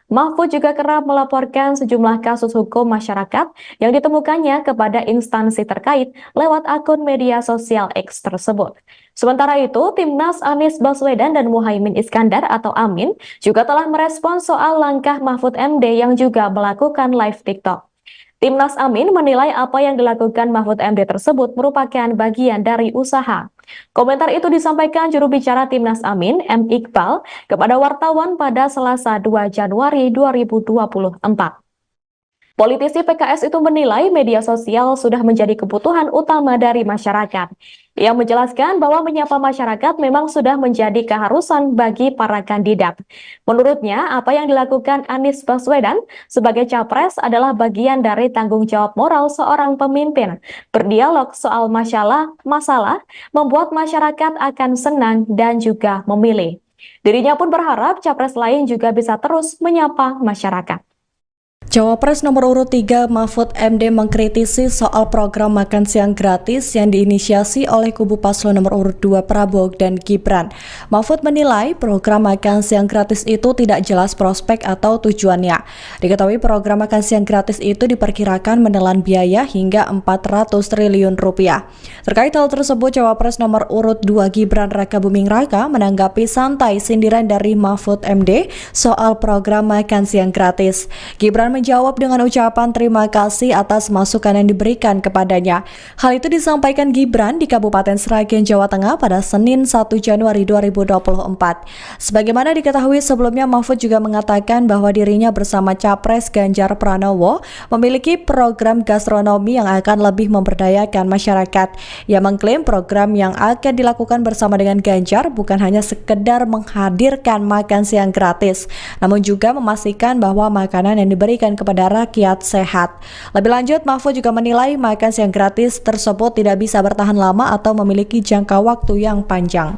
Mahfud juga kerap melaporkan sejumlah kasus hukum masyarakat yang ditemukannya kepada instansi terkait lewat akun media sosial X tersebut. Sementara itu, Timnas Anies Baswedan dan Muhaimin Iskandar atau Amin juga telah merespon soal langkah Mahfud MD yang juga melakukan live TikTok. Timnas Amin menilai apa yang dilakukan Mahfud MD tersebut merupakan bagian dari usaha. Komentar itu disampaikan juru bicara Timnas Amin, M. Iqbal, kepada wartawan pada Selasa 2 Januari 2024. Politisi PKS itu menilai media sosial sudah menjadi kebutuhan utama dari masyarakat. Ia menjelaskan bahwa menyapa masyarakat memang sudah menjadi keharusan bagi para kandidat. Menurutnya, apa yang dilakukan Anies Baswedan sebagai capres adalah bagian dari tanggung jawab moral seorang pemimpin. Berdialog soal masalah membuat masyarakat akan senang dan juga memilih. Dirinya pun berharap capres lain juga bisa terus menyapa masyarakat. Cawapres nomor urut 3 Mahfud MD mengkritisi soal program makan siang gratis yang diinisiasi oleh kubu paslon nomor urut 2 Prabowo dan Gibran. Mahfud menilai program makan siang gratis itu tidak jelas prospek atau tujuannya. Diketahui program makan siang gratis itu diperkirakan menelan biaya hingga 400 triliun rupiah. Terkait hal tersebut, Cawapres nomor urut 2 Gibran Rakabuming Raka menanggapi santai sindiran dari Mahfud MD soal program makan siang gratis. Gibran menjawab dengan ucapan terima kasih atas masukan yang diberikan kepadanya. Hal itu disampaikan Gibran di Kabupaten Sragen, Jawa Tengah pada Senin 1 Januari 2024. Sebagaimana diketahui sebelumnya, Mahfud juga mengatakan bahwa dirinya bersama Capres Ganjar Pranowo memiliki program gastronomi yang akan lebih memberdayakan masyarakat. Ia mengklaim program yang akan dilakukan bersama dengan Ganjar bukan hanya sekedar menghadirkan makan siang gratis, namun juga memastikan bahwa makanan yang diberikan dan kepada rakyat sehat. Lebih lanjut, Mahfud juga menilai makan siang gratis tersebut tidak bisa bertahan lama atau memiliki jangka waktu yang panjang.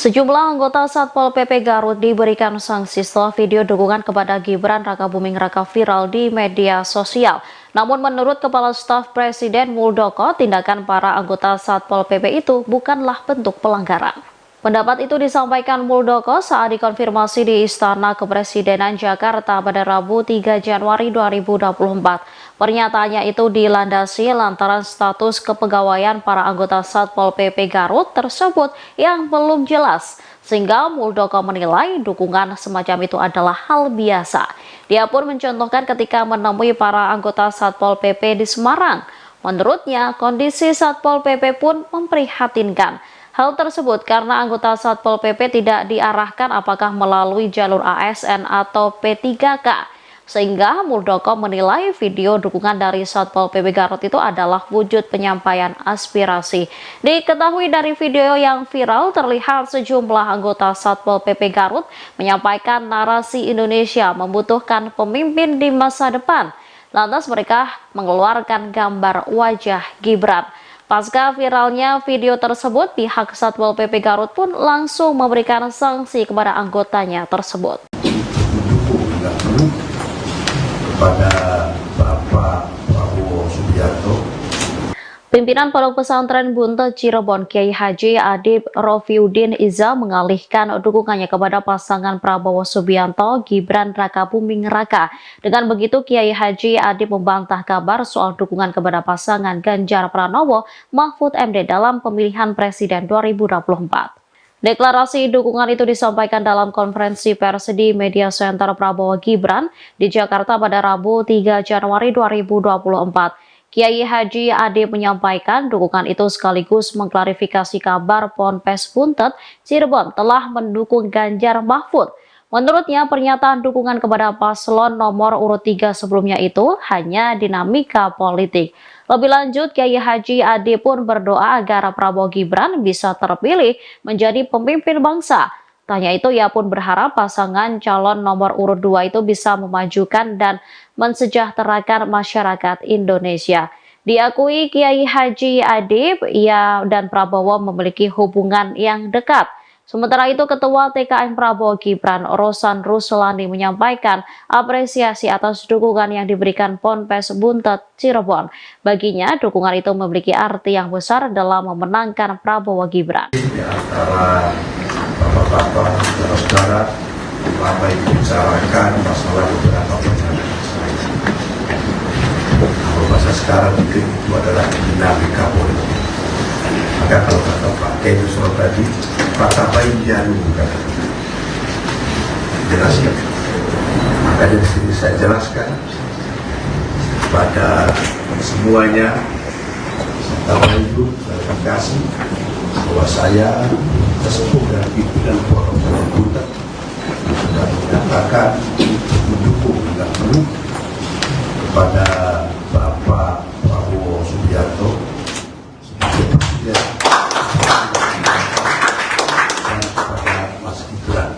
Sejumlah anggota Satpol PP Garut diberikan sanksi setelah video dukungan kepada Gibran Rakabuming Raka viral di media sosial. Namun menurut Kepala Staf Presiden Muldoko, tindakan para anggota Satpol PP itu bukanlah bentuk pelanggaran. Pendapat itu disampaikan Muldoko saat dikonfirmasi di Istana Kepresidenan Jakarta pada Rabu 3 Januari 2024. Pernyataannya itu dilandasi lantaran status kepegawaian para anggota Satpol PP Garut tersebut yang belum jelas, sehingga Muldoko menilai dukungan semacam itu adalah hal biasa. Dia pun mencontohkan ketika menemui para anggota Satpol PP di Semarang. Menurutnya, kondisi Satpol PP pun memprihatinkan. Hal tersebut karena anggota Satpol PP tidak diarahkan apakah melalui jalur ASN atau P3K. Sehingga Muldoko menilai video dukungan dari Satpol PP Garut itu adalah wujud penyampaian aspirasi. Diketahui dari video yang viral terlihat sejumlah anggota Satpol PP Garut menyampaikan narasi Indonesia membutuhkan pemimpin di masa depan. Lantas mereka mengeluarkan gambar wajah Gibran. Pasca viralnya video tersebut, pihak Satpol PP Garut pun langsung memberikan sanksi kepada anggotanya tersebut. Kepada Bapak Prabowo Subianto, Pimpinan Pondok Pesantren Buntet Cirebon Kiai Haji Adib Rofiuddin Iza mengalihkan dukungannya kepada pasangan Prabowo Subianto Gibran Rakabuming Raka. Dengan begitu, Kiai Haji Adib membantah kabar soal dukungan kepada pasangan Ganjar Pranowo Mahfud MD dalam pemilihan Presiden 2024. Deklarasi dukungan itu disampaikan dalam konferensi pers di Media Center Prabowo Gibran di Jakarta pada Rabu 3 Januari 2024. Kiai Haji Adib menyampaikan dukungan itu sekaligus mengklarifikasi kabar Ponpes Buntet Cirebon telah mendukung Ganjar Mahfud. Menurutnya, pernyataan dukungan kepada paslon nomor urut 3 sebelumnya itu hanya dinamika politik. Lebih lanjut, Kiai Haji Adib pun berdoa agar Prabowo Gibran bisa terpilih menjadi pemimpin bangsa. Tanya itu, ia pun berharap pasangan calon nomor urut 2 itu bisa memajukan dan mensejahterakan masyarakat Indonesia. Diakui Kiai Haji Adib, ia dan Prabowo memiliki hubungan yang dekat. Sementara itu, Ketua TKN Prabowo Gibran, Rosan Ruslani, menyampaikan apresiasi atas dukungan yang diberikan Ponpes Buntet Cirebon. Baginya, dukungan itu memiliki arti yang besar dalam memenangkan Prabowo Gibran. Di antara bapak-bapak, saudara-saudara, ramai membicarakan masalah beberapa pernyataan saya. Kalau bahasa sekarang mungkin itu adalah dinamika politik. Maka kalau kata Pak Kiai Nusron tadi, kata baik jarum kata jelaskan. Maka dari sini saya jelaskan pada semuanya, serta ibu klarifikasi bahwa saya sesepuh dan pimpinan Pondok Pesantren Buntet sudah menyatakan mendukung dan penuh kepada Bapak Prabowo Subianto sebagai presiden dan kepada Mas Gibran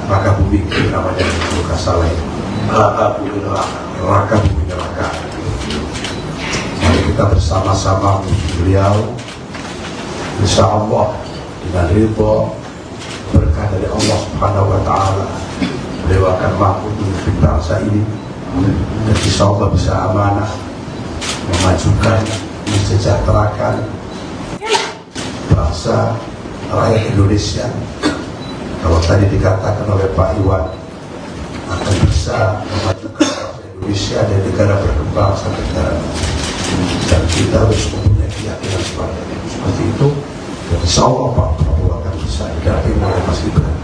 Rakabuming namanya bukan salah ini Rakabuming Raka. Mari kita bersama-sama beliau, insya Allah dengan ridho berkah dari Allah Subhanahu wa Ta'ala, beliau akan mampu memimpin bangsa ini dan insya Allah bisa amanah, memajukan, mensejahterakan bangsa rakyat Indonesia. Kalau tadi dikatakan oleh Pak Iwan akan bisa memajukan bangsa Indonesia dan negara berkembang sampai negara, dan kita harus mempunyai keyakinan seperti itu. Dan insya Allah Pak Prabowo akan bisa didampingi oleh Mas Gibran.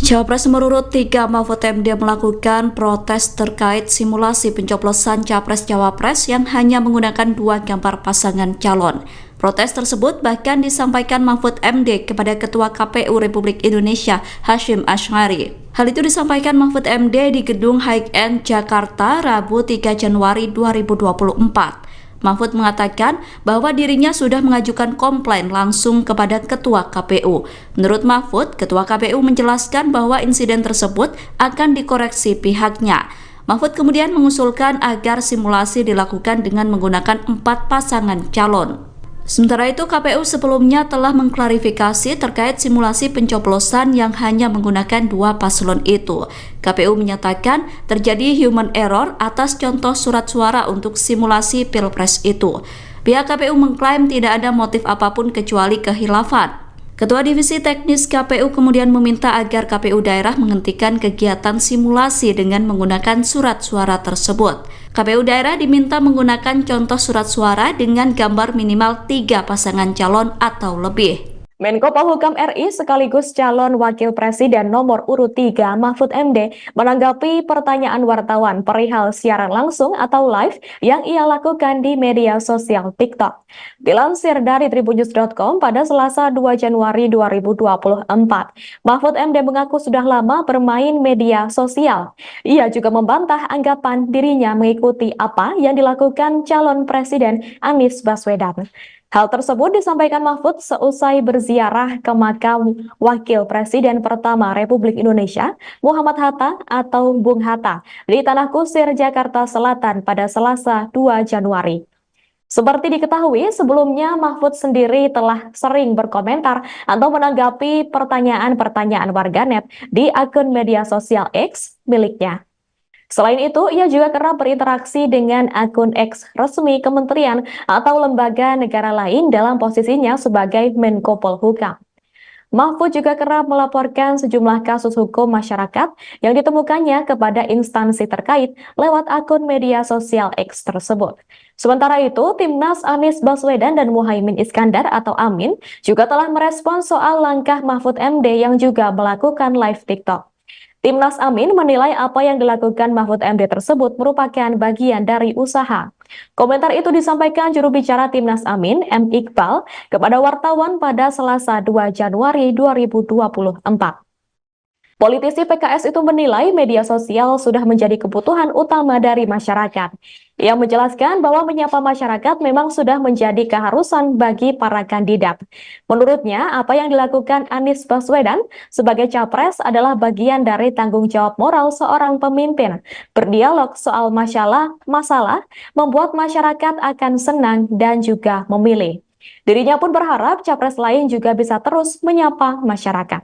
Cawapres nomor urut 3 Mahfud MD melakukan protes terkait simulasi pencoblosan Capres-Cawapres yang hanya menggunakan 2 gambar pasangan calon. Protes tersebut bahkan disampaikan Mahfud MD kepada Ketua KPU Republik Indonesia Hasyim Asy'ari. Hal itu disampaikan Mahfud MD di Gedung High End Jakarta Rabu 3 Januari 2024. Mahfud mengatakan bahwa dirinya sudah mengajukan komplain langsung kepada Ketua KPU. Menurut Mahfud, Ketua KPU menjelaskan bahwa insiden tersebut akan dikoreksi pihaknya. Mahfud kemudian mengusulkan agar simulasi dilakukan dengan menggunakan 4 pasangan calon. Sementara itu, KPU sebelumnya telah mengklarifikasi terkait simulasi pencoblosan yang hanya menggunakan 2 paslon itu. KPU menyatakan terjadi human error atas contoh surat suara untuk simulasi Pilpres itu. Pihak KPU mengklaim tidak ada motif apapun kecuali kehilafan. Ketua Divisi Teknis KPU kemudian meminta agar KPU daerah menghentikan kegiatan simulasi dengan menggunakan surat suara tersebut. KPU daerah diminta menggunakan contoh surat suara dengan gambar minimal 3 pasangan calon atau lebih. Menko Polhukam RI sekaligus calon Wakil Presiden nomor urut 3 Mahfud MD menanggapi pertanyaan wartawan perihal siaran langsung atau live yang ia lakukan di media sosial TikTok. Dilansir dari tribunnews.com pada Selasa 2 Januari 2024, Mahfud MD mengaku sudah lama bermain media sosial. Ia juga membantah anggapan dirinya mengikuti apa yang dilakukan calon Presiden Anies Baswedan. Hal tersebut disampaikan Mahfud seusai berziarah ke makam Wakil Presiden pertama Republik Indonesia, Muhammad Hatta atau Bung Hatta, di Tanah Kusir, Jakarta Selatan pada Selasa 2 Januari. Seperti diketahui, sebelumnya Mahfud sendiri telah sering berkomentar atau menanggapi pertanyaan-pertanyaan warganet di akun media sosial X miliknya. Selain itu, ia juga kerap berinteraksi dengan akun X resmi kementerian atau lembaga negara lain dalam posisinya sebagai Menko Polhukam. Mahfud juga kerap melaporkan sejumlah kasus hukum masyarakat yang ditemukannya kepada instansi terkait lewat akun media sosial X tersebut. Sementara itu, Timnas Anies Baswedan dan Muhaimin Iskandar atau Amin juga telah merespons soal langkah Mahfud MD yang juga melakukan live TikTok. Timnas Amin menilai apa yang dilakukan Mahfud MD tersebut merupakan bagian dari usaha. Komentar itu disampaikan juru bicara Timnas Amin, M. Iqbal, kepada wartawan pada Selasa 2 Januari 2024. Politisi PKS itu menilai media sosial sudah menjadi kebutuhan utama dari masyarakat. Ia menjelaskan bahwa menyapa masyarakat memang sudah menjadi keharusan bagi para kandidat. Menurutnya, apa yang dilakukan Anies Baswedan sebagai capres adalah bagian dari tanggung jawab moral seorang pemimpin. Berdialog soal masalah membuat masyarakat akan senang dan juga memilih. Dirinya pun berharap capres lain juga bisa terus menyapa masyarakat.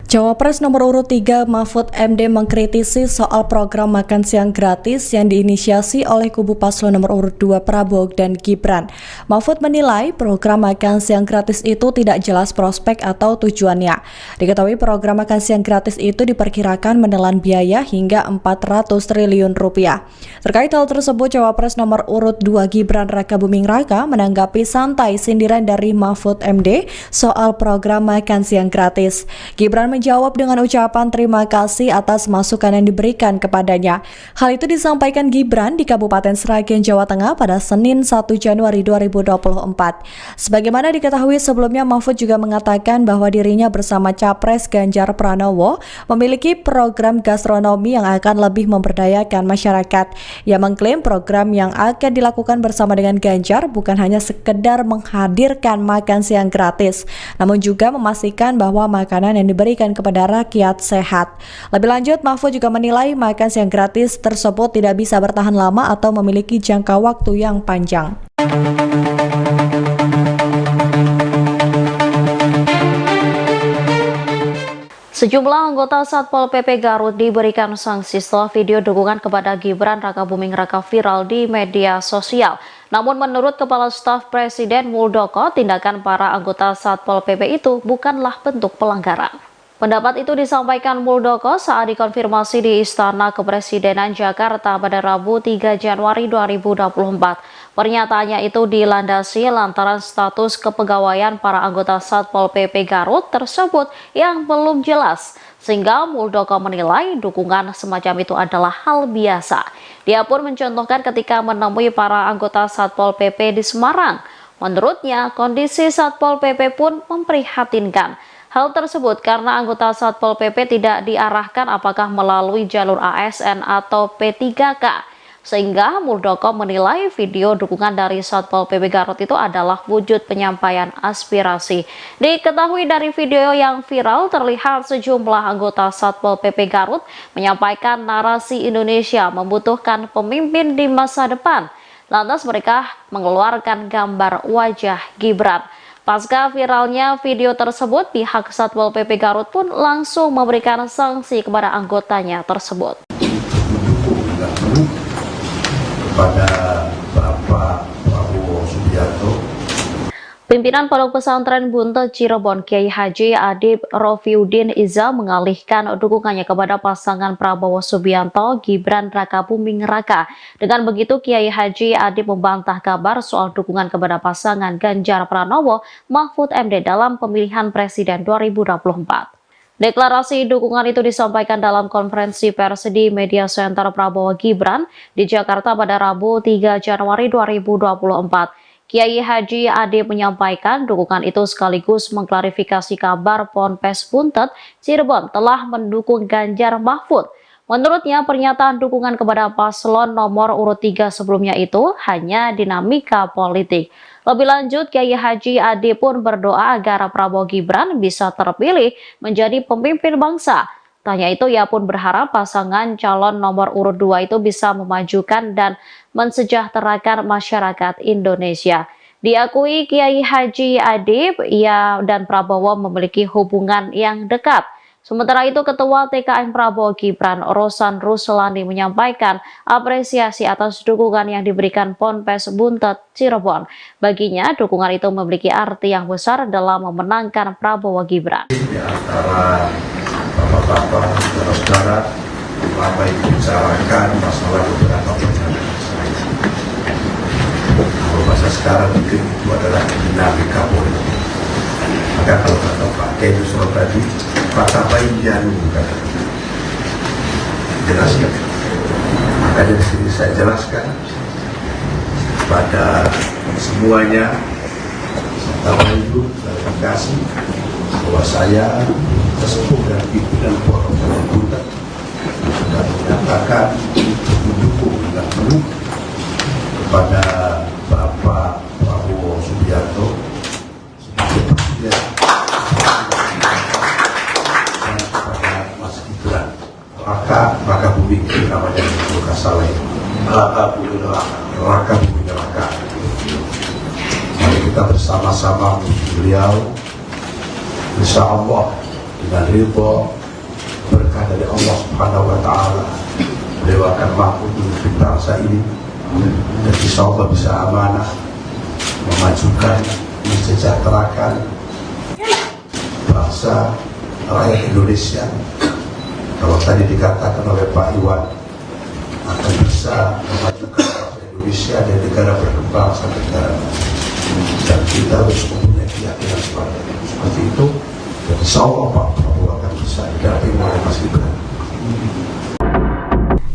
Cawapres nomor urut 3 Mahfud MD mengkritisi soal program makan siang gratis yang diinisiasi oleh kubu paslon nomor urut 2 Prabowo dan Gibran. Mahfud menilai program makan siang gratis itu tidak jelas prospek atau tujuannya. Diketahui program makan siang gratis itu diperkirakan menelan biaya hingga 400 triliun rupiah. Terkait hal tersebut, Cawapres nomor urut 2 Gibran Rakabuming Raka menanggapi santai sindiran dari Mahfud MD soal program makan siang gratis. Gibran menjawab dengan ucapan terima kasih atas masukan yang diberikan kepadanya. Hal itu disampaikan Gibran di Kabupaten Sragen, Jawa Tengah pada Senin 1 Januari 2024. Sebagaimana diketahui sebelumnya, Mahfud juga mengatakan bahwa dirinya bersama Capres Ganjar Pranowo memiliki program gastronomi yang akan lebih memberdayakan masyarakat. Ia mengklaim program yang akan dilakukan bersama dengan Ganjar bukan hanya sekedar menghadirkan makan siang gratis, namun juga memastikan bahwa makanan yang diberikan kepada rakyat sehat. Lebih lanjut, Mahfud juga menilai makan siang gratis tersebut tidak bisa bertahan lama atau memiliki jangka waktu yang panjang. Sejumlah anggota Satpol PP Garut diberikan sanksi setelah video dukungan kepada Gibran Rakabuming Raka viral di media sosial. Namun menurut Kepala Staf Presiden Muldoko, tindakan para anggota Satpol PP itu bukanlah bentuk pelanggaran. Pendapat itu disampaikan Muldoko saat dikonfirmasi di Istana Kepresidenan Jakarta pada Rabu 3 Januari 2024. Pernyataannya itu dilandasi lantaran status kepegawaian para anggota Satpol PP Garut tersebut yang belum jelas, sehingga Muldoko menilai dukungan semacam itu adalah hal biasa. Dia pun mencontohkan ketika menemui para anggota Satpol PP di Semarang. Menurutnya, kondisi Satpol PP pun memprihatinkan. Hal tersebut karena anggota Satpol PP tidak diarahkan apakah melalui jalur ASN atau P3K. Sehingga Muldoko menilai video dukungan dari Satpol PP Garut itu adalah wujud penyampaian aspirasi. Diketahui dari video yang viral terlihat sejumlah anggota Satpol PP Garut menyampaikan narasi Indonesia membutuhkan pemimpin di masa depan. Lantas mereka mengeluarkan gambar wajah Gibran. Pasca viralnya video tersebut, pihak Satpol PP Garut pun langsung memberikan sanksi kepada anggotanya tersebut. Kepada Bapak Prabowo Subianto, Pimpinan Pondok Pesantren Buntet Cirebon Kiai Haji Adib Rofiuddin Iza mengalihkan dukungannya kepada pasangan Prabowo Subianto Gibran Rakabuming Raka. Dengan begitu Kiai Haji Adib membantah kabar soal dukungan kepada pasangan Ganjar Pranowo Mahfud MD dalam pemilihan presiden 2024. Deklarasi dukungan itu disampaikan dalam konferensi pers di Media Center Prabowo Gibran di Jakarta pada Rabu 3 Januari 2024. Kiai Haji Adib menyampaikan dukungan itu sekaligus mengklarifikasi kabar Ponpes Buntet Cirebon telah mendukung Ganjar Mahfud. Menurutnya, pernyataan dukungan kepada paslon nomor urut 3 sebelumnya itu hanya dinamika politik. Lebih lanjut, Kiai Haji Adib pun berdoa agar Prabowo Gibran bisa terpilih menjadi pemimpin bangsa. Tanya itu, ia pun berharap pasangan calon nomor urut 2 itu bisa memajukan dan mensejahterakan masyarakat Indonesia. Diakui Kiai Haji Adib, ia dan Prabowo memiliki hubungan yang dekat. Sementara itu, Ketua TKN Prabowo Gibran, Rosan Ruslani menyampaikan apresiasi atas dukungan yang diberikan Ponpes Buntet Cirebon. Baginya, dukungan itu memiliki arti yang besar dalam memenangkan Prabowo Gibran. Di antara bapak-bapak, saudara-saudara, lama dibicarakan masalah beberapa pertanyaan saya. Kalau bahasa sekarang mungkin itu adalah dinamika politik. Maka kalau kata Pak Kiai Nusron tadi, Pak Bainjanu jelaskan. Maka dari sini saya jelaskan pada semuanya, serta itu klarifikasi bahwa saya sesepuh dan pimpinan Pondok Pesantren Buntet sudah menyatakan untuk mendukung dengan penuh kepada Bapak Prabowo Subianto sebagai presiden dan kepada Mas Gibran Rakabuming namanya itu Kasale Rakabuming Raka. Mari kita bersama-sama beliau, insya Allah dengan ridho berkah dari Allah Subhanahu wa Ta'ala, beliau akan mampu memimpin bangsa ini dan insya Allah bisa amanah memajukan, mensejahterakan bangsa rakyat Indonesia. Kalau tadi dikatakan oleh Pak Iwan akan bisa memajukan bangsa Indonesia dan negara berkembang sampai negara maju, dan kita harus mempunyai keyakinan seperti itu. Dan insya Allah Pak Prabowo akan bisa didampingi oleh Mas Gibran.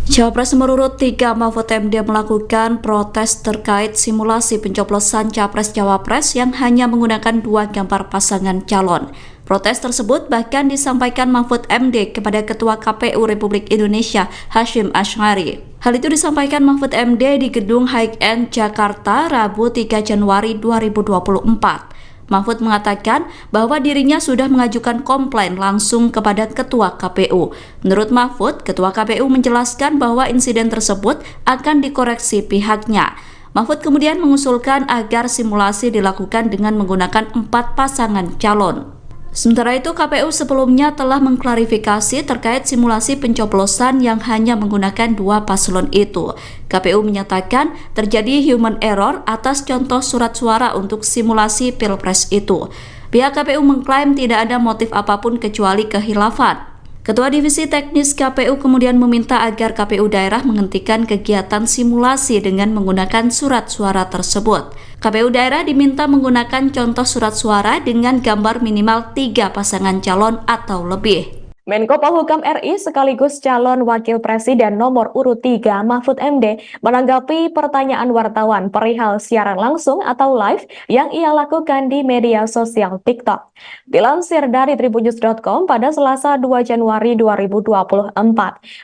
Cawapres nomor urut 3 Mahfud MD melakukan protes terkait simulasi pencoblosan Capres-Cawapres yang hanya menggunakan 2 gambar pasangan calon. Protes tersebut bahkan disampaikan Mahfud MD kepada Ketua KPU Republik Indonesia Hasyim Asy'ari. Hal itu disampaikan Mahfud MD di Gedung High End Jakarta Rabu 3 Januari 2024. Mahfud mengatakan bahwa dirinya sudah mengajukan komplain langsung kepada Ketua KPU. Menurut Mahfud, Ketua KPU menjelaskan bahwa insiden tersebut akan dikoreksi pihaknya. Mahfud kemudian mengusulkan agar simulasi dilakukan dengan menggunakan 4 pasangan calon. Sementara itu, KPU sebelumnya telah mengklarifikasi terkait simulasi pencoblosan yang hanya menggunakan 2 paslon itu. KPU menyatakan terjadi human error atas contoh surat suara untuk simulasi Pilpres itu. Pihak KPU mengklaim tidak ada motif apapun kecuali kehilafan. Ketua Divisi Teknis KPU kemudian meminta agar KPU daerah menghentikan kegiatan simulasi dengan menggunakan surat suara tersebut. KPU daerah diminta menggunakan contoh surat suara dengan gambar minimal 3 pasangan calon atau lebih. Menko Polhukam RI sekaligus calon Wakil Presiden nomor urut 3 Mahfud MD menanggapi pertanyaan wartawan perihal siaran langsung atau live yang ia lakukan di media sosial TikTok. Dilansir dari tribunnews.com pada Selasa 2 Januari 2024,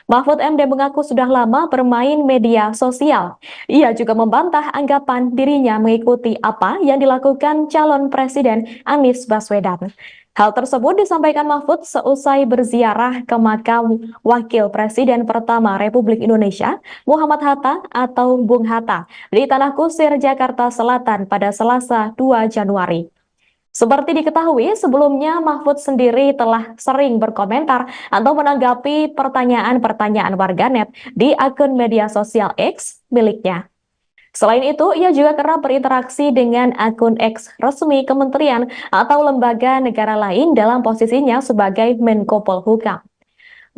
Mahfud MD mengaku sudah lama bermain media sosial. Ia juga membantah anggapan dirinya mengikuti apa yang dilakukan calon Presiden Anies Baswedan. Hal tersebut disampaikan Mahfud seusai berziarah ke makam Wakil Presiden pertama Republik Indonesia, Muhammad Hatta atau Bung Hatta, di Tanah Kusir, Jakarta Selatan pada Selasa 2 Januari. Seperti diketahui, sebelumnya Mahfud sendiri telah sering berkomentar atau menanggapi pertanyaan-pertanyaan warganet di akun media sosial X miliknya. Selain itu, ia juga kerap berinteraksi dengan akun X resmi kementerian atau lembaga negara lain dalam posisinya sebagai Menko Polhukam.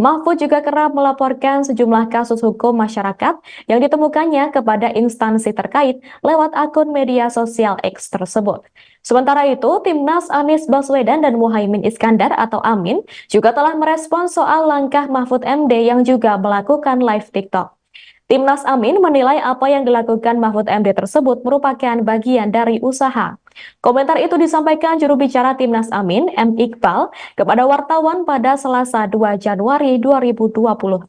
Mahfud juga kerap melaporkan sejumlah kasus hukum masyarakat yang ditemukannya kepada instansi terkait lewat akun media sosial X tersebut. Sementara itu, Timnas Anies Baswedan dan Muhaimin Iskandar atau Amin juga telah merespon soal langkah Mahfud MD yang juga melakukan live TikTok. Timnas Amin menilai apa yang dilakukan Mahfud MD tersebut merupakan bagian dari usaha. Komentar itu disampaikan juru bicara Timnas Amin, M. Iqbal, kepada wartawan pada Selasa 2 Januari 2024.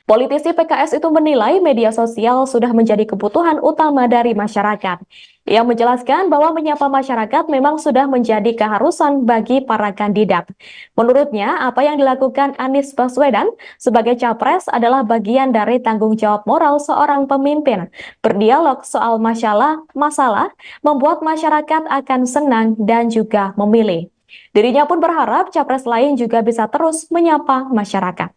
Politisi PKS itu menilai media sosial sudah menjadi kebutuhan utama dari masyarakat. Ia menjelaskan bahwa menyapa masyarakat memang sudah menjadi keharusan bagi para kandidat. Menurutnya, apa yang dilakukan Anies Baswedan sebagai capres adalah bagian dari tanggung jawab moral seorang pemimpin. Berdialog soal masalah membuat masyarakat akan senang dan juga memilih. Dirinya pun berharap capres lain juga bisa terus menyapa masyarakat.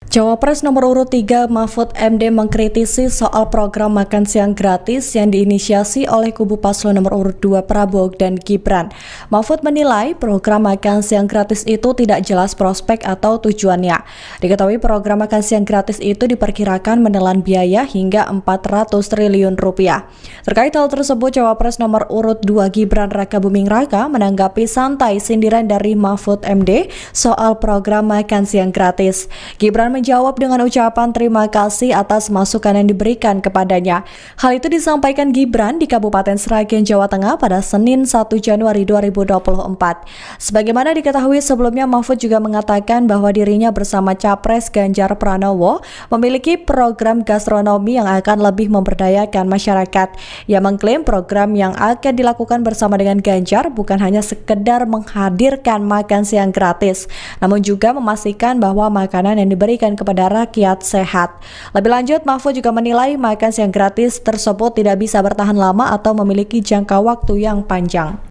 Cawapres nomor urut 3 Mahfud MD mengkritisi soal program makan siang gratis yang diinisiasi oleh kubu paslon nomor urut 2 Prabowo dan Gibran. Mahfud menilai program makan siang gratis itu tidak jelas prospek atau tujuannya. Diketahui program makan siang gratis itu diperkirakan menelan biaya hingga 400 triliun rupiah. Terkait hal tersebut, Cawapres nomor urut 2 Gibran Rakabuming Raka menanggapi santai sindiran dari Mahfud MD soal program makan siang gratis. Gibran menjawab dengan ucapan terima kasih atas masukan yang diberikan kepadanya. Hal itu disampaikan Gibran di Kabupaten Sragen, Jawa Tengah pada Senin 1 Januari 2024. Sebagaimana diketahui sebelumnya, Mahfud juga mengatakan bahwa dirinya bersama Capres Ganjar Pranowo memiliki program gastronomi yang akan lebih memberdayakan masyarakat. Ia mengklaim program yang akan dilakukan bersama dengan Ganjar bukan hanya sekedar menghadirkan makan siang gratis, namun juga memastikan bahwa makanan yang diberikan kepada rakyat sehat. Lebih lanjut, Mahfud juga menilai makan siang gratis tersebut tidak bisa bertahan lama atau memiliki jangka waktu yang panjang.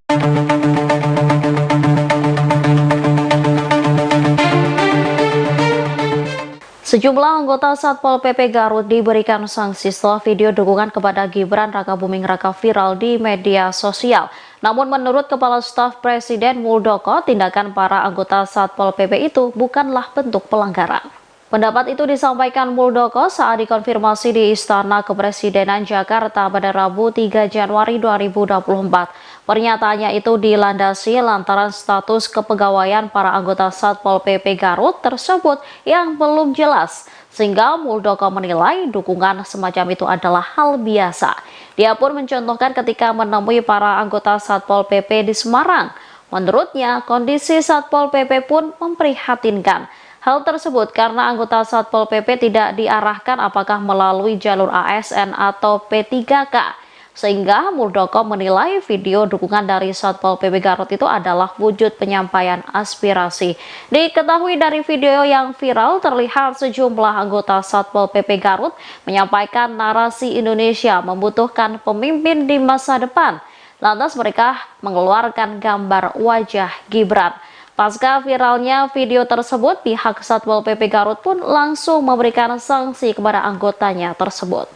Sejumlah anggota Satpol PP Garut diberikan sanksi setelah video dukungan kepada Gibran Rakabuming Raka viral di media sosial. Namun menurut Kepala Staf Presiden Muldoko, tindakan para anggota Satpol PP itu bukanlah bentuk pelanggaran. Pendapat itu disampaikan Muldoko saat dikonfirmasi di Istana Kepresidenan Jakarta pada Rabu 3 Januari 2024. Pernyataannya itu dilandasi lantaran status kepegawaian para anggota Satpol PP Garut tersebut yang belum jelas, sehingga Muldoko menilai dukungan semacam itu adalah hal biasa. Dia pun mencontohkan ketika menemui para anggota Satpol PP di Semarang. Menurutnya, kondisi Satpol PP pun memprihatinkan. Hal tersebut karena anggota Satpol PP tidak diarahkan apakah melalui jalur ASN atau P3K. Sehingga Muldoko menilai video dukungan dari Satpol PP Garut itu adalah wujud penyampaian aspirasi. Diketahui dari video yang viral terlihat sejumlah anggota Satpol PP Garut menyampaikan narasi Indonesia membutuhkan pemimpin di masa depan. Lantas mereka mengeluarkan gambar wajah Gibran. Pasca viralnya video tersebut, pihak Satpol PP Garut pun langsung memberikan sanksi kepada anggotanya tersebut.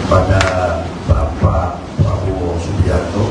Kepada Bapak Prabowo Subianto.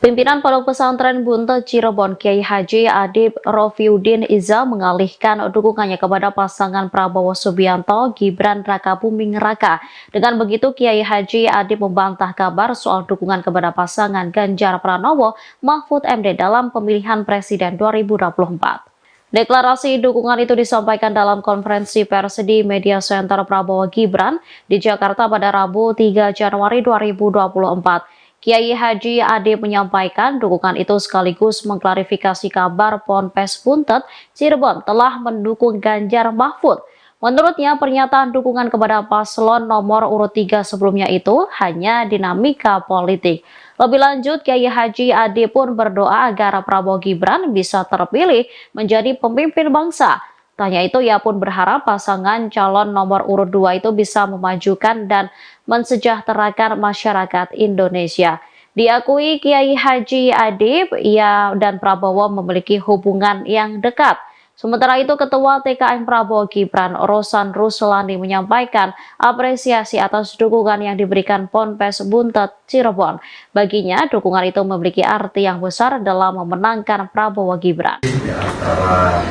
Pimpinan Pondok Pesantren Buntet Cirebon Kiai Haji Adib Rofiuddin Iza mengalihkan dukungannya kepada pasangan Prabowo Subianto Gibran Rakabuming Raka. Dengan begitu Kiai Haji Adib membantah kabar soal dukungan kepada pasangan Ganjar Pranowo Mahfud MD dalam pemilihan presiden 2024. Deklarasi dukungan itu disampaikan dalam konferensi pers di Media Center Prabowo Gibran di Jakarta pada Rabu 3 Januari 2024. Kiai Haji Adib menyampaikan dukungan itu sekaligus mengklarifikasi kabar Ponpes Buntet Cirebon telah mendukung Ganjar Mahfud. Menurutnya pernyataan dukungan kepada paslon nomor urut 3 sebelumnya itu hanya dinamika politik. Lebih lanjut, Kiai Haji Adib pun berdoa agar Prabowo Gibran bisa terpilih menjadi pemimpin bangsa. Tanya itu, ia pun berharap pasangan calon nomor urut 2 itu bisa memajukan dan mensejahterakan masyarakat Indonesia. Diakui Kiai Haji Adib, ia dan Prabowo memiliki hubungan yang dekat. Sementara itu, Ketua TKN Prabowo Gibran, Rosan Ruslani menyampaikan apresiasi atas dukungan yang diberikan Ponpes Buntet Cirebon. Baginya, dukungan itu memiliki arti yang besar dalam memenangkan Prabowo Gibran. Di antara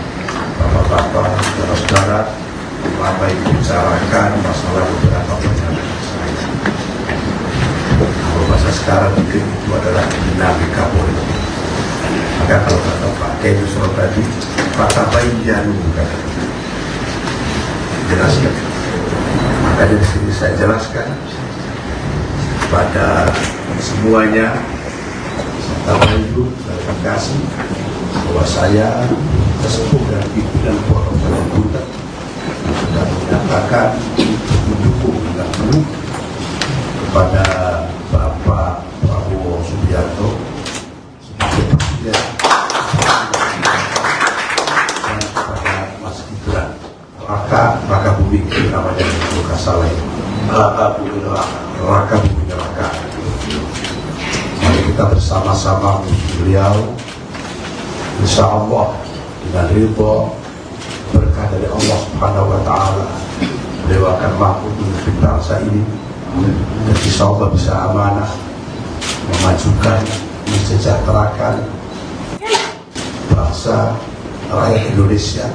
bapak-bapak, saudara-saudara, apa yang dibicarakan masalah beberapa pernyataan saya. Kalau bahasa sekarang mungkin itu adalah dinamika politik. Maka kalau kata Pak Kejusro tadi, Pak Bayi Janu jelaskan. Maka dari sini saya jelaskan pada semuanya, saya itu terima kasih bahwa saya sesepuh dan pimpinan Pondok Pesantren Buntet sudah menyatakan mendukung dengan penuh kepada Bapak Prabowo Subianto sebagai presiden dan kepada Mas Gibran Rakabuming namanya bukan salah itu Rakabuming Raka. Mari kita bersama-sama beliau, insya Allah dengan ridho berkah dari Allah Subhanahu wa Ta'ala, beliau akan mampu memimpin bangsa ini dan insya Allah bisa amanah memajukan, mensejahterakan bangsa rakyat Indonesia.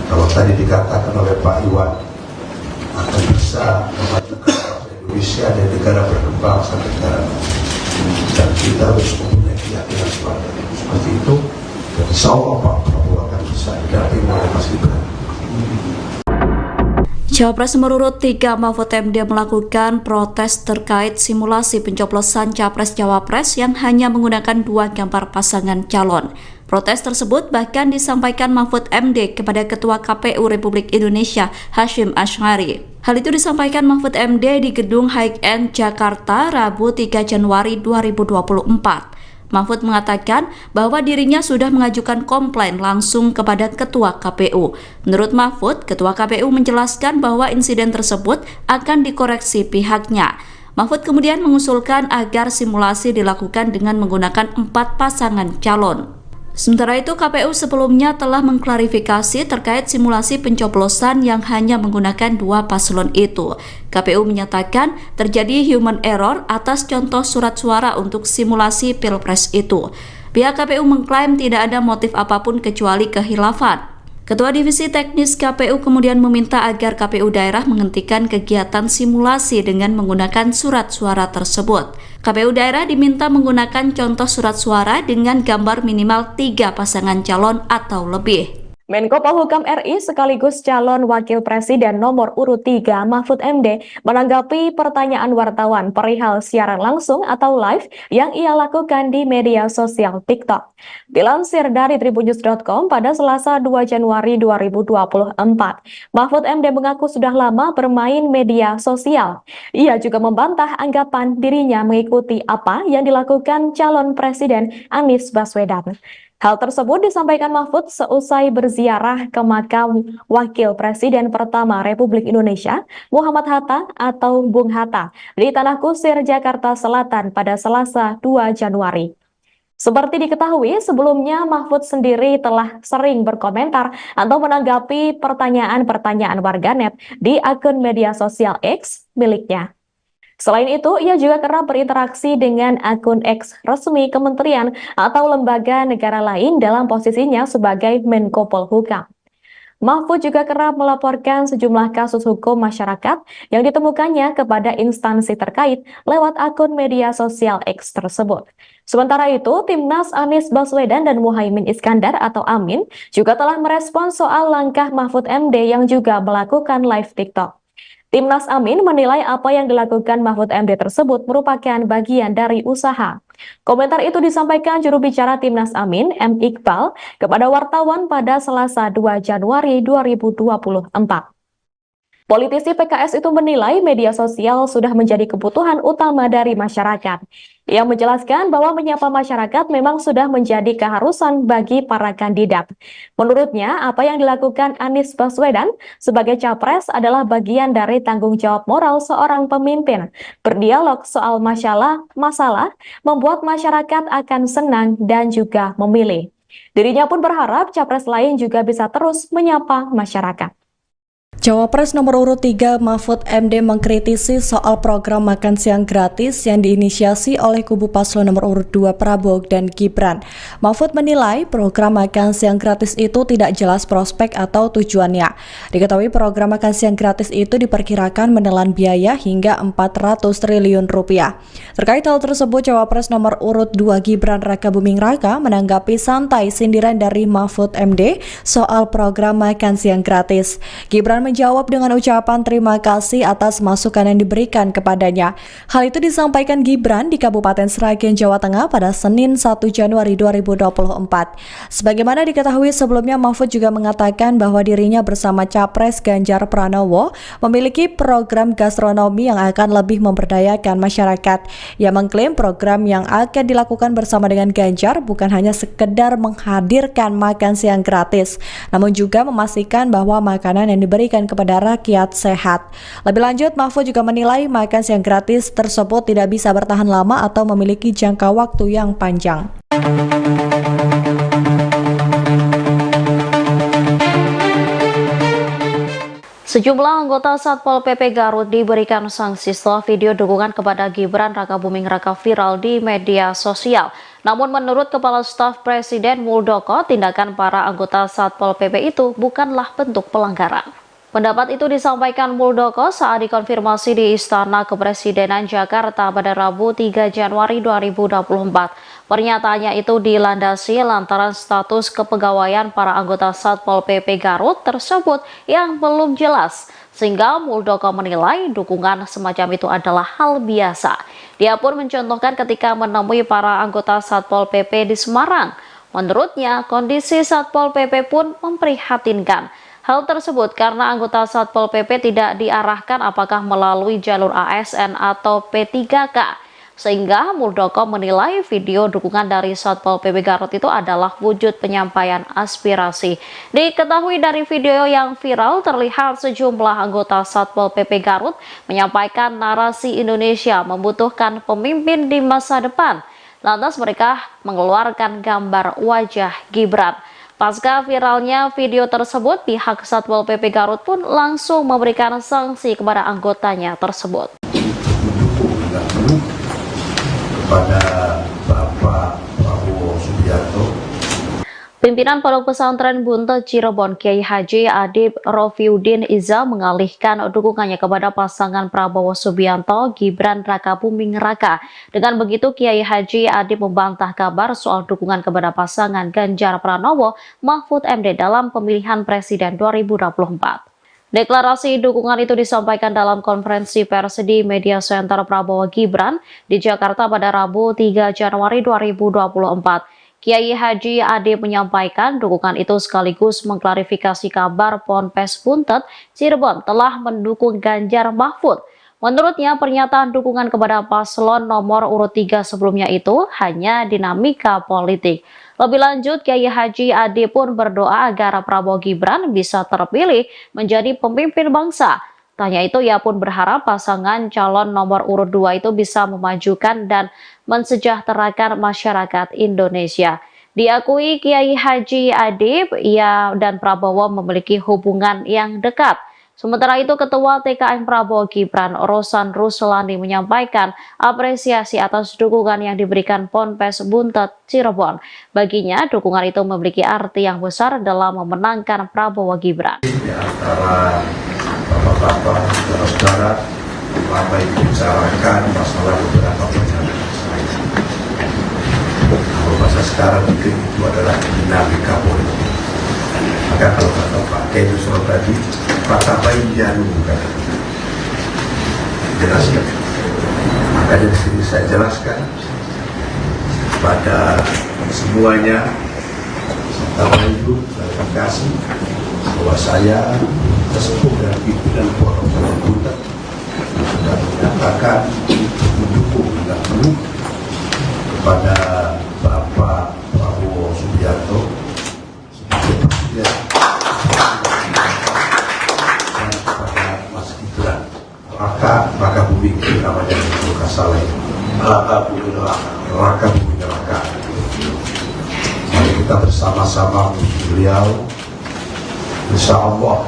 Kalau tadi dikatakan oleh Pak Iwan akan bisa memajukan bangsa Indonesia dan negara berkembang sampai negara maju, dan kita harus mempunyai keyakinan seperti itu. Dan insya Allah Pak Prabowo akan bisa didampingi oleh Mas Gibran. Cawapres nomor urut 3 Mahfud MD melakukan protes terkait simulasi pencoblosan Capres-Cawapres yang hanya menggunakan 2 gambar pasangan calon. Protes tersebut bahkan disampaikan Mahfud MD kepada Ketua KPU Republik Indonesia Hasyim Asy'ari. Hal itu disampaikan Mahfud MD di Gedung High-End Jakarta Rabu 3 Januari 2024. Mahfud mengatakan bahwa dirinya sudah mengajukan komplain langsung kepada Ketua KPU. Menurut Mahfud, Ketua KPU menjelaskan bahwa insiden tersebut akan dikoreksi pihaknya. Mahfud kemudian mengusulkan agar simulasi dilakukan dengan menggunakan 4 pasangan calon. Sementara itu, KPU sebelumnya telah mengklarifikasi terkait simulasi pencoblosan yang hanya menggunakan 2 paslon itu. KPU menyatakan terjadi human error atas contoh surat suara untuk simulasi Pilpres itu. Pihak KPU mengklaim tidak ada motif apapun kecuali kehilafan. Ketua Divisi Teknis KPU kemudian meminta agar KPU daerah menghentikan kegiatan simulasi dengan menggunakan surat suara tersebut. KPU daerah diminta menggunakan contoh surat suara dengan gambar minimal 3 pasangan calon atau lebih. Menko Polhukam RI sekaligus calon wakil presiden nomor urut 3 Mahfud MD menanggapi pertanyaan wartawan perihal siaran langsung atau live yang ia lakukan di media sosial TikTok. Dilansir dari tribunnews.com pada Selasa 2 Januari 2024, Mahfud MD mengaku sudah lama bermain media sosial. Ia juga membantah anggapan dirinya mengikuti apa yang dilakukan calon presiden Anies Baswedan. Hal tersebut disampaikan Mahfud seusai berziarah ke makam Wakil Presiden pertama Republik Indonesia, Muhammad Hatta atau Bung Hatta, di Tanah Kusir, Jakarta Selatan pada Selasa 2 Januari. Seperti diketahui, sebelumnya Mahfud sendiri telah sering berkomentar atau menanggapi pertanyaan-pertanyaan warganet di akun media sosial X miliknya. Selain itu, ia juga kerap berinteraksi dengan akun X resmi kementerian atau lembaga negara lain dalam posisinya sebagai Menko Polhukam. Mahfud juga kerap melaporkan sejumlah kasus hukum masyarakat yang ditemukannya kepada instansi terkait lewat akun media sosial X tersebut. Sementara itu, Timnas Anies Baswedan dan Muhaimin Iskandar atau Amin juga telah merespons soal langkah Mahfud MD yang juga melakukan live TikTok. Timnas Amin menilai apa yang dilakukan Mahfud MD tersebut merupakan bagian dari usaha. Komentar itu disampaikan juru bicara Timnas Amin, M. Iqbal, kepada wartawan pada Selasa 2 Januari 2024. Politisi PKS itu menilai media sosial sudah menjadi kebutuhan utama dari masyarakat. Ia menjelaskan bahwa menyapa masyarakat memang sudah menjadi keharusan bagi para kandidat. Menurutnya, apa yang dilakukan Anies Baswedan sebagai capres adalah bagian dari tanggung jawab moral seorang pemimpin. Berdialog soal masalah membuat masyarakat akan senang dan juga memilih. Dirinya pun berharap capres lain juga bisa terus menyapa masyarakat. Cawapres nomor urut 3 Mahfud MD mengkritisi soal program makan siang gratis yang diinisiasi oleh kubu paslon nomor urut 2 Prabowo dan Gibran. Mahfud menilai program makan siang gratis itu tidak jelas prospek atau tujuannya. Diketahui program makan siang gratis itu diperkirakan menelan biaya hingga 400 triliun rupiah. Terkait hal tersebut, Cawapres nomor urut 2 Gibran Rakabuming Raka menanggapi santai sindiran dari Mahfud MD soal program makan siang gratis. Gibran menjawab dengan ucapan terima kasih atas masukan yang diberikan kepadanya. Hal itu disampaikan Gibran di Kabupaten Sragen, Jawa Tengah pada Senin 1 Januari 2024. Sebagaimana diketahui sebelumnya, Mahfud juga mengatakan bahwa dirinya bersama Capres Ganjar Pranowo memiliki program gastronomi yang akan lebih memberdayakan masyarakat. Ia mengklaim program yang akan dilakukan bersama dengan Ganjar bukan hanya sekedar menghadirkan makan siang gratis, namun juga memastikan bahwa makanan yang diberikan kepada rakyat sehat. Lebih lanjut, Mahfud juga menilai makan siang gratis tersebut tidak bisa bertahan lama atau memiliki jangka waktu yang panjang. Sejumlah anggota Satpol PP Garut diberikan sanksi setelah video dukungan kepada Gibran Rakabuming Raka viral di media sosial. Namun menurut Kepala Staf Presiden Muldoko, tindakan para anggota Satpol PP itu bukanlah bentuk pelanggaran. Pendapat itu disampaikan Muldoko saat dikonfirmasi di Istana Kepresidenan Jakarta pada Rabu 3 Januari 2024. Pernyataannya itu dilandasi lantaran status kepegawaian para anggota Satpol PP Garut tersebut yang belum jelas, sehingga Muldoko menilai dukungan semacam itu adalah hal biasa. Dia pun mencontohkan ketika menemui para anggota Satpol PP di Semarang. Menurutnya, kondisi Satpol PP pun memprihatinkan. Hal tersebut karena anggota Satpol PP tidak diarahkan apakah melalui jalur ASN atau P3K. Sehingga Muldoko menilai video dukungan dari Satpol PP Garut itu adalah wujud penyampaian aspirasi. Diketahui dari video yang viral terlihat sejumlah anggota Satpol PP Garut menyampaikan narasi Indonesia membutuhkan pemimpin di masa depan. Lantas mereka mengeluarkan gambar wajah Gibran. Pasca viralnya video tersebut, pihak Satpol PP Garut pun langsung memberikan sanksi kepada anggotanya tersebut. Kepada Bapak Prabowo Subianto, Pimpinan Pondok Pesantren Buntet Cirebon Kiai Haji Adib Rofiuddin Iza mengalihkan dukungannya kepada pasangan Prabowo Subianto Gibran Rakabuming Raka. Dengan begitu, Kiai Haji Adib membantah kabar soal dukungan kepada pasangan Ganjar Pranowo Mahfud MD dalam pemilihan Presiden 2024. Deklarasi dukungan itu disampaikan dalam konferensi pers di Media Center Prabowo Gibran di Jakarta pada Rabu 3 Januari 2024. Kiai Haji Adib menyampaikan dukungan itu sekaligus mengklarifikasi kabar Ponpes Buntet Cirebon telah mendukung Ganjar Mahfud. Menurutnya, pernyataan dukungan kepada paslon nomor urut 3 sebelumnya itu hanya dinamika politik. Lebih lanjut, Kiai Haji Adib pun berdoa agar Prabowo Gibran bisa terpilih menjadi pemimpin bangsa. Tanya itu, ia pun berharap pasangan calon nomor urut 2 itu bisa memajukan dan mensejahterakan masyarakat Indonesia. Diakui Kiai Haji Adib, ia dan Prabowo memiliki hubungan yang dekat. Sementara itu, Ketua TKN Prabowo Gibran, Rosan Ruslani menyampaikan apresiasi atas dukungan yang diberikan Ponpes Buntet Cirebon. Baginya, dukungan itu memiliki arti yang besar dalam memenangkan Prabowo Gibran. Di antara bapak-bapak, saudara-saudara, lama dibicarakan masalah beberapa pernyataan saya. Kalau bahasa sekarang mungkin itu adalah dinamika politik. Maka kalau kata Pak Kaiusro tadi, Pak Tabain Janu jelaskan. Maka dari sini saya jelaskan pada semuanya, saya itu klarifikasi bahwa saya sesepuh dan pimpinan Ponpes Buntet sudah menyatakan untuk mendukung dengan penuh kepada Bapak Prabowo Subianto sebagai presiden dan kepada Mas Gibran Raka Buming namanya itu Kasale Raka Buming Raka. Mari kita bersama-sama beliau, insya Allah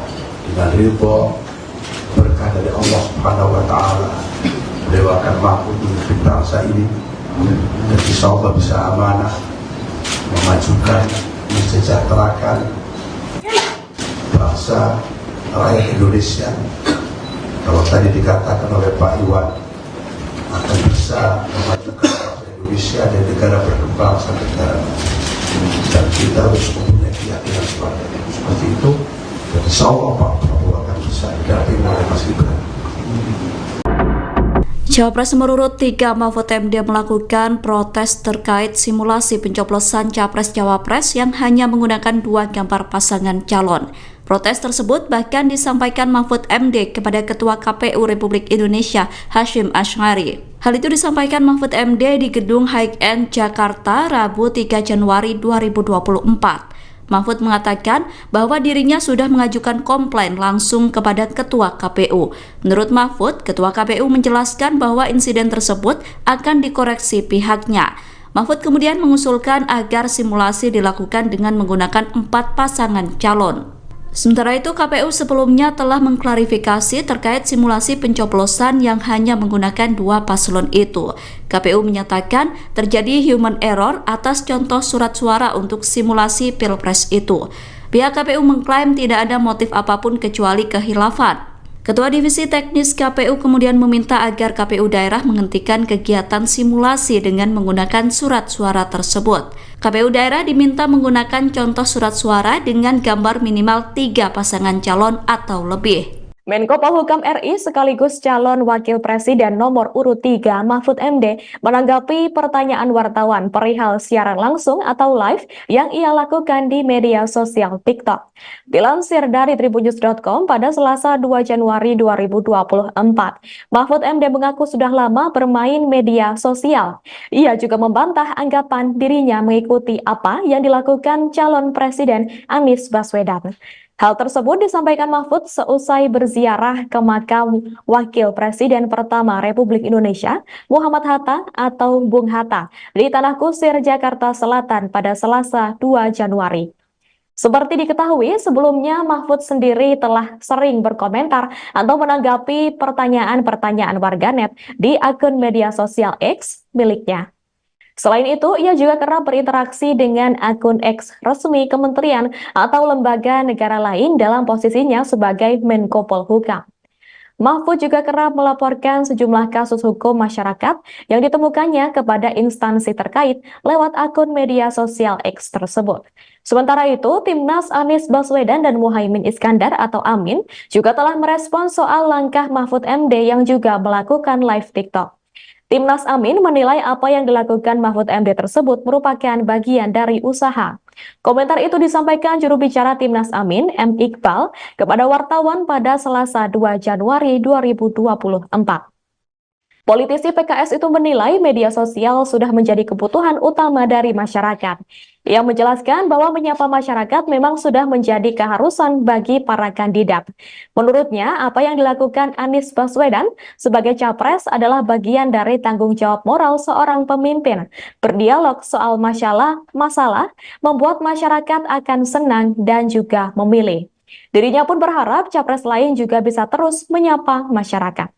dengan ridho berkah dari Allah Subhanahu wa Ta'ala, beliau akan mampu memimpin bangsa ini dan insya Allah bisa amanah memajukan, mensejahterakan bangsa rakyat Indonesia. Kalau tadi dikatakan oleh Pak Iwan akan bisa memajukan bangsa Indonesia dan negara berkembang sampai negara maju, dan kita harus mempunyai keyakinan seperti itu. Dan insya Allah Pak Prabowo akan bisa didampingi oleh Mas Gibran. Cawapres nomor urut 3 Mahfud MD melakukan protes terkait simulasi pencoblosan Capres-Cawapres yang hanya menggunakan 2 gambar pasangan calon. Protes tersebut bahkan disampaikan Mahfud MD kepada Ketua KPU Republik Indonesia Hasyim Asy'ari. Hal itu disampaikan Mahfud MD di Gedung High End Jakarta Rabu 3 Januari 2024. Mahfud mengatakan bahwa dirinya sudah mengajukan komplain langsung kepada Ketua KPU. Menurut Mahfud, Ketua KPU menjelaskan bahwa insiden tersebut akan dikoreksi pihaknya. Mahfud kemudian mengusulkan agar simulasi dilakukan dengan menggunakan 4 pasangan calon. Sementara itu, KPU sebelumnya telah mengklarifikasi terkait simulasi pencoblosan yang hanya menggunakan 2 paslon itu. KPU menyatakan terjadi human error atas contoh surat suara untuk simulasi Pilpres itu. Pihak KPU mengklaim tidak ada motif apapun kecuali kehilafan. Ketua Divisi Teknis KPU kemudian meminta agar KPU daerah menghentikan kegiatan simulasi dengan menggunakan surat suara tersebut. KPU daerah diminta menggunakan contoh surat suara dengan gambar minimal 3 pasangan calon atau lebih. Menko Polhukam RI sekaligus calon Wakil Presiden nomor urut 3 Mahfud MD menanggapi pertanyaan wartawan perihal siaran langsung atau live yang ia lakukan di media sosial TikTok. Dilansir dari tribunnews.com pada Selasa 2 Januari 2024, Mahfud MD mengaku sudah lama bermain media sosial. Ia juga membantah anggapan dirinya mengikuti apa yang dilakukan calon Presiden Anies Baswedan. Hal tersebut disampaikan Mahfud seusai berziarah ke makam Wakil Presiden pertama Republik Indonesia, Muhammad Hatta atau Bung Hatta, di Tanah Kusir, Jakarta Selatan pada Selasa 2 Januari. Seperti diketahui, sebelumnya Mahfud sendiri telah sering berkomentar atau menanggapi pertanyaan-pertanyaan warganet di akun media sosial X miliknya. Selain itu, ia juga kerap berinteraksi dengan akun X resmi kementerian atau lembaga negara lain dalam posisinya sebagai Menko Polhukam. Mahfud juga kerap melaporkan sejumlah kasus hukum masyarakat yang ditemukannya kepada instansi terkait lewat akun media sosial X tersebut. Sementara itu, Timnas Anies Baswedan dan Muhaimin Iskandar atau Amin juga telah merespon soal langkah Mahfud MD yang juga melakukan live TikTok. Timnas Amin menilai apa yang dilakukan Mahfud MD tersebut merupakan bagian dari usaha. Komentar itu disampaikan juru bicara Timnas Amin, M. Iqbal, kepada wartawan pada Selasa 2 Januari 2024. Politisi PKS itu menilai media sosial sudah menjadi kebutuhan utama dari masyarakat. Ia menjelaskan bahwa menyapa masyarakat memang sudah menjadi keharusan bagi para kandidat. Menurutnya, apa yang dilakukan Anies Baswedan sebagai capres adalah bagian dari tanggung jawab moral seorang pemimpin. Berdialog soal masalah membuat masyarakat akan senang dan juga memilih. Dirinya pun berharap capres lain juga bisa terus menyapa masyarakat.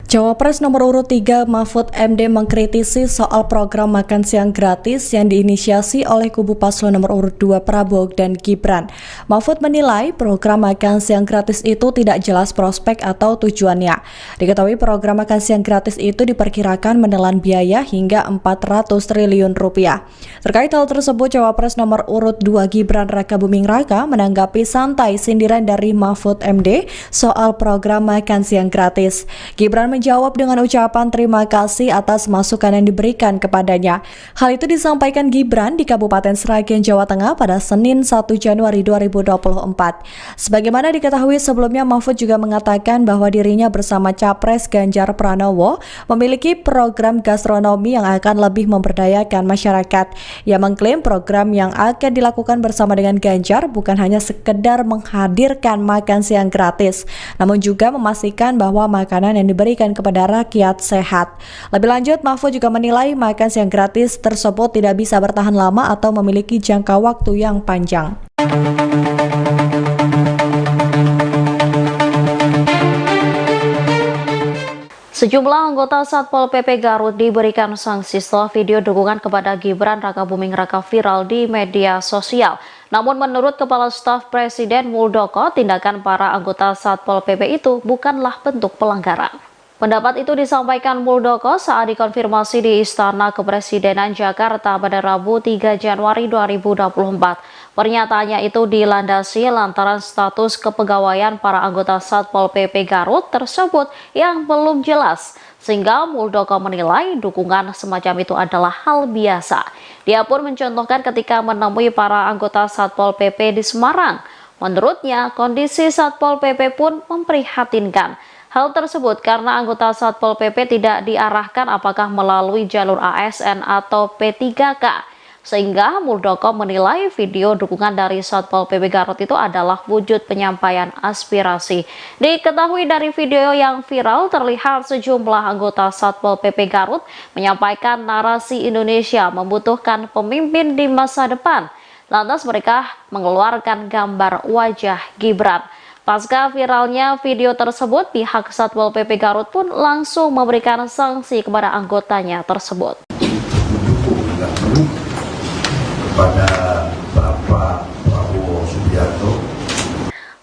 Cawapres nomor urut 3 Mahfud MD mengkritisi soal program makan siang gratis yang diinisiasi oleh kubu paslon nomor urut 2 Prabowo dan Gibran. Mahfud menilai program makan siang gratis itu tidak jelas prospek atau tujuannya. Diketahui program makan siang gratis itu diperkirakan menelan biaya hingga 400 triliun rupiah. Terkait hal tersebut, Cawapres nomor urut 2 Gibran Rakabuming Raka menanggapi santai sindiran dari Mahfud MD soal program makan siang gratis. Gibran menjawab dengan ucapan terima kasih atas masukan yang diberikan kepadanya. Hal itu disampaikan Gibran di Kabupaten Sragen, Jawa Tengah pada Senin 1 Januari 2024. Sebagaimana diketahui sebelumnya, Mahfud juga mengatakan bahwa dirinya bersama Capres Ganjar Pranowo memiliki program gastronomi yang akan lebih memberdayakan masyarakat. Ia mengklaim program yang akan dilakukan bersama dengan Ganjar bukan hanya sekedar menghadirkan makan siang gratis, namun juga memastikan bahwa makanan yang diberikan kepada rakyat sehat. Lebih lanjut, Mahfud juga menilai makan siang gratis tersebut tidak bisa bertahan lama atau memiliki jangka waktu yang panjang. Sejumlah anggota Satpol PP Garut diberikan sanksi setelah video dukungan kepada Gibran Rakabuming Raka viral di media sosial. Namun menurut Kepala Staf Presiden Muldoko, tindakan para anggota Satpol PP itu bukanlah bentuk pelanggaran. Pendapat itu disampaikan Muldoko saat dikonfirmasi di Istana Kepresidenan Jakarta pada Rabu 3 Januari 2024. Pernyataannya itu dilandasi lantaran status kepegawaian para anggota Satpol PP Garut tersebut yang belum jelas, sehingga Muldoko menilai dukungan semacam itu adalah hal biasa. Dia pun mencontohkan ketika menemui para anggota Satpol PP di Semarang. Menurutnya, kondisi Satpol PP pun memprihatinkan. Hal tersebut karena anggota Satpol PP tidak diarahkan apakah melalui jalur ASN atau P3K. Sehingga Muldoko menilai video dukungan dari Satpol PP Garut itu adalah wujud penyampaian aspirasi. Diketahui dari video yang viral terlihat sejumlah anggota Satpol PP Garut menyampaikan narasi Indonesia membutuhkan pemimpin di masa depan. Lantas mereka mengeluarkan gambar wajah Gibran. Pasca viralnya video tersebut, pihak Satpol PP Garut pun langsung memberikan sanksi kepada anggotanya tersebut. Kepada Bapak Prabowo Subianto,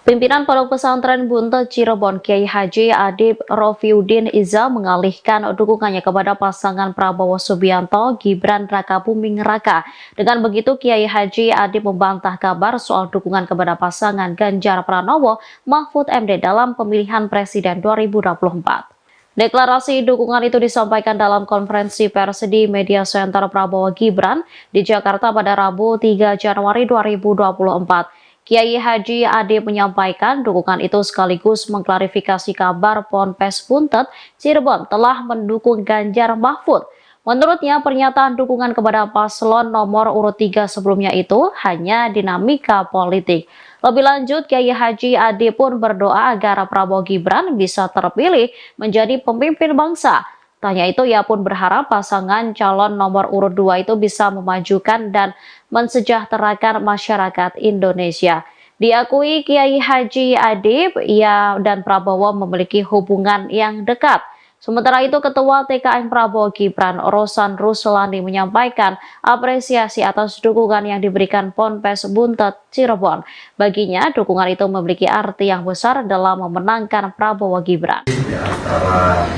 Pimpinan Pondok Pesantren Buntet Cirebon Kiai Haji Adib Rofiuddin Iza mengalihkan dukungannya kepada pasangan Prabowo Subianto Gibran Rakabuming Raka. Dengan begitu, Kiai Haji Adib membantah kabar soal dukungan kepada pasangan Ganjar Pranowo Mahfud MD dalam pemilihan Presiden 2024. Deklarasi dukungan itu disampaikan dalam konferensi pers di Media Center Prabowo Gibran di Jakarta pada Rabu 3 Januari 2024. Kiai Haji Adib menyampaikan dukungan itu sekaligus mengklarifikasi kabar Ponpes Buntet Cirebon telah mendukung Ganjar Mahfud. Menurutnya, pernyataan dukungan kepada paslon nomor urut 3 sebelumnya itu hanya dinamika politik. Lebih lanjut, Kiai Haji Adib pun berdoa agar Prabowo Gibran bisa terpilih menjadi pemimpin bangsa. Tanya itu, ia pun berharap pasangan calon nomor urut 2 itu bisa memajukan dan mensejahterakan masyarakat Indonesia. Diakui Kiai Haji Adib, ia dan Prabowo memiliki hubungan yang dekat. Sementara itu, Ketua TKN Prabowo Gibran, Rosan Ruslani, menyampaikan apresiasi atas dukungan yang diberikan Ponpes Buntet Cirebon. Baginya, dukungan itu memiliki arti yang besar dalam memenangkan Prabowo Gibran. Di antara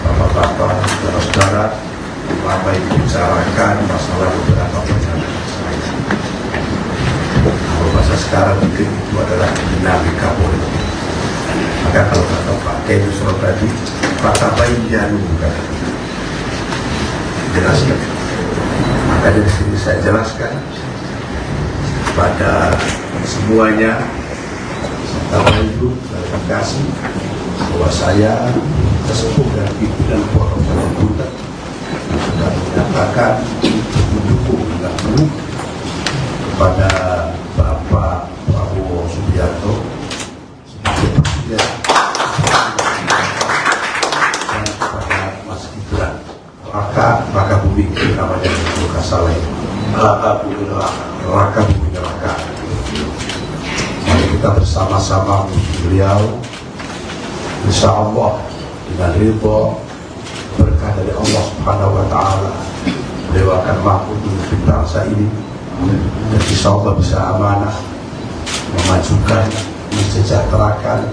bapak-bapak, saudara-saudara, apa yang dibicarakan masalah beberapa pernyataan saya. Kalau bahasa sekarang mungkin itu adalah dinamika politik. Maka kalau kata Pak Kemsro tadi, kata baik jangan jelaskan. Maka dari sini saya jelaskan pada semuanya, serta ibu, terima kasih bahwa saya sesepuh dan pimpinan Pondok Pesantren Buntet sudah menyatakan mendukung dan penuh kepada Bapak Prabowo Subianto sebagai presiden dan kepada Mas Gibran Rakabuming namanya bukan salah, Rakabuming Raka. Mari kita kita bersama-sama beliau, insya Allah dengan ridho berkah dari Allah Subhanahu wa Ta'ala, beliau akan mampu memimpin bangsa ini dan insya Allah bisa amanah memajukan, mensejahterakan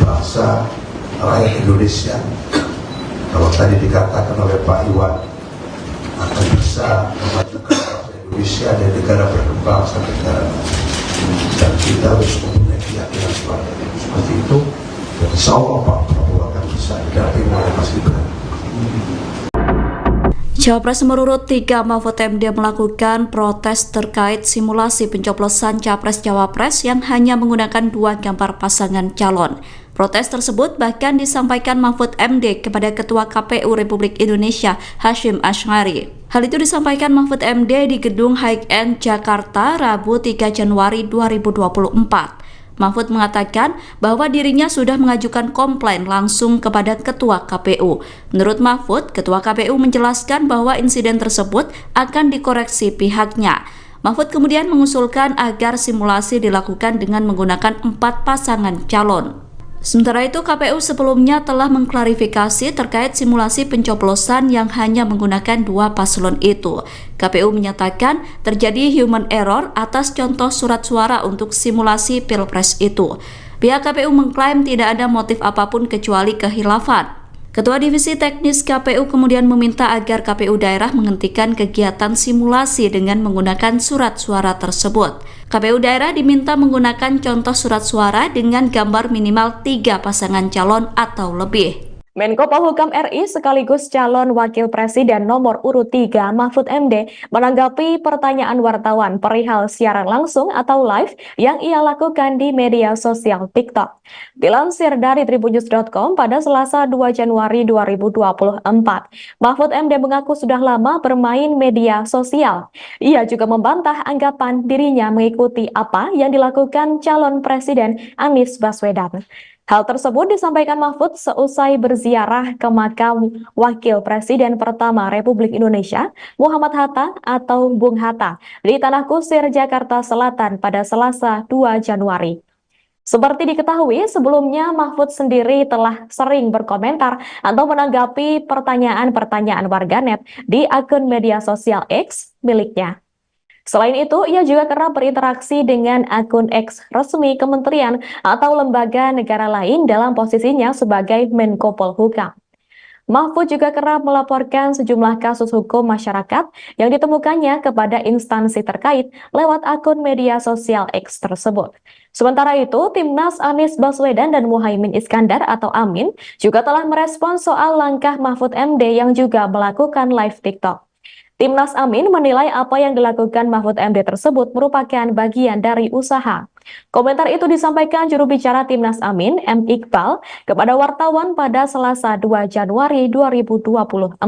bangsa rakyat Indonesia. Kalau tadi dikatakan oleh Pak Iwan akan bisa memajukan bangsa Indonesia dan negara berkembang sampai negara maju, dan kita harus mempunyai keyakinan seperti itu. Dan insya Allah Pak Prabowo akan bisa didampingi oleh Mas Gibran. Cawapres nomor urut 3 Mahfud MD melakukan protes terkait simulasi pencoblosan Capres-Cawapres yang hanya menggunakan 2 gambar pasangan calon. Protes tersebut bahkan disampaikan Mahfud MD kepada Ketua KPU Republik Indonesia Hasyim Asy'ari. Hal itu disampaikan Mahfud MD di Gedung High End Jakarta Rabu 3 Januari 2024. Mahfud mengatakan bahwa dirinya sudah mengajukan komplain langsung kepada Ketua KPU. Menurut Mahfud, Ketua KPU menjelaskan bahwa insiden tersebut akan dikoreksi pihaknya. Mahfud kemudian mengusulkan agar simulasi dilakukan dengan menggunakan 4 pasangan calon. Sementara itu, KPU sebelumnya telah mengklarifikasi terkait simulasi pencoblosan yang hanya menggunakan 2 paslon itu. KPU menyatakan terjadi human error atas contoh surat suara untuk simulasi Pilpres itu. Pihak KPU mengklaim tidak ada motif apapun kecuali kehilafan. Ketua Divisi Teknis KPU kemudian meminta agar KPU daerah menghentikan kegiatan simulasi dengan menggunakan surat suara tersebut. KPU daerah diminta menggunakan contoh surat suara dengan gambar minimal 3 pasangan calon atau lebih. Menko Polhukam RI sekaligus calon Wakil Presiden nomor urut 3 Mahfud MD menanggapi pertanyaan wartawan perihal siaran langsung atau live yang ia lakukan di media sosial TikTok. Dilansir dari tribunnews.com pada Selasa 2 Januari 2024, Mahfud MD mengaku sudah lama bermain media sosial. Ia juga membantah anggapan dirinya mengikuti apa yang dilakukan calon Presiden Anies Baswedan. Hal tersebut disampaikan Mahfud seusai berziarah ke makam Wakil Presiden pertama Republik Indonesia, Muhammad Hatta atau Bung Hatta, di Tanah Kusir, Jakarta Selatan pada Selasa 2 Januari. Seperti diketahui, sebelumnya Mahfud sendiri telah sering berkomentar atau menanggapi pertanyaan-pertanyaan warganet di akun media sosial X miliknya. Selain itu, ia juga kerap berinteraksi dengan akun X resmi kementerian atau lembaga negara lain dalam posisinya sebagai Menko Polhukam. Mahfud juga kerap melaporkan sejumlah kasus hukum masyarakat yang ditemukannya kepada instansi terkait lewat akun media sosial X tersebut. Sementara itu, Timnas Anies Baswedan dan Muhaimin Iskandar atau Amin juga telah merespon soal langkah Mahfud MD yang juga melakukan live TikTok. Timnas Amin menilai apa yang dilakukan Mahfud MD tersebut merupakan bagian dari usaha. Komentar itu disampaikan juru bicara Timnas Amin, M. Iqbal, kepada wartawan pada Selasa 2 Januari 2024.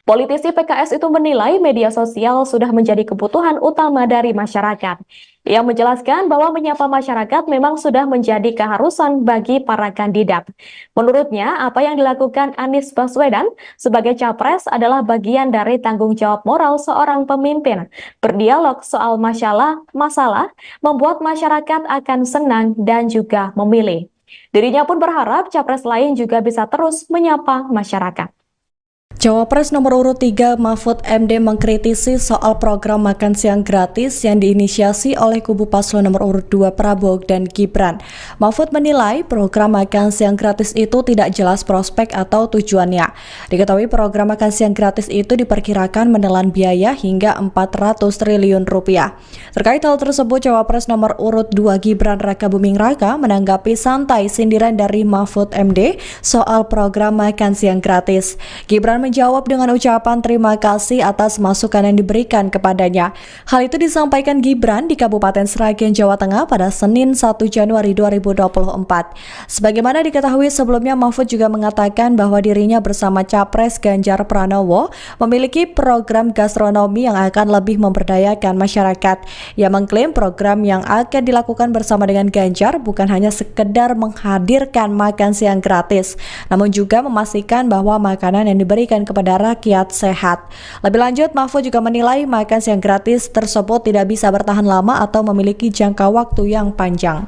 Politisi PKS itu menilai media sosial sudah menjadi kebutuhan utama dari masyarakat. Ia menjelaskan bahwa menyapa masyarakat memang sudah menjadi keharusan bagi para kandidat. Menurutnya, apa yang dilakukan Anies Baswedan sebagai capres adalah bagian dari tanggung jawab moral seorang pemimpin. Berdialog soal masalah membuat masyarakat akan senang dan juga memilih. Dirinya pun berharap capres lain juga bisa terus menyapa masyarakat. Cawapres nomor urut 3 Mahfud MD mengkritisi soal program makan siang gratis yang diinisiasi oleh kubu paslon nomor urut 2 Prabowo dan Gibran. Mahfud menilai program makan siang gratis itu tidak jelas prospek atau tujuannya. Diketahui program makan siang gratis itu diperkirakan menelan biaya hingga 400 triliun rupiah. Terkait hal tersebut, Cawapres nomor urut 2 Gibran Rakabuming Raka menanggapi santai sindiran dari Mahfud MD soal program makan siang gratis. Gibran menjawab dengan ucapan terima kasih atas masukan yang diberikan kepadanya. Hal itu disampaikan Gibran di Kabupaten Sragen, Jawa Tengah pada Senin 1 Januari 2024. Sebagaimana diketahui sebelumnya, Mahfud juga mengatakan bahwa dirinya bersama Capres Ganjar Pranowo memiliki program gastronomi yang akan lebih memberdayakan masyarakat. Ia mengklaim program yang akan dilakukan bersama dengan Ganjar bukan hanya sekedar menghadirkan makan siang gratis, namun juga memastikan bahwa makanan yang diberikan dan kepada rakyat sehat. Lebih lanjut, Mahfud juga menilai makan siang gratis tersebut tidak bisa bertahan lama atau memiliki jangka waktu yang panjang.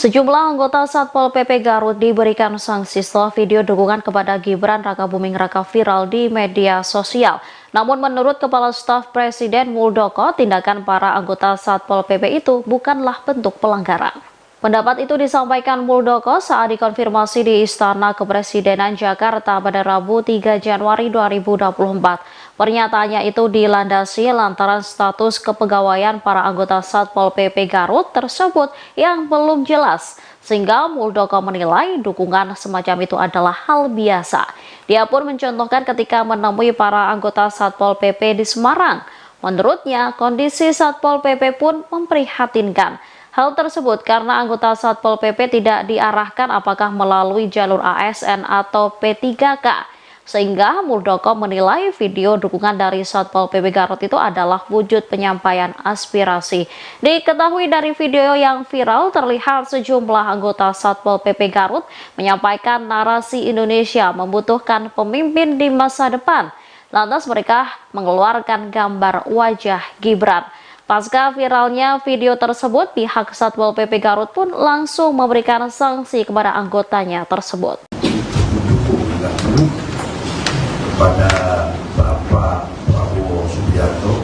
Sejumlah anggota Satpol PP Garut diberikan sanksi setelah video dukungan kepada Gibran Rakabuming Raka viral di media sosial. Namun menurut Kepala Staf Presiden Muldoko, tindakan para anggota Satpol PP itu bukanlah bentuk pelanggaran. Pendapat itu disampaikan Muldoko saat dikonfirmasi di Istana Kepresidenan Jakarta pada Rabu 3 Januari 2024. Pernyataannya itu dilandasi lantaran status kepegawaian para anggota Satpol PP Garut tersebut yang belum jelas, sehingga Muldoko menilai dukungan semacam itu adalah hal biasa. Dia pun mencontohkan ketika menemui para anggota Satpol PP di Semarang. Menurutnya, kondisi Satpol PP pun memprihatinkan. Hal tersebut karena anggota Satpol PP tidak diarahkan apakah melalui jalur ASN atau P3K. Sehingga Muldoko menilai video dukungan dari Satpol PP Garut itu adalah wujud penyampaian aspirasi. Diketahui dari video yang viral terlihat sejumlah anggota Satpol PP Garut menyampaikan narasi Indonesia membutuhkan pemimpin di masa depan. Lantas mereka mengeluarkan gambar wajah Gibran. Pasca viralnya video tersebut, pihak Satpol PP Garut pun langsung memberikan sanksi kepada anggotanya tersebut. Kepada Bapak Prabowo Subianto,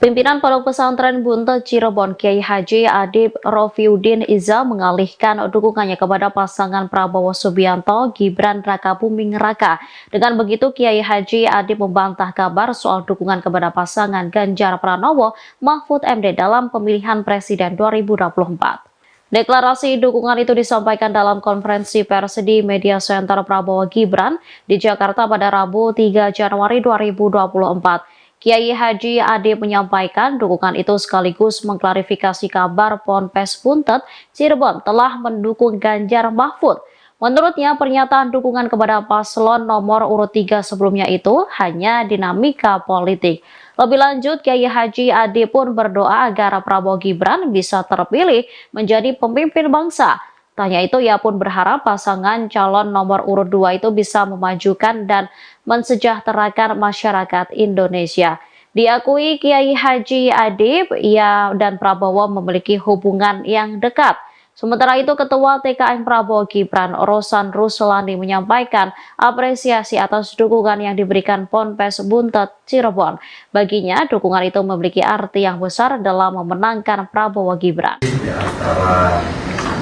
Pimpinan Pondok Pesantren Buntet Cirebon Kiai Haji Adib Rofiuddin Iza mengalihkan dukungannya kepada pasangan Prabowo Subianto Gibran Rakabuming Raka. Dengan begitu, Kiai Haji Adib membantah kabar soal dukungan kepada pasangan Ganjar Pranowo Mahfud MD dalam pemilihan Presiden 2024. Deklarasi dukungan itu disampaikan dalam konferensi pers di Media Center Prabowo Gibran di Jakarta pada Rabu 3 Januari 2024. Kiai Haji Adib menyampaikan dukungan itu sekaligus mengklarifikasi kabar Ponpes Buntet Cirebon telah mendukung Ganjar Mahfud. Menurutnya, pernyataan dukungan kepada paslon nomor urut 3 sebelumnya itu hanya dinamika politik. Lebih lanjut, Kiai Haji Adib pun berdoa agar Prabowo Gibran bisa terpilih menjadi pemimpin bangsa. Tanya itu, ia pun berharap pasangan calon nomor urut 2 itu bisa memajukan dan mensejahterakan masyarakat Indonesia. Diakui Kiai Haji Adib, ia dan Prabowo memiliki hubungan yang dekat. Sementara itu, Ketua TKN Prabowo Gibran, Rosan Ruslani, menyampaikan apresiasi atas dukungan yang diberikan Ponpes Buntet Cirebon. Baginya, dukungan itu memiliki arti yang besar dalam memenangkan Prabowo Gibran. Di antara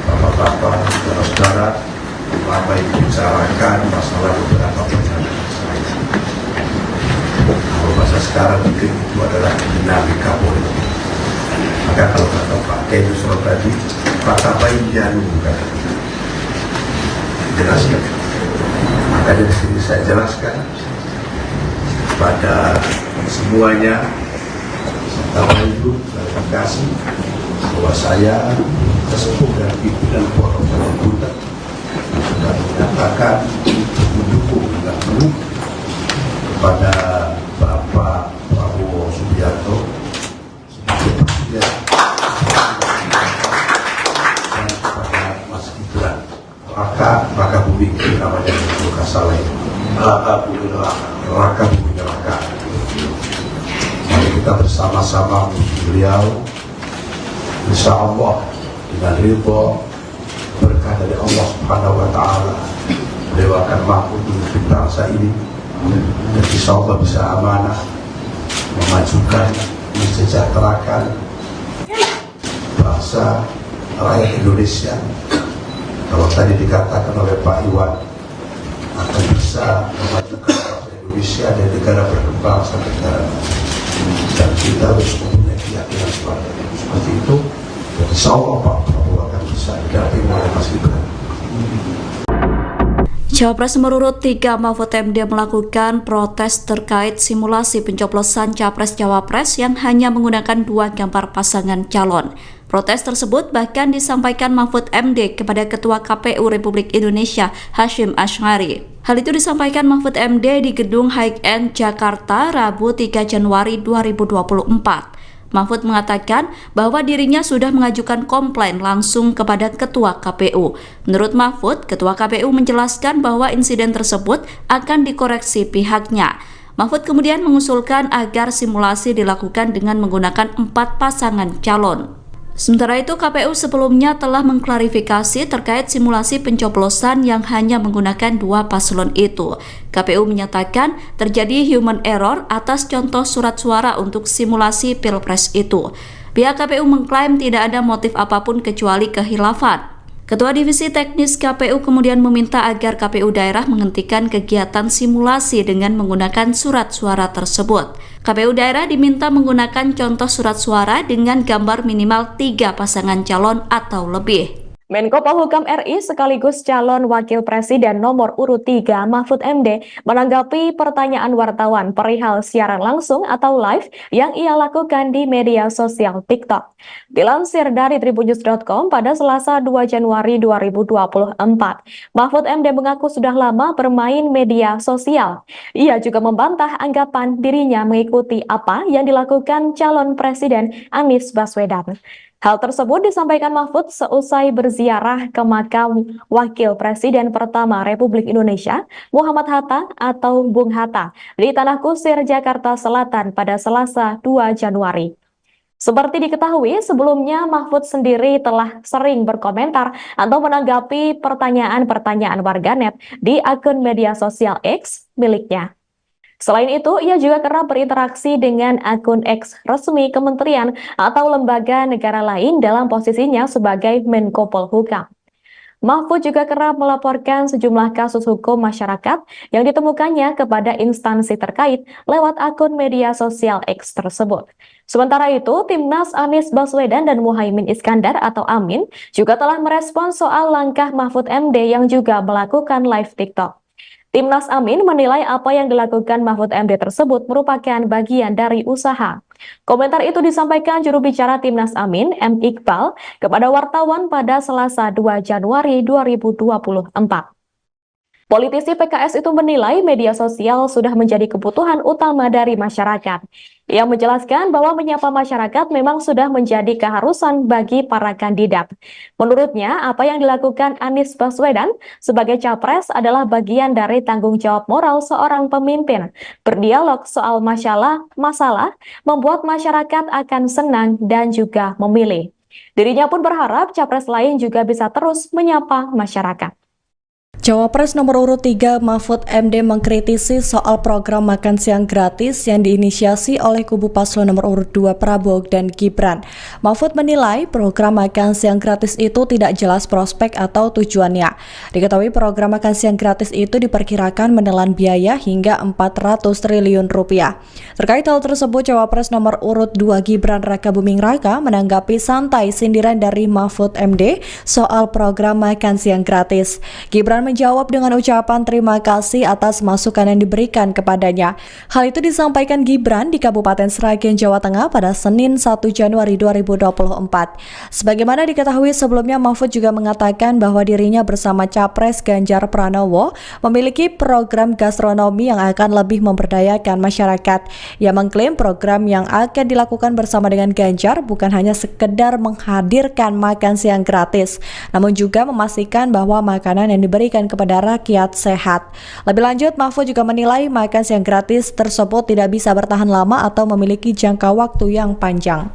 bapak-bapak, saudara-saudara, ramai membicarakan masalah beberapa pernyataan saya. Kalau bahasa sekarang mungkin itu adalah dinamika politik. Maka kalau kata Pak Kiai Nusron tadi, kata baik jangan jelaskan. Maka dari sini saya jelaskan pada semuanya, serta ibu klarifikasi bahwa saya sesepuh dan pimpinan Pondok Pesantren Buntet sudah menyatakan mendukung dengan penuh kepada Bapak Prabowo Subianto sebagai presiden dan kepada Mas Gibran Rakabuming namanya bukan salah itu Rakabuming Raka. Mari kita bersama-sama beliau, insya Allah dengan ridho berkah dari Allah Subhanahu wa Ta'ala, beliau akan mampu memimpin bangsa ini dan insya Allah bisa amanah memajukan, mensejahterakan bangsa rakyat Indonesia. Kalau tadi dikatakan oleh Pak Iwan akan bisa memajukan bangsa Indonesia dan negara berkembang sampai negara maju, dan kita harus mempunyai keyakinan seperti itu. Insya Allah Pak Prabowo akan bisa didampingi oleh Mas Gibran. Cawapres nomor urut 3 Mahfud MD melakukan protes terkait simulasi pencoblosan Capres-Cawapres yang hanya menggunakan 2 gambar pasangan calon. Protes tersebut bahkan disampaikan Mahfud MD kepada Ketua KPU Republik Indonesia Hasyim Asy'ari. Hal itu disampaikan Mahfud MD di Gedung High End Jakarta Rabu 3 Januari 2024. Mahfud mengatakan bahwa dirinya sudah mengajukan komplain langsung kepada Ketua KPU. Menurut Mahfud, Ketua KPU menjelaskan bahwa insiden tersebut akan dikoreksi pihaknya. Mahfud kemudian mengusulkan agar simulasi dilakukan dengan menggunakan 4 pasangan calon. Sementara itu, KPU sebelumnya telah mengklarifikasi terkait simulasi pencoblosan yang hanya menggunakan 2 paslon itu. KPU menyatakan terjadi human error atas contoh surat suara untuk simulasi Pilpres itu. Pihak KPU mengklaim tidak ada motif apapun kecuali kehilafan. Ketua Divisi Teknis KPU kemudian meminta agar KPU daerah menghentikan kegiatan simulasi dengan menggunakan surat suara tersebut. KPU daerah diminta menggunakan contoh surat suara dengan gambar minimal 3 pasangan calon atau lebih. Menko Polhukam RI sekaligus calon Wakil Presiden nomor urut 3 Mahfud MD menanggapi pertanyaan wartawan perihal siaran langsung atau live yang ia lakukan di media sosial TikTok. Dilansir dari tribunnews.com pada Selasa 2 Januari 2024, Mahfud MD mengaku sudah lama bermain media sosial. Ia juga membantah anggapan dirinya mengikuti apa yang dilakukan calon Presiden Anies Baswedan. Hal tersebut disampaikan Mahfud seusai berziarah ke makam Wakil Presiden pertama Republik Indonesia, Muhammad Hatta atau Bung Hatta, di Tanah Kusir, Jakarta Selatan pada Selasa 2 Januari. Seperti diketahui, sebelumnya Mahfud sendiri telah sering berkomentar atau menanggapi pertanyaan-pertanyaan warganet di akun media sosial X miliknya. Selain itu, ia juga kerap berinteraksi dengan akun X resmi kementerian atau lembaga negara lain dalam posisinya sebagai Menko Polhukam. Mahfud juga kerap melaporkan sejumlah kasus hukum masyarakat yang ditemukannya kepada instansi terkait lewat akun media sosial X tersebut. Sementara itu, Timnas Anies Baswedan dan Muhaimin Iskandar atau Amin juga telah merespons soal langkah Mahfud MD yang juga melakukan live TikTok. Timnas Amin menilai apa yang dilakukan Mahfud MD tersebut merupakan bagian dari usaha. Komentar itu disampaikan juru bicara Timnas Amin, M. Iqbal, kepada wartawan pada Selasa 2 Januari 2024. Politisi PKS itu menilai media sosial sudah menjadi kebutuhan utama dari masyarakat. Ia menjelaskan bahwa menyapa masyarakat memang sudah menjadi keharusan bagi para kandidat. Menurutnya, apa yang dilakukan Anies Baswedan sebagai capres adalah bagian dari tanggung jawab moral seorang pemimpin. Berdialog soal masalah membuat masyarakat akan senang dan juga memilih. Dirinya pun berharap capres lain juga bisa terus menyapa masyarakat. Cawapres nomor urut 3 Mahfud MD mengkritisi soal program makan siang gratis yang diinisiasi oleh kubu paslon nomor urut 2 Prabowo dan Gibran. Mahfud menilai program makan siang gratis itu tidak jelas prospek atau tujuannya. Diketahui program makan siang gratis itu diperkirakan menelan biaya hingga 400 triliun rupiah. Terkait hal tersebut, Cawapres nomor urut 2 Gibran Rakabuming Raka menanggapi santai sindiran dari Mahfud MD soal program makan siang gratis. Gibran menjawab dengan ucapan terima kasih atas masukan yang diberikan kepadanya. Hal itu disampaikan Gibran di Kabupaten Sragen, Jawa Tengah pada Senin 1 Januari 2024. Sebagaimana diketahui sebelumnya, Mahfud juga mengatakan bahwa dirinya bersama Capres Ganjar Pranowo memiliki program gastronomi yang akan lebih memberdayakan masyarakat. Ia mengklaim program yang akan dilakukan bersama dengan Ganjar bukan hanya sekedar menghadirkan makan siang gratis, namun juga memastikan bahwa makanan yang diberikan kepada rakyat sehat. Lebih lanjut, Mahfud juga menilai makan siang gratis tersebut tidak bisa bertahan lama atau memiliki jangka waktu yang panjang.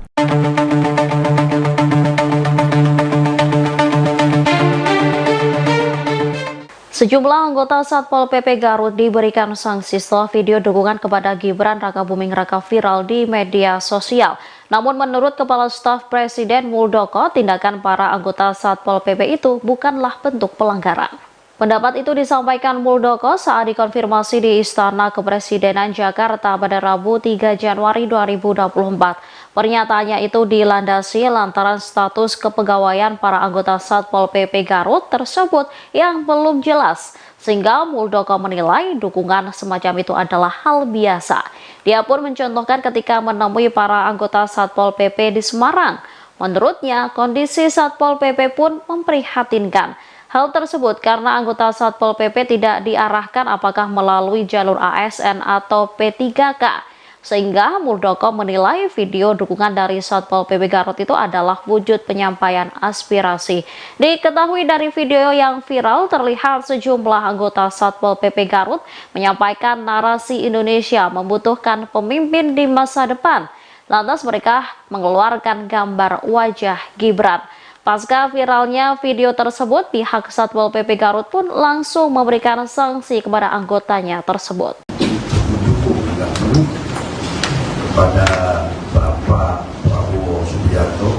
Sejumlah anggota Satpol PP Garut diberikan sanksi setelah video dukungan kepada Gibran Rakabuming Raka viral di media sosial. Namun menurut Kepala Staf Presiden Muldoko, tindakan para anggota Satpol PP itu bukanlah bentuk pelanggaran. Pendapat itu disampaikan Muldoko saat dikonfirmasi di Istana Kepresidenan Jakarta pada Rabu 3 Januari 2024. Pernyataannya itu dilandasi lantaran status kepegawaian para anggota Satpol PP Garut tersebut yang belum jelas, sehingga Muldoko menilai dukungan semacam itu adalah hal biasa. Dia pun mencontohkan ketika menemui para anggota Satpol PP di Semarang. Menurutnya, kondisi Satpol PP pun memprihatinkan. Hal tersebut karena anggota Satpol PP tidak diarahkan apakah melalui jalur ASN atau P3K. Sehingga Muldoko menilai video dukungan dari Satpol PP Garut itu adalah wujud penyampaian aspirasi. Diketahui dari video yang viral terlihat sejumlah anggota Satpol PP Garut menyampaikan narasi Indonesia membutuhkan pemimpin di masa depan. Lantas mereka mengeluarkan gambar wajah Gibran. Pasca viralnya video tersebut, pihak Satpol PP Garut pun langsung memberikan sanksi kepada anggotanya tersebut. Kepada Bapak Prabowo Subianto,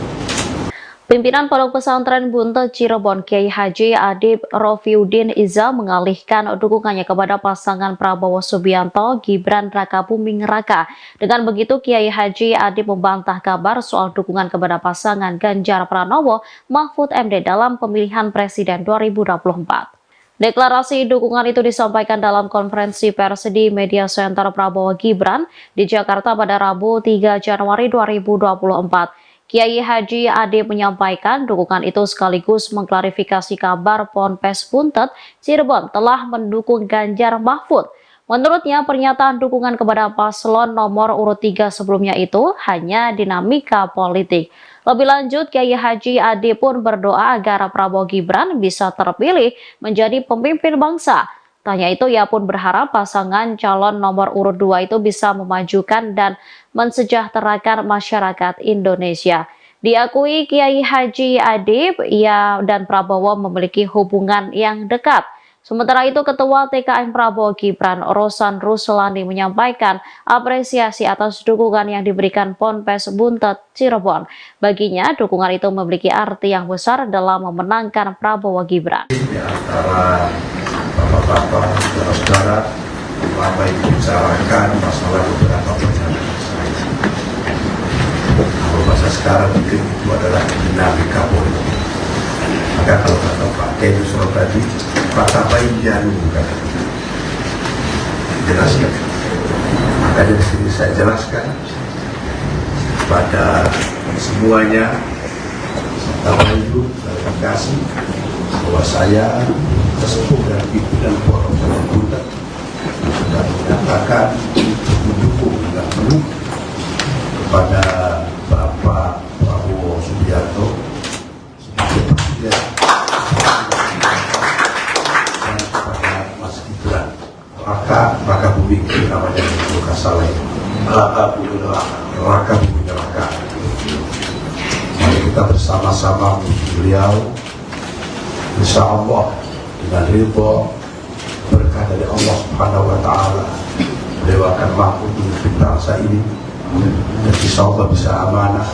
Pimpinan Pondok Pesantren Buntet Cirebon Kiai Haji Adib Rofiuddin Iza mengalihkan dukungannya kepada pasangan Prabowo Subianto Gibran Rakabuming Raka. Dengan begitu, Kiai Haji Adib membantah kabar soal dukungan kepada pasangan Ganjar Pranowo Mahfud MD dalam pemilihan presiden 2024. Deklarasi dukungan itu disampaikan dalam konferensi pers di Media Center Prabowo Gibran di Jakarta pada Rabu 3 Januari 2024. Kiai Haji Adib menyampaikan dukungan itu sekaligus mengklarifikasi kabar Ponpes Buntet Cirebon telah mendukung Ganjar Mahfud. Menurutnya, pernyataan dukungan kepada paslon nomor urut 3 sebelumnya itu hanya dinamika politik. Lebih lanjut, Kiai Haji Adib pun berdoa agar Prabowo Gibran bisa terpilih menjadi pemimpin bangsa. Tanya itu, ia pun berharap pasangan calon nomor urut 2 itu bisa memajukan dan mensejahterakan masyarakat Indonesia. Diakui Kiai Haji Adib, ia dan Prabowo memiliki hubungan yang dekat. Sementara itu, Ketua TKN Prabowo Gibran, Rosan Ruslani, menyampaikan apresiasi atas dukungan yang diberikan Ponpes Buntet Cirebon. Baginya, dukungan itu memiliki arti yang besar dalam memenangkan Prabowo Gibran. Di antara bapak-bapak, saudara-saudara, ramai dibicarakan masalah beberapa pernyataan saya. Kalau bahasa sekarang mungkin itu adalah dinamika politik. Maka kalau kata Pak Kiai Yusro tadi, Pak Tabai Janu jelaskan. Maka dari sini saya jelaskan pada semuanya, saya kasih bahwa saya sesepuh dan pimpinan Pondok Pesantren Buntet sudah menyatakan mendukung dengan penuh kepada Bapak Prabowo Subianto sebagai presiden dan kepada Mas Gibran Rakabuming namanya bukan salah, Rakabuming Raka. Mari kita bersama-sama menuju beliau, insya Allah dengan ridho berkah dari Allah Subhanahu wa Ta'ala, beliau akan mampu memimpin bangsa ini dan insya Allah bisa amanah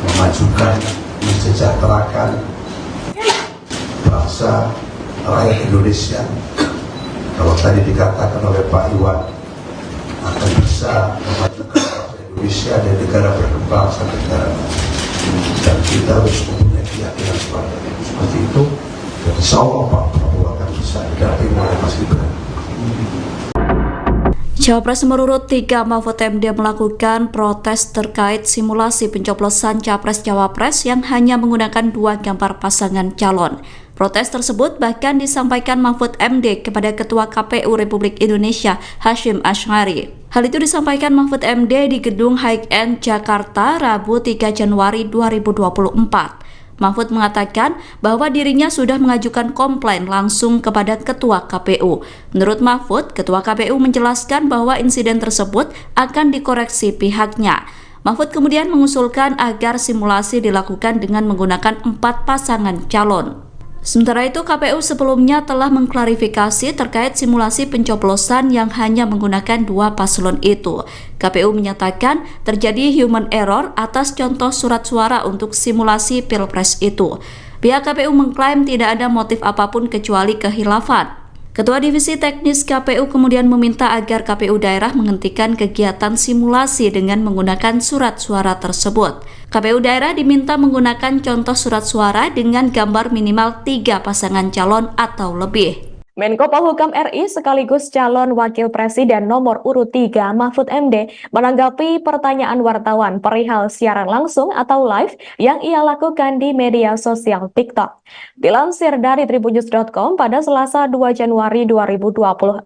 memajukan, mensejahterakan bangsa rakyat Indonesia. Kalau tadi dikatakan oleh Pak Iwan akan bisa memajukan bangsa Indonesia dan negara berkembang sampai negara maju, dan kita harus mempunyai keyakinan seperti itu. Dan insya Allah Pak Prabowo akan bisa didampingi oleh Mas Gibran. Cawapres nomor urut 3 Mahfud MD melakukan protes terkait simulasi pencoblosan Capres-Cawapres yang hanya menggunakan 2 gambar pasangan calon. Protes tersebut bahkan disampaikan Mahfud MD kepada Ketua KPU Republik Indonesia Hasyim Asy'ari. Hal itu disampaikan Mahfud MD di Gedung High End Jakarta Rabu 3 Januari 2024. Mahfud mengatakan bahwa dirinya sudah mengajukan komplain langsung kepada Ketua KPU. Menurut Mahfud, Ketua KPU menjelaskan bahwa insiden tersebut akan dikoreksi pihaknya. Mahfud kemudian mengusulkan agar simulasi dilakukan dengan menggunakan 4 pasangan calon. Sementara itu, KPU sebelumnya telah mengklarifikasi terkait simulasi pencoblosan yang hanya menggunakan 2 paslon itu. KPU menyatakan terjadi human error atas contoh surat suara untuk simulasi Pilpres itu. Pihak KPU mengklaim tidak ada motif apapun kecuali kehilafan. Ketua Divisi Teknis KPU kemudian meminta agar KPU daerah menghentikan kegiatan simulasi dengan menggunakan surat suara tersebut. KPU daerah diminta menggunakan contoh surat suara dengan gambar minimal 3 pasangan calon atau lebih. Menko Polhukam RI sekaligus calon Wakil Presiden nomor urut 3 Mahfud MD menanggapi pertanyaan wartawan perihal siaran langsung atau live yang ia lakukan di media sosial TikTok. Dilansir dari tribunnews.com pada Selasa 2 Januari 2024,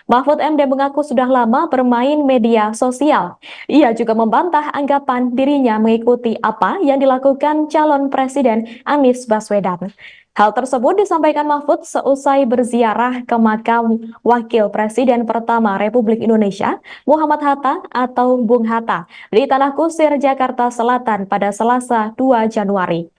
Mahfud MD mengaku sudah lama bermain media sosial. Ia juga membantah anggapan dirinya mengikuti apa yang dilakukan calon Presiden Anies Baswedan. Hal tersebut disampaikan Mahfud seusai berziarah ke makam Wakil Presiden pertama Republik Indonesia, Muhammad Hatta atau Bung Hatta, di Tanah Kusir, Jakarta Selatan pada Selasa 2 Januari.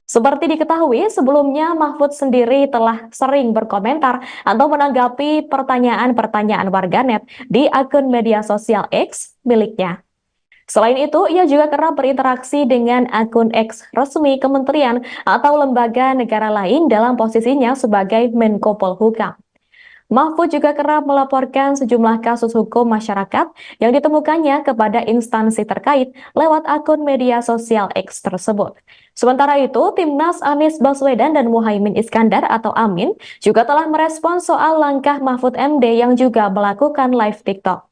Seperti diketahui, sebelumnya Mahfud sendiri telah sering berkomentar atau menanggapi pertanyaan-pertanyaan warganet di akun media sosial X miliknya. Selain itu, ia juga kerap berinteraksi dengan akun X resmi kementerian atau lembaga negara lain dalam posisinya sebagai Menko Polhukam. Mahfud juga kerap melaporkan sejumlah kasus hukum masyarakat yang ditemukannya kepada instansi terkait lewat akun media sosial X tersebut. Sementara itu, Timnas Anies Baswedan dan Muhaimin Iskandar atau Amin juga telah merespon soal langkah Mahfud MD yang juga melakukan live TikTok.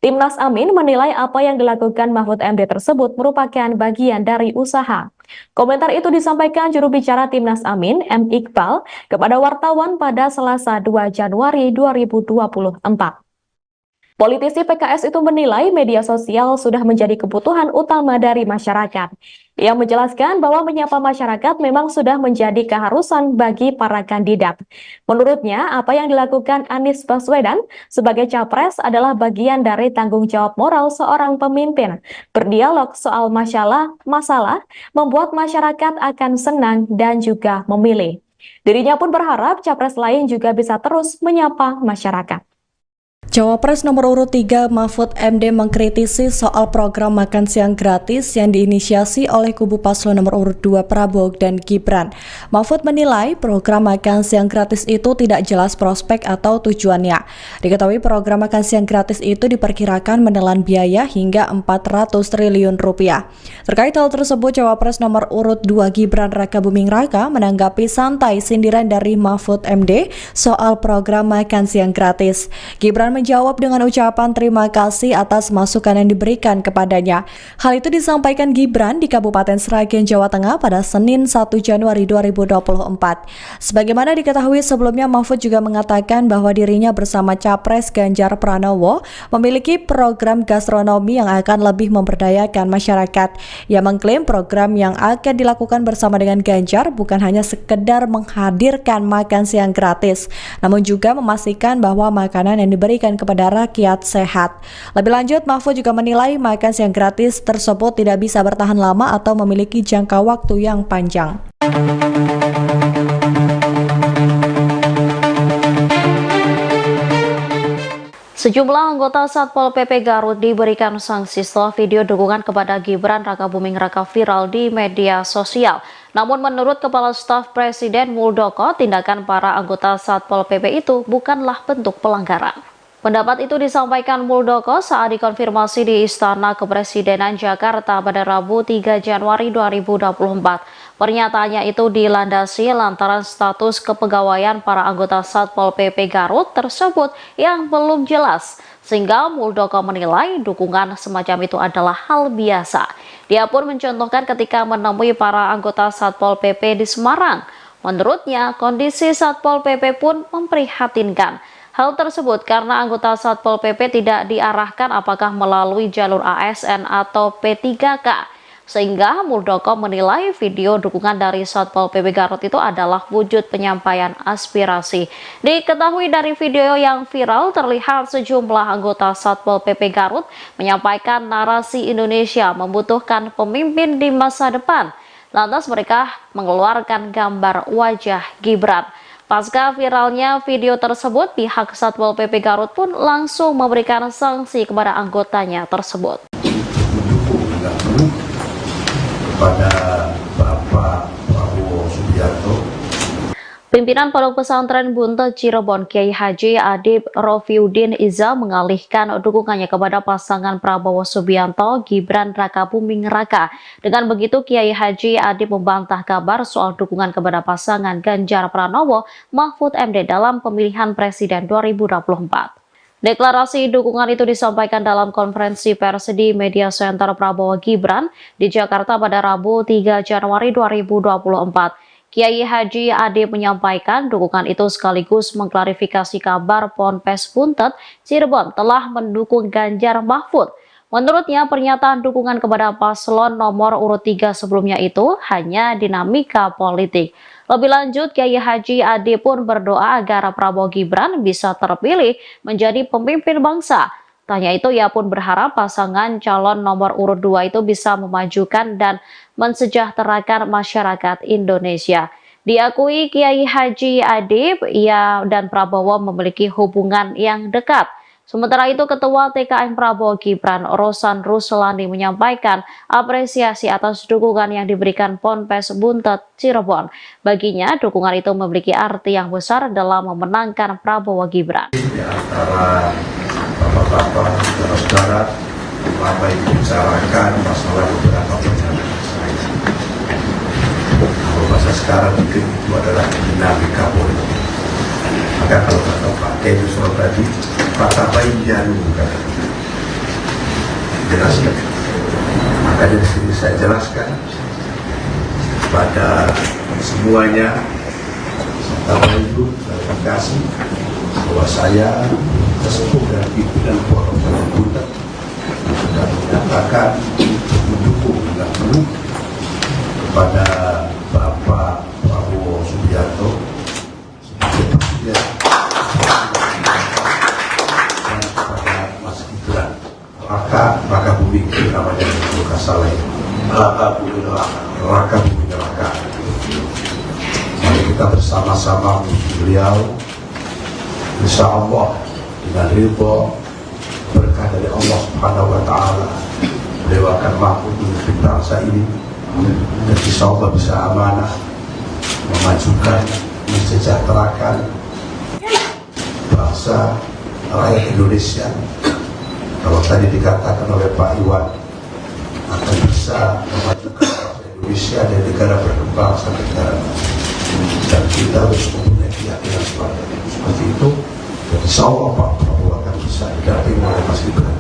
Timnas Amin menilai apa yang dilakukan Mahfud MD tersebut merupakan bagian dari usaha. Komentar itu disampaikan juru bicara Timnas Amin, M. Iqbal, kepada wartawan pada Selasa 2 Januari 2024. Politisi PKS itu menilai media sosial sudah menjadi kebutuhan utama dari masyarakat. Ia menjelaskan bahwa menyapa masyarakat memang sudah menjadi keharusan bagi para kandidat. Menurutnya, apa yang dilakukan Anies Baswedan sebagai capres adalah bagian dari tanggung jawab moral seorang pemimpin. Berdialog soal masalah membuat masyarakat akan senang dan juga memilih. Dirinya pun berharap capres lain juga bisa terus menyapa masyarakat. Cawapres nomor urut 3 Mahfud MD mengkritisi soal program makan siang gratis yang diinisiasi oleh kubu paslon nomor urut 2 Prabowo dan Gibran. Mahfud menilai program makan siang gratis itu tidak jelas prospek atau tujuannya. Diketahui program makan siang gratis itu diperkirakan menelan biaya hingga 400 triliun rupiah. Terkait hal tersebut, Cawapres nomor urut 2 Gibran Rakabuming Raka menanggapi santai sindiran dari Mahfud MD soal program makan siang gratis. Gibran menjawab dengan ucapan terima kasih atas masukan yang diberikan kepadanya. Hal itu disampaikan Gibran di Kabupaten Sragen, Jawa Tengah pada Senin 1 Januari 2024. Sebagaimana diketahui sebelumnya, Mahfud juga mengatakan bahwa dirinya bersama Capres Ganjar Pranowo memiliki program gastronomi yang akan lebih memberdayakan masyarakat. Ia mengklaim program yang akan dilakukan bersama dengan Ganjar bukan hanya sekedar menghadirkan makan siang gratis, namun juga memastikan bahwa makanan yang diberikan kepada rakyat sehat. Lebih lanjut, Mahfud juga menilai makan siang gratis tersebut tidak bisa bertahan lama atau memiliki jangka waktu yang panjang. Sejumlah anggota Satpol PP Garut diberikan sanksi setelah video dukungan kepada Gibran Rakabuming Raka viral di media sosial. Namun menurut Kepala Staf Presiden Muldoko, tindakan para anggota Satpol PP itu bukanlah bentuk pelanggaran. Pendapat itu disampaikan Muldoko saat dikonfirmasi di Istana Kepresidenan Jakarta pada Rabu 3 Januari 2024. Pernyataannya itu dilandasi lantaran status kepegawaian para anggota Satpol PP Garut tersebut yang belum jelas, sehingga Muldoko menilai dukungan semacam itu adalah hal biasa. Dia pun mencontohkan ketika menemui para anggota Satpol PP di Semarang. Menurutnya, kondisi Satpol PP pun memprihatinkan. Hal tersebut karena anggota Satpol PP tidak diarahkan apakah melalui jalur ASN atau P3K. Sehingga Muldoko menilai video dukungan dari Satpol PP Garut itu adalah wujud penyampaian aspirasi. Diketahui dari video yang viral terlihat sejumlah anggota Satpol PP Garut menyampaikan narasi Indonesia membutuhkan pemimpin di masa depan. Lantas mereka mengeluarkan gambar wajah Gibran. Pasca viralnya video tersebut, pihak Satpol PP Garut pun langsung memberikan sanksi kepada anggotanya tersebut. Kepada Bapak Prabowo Subianto. Pimpinan Pondok Pesantren Buntet Cirebon Kiai Haji Adib Rofiuddin Iza mengalihkan dukungannya kepada pasangan Prabowo Subianto Gibran Rakabuming Raka. Dengan begitu Kiai Haji Adib membantah kabar soal dukungan kepada pasangan Ganjar Pranowo Mahfud MD dalam pemilihan presiden 2024. Deklarasi dukungan itu disampaikan dalam konferensi pers di Media Center Prabowo Gibran di Jakarta pada Rabu 3 Januari 2024. Kiai Haji Adib menyampaikan dukungan itu sekaligus mengklarifikasi kabar Ponpes Buntet Cirebon telah mendukung Ganjar Mahfud. Menurutnya, pernyataan dukungan kepada paslon nomor urut 3 sebelumnya itu hanya dinamika politik. Lebih lanjut, Kiai Haji Adib pun berdoa agar Prabowo Gibran bisa terpilih menjadi pemimpin bangsa. Tanya itu, ia pun berharap pasangan calon nomor urut 2 itu bisa memajukan dan mensejahterakan masyarakat Indonesia. Diakui Kiai Haji Adib, ia dan Prabowo memiliki hubungan yang dekat. Sementara itu, Ketua TKN Prabowo Gibran, Rosan Ruslani menyampaikan apresiasi atas dukungan yang diberikan Ponpes Buntet Cirebon. Baginya, dukungan itu memiliki arti yang besar dalam memenangkan Prabowo Gibran. Di antara bapak-bapak, saudara-saudara, lama dibicarakan masalah beberapa pernyataan saya. Kalau bahasa sekarang mungkin itu adalah dinamika politik. Maka kalau kata Pak Teddy tadi, kata baik jarum kata jelaskan. Maka dari sini saya jelaskan pada semuanya, serta itu klarifikasi bahwa saya sesepuh dan pimpinan Pondok Pesantren Buntet sudah menyatakan mendukung dan penuh kepada Bapak Prabowo Subianto sebagai presiden dan kepada Mas Gibran Raka Buming namanya bukan salah ya, Raka Buming Raka. Mari kita bersama-sama beliau, insya Allah dengan ridho berkah dari Allah Subhanahu wa Ta'ala, beliau akan mampu memimpin bangsa ini dan insya Allah bisa amanah memajukan, mensejahterakan bangsa rakyat Indonesia. Kalau tadi dikatakan oleh Pak Iwan akan bisa memajukan bangsa Indonesia dan negara berkembang sampai negara maju, dan kita harus mempunyai keyakinan seperti itu. Dan insya Allah Pak Prabowo akan bisa didampingi oleh Mas Gibran.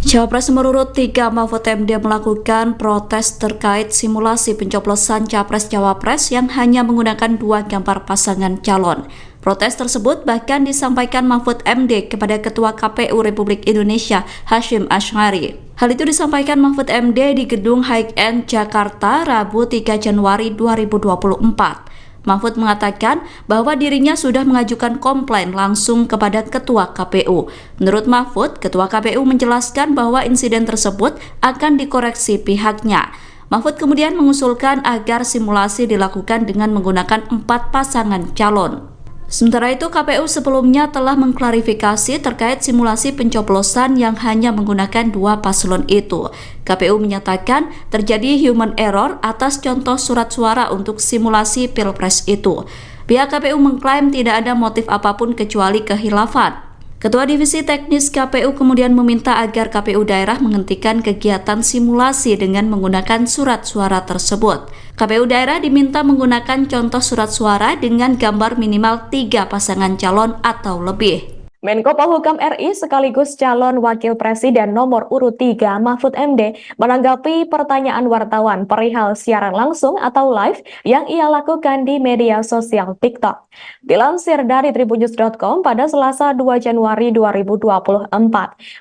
Cawapres nomor urut 3 Mahfud MD melakukan protes terkait simulasi pencoblosan Capres-Cawapres yang hanya menggunakan 2 gambar pasangan calon. Protes tersebut bahkan disampaikan Mahfud MD kepada Ketua KPU Republik Indonesia Hasyim Asy'ari. Hal itu disampaikan Mahfud MD di Gedung High End Jakarta Rabu 3 Januari 2024. Mahfud mengatakan bahwa dirinya sudah mengajukan komplain langsung kepada Ketua KPU. Menurut Mahfud, Ketua KPU menjelaskan bahwa insiden tersebut akan dikoreksi pihaknya. Mahfud kemudian mengusulkan agar simulasi dilakukan dengan menggunakan 4 pasangan calon. Sementara itu, KPU sebelumnya telah mengklarifikasi terkait simulasi pencoblosan yang hanya menggunakan 2 paslon itu. KPU menyatakan terjadi human error atas contoh surat suara untuk simulasi Pilpres itu. Pihak KPU mengklaim tidak ada motif apapun kecuali kehilafan. Ketua Divisi Teknis KPU kemudian meminta agar KPU daerah menghentikan kegiatan simulasi dengan menggunakan surat suara tersebut. KPU daerah diminta menggunakan contoh surat suara dengan gambar minimal 3 pasangan calon atau lebih. Menko Polhukam RI sekaligus calon wakil presiden nomor urut 3 Mahfud MD menanggapi pertanyaan wartawan perihal siaran langsung atau live yang ia lakukan di media sosial TikTok. Dilansir dari tribunnews.com pada Selasa 2 Januari 2024,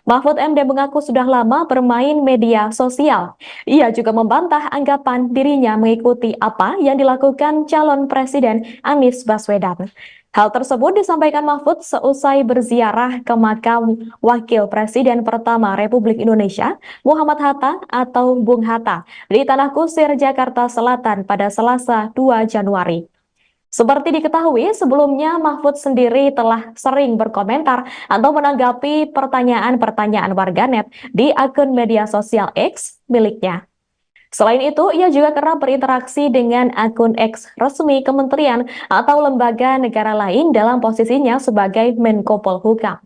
Mahfud MD mengaku sudah lama bermain media sosial. Ia juga membantah anggapan dirinya mengikuti apa yang dilakukan calon presiden Anies Baswedan. Hal tersebut disampaikan Mahfud seusai berziarah ke makam Wakil Presiden pertama Republik Indonesia, Muhammad Hatta atau Bung Hatta, di Tanah Kusir, Jakarta Selatan pada Selasa 2 Januari. Seperti diketahui, sebelumnya Mahfud sendiri telah sering berkomentar atau menanggapi pertanyaan-pertanyaan warganet di akun media sosial X miliknya. Selain itu, ia juga kerap berinteraksi dengan akun X resmi kementerian atau lembaga negara lain dalam posisinya sebagai Menko Polhukam.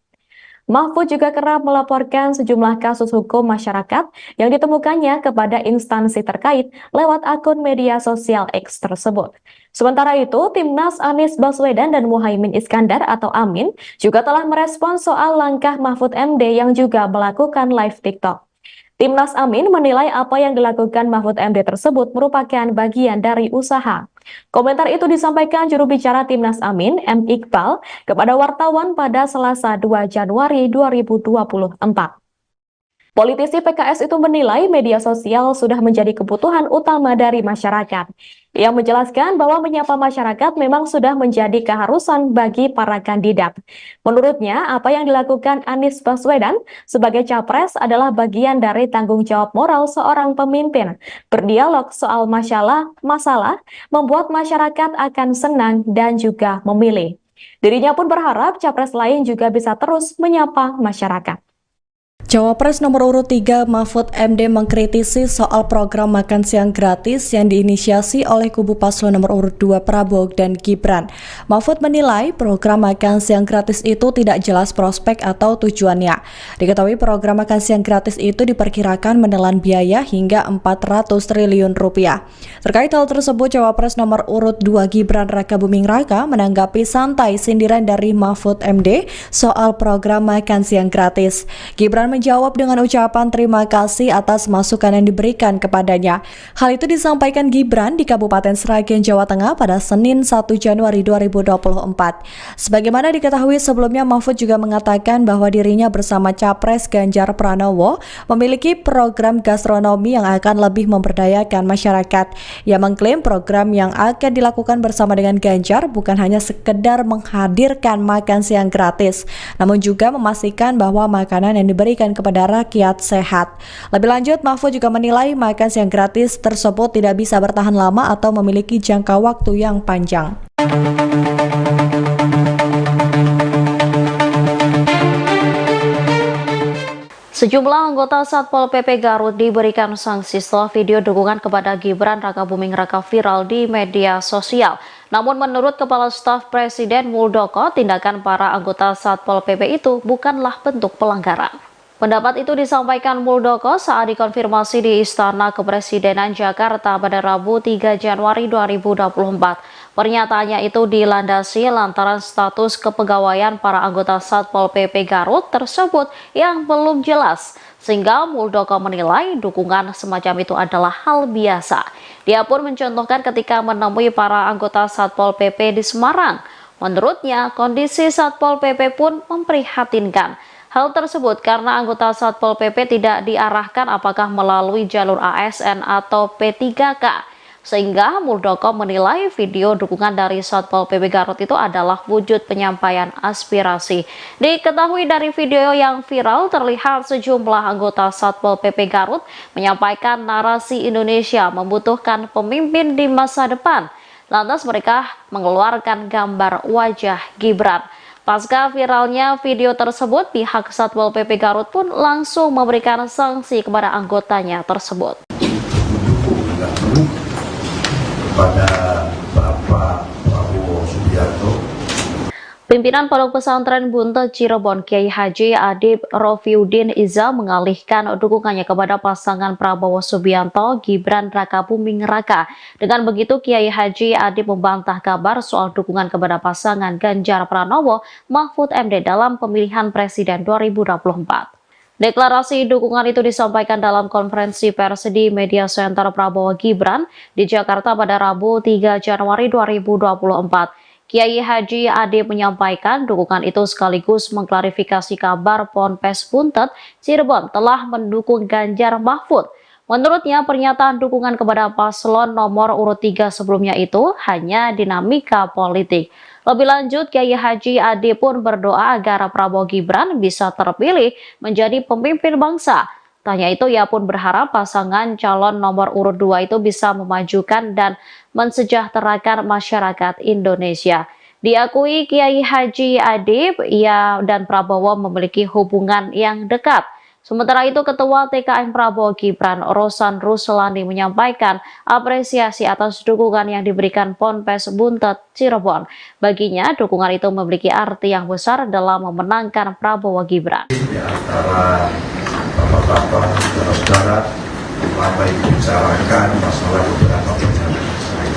Mahfud juga kerap melaporkan sejumlah kasus hukum masyarakat yang ditemukannya kepada instansi terkait lewat akun media sosial X tersebut. Sementara itu, Timnas Anies Baswedan dan Muhaimin Iskandar atau Amin juga telah merespons soal langkah Mahfud MD yang juga melakukan live TikTok. Timnas Amin menilai apa yang dilakukan Mahfud MD tersebut merupakan bagian dari usaha. Komentar itu disampaikan juru bicara Timnas Amin, M. Iqbal, kepada wartawan pada Selasa 2 Januari 2024. Politisi PKS itu menilai media sosial sudah menjadi kebutuhan utama dari masyarakat. Ia menjelaskan bahwa menyapa masyarakat memang sudah menjadi keharusan bagi para kandidat. Menurutnya, apa yang dilakukan Anies Baswedan sebagai capres adalah bagian dari tanggung jawab moral seorang pemimpin. Berdialog soal masalah membuat masyarakat akan senang dan juga memilih. Dirinya pun berharap capres lain juga bisa terus menyapa masyarakat. Cawapres nomor urut 3 Mahfud MD mengkritisi soal program makan siang gratis yang diinisiasi oleh kubu paslon nomor urut 2 Prabowo dan Gibran. Mahfud menilai program makan siang gratis itu tidak jelas prospek atau tujuannya. Diketahui program makan siang gratis itu diperkirakan menelan biaya hingga 400 triliun rupiah. Terkait hal tersebut, Cawapres nomor urut 2 Gibran Rakabuming Raka menanggapi santai sindiran dari Mahfud MD soal program makan siang gratis. Gibran menjawab dengan ucapan terima kasih atas masukan yang diberikan kepadanya. Hal itu disampaikan Gibran di Kabupaten Sragen, Jawa Tengah pada Senin 1 Januari 2024. Sebagaimana diketahui sebelumnya, Mahfud juga mengatakan bahwa dirinya bersama Capres Ganjar Pranowo memiliki program gastronomi yang akan lebih memberdayakan masyarakat. Ia mengklaim program yang akan dilakukan bersama dengan Ganjar bukan hanya sekedar menghadirkan makan siang gratis, namun juga memastikan bahwa makanan yang diberikan kepada rakyat sehat. Lebih lanjut, Mahfud juga menilai makan siang gratis tersebut tidak bisa bertahan lama atau memiliki jangka waktu yang panjang. Sejumlah anggota Satpol PP Garut diberikan sanksi setelah video dukungan kepada Gibran Rakabuming Raka viral di media sosial. Namun menurut Kepala Staf Presiden Muldoko, tindakan para anggota Satpol PP itu bukanlah bentuk pelanggaran. Pendapat itu disampaikan Muldoko saat dikonfirmasi di Istana Kepresidenan Jakarta pada Rabu 3 Januari 2024. Pernyataannya itu dilandasi lantaran status kepegawaian para anggota Satpol PP Garut tersebut yang belum jelas, sehingga Muldoko menilai dukungan semacam itu adalah hal biasa. Dia pun mencontohkan ketika menemui para anggota Satpol PP di Semarang. Menurutnya, kondisi Satpol PP pun memprihatinkan. Hal tersebut karena anggota Satpol PP tidak diarahkan apakah melalui jalur ASN atau P3K. Sehingga Muldoko menilai video dukungan dari Satpol PP Garut itu adalah wujud penyampaian aspirasi. Diketahui dari video yang viral terlihat sejumlah anggota Satpol PP Garut menyampaikan narasi Indonesia membutuhkan pemimpin di masa depan. Lantas mereka mengeluarkan gambar wajah Gibran. Pasca viralnya video tersebut, pihak Satpol PP Garut pun langsung memberikan sanksi kepada anggotanya tersebut. Kepada Bapak Prabowo Subianto, Pimpinan Pondok Pesantren Buntet Cirebon Kiai Haji Adib Rofiuddin Iza mengalihkan dukungannya kepada pasangan Prabowo Subianto Gibran Rakabuming Raka. Dengan begitu, Kiai Haji Adib membantah kabar soal dukungan kepada pasangan Ganjar Pranowo Mahfud MD dalam pemilihan Presiden 2024. Deklarasi dukungan itu disampaikan dalam konferensi pers di Media Center Prabowo Gibran di Jakarta pada Rabu 3 Januari 2024. Kiai Haji Adib menyampaikan dukungan itu sekaligus mengklarifikasi kabar Ponpes Buntet Cirebon telah mendukung Ganjar Mahfud. Menurutnya, pernyataan dukungan kepada paslon nomor urut 3 sebelumnya itu hanya dinamika politik. Lebih lanjut, Kiai Haji Adib pun berdoa agar Prabowo Gibran bisa terpilih menjadi pemimpin bangsa. Tanya itu, ia pun berharap pasangan calon nomor urut 2 itu bisa memajukan dan mensejahterakan masyarakat Indonesia. Diakui Kiai Haji Adib, ia dan Prabowo memiliki hubungan yang dekat. Sementara itu, Ketua TKN Prabowo Gibran, Rosan Ruslani menyampaikan apresiasi atas dukungan yang diberikan Ponpes Buntet Cirebon. Baginya, dukungan itu memiliki arti yang besar dalam memenangkan Prabowo Gibran. Di antara bapak-bapak, saudara-saudara, Bapak Ibu bicarakan masalah beberapa perjalanan saya.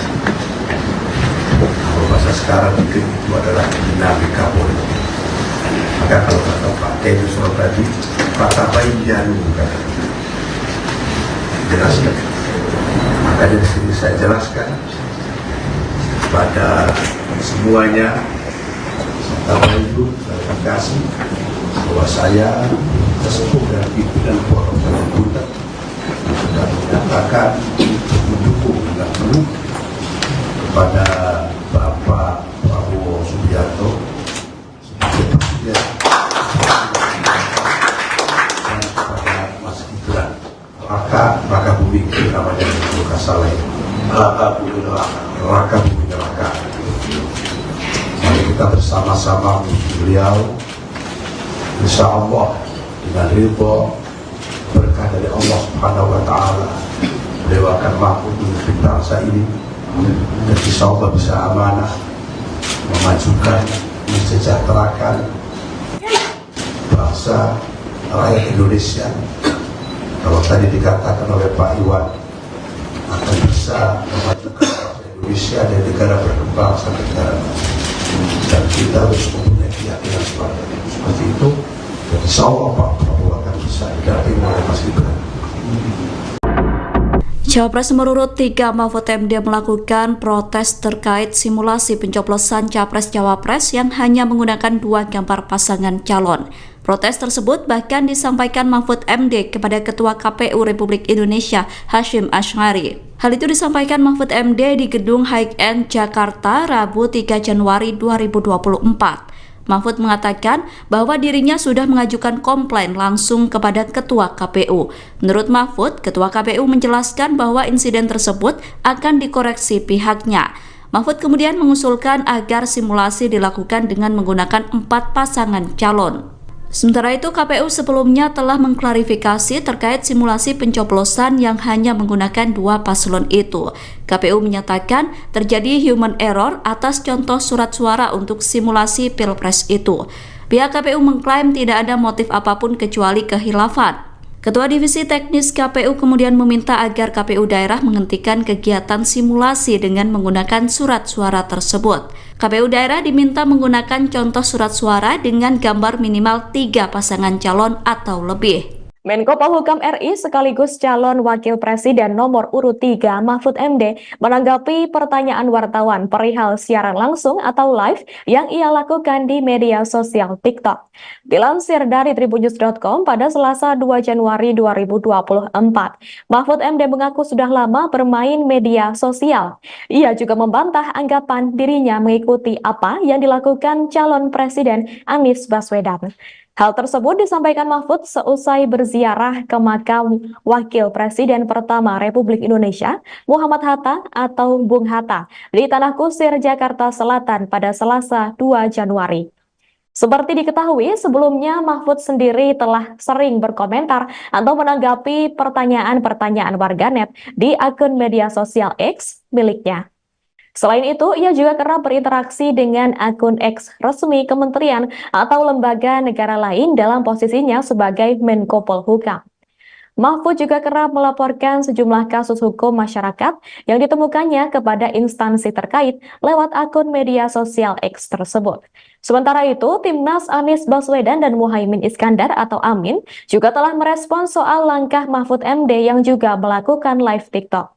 Kalau bahasa sekarang mungkin itu adalah dinamika politik. Maka kalau kata Pak Teddy tadi, Pak Tabai jangan jelaskan. Maka dari sini saya jelaskan kepada semuanya, Bapak Ibu, saya kasih bahwa saya sesepuh dan pimpinan Ponpes Buntet sudah menyatakan untuk mendukung dengan penuh kepada Bapak Prabowo Subianto sebagai presiden dan kepada Mas Gibran Raka Buming namanya itu Kasaleh Raka Buming Raka. Mari kita bersama-sama menuju beliau, insya Allah dengan ridho berkah dari Allah Subhanahu wa Ta'ala, beliau akan mampu memimpin bangsa ini dan insya Allah bisa amanah memajukan, mensejahterakan bangsa rakyat Indonesia. Kalau tadi dikatakan oleh Pak Iwan akan bisa memajukan bangsa Indonesia dari negara berkembang sampai negara maju, dan kita harus mempunyai keyakinan seperti itu. Dan insya Allah Pak Prabowo akan bisa didampingi oleh Mas Gibran. Cawapres nomor urut 3 Mahfud MD melakukan protes terkait simulasi pencoblosan Capres-Cawapres yang hanya menggunakan 2 gambar pasangan calon. Protes tersebut bahkan disampaikan Mahfud MD kepada Ketua KPU Republik Indonesia Hasyim Asy'ari. Hal itu disampaikan Mahfud MD di Gedung High End Jakarta Rabu 3 Januari 2024. Mahfud mengatakan bahwa dirinya sudah mengajukan komplain langsung kepada Ketua KPU. Menurut Mahfud, Ketua KPU menjelaskan bahwa insiden tersebut akan dikoreksi pihaknya. Mahfud kemudian mengusulkan agar simulasi dilakukan dengan menggunakan 4 pasangan calon. Sementara itu, KPU sebelumnya telah mengklarifikasi terkait simulasi pencoblosan yang hanya menggunakan 2 paslon itu. KPU menyatakan terjadi human error atas contoh surat suara untuk simulasi Pilpres itu. Pihak KPU mengklaim tidak ada motif apapun kecuali kehilafan. Ketua Divisi Teknis KPU kemudian meminta agar KPU daerah menghentikan kegiatan simulasi dengan menggunakan surat suara tersebut. KPU daerah diminta menggunakan contoh surat suara dengan gambar minimal 3 pasangan calon atau lebih. Menko Polhukam RI sekaligus calon Wakil Presiden nomor urut 3 Mahfud MD menanggapi pertanyaan wartawan perihal siaran langsung atau live yang ia lakukan di media sosial TikTok. Dilansir dari tribunnews.com pada Selasa 2 Januari 2024, Mahfud MD mengaku sudah lama bermain media sosial. Ia juga membantah anggapan dirinya mengikuti apa yang dilakukan calon Presiden Anies Baswedan. Hal tersebut disampaikan Mahfud seusai berziarah ke makam Wakil Presiden pertama Republik Indonesia, Muhammad Hatta atau Bung Hatta, di Tanah Kusir, Jakarta Selatan pada Selasa 2 Januari. Seperti diketahui, sebelumnya Mahfud sendiri telah sering berkomentar atau menanggapi pertanyaan-pertanyaan warganet di akun media sosial X miliknya. Selain itu, ia juga kerap berinteraksi dengan akun X resmi kementerian atau lembaga negara lain dalam posisinya sebagai Menko Polhukam. Mahfud juga kerap melaporkan sejumlah kasus hukum masyarakat yang ditemukannya kepada instansi terkait lewat akun media sosial X tersebut. Sementara itu, Timnas Anies Baswedan dan Muhaimin Iskandar atau Amin juga telah merespon soal langkah Mahfud MD yang juga melakukan live TikTok.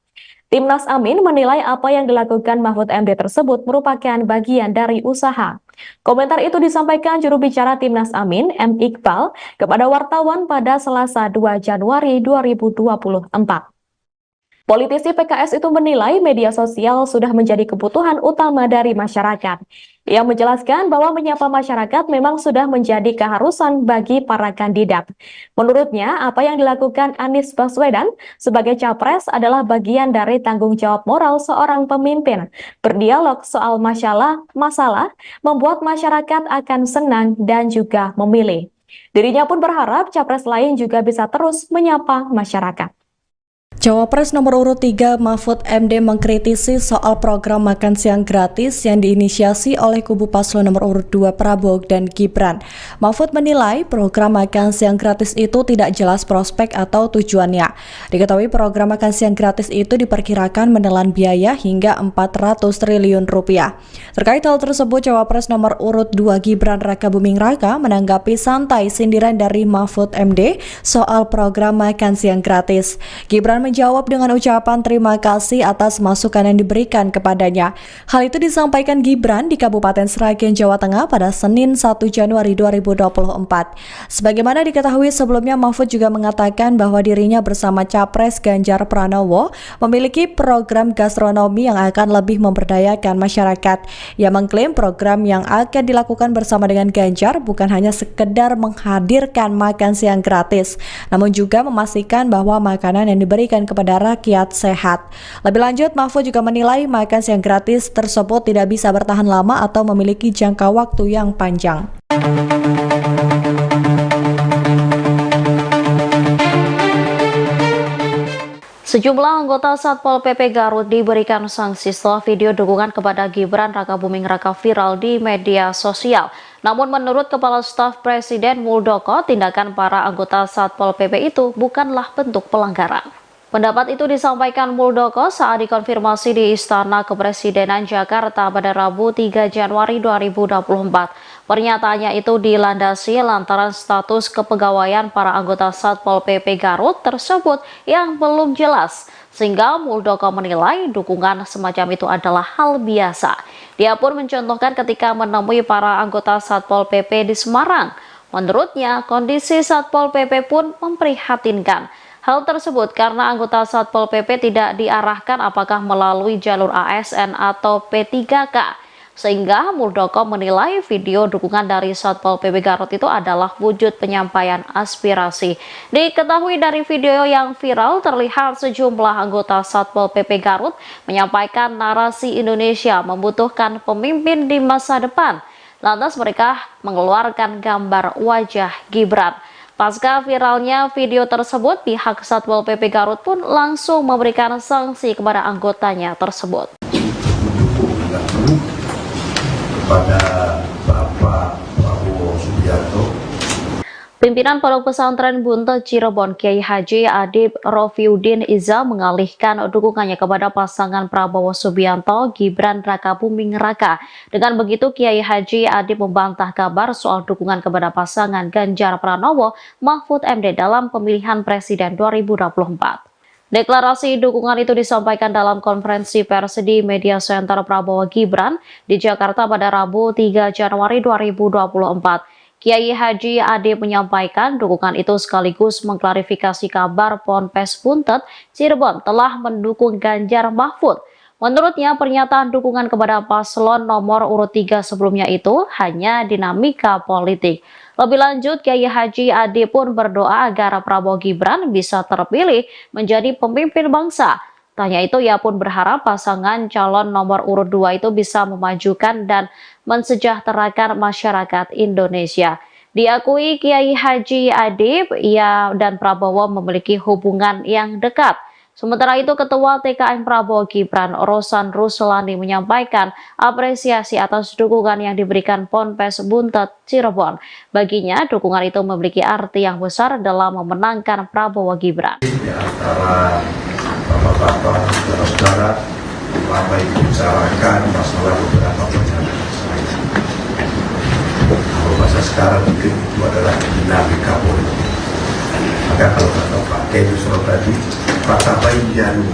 Timnas Amin menilai apa yang dilakukan Mahfud MD tersebut merupakan bagian dari usaha. Komentar itu disampaikan juru bicara Timnas Amin, M. Iqbal, kepada wartawan pada Selasa 2 Januari 2024. Politisi PKS itu menilai media sosial sudah menjadi kebutuhan utama dari masyarakat. Ia menjelaskan bahwa menyapa masyarakat memang sudah menjadi keharusan bagi para kandidat. Menurutnya, apa yang dilakukan Anies Baswedan sebagai capres adalah bagian dari tanggung jawab moral seorang pemimpin. Berdialog soal masalah membuat masyarakat akan senang dan juga memilih. Dirinya pun berharap capres lain juga bisa terus menyapa masyarakat. Cawapres nomor urut 3 Mahfud MD mengkritisi soal program makan siang gratis yang diinisiasi oleh kubu paslon nomor urut 2 Prabowo dan Gibran. Mahfud menilai program makan siang gratis itu tidak jelas prospek atau tujuannya. Diketahui program makan siang gratis itu diperkirakan menelan biaya hingga 400 triliun rupiah. Terkait hal tersebut, Cawapres nomor urut 2 Gibran Rakabuming Raka menanggapi santai sindiran dari Mahfud MD soal program makan siang gratis. Gibran menjawab dengan ucapan terima kasih atas masukan yang diberikan kepadanya. Hal itu disampaikan Gibran di Kabupaten Sragen, Jawa Tengah pada Senin 1 Januari 2024. Sebagaimana diketahui sebelumnya, Mahfud juga mengatakan bahwa dirinya bersama Capres Ganjar Pranowo memiliki program gastronomi yang akan lebih memberdayakan masyarakat. Ia mengklaim program yang akan dilakukan bersama dengan Ganjar bukan hanya sekedar menghadirkan makan siang gratis, namun juga memastikan bahwa makanan yang diberikan kepada rakyat sehat. Lebih lanjut, Mahfud juga menilai makan siang gratis tersebut tidak bisa bertahan lama atau memiliki jangka waktu yang panjang. Sejumlah anggota Satpol PP Garut diberikan sanksi setelah video dukungan kepada Gibran Rakabuming Raka viral di media sosial. Namun menurut Kepala Staf Presiden Muldoko, tindakan para anggota Satpol PP itu bukanlah bentuk pelanggaran. Pendapat itu disampaikan Muldoko saat dikonfirmasi di Istana Kepresidenan Jakarta pada Rabu 3 Januari 2024. Pernyataannya itu dilandasi lantaran status kepegawaian para anggota Satpol PP Garut tersebut yang belum jelas, sehingga Muldoko menilai dukungan semacam itu adalah hal biasa. Dia pun mencontohkan ketika menemui para anggota Satpol PP di Semarang. Menurutnya, kondisi Satpol PP pun memprihatinkan. Hal tersebut karena anggota Satpol PP tidak diarahkan apakah melalui jalur ASN atau P3K. Sehingga Muldoko menilai video dukungan dari Satpol PP Garut itu adalah wujud penyampaian aspirasi. Diketahui dari video yang viral terlihat sejumlah anggota Satpol PP Garut menyampaikan narasi Indonesia membutuhkan pemimpin di masa depan. Lantas mereka mengeluarkan gambar wajah Gibran. Pasca viralnya video tersebut, pihak Satpol PP Garut pun langsung memberikan sanksi kepada anggotanya tersebut. Kepada Bapak Prabowo Subianto, Pimpinan Pondok Pesantren Buntet Cirebon Kiai Haji Adib Rofiuddin Iza mengalihkan dukungannya kepada pasangan Prabowo Subianto Gibran Rakabuming Raka. Dengan begitu, Kiai Haji Adib membantah kabar soal dukungan kepada pasangan Ganjar Pranowo Mahfud MD dalam pemilihan Presiden 2024. Deklarasi dukungan itu disampaikan dalam konferensi pers di Media Center Prabowo Gibran di Jakarta pada Rabu 3 Januari 2024. Kiai Haji Adib menyampaikan dukungan itu sekaligus mengklarifikasi kabar Ponpes Buntet Cirebon telah mendukung Ganjar Mahfud. Menurutnya, pernyataan dukungan kepada paslon nomor urut 3 sebelumnya itu hanya dinamika politik. Lebih lanjut, Kiai Haji Adib pun berdoa agar Prabowo Gibran bisa terpilih menjadi pemimpin bangsa. Tanya itu, ia pun berharap pasangan calon nomor urut 2 itu bisa memajukan dan mensejahterakan masyarakat Indonesia. Diakui Kiai Haji Adib, ia dan Prabowo memiliki hubungan yang dekat. Sementara itu, Ketua TKN Prabowo Gibran, Rosan Ruslani, menyampaikan apresiasi atas dukungan yang diberikan Ponpes Buntet Cirebon. Baginya, dukungan itu memiliki arti yang besar dalam memenangkan Prabowo Gibran. Di antara bapak-bapak, saudara-saudara, apa yang dibicarakan masalah beberapa pernyataan saya. Kalau bahasa sekarang mungkin itu adalah dinamika politik. Maka kalau kata Pak Kejusro tadi, fakta baik jangan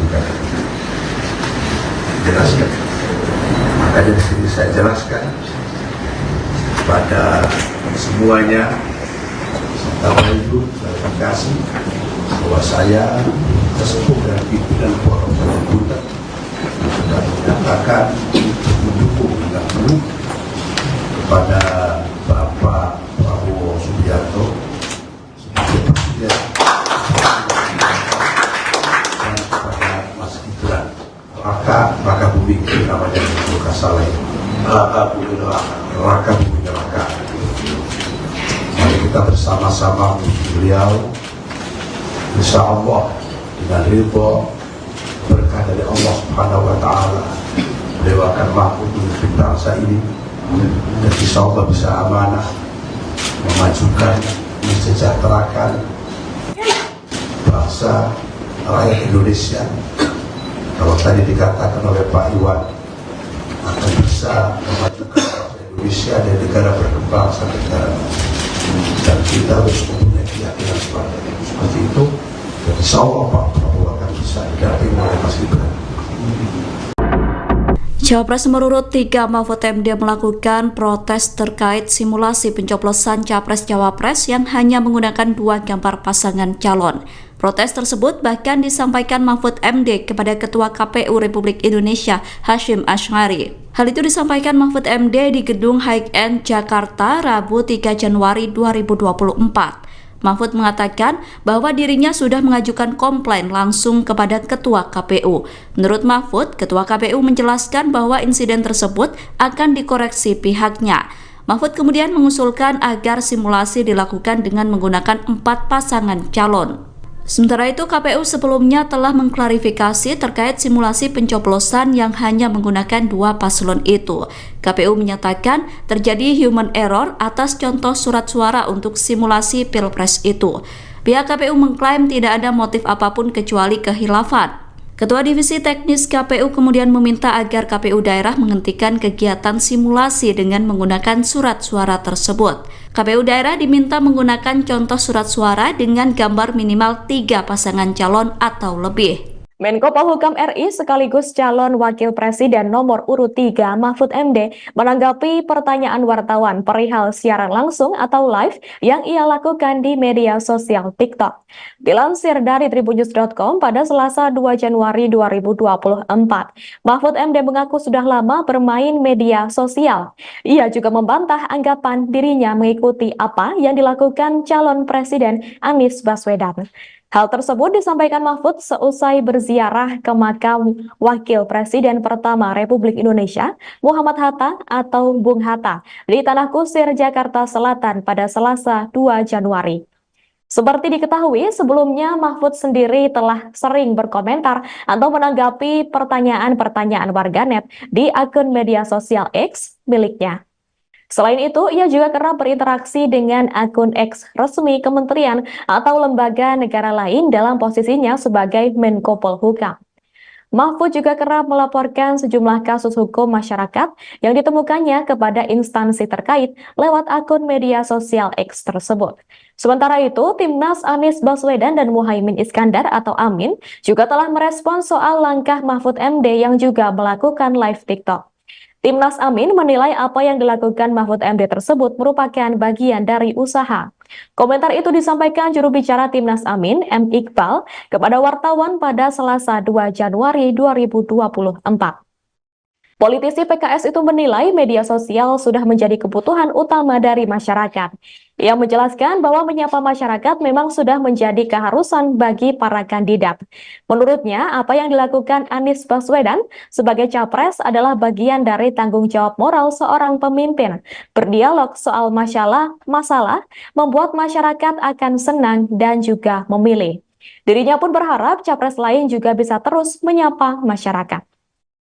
jelaskan. Makanya di sini saya jelaskan pada semuanya. Pertama itu saya terima kasih bahwa saya sesepuh dan pimpinan Pondok Pesantren Buntet sudah menyatakan mendukung dengan penuh kepada Bapak Prabowo Subianto sebagai presiden dan kepada Mas Gibran Rakabuming namanya bukan salah ini Rakabuming Raka. Mari kita bersama bersama-sama beliau, insya Allah dengan ridho berkah dari Allah Subhanahu wa Ta'ala, beliau akan mampu memimpin bangsa ini dan insya Allah bisa amanah memajukan, mensejahterakan bangsa rakyat Indonesia. Kalau tadi dikatakan oleh Pak Iwan akan bisa memajukan bangsa Indonesia dan negara berkembang sampai negara maju, dan kita harus mempunyai keyakinan seperti itu. Dan insya Allah Pak Prabowo akan bisa didampingi oleh Mas Gibran. Cawapres nomor urut 3 Mahfud MD melakukan protes terkait simulasi pencoblosan Capres-Cawapres yang hanya menggunakan 2 gambar pasangan calon. Protes tersebut bahkan disampaikan Mahfud MD kepada Ketua KPU Republik Indonesia Hasyim Asy'ari. Hal itu disampaikan Mahfud MD di Gedung High End Jakarta Rabu 3 Januari 2024. Mahfud mengatakan bahwa dirinya sudah mengajukan komplain langsung kepada Ketua KPU. Menurut Mahfud, Ketua KPU menjelaskan bahwa insiden tersebut akan dikoreksi pihaknya. Mahfud kemudian mengusulkan agar simulasi dilakukan dengan menggunakan 4 pasangan calon. Sementara itu, KPU sebelumnya telah mengklarifikasi terkait simulasi pencoblosan yang hanya menggunakan 2 paslon itu. KPU menyatakan terjadi human error atas contoh surat suara untuk simulasi Pilpres itu. Pihak KPU mengklaim tidak ada motif apapun kecuali kehilafan. Ketua Divisi Teknis KPU kemudian meminta agar KPU daerah menghentikan kegiatan simulasi dengan menggunakan surat suara tersebut. KPU daerah diminta menggunakan contoh surat suara dengan gambar minimal 3 pasangan calon atau lebih. Menko Polhukam RI sekaligus calon Wakil Presiden nomor urut 3 Mahfud MD menanggapi pertanyaan wartawan perihal siaran langsung atau live yang ia lakukan di media sosial TikTok. Dilansir dari tribunnews.com pada Selasa 2 Januari 2024, Mahfud MD mengaku sudah lama bermain media sosial. Ia juga membantah anggapan dirinya mengikuti apa yang dilakukan calon Presiden Anies Baswedan. Hal tersebut disampaikan Mahfud seusai berziarah ke makam Wakil Presiden pertama Republik Indonesia, Muhammad Hatta atau Bung Hatta, di Tanah Kusir, Jakarta Selatan pada Selasa 2 Januari. Seperti diketahui, sebelumnya Mahfud sendiri telah sering berkomentar atau menanggapi pertanyaan-pertanyaan warganet di akun media sosial X miliknya. Selain itu, ia juga kerap berinteraksi dengan akun X resmi kementerian atau lembaga negara lain dalam posisinya sebagai Menko Polhukam. Mahfud juga kerap melaporkan sejumlah kasus hukum masyarakat yang ditemukannya kepada instansi terkait lewat akun media sosial X tersebut. Sementara itu, Timnas Anies Baswedan dan Muhaimin Iskandar atau Amin juga telah merespon soal langkah Mahfud MD yang juga melakukan live TikTok. Timnas Amin menilai apa yang dilakukan Mahfud MD tersebut merupakan bagian dari usaha. Komentar itu disampaikan juru bicara Timnas Amin, M. Iqbal, kepada wartawan pada Selasa 2 Januari 2024. Politisi PKS itu menilai media sosial sudah menjadi kebutuhan utama dari masyarakat. Ia menjelaskan bahwa menyapa masyarakat memang sudah menjadi keharusan bagi para kandidat. Menurutnya, apa yang dilakukan Anies Baswedan sebagai capres adalah bagian dari tanggung jawab moral seorang pemimpin. Berdialog soal masalah membuat masyarakat akan senang dan juga memilih. Dirinya pun berharap capres lain juga bisa terus menyapa masyarakat.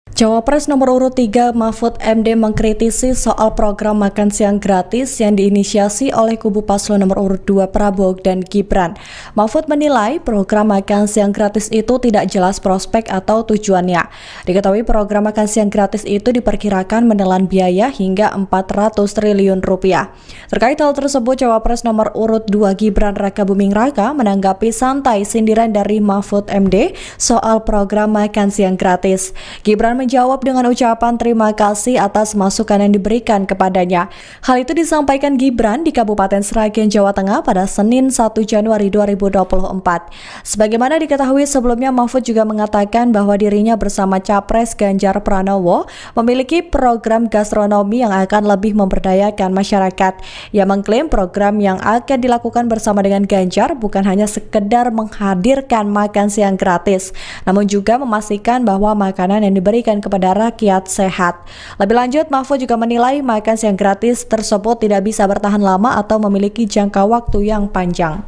Cawapres nomor urut 3 Mahfud MD mengkritisi soal program makan siang gratis yang diinisiasi oleh kubu paslon nomor urut 2 Prabowo dan Gibran. Mahfud menilai program makan siang gratis itu tidak jelas prospek atau tujuannya. Diketahui program makan siang gratis itu diperkirakan menelan biaya hingga 400 triliun rupiah. Terkait hal tersebut, Cawapres nomor urut 2 Gibran Rakabuming Raka menanggapi santai sindiran dari Mahfud MD soal program makan siang gratis. Gibran menjawab dengan ucapan terima kasih atas masukan yang diberikan kepadanya. Hal itu disampaikan Gibran di Kabupaten Sragen, Jawa Tengah pada Senin 1 Januari 2024. Sebagaimana diketahui sebelumnya, Mahfud juga mengatakan bahwa dirinya bersama Capres Ganjar Pranowo memiliki program gastronomi yang akan lebih memberdayakan masyarakat. Ia mengklaim program yang akan dilakukan bersama dengan Ganjar bukan hanya sekedar menghadirkan makan siang gratis, namun juga memastikan bahwa makanan yang diberikan membagikan kepada rakyat sehat. Lebih lanjut, Mahfud juga menilai makan siang gratis tersebut tidak bisa bertahan lama atau memiliki jangka waktu yang panjang.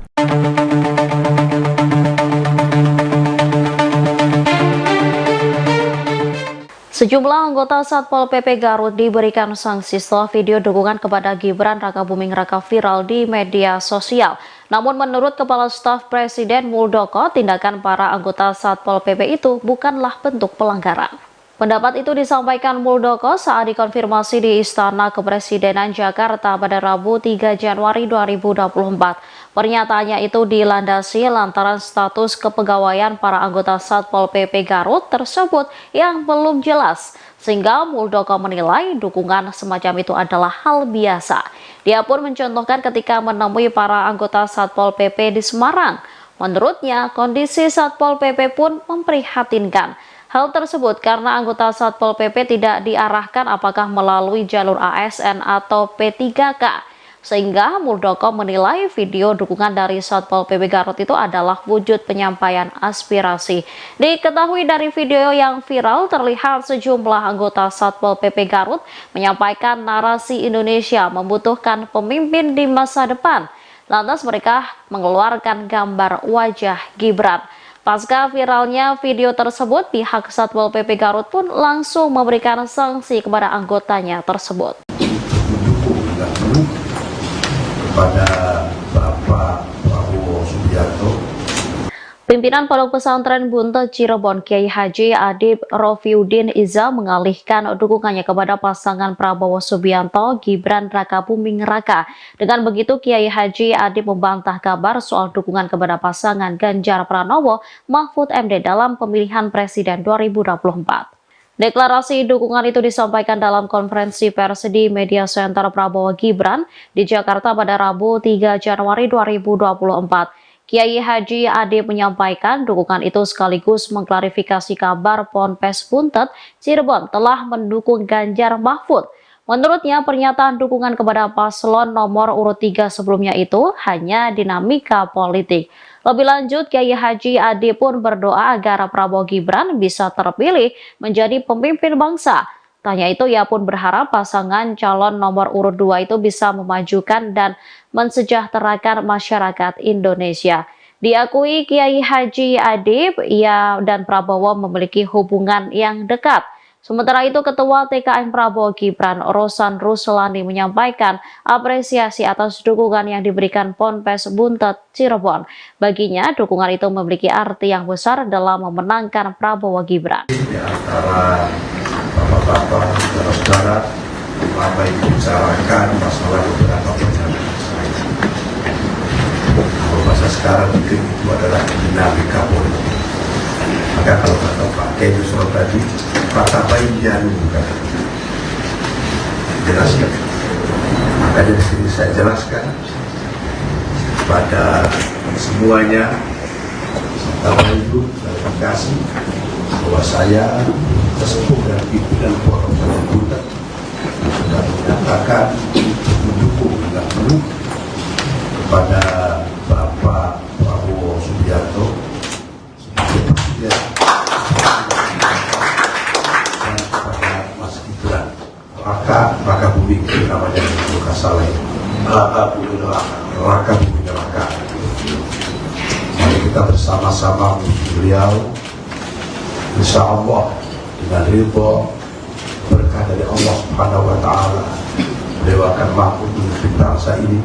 Sejumlah anggota Satpol PP Garut diberikan sanksi setelah video dukungan kepada Gibran Rakabuming Raka viral di media sosial. Namun menurut Kepala Staf Presiden Muldoko, tindakan para anggota Satpol PP itu bukanlah bentuk pelanggaran. Pendapat itu disampaikan Muldoko saat dikonfirmasi di Istana Kepresidenan Jakarta pada Rabu 3 Januari 2024. Pernyataannya itu dilandasi lantaran status kepegawaian para anggota Satpol PP Garut tersebut yang belum jelas, sehingga Muldoko menilai dukungan semacam itu adalah hal biasa. Dia pun mencontohkan ketika menemui para anggota Satpol PP di Semarang. Menurutnya, kondisi Satpol PP pun memprihatinkan. Hal tersebut karena anggota Satpol PP tidak diarahkan apakah melalui jalur ASN atau P3K. Sehingga Muldoko menilai video dukungan dari Satpol PP Garut itu adalah wujud penyampaian aspirasi. Diketahui dari video yang viral terlihat sejumlah anggota Satpol PP Garut menyampaikan narasi Indonesia membutuhkan pemimpin di masa depan. Lantas mereka mengeluarkan gambar wajah Gibran. Pasca viralnya video tersebut, pihak Satpol PP Garut pun langsung memberikan sanksi kepada anggotanya tersebut. Kepada Bapak Prabowo Subianto, Pimpinan Pondok Pesantren Buntet Cirebon Kiai Haji Adib Rofiuddin Iza mengalihkan dukungannya kepada pasangan Prabowo Subianto Gibran Rakabuming Raka. Dengan begitu, Kiai Haji Adib membantah kabar soal dukungan kepada pasangan Ganjar Pranowo Mahfud MD dalam pemilihan Presiden 2024. Deklarasi dukungan itu disampaikan dalam konferensi pers di Media Center Prabowo Gibran di Jakarta pada Rabu 3 Januari 2024. Kiai Haji Adib menyampaikan dukungan itu sekaligus mengklarifikasi kabar Ponpes Buntet Cirebon telah mendukung Ganjar Mahfud. Menurutnya, pernyataan dukungan kepada paslon nomor urut 3 sebelumnya itu hanya dinamika politik. Lebih lanjut, Kiai Haji Adib pun berdoa agar Prabowo Gibran bisa terpilih menjadi pemimpin bangsa. Tanya itu, ia pun berharap pasangan calon nomor urut 2 itu bisa memajukan dan mensejahterakan masyarakat Indonesia. Diakui Kiai Haji Adib, ia dan Prabowo memiliki hubungan yang dekat. Sementara itu, Ketua TKN Prabowo Gibran, Rosan Ruslani, menyampaikan apresiasi atas dukungan yang diberikan Ponpes Buntet Cirebon. Baginya, dukungan itu memiliki arti yang besar dalam memenangkan Prabowo Gibran. Di antara bapak-bapak, saudara-saudara, apa yang dibicarakan masalah beberapa perjalanan saya. Kalau bahasa sekarang mungkin itu adalah dinamika politik. Maka kalau kata Pak Kiai Yusuf tadi, kata bayian bukan jelaskan. Maka dari sini saya jelaskan pada semuanya, serta Ibu klarifikasi bahwa saya sesepuh dan pimpinan Pondok Pesantren Buntet sudah menyatakan mendukung dengan penuh kepada Bapak Prabowo Subianto sebagai presiden dan kepada Mas Gibran Rakabuming namanya Luka Saleh Rakabuming Raka. Mari kita bersama-sama beliau, insya Allah dengan ridho berkah dari Allah Subhanahu wa Ta'ala, beliau akan mampu memimpin bangsa ini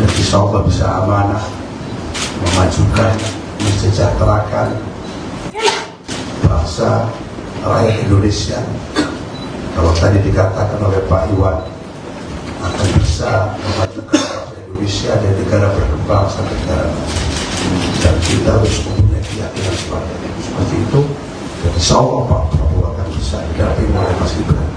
dan insya Allah bisa amanah, memajukan, mensejahterakan bangsa rakyat Indonesia. Kalau tadi dikatakan oleh Pak Iwan, akan bisa memajukan bangsa Indonesia dan negara berkembang sampai negara maju. Dan kita harus mempunyai keyakinan seperti itu. Dan insya Allah Pak Prabowo akan bisa didampingi oleh Mas Gibran.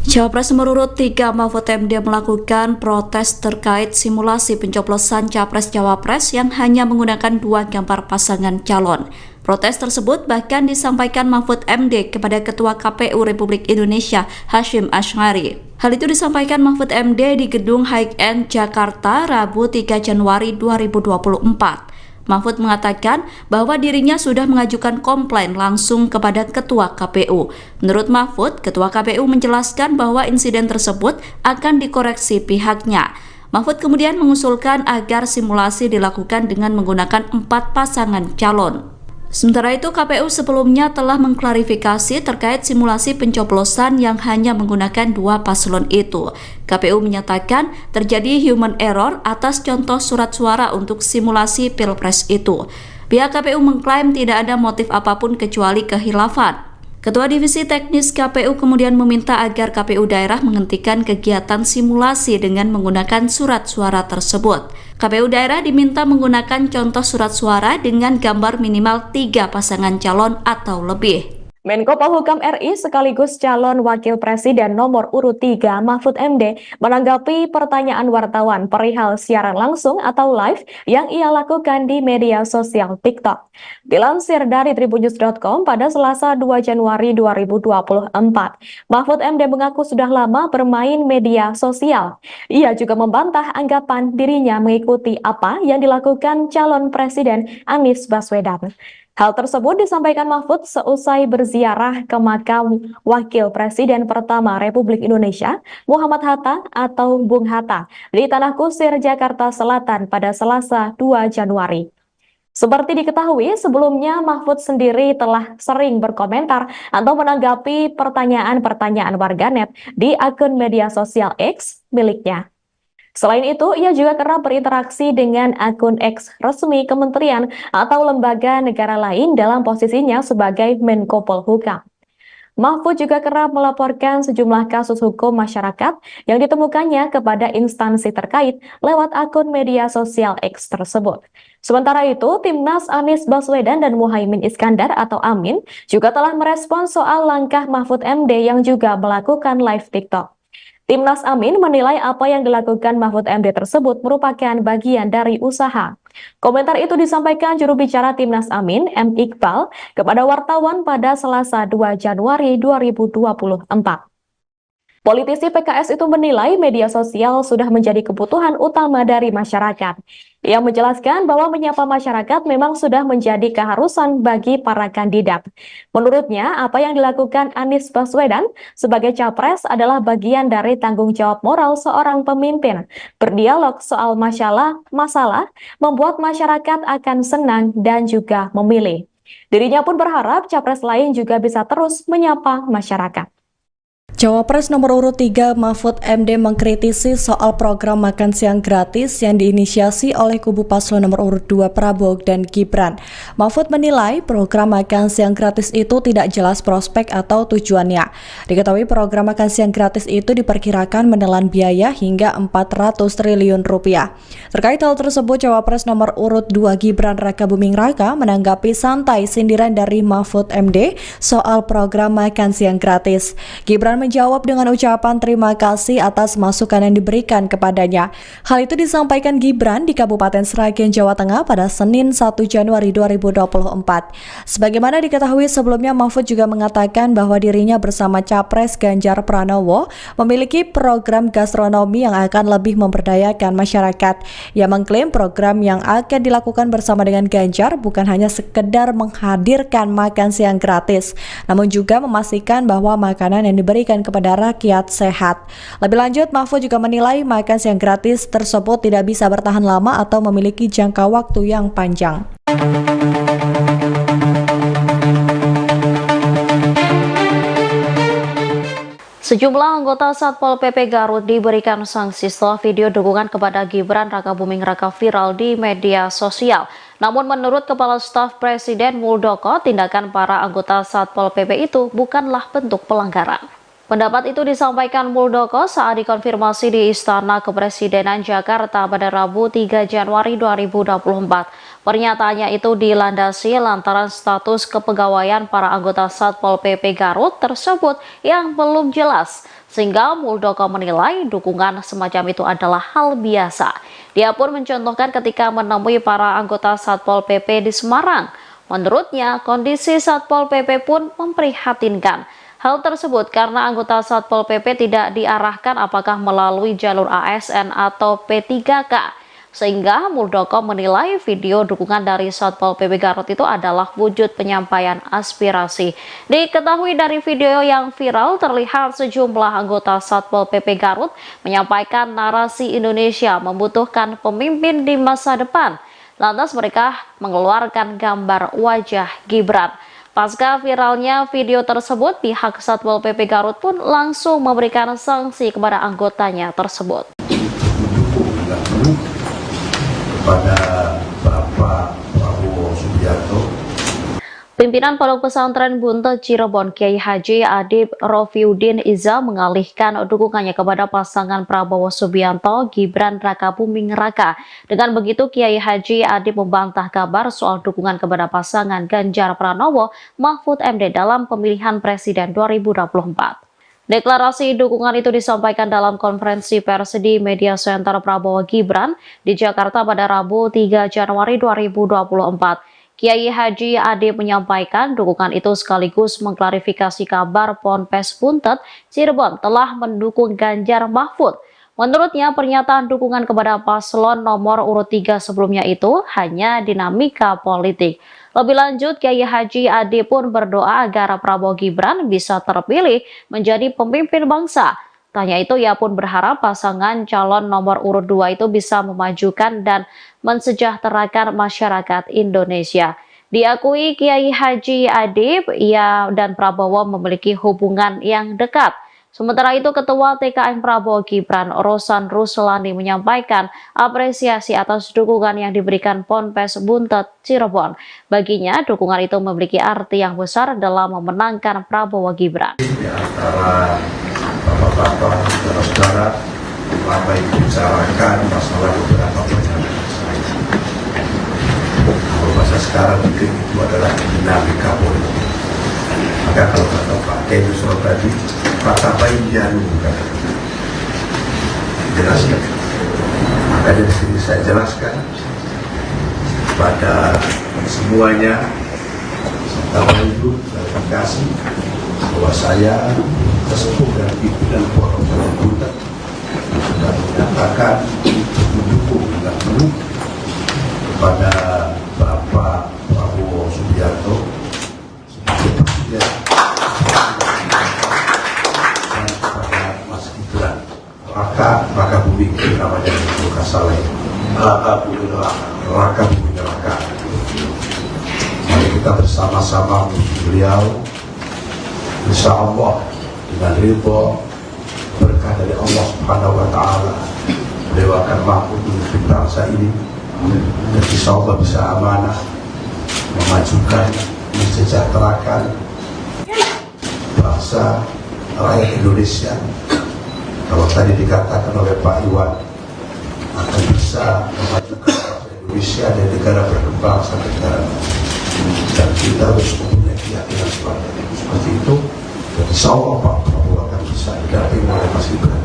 Cawapres nomor urut 3 Mahfud MD melakukan protes terkait simulasi pencoblosan Capres-Cawapres yang hanya menggunakan 2 gambar pasangan calon. Protes tersebut bahkan disampaikan Mahfud MD kepada Ketua KPU Republik Indonesia Hasyim Asy'ari. Hal itu disampaikan Mahfud MD di Gedung High End Jakarta Rabu 3 Januari 2024. Mahfud mengatakan bahwa dirinya sudah mengajukan komplain langsung kepada Ketua KPU. Menurut Mahfud, Ketua KPU menjelaskan bahwa insiden tersebut akan dikoreksi pihaknya. Mahfud kemudian mengusulkan agar simulasi dilakukan dengan menggunakan 4 pasangan calon. Sementara itu, KPU sebelumnya telah mengklarifikasi terkait simulasi pencoblosan yang hanya menggunakan 2 paslon itu. KPU menyatakan terjadi human error atas contoh surat suara untuk simulasi Pilpres itu. Pihak KPU mengklaim tidak ada motif apapun kecuali kehilafan. Ketua Divisi Teknis KPU kemudian meminta agar KPU daerah menghentikan kegiatan simulasi dengan menggunakan surat suara tersebut. KPU daerah diminta menggunakan contoh surat suara dengan gambar minimal 3 pasangan calon atau lebih. Menko Polhukam RI sekaligus calon Wakil Presiden nomor urut 3 Mahfud MD menanggapi pertanyaan wartawan perihal siaran langsung atau live yang ia lakukan di media sosial TikTok. Dilansir dari tribunnews.com pada Selasa 2 Januari 2024, Mahfud MD mengaku sudah lama bermain media sosial. Ia juga membantah anggapan dirinya mengikuti apa yang dilakukan calon Presiden Anies Baswedan. Hal tersebut disampaikan Mahfud seusai berziarah ke makam Wakil Presiden pertama Republik Indonesia, Muhammad Hatta atau Bung Hatta, di Tanah Kusir, Jakarta Selatan pada Selasa 2 Januari. Seperti diketahui, sebelumnya Mahfud sendiri telah sering berkomentar atau menanggapi pertanyaan-pertanyaan warganet di akun media sosial X miliknya. Selain itu, ia juga kerap berinteraksi dengan akun X resmi kementerian atau lembaga negara lain dalam posisinya sebagai Menko Polhukam. Mahfud juga kerap melaporkan sejumlah kasus hukum masyarakat yang ditemukannya kepada instansi terkait lewat akun media sosial X tersebut. Sementara itu, Timnas Anies Baswedan dan Muhaimin Iskandar atau Amin juga telah merespons soal langkah Mahfud MD yang juga melakukan live TikTok. Timnas Amin menilai apa yang dilakukan Mahfud MD tersebut merupakan bagian dari usaha. Komentar itu disampaikan juru bicara Timnas Amin, M. Iqbal, kepada wartawan pada Selasa 2 Januari 2024. Politisi PKS itu menilai media sosial sudah menjadi kebutuhan utama dari masyarakat. Ia menjelaskan bahwa menyapa masyarakat memang sudah menjadi keharusan bagi para kandidat. Menurutnya, apa yang dilakukan Anies Baswedan sebagai capres adalah bagian dari tanggung jawab moral seorang pemimpin. Berdialog soal masalah membuat masyarakat akan senang dan juga memilih. Dirinya pun berharap capres lain juga bisa terus menyapa masyarakat. Cawapres nomor urut 3 Mahfud MD mengkritisi soal program makan siang gratis yang diinisiasi oleh kubu paslon nomor urut 2 Prabowo dan Gibran. Mahfud menilai program makan siang gratis itu tidak jelas prospek atau tujuannya. Diketahui program makan siang gratis itu diperkirakan menelan biaya hingga 400 triliun rupiah. Terkait hal tersebut, Cawapres nomor urut 2 Gibran Rakabuming Raka menanggapi santai sindiran dari Mahfud MD soal program makan siang gratis. Gibran menjawab dengan ucapan terima kasih atas masukan yang diberikan kepadanya. Hal itu disampaikan Gibran di Kabupaten Sragen, Jawa Tengah pada Senin 1 Januari 2024. Sebagaimana diketahui sebelumnya, Mahfud juga mengatakan bahwa dirinya bersama Capres Ganjar Pranowo memiliki program gastronomi yang akan lebih memberdayakan masyarakat. Ia mengklaim program yang akan dilakukan bersama dengan Ganjar bukan hanya sekedar menghadirkan makan siang gratis, namun juga memastikan bahwa makanan yang diberikan kepada rakyat sehat. Lebih lanjut, Mahfud juga menilai makan siang gratis tersebut tidak bisa bertahan lama atau memiliki jangka waktu yang panjang. Sejumlah anggota Satpol PP Garut diberikan sanksi setelah video dukungan kepada Gibran Rakabuming Raka viral di media sosial. Namun menurut Kepala Staf Presiden Muldoko, tindakan para anggota Satpol PP itu bukanlah bentuk pelanggaran. Pendapat itu disampaikan Muldoko saat dikonfirmasi di Istana Kepresidenan Jakarta pada Rabu 3 Januari 2024. Pernyataannya itu dilandasi lantaran status kepegawaian para anggota Satpol PP Garut tersebut yang belum jelas, sehingga Muldoko menilai dukungan semacam itu adalah hal biasa. Dia pun mencontohkan ketika menemui para anggota Satpol PP di Semarang. Menurutnya, kondisi Satpol PP pun memprihatinkan. Hal tersebut karena anggota Satpol PP tidak diarahkan apakah melalui jalur ASN atau P3K. Sehingga Muldoko menilai video dukungan dari Satpol PP Garut itu adalah wujud penyampaian aspirasi. Diketahui dari video yang viral terlihat sejumlah anggota Satpol PP Garut menyampaikan narasi Indonesia membutuhkan pemimpin di masa depan. Lantas mereka mengeluarkan gambar wajah Gibran. Pasca viralnya video tersebut, pihak Satpol PP Garut pun langsung memberikan sanksi kepada anggotanya tersebut. Kepada Bapak Prabowo Subianto, Pimpinan Pondok Pesantren Buntet Cirebon Kiai Haji Adib Rofiuddin Iza mengalihkan dukungannya kepada pasangan Prabowo Subianto Gibran Rakabuming Raka. Dengan begitu Kiai Haji Adib membantah kabar soal dukungan kepada pasangan Ganjar Pranowo Mahfud MD dalam pemilihan presiden 2024. Deklarasi dukungan itu disampaikan dalam konferensi pers di Media Center Prabowo Gibran di Jakarta pada Rabu 3 Januari 2024. Kiai Haji Adib menyampaikan dukungan itu sekaligus mengklarifikasi kabar Ponpes Buntet Cirebon telah mendukung Ganjar Mahfud. Menurutnya pernyataan dukungan kepada paslon nomor urut 3 sebelumnya itu hanya dinamika politik. Lebih lanjut, Kiai Haji Adib pun berdoa agar Prabowo Gibran bisa terpilih menjadi pemimpin bangsa. Tanya itu, ia pun berharap pasangan calon nomor urut 2 itu bisa memajukan dan mensejahterakan masyarakat Indonesia. Diakui Kiai Haji Adib, ia dan Prabowo memiliki hubungan yang dekat. Sementara itu, Ketua TKN Prabowo Gibran, Rosan Ruslani menyampaikan apresiasi atas dukungan yang diberikan Ponpes Buntet Cirebon. Baginya, dukungan itu memiliki arti yang besar dalam memenangkan Prabowo Gibran. Di antara bapak-bapak, saudara-saudara, ramai bicarakan masalah beberapa pernyataan saya. Kalau bahasa sekarang mungkin itu adalah dinamika politik. Maka kalau kata Pak Kiai Yusuf tadi, kata bayinya jelaskan. Maka dari sini saya jelaskan pada semuanya, serta Ibu, klarifikasi bahwa saya sesepuh dan pimpinan Pondok Pesantren Buntet sudah menyatakan mendukung dan penuh kepada Bapak Prabowo Subianto sebagai presiden dan kepada Mas Gibran Rakabuming namanya Buka Saleh Rakabuming Raka. Mari kita bersama-sama menuju beliau, insya Allah dengan ridho berkah dari Allah Subhanahu wa Ta'ala, beliau akan mampu memimpin bangsa ini dan insya Allah bisa amanah, memajukan, mensejahterakan bangsa rakyat Indonesia. Kalau tadi dikatakan oleh Pak Iwan, akan bisa memajukan bangsa Indonesia dan negara berkembang sampai negara maju. Dan kita harus mempunyai keyakinan seperti itu. Dan insya Allah Pak Prabowo akan bisa didampingi oleh Mas Gibran.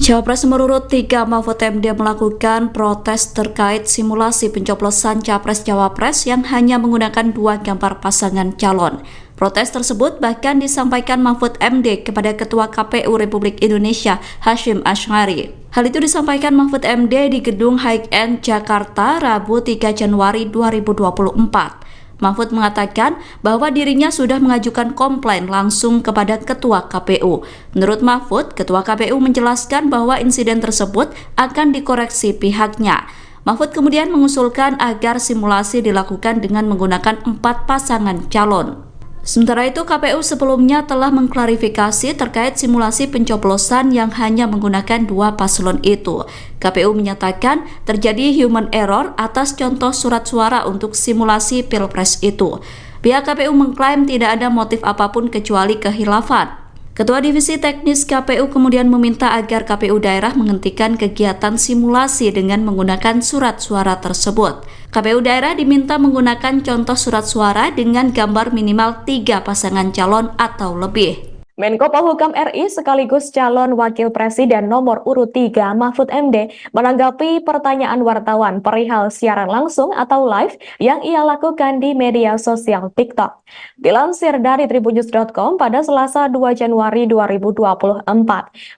Cawapres nomor urut 3 Mahfud MD melakukan protes terkait simulasi pencoblosan Capres-Cawapres yang hanya menggunakan 2 gambar pasangan calon. Protes tersebut bahkan disampaikan Mahfud MD kepada Ketua KPU Republik Indonesia Hasyim Asy'ari. Hal itu disampaikan Mahfud MD di Gedung High End Jakarta Rabu 3 Januari 2024. Mahfud mengatakan bahwa dirinya sudah mengajukan komplain langsung kepada Ketua KPU. Menurut Mahfud, Ketua KPU menjelaskan bahwa insiden tersebut akan dikoreksi pihaknya. Mahfud kemudian mengusulkan agar simulasi dilakukan dengan menggunakan 4 pasangan calon. Sementara itu, KPU sebelumnya telah mengklarifikasi terkait simulasi pencoblosan yang hanya menggunakan 2 paslon itu. KPU menyatakan terjadi human error atas contoh surat suara untuk simulasi Pilpres itu. Pihak KPU mengklaim tidak ada motif apapun kecuali kehilafan. Ketua Divisi Teknis KPU kemudian meminta agar KPU daerah menghentikan kegiatan simulasi dengan menggunakan surat suara tersebut. KPU daerah diminta menggunakan contoh surat suara dengan gambar minimal 3 pasangan calon atau lebih. Menko Polhukam RI sekaligus calon Wakil Presiden nomor urut 3 Mahfud MD menanggapi pertanyaan wartawan perihal siaran langsung atau live yang ia lakukan di media sosial TikTok. Dilansir dari tribunnews.com pada Selasa 2 Januari 2024,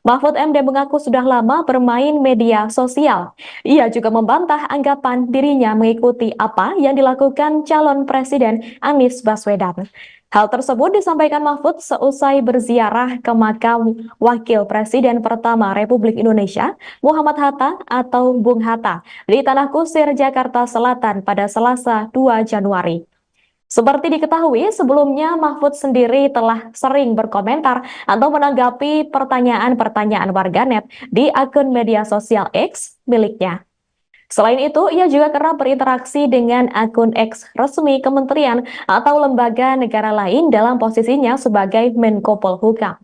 Mahfud MD mengaku sudah lama bermain media sosial. Ia juga membantah anggapan dirinya mengikuti apa yang dilakukan calon Presiden Anies Baswedan. Hal tersebut disampaikan Mahfud seusai berziarah ke makam Wakil Presiden pertama Republik Indonesia, Muhammad Hatta atau Bung Hatta, di Tanah Kusir, Jakarta Selatan pada Selasa 2 Januari. Seperti diketahui, sebelumnya Mahfud sendiri telah sering berkomentar atau menanggapi pertanyaan-pertanyaan warganet di akun media sosial X miliknya. Selain itu, ia juga kerap berinteraksi dengan akun X resmi kementerian atau lembaga negara lain dalam posisinya sebagai Menko Polhukam.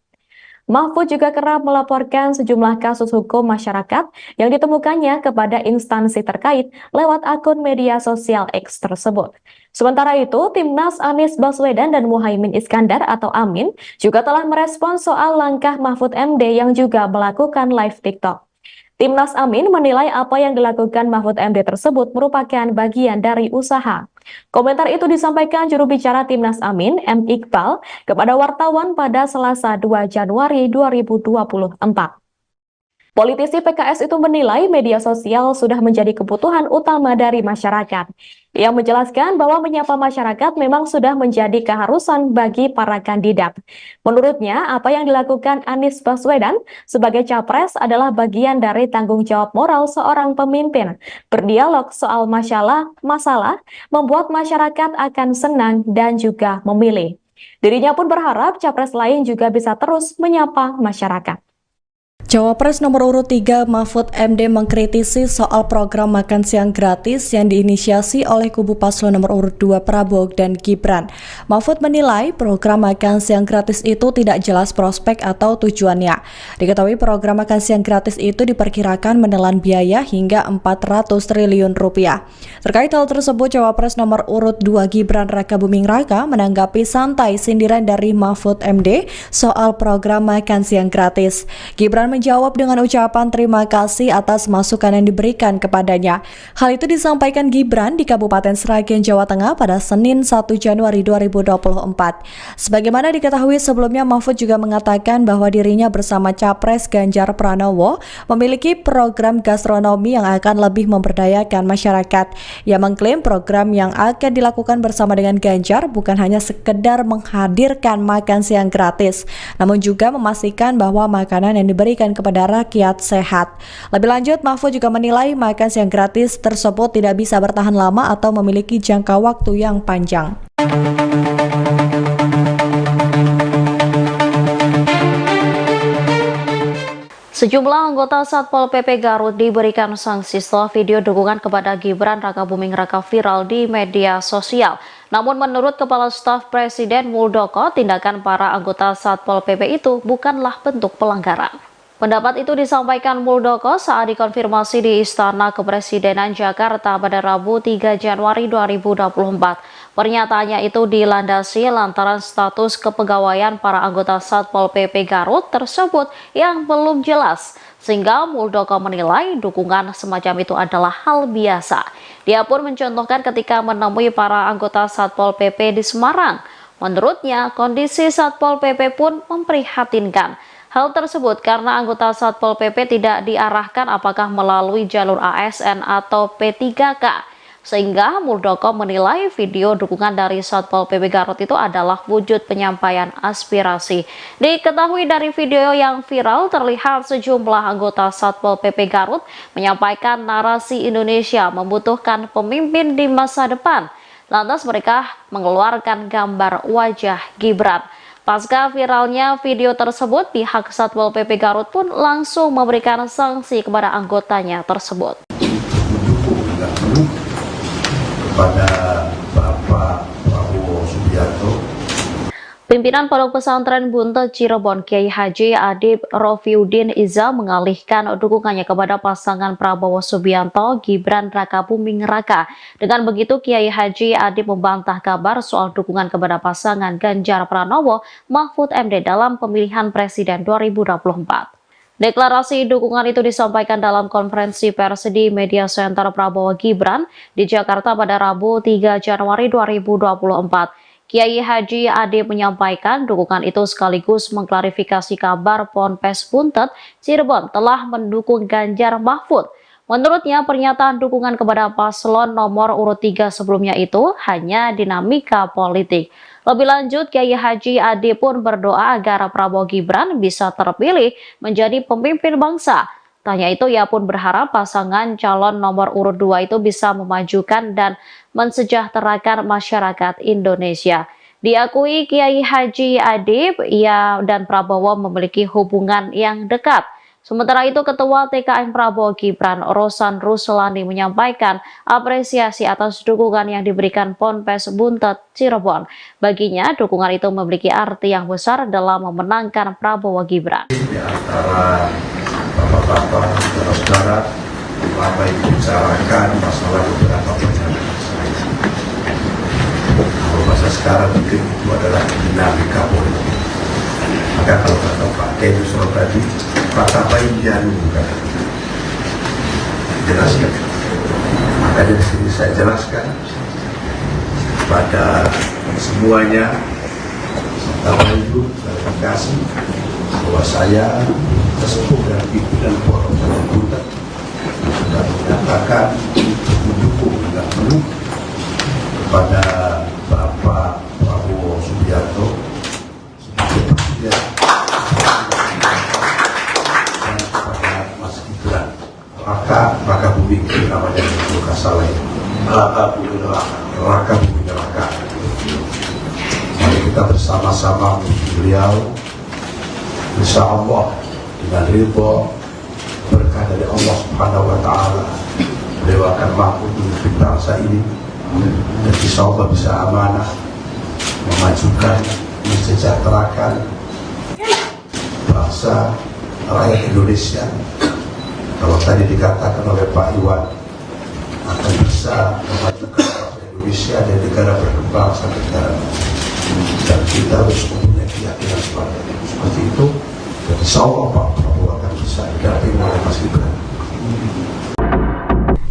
Mahfud juga kerap melaporkan sejumlah kasus hukum masyarakat yang ditemukannya kepada instansi terkait lewat akun media sosial X tersebut. Sementara itu, Timnas Anies Baswedan dan Muhaimin Iskandar atau Amin juga telah merespon soal langkah Mahfud MD yang juga melakukan live TikTok. Timnas Amin menilai apa yang dilakukan Mahfud MD tersebut merupakan bagian dari usaha. Komentar itu disampaikan juru bicara Timnas Amin, M. Iqbal, kepada wartawan pada Selasa 2 Januari 2024. Politisi PKS itu menilai media sosial sudah menjadi kebutuhan utama dari masyarakat. Ia menjelaskan bahwa menyapa masyarakat memang sudah menjadi keharusan bagi para kandidat. Menurutnya, apa yang dilakukan Anies Baswedan sebagai capres adalah bagian dari tanggung jawab moral seorang pemimpin. Berdialog soal masalah membuat masyarakat akan senang dan juga memilih. Dirinya pun berharap capres lain juga bisa terus menyapa masyarakat. Cawapres nomor urut 3 Mahfud MD mengkritisi soal program makan siang gratis yang diinisiasi oleh kubu paslon nomor urut 2 Prabowo dan Gibran. Mahfud menilai program makan siang gratis itu tidak jelas prospek atau tujuannya. Diketahui program makan siang gratis itu diperkirakan menelan biaya hingga 400 triliun rupiah. Terkait hal tersebut, Cawapres nomor urut 2 Gibran Rakabuming Raka menanggapi santai sindiran dari Mahfud MD soal program makan siang gratis. Gibran menjawab dengan ucapan terima kasih atas masukan yang diberikan kepadanya. Hal itu disampaikan Gibran di Kabupaten Sragen, Jawa Tengah pada Senin 1 Januari 2024. Sebagaimana diketahui sebelumnya, Mahfud juga mengatakan bahwa dirinya bersama Capres Ganjar Pranowo memiliki program gastronomi yang akan lebih memberdayakan masyarakat. Ia mengklaim program yang akan dilakukan bersama dengan Ganjar bukan hanya sekedar menghadirkan makan siang gratis, namun juga memastikan bahwa makanan yang diberikan kepada rakyat sehat. Lebih lanjut, Mahfud juga menilai makan siang gratis tersebut tidak bisa bertahan lama atau memiliki jangka waktu yang panjang. Sejumlah anggota Satpol PP Garut diberikan sanksi setelah video dukungan kepada Gibran Rakabuming Raka viral di media sosial. Namun menurut Kepala Staf Presiden Muldoko, tindakan para anggota Satpol PP itu bukanlah bentuk pelanggaran. Pendapat itu disampaikan Muldoko saat dikonfirmasi di Istana Kepresidenan Jakarta pada Rabu 3 Januari 2024. Pernyataannya itu dilandasi lantaran status kepegawaian para anggota Satpol PP Garut tersebut yang belum jelas, sehingga Muldoko menilai dukungan semacam itu adalah hal biasa. Dia pun mencontohkan ketika menemui para anggota Satpol PP di Semarang. Menurutnya, kondisi Satpol PP pun memprihatinkan. Hal tersebut karena anggota Satpol PP tidak diarahkan apakah melalui jalur ASN atau P3K. Sehingga Muldoko menilai video dukungan dari Satpol PP Garut itu adalah wujud penyampaian aspirasi. Diketahui dari video yang viral terlihat sejumlah anggota Satpol PP Garut menyampaikan narasi Indonesia membutuhkan pemimpin di masa depan. Lantas mereka mengeluarkan gambar wajah Gibran. Pasca viralnya video tersebut, pihak Satpol PP Garut pun langsung memberikan sanksi kepada anggotanya tersebut. Kepada Bapak Prabowo Subianto. Pimpinan Pimpinan Pondok Pesantren Buntet Cirebon Kiai Haji Adib Rofiuddin Iza mengalihkan dukungannya kepada pasangan Prabowo Subianto Gibran Rakabuming Raka. Dengan begitu Kiai Haji Adib membantah kabar soal dukungan kepada pasangan Ganjar Pranowo Mahfud MD dalam pemilihan presiden 2024. Deklarasi dukungan itu disampaikan dalam konferensi pers di Media Center Prabowo Gibran di Jakarta pada Rabu 3 Januari 2024. Kiai Haji Adib menyampaikan dukungan itu sekaligus mengklarifikasi kabar Ponpes Buntet Cirebon telah mendukung Ganjar Mahfud. Menurutnya pernyataan dukungan kepada paslon nomor urut 3 sebelumnya itu hanya dinamika politik. Lebih lanjut, Kiai Haji Adib pun berdoa agar Prabowo Gibran bisa terpilih menjadi pemimpin bangsa. Tanya itu ia pun berharap pasangan calon nomor urut 2 itu bisa memajukan dan mensejahterakan masyarakat Indonesia. Diakui Kiai Haji Adib, ia dan Prabowo memiliki hubungan yang dekat. Sementara itu, Ketua TKN Prabowo Gibran, Rosan Ruslani menyampaikan apresiasi atas dukungan yang diberikan Ponpes Buntet Cirebon. Baginya, dukungan itu memiliki arti yang besar dalam memenangkan Prabowo Gibran. Di antara bapak-bapak, saudara-saudara, lama dibicarakan masalah beberapa pernyataan saya. Kalau bahasa sekarang mungkin itu adalah dinamika politik. Maka kalau kata Pak Teddy tadi, kata baik jarum bukan jelaskan. Maka dari sini saya jelaskan pada semuanya, serta ibu klarifikasi bahwa saya sesepuh dan pimpinan Pondok Pesantren Buntet sudah menyatakan mendukung dan penuh kepada Bapak Prabowo Subianto sebagai presiden dan kepada Mas Gibran Rakabuming namanya bukan salah ya, Rakabuming Raka. Mari kita bersama-sama menuju beliau, insya Allah dengan ridho berkah dari Allah Subhanahu wa Ta'ala, beliau akan mampu memimpin bangsa ini dan insya Allah bisa amanah memajukan, mensejahterakan bangsa rakyat Indonesia. Kalau tadi dikatakan oleh Pak Iwan akan bisa memajukan bangsa Indonesia dan negara berkembang sampai negara maju, dan kita harus mempunyai keyakinan seperti itu. Dan insya Allah Pak Prabowo akan bisa didampingi oleh Mas Gibran.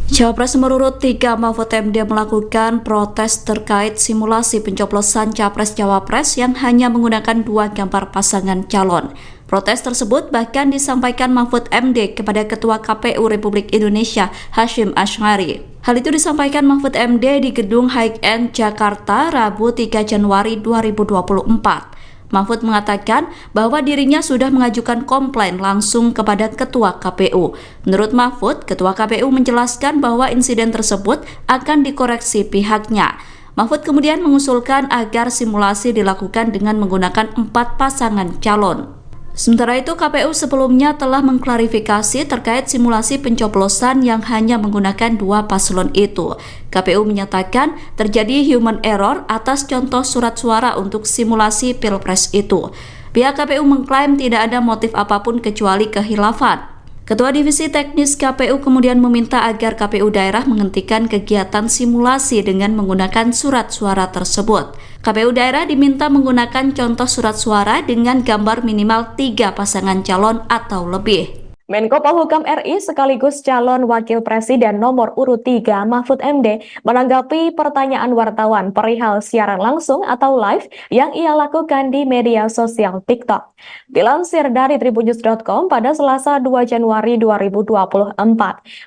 Cawapres nomor urut 3 Mahfud MD melakukan protes terkait simulasi pencoblosan Capres-Cawapres yang hanya menggunakan 2 gambar pasangan calon. Protes tersebut bahkan disampaikan Mahfud MD kepada Ketua KPU Republik Indonesia Hasyim Asy'ari. Hal itu disampaikan Mahfud MD di Gedung High-End Jakarta Rabu 3 Januari 2024. Mahfud mengatakan bahwa dirinya sudah mengajukan komplain langsung kepada Ketua KPU. Menurut Mahfud, Ketua KPU menjelaskan bahwa insiden tersebut akan dikoreksi pihaknya. Mahfud kemudian mengusulkan agar simulasi dilakukan dengan menggunakan 4 pasangan calon. Sementara itu, KPU sebelumnya telah mengklarifikasi terkait simulasi pencoblosan yang hanya menggunakan 2 paslon itu. KPU menyatakan terjadi human error atas contoh surat suara untuk simulasi Pilpres itu. Pihak KPU mengklaim tidak ada motif apapun kecuali kehilafan. Ketua Divisi Teknis KPU kemudian meminta agar KPU daerah menghentikan kegiatan simulasi dengan menggunakan surat suara tersebut. KPU daerah diminta menggunakan contoh surat suara dengan gambar minimal 3 pasangan calon atau lebih. Menko Polhukam RI sekaligus calon Wakil Presiden nomor urut 3 Mahfud MD menanggapi pertanyaan wartawan perihal siaran langsung atau live yang ia lakukan di media sosial TikTok. Dilansir dari tribunnews.com pada Selasa 2 Januari 2024,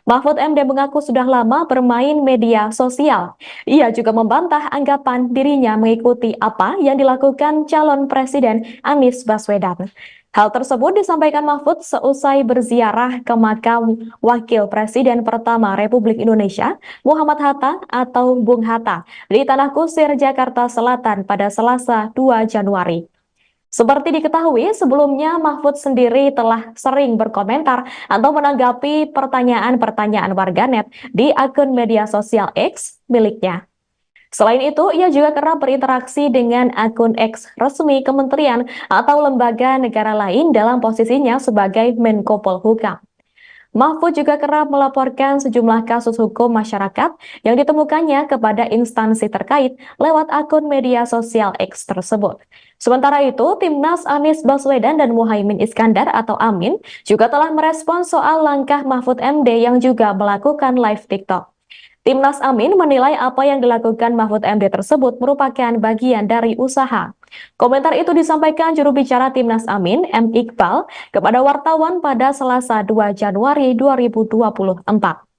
Mahfud MD mengaku sudah lama bermain media sosial. Ia juga membantah anggapan dirinya mengikuti apa yang dilakukan calon Presiden Anies Baswedan. Hal tersebut disampaikan Mahfud seusai berziarah ke makam Wakil Presiden pertama Republik Indonesia, Muhammad Hatta atau Bung Hatta, di Tanah Kusir, Jakarta Selatan pada Selasa 2 Januari. Seperti diketahui, sebelumnya Mahfud sendiri telah sering berkomentar atau menanggapi pertanyaan-pertanyaan warganet di akun media sosial X miliknya. Selain itu, ia juga kerap berinteraksi dengan akun X resmi kementerian atau lembaga negara lain dalam posisinya sebagai Menko Polhukam. Mahfud juga kerap melaporkan sejumlah kasus hukum masyarakat yang ditemukannya kepada instansi terkait lewat akun media sosial X tersebut. Sementara itu, Timnas Anies Baswedan dan Muhaimin Iskandar atau Amin juga telah merespons soal langkah Mahfud MD yang juga melakukan live TikTok. Timnas Amin menilai apa yang dilakukan Mahfud MD tersebut merupakan bagian dari usaha. Komentar itu disampaikan juru bicara Timnas Amin, M. Iqbal, kepada wartawan pada Selasa 2 Januari 2024.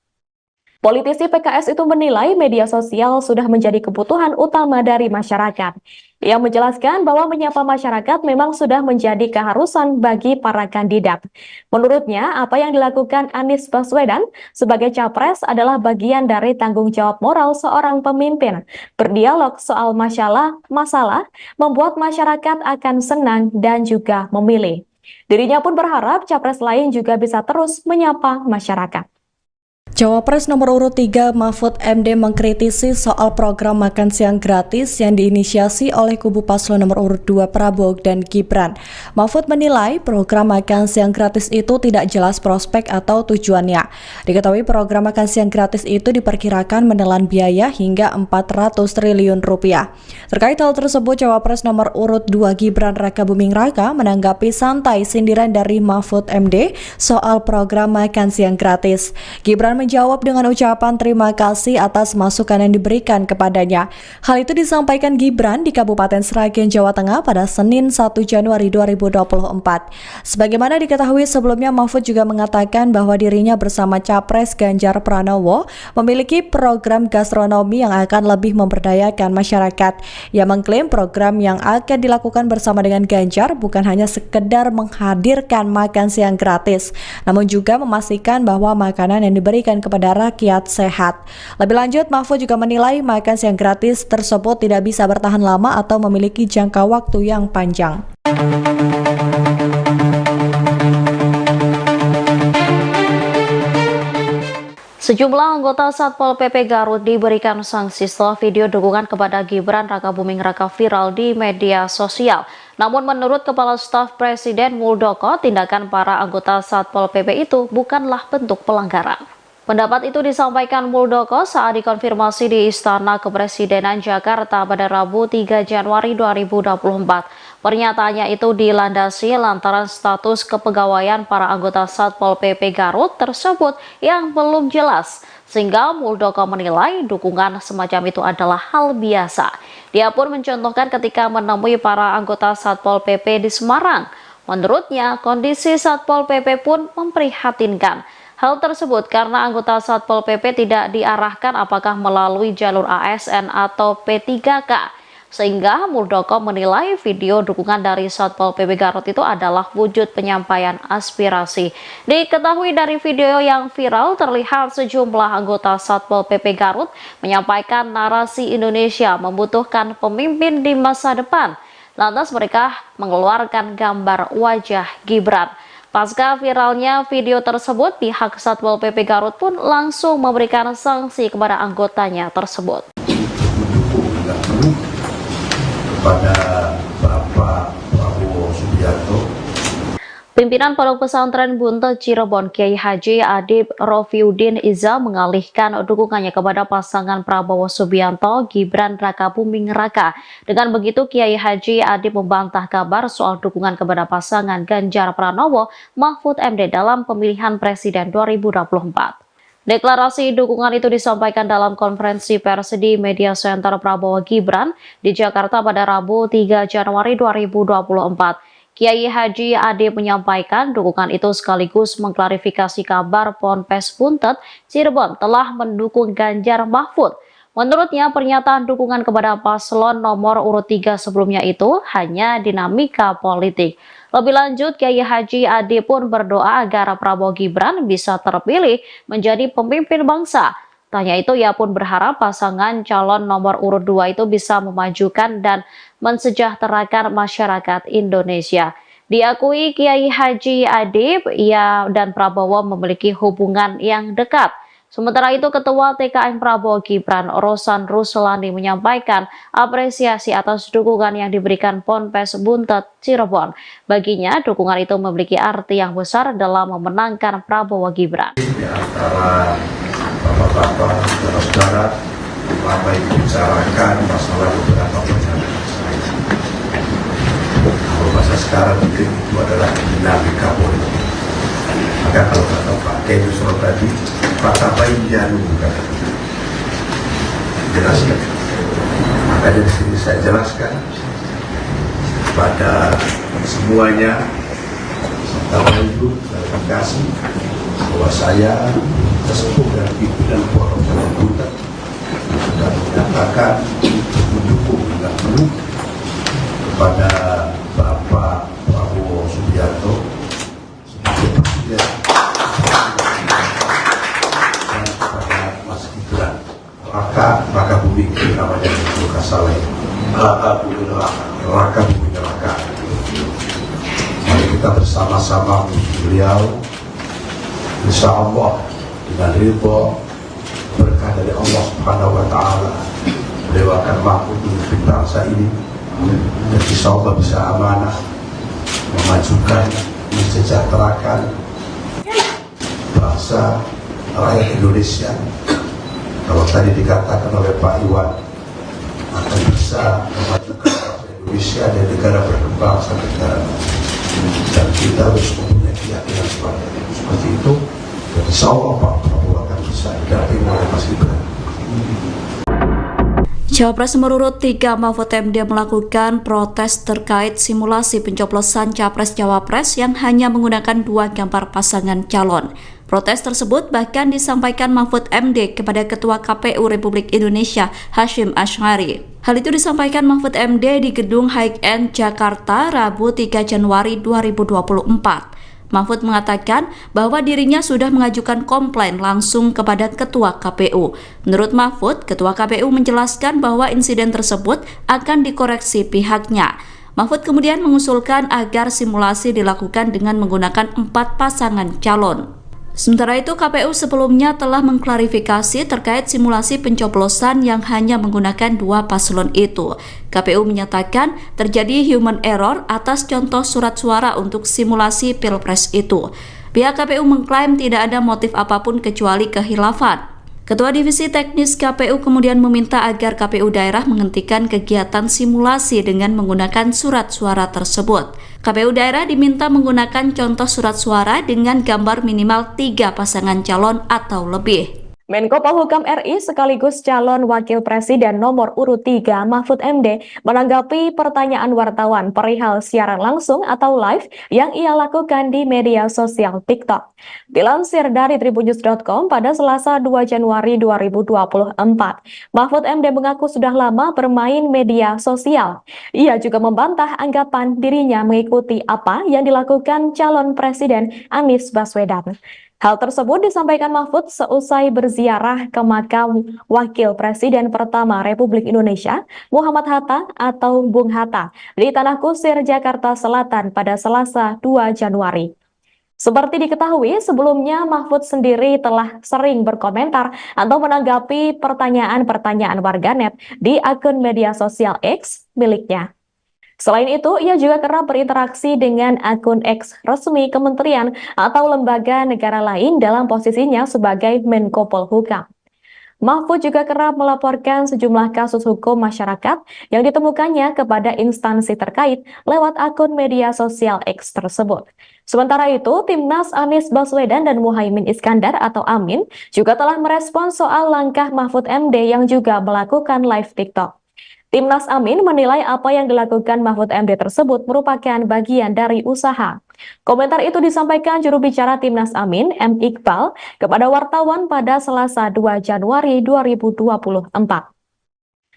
Politisi PKS itu menilai media sosial sudah menjadi kebutuhan utama dari masyarakat. Ia menjelaskan bahwa menyapa masyarakat memang sudah menjadi keharusan bagi para kandidat. Menurutnya, apa yang dilakukan Anies Baswedan sebagai capres adalah bagian dari tanggung jawab moral seorang pemimpin. Berdialog soal masalah membuat masyarakat akan senang dan juga memilih. Dirinya pun berharap capres lain juga bisa terus menyapa masyarakat. Cawapres nomor urut 3 Mahfud MD mengkritisi soal program makan siang gratis yang diinisiasi oleh kubu paslon nomor urut 2 Prabowo dan Gibran. Mahfud menilai program makan siang gratis itu tidak jelas prospek atau tujuannya. Diketahui program makan siang gratis itu diperkirakan menelan biaya hingga 400 triliun rupiah. Terkait hal tersebut, Cawapres nomor urut 2 Gibran Rakabuming Raka menanggapi santai sindiran dari Mahfud MD soal program makan siang gratis. Gibran menjawab dengan ucapan terima kasih atas masukan yang diberikan kepadanya. Hal itu disampaikan Gibran di Kabupaten Sragen, Jawa Tengah pada Senin 1 Januari 2024. Sebagaimana diketahui sebelumnya, Mahfud juga mengatakan bahwa dirinya bersama Capres Ganjar Pranowo memiliki program gastronomi yang akan lebih memberdayakan masyarakat. Ia mengklaim program yang akan dilakukan bersama dengan Ganjar bukan hanya sekedar menghadirkan makan siang gratis, namun juga memastikan bahwa makanan yang diberikan kepada rakyat sehat. Lebih lanjut, Mahfud juga menilai makan siang gratis tersebut tidak bisa bertahan lama atau memiliki jangka waktu yang panjang. Sejumlah anggota Satpol PP Garut diberikan sanksi setelah video dukungan kepada Gibran Rakabuming Raka viral di media sosial. Namun menurut Kepala Staf Presiden Muldoko, tindakan para anggota Satpol PP itu bukanlah bentuk pelanggaran. Pendapat itu disampaikan Muldoko saat dikonfirmasi di Istana Kepresidenan Jakarta pada Rabu 3 Januari 2024. Pernyataannya itu dilandasi lantaran status kepegawaian para anggota Satpol PP Garut tersebut yang belum jelas, sehingga Muldoko menilai dukungan semacam itu adalah hal biasa. Dia pun mencontohkan ketika menemui para anggota Satpol PP di Semarang. Menurutnya, kondisi Satpol PP pun memprihatinkan. Hal tersebut karena anggota Satpol PP tidak diarahkan apakah melalui jalur ASN atau P3K. Sehingga Muldoko menilai video dukungan dari Satpol PP Garut itu adalah wujud penyampaian aspirasi. Diketahui dari video yang viral terlihat sejumlah anggota Satpol PP Garut menyampaikan narasi Indonesia membutuhkan pemimpin di masa depan. Lantas mereka mengeluarkan gambar wajah Gibran. Pasca viralnya video tersebut, pihak Satpol PP Garut pun langsung memberikan sanksi kepada anggotanya tersebut. Kepada Bapak Prabowo Subianto, Pimpinan Pondok Pesantren Buntet Cirebon Kiai Haji Adib Rofiuddin Iza mengalihkan dukungannya kepada pasangan Prabowo Subianto Gibran Rakabuming Raka. Dengan begitu, Kiai Haji Adib membantah kabar soal dukungan kepada pasangan Ganjar Pranowo Mahfud MD dalam pemilihan Presiden 2024. Deklarasi dukungan itu disampaikan dalam konferensi pers di Media Center Prabowo Gibran di Jakarta pada Rabu 3 Januari 2024. Kiai Haji Adib menyampaikan dukungan itu sekaligus mengklarifikasi kabar Ponpes Buntet Cirebon telah mendukung Ganjar Mahfud. Menurutnya, pernyataan dukungan kepada paslon nomor urut 3 sebelumnya itu hanya dinamika politik. Lebih lanjut, Kiai Haji Adib pun berdoa agar Prabowo Gibran bisa terpilih menjadi pemimpin bangsa. Tanya itu, ia pun berharap pasangan calon nomor urut 2 itu bisa memajukan dan mensejahterakan masyarakat Indonesia. Diakui Kiai Haji Adib, ia dan Prabowo memiliki hubungan yang dekat. Sementara itu, Ketua TKN Prabowo Gibran, Rosan Ruslani, menyampaikan apresiasi atas dukungan yang diberikan Ponpes Buntet Cirebon. Baginya, dukungan itu memiliki arti yang besar dalam memenangkan Prabowo Gibran. Di antara bapak-bapak, saudara-saudara, ramai dibicarakan masalah beberapa pernyataan saya. Kalau bahasa sekarang mungkin itu adalah dinamika politik. Maka kalau kata Pak Kemsro tadi, Pak Tabai Janu jelaskan. Makanya di sini saya jelaskan pada semuanya, Bapak Ibu, terima kasih bahwa saya sesepuh dan pimpinan Pondok Buntet sudah menyatakan mendukung dengan penuh kepada Bapak Prabowo Subianto sebagai presiden dan kepada Mas Gibran Raka Buming namanya Luka Saleh Raka Buming Raka. Mari kita bersama-sama beliau, insya Allah dengan ridho berkah dari Allah Subhanahu wa Ta'ala, beliau akan mampu memimpin bangsa ini dan insya Allah bisa amanah, memajukan, mensejahterakan bangsa rakyat Indonesia. Kalau tadi dikatakan oleh Pak Iwan, akan bisa memajukan bangsa Indonesia dan negara berkembang sampai negara maju. Dan kita harus mempunyai keyakinan seperti itu. Dan insya Allah Pak Prabowo akan bisa didampingi oleh Mas Gibran. Cawapres nomor urut 3 Mahfud MD melakukan protes terkait simulasi pencoblosan Capres-Cawapres yang hanya menggunakan 2 gambar pasangan calon. Protes tersebut bahkan disampaikan Mahfud MD kepada Ketua KPU Republik Indonesia Hasyim Asy'ari. Hal itu disampaikan Mahfud MD di Gedung High End Jakarta Rabu 3 Januari 2024. Mahfud mengatakan bahwa dirinya sudah mengajukan komplain langsung kepada Ketua KPU. Menurut Mahfud, Ketua KPU menjelaskan bahwa insiden tersebut akan dikoreksi pihaknya. Mahfud kemudian mengusulkan agar simulasi dilakukan dengan menggunakan 4 pasangan calon. Sementara itu, KPU sebelumnya telah mengklarifikasi terkait simulasi pencoblosan yang hanya menggunakan 2 paslon itu. KPU menyatakan terjadi human error atas contoh surat suara untuk simulasi Pilpres itu. Pihak KPU mengklaim tidak ada motif apapun kecuali kehilafan. Ketua Divisi Teknis KPU kemudian meminta agar KPU daerah menghentikan kegiatan simulasi dengan menggunakan surat suara tersebut. KPU daerah diminta menggunakan contoh surat suara dengan gambar minimal 3 pasangan calon atau lebih. Menko Polhukam RI sekaligus calon Wakil Presiden nomor urut 3 Mahfud MD menanggapi pertanyaan wartawan perihal siaran langsung atau live yang ia lakukan di media sosial TikTok. Dilansir dari tribunnews.com pada Selasa 2 Januari 2024, Mahfud MD mengaku sudah lama bermain media sosial. Ia juga membantah anggapan dirinya mengikuti apa yang dilakukan calon Presiden Anies Baswedan. Hal tersebut disampaikan Mahfud seusai berziarah ke makam Wakil Presiden pertama Republik Indonesia, Muhammad Hatta atau Bung Hatta, di Tanah Kusir, Jakarta Selatan pada Selasa 2 Januari. Seperti diketahui, sebelumnya Mahfud sendiri telah sering berkomentar atau menanggapi pertanyaan-pertanyaan warganet di akun media sosial X miliknya. Selain itu, ia juga kerap berinteraksi dengan akun X resmi kementerian atau lembaga negara lain dalam posisinya sebagai Menko Polhukam. Mahfud juga kerap melaporkan sejumlah kasus hukum masyarakat yang ditemukannya kepada instansi terkait lewat akun media sosial X tersebut. Sementara itu, Timnas Anies Baswedan dan Muhaimin Iskandar atau Amin juga telah merespon soal langkah Mahfud MD yang juga melakukan live TikTok. Timnas Amin menilai apa yang dilakukan Mahfud MD tersebut merupakan bagian dari usaha. Komentar itu disampaikan juru bicara Timnas Amin, M. Iqbal, kepada wartawan pada Selasa 2 Januari 2024.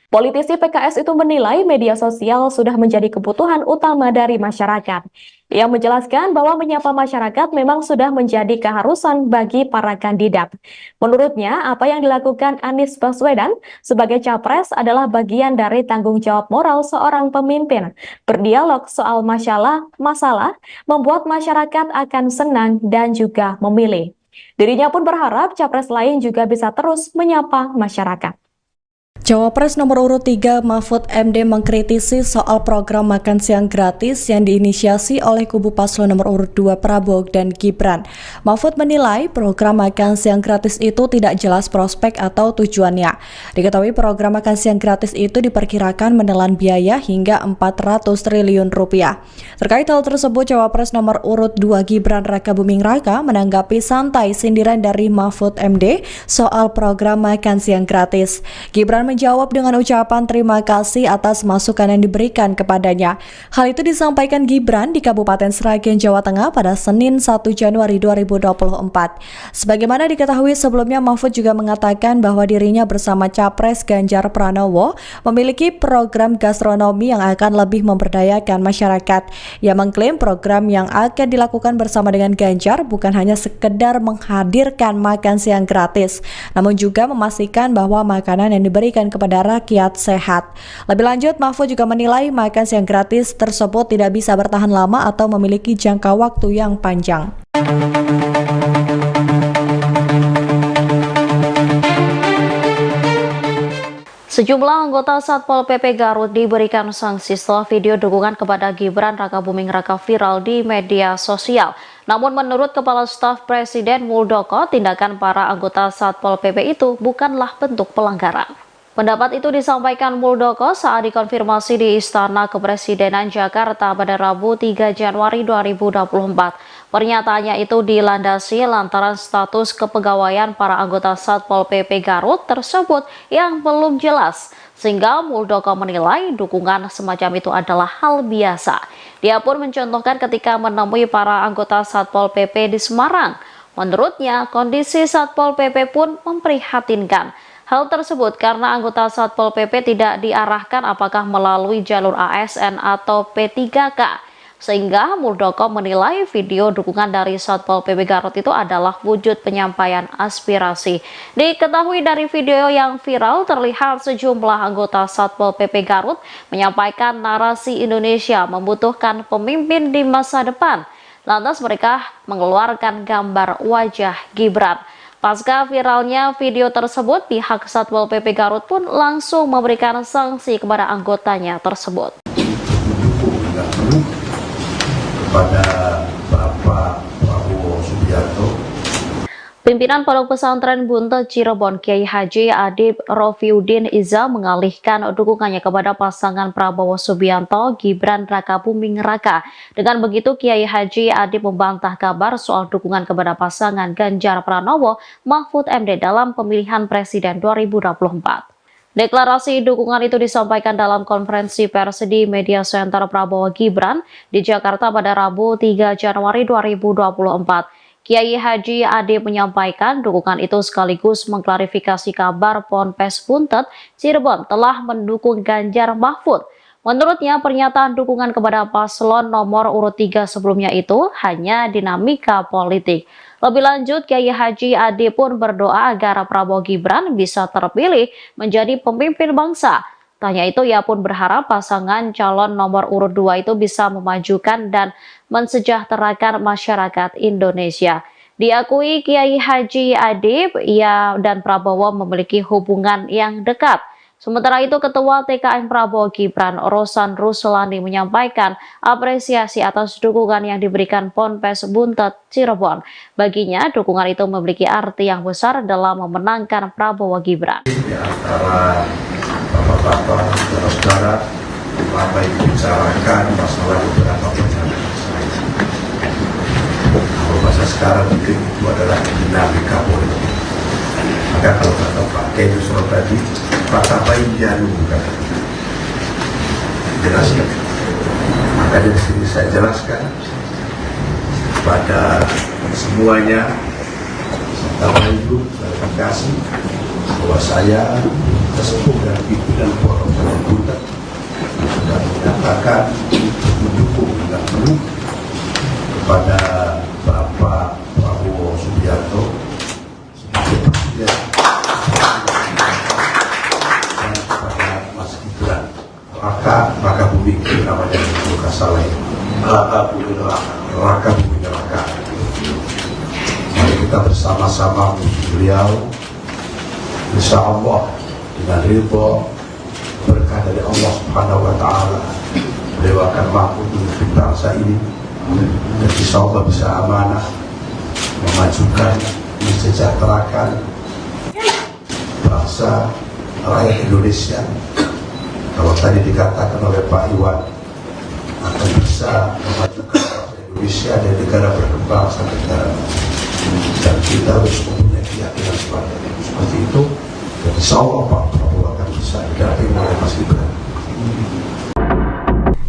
Politisi PKS itu menilai media sosial sudah menjadi kebutuhan utama dari masyarakat. Ia menjelaskan bahwa menyapa masyarakat memang sudah menjadi keharusan bagi para kandidat. Menurutnya, apa yang dilakukan Anies Baswedan sebagai capres adalah bagian dari tanggung jawab moral seorang pemimpin. Berdialog soal masalah membuat masyarakat akan senang dan juga memilih. Dirinya pun berharap capres lain juga bisa terus menyapa masyarakat. Cawapres nomor urut 3 Mahfud MD mengkritisi soal program makan siang gratis yang diinisiasi oleh kubu paslon nomor urut 2 Prabowo dan Gibran. Mahfud menilai program makan siang gratis itu tidak jelas prospek atau tujuannya. Diketahui program makan siang gratis itu diperkirakan menelan biaya hingga 400 triliun rupiah. Terkait hal tersebut, Cawapres nomor urut 2 Gibran Rakabuming Raka menanggapi santai sindiran dari Mahfud MD soal program makan siang gratis. Gibran menjawab dengan ucapan terima kasih atas masukan yang diberikan kepadanya. Hal itu disampaikan Gibran di Kabupaten Sragen, Jawa Tengah pada Senin 1 Januari 2024. Sebagaimana diketahui sebelumnya, Mahfud juga mengatakan bahwa dirinya bersama Capres Ganjar Pranowo memiliki program gastronomi yang akan lebih memberdayakan masyarakat. Ia mengklaim program yang akan dilakukan bersama dengan Ganjar bukan hanya sekedar menghadirkan makan siang gratis, namun juga memastikan bahwa makanan yang diberikan kepada rakyat sehat. Lebih lanjut, Mahfud juga menilai makan siang gratis tersebut tidak bisa bertahan lama atau memiliki jangka waktu yang panjang. Sejumlah anggota Satpol PP Garut diberikan sanksi setelah video dukungan kepada Gibran Rakabuming Raka viral di media sosial. Namun menurut Kepala Staf Presiden Muldoko, tindakan para anggota Satpol PP itu bukanlah bentuk pelanggaran. Pendapat itu disampaikan Muldoko saat dikonfirmasi di Istana Kepresidenan Jakarta pada Rabu 3 Januari 2024. Pernyataannya itu dilandasi lantaran status kepegawaian para anggota Satpol PP Garut tersebut yang belum jelas, sehingga Muldoko menilai dukungan semacam itu adalah hal biasa. Dia pun mencontohkan ketika menemui para anggota Satpol PP di Semarang. Menurutnya, kondisi Satpol PP pun memprihatinkan. Hal tersebut karena anggota Satpol PP tidak diarahkan apakah melalui jalur ASN atau P3K. Sehingga Muldoko menilai video dukungan dari Satpol PP Garut itu adalah wujud penyampaian aspirasi. Diketahui dari video yang viral terlihat sejumlah anggota Satpol PP Garut menyampaikan narasi Indonesia membutuhkan pemimpin di masa depan. Lantas mereka mengeluarkan gambar wajah Gibran. Pasca viralnya video tersebut, pihak Satpol PP Garut pun langsung memberikan sanksi kepada anggotanya tersebut. Kepada Bapak Prabowo Subianto, Pimpinan Pondok Pesantren Buntet Cirebon Kiai Haji Adib Rofiuddin Iza mengalihkan dukungannya kepada pasangan Prabowo Subianto Gibran Rakabuming Raka. Dengan begitu, Kiai Haji Adib membantah kabar soal dukungan kepada pasangan Ganjar Pranowo Mahfud MD dalam pemilihan Presiden 2024. Deklarasi dukungan itu disampaikan dalam konferensi pers di Media Center Prabowo Gibran di Jakarta pada Rabu 3 Januari 2024. Kiai Haji Adib menyampaikan dukungan itu sekaligus mengklarifikasi kabar Ponpes Buntet Cirebon telah mendukung Ganjar Mahfud. Menurutnya, pernyataan dukungan kepada paslon nomor urut 3 sebelumnya itu hanya dinamika politik. Lebih lanjut, Kiai Haji Adib pun berdoa agar Prabowo Gibran bisa terpilih menjadi pemimpin bangsa. Tanya itu, ia pun berharap pasangan calon nomor urut 2 itu bisa memajukan dan mensejahterakan masyarakat Indonesia. Diakui Kiai Haji Adib, ia dan Prabowo memiliki hubungan yang dekat. Sementara itu, Ketua TKN Prabowo Gibran, Rosan Ruslani, menyampaikan apresiasi atas dukungan yang diberikan Ponpes Buntet Cirebon. Baginya, dukungan itu memiliki arti yang besar dalam memenangkan Prabowo Gibran. Di antara bapak-bapak, saudara-saudara, lama dibicarakan masalah beberapa perjalanan saya. Kalau bahasa sekarang mungkin itu adalah dinamika politik. Maka kalau kata Pak Kiai Yusro tadi, kata baik jarum kan, jelaskan. Maka dari sini saya jelaskan pada semuanya, serta Ibu klarifikasi bahwa saya sesepuh dan pimpinan Pondok Pesantren Buntet sudah menyatakan mendukung dan penuh kepada Bapak Prabowo Subianto sebagai presiden dan kepada Mas Gibran Rakabuming namanya bukan salah, Rakabuming Raka. kita bersama-sama beliau, insya Allah dengan ridho berkah dari Allah Subhanahu wa Ta'ala, beliau akan mampu memimpin bangsa ini dan insya Allah bisa amanah memajukan, mensejahterakan bangsa rakyat Indonesia. Kalau tadi dikatakan oleh Pak Iwan akan bisa memajukan bangsa Indonesia dan negara berkembang sampai negara maju, dan kita harus mempunyai keyakinan seperti itu. Dan insya Allah Pak Prabowo akan bisa didampingi oleh Mas Gibran.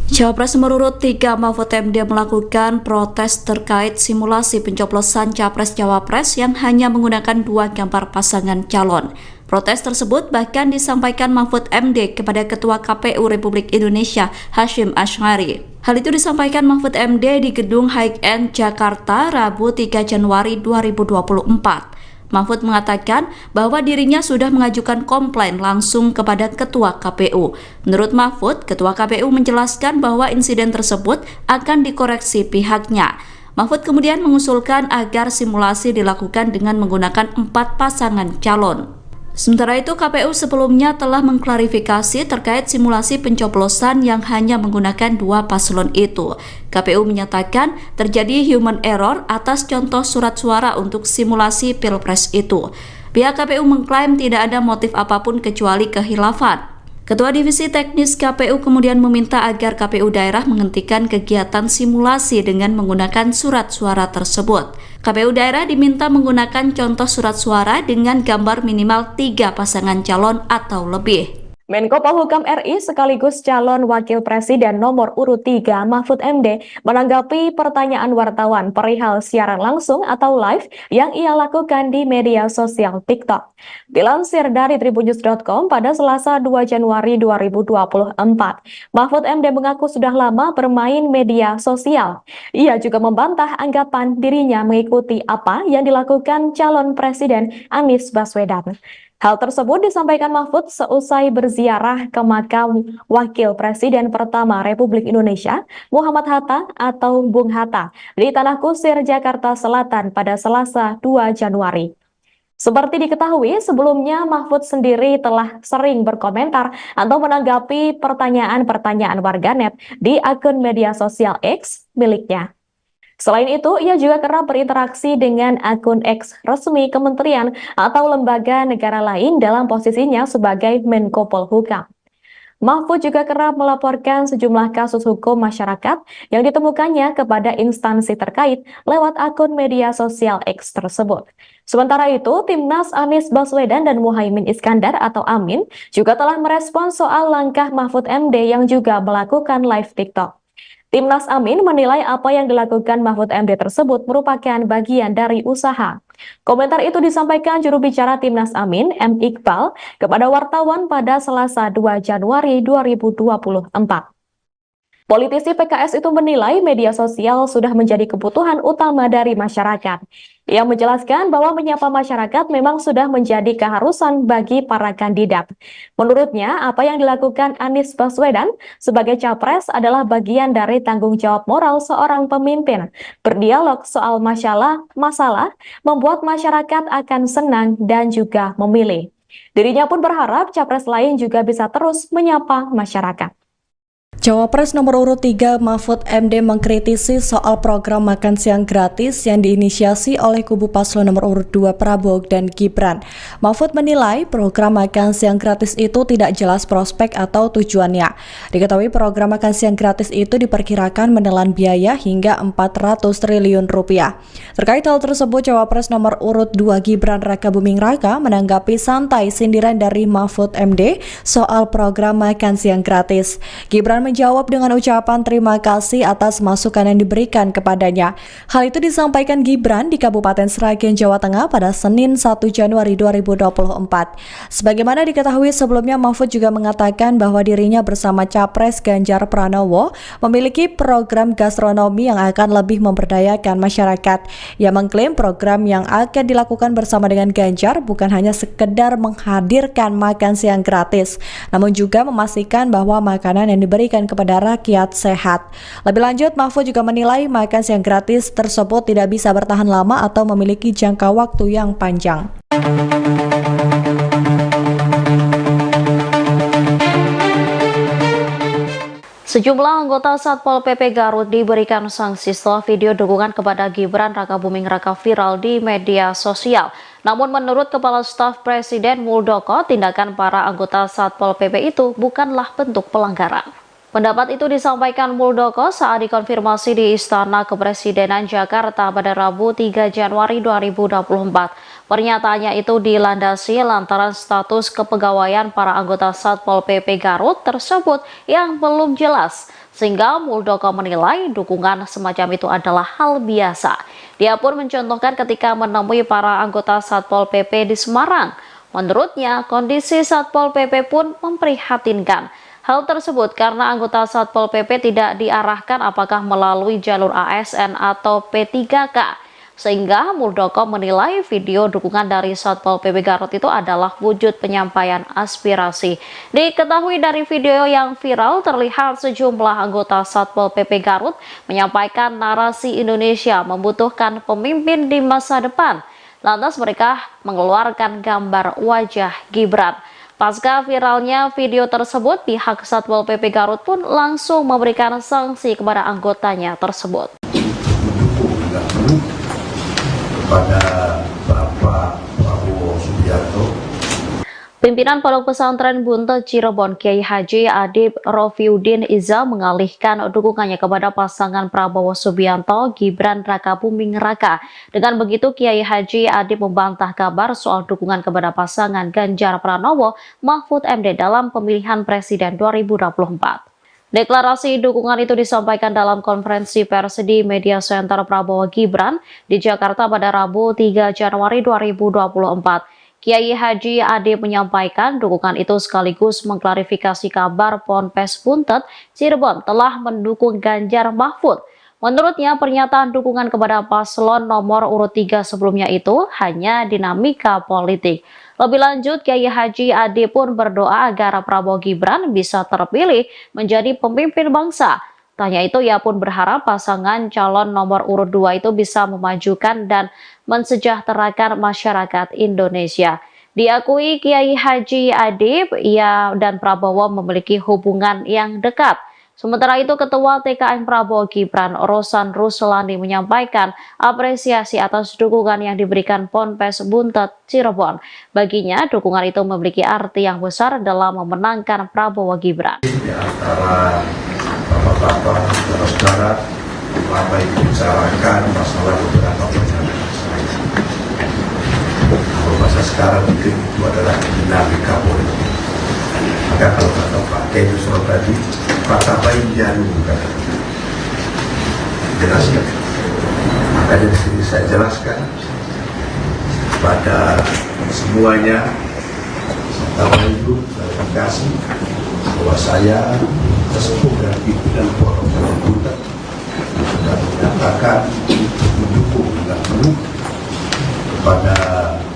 Cawapres nomor urut 3 Mahfud MD melakukan protes terkait simulasi pencoblosan Capres-Cawapres yang hanya menggunakan 2 gambar pasangan calon. Protes tersebut bahkan disampaikan Mahfud MD kepada Ketua KPU Republik Indonesia Hasyim Asy'ari. Hal itu disampaikan Mahfud MD di Gedung High End Jakarta Rabu 3 Januari 2024. Mahfud mengatakan bahwa dirinya sudah mengajukan komplain langsung kepada Ketua KPU. Menurut Mahfud, Ketua KPU menjelaskan bahwa insiden tersebut akan dikoreksi pihaknya. Mahfud kemudian mengusulkan agar simulasi dilakukan dengan menggunakan 4 pasangan calon. Sementara itu, KPU sebelumnya telah mengklarifikasi terkait simulasi pencoblosan yang hanya menggunakan 2 paslon itu. KPU menyatakan terjadi human error atas contoh surat suara untuk simulasi Pilpres itu. Pihak KPU mengklaim tidak ada motif apapun kecuali kehilafan. Ketua Divisi Teknis KPU kemudian meminta agar KPU daerah menghentikan kegiatan simulasi dengan menggunakan surat suara tersebut. KPU daerah diminta menggunakan contoh surat suara dengan gambar minimal 3 pasangan calon atau lebih. Menko Polhukam RI sekaligus calon Wakil Presiden nomor urut 3 Mahfud MD menanggapi pertanyaan wartawan perihal siaran langsung atau live yang ia lakukan di media sosial TikTok. Dilansir dari tribunnews.com pada Selasa 2 Januari 2024, Mahfud MD mengaku sudah lama bermain media sosial. Ia juga membantah anggapan dirinya mengikuti apa yang dilakukan calon Presiden Anies Baswedan. Hal tersebut disampaikan Mahfud seusai berziarah ke makam Wakil Presiden pertama Republik Indonesia, Muhammad Hatta atau Bung Hatta, di Tanah Kusir, Jakarta Selatan pada Selasa 2 Januari. Seperti diketahui, sebelumnya Mahfud sendiri telah sering berkomentar atau menanggapi pertanyaan-pertanyaan warganet di akun media sosial X miliknya. Selain itu, ia juga kerap berinteraksi dengan akun X resmi kementerian atau lembaga negara lain dalam posisinya sebagai Menko Polhukam. Mahfud juga kerap melaporkan sejumlah kasus hukum masyarakat yang ditemukannya kepada instansi terkait lewat akun media sosial X tersebut. Sementara itu, Timnas Anies Baswedan dan Muhaimin Iskandar atau Amin juga telah merespons soal langkah Mahfud MD yang juga melakukan live TikTok. Timnas Amin menilai apa yang dilakukan Mahfud MD tersebut merupakan bagian dari usaha. Komentar itu disampaikan juru bicara Timnas Amin, M. Iqbal, kepada wartawan pada Selasa 2 Januari 2024. Politisi PKS itu menilai media sosial sudah menjadi kebutuhan utama dari masyarakat. Ia menjelaskan bahwa menyapa masyarakat memang sudah menjadi keharusan bagi para kandidat. Menurutnya, apa yang dilakukan Anies Baswedan sebagai capres adalah bagian dari tanggung jawab moral seorang pemimpin. Berdialog soal masalah membuat masyarakat akan senang dan juga memilih. Dirinya pun berharap capres lain juga bisa terus menyapa masyarakat. Cawapres nomor urut 3 Mahfud MD mengkritisi soal program makan siang gratis yang diinisiasi oleh kubu paslon nomor urut 2 Prabowo dan Gibran. Mahfud menilai program makan siang gratis itu tidak jelas prospek atau tujuannya. Diketahui program makan siang gratis itu diperkirakan menelan biaya hingga 400 triliun rupiah. Terkait hal tersebut, Cawapres nomor urut 2 Gibran Rakabuming Raka menanggapi santai sindiran dari Mahfud MD soal program makan siang gratis. Gibran menjawab dengan ucapan terima kasih atas masukan yang diberikan kepadanya. Hal itu disampaikan Gibran di Kabupaten Sragen, Jawa Tengah pada Senin 1 Januari 2024. Sebagaimana diketahui sebelumnya, Mahfud juga mengatakan bahwa dirinya bersama Capres Ganjar Pranowo memiliki program gastronomi yang akan lebih memberdayakan masyarakat. Ia mengklaim program yang akan dilakukan bersama dengan Ganjar bukan hanya sekedar menghadirkan makan siang gratis, namun juga memastikan bahwa makanan yang diberikan dan kepada rakyat sehat. Lebih lanjut, Mahfud juga menilai makan siang gratis tersebut tidak bisa bertahan lama atau memiliki jangka waktu yang panjang. Sejumlah anggota Satpol PP Garut diberikan sanksi setelah video dukungan kepada Gibran Rakabuming Raka viral di media sosial. Namun menurut Kepala Staf Presiden Muldoko, tindakan para anggota Satpol PP itu bukanlah bentuk pelanggaran. Pendapat itu disampaikan Muldoko saat dikonfirmasi di Istana Kepresidenan Jakarta pada Rabu 3 Januari 2024. Pernyataannya itu dilandasi lantaran status kepegawaian para anggota Satpol PP Garut tersebut yang belum jelas, sehingga Muldoko menilai dukungan semacam itu adalah hal biasa. Dia pun mencontohkan ketika menemui para anggota Satpol PP di Semarang. Menurutnya, kondisi Satpol PP pun memprihatinkan. Hal tersebut karena anggota Satpol PP tidak diarahkan apakah melalui jalur ASN atau P3K. Sehingga Muldoko menilai video dukungan dari Satpol PP Garut itu adalah wujud penyampaian aspirasi. Diketahui dari video yang viral terlihat sejumlah anggota Satpol PP Garut menyampaikan narasi Indonesia membutuhkan pemimpin di masa depan. Lantas mereka mengeluarkan gambar wajah Gibran. Pasca viralnya video tersebut, pihak Satpol PP Garut pun langsung memberikan sanksi kepada anggotanya tersebut. Kepada Bapak Prabowo Subianto, Pimpinan Pondok Pesantren Buntet Cirebon Kiai Haji Adib Rofiuddin Iza mengalihkan dukungannya kepada pasangan Prabowo Subianto Gibran Rakabuming Raka. Dengan begitu, Kiai Haji Adib membantah kabar soal dukungan kepada pasangan Ganjar Pranowo Mahfud MD dalam pemilihan Presiden 2024. Deklarasi dukungan itu disampaikan dalam konferensi pers di Media Center Prabowo Gibran di Jakarta pada Rabu 3 Januari 2024. Kiai Haji Adib menyampaikan dukungan itu sekaligus mengklarifikasi kabar Ponpes Buntet Cirebon telah mendukung Ganjar Mahfud. Menurutnya, pernyataan dukungan kepada paslon nomor urut 3 sebelumnya itu hanya dinamika politik. Lebih lanjut, Kiai Haji Adib pun berdoa agar Prabowo Gibran bisa terpilih menjadi pemimpin bangsa. Tanya itu, ia pun berharap pasangan calon nomor urut 2 itu bisa memajukan dan mensejahterakan masyarakat Indonesia. Diakui Kiai Haji Adib, ia dan Prabowo memiliki hubungan yang dekat. Sementara itu, Ketua TKN Prabowo Gibran, Rosan Ruslani, menyampaikan apresiasi atas dukungan yang diberikan Ponpes Buntet Cirebon. Baginya, dukungan itu memiliki arti yang besar dalam memenangkan Prabowo Gibran. Di antara bapak-bapak, saudara-saudara, lama dibicarakan masalah beberapa pernyataan saya. Kalau bahasa sekarang mungkin itu adalah dinamika politik. Maka kalau kata Pak Kiai Nusron tadi, kata baik jangan kata jelaskan. Maka dari sini saya jelaskan pada semuanya, serta itu klarifikasi bahwa saya sesepuh dan pimpinan Pondok Pesantren Buntet sudah menyatakan untuk mendukung dengan penuh kepada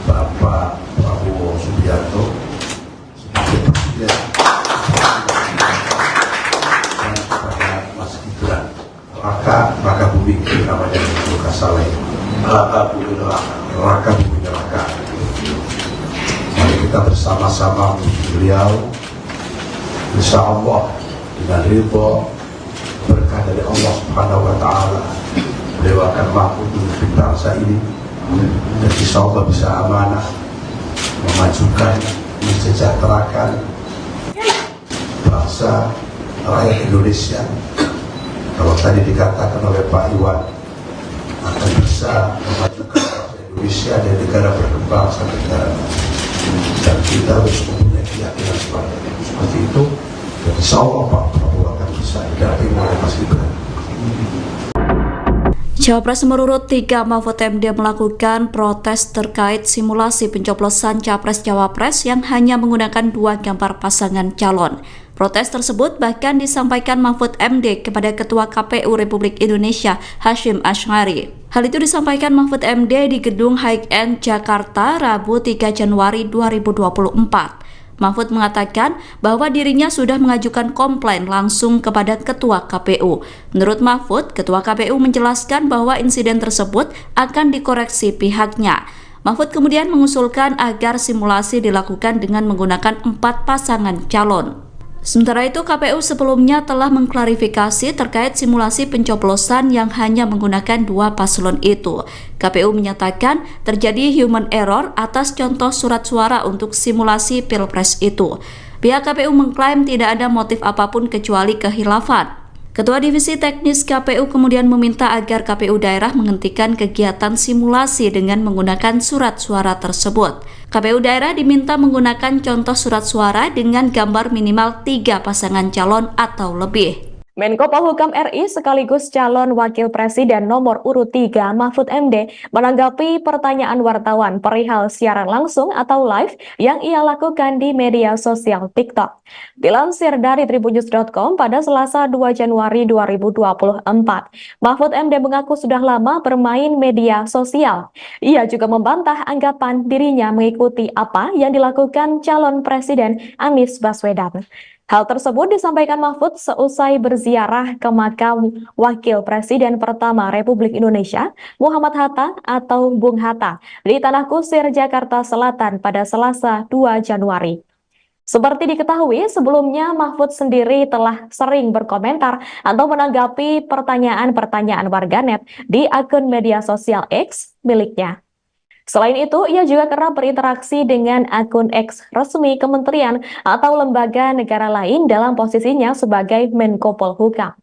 Bapak Prabowo Subianto sebagai presiden dan kepada Mas Gibran Rakabuming namanya Luka Saleh Rakabuming Raka. Mari kita bersama-sama beliau, insya Allah dengan ridho berkah dari Allah Subhanahu wa Ta'ala, beliau akan mampu memimpin bangsa ini dan insya Allah bisa amanah memajukan, mensejahterakan bangsa rakyat Indonesia. Kalau tadi dikatakan oleh Pak Iwan akan bisa memajukan bangsa Indonesia dan negara berkembang sampai negara maju, dan kita harus mempunyai keyakinan seperti itu. Dan insya Allah Pak Prabowo akan bisa didampingi oleh Mas Gibran. Cawapres nomor urut 3 Mahfud MD melakukan protes terkait simulasi pencoblosan Capres-Cawapres yang hanya menggunakan 2 gambar pasangan calon. Protes tersebut bahkan disampaikan Mahfud MD kepada Ketua KPU Republik Indonesia Hasyim Asy'ari. Hal itu disampaikan Mahfud MD di Gedung High End Jakarta Rabu 3 Januari 2024. Mahfud mengatakan bahwa dirinya sudah mengajukan komplain langsung kepada Ketua KPU. Menurut Mahfud, Ketua KPU menjelaskan bahwa insiden tersebut akan dikoreksi pihaknya. Mahfud kemudian mengusulkan agar simulasi dilakukan dengan menggunakan 4 pasangan calon. Sementara itu, KPU sebelumnya telah mengklarifikasi terkait simulasi pencoblosan yang hanya menggunakan 2 paslon itu. KPU menyatakan terjadi human error atas contoh surat suara untuk simulasi Pilpres itu. Pihak KPU mengklaim tidak ada motif apapun kecuali kehilafan. Ketua Divisi Teknis KPU kemudian meminta agar KPU daerah menghentikan kegiatan simulasi dengan menggunakan surat suara tersebut. KPU daerah diminta menggunakan contoh surat suara dengan gambar minimal 3 pasangan calon atau lebih. Menko Polhukam RI sekaligus calon Wakil Presiden nomor urut 3 Mahfud MD menanggapi pertanyaan wartawan perihal siaran langsung atau live yang ia lakukan di media sosial TikTok. Dilansir dari tribunnews.com pada Selasa 2 Januari 2024, Mahfud MD mengaku sudah lama bermain media sosial. Ia juga membantah anggapan dirinya mengikuti apa yang dilakukan calon Presiden Anies Baswedan. Hal tersebut disampaikan Mahfud seusai berziarah ke makam Wakil Presiden pertama Republik Indonesia, Muhammad Hatta atau Bung Hatta, di Tanah Kusir, Jakarta Selatan pada Selasa 2 Januari. Seperti diketahui, sebelumnya Mahfud sendiri telah sering berkomentar atau menanggapi pertanyaan-pertanyaan warganet di akun media sosial X miliknya. Selain itu, ia juga kerap berinteraksi dengan akun X resmi kementerian atau lembaga negara lain dalam posisinya sebagai Menko Polhukam.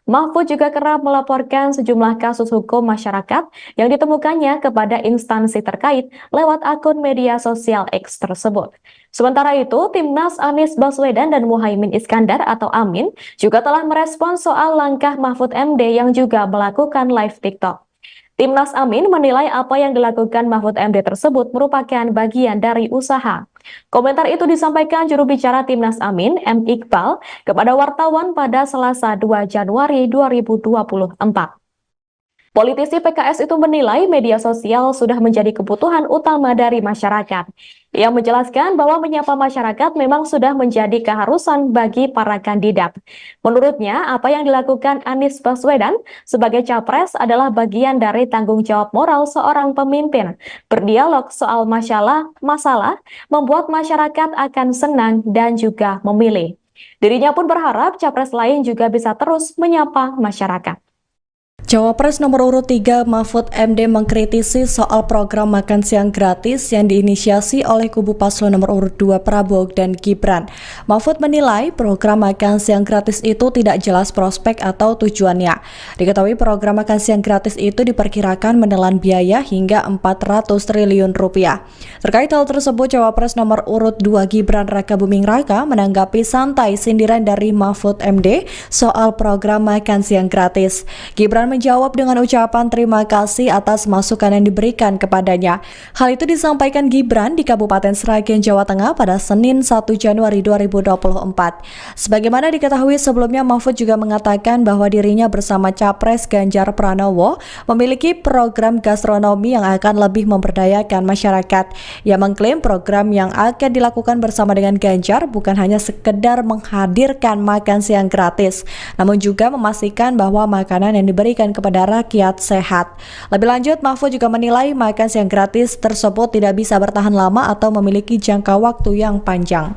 Mahfud juga kerap melaporkan sejumlah kasus hukum masyarakat yang ditemukannya kepada instansi terkait lewat akun media sosial X tersebut. Sementara itu, Timnas Anies Baswedan dan Muhaimin Iskandar atau Amin juga telah merespon soal langkah Mahfud MD yang juga melakukan live TikTok. Timnas Amin menilai apa yang dilakukan Mahfud MD tersebut merupakan bagian dari usaha. Komentar itu disampaikan juru bicara Timnas Amin, M. Iqbal, kepada wartawan pada Selasa 2 Januari 2024. Politisi PKS itu menilai media sosial sudah menjadi kebutuhan utama dari masyarakat. Ia menjelaskan bahwa menyapa masyarakat memang sudah menjadi keharusan bagi para kandidat. Menurutnya, apa yang dilakukan Anies Baswedan sebagai capres adalah bagian dari tanggung jawab moral seorang pemimpin. Berdialog soal masalah membuat masyarakat akan senang dan juga memilih. Dirinya pun berharap capres lain juga bisa terus menyapa masyarakat. Cawapres nomor urut 3 Mahfud MD mengkritisi soal program makan siang gratis yang diinisiasi oleh kubu paslon nomor urut 2 Prabowo dan Gibran. Mahfud menilai program makan siang gratis itu tidak jelas prospek atau tujuannya. Diketahui program makan siang gratis itu diperkirakan menelan biaya hingga 400 triliun rupiah. Terkait hal tersebut, Cawapres nomor urut 2 Gibran Rakabuming Raka menanggapi santai sindiran dari Mahfud MD soal program makan siang gratis. Gibran menjawab dengan ucapan terima kasih atas masukan yang diberikan kepadanya. Hal itu disampaikan Gibran di Kabupaten Sragen, Jawa Tengah pada Senin 1 Januari 2024. Sebagaimana diketahui sebelumnya, Mahfud juga mengatakan bahwa dirinya bersama Capres Ganjar Pranowo memiliki program gastronomi yang akan lebih memberdayakan masyarakat. Ia mengklaim program yang akan dilakukan bersama dengan Ganjar bukan hanya sekedar menghadirkan makan siang gratis, namun juga memastikan bahwa makanan yang diberikan kepada rakyat sehat. Lebih lanjut, Mahfud juga menilai makan siang gratis tersebut tidak bisa bertahan lama atau memiliki jangka waktu yang panjang.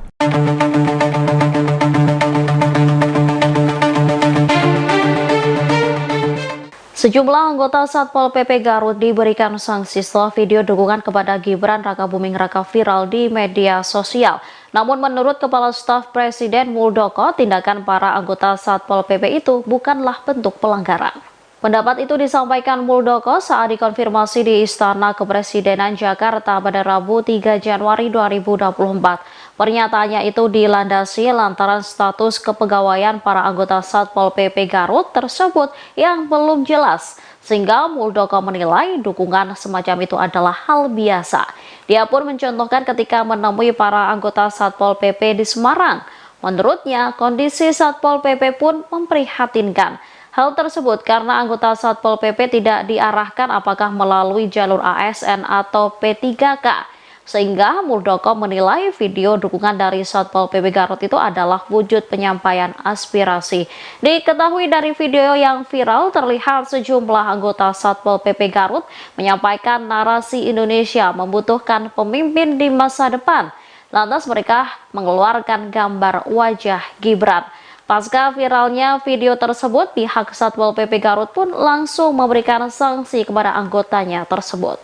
Sejumlah anggota Satpol PP Garut diberikan sanksi setelah video dukungan kepada Gibran Rakabuming Raka viral di media sosial. Namun menurut Kepala Staf Presiden Muldoko, tindakan para anggota Satpol PP itu bukanlah bentuk pelanggaran. Pendapat itu disampaikan Muldoko saat dikonfirmasi di Istana Kepresidenan Jakarta pada Rabu 3 Januari 2024. Pernyataannya itu dilandasi lantaran status kepegawaian para anggota Satpol PP Garut tersebut yang belum jelas, sehingga Muldoko menilai dukungan semacam itu adalah hal biasa. Dia pun mencontohkan ketika menemui para anggota Satpol PP di Semarang. Menurutnya, kondisi Satpol PP pun memprihatinkan. Hal tersebut karena anggota Satpol PP tidak diarahkan apakah melalui jalur ASN atau P3K. sehingga Muldoko menilai video dukungan dari Satpol PP Garut itu adalah wujud penyampaian aspirasi. Diketahui dari video yang viral, terlihat sejumlah anggota Satpol PP Garut menyampaikan narasi Indonesia membutuhkan pemimpin di masa depan. Lantas mereka mengeluarkan gambar wajah Gibran. Pasca viralnya video tersebut, pihak Satpol PP Garut pun langsung memberikan sanksi kepada anggotanya tersebut.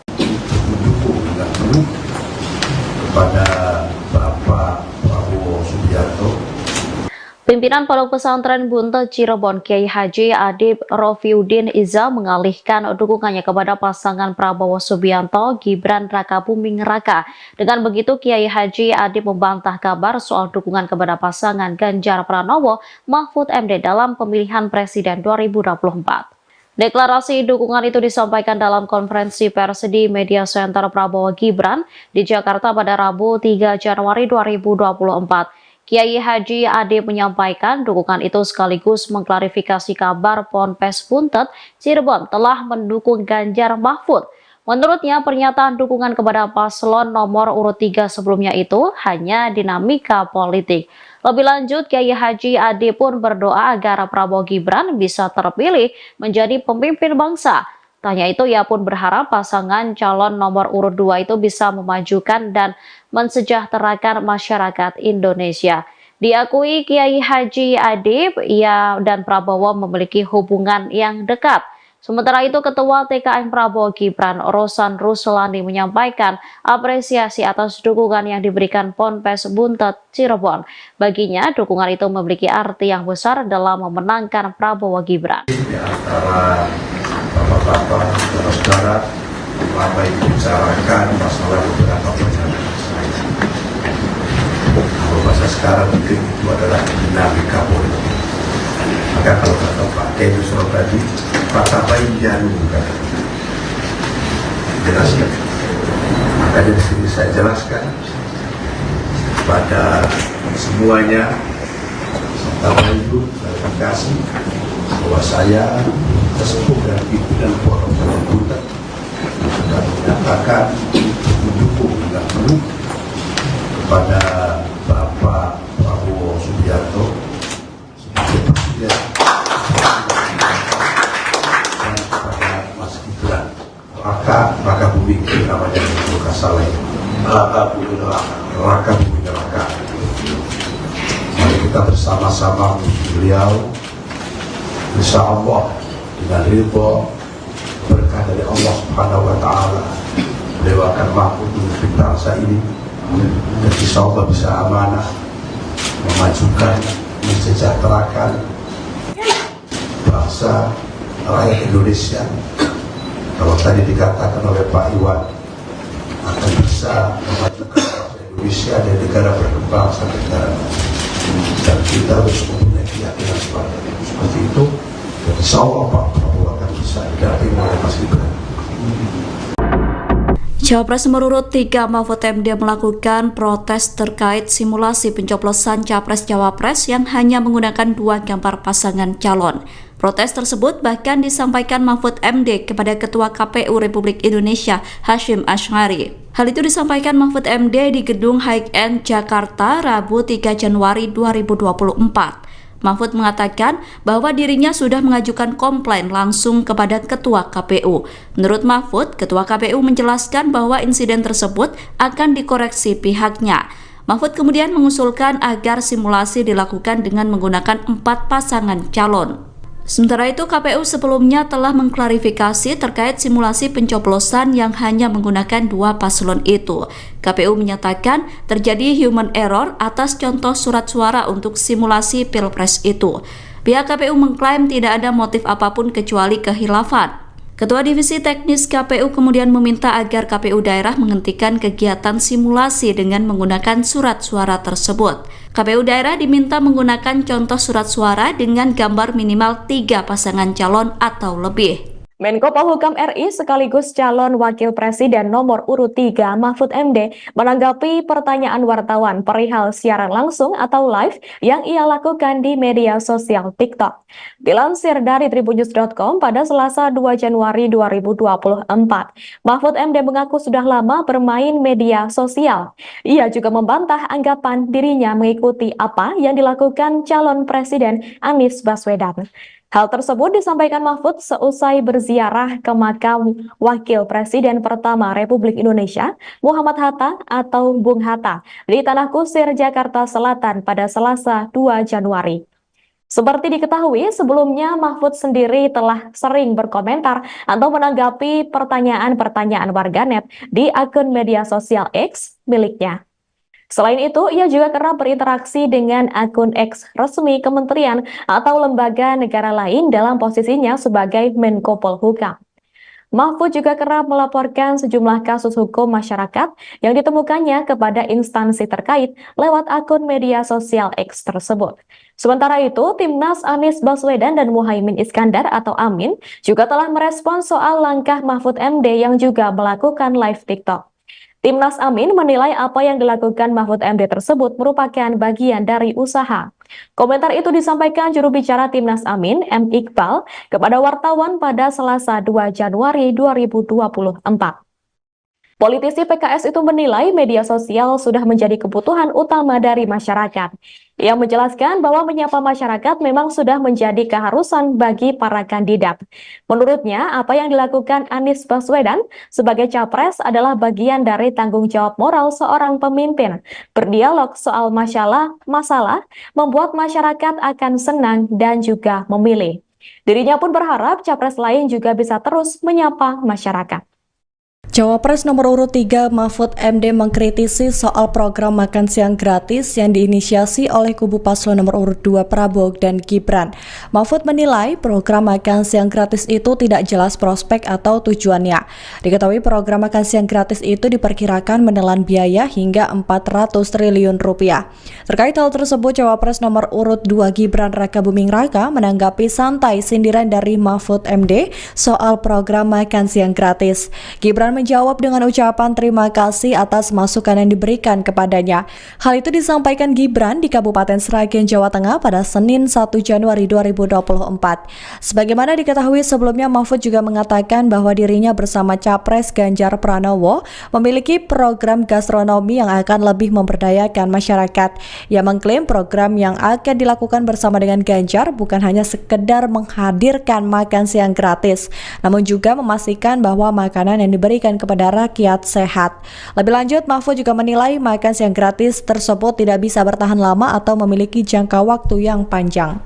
Kepada Bapak Prabowo Subianto, Pimpinan Pondok Pesantren Buntet Cirebon Kiai Haji Adib Rofiuddin Iza mengalihkan dukungannya kepada pasangan Prabowo Subianto Gibran Rakabuming Raka. Dengan begitu, Kiai Haji Adib membantah kabar soal dukungan kepada pasangan Ganjar Pranowo Mahfud MD dalam pemilihan Presiden 2024. Deklarasi dukungan itu disampaikan dalam konferensi pers di Media Center Prabowo Gibran di Jakarta pada Rabu 3 Januari 2024. Kiai Haji Adib menyampaikan dukungan itu sekaligus mengklarifikasi kabar Ponpes Buntet Cirebon telah mendukung Ganjar Mahfud. Menurutnya, pernyataan dukungan kepada paslon nomor urut 3 sebelumnya itu hanya dinamika politik. Lebih lanjut, Kiai Haji Adib pun berdoa agar Prabowo Gibran bisa terpilih menjadi pemimpin bangsa. Tanya itu, ia pun berharap pasangan calon nomor urut 2 itu bisa memajukan dan mensejahterakan masyarakat Indonesia. Diakui Kiai Haji Adib, ia dan Prabowo memiliki hubungan yang dekat. Sementara itu, Ketua TKN Prabowo Gibran, Rosan Ruslani, menyampaikan apresiasi atas dukungan yang diberikan Ponpes Buntet Cirebon. Baginya, dukungan itu memiliki arti yang besar dalam memenangkan Prabowo Gibran. Di antara bapak-bapak, saudara-saudara, lama dibicarakan masalah beberapa pernyataan saya. Kalau bahasa sekarang mungkin itu adalah dinamika politik. Maka kalau kata Pak Teddy tadi, kata baik jangan jelaskan. Maka dari sini saya jelaskan pada semuanya, serta Ibu klarifikasi bahwa saya sesepuh dan pimpinan Pondok Pesantren Buntet sudah menyatakan mendukung dan penuh kepada Bapak Prabowo Subianto sebagai Presiden dan kepada Mas Gibran Rakabuming namanya bukan salah ya, Rakabuming Raka. Mari kita bersama-sama beliau, insya Allah dengan ridho berkah dari Allah Subhanahu wa Ta'ala, beliau akan mampu memimpin bangsa ini dan insya Allah bisa amanah, memajukan, mensejahterakan bangsa rakyat Indonesia. Kalau tadi dikatakan oleh Pak Iwan akan bisa memajukan bangsa Indonesia dan negara berkembang sampai negara maju, dan kita harus mempunyai keyakinan seperti itu. Dan insya Allah Pak Prabowo akan bisa didampingi oleh Mas Gibran. Cawapres nomor urut 3 Mahfud MD melakukan protes terkait simulasi pencoblosan Capres-Cawapres yang hanya menggunakan 2 gambar pasangan calon. Protes tersebut bahkan disampaikan Mahfud MD kepada Ketua KPU Republik Indonesia Hasyim Asy'ari. Hal itu disampaikan Mahfud MD di Gedung High End Jakarta Rabu 3 Januari 2024. Mahfud mengatakan bahwa dirinya sudah mengajukan komplain langsung kepada Ketua KPU. Menurut Mahfud, Ketua KPU menjelaskan bahwa insiden tersebut akan dikoreksi pihaknya. Mahfud kemudian mengusulkan agar simulasi dilakukan dengan menggunakan 4 pasangan calon. Sementara itu, KPU sebelumnya telah mengklarifikasi terkait simulasi pencoblosan yang hanya menggunakan 2 paslon itu. KPU menyatakan terjadi human error atas contoh surat suara untuk simulasi Pilpres itu. Pihak KPU mengklaim tidak ada motif apapun kecuali kehilafan. Ketua Divisi Teknis KPU kemudian meminta agar KPU daerah menghentikan kegiatan simulasi dengan menggunakan surat suara tersebut. KPU daerah diminta menggunakan contoh surat suara dengan gambar minimal 3 pasangan calon atau lebih. Menko Polhukam RI sekaligus calon Wakil Presiden nomor urut 3 Mahfud MD menanggapi pertanyaan wartawan perihal siaran langsung atau live yang ia lakukan di media sosial TikTok. Dilansir dari tribunnews.com pada Selasa 2 Januari 2024, Mahfud MD mengaku sudah lama bermain media sosial. Ia juga membantah anggapan dirinya mengikuti apa yang dilakukan calon Presiden Anies Baswedan. Hal tersebut disampaikan Mahfud seusai berziarah ke makam Wakil Presiden pertama Republik Indonesia, Muhammad Hatta atau Bung Hatta, di Tanah Kusir, Jakarta Selatan pada Selasa 2 Januari. Seperti diketahui, sebelumnya Mahfud sendiri telah sering berkomentar atau menanggapi pertanyaan-pertanyaan warganet di akun media sosial X miliknya. Selain itu, ia juga kerap berinteraksi dengan akun X resmi kementerian atau lembaga negara lain dalam posisinya sebagai Menko Polhukam. Mahfud juga kerap melaporkan sejumlah kasus hukum masyarakat yang ditemukannya kepada instansi terkait lewat akun media sosial X tersebut. Sementara itu, Timnas Anies Baswedan dan Muhaimin Iskandar atau Amin juga telah merespons soal langkah Mahfud MD yang juga melakukan live TikTok. Timnas Amin menilai apa yang dilakukan Mahfud MD tersebut merupakan bagian dari usaha. Komentar itu disampaikan juru bicara Timnas Amin, M. Iqbal, kepada wartawan pada Selasa 2 Januari 2024. Politisi PKS itu menilai media sosial sudah menjadi kebutuhan utama dari masyarakat. Ia menjelaskan bahwa menyapa masyarakat memang sudah menjadi keharusan bagi para kandidat. Menurutnya, apa yang dilakukan Anies Baswedan sebagai capres adalah bagian dari tanggung jawab moral seorang pemimpin. Berdialog soal masalah membuat masyarakat akan senang dan juga memilih. Dirinya pun berharap capres lain juga bisa terus menyapa masyarakat. Cawapres nomor urut 3 Mahfud MD mengkritisi soal program makan siang gratis yang diinisiasi oleh kubu paslon nomor urut 2 Prabowo dan Gibran. Mahfud menilai program makan siang gratis itu tidak jelas prospek atau tujuannya. Diketahui program makan siang gratis itu diperkirakan menelan biaya hingga 400 triliun rupiah. Terkait hal tersebut, Cawapres nomor urut 2 Gibran Rakabuming Raka menanggapi santai sindiran dari Mahfud MD soal program makan siang gratis. Gibran menjawab dengan ucapan terima kasih atas masukan yang diberikan kepadanya. Hal itu disampaikan Gibran di Kabupaten Sragen, Jawa Tengah pada Senin 1 Januari 2024. Sebagaimana diketahui sebelumnya, Mahfud juga mengatakan bahwa dirinya bersama Capres Ganjar Pranowo memiliki program gastronomi yang akan lebih memberdayakan masyarakat. Ia mengklaim program yang akan dilakukan bersama dengan Ganjar bukan hanya sekedar menghadirkan makan siang gratis, namun juga memastikan bahwa makanan yang diberikan kepada rakyat sehat. Lebih lanjut, Mahfud juga menilai makan siang gratis tersebut tidak bisa bertahan lama atau memiliki jangka waktu yang panjang.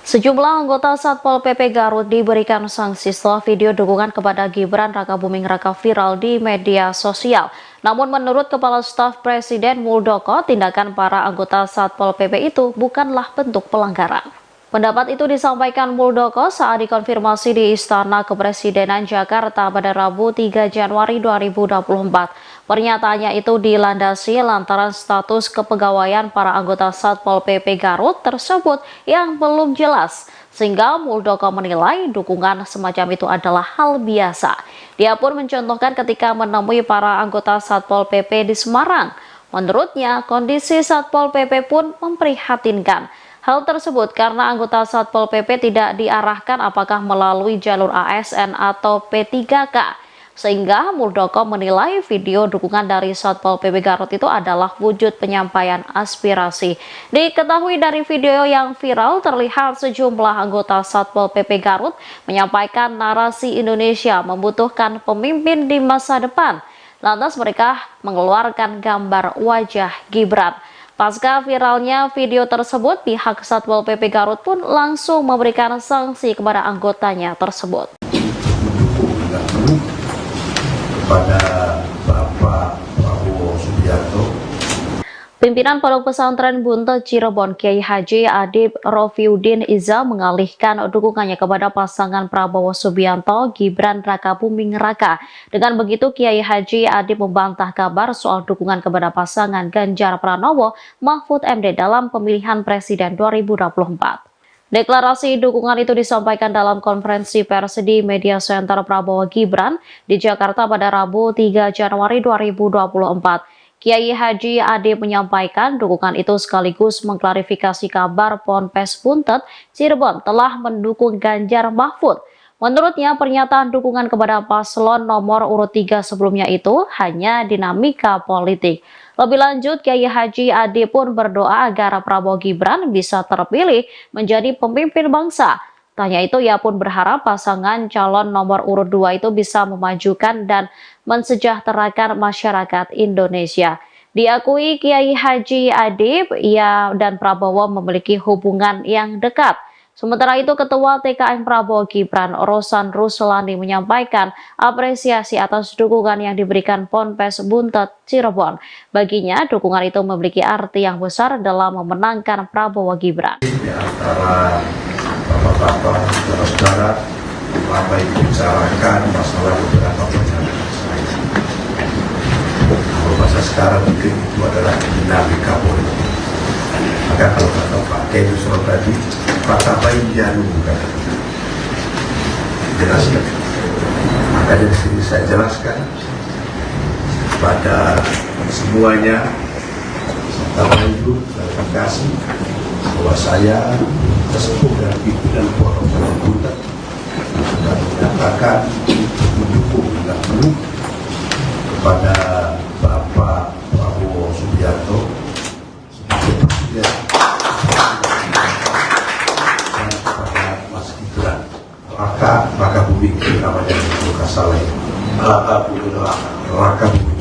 Sejumlah anggota Satpol PP Garut diberikan sanksi setelah video dukungan kepada Gibran Rakabuming Raka viral di media sosial. Namun menurut Kepala Staf Presiden Muldoko, tindakan para anggota Satpol PP itu bukanlah bentuk pelanggaran. Pendapat itu disampaikan Muldoko saat dikonfirmasi di Istana Kepresidenan Jakarta pada Rabu 3 Januari 2024. Pernyataannya itu dilandasi lantaran status kepegawaian para anggota Satpol PP Garut tersebut yang belum jelas, sehingga Muldoko menilai dukungan semacam itu adalah hal biasa. Dia pun mencontohkan ketika menemui para anggota Satpol PP di Semarang. Menurutnya, kondisi Satpol PP pun memprihatinkan. Hal tersebut karena anggota Satpol PP tidak diarahkan apakah melalui jalur ASN atau P3K. Sehingga Muldoko menilai video dukungan dari Satpol PP Garut itu adalah wujud penyampaian aspirasi. Diketahui dari video yang viral terlihat sejumlah anggota Satpol PP Garut menyampaikan narasi Indonesia membutuhkan pemimpin di masa depan. Lantas mereka mengeluarkan gambar wajah Gibran. Pasca viralnya video tersebut, pihak Satpol PP Garut pun langsung memberikan sanksi kepada anggotanya tersebut. Kepada Bapak Prabowo Subianto. Pimpinan Pondok Pesantren Buntet Cirebon Kiai Haji Adib Rofiuddin Iza mengalihkan dukungannya kepada pasangan Prabowo Subianto Gibran Rakabuming Raka. Dengan begitu Kiai Haji Adib membantah kabar soal dukungan kepada pasangan Ganjar Pranowo Mahfud MD dalam pemilihan presiden 2024. Deklarasi dukungan itu disampaikan dalam konferensi pers di Media Center Prabowo Gibran di Jakarta pada Rabu 3 Januari 2024. Kiai Haji Adib menyampaikan dukungan itu sekaligus mengklarifikasi kabar Ponpes Buntet Cirebon telah mendukung Ganjar Mahfud. Menurutnya, pernyataan dukungan kepada paslon nomor urut 3 sebelumnya itu hanya dinamika politik. Lebih lanjut, Kiai Haji Adib pun berdoa agar Prabowo Gibran bisa terpilih menjadi pemimpin bangsa. Tanya itu, ia pun berharap pasangan calon nomor urut 2 itu bisa memajukan dan mensejahterakan masyarakat Indonesia. Diakui Kiai Haji Adib, ia dan Prabowo memiliki hubungan yang dekat. Sementara itu, Ketua TKN Prabowo Gibran, Rosan Ruslani menyampaikan apresiasi atas dukungan yang diberikan Ponpes Buntet Cirebon. Baginya, dukungan itu memiliki arti yang besar dalam memenangkan Prabowo Gibran. Di antara bapak-bapak, saudara-saudara, apa yang dibicarakan masalah beberapa pernyataan saya. Kalau bahasa sekarang mungkin itu adalah dinamika politik. Maka kalau kata Pak Kiai Nusron tadi, kata baik bukan jelaskan. Maka dari sini saya jelaskan pada semuanya, serta itu klarifikasi bahwa saya sesepuh dan pimpinan Pondok Pesantren Buntet sudah menyatakan untuk mendukung dan penuh kepada Bapak Prabowo Subianto sebagai presiden dan kepada Mas Gibran Rakabuming namanya itu Kasale Rakabuming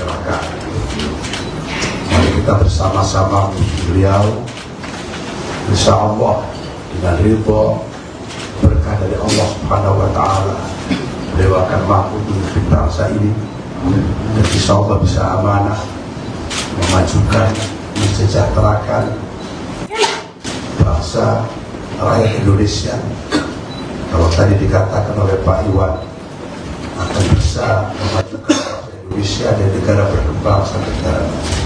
Raka. Mari kita bersama-sama menuju beliau, insya Allah dengan ridho berkah dari Allah Subhanahu wa Ta'ala, beliau akan mampu memimpin bangsa ini dan insya Allah bisa amanah, memajukan, mensejahterakan bangsa rakyat Indonesia. Kalau tadi dikatakan oleh Pak Iwan akan bisa memajukan bangsa Indonesia dan negara berkembang sampai negara maju,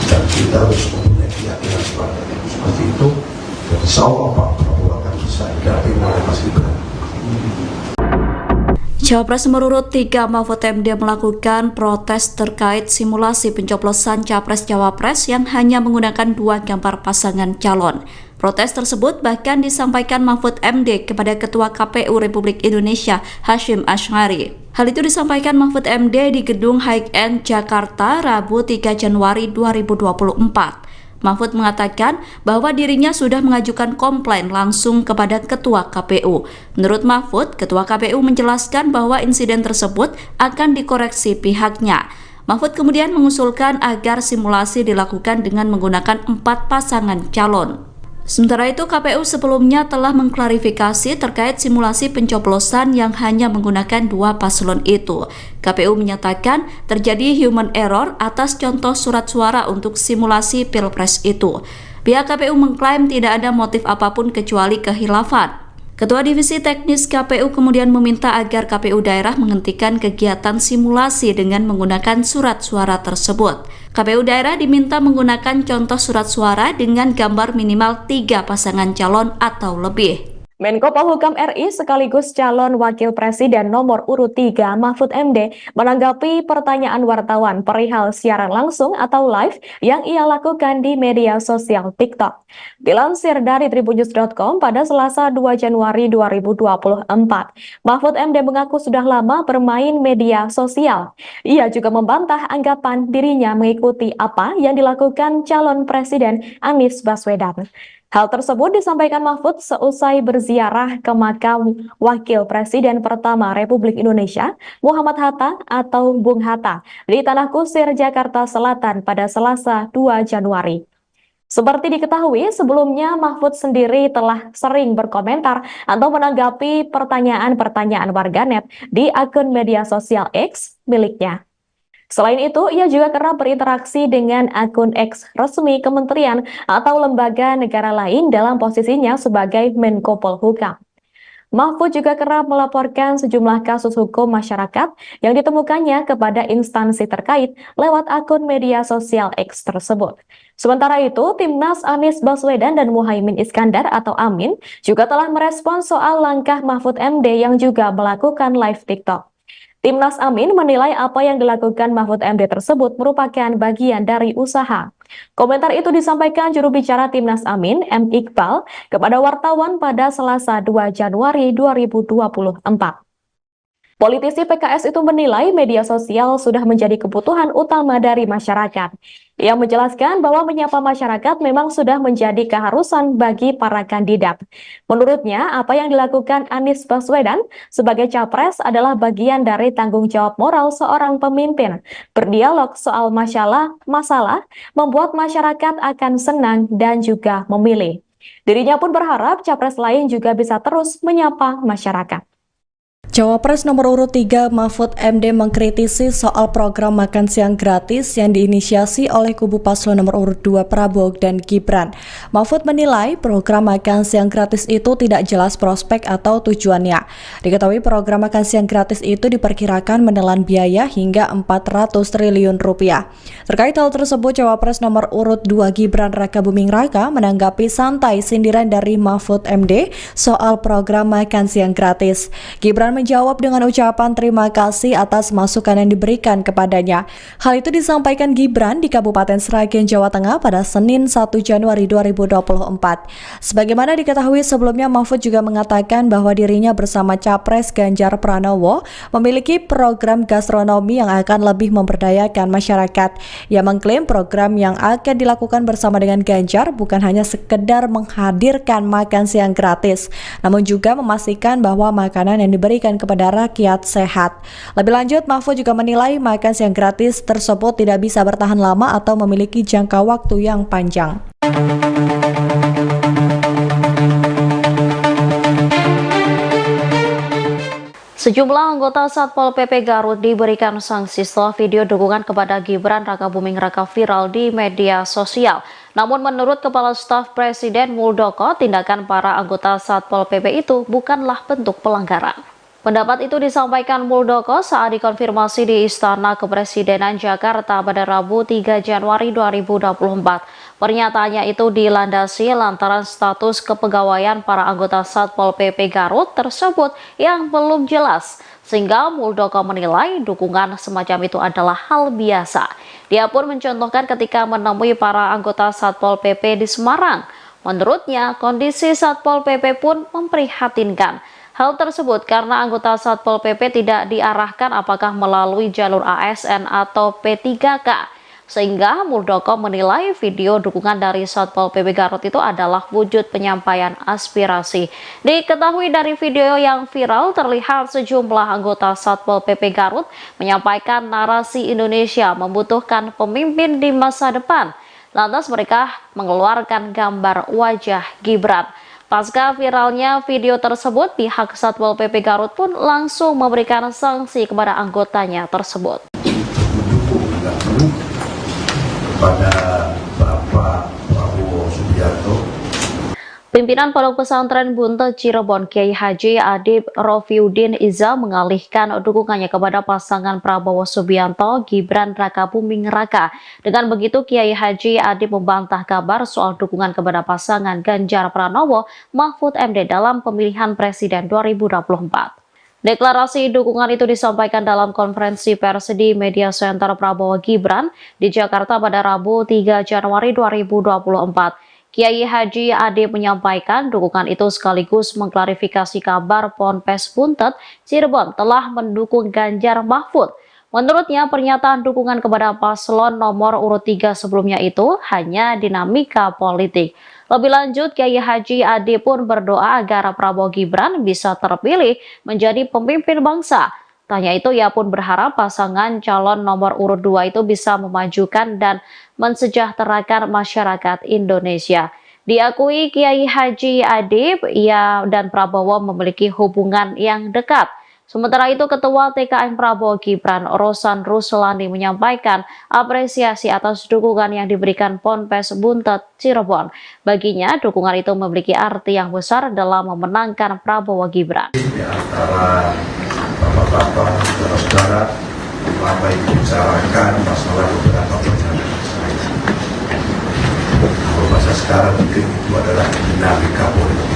dan kita harus mempunyai keyakinan seperti itu. Dan insya Allah Pak Prabowo akan bisa didampingi oleh Mas Gibran. Cawapres nomor urut 3 Mahfud MD melakukan protes terkait simulasi pencoblosan Capres-Cawapres yang hanya menggunakan 2 gambar pasangan calon. Protes tersebut bahkan disampaikan Mahfud MD kepada Ketua KPU Republik Indonesia Hasyim Asy'ari. Hal itu disampaikan Mahfud MD di Gedung High End Jakarta Rabu 3 Januari 2024. Mahfud mengatakan bahwa dirinya sudah mengajukan komplain langsung kepada Ketua KPU. Menurut Mahfud, Ketua KPU menjelaskan bahwa insiden tersebut akan dikoreksi pihaknya. Mahfud kemudian mengusulkan agar simulasi dilakukan dengan menggunakan 4 pasangan calon. Sementara itu, KPU sebelumnya telah mengklarifikasi terkait simulasi pencoblosan yang hanya menggunakan 2 paslon itu. KPU menyatakan terjadi human error atas contoh surat suara untuk simulasi Pilpres itu. Pihak KPU mengklaim tidak ada motif apapun kecuali kehilafan. Ketua Divisi Teknis KPU kemudian meminta agar KPU daerah menghentikan kegiatan simulasi dengan menggunakan surat suara tersebut. KPU daerah diminta menggunakan contoh surat suara dengan gambar minimal 3 pasangan calon atau lebih. Menko Polhukam RI sekaligus calon Wakil Presiden nomor urut 3 Mahfud MD menanggapi pertanyaan wartawan perihal siaran langsung atau live yang ia lakukan di media sosial TikTok. Dilansir dari tribunnews.com pada Selasa 2 Januari 2024, Mahfud MD mengaku sudah lama bermain media sosial. Ia juga membantah anggapan dirinya mengikuti apa yang dilakukan calon Presiden Anies Baswedan. Hal tersebut disampaikan Mahfud seusai berziarah ke makam Wakil Presiden pertama Republik Indonesia, Muhammad Hatta atau Bung Hatta, di Tanah Kusir, Jakarta Selatan pada Selasa 2 Januari. Seperti diketahui, sebelumnya Mahfud sendiri telah sering berkomentar atau menanggapi pertanyaan-pertanyaan warganet di akun media sosial X miliknya. Selain itu, ia juga kerap berinteraksi dengan akun X resmi kementerian atau lembaga negara lain dalam posisinya sebagai Menko Polhukam. Mahfud juga kerap melaporkan sejumlah kasus hukum masyarakat yang ditemukannya kepada instansi terkait lewat akun media sosial X tersebut. Sementara itu, Timnas Anies Baswedan dan Muhaimin Iskandar atau Amin juga telah merespons soal langkah Mahfud MD yang juga melakukan live TikTok. Timnas Amin menilai apa yang dilakukan Mahfud MD tersebut merupakan bagian dari usaha. Komentar itu disampaikan juru bicara Timnas Amin, M. Iqbal, kepada wartawan pada Selasa 2 Januari 2024. Politisi PKS itu menilai media sosial sudah menjadi kebutuhan utama dari masyarakat. Ia menjelaskan bahwa menyapa masyarakat memang sudah menjadi keharusan bagi para kandidat. Menurutnya, apa yang dilakukan Anies Baswedan sebagai capres adalah bagian dari tanggung jawab moral seorang pemimpin. Berdialog soal masalah membuat masyarakat akan senang dan juga memilih. Dirinya pun berharap capres lain juga bisa terus menyapa masyarakat. Cawapres nomor urut 3 Mahfud MD mengkritisi soal program makan siang gratis yang diinisiasi oleh kubu paslon nomor urut 2 Prabowo dan Gibran. Mahfud menilai program makan siang gratis itu tidak jelas prospek atau tujuannya. Diketahui program makan siang gratis itu diperkirakan menelan biaya hingga 400 triliun rupiah. Terkait hal tersebut, Cawapres nomor urut 2 Gibran Rakabuming Raka menanggapi santai sindiran dari Mahfud MD soal program makan siang gratis. Gibran menjawab dengan ucapan terima kasih atas masukan yang diberikan kepadanya. Hal itu disampaikan Gibran di Kabupaten Sragen, Jawa Tengah pada Senin 1 Januari 2024. Sebagaimana diketahui sebelumnya, Mahfud juga mengatakan bahwa dirinya bersama Capres Ganjar Pranowo memiliki program gastronomi yang akan lebih memberdayakan masyarakat. Ia mengklaim program yang akan dilakukan bersama dengan Ganjar bukan hanya sekedar menghadirkan makan siang gratis, namun juga memastikan bahwa makanan yang diberikan kepada rakyat sehat. Lebih lanjut, Mahfud juga menilai makan siang gratis tersebut tidak bisa bertahan lama atau memiliki jangka waktu yang panjang. Sejumlah anggota Satpol PP Garut diberikan sanksi setelah video dukungan kepada Gibran Rakabuming Raka viral di media sosial. Namun menurut Kepala Staf Presiden Muldoko, tindakan para anggota Satpol PP itu bukanlah bentuk pelanggaran. Pendapat itu disampaikan Muldoko saat dikonfirmasi di Istana Kepresidenan Jakarta pada Rabu 3 Januari 2024. Pernyataannya itu dilandasi lantaran status kepegawaian para anggota Satpol PP Garut tersebut yang belum jelas, sehingga Muldoko menilai dukungan semacam itu adalah hal biasa. Dia pun mencontohkan ketika menemui para anggota Satpol PP di Semarang. Menurutnya, kondisi Satpol PP pun memprihatinkan. Hal tersebut karena anggota Satpol PP tidak diarahkan apakah melalui jalur ASN atau P3K. Sehingga Muldoko menilai video dukungan dari Satpol PP Garut itu adalah wujud penyampaian aspirasi. Diketahui dari video yang viral terlihat sejumlah anggota Satpol PP Garut menyampaikan narasi Indonesia membutuhkan pemimpin di masa depan. Lantas mereka mengeluarkan gambar wajah Gibran. Pasca viralnya video tersebut, pihak Satpol PP Garut pun langsung memberikan sanksi kepada anggotanya tersebut. Kepada Bapak Prabowo Subianto, Pimpinan Pondok Pesantren Buntet Cirebon Kiai Haji Adib Rofiuddin Iza mengalihkan dukungannya kepada pasangan Prabowo Subianto Gibran Rakabuming Raka. Dengan begitu, Kiai Haji Adib membantah kabar soal dukungan kepada pasangan Ganjar Pranowo Mahfud MD dalam pemilihan Presiden 2024. Deklarasi dukungan itu disampaikan dalam konferensi pers di Media Center Prabowo Gibran di Jakarta pada Rabu 3 Januari 2024. Kiai Haji Adib menyampaikan dukungan itu sekaligus mengklarifikasi kabar Ponpes Buntet Cirebon telah mendukung Ganjar Mahfud. Menurutnya, pernyataan dukungan kepada paslon nomor urut 3 sebelumnya itu hanya dinamika politik. Lebih lanjut, Kiai Haji Adib pun berdoa agar Prabowo Gibran bisa terpilih menjadi pemimpin bangsa. Tanya itu, ia pun berharap pasangan calon nomor urut 2 itu bisa memajukan dan mensejahterakan masyarakat Indonesia. Diakui Kiai Haji Adib, ia dan Prabowo memiliki hubungan yang dekat. Sementara itu, Ketua TKN Prabowo Gibran, Rosan Ruslani, menyampaikan apresiasi atas dukungan yang diberikan Ponpes Buntet Cirebon. Baginya, dukungan itu memiliki arti yang besar dalam memenangkan Prabowo Gibran. Di antara bapak-bapak, saudara-saudara, lama dibicarakan masalah beberapa perjalanan saya. Kalau bahasa sekarang mungkin itu adalah dinamika politik.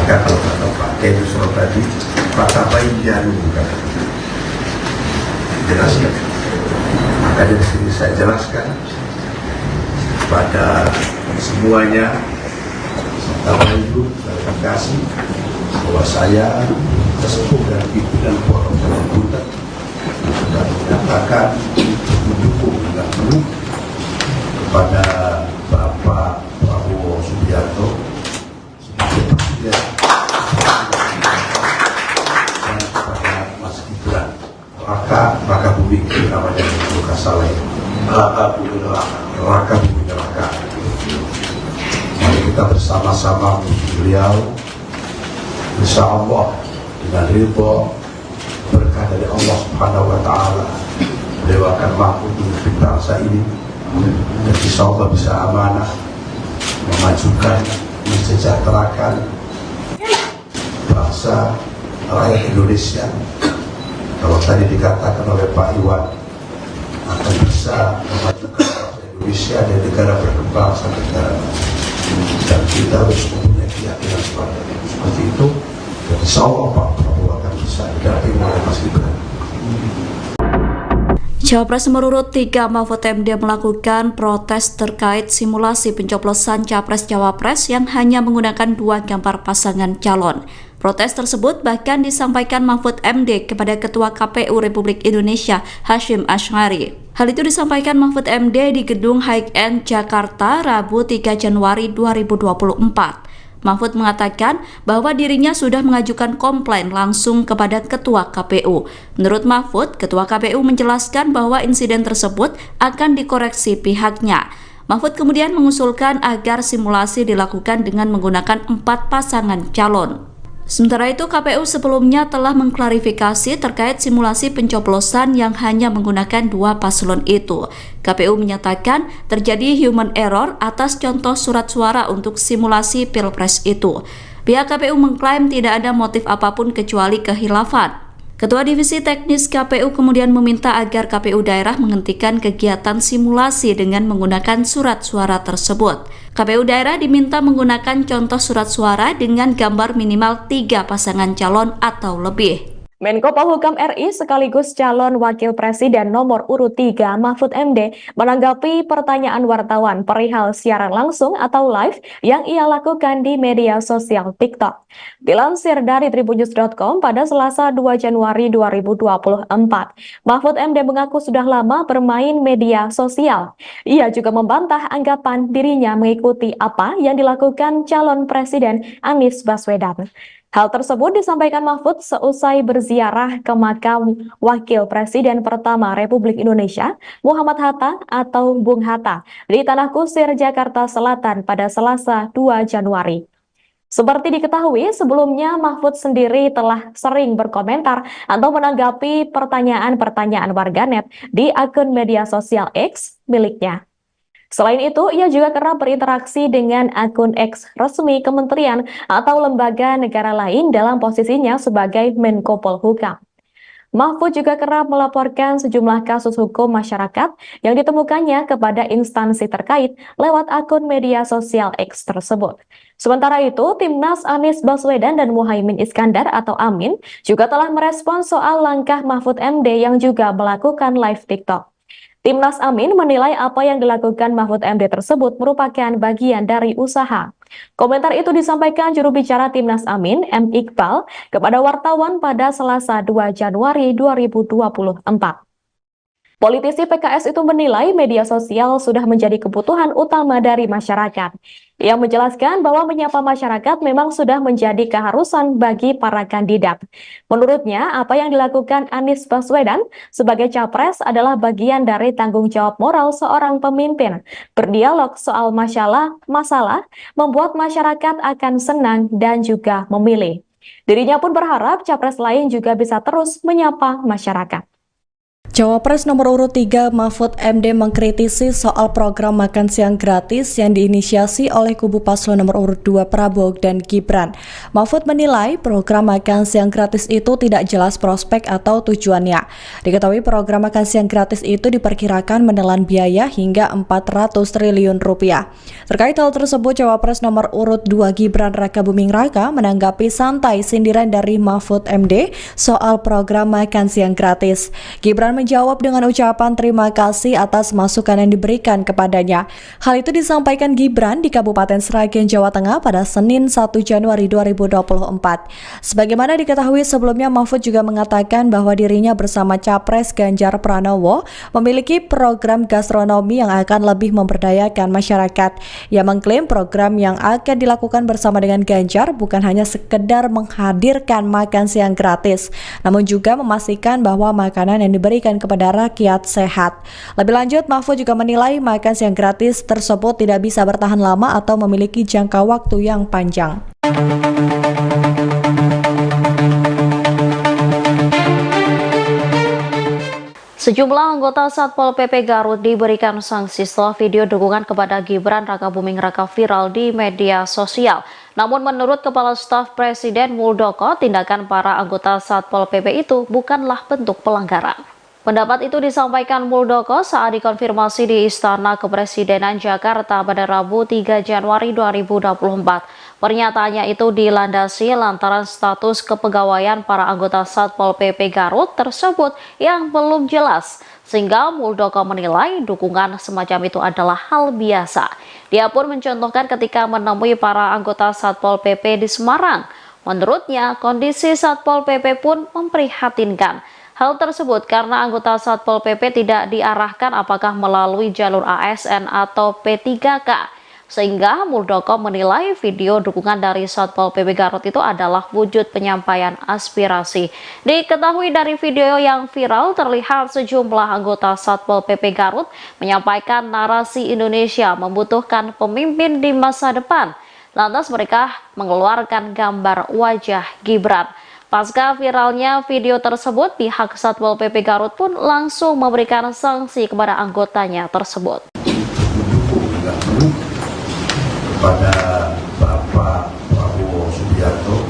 Maka kalau kata Pak Teddy tadi, kata baik jarum jelaskan. Maka dari sini saya jelaskan pada semuanya, serta Ibu, klarifikasi bahwa saya sesepuh dan pimpinan Forum Buntet sudah menyatakan mendukung dengan penuh kepada Bapak Prabowo Subianto sebagai presiden dan kepada Mas Gibran Raka Buming, namanya Luka Saleh, Raka Buming Raka. Mari kita bersama-sama beliau, insya Allah dengan ridho berkah dari Allah Subhanahu wa Ta'ala, beliau akan mampu memimpin bangsa ini dan insya Allah bisa amanah memajukan, mensejahterakan bangsa rakyat Indonesia. Kalau tadi dikatakan oleh Pak Iwan akan bisa memajukan bangsa Indonesia dan negara berkembang sampai negara maju, dan kita harus mempunyai keyakinan seperti itu. Dan insya Allah Pak Prabowo akan bisa didampingi oleh Mas Gibran. Cawapres nomor urut 3 Mahfud MD melakukan protes terkait simulasi pencoblosan Capres-Cawapres yang hanya menggunakan 2 gambar pasangan calon. Protes tersebut bahkan disampaikan Mahfud MD kepada Ketua KPU Republik Indonesia Hasyim Asy'ari. Hal itu disampaikan Mahfud MD di Gedung High-End Jakarta Rabu 3 Januari 2024. Mahfud mengatakan bahwa dirinya sudah mengajukan komplain langsung kepada Ketua KPU. Menurut Mahfud, Ketua KPU menjelaskan bahwa insiden tersebut akan dikoreksi pihaknya. Mahfud kemudian mengusulkan agar simulasi dilakukan dengan menggunakan 4 pasangan calon. Sementara itu, KPU sebelumnya telah mengklarifikasi terkait simulasi pencoblosan yang hanya menggunakan 2 paslon itu. KPU menyatakan terjadi human error atas contoh surat suara untuk simulasi Pilpres itu. Pihak KPU mengklaim tidak ada motif apapun kecuali kehilafan. Ketua Divisi Teknis KPU kemudian meminta agar KPU daerah menghentikan kegiatan simulasi dengan menggunakan surat suara tersebut. KPU daerah diminta menggunakan contoh surat suara dengan gambar minimal 3 pasangan calon atau lebih. Menko Polhukam RI sekaligus calon Wakil Presiden nomor urut 3 Mahfud MD menanggapi pertanyaan wartawan perihal siaran langsung atau live yang ia lakukan di media sosial TikTok. Dilansir dari tribunnews.com pada Selasa 2 Januari 2024, Mahfud MD mengaku sudah lama bermain media sosial. Ia juga membantah anggapan dirinya mengikuti apa yang dilakukan calon Presiden Anies Baswedan. Hal tersebut disampaikan Mahfud seusai berziarah ke makam Wakil Presiden pertama Republik Indonesia, Muhammad Hatta atau Bung Hatta, di Tanah Kusir, Jakarta Selatan pada Selasa 2 Januari. Seperti diketahui, sebelumnya Mahfud sendiri telah sering berkomentar atau menanggapi pertanyaan-pertanyaan warganet di akun media sosial X miliknya. Selain itu, ia juga kerap berinteraksi dengan akun X resmi kementerian atau lembaga negara lain dalam posisinya sebagai Menko Polhukam. Mahfud juga kerap melaporkan sejumlah kasus hukum masyarakat yang ditemukannya kepada instansi terkait lewat akun media sosial X tersebut. Sementara itu, Timnas Anies Baswedan dan Muhaimin Iskandar atau Amin juga telah merespon soal langkah Mahfud MD yang juga melakukan live TikTok. Timnas Amin menilai apa yang dilakukan Mahfud MD tersebut merupakan bagian dari usaha. Komentar itu disampaikan juru bicara Timnas Amin, M. Iqbal, kepada wartawan pada Selasa 2 Januari 2024. Politisi PKS itu menilai media sosial sudah menjadi kebutuhan utama dari masyarakat. Ia menjelaskan bahwa menyapa masyarakat memang sudah menjadi keharusan bagi para kandidat. Menurutnya, apa yang dilakukan Anies Baswedan sebagai capres adalah bagian dari tanggung jawab moral seorang pemimpin. Berdialog soal masalah membuat masyarakat akan senang dan juga memilih. Dirinya pun berharap capres lain juga bisa terus menyapa masyarakat. Cawapres nomor urut 3 Mahfud MD mengkritisi soal program makan siang gratis yang diinisiasi oleh kubu paslon nomor urut 2 Prabowo dan Gibran. Mahfud menilai program makan siang gratis itu tidak jelas prospek atau tujuannya. Diketahui program makan siang gratis itu diperkirakan menelan biaya hingga 400 triliun rupiah. Terkait hal tersebut, Cawapres nomor urut 2 Gibran Rakabuming Raka menanggapi santai sindiran dari Mahfud MD soal program makan siang gratis. Gibran menjawab dengan ucapan terima kasih atas masukan yang diberikan kepadanya. Hal itu disampaikan Gibran di Kabupaten Sragen, Jawa Tengah pada Senin 1 Januari 2024. Sebagaimana diketahui sebelumnya, Mahfud juga mengatakan bahwa dirinya bersama Capres Ganjar Pranowo memiliki program gastronomi yang akan lebih memberdayakan masyarakat. Ia mengklaim program yang akan dilakukan bersama dengan Ganjar bukan hanya sekedar menghadirkan makan siang gratis, namun juga memastikan bahwa makanan yang diberikan kepada rakyat sehat. Lebih lanjut, Mahfud juga menilai makan siang gratis tersebut tidak bisa bertahan lama atau memiliki jangka waktu yang panjang. Sejumlah anggota Satpol PP Garut diberikan sanksi setelah video dukungan kepada Gibran Rakabuming Raka viral di media sosial. Namun menurut Kepala Staf Presiden Muldoko, tindakan para anggota Satpol PP itu bukanlah bentuk pelanggaran. Pendapat itu disampaikan Muldoko saat dikonfirmasi di Istana Kepresidenan Jakarta pada Rabu 3 Januari 2024. Pernyataannya itu dilandasi lantaran status kepegawaian para anggota Satpol PP Garut tersebut yang belum jelas, sehingga Muldoko menilai dukungan semacam itu adalah hal biasa. Dia pun mencontohkan ketika menemui para anggota Satpol PP di Semarang. Menurutnya, kondisi Satpol PP pun memprihatinkan. Hal tersebut karena anggota Satpol PP tidak diarahkan apakah melalui jalur ASN atau P3K. Sehingga Muldoko menilai video dukungan dari Satpol PP Garut itu adalah wujud penyampaian aspirasi. Diketahui dari video yang viral terlihat sejumlah anggota Satpol PP Garut menyampaikan narasi Indonesia membutuhkan pemimpin di masa depan. Lantas mereka mengeluarkan gambar wajah Gibran. Pasca viralnya video tersebut, pihak Satpol PP Garut pun langsung memberikan sanksi kepada anggotanya tersebut. Kepada Bapak Prabowo Subianto,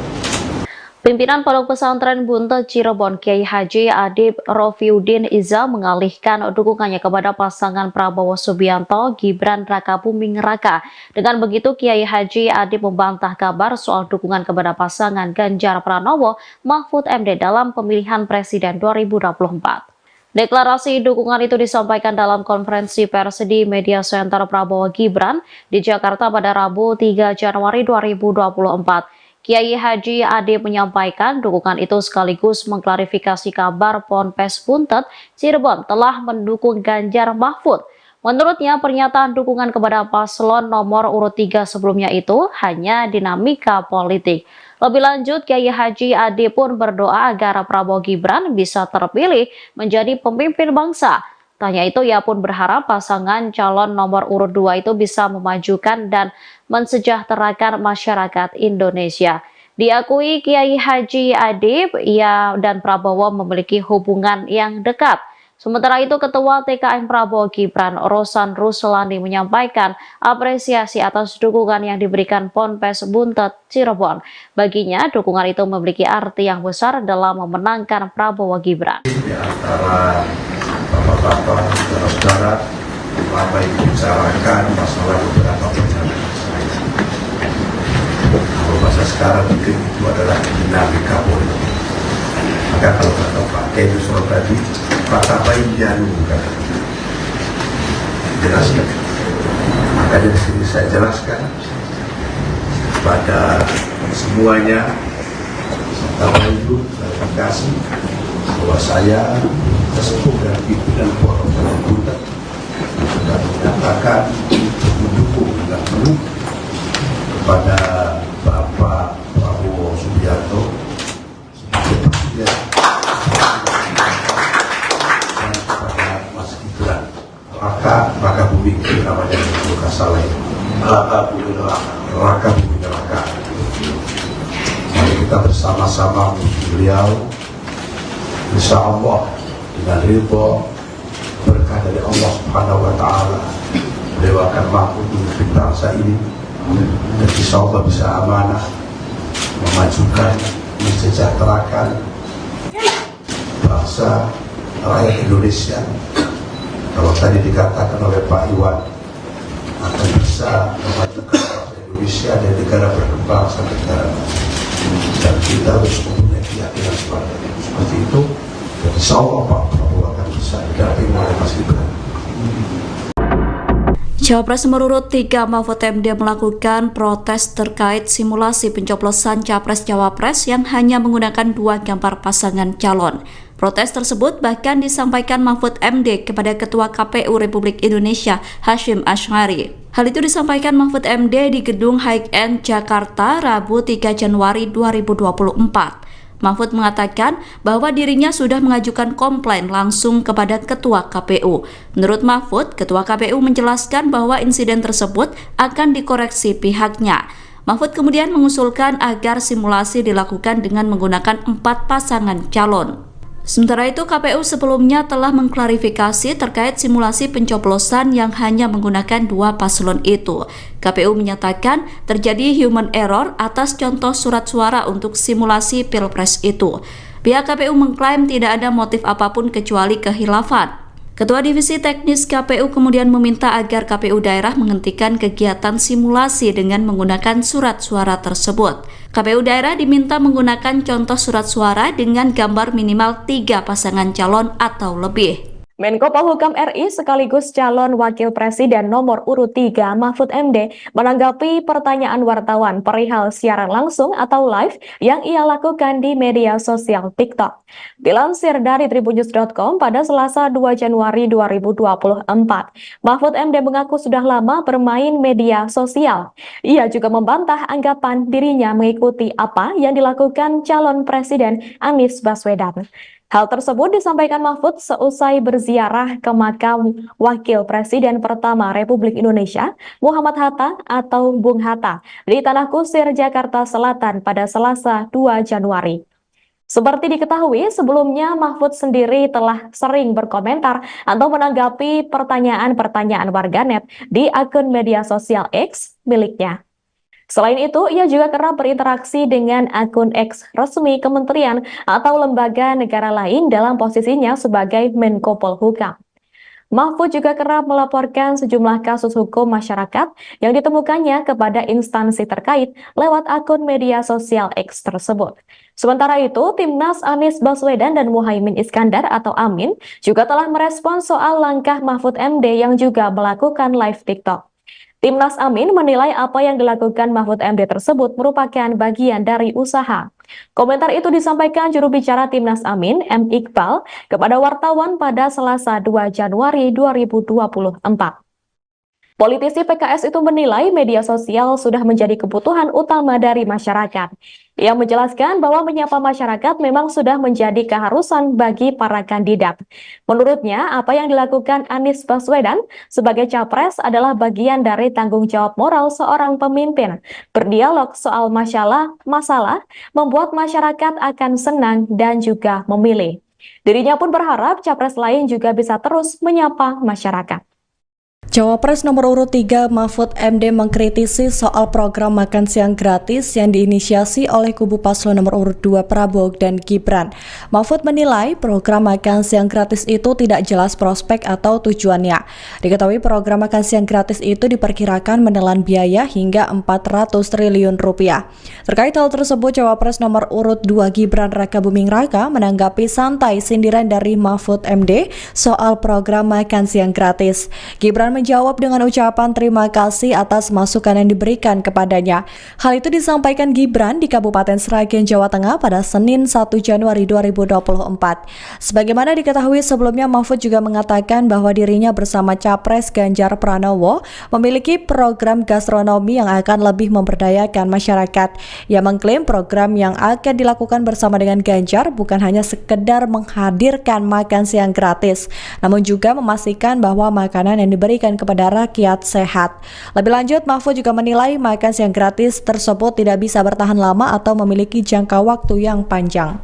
Pimpinan Pondok Pesantren Buntet Cirebon Kiai Haji Adib Rofiuddin Iza mengalihkan dukungannya kepada pasangan Prabowo Subianto Gibran Rakabuming Raka. Dengan begitu, Kiai Haji Adib membantah kabar soal dukungan kepada pasangan Ganjar Pranowo Mahfud MD dalam pemilihan Presiden 2024. Deklarasi dukungan itu disampaikan dalam konferensi pers di Media Center Prabowo Gibran di Jakarta pada Rabu 3 Januari 2024. Kiai Haji Adib menyampaikan dukungan itu sekaligus mengklarifikasi kabar Ponpes Buntet Cirebon telah mendukung Ganjar Mahfud. Menurutnya, pernyataan dukungan kepada paslon nomor urut 3 sebelumnya itu hanya dinamika politik. Lebih lanjut, Kiai Haji Adib pun berdoa agar Prabowo Gibran bisa terpilih menjadi pemimpin bangsa. Tanya itu, ia pun berharap pasangan calon nomor urut 2 itu bisa memajukan dan mensejahterakan masyarakat Indonesia. Diakui Kiai Haji Adib, ia dan Prabowo memiliki hubungan yang dekat. Sementara itu, Ketua TKN Prabowo Gibran, Rosan Ruslani, menyampaikan apresiasi atas dukungan yang diberikan Ponpes Buntet Cirebon. Baginya, dukungan itu memiliki arti yang besar dalam memenangkan Prabowo Gibran. Di antara bapak-bapak, saudara-saudara, apa yang dibicarakan masalah beberapa penyakit saya. Kalau bahasa sekarang mungkin itu adalah dinamika politik. Maka kalau kata Pak Kedusro tadi, kata baik jangan jelaskan. Maka dari sini saya jelaskan pada semuanya, serta itu saya kasih bahwa saya sesepuh dan pimpinan Pondok Pesantren Buntet sudah menyatakan mendukung dan penuh kepada Bapak Prabowo Subianto sebagai presiden dan kepada Mas Gibran Rakabuming namanya bukan salah ini Rakabuming Raka. Mari kita kita bersama-sama beliau, insya Allah dengan ridho berkah dari Allah Subhanahu wa Ta'ala, beliau akan mampu memimpin bangsa ini dan insya Allah bisa amanah memajukan, mensejahterakan bangsa rakyat Indonesia. Kalau tadi dikatakan oleh Pak Iwan akan bisa memajukan bangsa Indonesia dan negara berkembang sampai negara maju, dan kita harus mempunyai keyakinan seperti itu. Dan insya Allah Pak Prabowo akan bisa didampingi oleh Mas Gibran. Cawapres nomor urut 3 Mahfud MD melakukan protes terkait simulasi pencoblosan Capres-Cawapres yang hanya menggunakan 2 gambar pasangan calon. Protes tersebut bahkan disampaikan Mahfud MD kepada Ketua KPU Republik Indonesia Hasyim Asy'ari. Hal itu disampaikan Mahfud MD di Gedung High End Jakarta Rabu 3 Januari 2024. Mahfud mengatakan bahwa dirinya sudah mengajukan komplain langsung kepada Ketua KPU. Menurut Mahfud, Ketua KPU menjelaskan bahwa insiden tersebut akan dikoreksi pihaknya. Mahfud kemudian mengusulkan agar simulasi dilakukan dengan menggunakan 4 pasangan calon. Sementara itu, KPU sebelumnya telah mengklarifikasi terkait simulasi pencoblosan yang hanya menggunakan 2 paslon itu. KPU menyatakan terjadi human error atas contoh surat suara untuk simulasi Pilpres itu. Pihak KPU mengklaim tidak ada motif apapun kecuali kehilafan. Ketua Divisi Teknis KPU kemudian meminta agar KPU daerah menghentikan kegiatan simulasi dengan menggunakan surat suara tersebut. KPU daerah diminta menggunakan contoh surat suara dengan gambar minimal 3 pasangan calon atau lebih. Menko Polhukam RI sekaligus calon Wakil Presiden nomor urut 3 Mahfud MD menanggapi pertanyaan wartawan perihal siaran langsung atau live yang ia lakukan di media sosial TikTok. Dilansir dari tribunnews.com pada Selasa 2 Januari 2024, Mahfud MD mengaku sudah lama bermain media sosial. Ia juga membantah anggapan dirinya mengikuti apa yang dilakukan calon Presiden Anies Baswedan. Hal tersebut disampaikan Mahfud seusai berziarah ke makam Wakil Presiden pertama Republik Indonesia, Muhammad Hatta atau Bung Hatta, di Tanah Kusir, Jakarta Selatan pada Selasa 2 Januari. Seperti diketahui, sebelumnya Mahfud sendiri telah sering berkomentar atau menanggapi pertanyaan-pertanyaan warganet di akun media sosial X miliknya. Selain itu, ia juga kerap berinteraksi dengan akun X resmi kementerian atau lembaga negara lain dalam posisinya sebagai Menko Polhukam. Mahfud juga kerap melaporkan sejumlah kasus hukum masyarakat yang ditemukannya kepada instansi terkait lewat akun media sosial X tersebut. Sementara itu, Timnas Anies Baswedan dan Muhaimin Iskandar atau Amin juga telah merespon soal langkah Mahfud MD yang juga melakukan live TikTok. Timnas Amin menilai apa yang dilakukan Mahfud MD tersebut merupakan bagian dari usaha. Komentar itu disampaikan juru bicara Timnas Amin, M. Iqbal, kepada wartawan pada Selasa 2 Januari 2024. Politisi PKS itu menilai media sosial sudah menjadi kebutuhan utama dari masyarakat. Ia menjelaskan bahwa menyapa masyarakat memang sudah menjadi keharusan bagi para kandidat. Menurutnya, apa yang dilakukan Anies Baswedan sebagai capres adalah bagian dari tanggung jawab moral seorang pemimpin. Berdialog soal masalah membuat masyarakat akan senang dan juga memilih. Dirinya pun berharap capres lain juga bisa terus menyapa masyarakat. Cawapres nomor urut 3 Mahfud MD mengkritisi soal program makan siang gratis yang diinisiasi oleh kubu paslon nomor urut 2 Prabowo dan Gibran. Mahfud menilai program makan siang gratis itu tidak jelas prospek atau tujuannya. Diketahui program makan siang gratis itu diperkirakan menelan biaya hingga 400 triliun rupiah. Terkait hal tersebut, Cawapres nomor urut 2 Gibran Rakabuming Raka menanggapi santai sindiran dari Mahfud MD soal program makan siang gratis. Gibran menjawab dengan ucapan terima kasih atas masukan yang diberikan kepadanya. Hal itu disampaikan Gibran di Kabupaten Sragen, Jawa Tengah pada Senin 1 Januari 2024. Sebagaimana diketahui sebelumnya, Mahfud juga mengatakan bahwa dirinya bersama Capres Ganjar Pranowo memiliki program gastronomi yang akan lebih memberdayakan masyarakat. Ia mengklaim program yang akan dilakukan bersama dengan Ganjar bukan hanya sekedar menghadirkan makan siang gratis, namun juga memastikan bahwa makanan yang diberikan dan kepada rakyat sehat. Lebih lanjut, Mahfud juga menilai makan siang gratis tersebut tidak bisa bertahan lama atau memiliki jangka waktu yang panjang.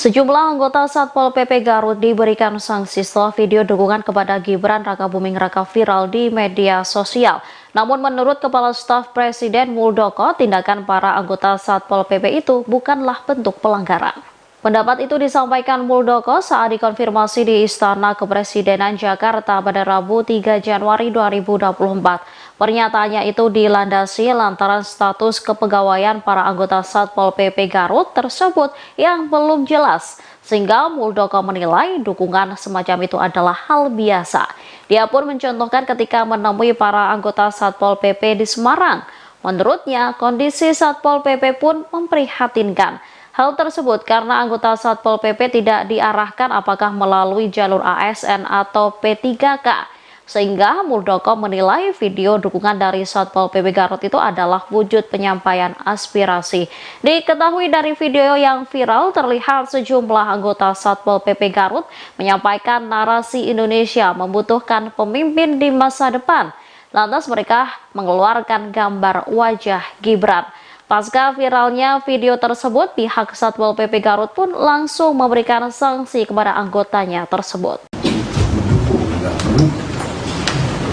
Sejumlah anggota Satpol PP Garut diberikan sanksi setelah video dukungan kepada Gibran Rakabuming Raka viral di media sosial. Namun menurut Kepala Staf Presiden Muldoko, tindakan para anggota Satpol PP itu bukanlah bentuk pelanggaran. Pendapat itu disampaikan Muldoko saat dikonfirmasi di Istana Kepresidenan Jakarta pada Rabu 3 Januari 2024. Pernyataannya itu dilandasi lantaran status kepegawaian para anggota Satpol PP Garut tersebut yang belum jelas, sehingga Muldoko menilai dukungan semacam itu adalah hal biasa. Dia pun mencontohkan ketika menemui para anggota Satpol PP di Semarang. Menurutnya, kondisi Satpol PP pun memprihatinkan. Hal tersebut karena anggota Satpol PP tidak diarahkan apakah melalui jalur ASN atau P3K. Sehingga Muldoko menilai video dukungan dari Satpol PP Garut itu adalah wujud penyampaian aspirasi. Diketahui dari video yang viral terlihat sejumlah anggota Satpol PP Garut menyampaikan narasi Indonesia membutuhkan pemimpin di masa depan. Lantas mereka mengeluarkan gambar wajah Gibran. Pasca viralnya video tersebut, pihak Satpol PP Garut pun langsung memberikan sanksi kepada anggotanya tersebut.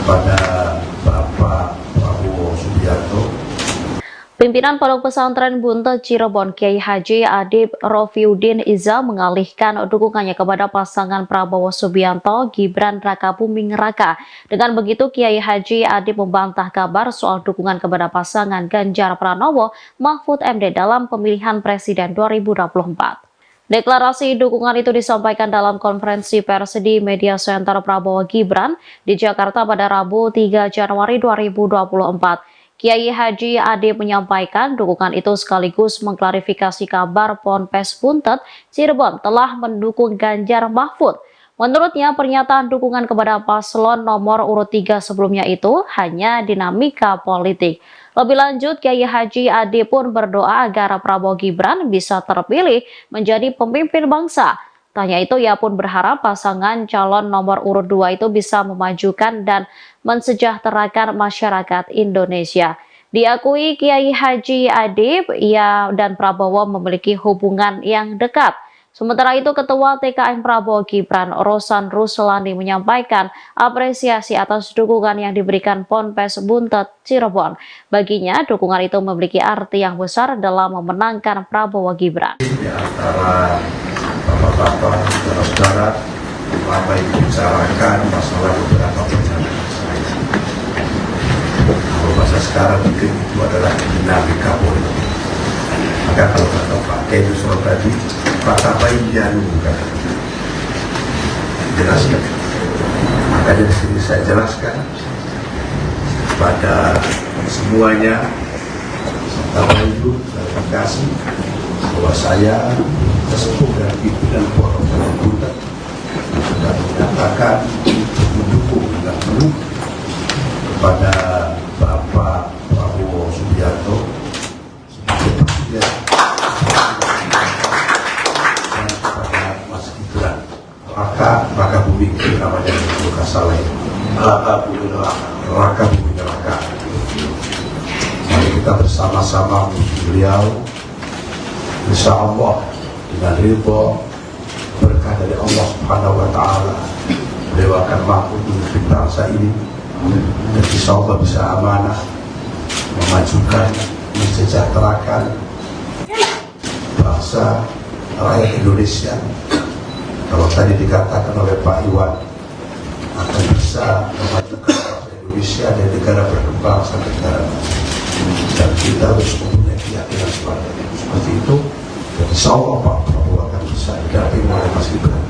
Kepada Bapak Prabowo Subianto, Pimpinan Pondok Pesantren Buntet Cirebon Kiai Haji Adib Rofiuddin Iza mengalihkan dukungannya kepada pasangan Prabowo Subianto Gibran Rakabuming Raka. Dengan begitu, Kiai Haji Adib membantah kabar soal dukungan kepada pasangan Ganjar Pranowo Mahfud MD dalam pemilihan Presiden 2024. Deklarasi dukungan itu disampaikan dalam konferensi pers di Media Center Prabowo Gibran di Jakarta pada Rabu 3 Januari 2024. Kiai Haji Adib menyampaikan dukungan itu sekaligus mengklarifikasi kabar Ponpes Buntet Cirebon telah mendukung Ganjar Mahfud. Menurutnya, pernyataan dukungan kepada paslon nomor urut 3 sebelumnya itu hanya dinamika politik. Lebih lanjut, Kiai Haji Adib pun berdoa agar Prabowo Gibran bisa terpilih menjadi pemimpin bangsa. Tanya itu, ia pun berharap pasangan calon nomor urut 2 itu bisa memajukan dan mensejahterakan masyarakat Indonesia. Diakui Kiai Haji Adib, ia dan Prabowo memiliki hubungan yang dekat. Sementara itu, Ketua TKN Prabowo Gibran, Rosan Ruslani, menyampaikan apresiasi atas dukungan yang diberikan Ponpes Buntet Cirebon. Baginya, dukungan itu memiliki arti yang besar dalam memenangkan Prabowo Gibran. Di antara bapak-bapak, saudara-saudara, lama dibicarakan masalah beberapa pernyataan saya. Kalau bahasa sekarang mungkin itu adalah dinamika politik. Maka kalau kata Pak Kedu soal tadi, kata Bainjanu bukan jelaskan. Maka dari sini saya jelaskan pada semuanya, serta Bayu dan kasih bahwa saya sesepuh dan pimpinan Pondok Pesantren Buntet sudah menyatakan mendukung dengan penuh kepada Bapak Prabowo Subianto sebagai presiden dan kepada Mas Gibran Rakabuming namanya bukan salah ini Rakabuming Raka. Mari kita bersama-sama beliau, insya Allah dengan ridho berkah dari Allah Subhanahu wa Ta'ala, beliau akan mampu memimpin bangsa ini dan insya Allah bisa amanah, memajukan, mensejahterakan bangsa rakyat Indonesia. Kalau tadi dikatakan oleh Pak Iwan akan bisa memajukan bangsa Indonesia dan negara berkembang sampai negara maju, dan kita harus mempunyai keyakinan seperti itu. Dan insya Allah Pak Prabowo akan bisa didampingi oleh Mas Gibran.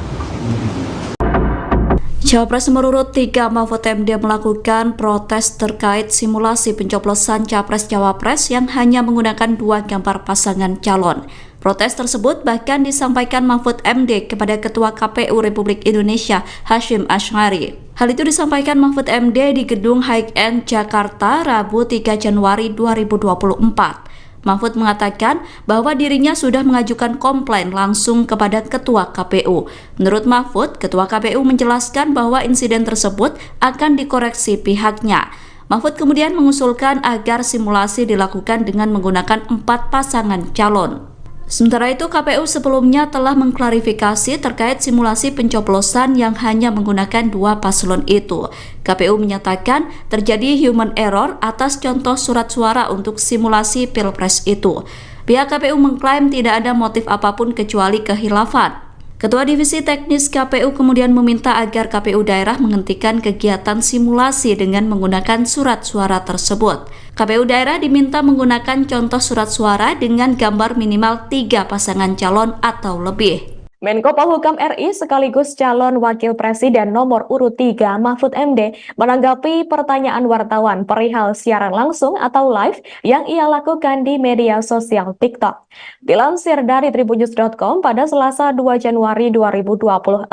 Cawapres nomor urut 3 Mahfud MD melakukan protes terkait simulasi pencoblosan Capres-Cawapres yang hanya menggunakan 2 gambar pasangan calon. Protes tersebut bahkan disampaikan Mahfud MD kepada Ketua KPU Republik Indonesia Hasyim Asy'ari. Hal itu disampaikan Mahfud MD di Gedung High End Jakarta Rabu 3 Januari 2024. Mahfud mengatakan bahwa dirinya sudah mengajukan komplain langsung kepada Ketua KPU. Menurut Mahfud, Ketua KPU menjelaskan bahwa insiden tersebut akan dikoreksi pihaknya. Mahfud kemudian mengusulkan agar simulasi dilakukan dengan menggunakan 4 pasangan calon. Sementara itu, KPU sebelumnya telah mengklarifikasi terkait simulasi pencoblosan yang hanya menggunakan 2 paslon itu. KPU menyatakan terjadi human error atas contoh surat suara untuk simulasi Pilpres itu. Pihak KPU mengklaim tidak ada motif apapun kecuali kehilafan. Ketua Divisi Teknis KPU kemudian meminta agar KPU daerah menghentikan kegiatan simulasi dengan menggunakan surat suara tersebut. KPU daerah diminta menggunakan contoh surat suara dengan gambar minimal 3 pasangan calon atau lebih. Menko Polhukam RI sekaligus calon Wakil Presiden nomor urut 3 Mahfud MD menanggapi pertanyaan wartawan perihal siaran langsung atau live yang ia lakukan di media sosial TikTok. Dilansir dari tribunnews.com pada Selasa 2 Januari 2024,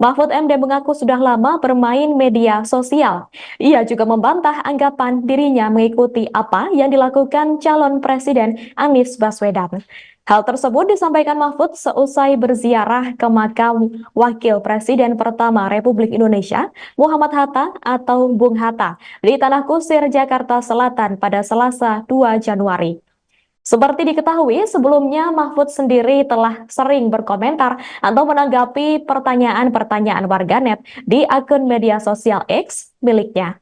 Mahfud MD mengaku sudah lama bermain media sosial. Ia juga membantah anggapan dirinya mengikuti apa yang dilakukan calon Presiden Anies Baswedan. Hal tersebut disampaikan Mahfud seusai berziarah ke makam Wakil Presiden pertama Republik Indonesia, Muhammad Hatta atau Bung Hatta, di Tanah Kusir, Jakarta Selatan pada Selasa 2 Januari. Seperti diketahui, sebelumnya Mahfud sendiri telah sering berkomentar atau menanggapi pertanyaan-pertanyaan warganet di akun media sosial X miliknya.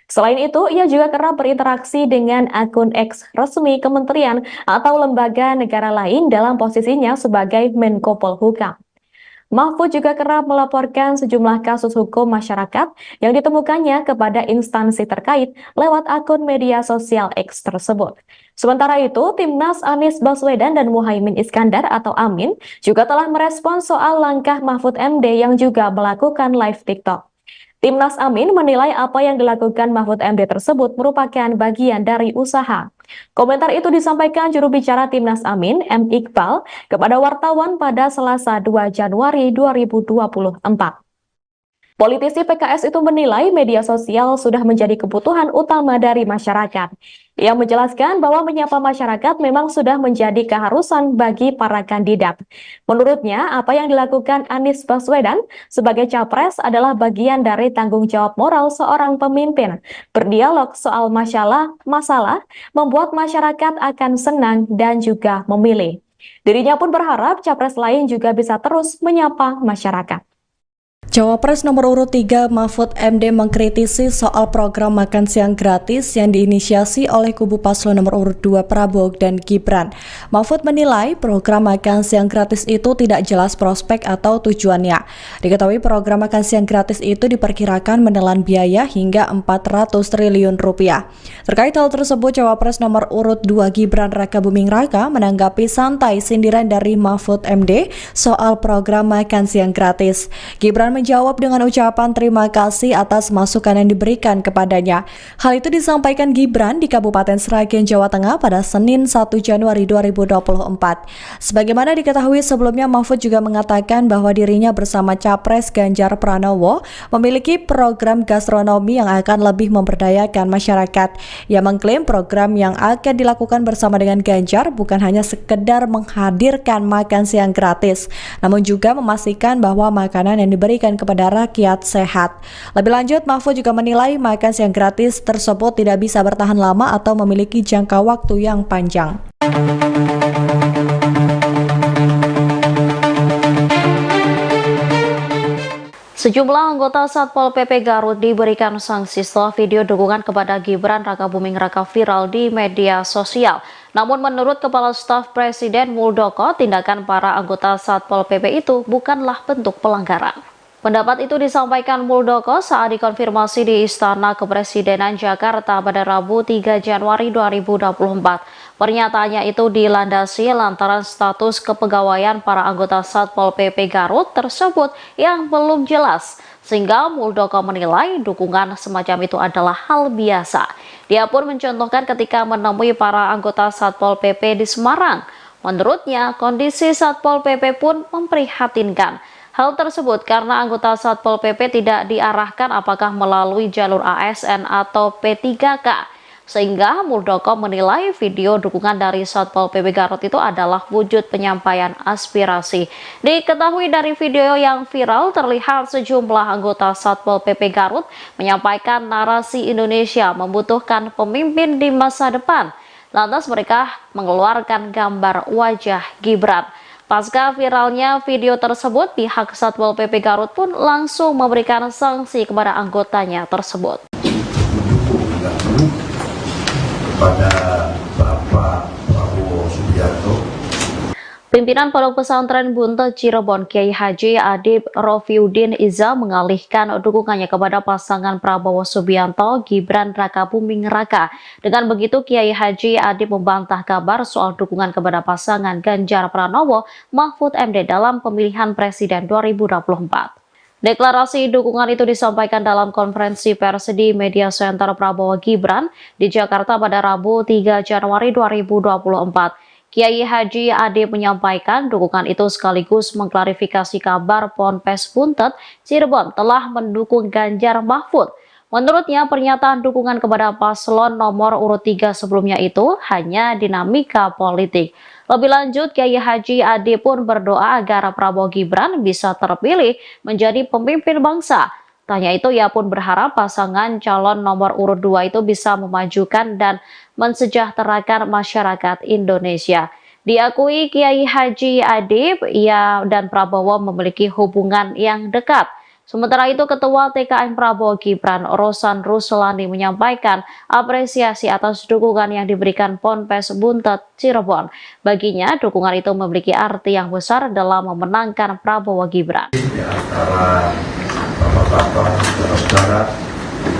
Selain itu, ia juga kerap berinteraksi dengan akun X resmi kementerian atau lembaga negara lain dalam posisinya sebagai Menko Polhukam. Mahfud juga kerap melaporkan sejumlah kasus hukum masyarakat yang ditemukannya kepada instansi terkait lewat akun media sosial X tersebut. Sementara itu, Timnas Anies Baswedan dan Muhaimin Iskandar atau Amin juga telah merespons soal langkah Mahfud MD yang juga melakukan live TikTok. Timnas Amin menilai apa yang dilakukan Mahfud MD tersebut merupakan bagian dari usaha. Komentar itu disampaikan juru bicara Timnas Amin, M. Iqbal, kepada wartawan pada Selasa 2 Januari 2024. Politisi PKS itu menilai media sosial sudah menjadi kebutuhan utama dari masyarakat. Ia menjelaskan bahwa menyapa masyarakat memang sudah menjadi keharusan bagi para kandidat. Menurutnya, apa yang dilakukan Anies Baswedan sebagai capres adalah bagian dari tanggung jawab moral seorang pemimpin. Berdialog soal masalah membuat masyarakat akan senang dan juga memilih. Dirinya pun berharap capres lain juga bisa terus menyapa masyarakat. Cawapres nomor urut 3 Mahfud MD mengkritisi soal program makan siang gratis yang diinisiasi oleh kubu paslon nomor urut 2 Prabowo dan Gibran. Mahfud menilai program makan siang gratis itu tidak jelas prospek atau tujuannya. Diketahui program makan siang gratis itu diperkirakan menelan biaya hingga 400 triliun rupiah. Terkait hal tersebut, Cawapres nomor urut 2 Gibran Rakabuming Raka menanggapi santai sindiran dari Mahfud MD soal program makan siang gratis. Gibran menjawab dengan ucapan terima kasih atas masukan yang diberikan kepadanya. Hal itu disampaikan Gibran di Kabupaten Sragen, Jawa Tengah pada Senin 1 Januari 2024. Sebagaimana diketahui sebelumnya, Mahfud juga mengatakan bahwa dirinya bersama Capres Ganjar Pranowo memiliki program gastronomi yang akan lebih memberdayakan masyarakat. Ia mengklaim program yang akan dilakukan bersama dengan Ganjar bukan hanya sekedar menghadirkan makan siang gratis, namun juga memastikan bahwa makanan yang diberikan kepada rakyat sehat. Lebih lanjut, Mahfud juga menilai makan siang gratis tersebut tidak bisa bertahan lama atau memiliki jangka waktu yang panjang. Sejumlah anggota Satpol PP Garut diberikan sanksi setelah video dukungan kepada Gibran Rakabuming Raka viral di media sosial. Namun menurut Kepala Staf Presiden Muldoko, tindakan para anggota Satpol PP itu bukanlah bentuk pelanggaran. Pendapat itu disampaikan Muldoko saat dikonfirmasi di Istana Kepresidenan Jakarta pada Rabu 3 Januari 2024. Pernyataannya itu dilandasi lantaran status kepegawaian para anggota Satpol PP Garut tersebut yang belum jelas, sehingga Muldoko menilai dukungan semacam itu adalah hal biasa. Dia pun mencontohkan ketika menemui para anggota Satpol PP di Semarang. Menurutnya, kondisi Satpol PP pun memprihatinkan. Hal tersebut karena anggota Satpol PP tidak diarahkan apakah melalui jalur ASN atau P3K. Sehingga Muldoko menilai video dukungan dari Satpol PP Garut itu adalah wujud penyampaian aspirasi. Diketahui dari video yang viral terlihat sejumlah anggota Satpol PP Garut menyampaikan narasi Indonesia membutuhkan pemimpin di masa depan. Lantas mereka mengeluarkan gambar wajah Gibran. Pasca viralnya video tersebut, pihak Satpol PP Garut pun langsung memberikan sanksi kepada anggotanya tersebut. Kepada Bapak Prabowo Subianto, Pimpinan Pondok Pesantren Buntet Cirebon Kiai Haji Adib Rofiuddin Iza mengalihkan dukungannya kepada pasangan Prabowo Subianto Gibran Rakabuming Raka. Dengan begitu Kiai Haji Adib membantah kabar soal dukungan kepada pasangan Ganjar Pranowo Mahfud MD dalam pemilihan presiden 2024. Deklarasi dukungan itu disampaikan dalam konferensi pers di Media Center Prabowo Gibran di Jakarta pada Rabu 3 Januari 2024. Kiai Haji Adib menyampaikan dukungan itu sekaligus mengklarifikasi kabar Ponpes Buntet Cirebon telah mendukung Ganjar Mahfud. Menurutnya, pernyataan dukungan kepada paslon nomor urut 3 sebelumnya itu hanya dinamika politik. Lebih lanjut, Kiai Haji Adib pun berdoa agar Prabowo Gibran bisa terpilih menjadi pemimpin bangsa. Tanya itu, ia pun berharap pasangan calon nomor urut 2 itu bisa memajukan dan mensejahterakan masyarakat Indonesia. Diakui Kiai Haji Adib, ia dan Prabowo memiliki hubungan yang dekat. Sementara itu, Ketua TKN Prabowo Gibran, Rosan Ruslani menyampaikan apresiasi atas dukungan yang diberikan Ponpes Buntet Cirebon. Baginya, dukungan itu memiliki arti yang besar dalam memenangkan Prabowo Gibran. Di antara bapak-bapak, saudara-saudara,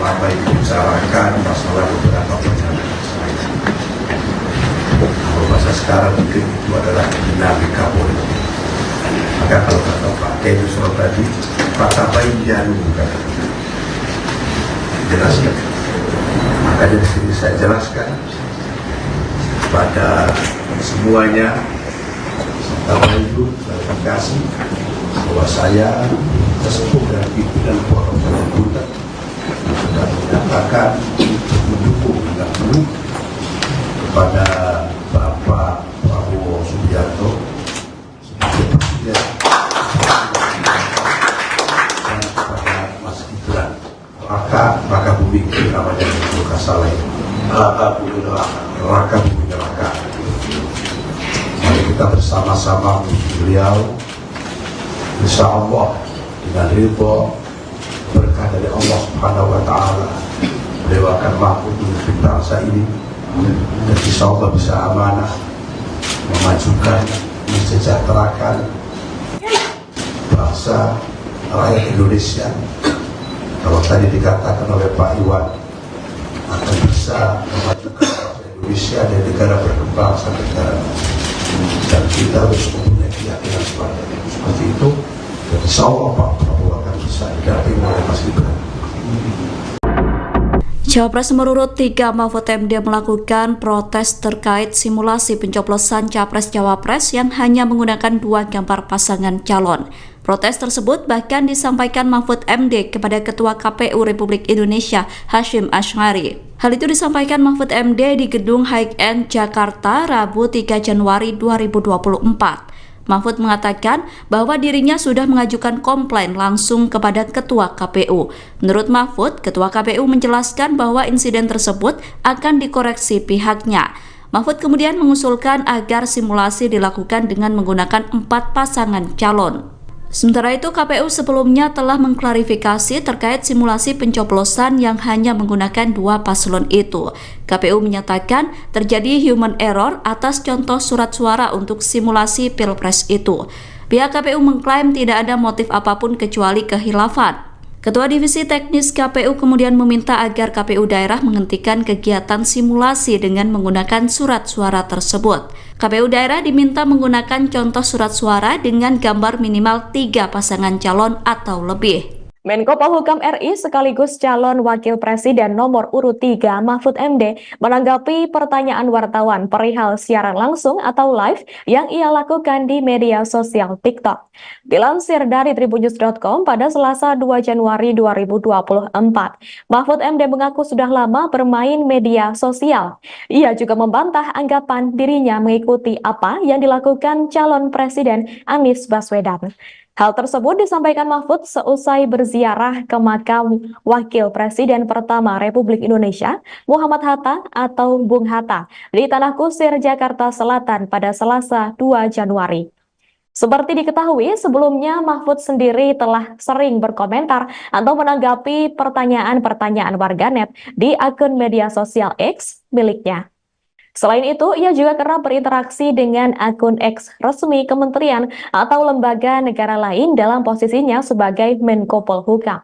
lama dibicarakan masalah beberapa pernyataan saya. Kalau bahasa sekarang mungkin itu adalah dinamika politik. Maka kalau kata Pak Kiai Nusron tadi, Pak Bainjanu jelaskan. Maka dari sini saya jelaskan kepada semuanya, Bapak Ibu, klarifikasi bahwa saya sesepuh dan pimpinan Pondok Pesantren Buntet sudah menyatakan untuk mendukung dengan penuh kepada Bapak Prabowo Subianto sebagai presiden dan kepada Mas Gibran Rakabuming namanya itu Kasale Rakabuming Raka. Mari kita bersama-sama menuju beliau, insya Allah dengan ridho berkah dari Allah Subhanahu wa Ta'ala, beliau akan mampu memimpin bangsa ini dan insya Allah bisa amanah memajukan, mensejahterakan bangsa rakyat Indonesia. Kalau tadi dikatakan oleh Pak Iwan akan bisa memajukan bangsa Indonesia dan negara berkembang sampai negara maju, dan kita harus mempunyai keyakinan seperti itu. Dan insya Allah Pak Prabowo akan bisa didampingi oleh Mas Gibran. Cawapres nomor urut 3 Mahfud MD melakukan protes terkait simulasi pencoblosan Capres-Cawapres yang hanya menggunakan 2 gambar pasangan calon. Protes tersebut bahkan disampaikan Mahfud MD kepada Ketua KPU Republik Indonesia Hasyim Asy'ari. Hal itu disampaikan Mahfud MD di Gedung High End Jakarta Rabu 3 Januari 2024. Mahfud mengatakan bahwa dirinya sudah mengajukan komplain langsung kepada Ketua KPU. Menurut Mahfud, Ketua KPU menjelaskan bahwa insiden tersebut akan dikoreksi pihaknya. Mahfud kemudian mengusulkan agar simulasi dilakukan dengan menggunakan 4 pasangan calon. Sementara itu, KPU sebelumnya telah mengklarifikasi terkait simulasi pencoblosan yang hanya menggunakan 2 paslon itu. KPU menyatakan terjadi human error atas contoh surat suara untuk simulasi Pilpres itu. Pihak KPU mengklaim tidak ada motif apapun kecuali kehilafan. Ketua Divisi Teknis KPU kemudian meminta agar KPU daerah menghentikan kegiatan simulasi dengan menggunakan surat suara tersebut. KPU daerah diminta menggunakan contoh surat suara dengan gambar minimal 3 pasangan calon atau lebih. Menko Polhukam RI sekaligus calon Wakil Presiden nomor urut 3 Mahfud MD menanggapi pertanyaan wartawan perihal siaran langsung atau live yang ia lakukan di media sosial TikTok. Dilansir dari tribunnews.com pada Selasa 2 Januari 2024, Mahfud MD mengaku sudah lama bermain media sosial. Ia juga membantah anggapan dirinya mengikuti apa yang dilakukan calon Presiden Anies Baswedan. Hal tersebut disampaikan Mahfud seusai berziarah ke makam Wakil Presiden pertama Republik Indonesia, Muhammad Hatta atau Bung Hatta, di Tanah Kusir, Jakarta Selatan pada Selasa 2 Januari. Seperti diketahui, sebelumnya Mahfud sendiri telah sering berkomentar atau menanggapi pertanyaan-pertanyaan warganet di akun media sosial X miliknya. Selain itu, ia juga kerap berinteraksi dengan akun X resmi kementerian atau lembaga negara lain dalam posisinya sebagai Menko Polhukam.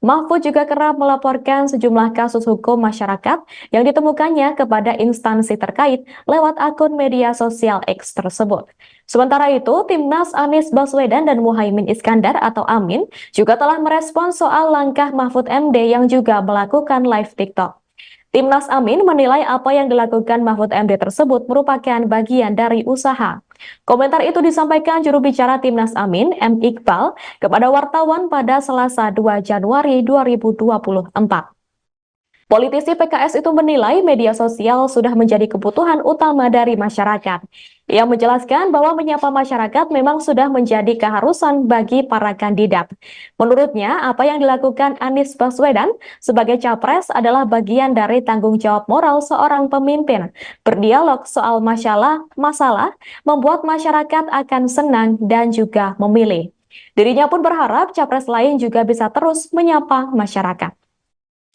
Mahfud juga kerap melaporkan sejumlah kasus hukum masyarakat yang ditemukannya kepada instansi terkait lewat akun media sosial X tersebut. Sementara itu, Timnas Anies Baswedan dan Muhaimin Iskandar atau Amin juga telah merespon soal langkah Mahfud MD yang juga melakukan live TikTok. Timnas Amin menilai apa yang dilakukan Mahfud MD tersebut merupakan bagian dari usaha. Komentar itu disampaikan juru bicara Timnas Amin, M. Iqbal, kepada wartawan pada Selasa 2 Januari 2024. Politisi PKS itu menilai media sosial sudah menjadi kebutuhan utama dari masyarakat. Ia menjelaskan bahwa menyapa masyarakat memang sudah menjadi keharusan bagi para kandidat. Menurutnya, apa yang dilakukan Anies Baswedan sebagai capres adalah bagian dari tanggung jawab moral seorang pemimpin. Berdialog soal masalah membuat masyarakat akan senang dan juga memilih. Dirinya pun berharap capres lain juga bisa terus menyapa masyarakat.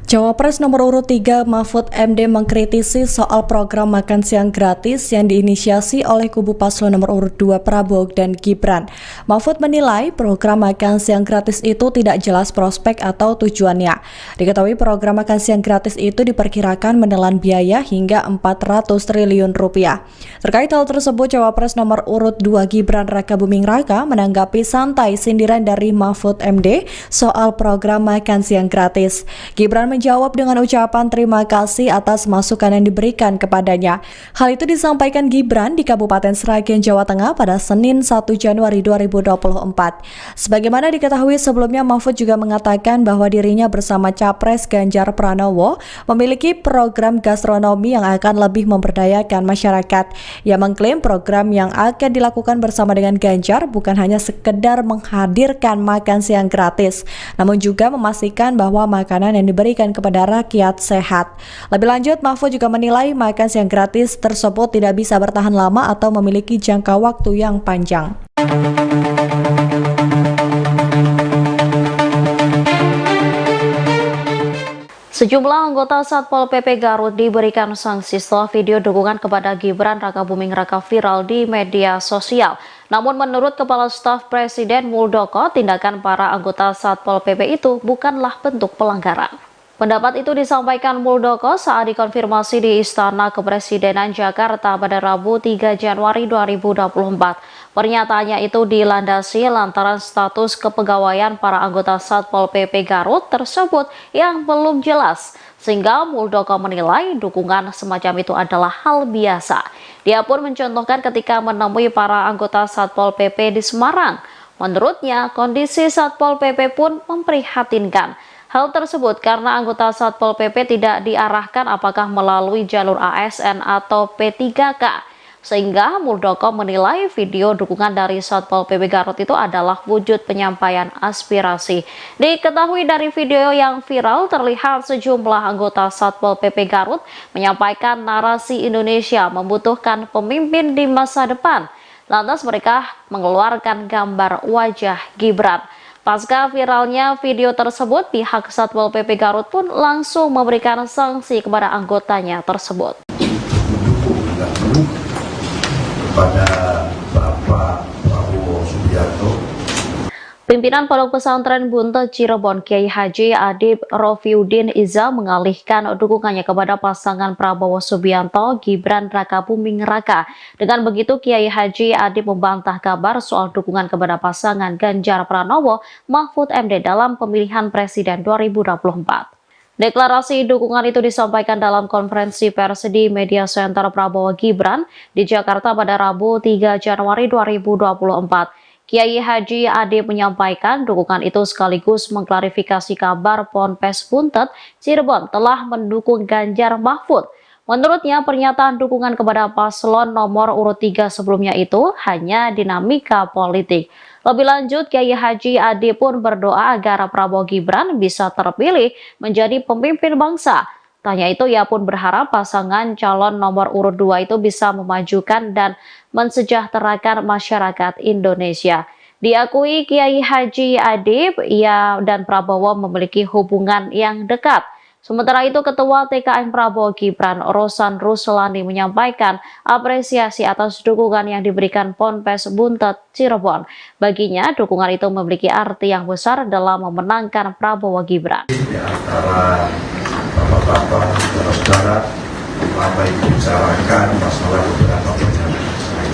Cawapres nomor urut 3 Mahfud MD mengkritisi soal program makan siang gratis yang diinisiasi oleh kubu paslon nomor urut 2 Prabowo dan Gibran. Mahfud menilai program makan siang gratis itu tidak jelas prospek atau tujuannya. Diketahui program makan siang gratis itu diperkirakan menelan biaya hingga 400 triliun rupiah. Terkait hal tersebut, Cawapres nomor urut 2 Gibran Rakabuming Raka menanggapi santai sindiran dari Mahfud MD soal program makan siang gratis. Gibran menjawab dengan ucapan terima kasih atas masukan yang diberikan kepadanya. Hal itu disampaikan Gibran di Kabupaten Sragen, Jawa Tengah pada Senin 1 Januari 2024. Sebagaimana diketahui sebelumnya, Mahfud juga mengatakan bahwa dirinya bersama Capres Ganjar Pranowo memiliki program gastronomi yang akan lebih memberdayakan masyarakat. Ia mengklaim program yang akan dilakukan bersama dengan Ganjar bukan hanya sekedar menghadirkan makan siang gratis, namun juga memastikan bahwa makanan yang diberikan kepada rakyat sehat. Lebih lanjut, Mahfud juga menilai makan siang gratis tersebut tidak bisa bertahan lama atau memiliki jangka waktu yang panjang. Sejumlah anggota Satpol PP Garut diberikan sanksi setelah video dukungan kepada Gibran Rakabuming Raka viral di media sosial. Namun menurut Kepala Staf Presiden Muldoko, tindakan para anggota Satpol PP itu bukanlah bentuk pelanggaran. Pendapat itu disampaikan Muldoko saat dikonfirmasi di Istana Kepresidenan Jakarta pada Rabu 3 Januari 2024. Pernyataannya itu dilandasi lantaran status kepegawaian para anggota Satpol PP Garut tersebut yang belum jelas, sehingga Muldoko menilai dukungan semacam itu adalah hal biasa. Dia pun mencontohkan ketika menemui para anggota Satpol PP di Semarang. Menurutnya, kondisi Satpol PP pun memprihatinkan. Hal tersebut karena anggota Satpol PP tidak diarahkan apakah melalui jalur ASN atau P3K, sehingga Muldoko menilai video dukungan dari Satpol PP Garut itu adalah wujud penyampaian aspirasi. Diketahui dari video yang viral terlihat sejumlah anggota Satpol PP Garut menyampaikan narasi Indonesia membutuhkan pemimpin di masa depan. Lantas mereka mengeluarkan gambar wajah Gibran. Pasca viralnya video tersebut, pihak Satpol PP Garut pun langsung memberikan sanksi kepada anggotanya tersebut. Kepada Bapak Prabowo Subianto. Pimpinan Pondok Pesantren Buntet Cirebon Kiai Haji Adib Rofiuddin Iza mengalihkan dukungannya kepada pasangan Prabowo Subianto Gibran Rakabuming Raka. Dengan begitu Kiai Haji Adib membantah kabar soal dukungan kepada pasangan Ganjar Pranowo Mahfud MD dalam pemilihan presiden 2024. Deklarasi dukungan itu disampaikan dalam konferensi pers di Media Center Prabowo Gibran di Jakarta pada Rabu 3 Januari 2024. Kiai Haji Adib menyampaikan dukungan itu sekaligus mengklarifikasi kabar Ponpes Buntet Cirebon telah mendukung Ganjar Mahfud. Menurutnya pernyataan dukungan kepada paslon nomor urut 3 sebelumnya itu hanya dinamika politik. Lebih lanjut, Kiai Haji Adib pun berdoa agar Prabowo Gibran bisa terpilih menjadi pemimpin bangsa. Tanya itu ia pun berharap pasangan calon nomor urut 2 itu bisa memajukan dan mensejahterakan masyarakat Indonesia. Diakui Kiai Haji Adib, ia dan Prabowo memiliki hubungan yang dekat. Sementara itu Ketua TKN Prabowo Gibran Rosan Ruslani menyampaikan apresiasi atas dukungan yang diberikan Ponpes Buntet Cirebon. Baginya dukungan itu memiliki arti yang besar dalam memenangkan Prabowo Gibran. Di antara bapak-bapak, saudara-saudara, apa yang dibicarakan masalah beberapa pernyataan saya.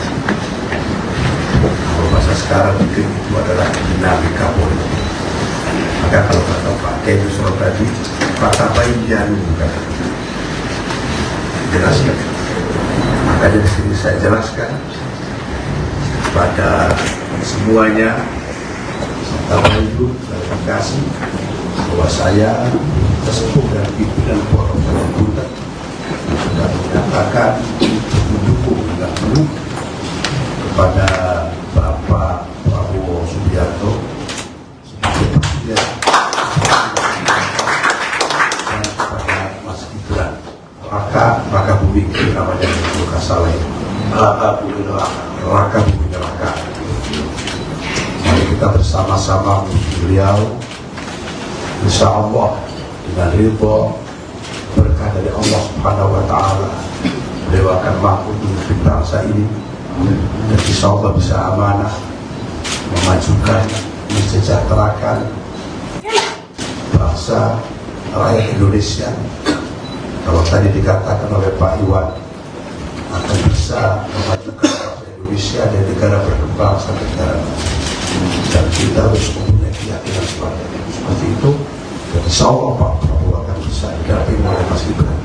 Kalau bahasa sekarang mungkin itu adalah dinamika politik. Maka kalau kata Pak Kiai Yusuf tadi, kata baik jarum kan, jelaskan. Makanya di sini saya jelaskan pada semuanya, serta ibu terima kasih bahwa saya sesepuh dan pimpinan Pondok Pesantren Buntet sudah menyatakan mendukung dan penuh kepada Bapak Prabowo Subianto sebagai presiden dan kepada Mas Gibran Rakabuming namanya bukan salah ini Rakabuming Raka. Mari kita bersama-sama menuju beliau, insya Allah dengan ridho berkah dari Allah Subhanahu wa Ta'ala, beliau akan mampu memimpin bangsa ini dan insya Allah bisa amanah memajukan, mensejahterakan bangsa rakyat Indonesia. Kalau tadi dikatakan oleh Pak Iwan akan bisa memajukan bangsa Indonesia dan negara berkembang sampai negara maju, dan kita harus mempunyai keyakinan seperti itu. Dan insya Allah Pak Prabowo akan bisa didampingi oleh Mas Gibran.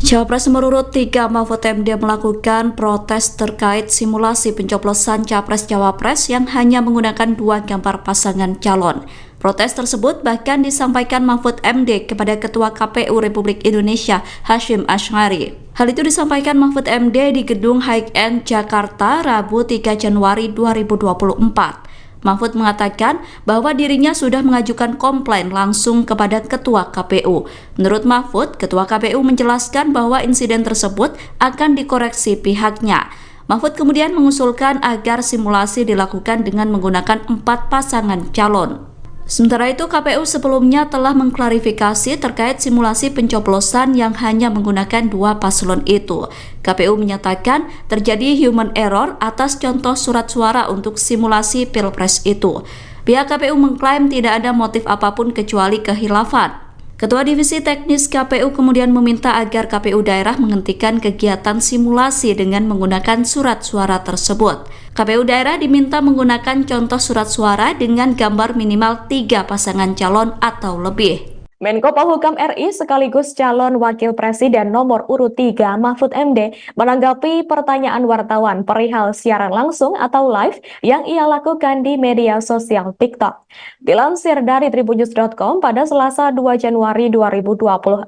Cawapres nomor urut 3 Mahfud MD melakukan protes terkait simulasi pencoblosan Capres-Cawapres yang hanya menggunakan 2 gambar pasangan calon. Protes tersebut bahkan disampaikan Mahfud MD kepada Ketua KPU Republik Indonesia Hasyim Asy'ari. Hal itu disampaikan Mahfud MD di Gedung High End Jakarta Rabu 3 Januari 2024. Mahfud mengatakan bahwa dirinya sudah mengajukan komplain langsung kepada Ketua KPU. Menurut Mahfud, Ketua KPU menjelaskan bahwa insiden tersebut akan dikoreksi pihaknya. Mahfud kemudian mengusulkan agar simulasi dilakukan dengan menggunakan 4 pasangan calon. Sementara itu, KPU sebelumnya telah mengklarifikasi terkait simulasi pencoblosan yang hanya menggunakan 2 paslon itu. KPU menyatakan terjadi human error atas contoh surat suara untuk simulasi Pilpres itu. Pihak KPU mengklaim tidak ada motif apapun kecuali kehilafan. Ketua Divisi Teknis KPU kemudian meminta agar KPU daerah menghentikan kegiatan simulasi dengan menggunakan surat suara tersebut. KPU daerah diminta menggunakan contoh surat suara dengan gambar minimal 3 pasangan calon atau lebih. Menko Polhukam RI sekaligus calon Wakil Presiden nomor urut 3 Mahfud MD menanggapi pertanyaan wartawan perihal siaran langsung atau live yang ia lakukan di media sosial TikTok. Dilansir dari tribunnews.com pada Selasa 2 Januari 2024,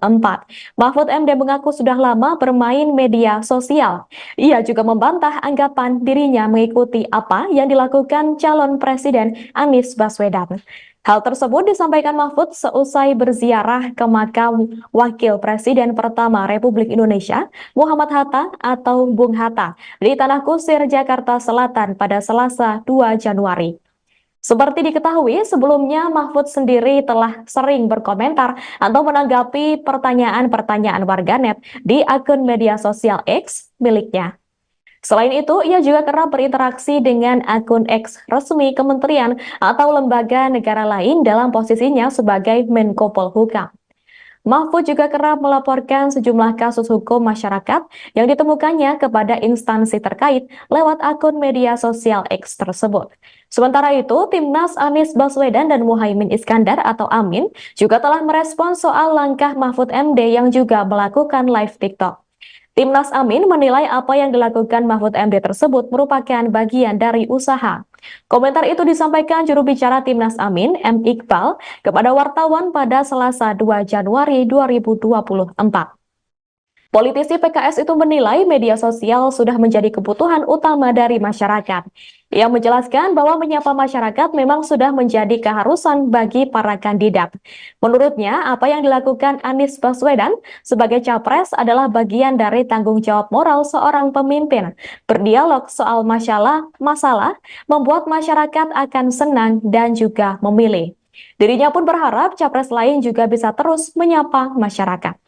Mahfud MD mengaku sudah lama bermain media sosial. Ia juga membantah anggapan dirinya mengikuti apa yang dilakukan calon Presiden Anies Baswedan. Hal tersebut disampaikan Mahfud seusai berziarah ke makam Wakil Presiden pertama Republik Indonesia, Muhammad Hatta atau Bung Hatta, di Tanah Kusir, Jakarta Selatan pada Selasa 2 Januari. Seperti diketahui, sebelumnya Mahfud sendiri telah sering berkomentar atau menanggapi pertanyaan-pertanyaan warganet di akun media sosial X miliknya. Selain itu, ia juga kerap berinteraksi dengan akun X resmi kementerian atau lembaga negara lain dalam posisinya sebagai Menko Polhukam. Mahfud juga kerap melaporkan sejumlah kasus hukum masyarakat yang ditemukannya kepada instansi terkait lewat akun media sosial X tersebut. Sementara itu, Timnas Anies Baswedan dan Muhaimin Iskandar atau Amin juga telah merespons soal langkah Mahfud MD yang juga melakukan live TikTok. Timnas Amin menilai apa yang dilakukan Mahfud MD tersebut merupakan bagian dari usaha. Komentar itu disampaikan juru bicara Timnas Amin, M. Iqbal, kepada wartawan pada Selasa 2 Januari 2024. Politisi PKS itu menilai media sosial sudah menjadi kebutuhan utama dari masyarakat. Ia menjelaskan bahwa menyapa masyarakat memang sudah menjadi keharusan bagi para kandidat. Menurutnya, apa yang dilakukan Anies Baswedan sebagai capres adalah bagian dari tanggung jawab moral seorang pemimpin. Berdialog soal masalah membuat masyarakat akan senang dan juga memilih. Dirinya pun berharap capres lain juga bisa terus menyapa masyarakat.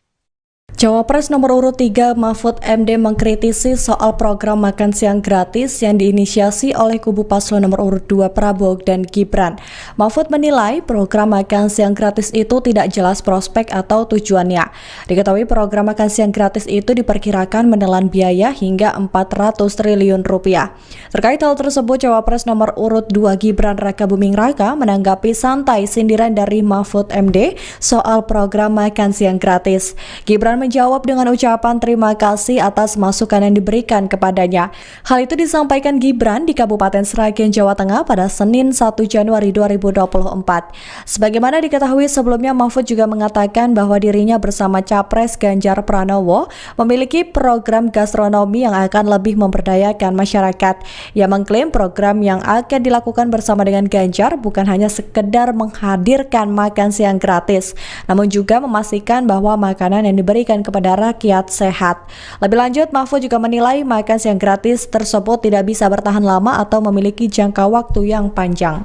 Cawapres nomor urut 3 Mahfud MD mengkritisi soal program makan siang gratis yang diinisiasi oleh kubu paslon nomor urut 2 Prabowo dan Gibran. Mahfud menilai program makan siang gratis itu tidak jelas prospek atau tujuannya. Diketahui program makan siang gratis itu diperkirakan menelan biaya hingga 400 triliun rupiah. Terkait hal tersebut, Cawapres nomor urut 2 Gibran Rakabuming Raka menanggapi santai sindiran dari Mahfud MD soal program makan siang gratis. Gibran menjawab dengan ucapan terima kasih atas masukan yang diberikan kepadanya. Hal itu disampaikan Gibran di Kabupaten Sragen, Jawa Tengah pada Senin 1 Januari 2024. Sebagaimana diketahui sebelumnya, Mahfud juga mengatakan bahwa dirinya bersama Capres Ganjar Pranowo memiliki program gastronomi yang akan lebih memberdayakan masyarakat. Ia mengklaim program yang akan dilakukan bersama dengan Ganjar bukan hanya sekedar menghadirkan makan siang gratis, namun juga memastikan bahwa makanan yang diberikan kepada rakyat sehat. Lebih lanjut, Mahfud juga menilai makan siang gratis tersebut tidak bisa bertahan lama atau memiliki jangka waktu yang panjang.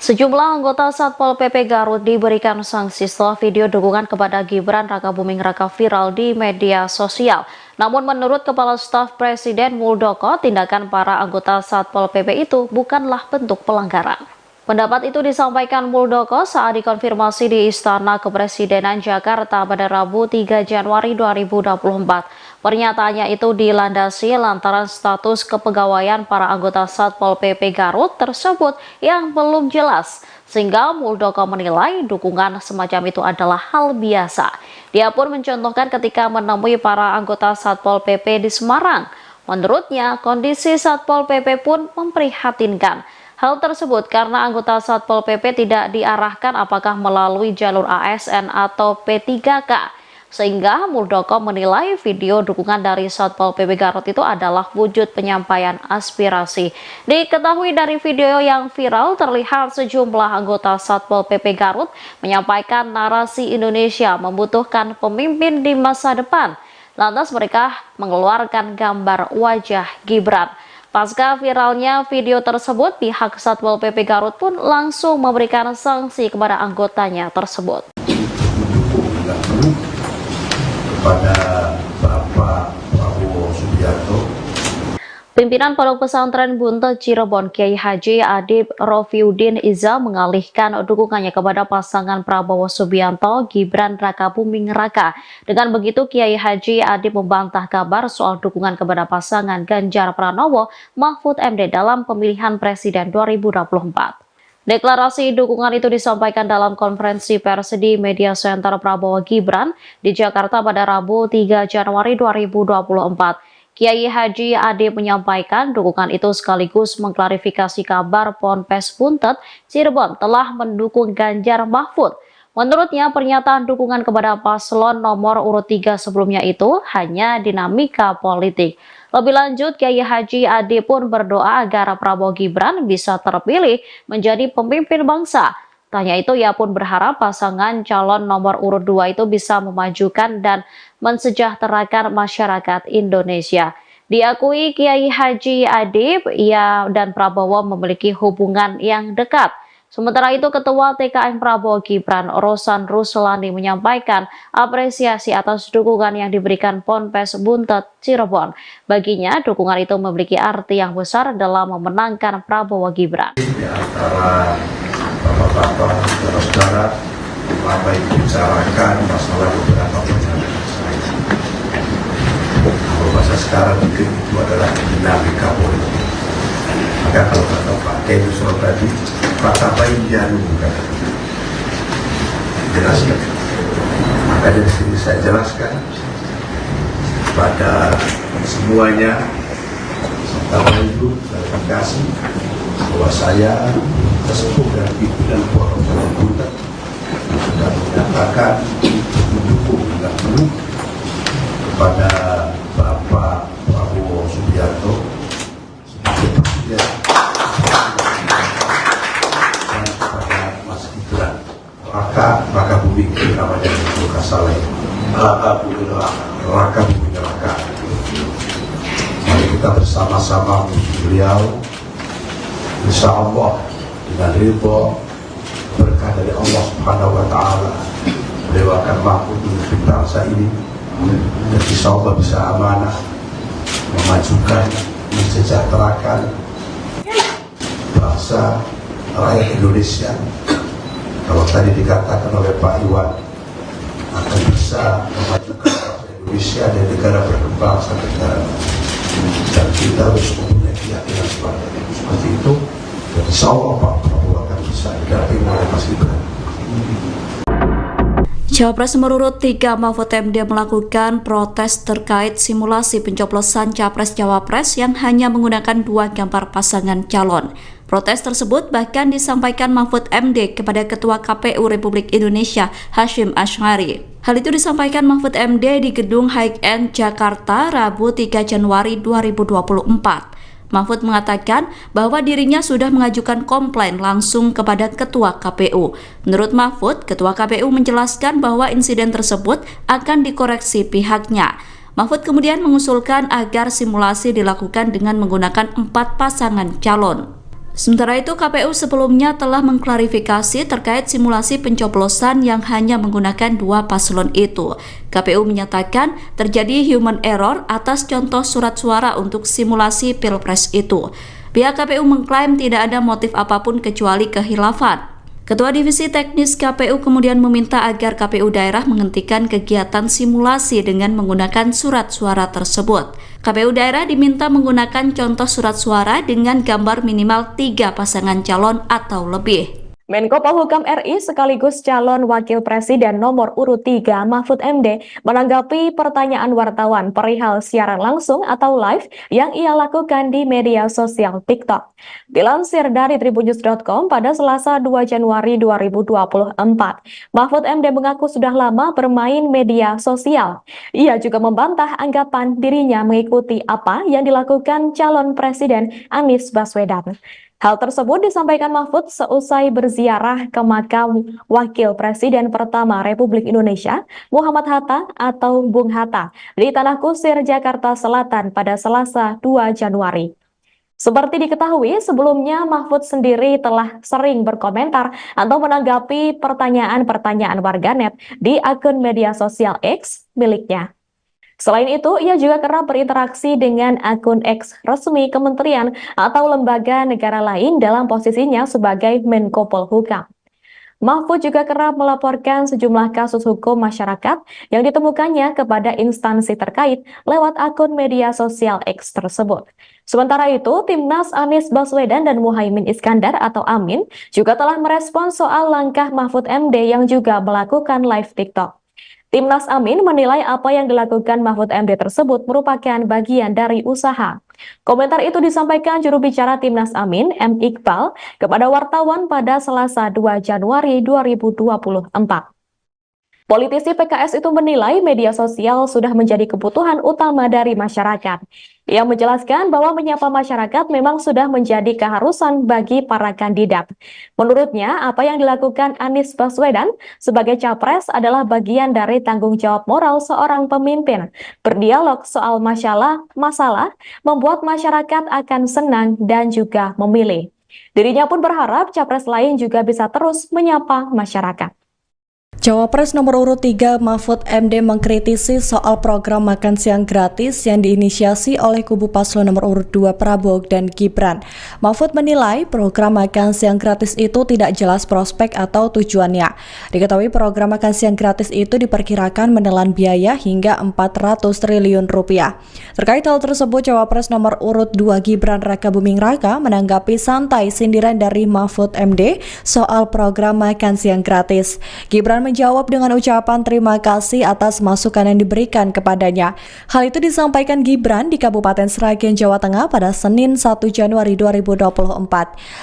Sejumlah anggota Satpol PP Garut diberikan sanksi setelah video dukungan kepada Gibran Rakabuming Raka viral di media sosial. Namun menurut Kepala Staf Presiden Muldoko, tindakan para anggota Satpol PP itu bukanlah bentuk pelanggaran. Pendapat itu disampaikan Muldoko saat dikonfirmasi di Istana Kepresidenan Jakarta pada Rabu 3 Januari 2024. Pernyataannya itu dilandasi lantaran status kepegawaian para anggota Satpol PP Garut tersebut yang belum jelas, sehingga Muldoko menilai dukungan semacam itu adalah hal biasa. Dia pun mencontohkan ketika menemui para anggota Satpol PP di Semarang. Menurutnya, kondisi Satpol PP pun memprihatinkan. Hal tersebut karena anggota Satpol PP tidak diarahkan apakah melalui jalur ASN atau P3K. Sehingga Muldoko menilai video dukungan dari Satpol PP Garut itu adalah wujud penyampaian aspirasi. Diketahui dari video yang viral terlihat sejumlah anggota Satpol PP Garut menyampaikan narasi Indonesia membutuhkan pemimpin di masa depan. Lantas mereka mengeluarkan gambar wajah Gibran. Pasca viralnya video tersebut, pihak Satpol PP Garut pun langsung memberikan sanksi kepada anggotanya tersebut. Kepada Bapak Prabowo Subianto, Pimpinan Pondok Pesantren Buntet Cirebon Kiai Haji Adib Rofiuddin Iza mengalihkan dukungannya kepada pasangan Prabowo Subianto Gibran Rakabuming Raka. Dengan begitu, Kiai Haji Adib membantah kabar soal dukungan kepada pasangan Ganjar Pranowo Mahfud MD dalam pemilihan Presiden 2024. Deklarasi dukungan itu disampaikan dalam konferensi pers di Media Center Prabowo Gibran di Jakarta pada Rabu 3 Januari 2024. Kiai Haji Adib menyampaikan dukungan itu sekaligus mengklarifikasi kabar Ponpes Buntet Cirebon telah mendukung Ganjar Mahfud. Menurutnya, pernyataan dukungan kepada paslon nomor urut 3 sebelumnya itu hanya dinamika politik. Lebih lanjut, Kiai Haji Adib pun berdoa agar Prabowo Gibran bisa terpilih menjadi pemimpin bangsa. Tanya itu, ia pun berharap pasangan calon nomor urut 2 itu bisa memajukan dan mensejahterakan masyarakat Indonesia. Diakui Kiai Haji Adib, ia dan Prabowo memiliki hubungan yang dekat. Sementara itu, Ketua TKN Prabowo Gibran, Rosan Ruslani, menyampaikan apresiasi atas dukungan yang diberikan Ponpes Buntet Cirebon. Baginya, dukungan itu memiliki arti yang besar dalam memenangkan Prabowo Gibran. Di antara bapak-bapak, saudara-saudara, apa yang dibicarakan masalah beberapa pertanyaan saya. Kalau bahasa sekarang mungkin itu adalah dinamika politik. Maka kalau kata Pak Teddy tadi, kata baik jarum jelaskan. Maka dari sini saya jelaskan pada semuanya, serta itu klarifikasi bahwa saya sesepuh dan pimpinan Ponpes Buntet sudah menyatakan mendukung dan penuh kepada Bapak Prabowo Subianto sebagai presiden dan kepada Mas Gibran Raka Buming namanya Luka Saleh Raka Buming Raka. Mari kita bersama-sama beliau, insya Allah dengan ridho berkah dari Allah Subhanahu wa Ta'ala, beliau akan mampu memimpin bangsa ini dan insya Allah bisa amanah, memajukan, mensejahterakan bangsa rakyat Indonesia. Kalau tadi dikatakan oleh Pak Iwan akan bisa memajukan bangsa Indonesia dan negara berkembang sampai negara, dan kita harus mempunyai keyakinan seperti itu. Dan insya Allah Pak Prabowo akan bisa didampingi oleh Mas Gibran. Cawapres nomor urut 3 Mahfud MD melakukan protes terkait simulasi pencoblosan Capres-Cawapres yang hanya menggunakan 2 gambar pasangan calon. Protes tersebut bahkan disampaikan Mahfud MD kepada Ketua KPU Republik Indonesia Hasyim Asy'ari. Hal itu disampaikan Mahfud MD di Gedung High End Jakarta Rabu 3 Januari 2024. Mahfud mengatakan bahwa dirinya sudah mengajukan komplain langsung kepada Ketua KPU. Menurut Mahfud, Ketua KPU menjelaskan bahwa insiden tersebut akan dikoreksi pihaknya. Mahfud kemudian mengusulkan agar simulasi dilakukan dengan menggunakan 4 pasangan calon. Sementara itu, KPU sebelumnya telah mengklarifikasi terkait simulasi pencoblosan yang hanya menggunakan 2 paslon itu. KPU menyatakan terjadi human error atas contoh surat suara untuk simulasi Pilpres itu. Pihak KPU mengklaim tidak ada motif apapun kecuali kehilafan. Ketua Divisi Teknis KPU kemudian meminta agar KPU daerah menghentikan kegiatan simulasi dengan menggunakan surat suara tersebut. KPU daerah diminta menggunakan contoh surat suara dengan gambar minimal 3 pasangan calon atau lebih. Menko Polhukam RI sekaligus calon Wakil Presiden nomor urut 3 Mahfud MD menanggapi pertanyaan wartawan perihal siaran langsung atau live yang ia lakukan di media sosial TikTok. Dilansir dari tribunnews.com pada Selasa 2 Januari 2024, Mahfud MD mengaku sudah lama bermain media sosial. Ia juga membantah anggapan dirinya mengikuti apa yang dilakukan calon Presiden Anies Baswedan. Hal tersebut disampaikan Mahfud seusai berziarah ke makam Wakil Presiden pertama Republik Indonesia, Muhammad Hatta atau Bung Hatta, di Tanah Kusir, Jakarta Selatan pada Selasa 2 Januari. Seperti diketahui, sebelumnya Mahfud sendiri telah sering berkomentar atau menanggapi pertanyaan-pertanyaan warganet di akun media sosial X miliknya. Selain itu, ia juga kerap berinteraksi dengan akun X resmi kementerian atau lembaga negara lain dalam posisinya sebagai Menko Polhukam. Mahfud juga kerap melaporkan sejumlah kasus hukum masyarakat yang ditemukannya kepada instansi terkait lewat akun media sosial X tersebut. Sementara itu, Timnas Anies Baswedan dan Muhaimin Iskandar atau Amin juga telah merespons soal langkah Mahfud MD yang juga melakukan live TikTok. Timnas Amin menilai apa yang dilakukan Mahfud MD tersebut merupakan bagian dari usaha. Komentar itu disampaikan juru bicara Timnas Amin, M. Iqbal, kepada wartawan pada Selasa 2 Januari 2024. Politisi PKS itu menilai media sosial sudah menjadi kebutuhan utama dari masyarakat. Ia menjelaskan bahwa menyapa masyarakat memang sudah menjadi keharusan bagi para kandidat. Menurutnya, apa yang dilakukan Anies Baswedan sebagai capres adalah bagian dari tanggung jawab moral seorang pemimpin. Berdialog soal masalah membuat masyarakat akan senang dan juga memilih. Dirinya pun berharap capres lain juga bisa terus menyapa masyarakat. Cawapres nomor urut 3 Mahfud MD mengkritisi soal program makan siang gratis yang diinisiasi oleh kubu paslon nomor urut 2 Prabowo dan Gibran. Mahfud menilai program makan siang gratis itu tidak jelas prospek atau tujuannya. Diketahui program makan siang gratis itu diperkirakan menelan biaya hingga 400 triliun rupiah. Terkait hal tersebut, Cawapres nomor urut 2 Gibran Rakabuming Raka menanggapi santai sindiran dari Mahfud MD soal program makan siang gratis. Gibran menjawab dengan ucapan terima kasih atas masukan yang diberikan kepadanya. Hal itu disampaikan Gibran di Kabupaten Sragen, Jawa Tengah pada Senin 1 Januari 2024.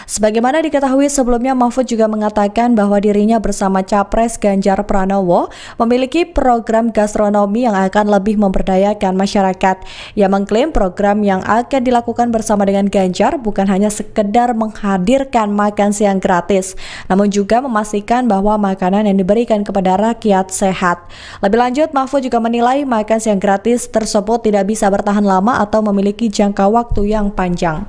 Sebagaimana diketahui sebelumnya, Mahfud juga mengatakan bahwa dirinya bersama Capres Ganjar Pranowo memiliki program gastronomi yang akan lebih memberdayakan masyarakat. Ia mengklaim program yang akan dilakukan bersama dengan Ganjar bukan hanya sekedar menghadirkan makan siang gratis, namun juga memastikan bahwa makanan yang diberikan kepada rakyat sehat. Lebih lanjut, Mahfud juga menilai makan siang gratis tersebut tidak bisa bertahan lama atau memiliki jangka waktu yang panjang.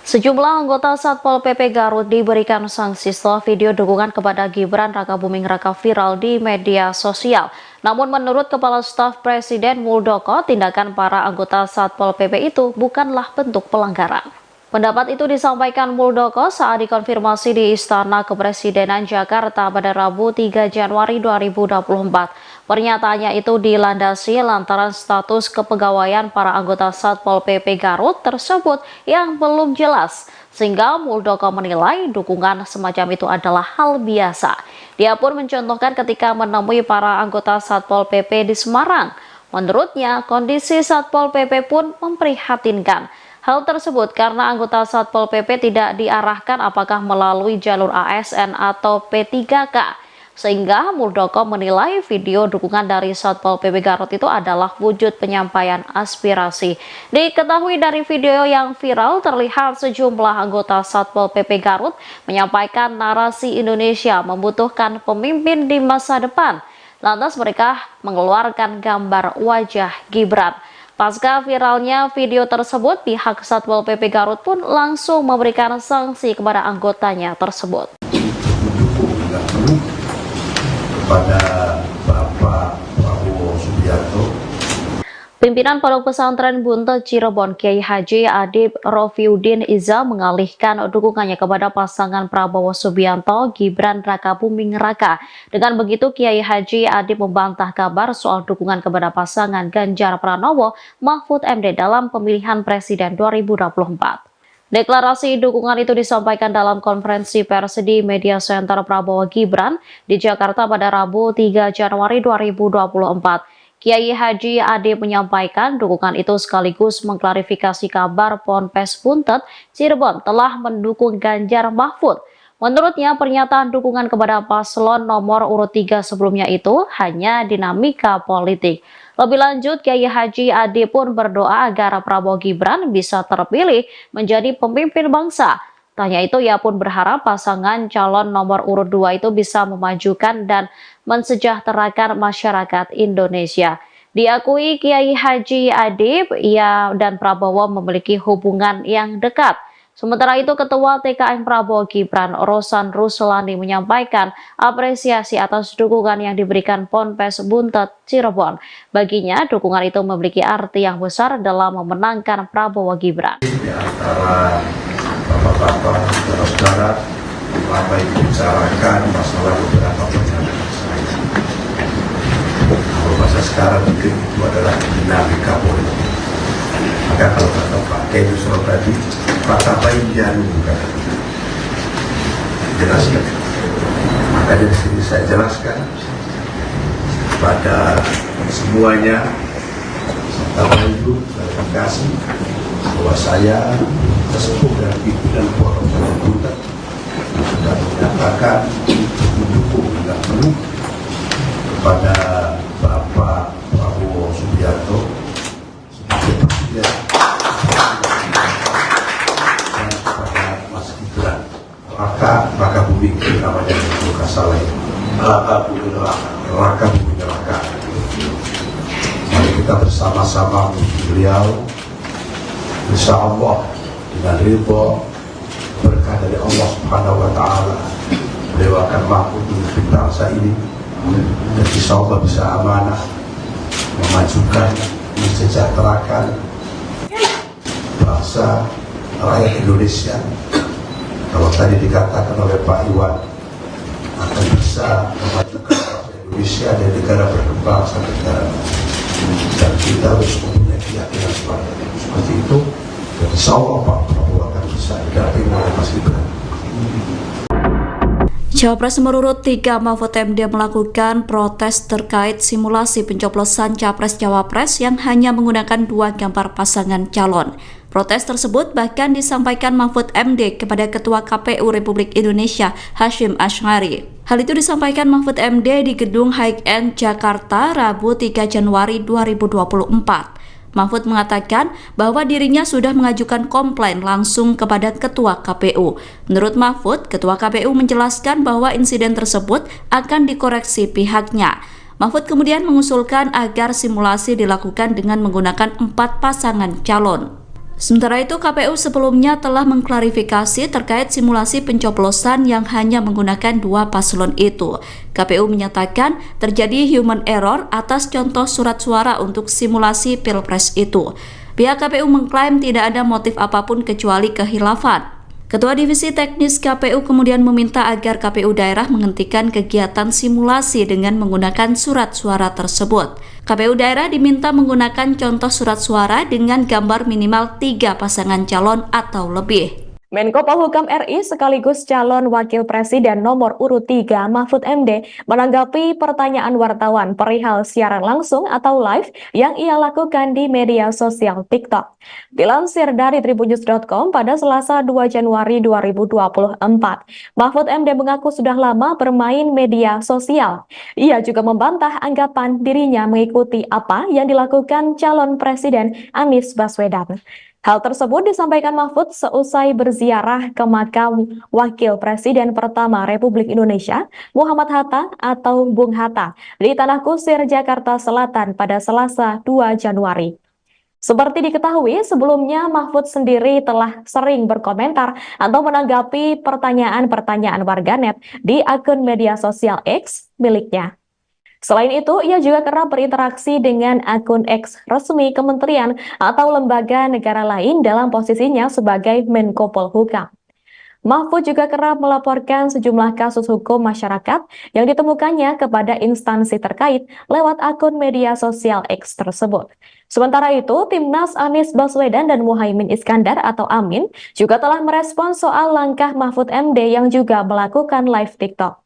Sejumlah anggota Satpol PP Garut diberikan sanksi setelah video dukungan kepada Gibran Rakabuming Raka viral di media sosial. Namun menurut Kepala Staf Presiden Muldoko, tindakan para anggota Satpol PP itu bukanlah bentuk pelanggaran. Pendapat itu disampaikan Muldoko saat dikonfirmasi di Istana Kepresidenan Jakarta pada Rabu 3 Januari 2024. Pernyataannya itu dilandasi lantaran status kepegawaian para anggota Satpol PP Garut tersebut yang belum jelas, sehingga Muldoko menilai dukungan semacam itu adalah hal biasa. Dia pun mencontohkan ketika menemui para anggota Satpol PP di Semarang. Menurutnya, kondisi Satpol PP pun memprihatinkan. Hal tersebut karena anggota Satpol PP tidak diarahkan apakah melalui jalur ASN atau P3K. Sehingga Muldoko menilai video dukungan dari Satpol PP Garut itu adalah wujud penyampaian aspirasi. Diketahui dari video yang viral terlihat sejumlah anggota Satpol PP Garut menyampaikan narasi Indonesia membutuhkan pemimpin di masa depan. Lantas mereka mengeluarkan gambar wajah Gibran. Pasca viralnya video tersebut, pihak Satpol PP Garut pun langsung memberikan sanksi kepada anggotanya tersebut. Kepada Bapak Prabowo Subianto, Pimpinan Pondok Pesantren Buntet Cirebon Kiai Haji Adib Rofiuddin Iza mengalihkan dukungannya kepada pasangan Prabowo Subianto Gibran Rakabuming Raka. Dengan begitu, Kiai Haji Adib membantah kabar soal dukungan kepada pasangan Ganjar Pranowo Mahfud MD dalam pemilihan Presiden 2024. Deklarasi dukungan itu disampaikan dalam konferensi pers di Media Center Prabowo Gibran di Jakarta pada Rabu 3 Januari 2024. Kiai Haji Adib menyampaikan dukungan itu sekaligus mengklarifikasi kabar Ponpes Buntet Cirebon telah mendukung Ganjar Mahfud. Menurutnya, pernyataan dukungan kepada paslon nomor urut 3 sebelumnya itu hanya dinamika politik. Lebih lanjut, Kiai Haji Adib pun berdoa agar Prabowo Gibran bisa terpilih menjadi pemimpin bangsa. Tanya itu, ia pun berharap pasangan calon nomor urut 2 itu bisa memajukan dan mensejahterakan masyarakat Indonesia. Diakui Kiai Haji Adib, ia dan Prabowo memiliki hubungan yang dekat. Sementara itu, Ketua TKN Prabowo Gibran, Rosan Ruslani, menyampaikan apresiasi atas dukungan yang diberikan Ponpes Buntet Cirebon. Baginya, dukungan itu memiliki arti yang besar dalam memenangkan Prabowo Gibran. Di antara bapak-bapak, saudara-saudara, apa yang dibicarakan masalah beberapa pernyataan saya. Kalau bahasa sekarang mungkin itu adalah dinamika politik. Maka kalau kata Pak Kiai Yusro tadi, kata bayian bukan jelaskan. Maka dari sini saya jelaskan pada semuanya, serta ibu, terima kasih bahwa saya sesepuh dan pimpinan Pondok Pesantren Buntet sudah menyatakan mendukung dengan penuh kepada Bapak Prabowo Subianto sebagai presiden dan kepada Mas Gibran Rakabuming namanya bukan salah, Rakabuming Raka. Mari kita kita bersama-sama beliau, insya Allah dengan ridho berkah dari Allah Subhanahu wa Ta'ala, beliau akan mampu memimpin bangsa ini dan insya Allah bisa amanah memajukan, mensejahterakan bangsa rakyat Indonesia. Kalau tadi dikatakan oleh Pak Iwan akan bisa memajukan bangsa Indonesia dan negara berkembang sampai negara maju. Dan kita harus mempunyai keyakinan seperti itu. Dan insya Allah Pak Prabowo akan bisa didampingi oleh Mas Gibran. Cawapres nomor urut 3 Mahfud MD melakukan protes terkait simulasi pencoblosan Capres-Cawapres yang hanya menggunakan 2 gambar pasangan calon. Protes tersebut bahkan disampaikan Mahfud MD kepada Ketua KPU Republik Indonesia Hasyim Asy'ari. Hal itu disampaikan Mahfud MD di Gedung High End Jakarta Rabu 3 Januari 2024. Mahfud mengatakan bahwa dirinya sudah mengajukan komplain langsung kepada Ketua KPU. Menurut Mahfud, Ketua KPU menjelaskan bahwa insiden tersebut akan dikoreksi pihaknya. Mahfud kemudian mengusulkan agar simulasi dilakukan dengan menggunakan 4 pasangan calon. Sementara itu, KPU sebelumnya telah mengklarifikasi terkait simulasi pencoblosan yang hanya menggunakan 2 paslon itu. KPU menyatakan terjadi human error atas contoh surat suara untuk simulasi Pilpres itu. Pihak KPU mengklaim tidak ada motif apapun kecuali kehilafan. Ketua Divisi Teknis KPU kemudian meminta agar KPU daerah menghentikan kegiatan simulasi dengan menggunakan surat suara tersebut. KPU daerah diminta menggunakan contoh surat suara dengan gambar minimal 3 pasangan calon atau lebih. Menko Polhukam RI sekaligus calon Wakil Presiden nomor urut 3 Mahfud MD menanggapi pertanyaan wartawan perihal siaran langsung atau live yang ia lakukan di media sosial TikTok. Dilansir dari tribunnews.com pada Selasa 2 Januari 2024, Mahfud MD mengaku sudah lama bermain media sosial. Ia juga membantah anggapan dirinya mengikuti apa yang dilakukan calon Presiden Anies Baswedan. Hal tersebut disampaikan Mahfud seusai berziarah ke makam Wakil Presiden pertama Republik Indonesia, Muhammad Hatta atau Bung Hatta, di Tanah Kusir, Jakarta Selatan pada Selasa 2 Januari. Seperti diketahui, sebelumnya Mahfud sendiri telah sering berkomentar atau menanggapi pertanyaan-pertanyaan warganet di akun media sosial X miliknya. Selain itu, ia juga kerap berinteraksi dengan akun X resmi kementerian atau lembaga negara lain dalam posisinya sebagai Menko Polhukam. Mahfud juga kerap melaporkan sejumlah kasus hukum masyarakat yang ditemukannya kepada instansi terkait lewat akun media sosial X tersebut. Sementara itu, Timnas Anies Baswedan dan Muhaimin Iskandar atau Amin juga telah merespon soal langkah Mahfud MD yang juga melakukan live TikTok.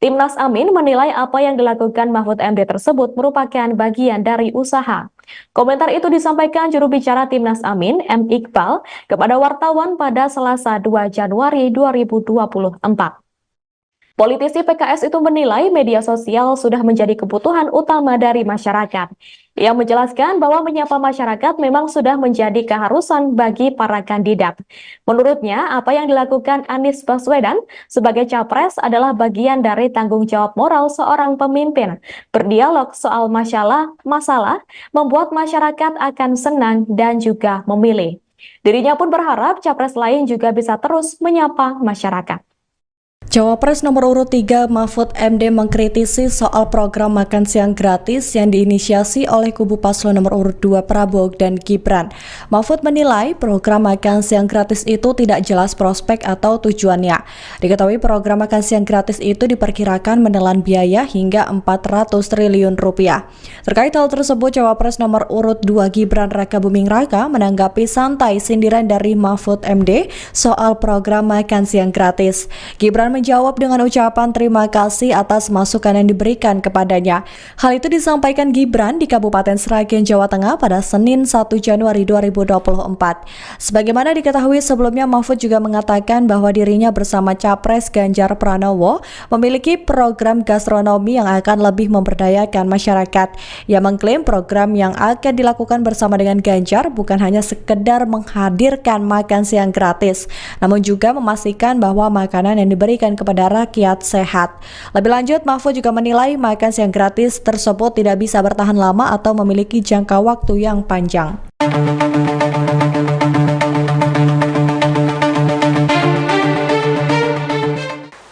Timnas Amin menilai apa yang dilakukan Mahfud MD tersebut merupakan bagian dari usaha. Komentar itu disampaikan juru bicara Timnas Amin, M. Iqbal, kepada wartawan pada Selasa 2 Januari 2024. Politisi PKS itu menilai media sosial sudah menjadi kebutuhan utama dari masyarakat. Ia menjelaskan bahwa menyapa masyarakat memang sudah menjadi keharusan bagi para kandidat. Menurutnya, apa yang dilakukan Anies Baswedan sebagai capres adalah bagian dari tanggung jawab moral seorang pemimpin. Berdialog soal masalah membuat masyarakat akan senang dan juga memilih. Dirinya pun berharap capres lain juga bisa terus menyapa masyarakat. Cawapres nomor urut 3 Mahfud MD mengkritisi soal program makan siang gratis yang diinisiasi oleh kubu paslon nomor urut 2 Prabowo dan Gibran. Mahfud menilai program makan siang gratis itu tidak jelas prospek atau tujuannya. Diketahui program makan siang gratis itu diperkirakan menelan biaya hingga 400 triliun rupiah. Terkait hal tersebut, Cawapres nomor urut 2 Gibran Rakabuming Raka menanggapi santai sindiran dari Mahfud MD soal program makan siang gratis. Gibran menjawab dengan ucapan terima kasih atas masukan yang diberikan kepadanya. Hal itu disampaikan Gibran di Kabupaten Sragen, Jawa Tengah pada Senin 1 Januari 2024. Sebagaimana diketahui sebelumnya, Mahfud juga mengatakan bahwa dirinya bersama Capres Ganjar Pranowo memiliki program gastronomi yang akan lebih memberdayakan masyarakat. Ia mengklaim program yang akan dilakukan bersama dengan Ganjar bukan hanya sekedar menghadirkan makan siang gratis, namun juga memastikan bahwa makanan yang diberikan dan kepada rakyat sehat. Lebih lanjut, Mahfud juga menilai makan siang gratis tersebut tidak bisa bertahan lama atau memiliki jangka waktu yang panjang.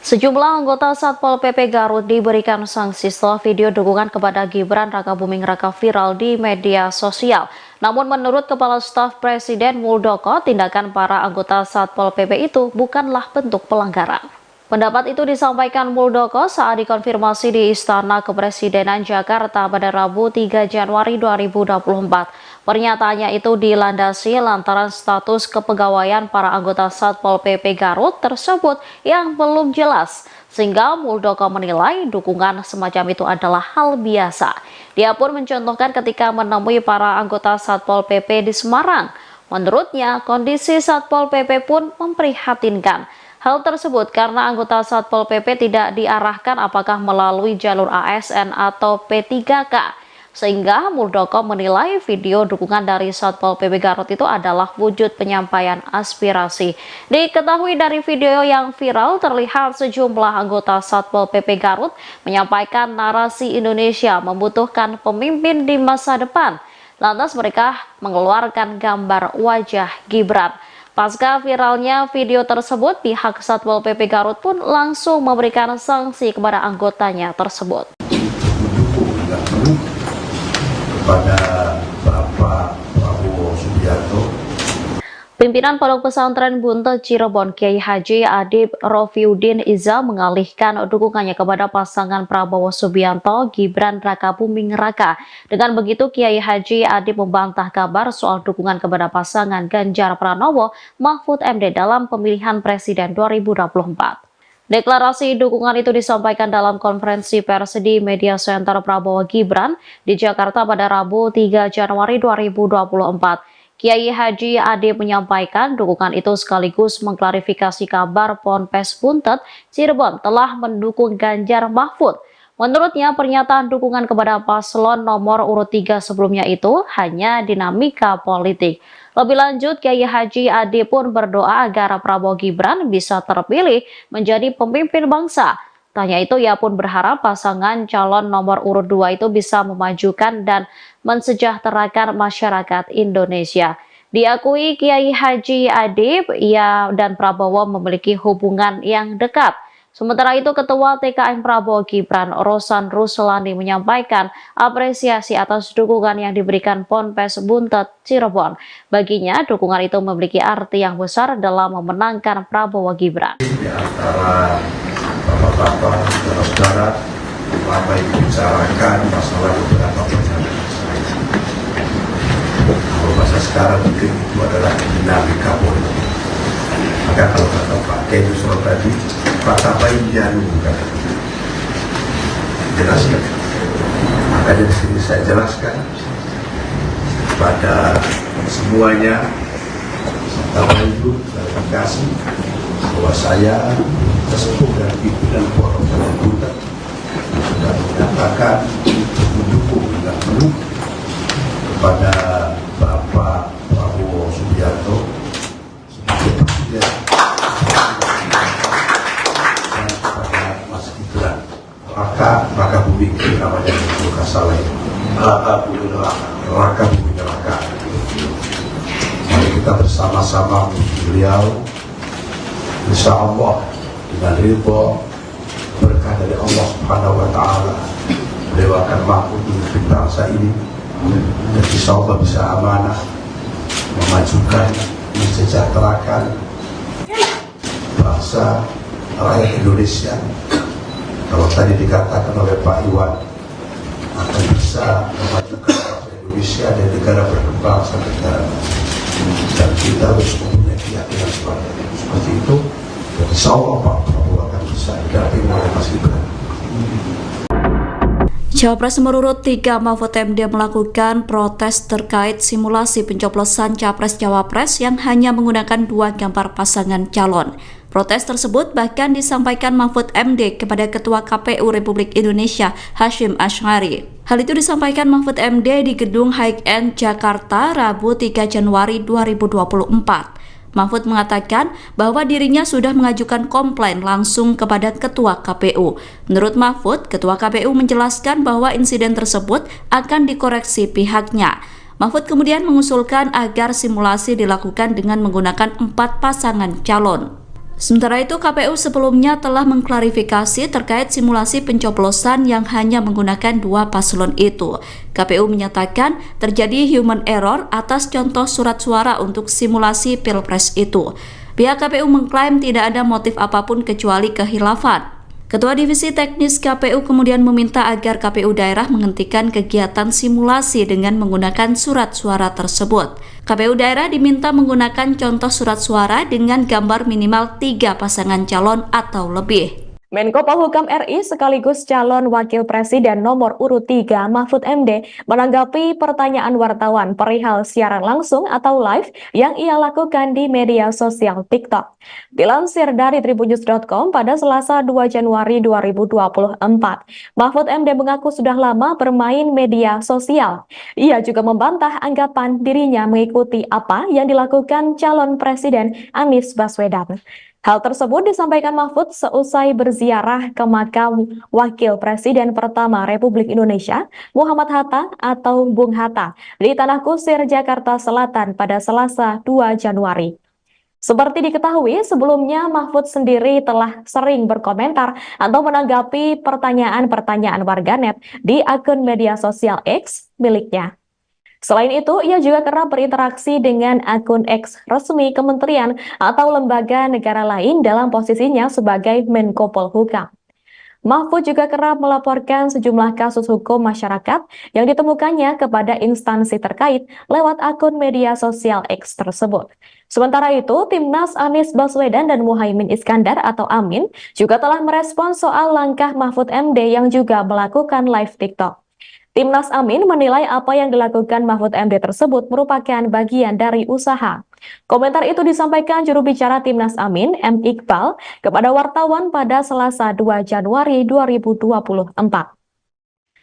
Sejumlah anggota Satpol PP Garut diberikan sanksi setelah video dukungan kepada Gibran Rakabuming Raka viral di media sosial. Namun menurut Kepala Staf Presiden Muldoko, tindakan para anggota Satpol PP itu bukanlah bentuk pelanggaran. Pendapat itu disampaikan Muldoko saat dikonfirmasi di Istana Kepresidenan Jakarta pada Rabu 3 Januari 2024. Pernyataannya itu dilandasi lantaran status kepegawaian para anggota Satpol PP Garut tersebut yang belum jelas, sehingga Muldoko menilai dukungan semacam itu adalah hal biasa. Dia pun mencontohkan ketika menemui para anggota Satpol PP di Semarang. Menurutnya, kondisi Satpol PP pun memprihatinkan. Hal tersebut karena anggota Satpol PP tidak diarahkan apakah melalui jalur ASN atau P3K. Sehingga Muldoko menilai video dukungan dari Satpol PP Garut itu adalah wujud penyampaian aspirasi. Diketahui dari video yang viral terlihat sejumlah anggota Satpol PP Garut menyampaikan narasi Indonesia membutuhkan pemimpin di masa depan. Lantas mereka mengeluarkan gambar wajah Gibran. Pasca viralnya video tersebut, pihak Satpol PP Garut pun langsung memberikan sanksi kepada anggotanya tersebut. Kepada Bapak Prabowo Subianto, Pimpinan Pondok Pesantren Buntet Cirebon Kiai Haji Adib Rofiuddin Iza mengalihkan dukungannya kepada pasangan Prabowo Subianto Gibran Rakabuming Raka. Dengan begitu, Kiai Haji Adib membantah kabar soal dukungan kepada pasangan Ganjar Pranowo Mahfud MD dalam pemilihan Presiden 2024. Deklarasi dukungan itu disampaikan dalam konferensi pers di Media Center Prabowo Gibran di Jakarta pada Rabu 3 Januari 2024. Kiai Haji Adib menyampaikan dukungan itu sekaligus mengklarifikasi kabar Ponpes Buntet Cirebon telah mendukung Ganjar Mahfud. Menurutnya, pernyataan dukungan kepada paslon nomor urut 3 sebelumnya itu hanya dinamika politik. Lebih lanjut, Kiai Haji Adib pun berdoa agar Prabowo Gibran bisa terpilih menjadi pemimpin bangsa. Tanya itu, ia pun berharap pasangan calon nomor urut 2 itu bisa memajukan dan mensejahterakan masyarakat Indonesia. Diakui Kiai Haji Adib, ia dan Prabowo memiliki hubungan yang dekat. Sementara itu, Ketua TKN Prabowo Gibran, Rosan Ruslani, menyampaikan apresiasi atas dukungan yang diberikan Ponpes Buntet Cirebon. Baginya, dukungan itu memiliki arti yang besar dalam memenangkan Prabowo Gibran. Di antara bapak-bapak saudara-saudara, lama dibicarakan masalah beberapa pernyataan saya. Kalau bahasa sekarang mungkin itu adalah dinamika politik. Maka kalau kata Pak Kiai tadi, kata baik jangan jelaskan. Maka dari sini saya jelaskan kepada semuanya, serta Ibu klarifikasi bahwa saya sesepuh dan pimpinan Pondok Pesantren Buntet sudah menyatakan mendukung dengan penuh kepada Bapak Prabowo Subianto sebagai presiden dan kepada Mas Gibran Rakabuming namanya bukan salah itu Rakabuming Raka. Mari kita bersama-sama beliau, insya Allah dengan ridho berkah dari Allah Subhanahu wa Ta'ala, beliau akan mampu memimpin bangsa ini dan insya Allah bisa amanah memajukan, mensejahterakan bangsa rakyat Indonesia. Kalau tadi dikatakan oleh Pak Iwan akan bisa memajukan bangsa Indonesia dan negara berkembang sampai negara maju, dan kita harus mempunyai keyakinan seperti itu. Insya Allah Pak Prabowo akan bisa didampingi oleh Mas Gibran. Cawapres nomor urut 3 Mahfud MD melakukan protes terkait simulasi pencoblosan Capres-Cawapres yang hanya menggunakan 2 gambar pasangan calon. Protes tersebut bahkan disampaikan Mahfud MD kepada Ketua KPU Republik Indonesia Hasyim Asy'ari. Hal itu disampaikan Mahfud MD di Gedung High End Jakarta Rabu 3 Januari 2024. Mahfud mengatakan bahwa dirinya sudah mengajukan komplain langsung kepada Ketua KPU. Menurut Mahfud, Ketua KPU menjelaskan bahwa insiden tersebut akan dikoreksi pihaknya. Mahfud kemudian mengusulkan agar simulasi dilakukan dengan menggunakan 4 pasangan calon. Sementara itu, KPU sebelumnya telah mengklarifikasi terkait simulasi pencoblosan yang hanya menggunakan 2 paslon itu. KPU menyatakan terjadi human error atas contoh surat suara untuk simulasi Pilpres itu. Pihak KPU mengklaim tidak ada motif apapun kecuali kehilafan. Ketua Divisi Teknis KPU kemudian meminta agar KPU daerah menghentikan kegiatan simulasi dengan menggunakan surat suara tersebut. KPU daerah diminta menggunakan contoh surat suara dengan gambar minimal 3 pasangan calon atau lebih. Menko Polhukam RI sekaligus calon Wakil Presiden nomor urut 3 Mahfud MD menanggapi pertanyaan wartawan perihal siaran langsung atau live yang ia lakukan di media sosial TikTok. Dilansir dari tribunnews.com pada Selasa 2 Januari 2024, Mahfud MD mengaku sudah lama bermain media sosial. Ia juga membantah anggapan dirinya mengikuti apa yang dilakukan calon Presiden Anies Baswedan. Hal tersebut disampaikan Mahfud seusai berziarah ke makam Wakil Presiden pertama Republik Indonesia, Muhammad Hatta atau Bung Hatta, di Tanah Kusir, Jakarta Selatan pada Selasa 2 Januari. Seperti diketahui, sebelumnya Mahfud sendiri telah sering berkomentar atau menanggapi pertanyaan-pertanyaan warganet di akun media sosial X miliknya. Selain itu, ia juga kerap berinteraksi dengan akun X resmi kementerian atau lembaga negara lain dalam posisinya sebagai Menko Polhukam. Mahfud juga kerap melaporkan sejumlah kasus hukum masyarakat yang ditemukannya kepada instansi terkait lewat akun media sosial X tersebut. Sementara itu, Timnas Anies Baswedan dan Muhaimin Iskandar atau Amin juga telah merespons soal langkah Mahfud MD yang juga melakukan live TikTok. Timnas Amin menilai apa yang dilakukan Mahfud MD tersebut merupakan bagian dari usaha. Komentar itu disampaikan juru bicara Timnas Amin, M. Iqbal, kepada wartawan pada Selasa 2 Januari 2024.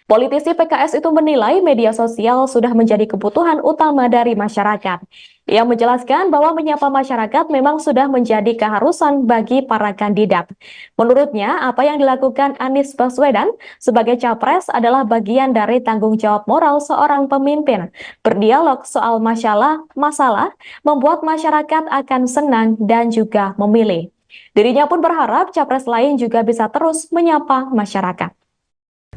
Politisi PKS itu menilai media sosial sudah menjadi kebutuhan utama dari masyarakat. Ia menjelaskan bahwa menyapa masyarakat memang sudah menjadi keharusan bagi para kandidat. Menurutnya, apa yang dilakukan Anies Baswedan sebagai capres adalah bagian dari tanggung jawab moral seorang pemimpin. Berdialog soal masalah membuat masyarakat akan senang dan juga memilih. Dirinya pun berharap capres lain juga bisa terus menyapa masyarakat.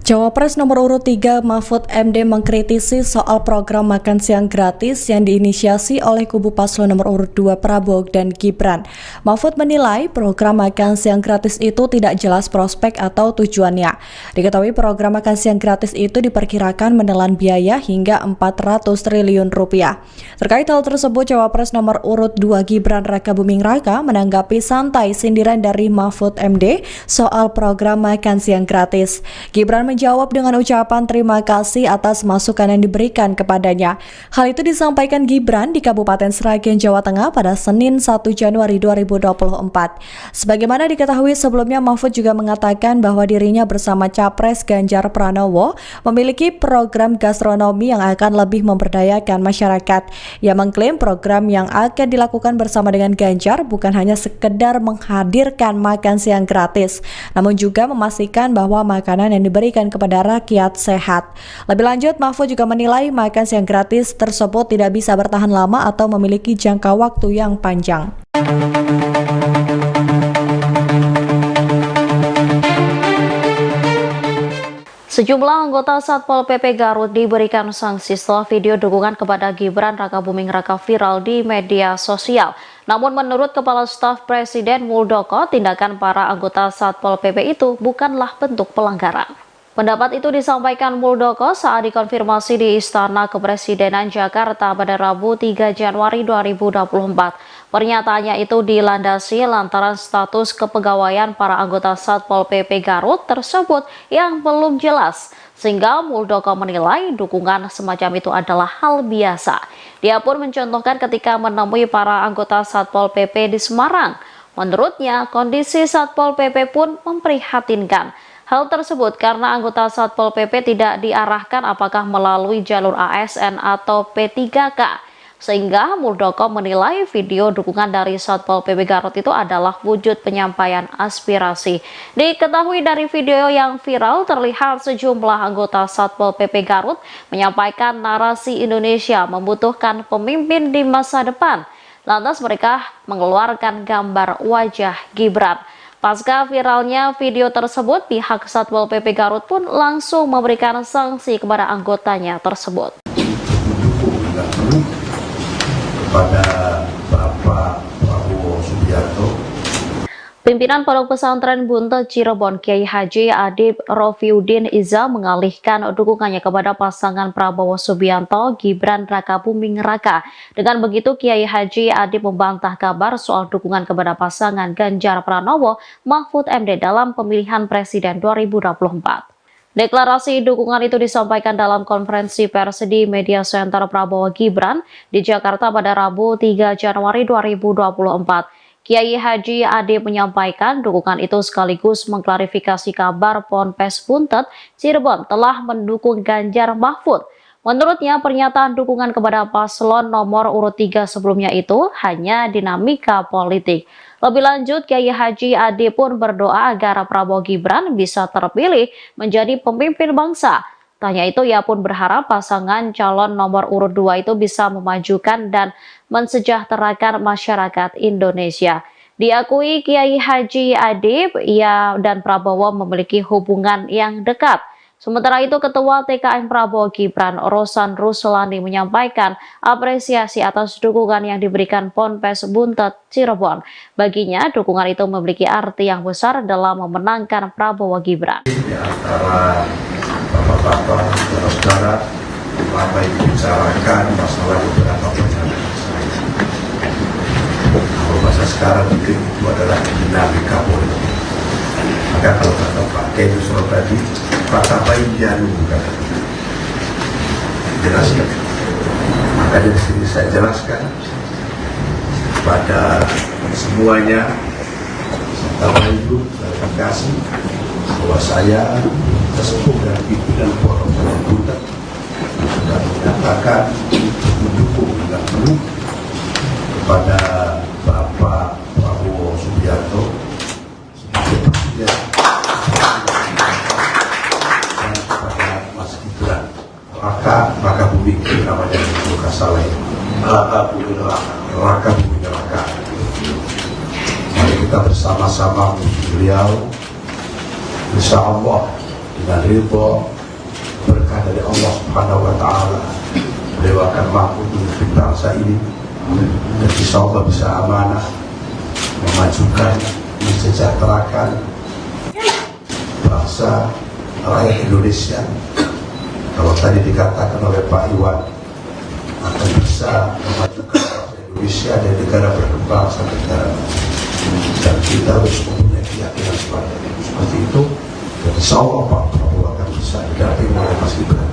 Cawapres nomor urut 3 Mahfud MD mengkritisi soal program makan siang gratis yang diinisiasi oleh kubu paslon nomor urut 2 Prabowo dan Gibran. Mahfud menilai program makan siang gratis itu tidak jelas prospek atau tujuannya. Diketahui program makan siang gratis itu diperkirakan menelan biaya hingga 400 triliun rupiah. Terkait hal tersebut, Cawapres nomor urut 2 Gibran Rakabuming Raka menanggapi santai sindiran dari Mahfud MD soal program makan siang gratis. Gibran menjawab dengan ucapan terima kasih atas masukan yang diberikan kepadanya. Hal itu disampaikan Gibran di Kabupaten Sragen, Jawa Tengah pada Senin 1 Januari 2024. Sebagaimana diketahui sebelumnya, Mahfud juga mengatakan bahwa dirinya bersama Capres Ganjar Pranowo memiliki program gastronomi yang akan lebih memberdayakan masyarakat. Ia mengklaim program yang akan dilakukan bersama dengan Ganjar bukan hanya sekedar menghadirkan makan siang gratis, namun juga memastikan bahwa makanan yang diberikan kepada rakyat sehat. Lebih lanjut, Mahfud juga menilai makan siang gratis tersebut tidak bisa bertahan lama atau memiliki jangka waktu yang panjang. Sejumlah anggota Satpol PP Garut diberikan sanksi setelah video dukungan kepada Gibran Rakabuming Raka viral di media sosial. Namun menurut Kepala Staf Presiden Muldoko, tindakan para anggota Satpol PP itu bukanlah bentuk pelanggaran. Pendapat itu disampaikan Muldoko saat dikonfirmasi di Istana Kepresidenan Jakarta pada Rabu 3 Januari 2024. Pernyataannya itu dilandasi lantaran status kepegawaian para anggota Satpol PP Garut tersebut yang belum jelas, sehingga Muldoko menilai dukungan semacam itu adalah hal biasa. Dia pun mencontohkan ketika menemui para anggota Satpol PP di Semarang. Menurutnya, kondisi Satpol PP pun memprihatinkan. Hal tersebut karena anggota Satpol PP tidak diarahkan apakah melalui jalur ASN atau P3K. Sehingga Muldoko menilai video dukungan dari Satpol PP Garut itu adalah wujud penyampaian aspirasi. Diketahui dari video yang viral terlihat sejumlah anggota Satpol PP Garut menyampaikan narasi Indonesia membutuhkan pemimpin di masa depan. Lantas mereka mengeluarkan gambar wajah Gibran. Pasca viralnya video tersebut, pihak Satpol PP Garut pun langsung memberikan sanksi kepada anggotanya tersebut. Kepada Bapak Prabowo Subianto, Pimpinan Pondok Pesantren Buntet Cirebon Kiai Haji Adib Rofiuddin Iza mengalihkan dukungannya kepada pasangan Prabowo Subianto Gibran Rakabuming Raka. Dengan begitu, Kiai Haji Adib membantah kabar soal dukungan kepada pasangan Ganjar Pranowo Mahfud MD dalam pemilihan presiden 2024. Deklarasi dukungan itu disampaikan dalam konferensi pers di Media Center Prabowo Gibran di Jakarta pada Rabu 3 Januari 2024. Kiai Haji Adib menyampaikan dukungan itu sekaligus mengklarifikasi kabar Ponpes Buntet Cirebon telah mendukung Ganjar Mahfud. Menurutnya, pernyataan dukungan kepada paslon nomor urut 3 sebelumnya itu hanya dinamika politik. Lebih lanjut, Kiai Haji Adib pun berdoa agar Prabowo Gibran bisa terpilih menjadi pemimpin bangsa. Tanya itu, ia pun berharap pasangan calon nomor urut 2 itu bisa memajukan dan mensejahterakan masyarakat Indonesia. Diakui Kiai Haji Adib, ia dan Prabowo memiliki hubungan yang dekat. Sementara itu, Ketua TKN Prabowo Gibran, Rosan Ruslani, menyampaikan apresiasi atas dukungan yang diberikan Ponpes Buntet Cirebon. Baginya, dukungan itu memiliki arti yang besar dalam memenangkan Prabowo Gibran. Di antara bapak-bapak, saudara-saudara, ramai dibicarakan masalah beberapa pernyataan saya. Kalau bahasa sekarang mungkin itu adalah dinamika politik. Maka kalau kata Pak Kiai Yusro tadi, kata baik janu jelaskan. Maka dari sini saya jelaskan kepada semuanya, serta Ibu, klarifikasi bahwa saya sesepuh dan pimpinan Pondok Pesantren Buntet sudah menyatakan mendukung dengan penuh kepada Bapak Prabowo Subianto sebagai presiden dan kepada Mas Gibran Rakabuming namanya bukan salah ya, Rakabuming Raka. Mari kita bersama-sama menuju beliau, insya Allah dengan ridho berkah dari Allah Subhanahu wa Ta'ala, beliau akan mampu memimpin bangsa ini dan insya Allah bisa amanah memajukan, mensejahterakan bangsa rakyat Indonesia. Kalau tadi dikatakan oleh Pak Iwan akan bisa memajukan bangsa Indonesia dan negara berkembang sampai negara maju, dan kita harus mempunyai keyakinan seperti itu. Dan insya Allah Pak Prabowo akan bisa didampingi oleh Mas Gibran.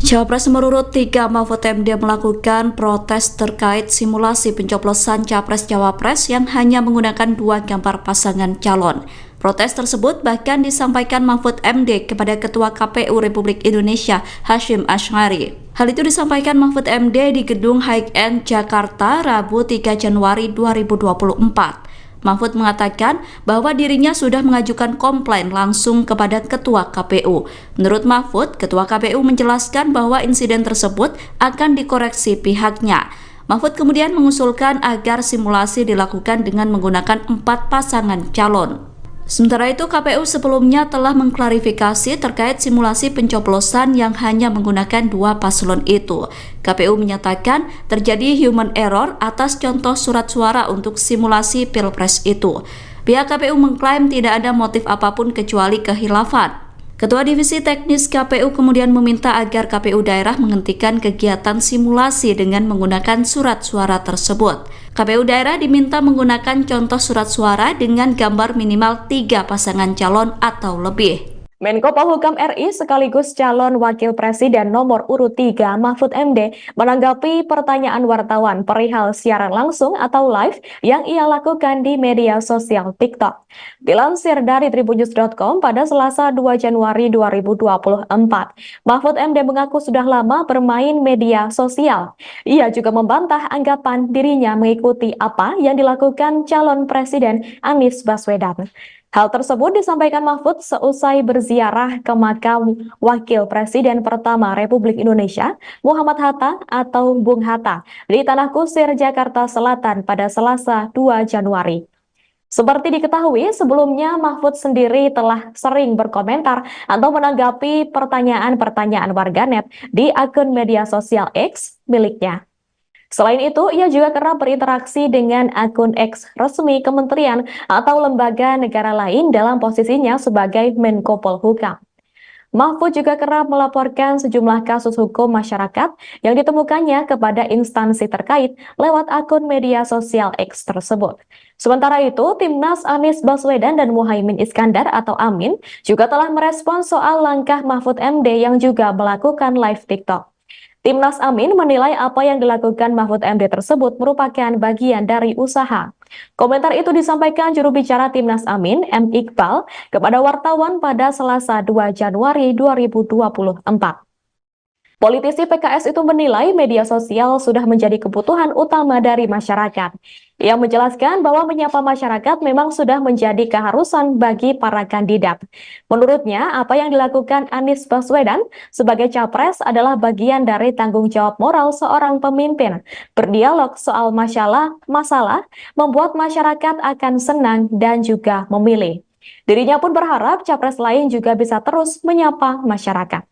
Cawapres nomor urut 3 Mahfud MD melakukan protes terkait simulasi pencoblosan Capres-Cawapres yang hanya menggunakan 2 gambar pasangan calon. Protes tersebut bahkan disampaikan Mahfud MD kepada Ketua KPU Republik Indonesia Hasyim Asy'ari. Hal itu disampaikan Mahfud MD di Gedung High-End Jakarta Rabu 3 Januari 2024. Mahfud mengatakan bahwa dirinya sudah mengajukan komplain langsung kepada Ketua KPU. Menurut Mahfud, Ketua KPU menjelaskan bahwa insiden tersebut akan dikoreksi pihaknya. Mahfud kemudian mengusulkan agar simulasi dilakukan dengan menggunakan 4 pasangan calon. Sementara itu, KPU sebelumnya telah mengklarifikasi terkait simulasi pencoblosan yang hanya menggunakan 2 paslon itu. KPU menyatakan terjadi human error atas contoh surat suara untuk simulasi Pilpres itu. Pihak KPU mengklaim tidak ada motif apapun kecuali kehilafan. Ketua Divisi Teknis KPU kemudian meminta agar KPU daerah menghentikan kegiatan simulasi dengan menggunakan surat suara tersebut. KPU daerah diminta menggunakan contoh surat suara dengan gambar minimal 3 pasangan calon atau lebih. Menko Polhukam RI sekaligus calon Wakil Presiden nomor urut 3 Mahfud MD menanggapi pertanyaan wartawan perihal siaran langsung atau live yang ia lakukan di media sosial TikTok. Dilansir dari tribunnews.com pada Selasa 2 Januari 2024, Mahfud MD mengaku sudah lama bermain media sosial. Ia juga membantah anggapan dirinya mengikuti apa yang dilakukan calon Presiden Anies Baswedan. Hal tersebut disampaikan Mahfud seusai berziarah ke makam Wakil Presiden pertama Republik Indonesia, Muhammad Hatta atau Bung Hatta, di Tanah Kusir, Jakarta Selatan pada Selasa 2 Januari. Seperti diketahui, sebelumnya Mahfud sendiri telah sering berkomentar atau menanggapi pertanyaan-pertanyaan warganet di akun media sosial X miliknya. Selain itu, ia juga kerap berinteraksi dengan akun X resmi kementerian atau lembaga negara lain dalam posisinya sebagai Menko Polhukam. Mahfud juga kerap melaporkan sejumlah kasus hukum masyarakat yang ditemukannya kepada instansi terkait lewat akun media sosial X tersebut. Sementara itu, Timnas Anies Baswedan dan Muhaimin Iskandar atau Amin juga telah merespon soal langkah Mahfud MD yang juga melakukan live TikTok. Timnas Amin menilai apa yang dilakukan Mahfud MD tersebut merupakan bagian dari usaha. Komentar itu disampaikan juru bicara Timnas Amin, M. Iqbal, kepada wartawan pada Selasa 2 Januari 2024. Politisi PKS itu menilai media sosial sudah menjadi kebutuhan utama dari masyarakat. Ia menjelaskan bahwa menyapa masyarakat memang sudah menjadi keharusan bagi para kandidat. Menurutnya, apa yang dilakukan Anies Baswedan sebagai capres adalah bagian dari tanggung jawab moral seorang pemimpin. Berdialog soal masalah membuat masyarakat akan senang dan juga memilih. Dirinya pun berharap capres lain juga bisa terus menyapa masyarakat.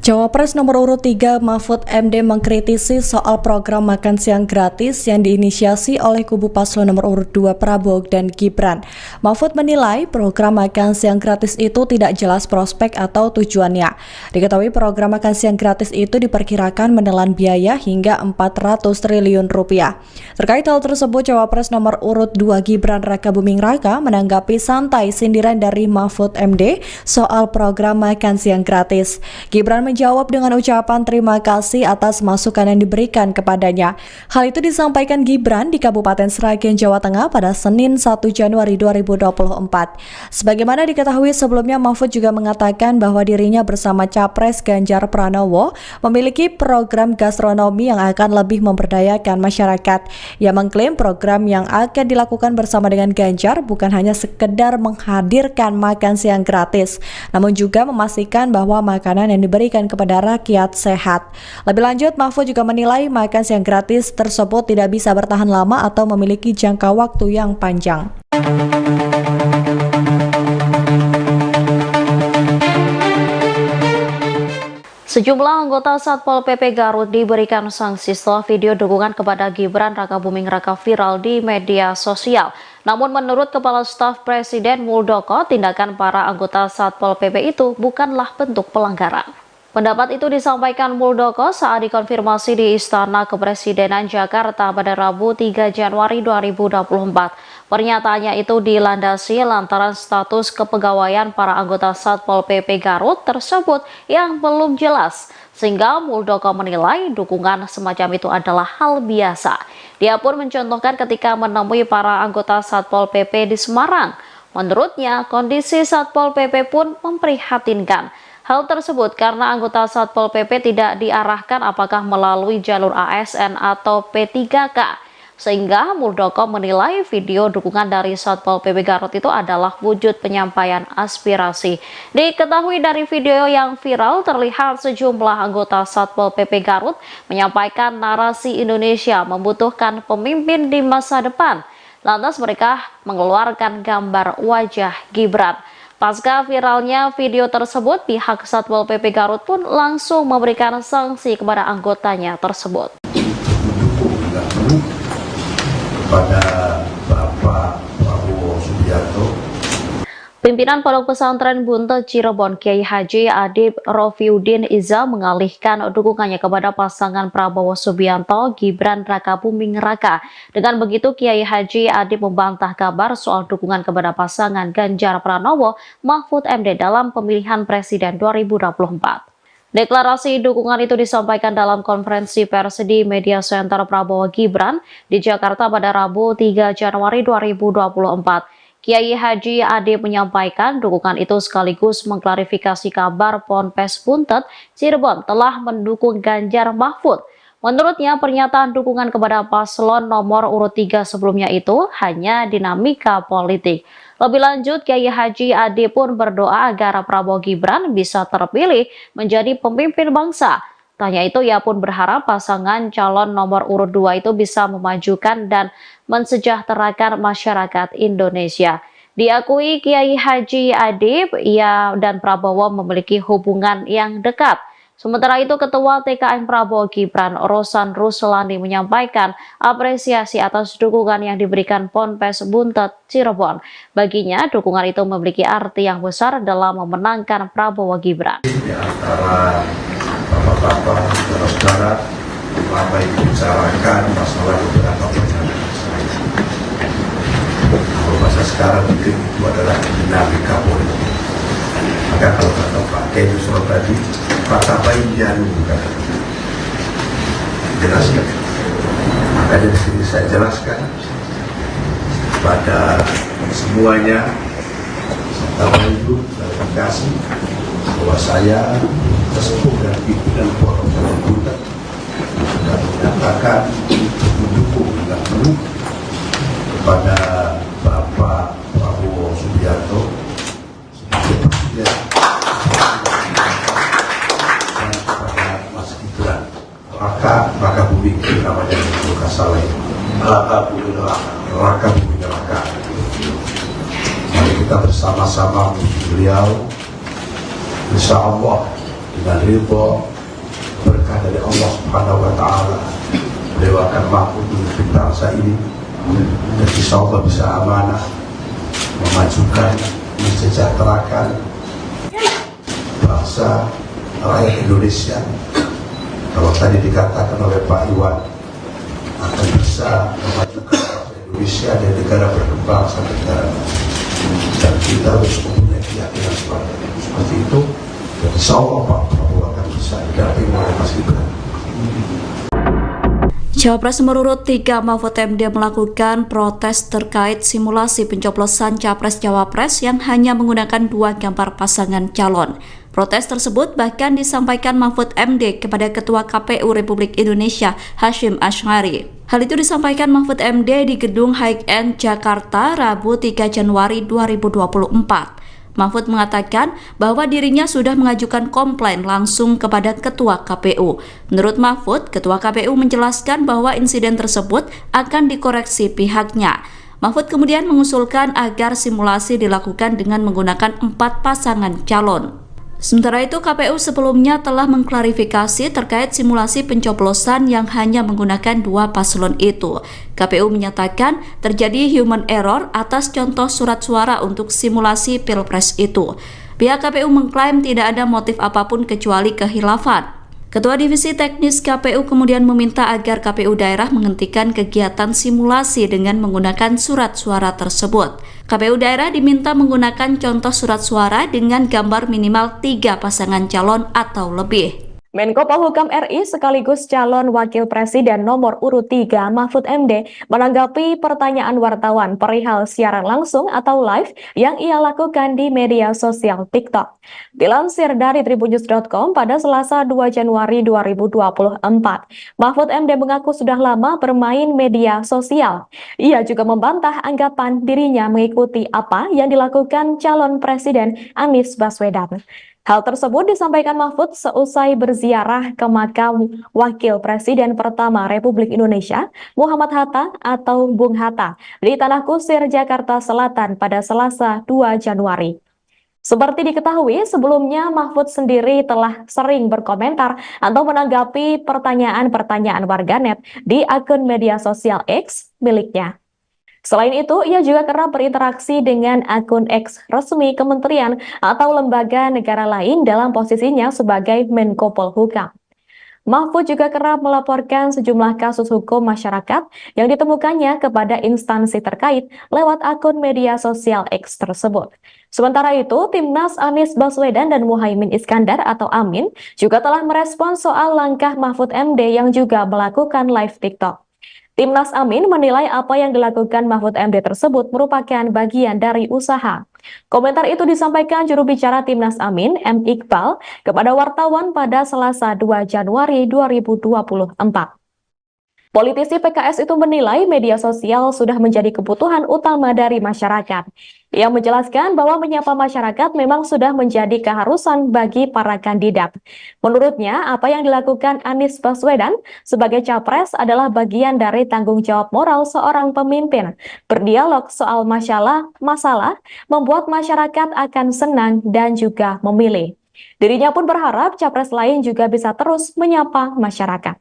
Cawapres nomor urut 3 Mahfud MD mengkritisi soal program makan siang gratis yang diinisiasi oleh kubu paslon nomor urut 2 Prabowo dan Gibran. Mahfud menilai program makan siang gratis itu tidak jelas prospek atau tujuannya. Diketahui program makan siang gratis itu diperkirakan menelan biaya hingga 400 triliun rupiah. Terkait hal tersebut, Cawapres nomor urut 2 Gibran Rakabuming Raka menanggapi santai sindiran dari Mahfud MD soal program makan siang gratis. Gibran menjawab dengan ucapan terima kasih atas masukan yang diberikan kepadanya. Hal itu disampaikan Gibran di Kabupaten Sragen, Jawa Tengah pada Senin 1 Januari 2024. Sebagaimana diketahui sebelumnya, Mahfud juga mengatakan bahwa dirinya bersama Capres Ganjar Pranowo memiliki program gastronomi yang akan lebih memberdayakan masyarakat. Ia mengklaim program yang akan dilakukan bersama dengan Ganjar bukan hanya sekedar menghadirkan makan siang gratis, namun juga memastikan bahwa makanan yang diberikan kepada rakyat sehat. Lebih lanjut, Mahfud juga menilai makan siang gratis tersebut tidak bisa bertahan lama atau memiliki jangka waktu yang panjang. Sejumlah anggota Satpol PP Garut diberikan sanksi setelah video dukungan kepada Gibran Rakabuming Raka viral di media sosial. Namun menurut Kepala Staf Presiden Muldoko, tindakan para anggota Satpol PP itu bukanlah bentuk pelanggaran. Pendapat itu disampaikan Muldoko saat dikonfirmasi di Istana Kepresidenan Jakarta pada Rabu 3 Januari 2024. Pernyataannya itu dilandasi lantaran status kepegawaian para anggota Satpol PP Garut tersebut yang belum jelas, sehingga Muldoko menilai dukungan semacam itu adalah hal biasa. Dia pun mencontohkan ketika menemui para anggota Satpol PP di Semarang. Menurutnya, kondisi Satpol PP pun memprihatinkan. Hal tersebut karena anggota Satpol PP tidak diarahkan apakah melalui jalur ASN atau P3K. Sehingga Muldoko menilai video dukungan dari Satpol PP Garut itu adalah wujud penyampaian aspirasi. Diketahui dari video yang viral terlihat sejumlah anggota Satpol PP Garut menyampaikan narasi Indonesia membutuhkan pemimpin di masa depan. Lantas mereka mengeluarkan gambar wajah Gibran. Pasca viralnya video tersebut, pihak Satpol PP Garut pun langsung memberikan sanksi kepada anggotanya tersebut. Kepada Bapak Prabowo Subianto. Pimpinan Pondok Pesantren Buntet Cirebon Kiai Haji Adib Rofiuddin Iza mengalihkan dukungannya kepada pasangan Prabowo Subianto Gibran Rakabuming Raka. Dengan begitu Kiai Haji Adib membantah kabar soal dukungan kepada pasangan Ganjar Pranowo Mahfud MD dalam pemilihan presiden 2024. Deklarasi dukungan itu disampaikan dalam konferensi pers di Media Center Prabowo Gibran di Jakarta pada Rabu 3 Januari 2024. Kiai Haji Adib menyampaikan dukungan itu sekaligus mengklarifikasi kabar Ponpes Buntet Cirebon telah mendukung Ganjar Mahfud. Menurutnya pernyataan dukungan kepada paslon nomor urut 3 sebelumnya itu hanya dinamika politik. Lebih lanjut, Kiai Haji Adib pun berdoa agar Prabowo Gibran bisa terpilih menjadi pemimpin bangsa. Tanya itu ia pun berharap pasangan calon nomor urut 2 itu bisa memajukan dan mensejahterakan masyarakat Indonesia. Diakui Kiai Haji Adib, ia dan Prabowo memiliki hubungan yang dekat. Sementara itu, Ketua TKN Prabowo Gibran, Rosan Ruslani menyampaikan apresiasi atas dukungan yang diberikan Ponpes Buntet Cirebon. Baginya, dukungan itu memiliki arti yang besar dalam memenangkan Prabowo Gibran. Di antara bapak-bapak, saudara-saudara, lama dibicarakan masalah beberapa perjalanan saya. Kalau bahasa sekarang mungkin itu adalah dinamika politik. Maka kalau kata Pak Kiai tadi, kata baik jarum kata jelaskan. Maka dari sini saya jelaskan pada semuanya serta ibu klarifikasi bahwa saya sesepuh dan pimpinan Pondok Pesantren Buntet sudah menyatakan mendukung dengan penuh kepada Bapak Prabowo Subianto sebagai presiden dan kepada Mas Gibran Rakabuming namanya bukan salah ini Rakabuming Raka. Mari kita bersama-sama beliau, insya Allah dengan ridho berkah dari Allah Subhanahu wa Ta'ala, beliau akan mampu memimpin bangsa ini dan insya Allah bisa amanah memajukan, mensejahterakan bangsa rakyat Indonesia. Kalau tadi dikatakan oleh Pak Iwan akan bisa memajukan bangsa Indonesia dan negara berkembang sampai negara maju, dan kita harus mempunyai keyakinan seperti itu. Dan insya Allah Pak Prabowo akan bisa didampingi oleh Mas Gibran. Cawapres nomor urut 3 Mahfud MD melakukan protes terkait simulasi pencoblosan Capres-Cawapres yang hanya menggunakan 2 gambar pasangan calon. Protes tersebut bahkan disampaikan Mahfud MD kepada Ketua KPU Republik Indonesia Hasyim Asy'ari. Hal itu disampaikan Mahfud MD di Gedung High-End Jakarta Rabu 3 Januari 2024. Mahfud mengatakan bahwa dirinya sudah mengajukan komplain langsung kepada Ketua KPU. Menurut Mahfud, Ketua KPU menjelaskan bahwa insiden tersebut akan dikoreksi pihaknya. Mahfud kemudian mengusulkan agar simulasi dilakukan dengan menggunakan 4 pasangan calon. Sementara itu, KPU sebelumnya telah mengklarifikasi terkait simulasi pencoblosan yang hanya menggunakan 2 paslon itu. KPU menyatakan terjadi human error atas contoh surat suara untuk simulasi Pilpres itu. Pihak KPU mengklaim tidak ada motif apapun kecuali kehilafan. Ketua Divisi Teknis KPU kemudian meminta agar KPU daerah menghentikan kegiatan simulasi dengan menggunakan surat suara tersebut. KPU daerah diminta menggunakan contoh surat suara dengan gambar minimal 3 pasangan calon atau lebih. Menko Polhukam RI sekaligus calon Wakil Presiden nomor urut 3 Mahfud MD menanggapi pertanyaan wartawan perihal siaran langsung atau live yang ia lakukan di media sosial TikTok. Dilansir dari tribunnews.com pada Selasa 2 Januari 2024, Mahfud MD mengaku sudah lama bermain media sosial. Ia juga membantah anggapan dirinya mengikuti apa yang dilakukan calon Presiden Anies Baswedan. Hal tersebut disampaikan Mahfud seusai berziarah ke makam Wakil Presiden pertama Republik Indonesia, Muhammad Hatta atau Bung Hatta, di Tanah Kusir, Jakarta Selatan pada Selasa 2 Januari. Seperti diketahui, sebelumnya Mahfud sendiri telah sering berkomentar atau menanggapi pertanyaan-pertanyaan warganet di akun media sosial X miliknya. Selain itu, ia juga kerap berinteraksi dengan akun X resmi kementerian atau lembaga negara lain dalam posisinya sebagai Menko Polhukam. Mahfud juga kerap melaporkan sejumlah kasus hukum masyarakat yang ditemukannya kepada instansi terkait lewat akun media sosial X tersebut. Sementara itu, Timnas Anies Baswedan dan Muhaimin Iskandar atau Amin juga telah merespon soal langkah Mahfud MD yang juga melakukan live TikTok. Timnas Amin menilai apa yang dilakukan Mahfud MD tersebut merupakan bagian dari usaha. Komentar itu disampaikan juru bicara Timnas Amin, M. Iqbal, kepada wartawan pada Selasa 2 Januari 2024. Politisi PKS itu menilai media sosial sudah menjadi kebutuhan utama dari masyarakat. Ia menjelaskan bahwa menyapa masyarakat memang sudah menjadi keharusan bagi para kandidat. Menurutnya, apa yang dilakukan Anies Baswedan sebagai capres adalah bagian dari tanggung jawab moral seorang pemimpin. Berdialog soal masalah membuat masyarakat akan senang dan juga memilih. Dirinya pun berharap capres lain juga bisa terus menyapa masyarakat.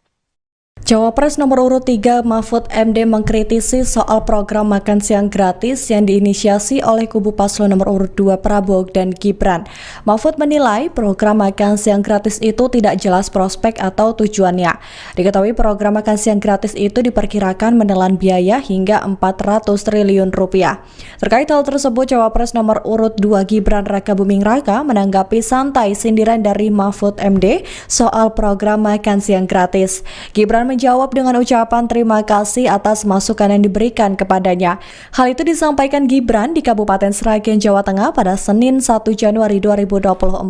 Cawapres nomor urut 3 Mahfud MD mengkritisi soal program makan siang gratis yang diinisiasi oleh kubu paslon nomor urut 2 Prabowo dan Gibran. Mahfud menilai program makan siang gratis itu tidak jelas prospek atau tujuannya. Diketahui program makan siang gratis itu diperkirakan menelan biaya hingga 400 triliun rupiah. Terkait hal tersebut, Cawapres nomor urut 2 Gibran Rakabuming Raka menanggapi santai sindiran dari Mahfud MD soal program makan siang gratis. Gibran menjawab dengan ucapan terima kasih atas masukan yang diberikan kepadanya. Hal itu disampaikan Gibran di Kabupaten Sragen, Jawa Tengah pada Senin 1 Januari 2024.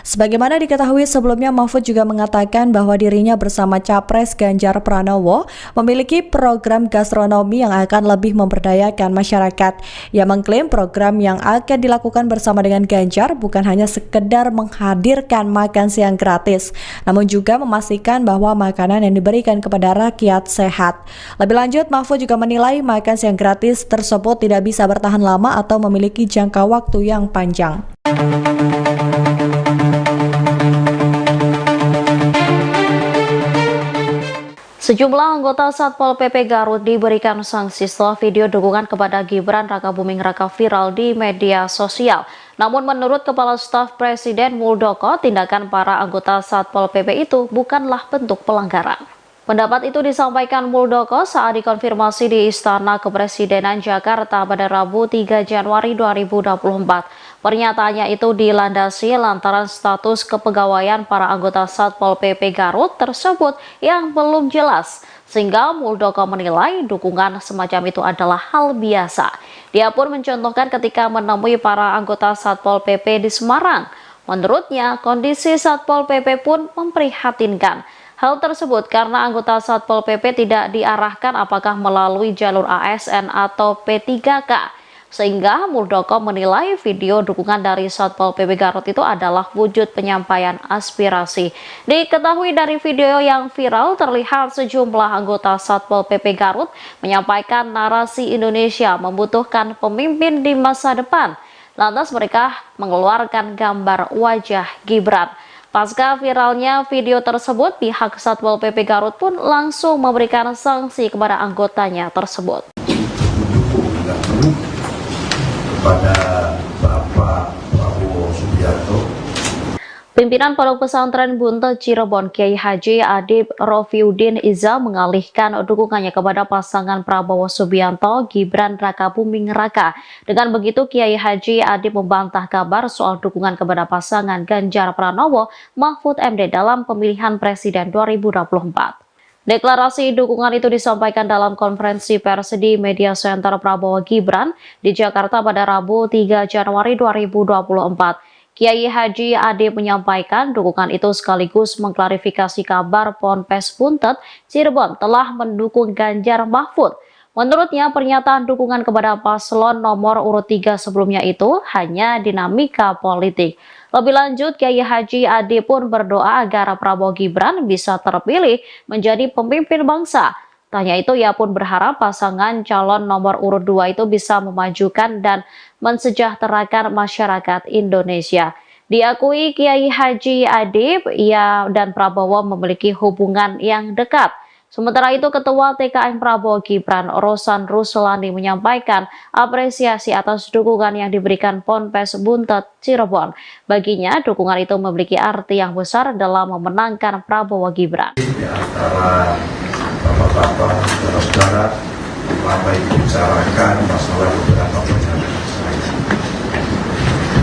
Sebagaimana diketahui sebelumnya, Mahfud juga mengatakan bahwa dirinya bersama Capres Ganjar Pranowo memiliki program gastronomi yang akan lebih memberdayakan masyarakat. Ia mengklaim program yang akan dilakukan bersama dengan Ganjar bukan hanya sekedar menghadirkan makan siang gratis, namun juga memastikan bahwa makanan yang diberikan kepada rakyat sehat. Lebih lanjut, Mahfud juga menilai makan siang gratis tersebut tidak bisa bertahan lama atau memiliki jangka waktu yang panjang. Sejumlah anggota Satpol PP Garut diberikan sanksi setelah video dukungan kepada Gibran Rakabuming Raka viral di media sosial. Namun menurut Kepala Staf Presiden Muldoko, tindakan para anggota Satpol PP itu bukanlah bentuk pelanggaran. Pendapat itu disampaikan Muldoko saat dikonfirmasi di Istana Kepresidenan Jakarta pada Rabu 3 Januari 2024. Pernyataannya itu dilandasi lantaran status kepegawaian para anggota Satpol PP Garut tersebut yang belum jelas, sehingga Muldoko menilai dukungan semacam itu adalah hal biasa. Dia pun mencontohkan ketika menemui para anggota Satpol PP di Semarang. Menurutnya, kondisi Satpol PP pun memprihatinkan. Hal tersebut karena anggota Satpol PP tidak diarahkan apakah melalui jalur ASN atau P3K. Sehingga Muldoko menilai video dukungan dari Satpol PP Garut itu adalah wujud penyampaian aspirasi. Diketahui dari video yang viral terlihat sejumlah anggota Satpol PP Garut menyampaikan narasi Indonesia membutuhkan pemimpin di masa depan. Lantas mereka mengeluarkan gambar wajah Gibran. Pasca viralnya video tersebut, pihak Satpol PP Garut pun langsung memberikan sanksi kepada anggotanya tersebut. Kepada Bapak Prabowo Subianto, Pimpinan Pondok Pesantren Buntet Cirebon Kiai Haji Adib Rofiuddin Iza mengalihkan dukungannya kepada pasangan Prabowo Subianto Gibran Rakabuming Raka. Dengan begitu, Kiai Haji Adib membantah kabar soal dukungan kepada pasangan Ganjar Pranowo Mahfud MD dalam pemilihan Presiden 2024. Deklarasi dukungan itu disampaikan dalam konferensi pers di Media Center Prabowo Gibran di Jakarta pada Rabu 3 Januari 2024. Kiai Haji Adib menyampaikan dukungan itu sekaligus mengklarifikasi kabar Ponpes Buntet Cirebon telah mendukung Ganjar Mahfud. Menurutnya, pernyataan dukungan kepada paslon nomor urut 3 sebelumnya itu hanya dinamika politik. Lebih lanjut, Kiai Haji Adib pun berdoa agar Prabowo Gibran bisa terpilih menjadi pemimpin bangsa. Tanya itu, ia pun berharap pasangan calon nomor urut 2 itu bisa memajukan dan mensejahterakan masyarakat Indonesia. Diakui Kiai Haji Adib, ia dan Prabowo memiliki hubungan yang dekat. Sementara itu, Ketua TKN Prabowo Gibran, Rosan Ruslani, menyampaikan apresiasi atas dukungan yang diberikan Ponpes Buntet Cirebon. Baginya, dukungan itu memiliki arti yang besar dalam memenangkan Prabowo Gibran. Di antara bapak-bapak, saudara-saudara, ramai dibicarakan masalah beberapa pernyataan saya.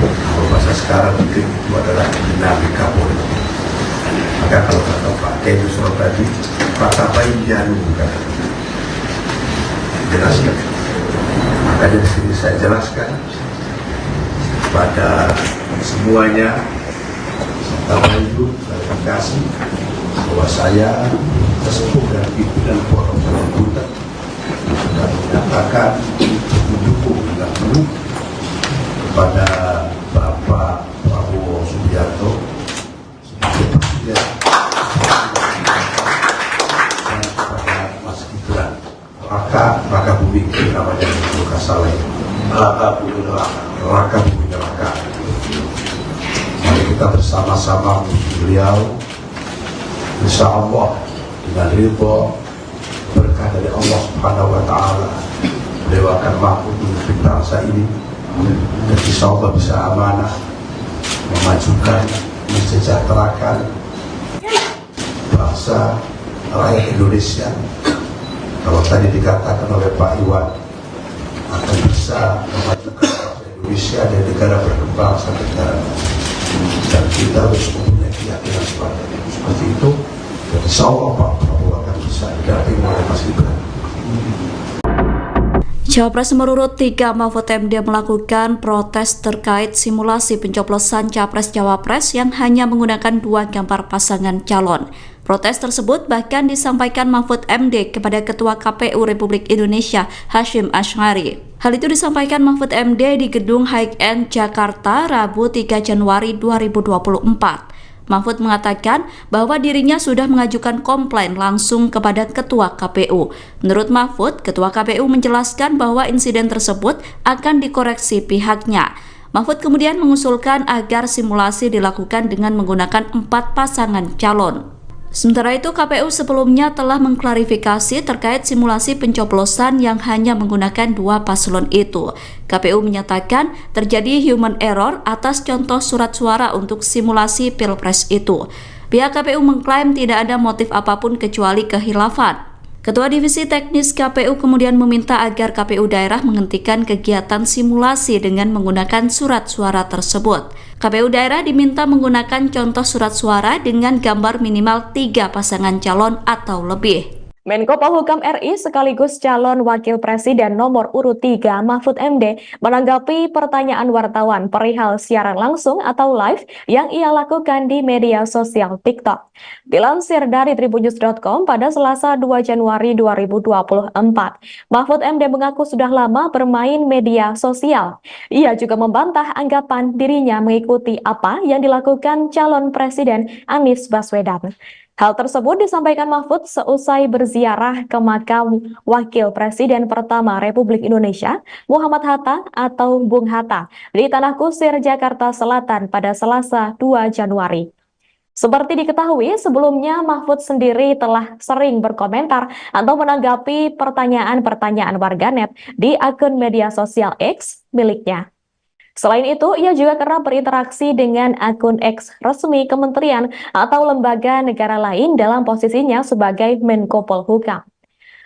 Kalau bahasa sekarang mungkin itu adalah dinamika politik. Maka kalau kata Pak Kedusro tadi, Pak Tapai jangan jelaskan. Maka dari sini saya jelaskan pada semuanya, serta Ibu, saya kasih bahwa saya sesepuh dan pimpinan Pondok Buntet sudah menyatakan mendukung dengan penuh kepada Bapak Prabowo Subianto sebagai presiden dan kepada Mas Gibran Raka Buming namanya Luka Saleh Raka Buming Raka. Mari kita bersama-sama menuju beliau, insya Allah dengan ridho berkah dari Allah Subhanahu wa Ta'ala, beliau akan mampu memimpin bangsa ini dan insya Allah bisa amanah, memajukan, mensejahterakan bangsa rakyat Indonesia. Kalau tadi dikatakan oleh Pak Iwan akan bisa memajukan bangsa Indonesia dan negara berkembang sampai negara maju, dan kita harus mempunyai keyakinan seperti itu. Dan insya Allah Pak Prabowo akan bisa didampingi oleh Mas Gibran. Cawapres nomor urut 3 Mahfud MD melakukan protes terkait simulasi pencoblosan Capres-Cawapres yang hanya menggunakan 2 gambar pasangan calon. Protes tersebut bahkan disampaikan Mahfud MD kepada Ketua KPU Republik Indonesia Hasyim Asy'ari. Hal itu disampaikan Mahfud MD di Gedung High End Jakarta Rabu 3 Januari 2024. Mahfud mengatakan bahwa dirinya sudah mengajukan komplain langsung kepada Ketua KPU. Menurut Mahfud, Ketua KPU menjelaskan bahwa insiden tersebut akan dikoreksi pihaknya. Mahfud kemudian mengusulkan agar simulasi dilakukan dengan menggunakan 4 pasangan calon. Sementara itu, KPU sebelumnya telah mengklarifikasi terkait simulasi pencoblosan yang hanya menggunakan 2 paslon itu. KPU menyatakan terjadi human error atas contoh surat suara untuk simulasi Pilpres itu. Pihak KPU mengklaim tidak ada motif apapun kecuali kehilafan. Ketua Divisi Teknis KPU kemudian meminta agar KPU daerah menghentikan kegiatan simulasi dengan menggunakan surat suara tersebut. KPU daerah diminta menggunakan contoh surat suara dengan gambar minimal 3 pasangan calon atau lebih. Menko Polhukam RI sekaligus calon Wakil Presiden nomor urut 3 Mahfud MD menanggapi pertanyaan wartawan perihal siaran langsung atau live yang ia lakukan di media sosial TikTok. Dilansir dari tribunnews.com pada Selasa 2 Januari 2024, Mahfud MD mengaku sudah lama bermain media sosial. Ia juga membantah anggapan dirinya mengikuti apa yang dilakukan calon Presiden Anies Baswedan. Hal tersebut disampaikan Mahfud seusai berziarah ke makam Wakil Presiden pertama Republik Indonesia, Muhammad Hatta atau Bung Hatta, di Tanah Kusir, Jakarta Selatan pada Selasa 2 Januari. Seperti diketahui, sebelumnya Mahfud sendiri telah sering berkomentar atau menanggapi pertanyaan-pertanyaan warganet di akun media sosial X miliknya. Selain itu, ia juga kerap berinteraksi dengan akun X resmi kementerian atau lembaga negara lain dalam posisinya sebagai Menko Polhukam.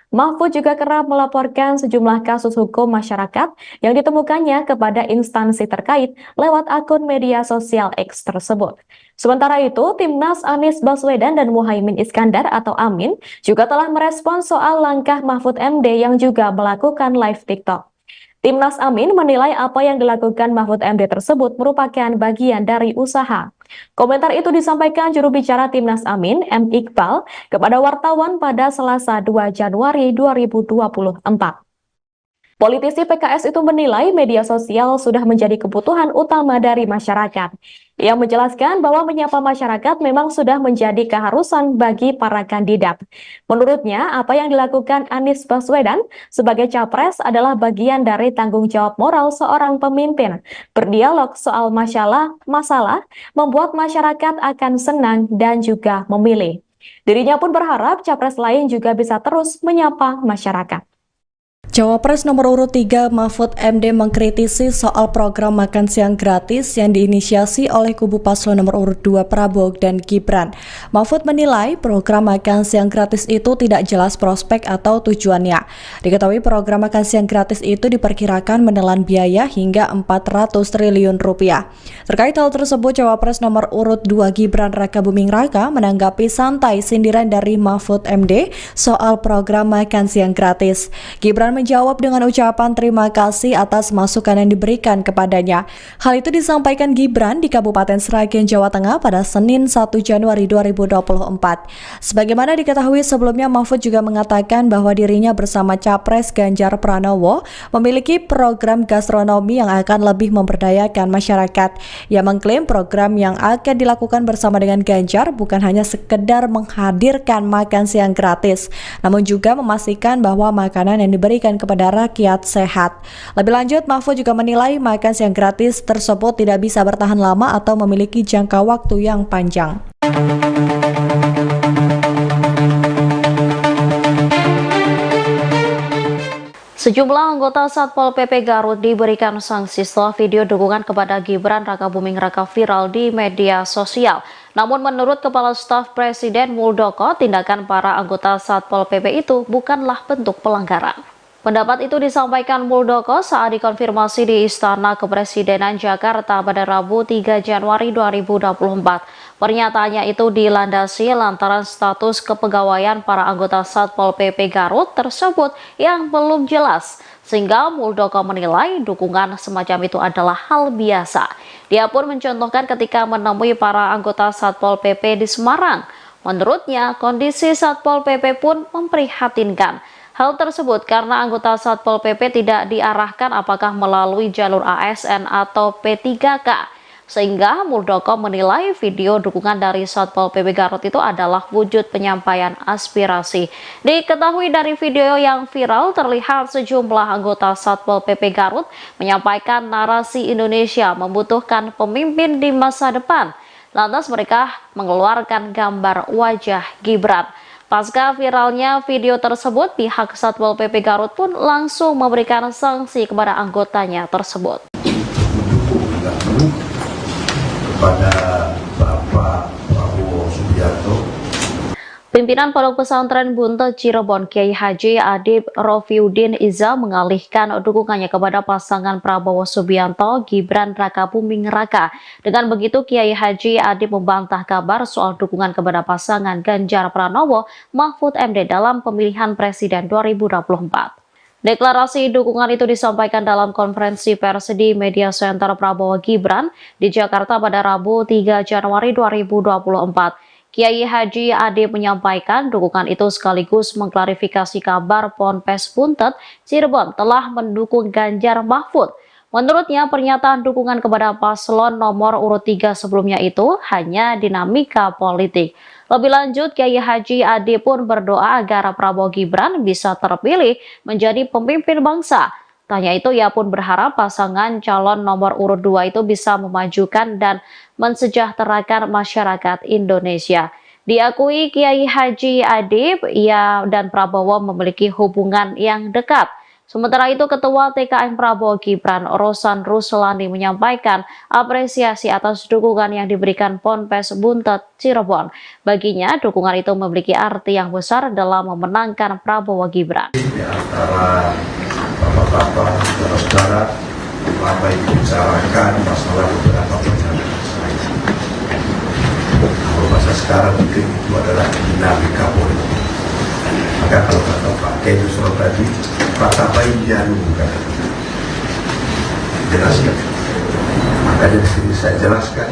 Mahfud juga kerap melaporkan sejumlah kasus hukum masyarakat yang ditemukannya kepada instansi terkait lewat akun media sosial X tersebut. Sementara itu, Timnas Anies Baswedan dan Muhaimin Iskandar atau Amin juga telah merespon soal langkah Mahfud MD yang juga melakukan live TikTok. Timnas Amin menilai apa yang dilakukan Mahfud MD tersebut merupakan bagian dari usaha. Komentar itu disampaikan juru bicara Timnas Amin, M. Iqbal, kepada wartawan pada Selasa 2 Januari 2024. Politisi PKS itu menilai media sosial sudah menjadi kebutuhan utama dari masyarakat. Ia menjelaskan bahwa menyapa masyarakat memang sudah menjadi keharusan bagi para kandidat. Menurutnya, apa yang dilakukan Anies Baswedan sebagai capres adalah bagian dari tanggung jawab moral seorang pemimpin. Berdialog soal masalah membuat masyarakat akan senang dan juga memilih. Dirinya pun berharap capres lain juga bisa terus menyapa masyarakat. Cawapres nomor urut 3 Mahfud MD mengkritisi soal program makan siang gratis yang diinisiasi oleh kubu paslon nomor urut 2 Prabowo dan Gibran. Mahfud menilai program makan siang gratis itu tidak jelas prospek atau tujuannya. Diketahui program makan siang gratis itu diperkirakan menelan biaya hingga 400 triliun rupiah. Terkait hal tersebut, Cawapres nomor urut 2 Gibran Rakabuming Raka menanggapi santai sindiran dari Mahfud MD soal program makan siang gratis. Gibran menjawab dengan ucapan terima kasih atas masukan yang diberikan kepadanya. Hal itu disampaikan Gibran di Kabupaten Sragen, Jawa Tengah pada Senin 1 Januari 2024. Sebagaimana diketahui sebelumnya, Mahfud juga mengatakan bahwa dirinya bersama Capres Ganjar Pranowo memiliki program gastronomi yang akan lebih memberdayakan masyarakat. Ia mengklaim program yang akan dilakukan bersama dengan Ganjar bukan hanya sekedar menghadirkan makan siang gratis, namun juga memastikan bahwa makanan yang diberikan kepada rakyat sehat. Lebih lanjut, Mahfud juga menilai makan siang gratis tersebut tidak bisa bertahan lama atau memiliki jangka waktu yang panjang. Sejumlah anggota Satpol PP Garut diberikan sanksi setelah video dukungan kepada Gibran Rakabuming Raka viral di media sosial. Namun menurut Kepala Staf Presiden Muldoko, tindakan para anggota Satpol PP itu bukanlah bentuk pelanggaran. Pendapat itu disampaikan Muldoko saat dikonfirmasi di Istana Kepresidenan Jakarta pada Rabu 3 Januari 2024. Pernyataannya itu dilandasi lantaran status kepegawaian para anggota Satpol PP Garut tersebut yang belum jelas, sehingga Muldoko menilai dukungan semacam itu adalah hal biasa. Dia pun mencontohkan ketika menemui para anggota Satpol PP di Semarang. Menurutnya, kondisi Satpol PP pun memprihatinkan. Hal tersebut karena anggota Satpol PP tidak diarahkan apakah melalui jalur ASN atau P3K. Sehingga Muldoko menilai video dukungan dari Satpol PP Garut itu adalah wujud penyampaian aspirasi. Diketahui dari video yang viral terlihat sejumlah anggota Satpol PP Garut menyampaikan narasi Indonesia membutuhkan pemimpin di masa depan. Lantas mereka mengeluarkan gambar wajah Gibran. Pasca viralnya video tersebut, pihak Satpol PP Garut pun langsung memberikan sanksi kepada anggotanya tersebut. Kepada Bapak Prabowo Subianto, Pimpinan Pondok Pesantren Buntet Cirebon Kiai Haji Adib Rofiuddin Iza mengalihkan dukungannya kepada pasangan Prabowo Subianto Gibran Rakabuming Raka. Dengan begitu, Kiai Haji Adib membantah kabar soal dukungan kepada pasangan Ganjar Pranowo Mahfud MD dalam pemilihan Presiden 2024. Deklarasi dukungan itu disampaikan dalam konferensi pers di Media Center Prabowo Gibran di Jakarta pada Rabu 3 Januari 2024. Kiai Haji Adib menyampaikan dukungan itu sekaligus mengklarifikasi kabar Ponpes Buntet Cirebon telah mendukung Ganjar Mahfud. Menurutnya, pernyataan dukungan kepada paslon nomor urut 3 sebelumnya itu hanya dinamika politik. Lebih lanjut, Kiai Haji Adib pun berdoa agar Prabowo Gibran bisa terpilih menjadi pemimpin bangsa. Tanya itu, ia pun berharap pasangan calon nomor urut 2 itu bisa memajukan dan mensejahterakan masyarakat Indonesia. Diakui Kiai Haji Adib, ia dan Prabowo memiliki hubungan yang dekat. Sementara itu, Ketua TKN Prabowo Gibran, Rosan Ruslani, menyampaikan apresiasi atas dukungan yang diberikan Ponpes Buntet Cirebon. Baginya, dukungan itu memiliki arti yang besar dalam memenangkan Prabowo Gibran. Di antara bapak-bapak, saudara-saudara, lama dibicarakan masalah beberapa pernyataan saya. Kalau bahasa sekarang mungkin itu adalah dinamika politik. Maka kalau kata Pak Kedu soal tadi, kata baik jarum kata jelaskan. Maka dari sini saya jelaskan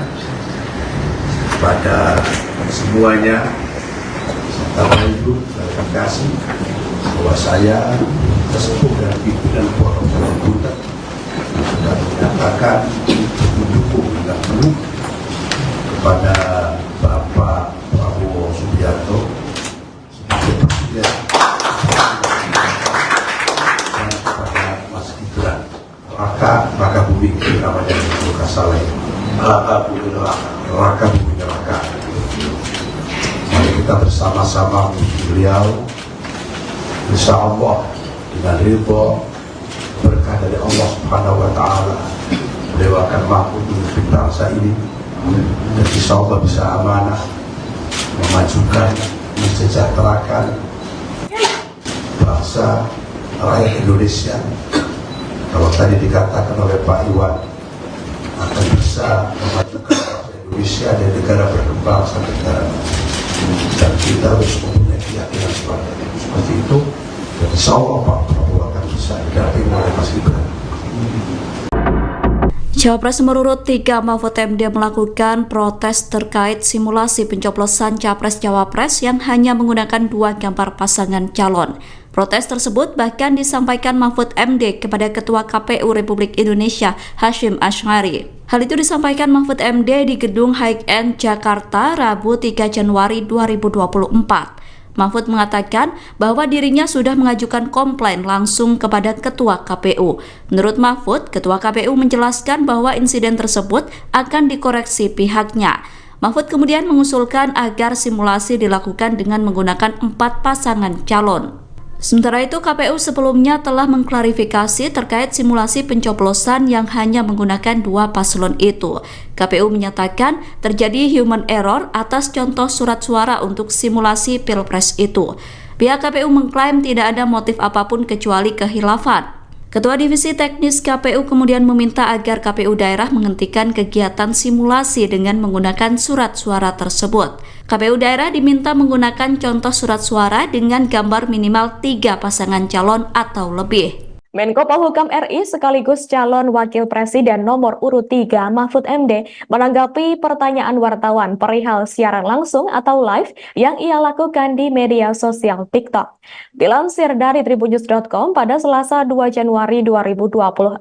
pada semuanya, serta ibu terima kasih bahwa saya sesepuh dan pimpinan Pondok Pesantren Buntet sudah menyatakan mendukung dan penuh kepada Bapak Prabowo Subianto sebagai presiden dan kepada Mas Gibran Rakabuming namanya Luka Saleh Rakabuming Raka. kita bersama-sama beliau, insya Allah dengan ridho berkah dari Allah Subhanahu wa Ta'ala, beliau akan mampu memimpin bangsa ini dan insya Allah bisa amanah memajukan, mensejahterakan bangsa rakyat Indonesia. Kalau tadi dikatakan oleh Pak Iwan akan bisa memajukan bangsa Indonesia dan negara berkembang sampai negara maju, dan kita harus mempunyai keyakinan seperti itu. Dan insya Allah Pak Prabowo akan bisa didampingi oleh Mas Gibran. Cawapres nomor urut 3 Mahfud MD melakukan protes terkait simulasi pencoblosan Capres-Cawapres yang hanya menggunakan 2 gambar pasangan calon. Protes tersebut bahkan disampaikan Mahfud MD kepada Ketua KPU Republik Indonesia Hasyim Asy'ari. Hal itu disampaikan Mahfud MD di Gedung High End Jakarta Rabu 3 Januari 2024. Mahfud mengatakan bahwa dirinya sudah mengajukan komplain langsung kepada Ketua KPU. Menurut Mahfud, Ketua KPU menjelaskan bahwa insiden tersebut akan dikoreksi pihaknya. Mahfud kemudian mengusulkan agar simulasi dilakukan dengan menggunakan 4 pasangan calon. Sementara itu, KPU sebelumnya telah mengklarifikasi terkait simulasi pencoblosan yang hanya menggunakan 2 paslon itu. KPU menyatakan terjadi human error atas contoh surat suara untuk simulasi Pilpres itu. Pihak KPU mengklaim tidak ada motif apapun kecuali kehilafan. Ketua Divisi Teknis KPU kemudian meminta agar KPU daerah menghentikan kegiatan simulasi dengan menggunakan surat suara tersebut. KPU daerah diminta menggunakan contoh surat suara dengan gambar minimal 3 pasangan calon atau lebih. Menko Polhukam RI sekaligus calon Wakil Presiden nomor urut 3 Mahfud MD menanggapi pertanyaan wartawan perihal siaran langsung atau live yang ia lakukan di media sosial TikTok. Dilansir dari tribunnews.com pada Selasa 2 Januari 2024,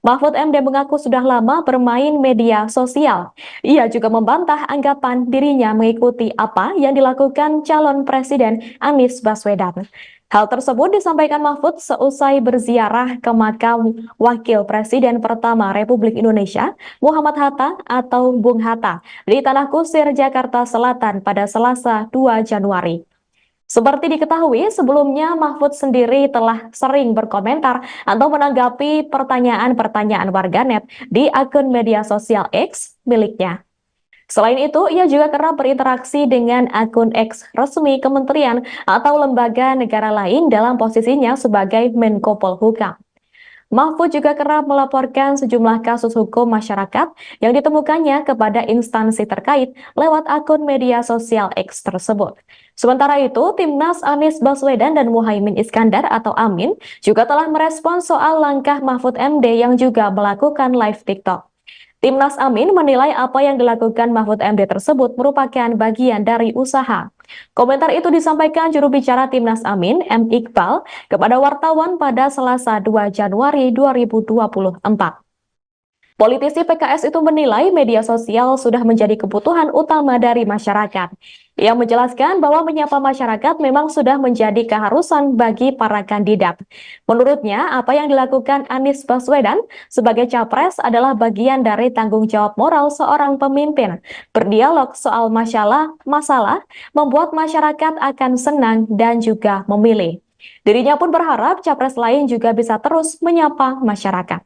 Mahfud MD mengaku sudah lama bermain media sosial. Ia juga membantah anggapan dirinya mengikuti apa yang dilakukan calon Presiden Anies Baswedan. Hal tersebut disampaikan Mahfud seusai berziarah ke makam Wakil Presiden pertama Republik Indonesia, Muhammad Hatta atau Bung Hatta, di Tanah Kusir, Jakarta Selatan pada Selasa 2 Januari. Seperti diketahui, sebelumnya Mahfud sendiri telah sering berkomentar atau menanggapi pertanyaan-pertanyaan warganet di akun media sosial X miliknya. Selain itu, ia juga kerap berinteraksi dengan akun X resmi kementerian atau lembaga negara lain dalam posisinya sebagai Menko Polhukam. Mahfud juga kerap melaporkan sejumlah kasus hukum masyarakat yang ditemukannya kepada instansi terkait lewat akun media sosial X tersebut. Sementara itu, Timnas Anies Baswedan dan Muhaimin Iskandar atau Amin juga telah merespons soal langkah Mahfud MD yang juga melakukan live TikTok. Timnas Amin menilai apa yang dilakukan Mahfud MD tersebut merupakan bagian dari usaha. Komentar itu disampaikan juru bicara Timnas Amin, M. Iqbal, kepada wartawan pada Selasa 2 Januari 2024. Politisi PKS itu menilai media sosial sudah menjadi kebutuhan utama dari masyarakat. Ia menjelaskan bahwa menyapa masyarakat memang sudah menjadi keharusan bagi para kandidat. Menurutnya, apa yang dilakukan Anies Baswedan sebagai capres adalah bagian dari tanggung jawab moral seorang pemimpin. Berdialog soal masalah membuat masyarakat akan senang dan juga memilih. Dirinya pun berharap capres lain juga bisa terus menyapa masyarakat.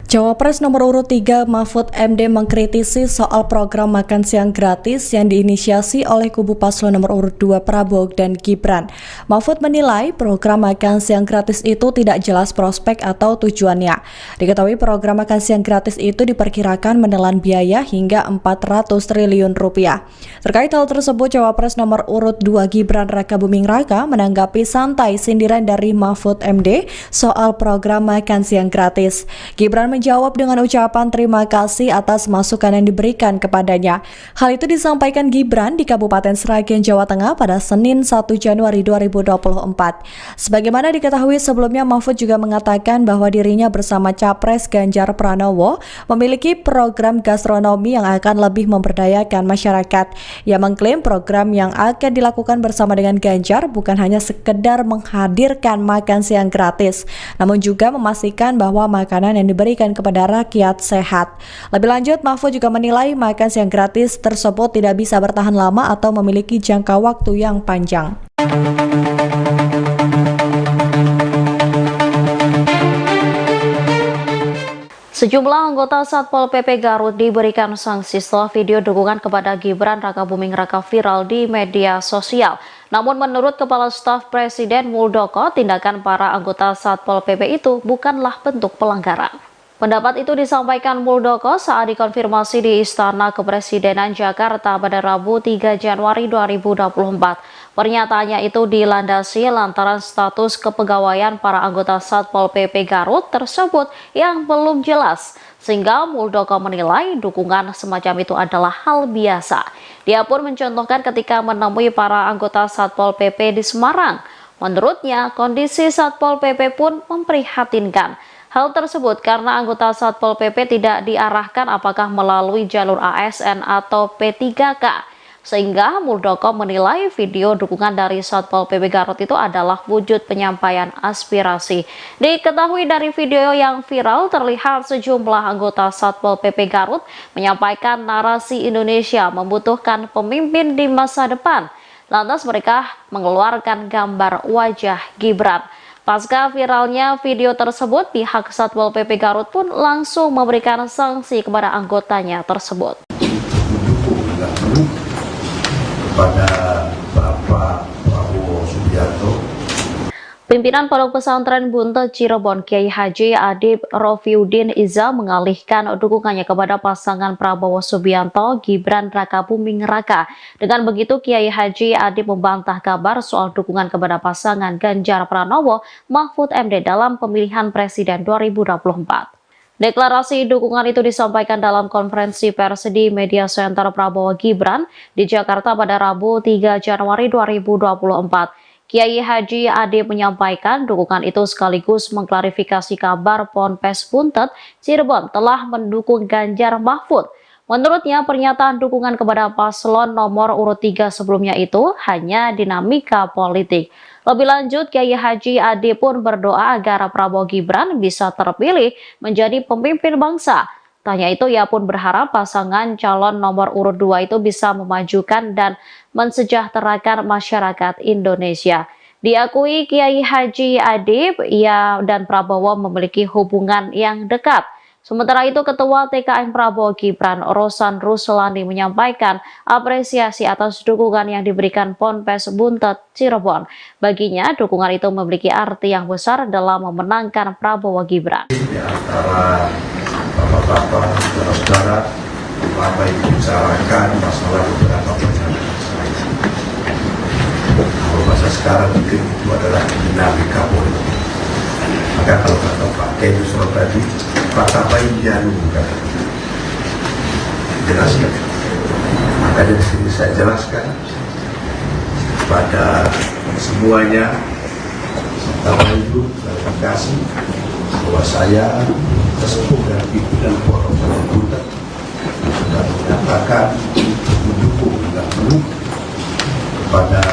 Cawapres nomor urut 3 Mahfud MD mengkritisi soal program makan siang gratis yang diinisiasi oleh kubu paslon nomor urut 2 Prabowo dan Gibran. Mahfud menilai program makan siang gratis itu tidak jelas prospek atau tujuannya. Diketahui program makan siang gratis itu diperkirakan menelan biaya hingga 400 triliun rupiah. Terkait hal tersebut, Cawapres nomor urut 2 Gibran Rakabuming Raka menanggapi santai sindiran dari Mahfud MD soal program makan siang gratis. Gibran menjawab dengan ucapan terima kasih atas masukan yang diberikan kepadanya. Hal itu disampaikan Gibran di Kabupaten Sragen, Jawa Tengah pada Senin 1 Januari 2024. Sebagaimana diketahui sebelumnya, Mahfud juga mengatakan bahwa dirinya bersama Capres Ganjar Pranowo memiliki program gastronomi yang akan lebih memberdayakan masyarakat. Ia mengklaim program yang akan dilakukan bersama dengan Ganjar bukan hanya sekedar menghadirkan makan siang gratis, namun juga memastikan bahwa makanan yang diberikan dibagikan kepada rakyat sehat. Lebih lanjut, Mahfud juga menilai makan siang gratis tersebut tidak bisa bertahan lama atau memiliki jangka waktu yang panjang. Sejumlah anggota Satpol PP Garut diberikan sanksi setelah video dukungan kepada Gibran Rakabuming Raka viral di media sosial. Namun menurut Kepala Staf Presiden Muldoko, tindakan para anggota Satpol PP itu bukanlah bentuk pelanggaran. Pendapat itu disampaikan Muldoko saat dikonfirmasi di Istana Kepresidenan Jakarta pada Rabu 3 Januari 2024. Pernyataannya itu dilandasi lantaran status kepegawaian para anggota Satpol PP Garut tersebut yang belum jelas, sehingga Muldoko menilai dukungan semacam itu adalah hal biasa. Dia pun mencontohkan ketika menemui para anggota Satpol PP di Semarang. Menurutnya, kondisi Satpol PP pun memprihatinkan. Hal tersebut karena anggota Satpol PP tidak diarahkan apakah melalui jalur ASN atau P3K. Sehingga Muldoko menilai video dukungan dari Satpol PP Garut itu adalah wujud penyampaian aspirasi. Diketahui dari video yang viral terlihat sejumlah anggota Satpol PP Garut menyampaikan narasi Indonesia membutuhkan pemimpin di masa depan. Lantas mereka mengeluarkan gambar wajah Gibran. Pasca viralnya video tersebut, pihak Satpol PP Garut pun langsung memberikan sanksi kepada anggotanya tersebut. Kepada Bapak Prabowo Subianto, Pimpinan Pondok Pesantren Buntet Cirebon Kiai Haji Adib Rofiuddin Iza mengalihkan dukungannya kepada pasangan Prabowo Subianto Gibran Rakabuming Raka. Dengan begitu, Kiai Haji Adib membantah kabar soal dukungan kepada pasangan Ganjar Pranowo Mahfud MD dalam pemilihan Presiden 2024. Deklarasi dukungan itu disampaikan dalam konferensi pers di Media Center Prabowo Gibran di Jakarta pada Rabu 3 Januari 2024. Kiai Haji Adib menyampaikan dukungan itu sekaligus mengklarifikasi kabar Ponpes Buntet Cirebon telah mendukung Ganjar Mahfud. Menurutnya, pernyataan dukungan kepada paslon nomor urut 3 sebelumnya itu hanya dinamika politik. Lebih lanjut, Kiai Haji Adib pun berdoa agar Prabowo Gibran bisa terpilih menjadi pemimpin bangsa. Tanya itu, ia pun berharap pasangan calon nomor urut 2 itu bisa memajukan dan mensejahterakan masyarakat Indonesia. Diakui Kiai Haji Adib, ia dan Prabowo memiliki hubungan yang dekat. Sementara itu, Ketua TKN Prabowo Gibran, Rosan Ruslani, menyampaikan apresiasi atas dukungan yang diberikan Ponpes Buntet Cirebon. Baginya, dukungan itu memiliki arti yang besar dalam memenangkan Prabowo Gibran. Di antara bapak-bapak, saudara-saudara, Bapak Ibu bicarakan masalah beberapa pernyataan saya. Kalau bahasa sekarang mungkin itu adalah dinamika politik. Maka kalau kata Pak Kiai Yusro tadi, Pak Bainjanu jelaskan. Maka dari sini saya jelaskan kepada semuanya, Bapak Ibu, klarifikasi bahwa saya sesepuh dan pimpinan Pondok Pesantren Buntet sudah menyatakan mendukung dan penuh kepada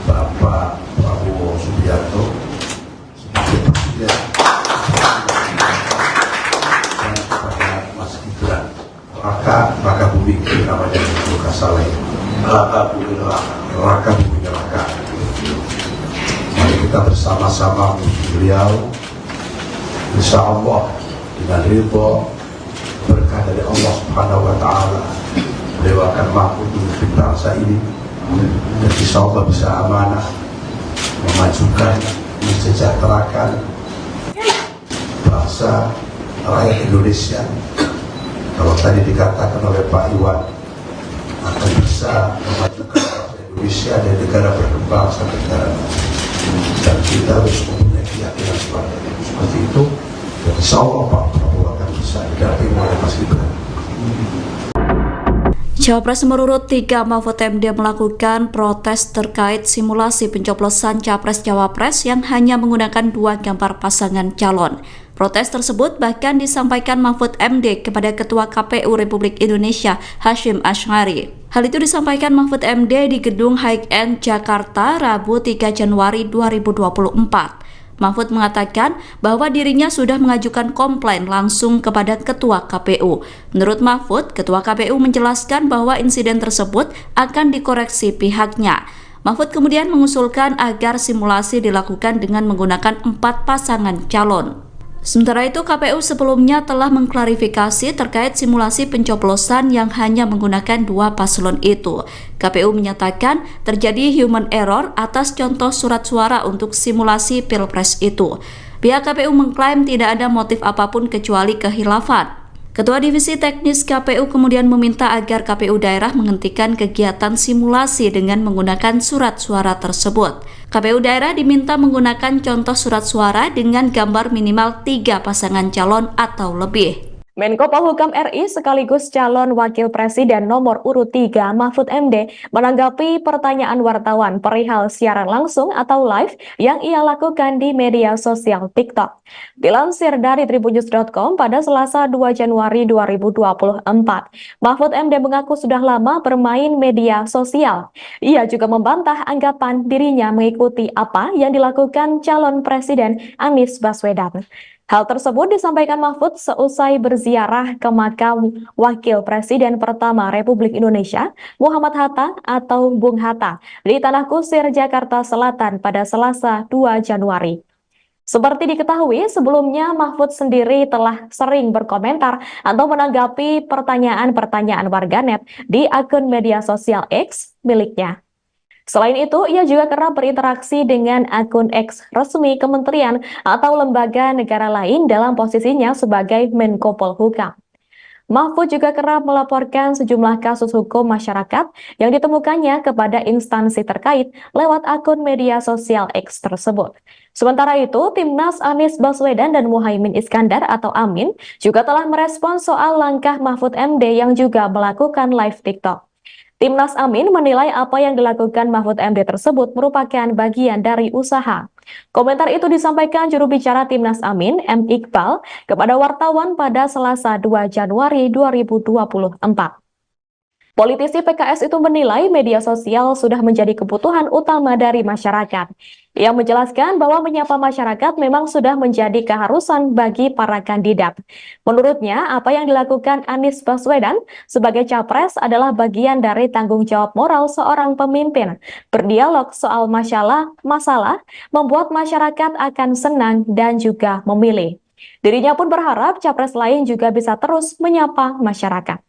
Bapak Prabowo Subianto sebagai presiden dan kepada Mas Gibran Rakabuming namanya itu Kasale Rakabuming Raka. Mari kita bersama-sama beliau, insya Allah dengan ridho berkah dari Allah Subhanahu wa Ta'ala, beliau akan mampu memimpin bangsa ini dan insya Allah bisa amanah memajukan, mensejahterakan bangsa rakyat Indonesia. Kalau tadi dikatakan oleh Pak Iwan, akan bisa memajukan bangsa Indonesia dan negara berkembang sampai negara maju. Dan kita harus mempunyai keyakinan seperti itu. Dan insya Allah Pak Prabowo akan bisa didampingi oleh Mas Gibran. Cawapres nomor urut 3 Mahfud MD melakukan protes terkait simulasi pencoblosan Capres-Cawapres yang hanya menggunakan 2 gambar pasangan calon. Protes tersebut bahkan disampaikan Mahfud MD kepada Ketua KPU Republik Indonesia Hasyim Asy'ari. Hal itu disampaikan Mahfud MD di Gedung High End Jakarta Rabu 3 Januari 2024. Mahfud mengatakan bahwa dirinya sudah mengajukan komplain langsung kepada Ketua KPU. Menurut Mahfud, Ketua KPU menjelaskan bahwa insiden tersebut akan dikoreksi pihaknya. Mahfud kemudian mengusulkan agar simulasi dilakukan dengan menggunakan 4 pasangan calon. Sementara itu, KPU sebelumnya telah mengklarifikasi terkait simulasi pencoblosan yang hanya menggunakan 2 paslon itu. KPU menyatakan terjadi human error atas contoh surat suara untuk simulasi Pilpres itu. Pihak KPU mengklaim tidak ada motif apapun kecuali kehilafan. Ketua Divisi Teknis KPU kemudian meminta agar KPU daerah menghentikan kegiatan simulasi dengan menggunakan surat suara tersebut. KPU daerah diminta menggunakan contoh surat suara dengan gambar minimal 3 pasangan calon atau lebih. Menko Polhukam RI sekaligus calon Wakil Presiden nomor urut 3 Mahfud MD menanggapi pertanyaan wartawan perihal siaran langsung atau live yang ia lakukan di media sosial TikTok. Dilansir dari tribunnews.com pada Selasa 2 Januari 2024, Mahfud MD mengaku sudah lama bermain media sosial. Ia juga membantah anggapan dirinya mengikuti apa yang dilakukan calon Presiden Anies Baswedan. Hal tersebut disampaikan Mahfud seusai berziarah ke makam Wakil Presiden pertama Republik Indonesia, Muhammad Hatta atau Bung Hatta, di Tanah Kusir, Jakarta Selatan pada Selasa 2 Januari. Seperti diketahui, sebelumnya Mahfud sendiri telah sering berkomentar atau menanggapi pertanyaan-pertanyaan warganet di akun media sosial X miliknya. Selain itu, ia juga kerap berinteraksi dengan akun X resmi kementerian atau lembaga negara lain dalam posisinya sebagai Menko Polhukam. Mahfud juga kerap melaporkan sejumlah kasus hukum masyarakat yang ditemukannya kepada instansi terkait lewat akun media sosial X tersebut. Sementara itu, Timnas Anies Baswedan dan Muhaimin Iskandar atau Amin juga telah merespon soal langkah Mahfud MD yang juga melakukan live TikTok. Timnas Amin menilai apa yang dilakukan Mahfud MD tersebut merupakan bagian dari usaha. Komentar itu disampaikan juru bicara Timnas Amin, M. Iqbal, kepada wartawan pada Selasa 2 Januari 2024. Politisi PKS itu menilai media sosial sudah menjadi kebutuhan utama dari masyarakat. Ia menjelaskan bahwa menyapa masyarakat memang sudah menjadi keharusan bagi para kandidat. Menurutnya, apa yang dilakukan Anies Baswedan sebagai capres adalah bagian dari tanggung jawab moral seorang pemimpin. Berdialog soal masalah membuat masyarakat akan senang dan juga memilih. Dirinya pun berharap capres lain juga bisa terus menyapa masyarakat.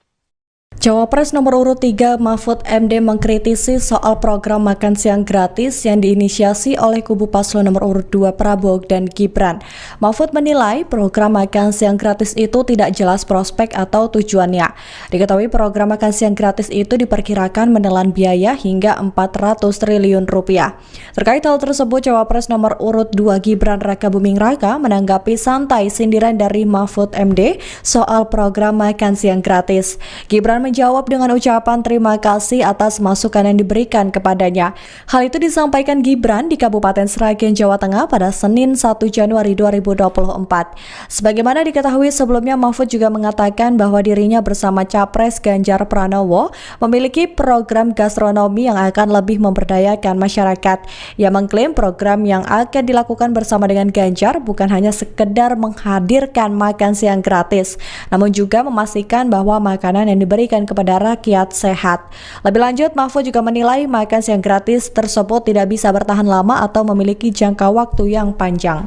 Cawapres nomor urut 3 Mahfud MD mengkritisi soal program makan siang gratis yang diinisiasi oleh kubu paslon nomor urut 2 Prabowo dan Gibran. Mahfud menilai program makan siang gratis itu tidak jelas prospek atau tujuannya. Diketahui program makan siang gratis itu diperkirakan menelan biaya hingga 400 triliun rupiah. Terkait hal tersebut, Cawapres nomor urut 2 Gibran Rakabuming Raka menanggapi santai sindiran dari Mahfud MD soal program makan siang gratis. Gibran menjawab dengan ucapan terima kasih atas masukan yang diberikan kepadanya. Hal itu disampaikan Gibran di Kabupaten Sragen, Jawa Tengah pada Senin 1 Januari 2024. Sebagaimana diketahui sebelumnya, Mahfud juga mengatakan bahwa dirinya bersama Capres Ganjar Pranowo memiliki program gastronomi yang akan lebih memberdayakan masyarakat. Ia mengklaim program yang akan dilakukan bersama dengan Ganjar bukan hanya sekedar menghadirkan makan siang gratis, namun juga memastikan bahwa makanan yang diberikan kepada rakyat sehat. Lebih lanjut, Mahfud juga menilai makan siang gratis tersebut tidak bisa bertahan lama atau memiliki jangka waktu yang panjang.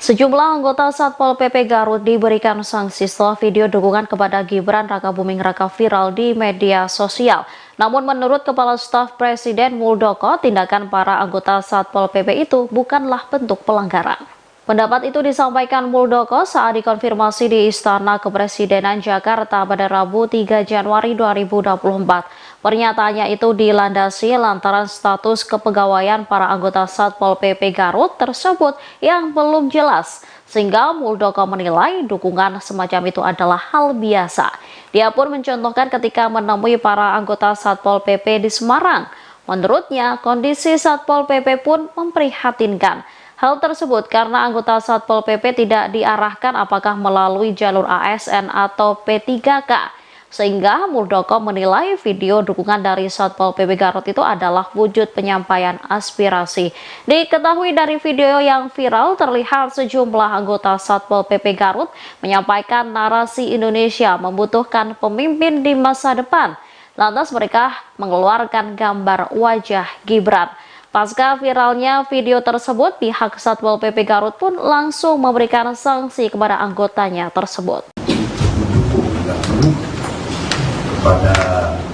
Sejumlah anggota Satpol PP Garut diberikan sanksi setelah video dukungan kepada Gibran Rakabuming Raka viral di media sosial. Namun menurut Kepala Staf Presiden Muldoko, tindakan para anggota Satpol PP itu bukanlah bentuk pelanggaran. Pendapat itu disampaikan Muldoko saat dikonfirmasi di Istana Kepresidenan Jakarta pada Rabu 3 Januari 2024. Pernyataannya itu dilandasi lantaran status kepegawaian para anggota Satpol PP Garut tersebut yang belum jelas, sehingga Muldoko menilai dukungan semacam itu adalah hal biasa. Dia pun mencontohkan ketika menemui para anggota Satpol PP di Semarang. Menurutnya, kondisi Satpol PP pun memprihatinkan. Hal tersebut karena anggota Satpol PP tidak diarahkan apakah melalui jalur ASN atau P3K. Sehingga Muldoko menilai video dukungan dari Satpol PP Garut itu adalah wujud penyampaian aspirasi. Diketahui dari video yang viral terlihat sejumlah anggota Satpol PP Garut menyampaikan narasi Indonesia membutuhkan pemimpin di masa depan. Lantas mereka mengeluarkan gambar wajah Gibran. Pasca viralnya video tersebut, pihak Satpol PP Garut pun langsung memberikan sanksi kepada anggotanya tersebut. Kepada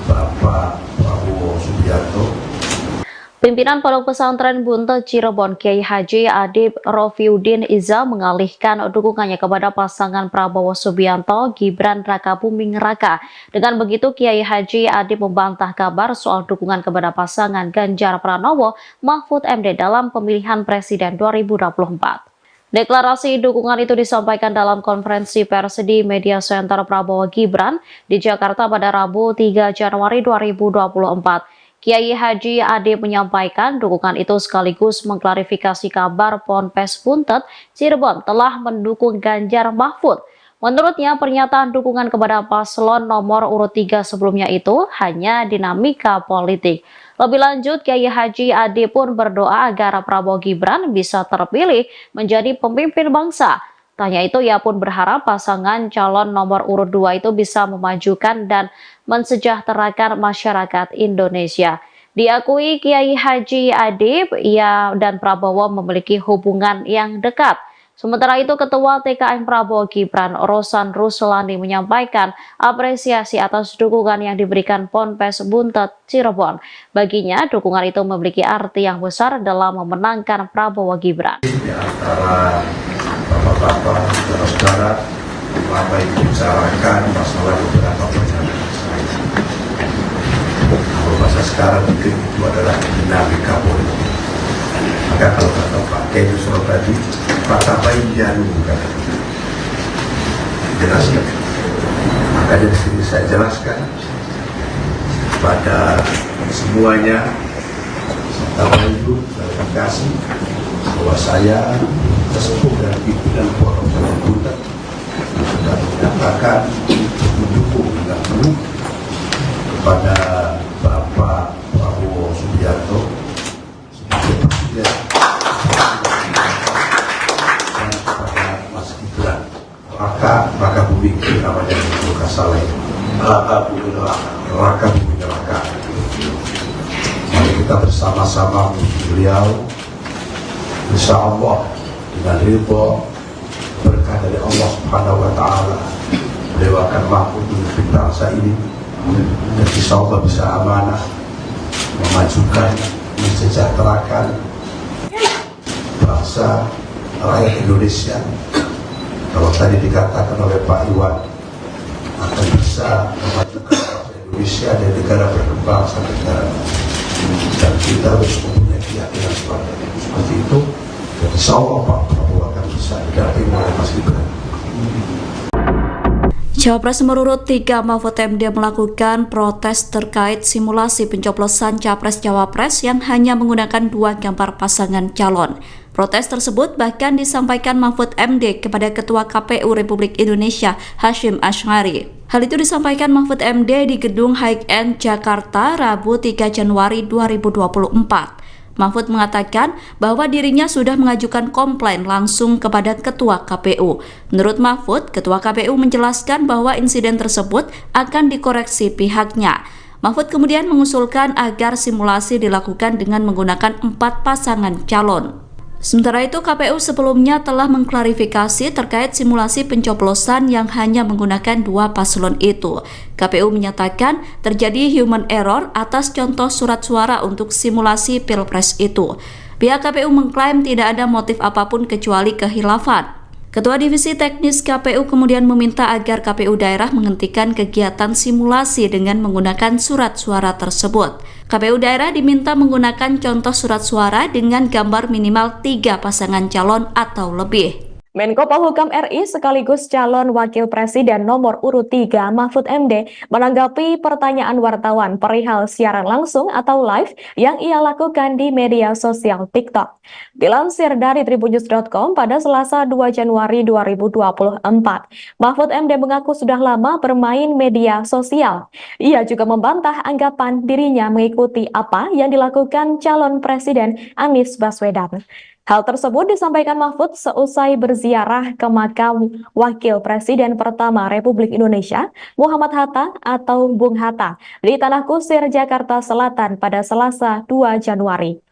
Bapak Prabowo Subianto, Pimpinan Pondok Pesantren Buntet Cirebon Kiai Haji Adib Rofiuddin Iza mengalihkan dukungannya kepada pasangan Prabowo Subianto Gibran Rakabuming Raka. Dengan begitu Kiai Haji Adib membantah kabar soal dukungan kepada pasangan Ganjar Pranowo Mahfud MD dalam pemilihan presiden 2024. Deklarasi dukungan itu disampaikan dalam konferensi pers di Media Center Prabowo Gibran di Jakarta pada Rabu 3 Januari 2024. Kiai Haji Adib menyampaikan dukungan itu sekaligus mengklarifikasi kabar Ponpes Buntet Cirebon telah mendukung Ganjar Mahfud. Menurutnya pernyataan dukungan kepada paslon nomor urut 3 sebelumnya itu hanya dinamika politik. Lebih lanjut, Kiai Haji Adib pun berdoa agar Prabowo Gibran bisa terpilih menjadi pemimpin bangsa. Tanya itu, ia pun berharap pasangan calon nomor urut 2 itu bisa memajukan dan mensejahterakan masyarakat Indonesia. Diakui Kiai Haji Adib, ia dan Prabowo memiliki hubungan yang dekat. Sementara itu, Ketua TKN Prabowo Gibran, Rosan Ruslani menyampaikan apresiasi atas dukungan yang diberikan Ponpes Buntet Cirebon. Baginya, dukungan itu memiliki arti yang besar dalam memenangkan Prabowo Gibran. Di antara bapak-bapak, saudara-saudara, lama dibicarakan masalah beberapa pernyataan saya. Kalau bahasa sekarang mungkin itu adalah dinamika politik. Maka kalau kata Pak Kiai Yusro tadi, kata baik jarum kata jelaskan. Maka dari sini saya jelaskan pada semuanya, serta ibu klarifikasi bahwa saya sesepuh dan pimpinan Pondok Pesantren Buntet sudah menyatakan mendukung dengan penuh kepada Bapak Prabowo Subianto sebagai presiden dan kepada Mas Gibran Rakabuming namanya bukan salah itu Rakabuming Raka. Mari kita bersama-sama beliau, insya Allah dengan ridho berkah dari Allah Subhanahu wa Ta'ala, beliau akan mampu memimpin bangsa ini dan insya Allah bisa amanah memajukan, mensejahterakan bangsa rakyat Indonesia. Kalau tadi dikatakan oleh Pak Iwan akan bisa memajukan bangsa Indonesia dan negara berkembang sampai negara dan kita harus mempunyai keyakinan seperti itu. Dan insya Allah Pak Prabowo akan bisa didampingi oleh Mas Gibran. Cawapres nomor urut 3 Mahfud MD melakukan protes terkait simulasi pencoblosan Capres-Cawapres yang hanya menggunakan 2 gambar pasangan calon. Protes tersebut bahkan disampaikan Mahfud MD kepada Ketua KPU Republik Indonesia Hasyim Asy'ari. Hal itu disampaikan Mahfud MD di Gedung High End Jakarta Rabu 3 Januari 2024. Mahfud mengatakan bahwa dirinya sudah mengajukan komplain langsung kepada Ketua KPU. Menurut Mahfud, Ketua KPU menjelaskan bahwa insiden tersebut akan dikoreksi pihaknya. Mahfud kemudian mengusulkan agar simulasi dilakukan dengan menggunakan 4 pasangan calon. Sementara itu, KPU sebelumnya telah mengklarifikasi terkait simulasi pencoblosan yang hanya menggunakan 2 paslon itu. KPU menyatakan terjadi human error atas contoh surat suara untuk simulasi Pilpres itu. Pihak KPU mengklaim tidak ada motif apapun kecuali kehilafan. Ketua Divisi Teknis KPU kemudian meminta agar KPU daerah menghentikan kegiatan simulasi dengan menggunakan surat suara tersebut. KPU daerah diminta menggunakan contoh surat suara dengan gambar minimal 3 pasangan calon atau lebih. Menko Polhukam RI sekaligus calon Wakil Presiden nomor urut 3 Mahfud MD menanggapi pertanyaan wartawan perihal siaran langsung atau live yang ia lakukan di media sosial TikTok. Dilansir dari tribunnews.com pada Selasa 2 Januari 2024, Mahfud MD mengaku sudah lama bermain media sosial. Ia juga membantah anggapan dirinya mengikuti apa yang dilakukan calon Presiden Anies Baswedan. Hal tersebut disampaikan Mahfud seusai berziarah ke makam Wakil Presiden pertama Republik Indonesia, Muhammad Hatta atau Bung Hatta, di Tanah Kusir, Jakarta Selatan pada Selasa 2 Januari.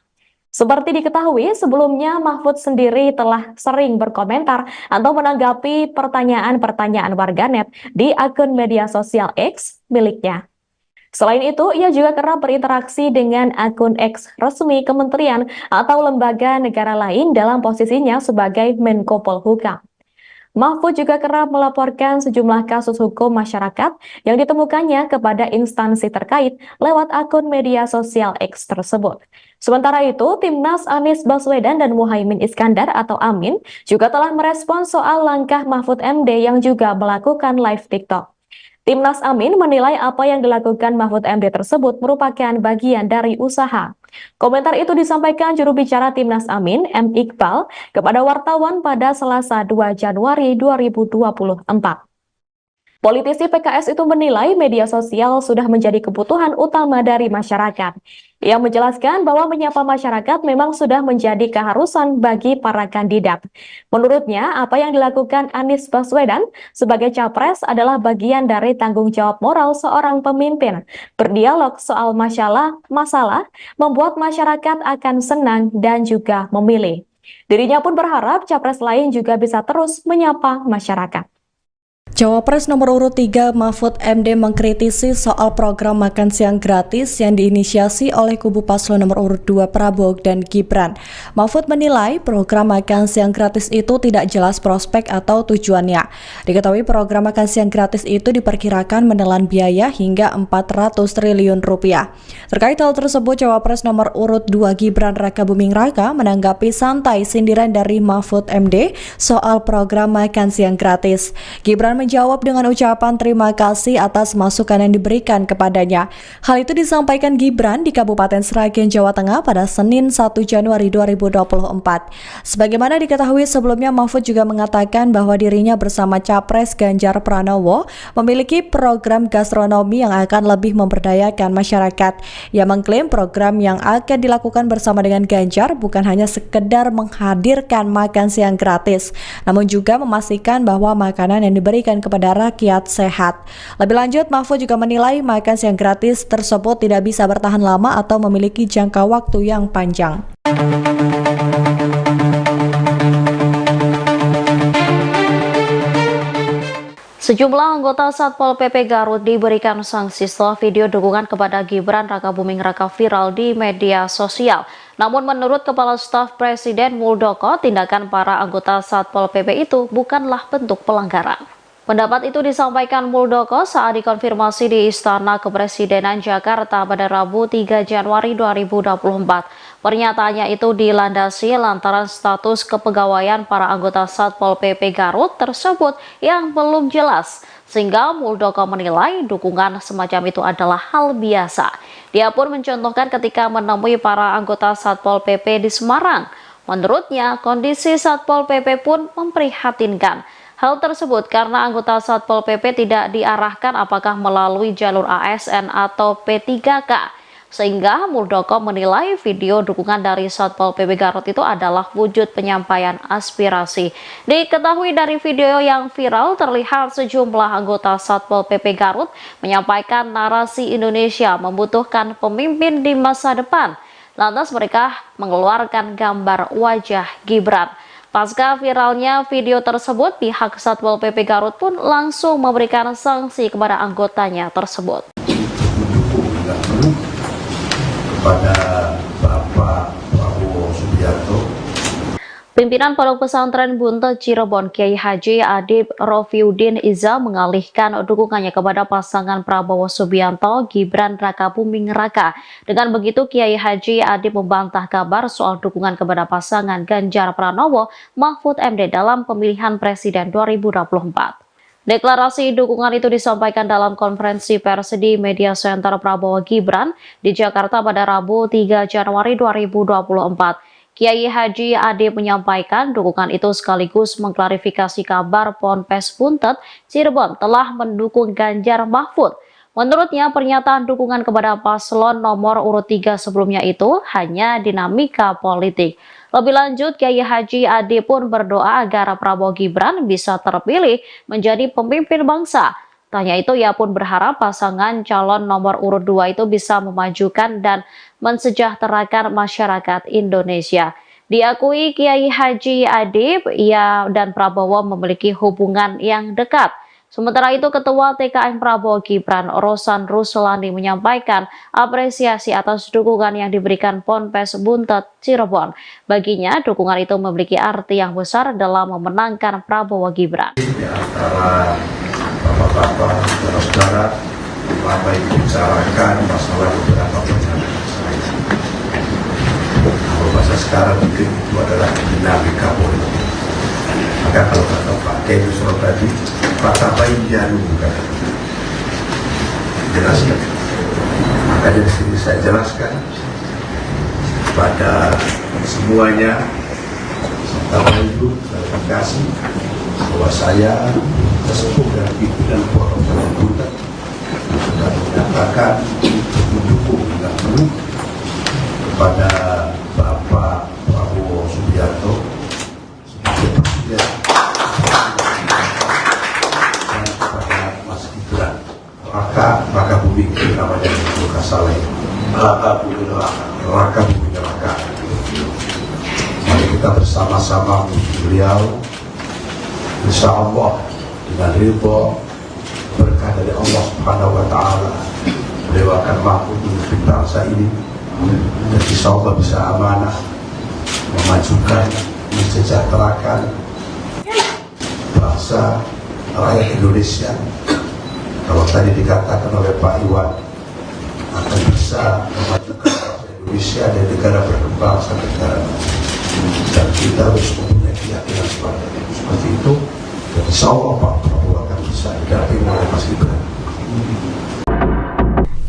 Seperti diketahui, sebelumnya Mahfud sendiri telah sering berkomentar atau menanggapi pertanyaan-pertanyaan warganet di akun media sosial X miliknya. Selain itu, ia juga kerap berinteraksi dengan akun X resmi kementerian atau lembaga negara lain dalam posisinya sebagai Menko Polhukam. Mahfud juga kerap melaporkan sejumlah kasus hukum masyarakat yang ditemukannya kepada instansi terkait lewat akun media sosial X tersebut. Sementara itu, Timnas Anies Baswedan dan Muhaimin Iskandar atau Amin juga telah merespons soal langkah Mahfud MD yang juga melakukan live TikTok. Timnas Amin menilai apa yang dilakukan Mahfud MD tersebut merupakan bagian dari usaha. Komentar itu disampaikan juru bicara Timnas Amin, M. Iqbal, kepada wartawan pada Selasa 2 Januari 2024. Politisi PKS itu menilai media sosial sudah menjadi kebutuhan utama dari masyarakat. Ia menjelaskan bahwa menyapa masyarakat memang sudah menjadi keharusan bagi para kandidat. Menurutnya, apa yang dilakukan Anies Baswedan sebagai capres adalah bagian dari tanggung jawab moral seorang pemimpin. Berdialog soal masalah membuat masyarakat akan senang dan juga memilih. Dirinya pun berharap capres lain juga bisa terus menyapa masyarakat. Cawapres nomor urut 3 Mahfud MD mengkritisi soal program makan siang gratis yang diinisiasi oleh kubu paslon nomor urut 2 Prabowo dan Gibran. Mahfud menilai program makan siang gratis itu tidak jelas prospek atau tujuannya. Diketahui program makan siang gratis itu diperkirakan menelan biaya hingga 400 triliun rupiah. Terkait hal tersebut, Cawapres nomor urut 2 Gibran Rakabuming Raka menanggapi santai sindiran dari Mahfud MD soal program makan siang gratis. Gibran menjawab dengan ucapan terima kasih atas masukan yang diberikan kepadanya. Hal itu disampaikan Gibran di Kabupaten Sragen, Jawa Tengah pada Senin 1 Januari 2024. Sebagaimana diketahui sebelumnya, Mahfud juga mengatakan bahwa dirinya bersama Capres Ganjar Pranowo memiliki program gastronomi yang akan lebih memberdayakan masyarakat. Ia mengklaim program yang akan dilakukan bersama dengan Ganjar bukan hanya sekedar menghadirkan makan siang gratis, namun juga memastikan bahwa makanan yang diberikan kepada rakyat sehat. Lebih lanjut, Mahfud juga menilai makan siang gratis tersebut tidak bisa bertahan lama atau memiliki jangka waktu yang panjang. Sejumlah anggota Satpol PP Garut diberikan sanksi setelah video dukungan kepada Gibran Rakabuming Raka viral di media sosial. Namun menurut Kepala Staf Presiden Muldoko, tindakan para anggota Satpol PP itu bukanlah bentuk pelanggaran. Pendapat itu disampaikan Muldoko saat dikonfirmasi di Istana Kepresidenan Jakarta pada Rabu 3 Januari 2024. Pernyataannya itu dilandasi lantaran status kepegawaian para anggota Satpol PP Garut tersebut yang belum jelas, sehingga Muldoko menilai dukungan semacam itu adalah hal biasa. Dia pun mencontohkan ketika menemui para anggota Satpol PP di Semarang. Menurutnya, kondisi Satpol PP pun memprihatinkan. Hal tersebut karena anggota Satpol PP tidak diarahkan apakah melalui jalur ASN atau P3K. Sehingga Muldoko menilai video dukungan dari Satpol PP Garut itu adalah wujud penyampaian aspirasi. Diketahui dari video yang viral terlihat sejumlah anggota Satpol PP Garut menyampaikan narasi Indonesia membutuhkan pemimpin di masa depan. Lantas mereka mengeluarkan gambar wajah Gibran. Pasca viralnya video tersebut, pihak Satpol PP Garut pun langsung memberikan sanksi kepada anggotanya tersebut. Kepada Bapak Prabowo Subianto. Pimpinan Pondok Pesantren Buntet Cirebon Kiai Haji Adib Rofiuddin Iza mengalihkan dukungannya kepada pasangan Prabowo Subianto Gibran Rakabuming Raka. Dengan begitu Kiai Haji Adib membantah kabar soal dukungan kepada pasangan Ganjar Pranowo Mahfud MD dalam pemilihan presiden 2024. Deklarasi dukungan itu disampaikan dalam konferensi pers di Media Center Prabowo Gibran di Jakarta pada Rabu 3 Januari 2024. Kiai Haji Adib menyampaikan dukungan itu sekaligus mengklarifikasi kabar Ponpes Buntet Cirebon telah mendukung Ganjar Mahfud. Menurutnya, pernyataan dukungan kepada paslon nomor urut 3 sebelumnya itu hanya dinamika politik. Lebih lanjut, Kiai Haji Adib pun berdoa agar Prabowo Gibran bisa terpilih menjadi pemimpin bangsa. Tanya itu, ia pun berharap pasangan calon nomor urut 2 itu bisa memajukan dan mensejahterakan masyarakat Indonesia. Diakui Kiai Haji Adib, ia dan Prabowo memiliki hubungan yang dekat. Sementara itu, Ketua TKN Prabowo Gibran, Rosan Ruslani menyampaikan apresiasi atas dukungan yang diberikan Ponpes Buntet Cirebon. Baginya, dukungan itu memiliki arti yang besar dalam memenangkan Prabowo Gibran. Di antara bapak-bapak, saudara-saudara, bapak ibu bicarakan masalah beberapa pertanyaan saya. Kalau bahasa sekarang mungkin itu adalah dinamika politik. Maka kalau kata Pak Kiai Nusron tadi, Pak Tabain bukan jelaskan. Makanya di sini saya jelaskan kepada semuanya, serta ibu, klarifikasi bahwa saya sesepuh dan pimpinan Pondok Pesantren Buntet sudah menyatakan untuk mendukung dengan penuh kepada Bapak Prabowo Subianto sebagai presiden dan kepada Mas Gibran Rakabuming namanya itu Kasale Rakabuming Raka. Mari kita bersama-sama menuju beliau, insya Allah dengan ridho berkah dari Allah Subhanahu wa Ta'ala, beliau akan mampu memimpin bangsa ini dan insya Allah bisa amanah memajukan, mensejahterakan bangsa rakyat Indonesia. Kalau tadi dikatakan oleh Pak Iwan akan bisa memajukan bangsa Indonesia dan negara berkembang sampai negara maju, dan kita harus mempunyai keyakinan seperti itu. Dan insya Allah Pak Prabowo akan bisa didampingi oleh Mas Gibran.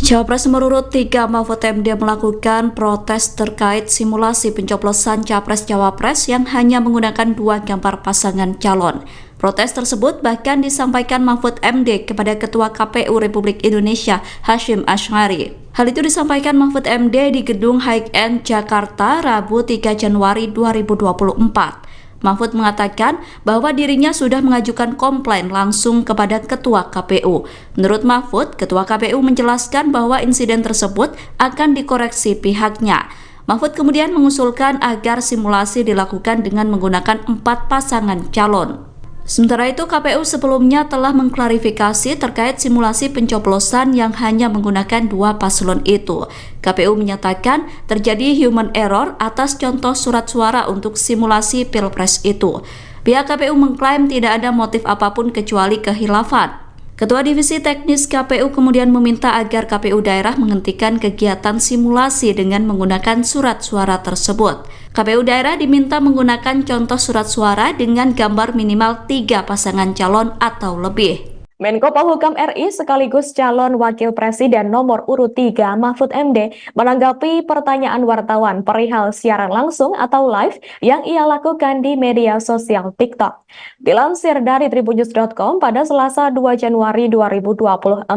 Cawapres nomor urut 3 Mahfud MD melakukan protes terkait simulasi pencoblosan Capres-Cawapres yang hanya menggunakan 2 gambar pasangan calon. Protes tersebut bahkan disampaikan Mahfud MD kepada Ketua KPU Republik Indonesia Hasyim Asy'ari. Hal itu disampaikan Mahfud MD di Gedung High End Jakarta Rabu 3 Januari 2024. Mahfud mengatakan bahwa dirinya sudah mengajukan komplain langsung kepada Ketua KPU. Menurut Mahfud, Ketua KPU menjelaskan bahwa insiden tersebut akan dikoreksi pihaknya. Mahfud kemudian mengusulkan agar simulasi dilakukan dengan menggunakan 4 pasangan calon. Sementara itu, KPU sebelumnya telah mengklarifikasi terkait simulasi pencoblosan yang hanya menggunakan 2 paslon itu. KPU menyatakan terjadi human error atas contoh surat suara untuk simulasi Pilpres itu. Pihak KPU mengklaim tidak ada motif apapun kecuali kehilafan. Ketua Divisi Teknis KPU kemudian meminta agar KPU daerah menghentikan kegiatan simulasi dengan menggunakan surat suara tersebut. KPU daerah diminta menggunakan contoh surat suara dengan gambar minimal 3 pasangan calon atau lebih. Menko Polhukam RI sekaligus calon Wakil Presiden nomor urut 3 Mahfud MD menanggapi pertanyaan wartawan perihal siaran langsung atau live yang ia lakukan di media sosial TikTok. Dilansir dari tribunnews.com pada Selasa 2 Januari 2024,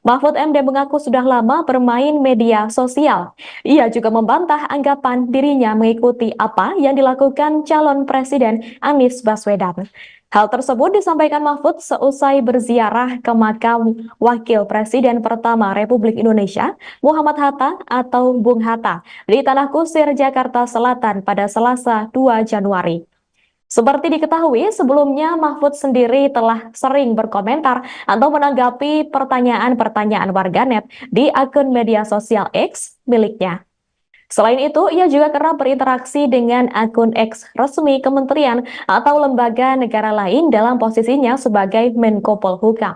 Mahfud MD mengaku sudah lama bermain media sosial. Ia juga membantah anggapan dirinya mengikuti apa yang dilakukan calon Presiden Anies Baswedan. Hal tersebut disampaikan Mahfud seusai berziarah ke makam Wakil Presiden pertama Republik Indonesia, Muhammad Hatta atau Bung Hatta, di Tanah Kusir, Jakarta Selatan pada Selasa 2 Januari. Seperti diketahui, sebelumnya Mahfud sendiri telah sering berkomentar atau menanggapi pertanyaan-pertanyaan warganet di akun media sosial X miliknya. Selain itu, ia juga kerap berinteraksi dengan akun X resmi kementerian atau lembaga negara lain dalam posisinya sebagai Menko Polhukam.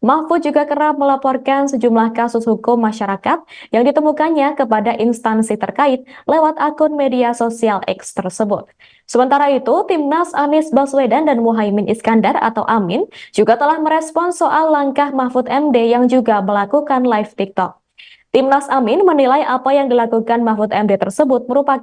Mahfud juga kerap melaporkan sejumlah kasus hukum masyarakat yang ditemukannya kepada instansi terkait lewat akun media sosial X tersebut. Sementara itu, Timnas Anies Baswedan dan Muhaimin Iskandar atau Amin juga telah merespons soal langkah Mahfud MD yang juga melakukan live TikTok. Timnas Amin menilai apa yang dilakukan Mahfud MD tersebut merupakan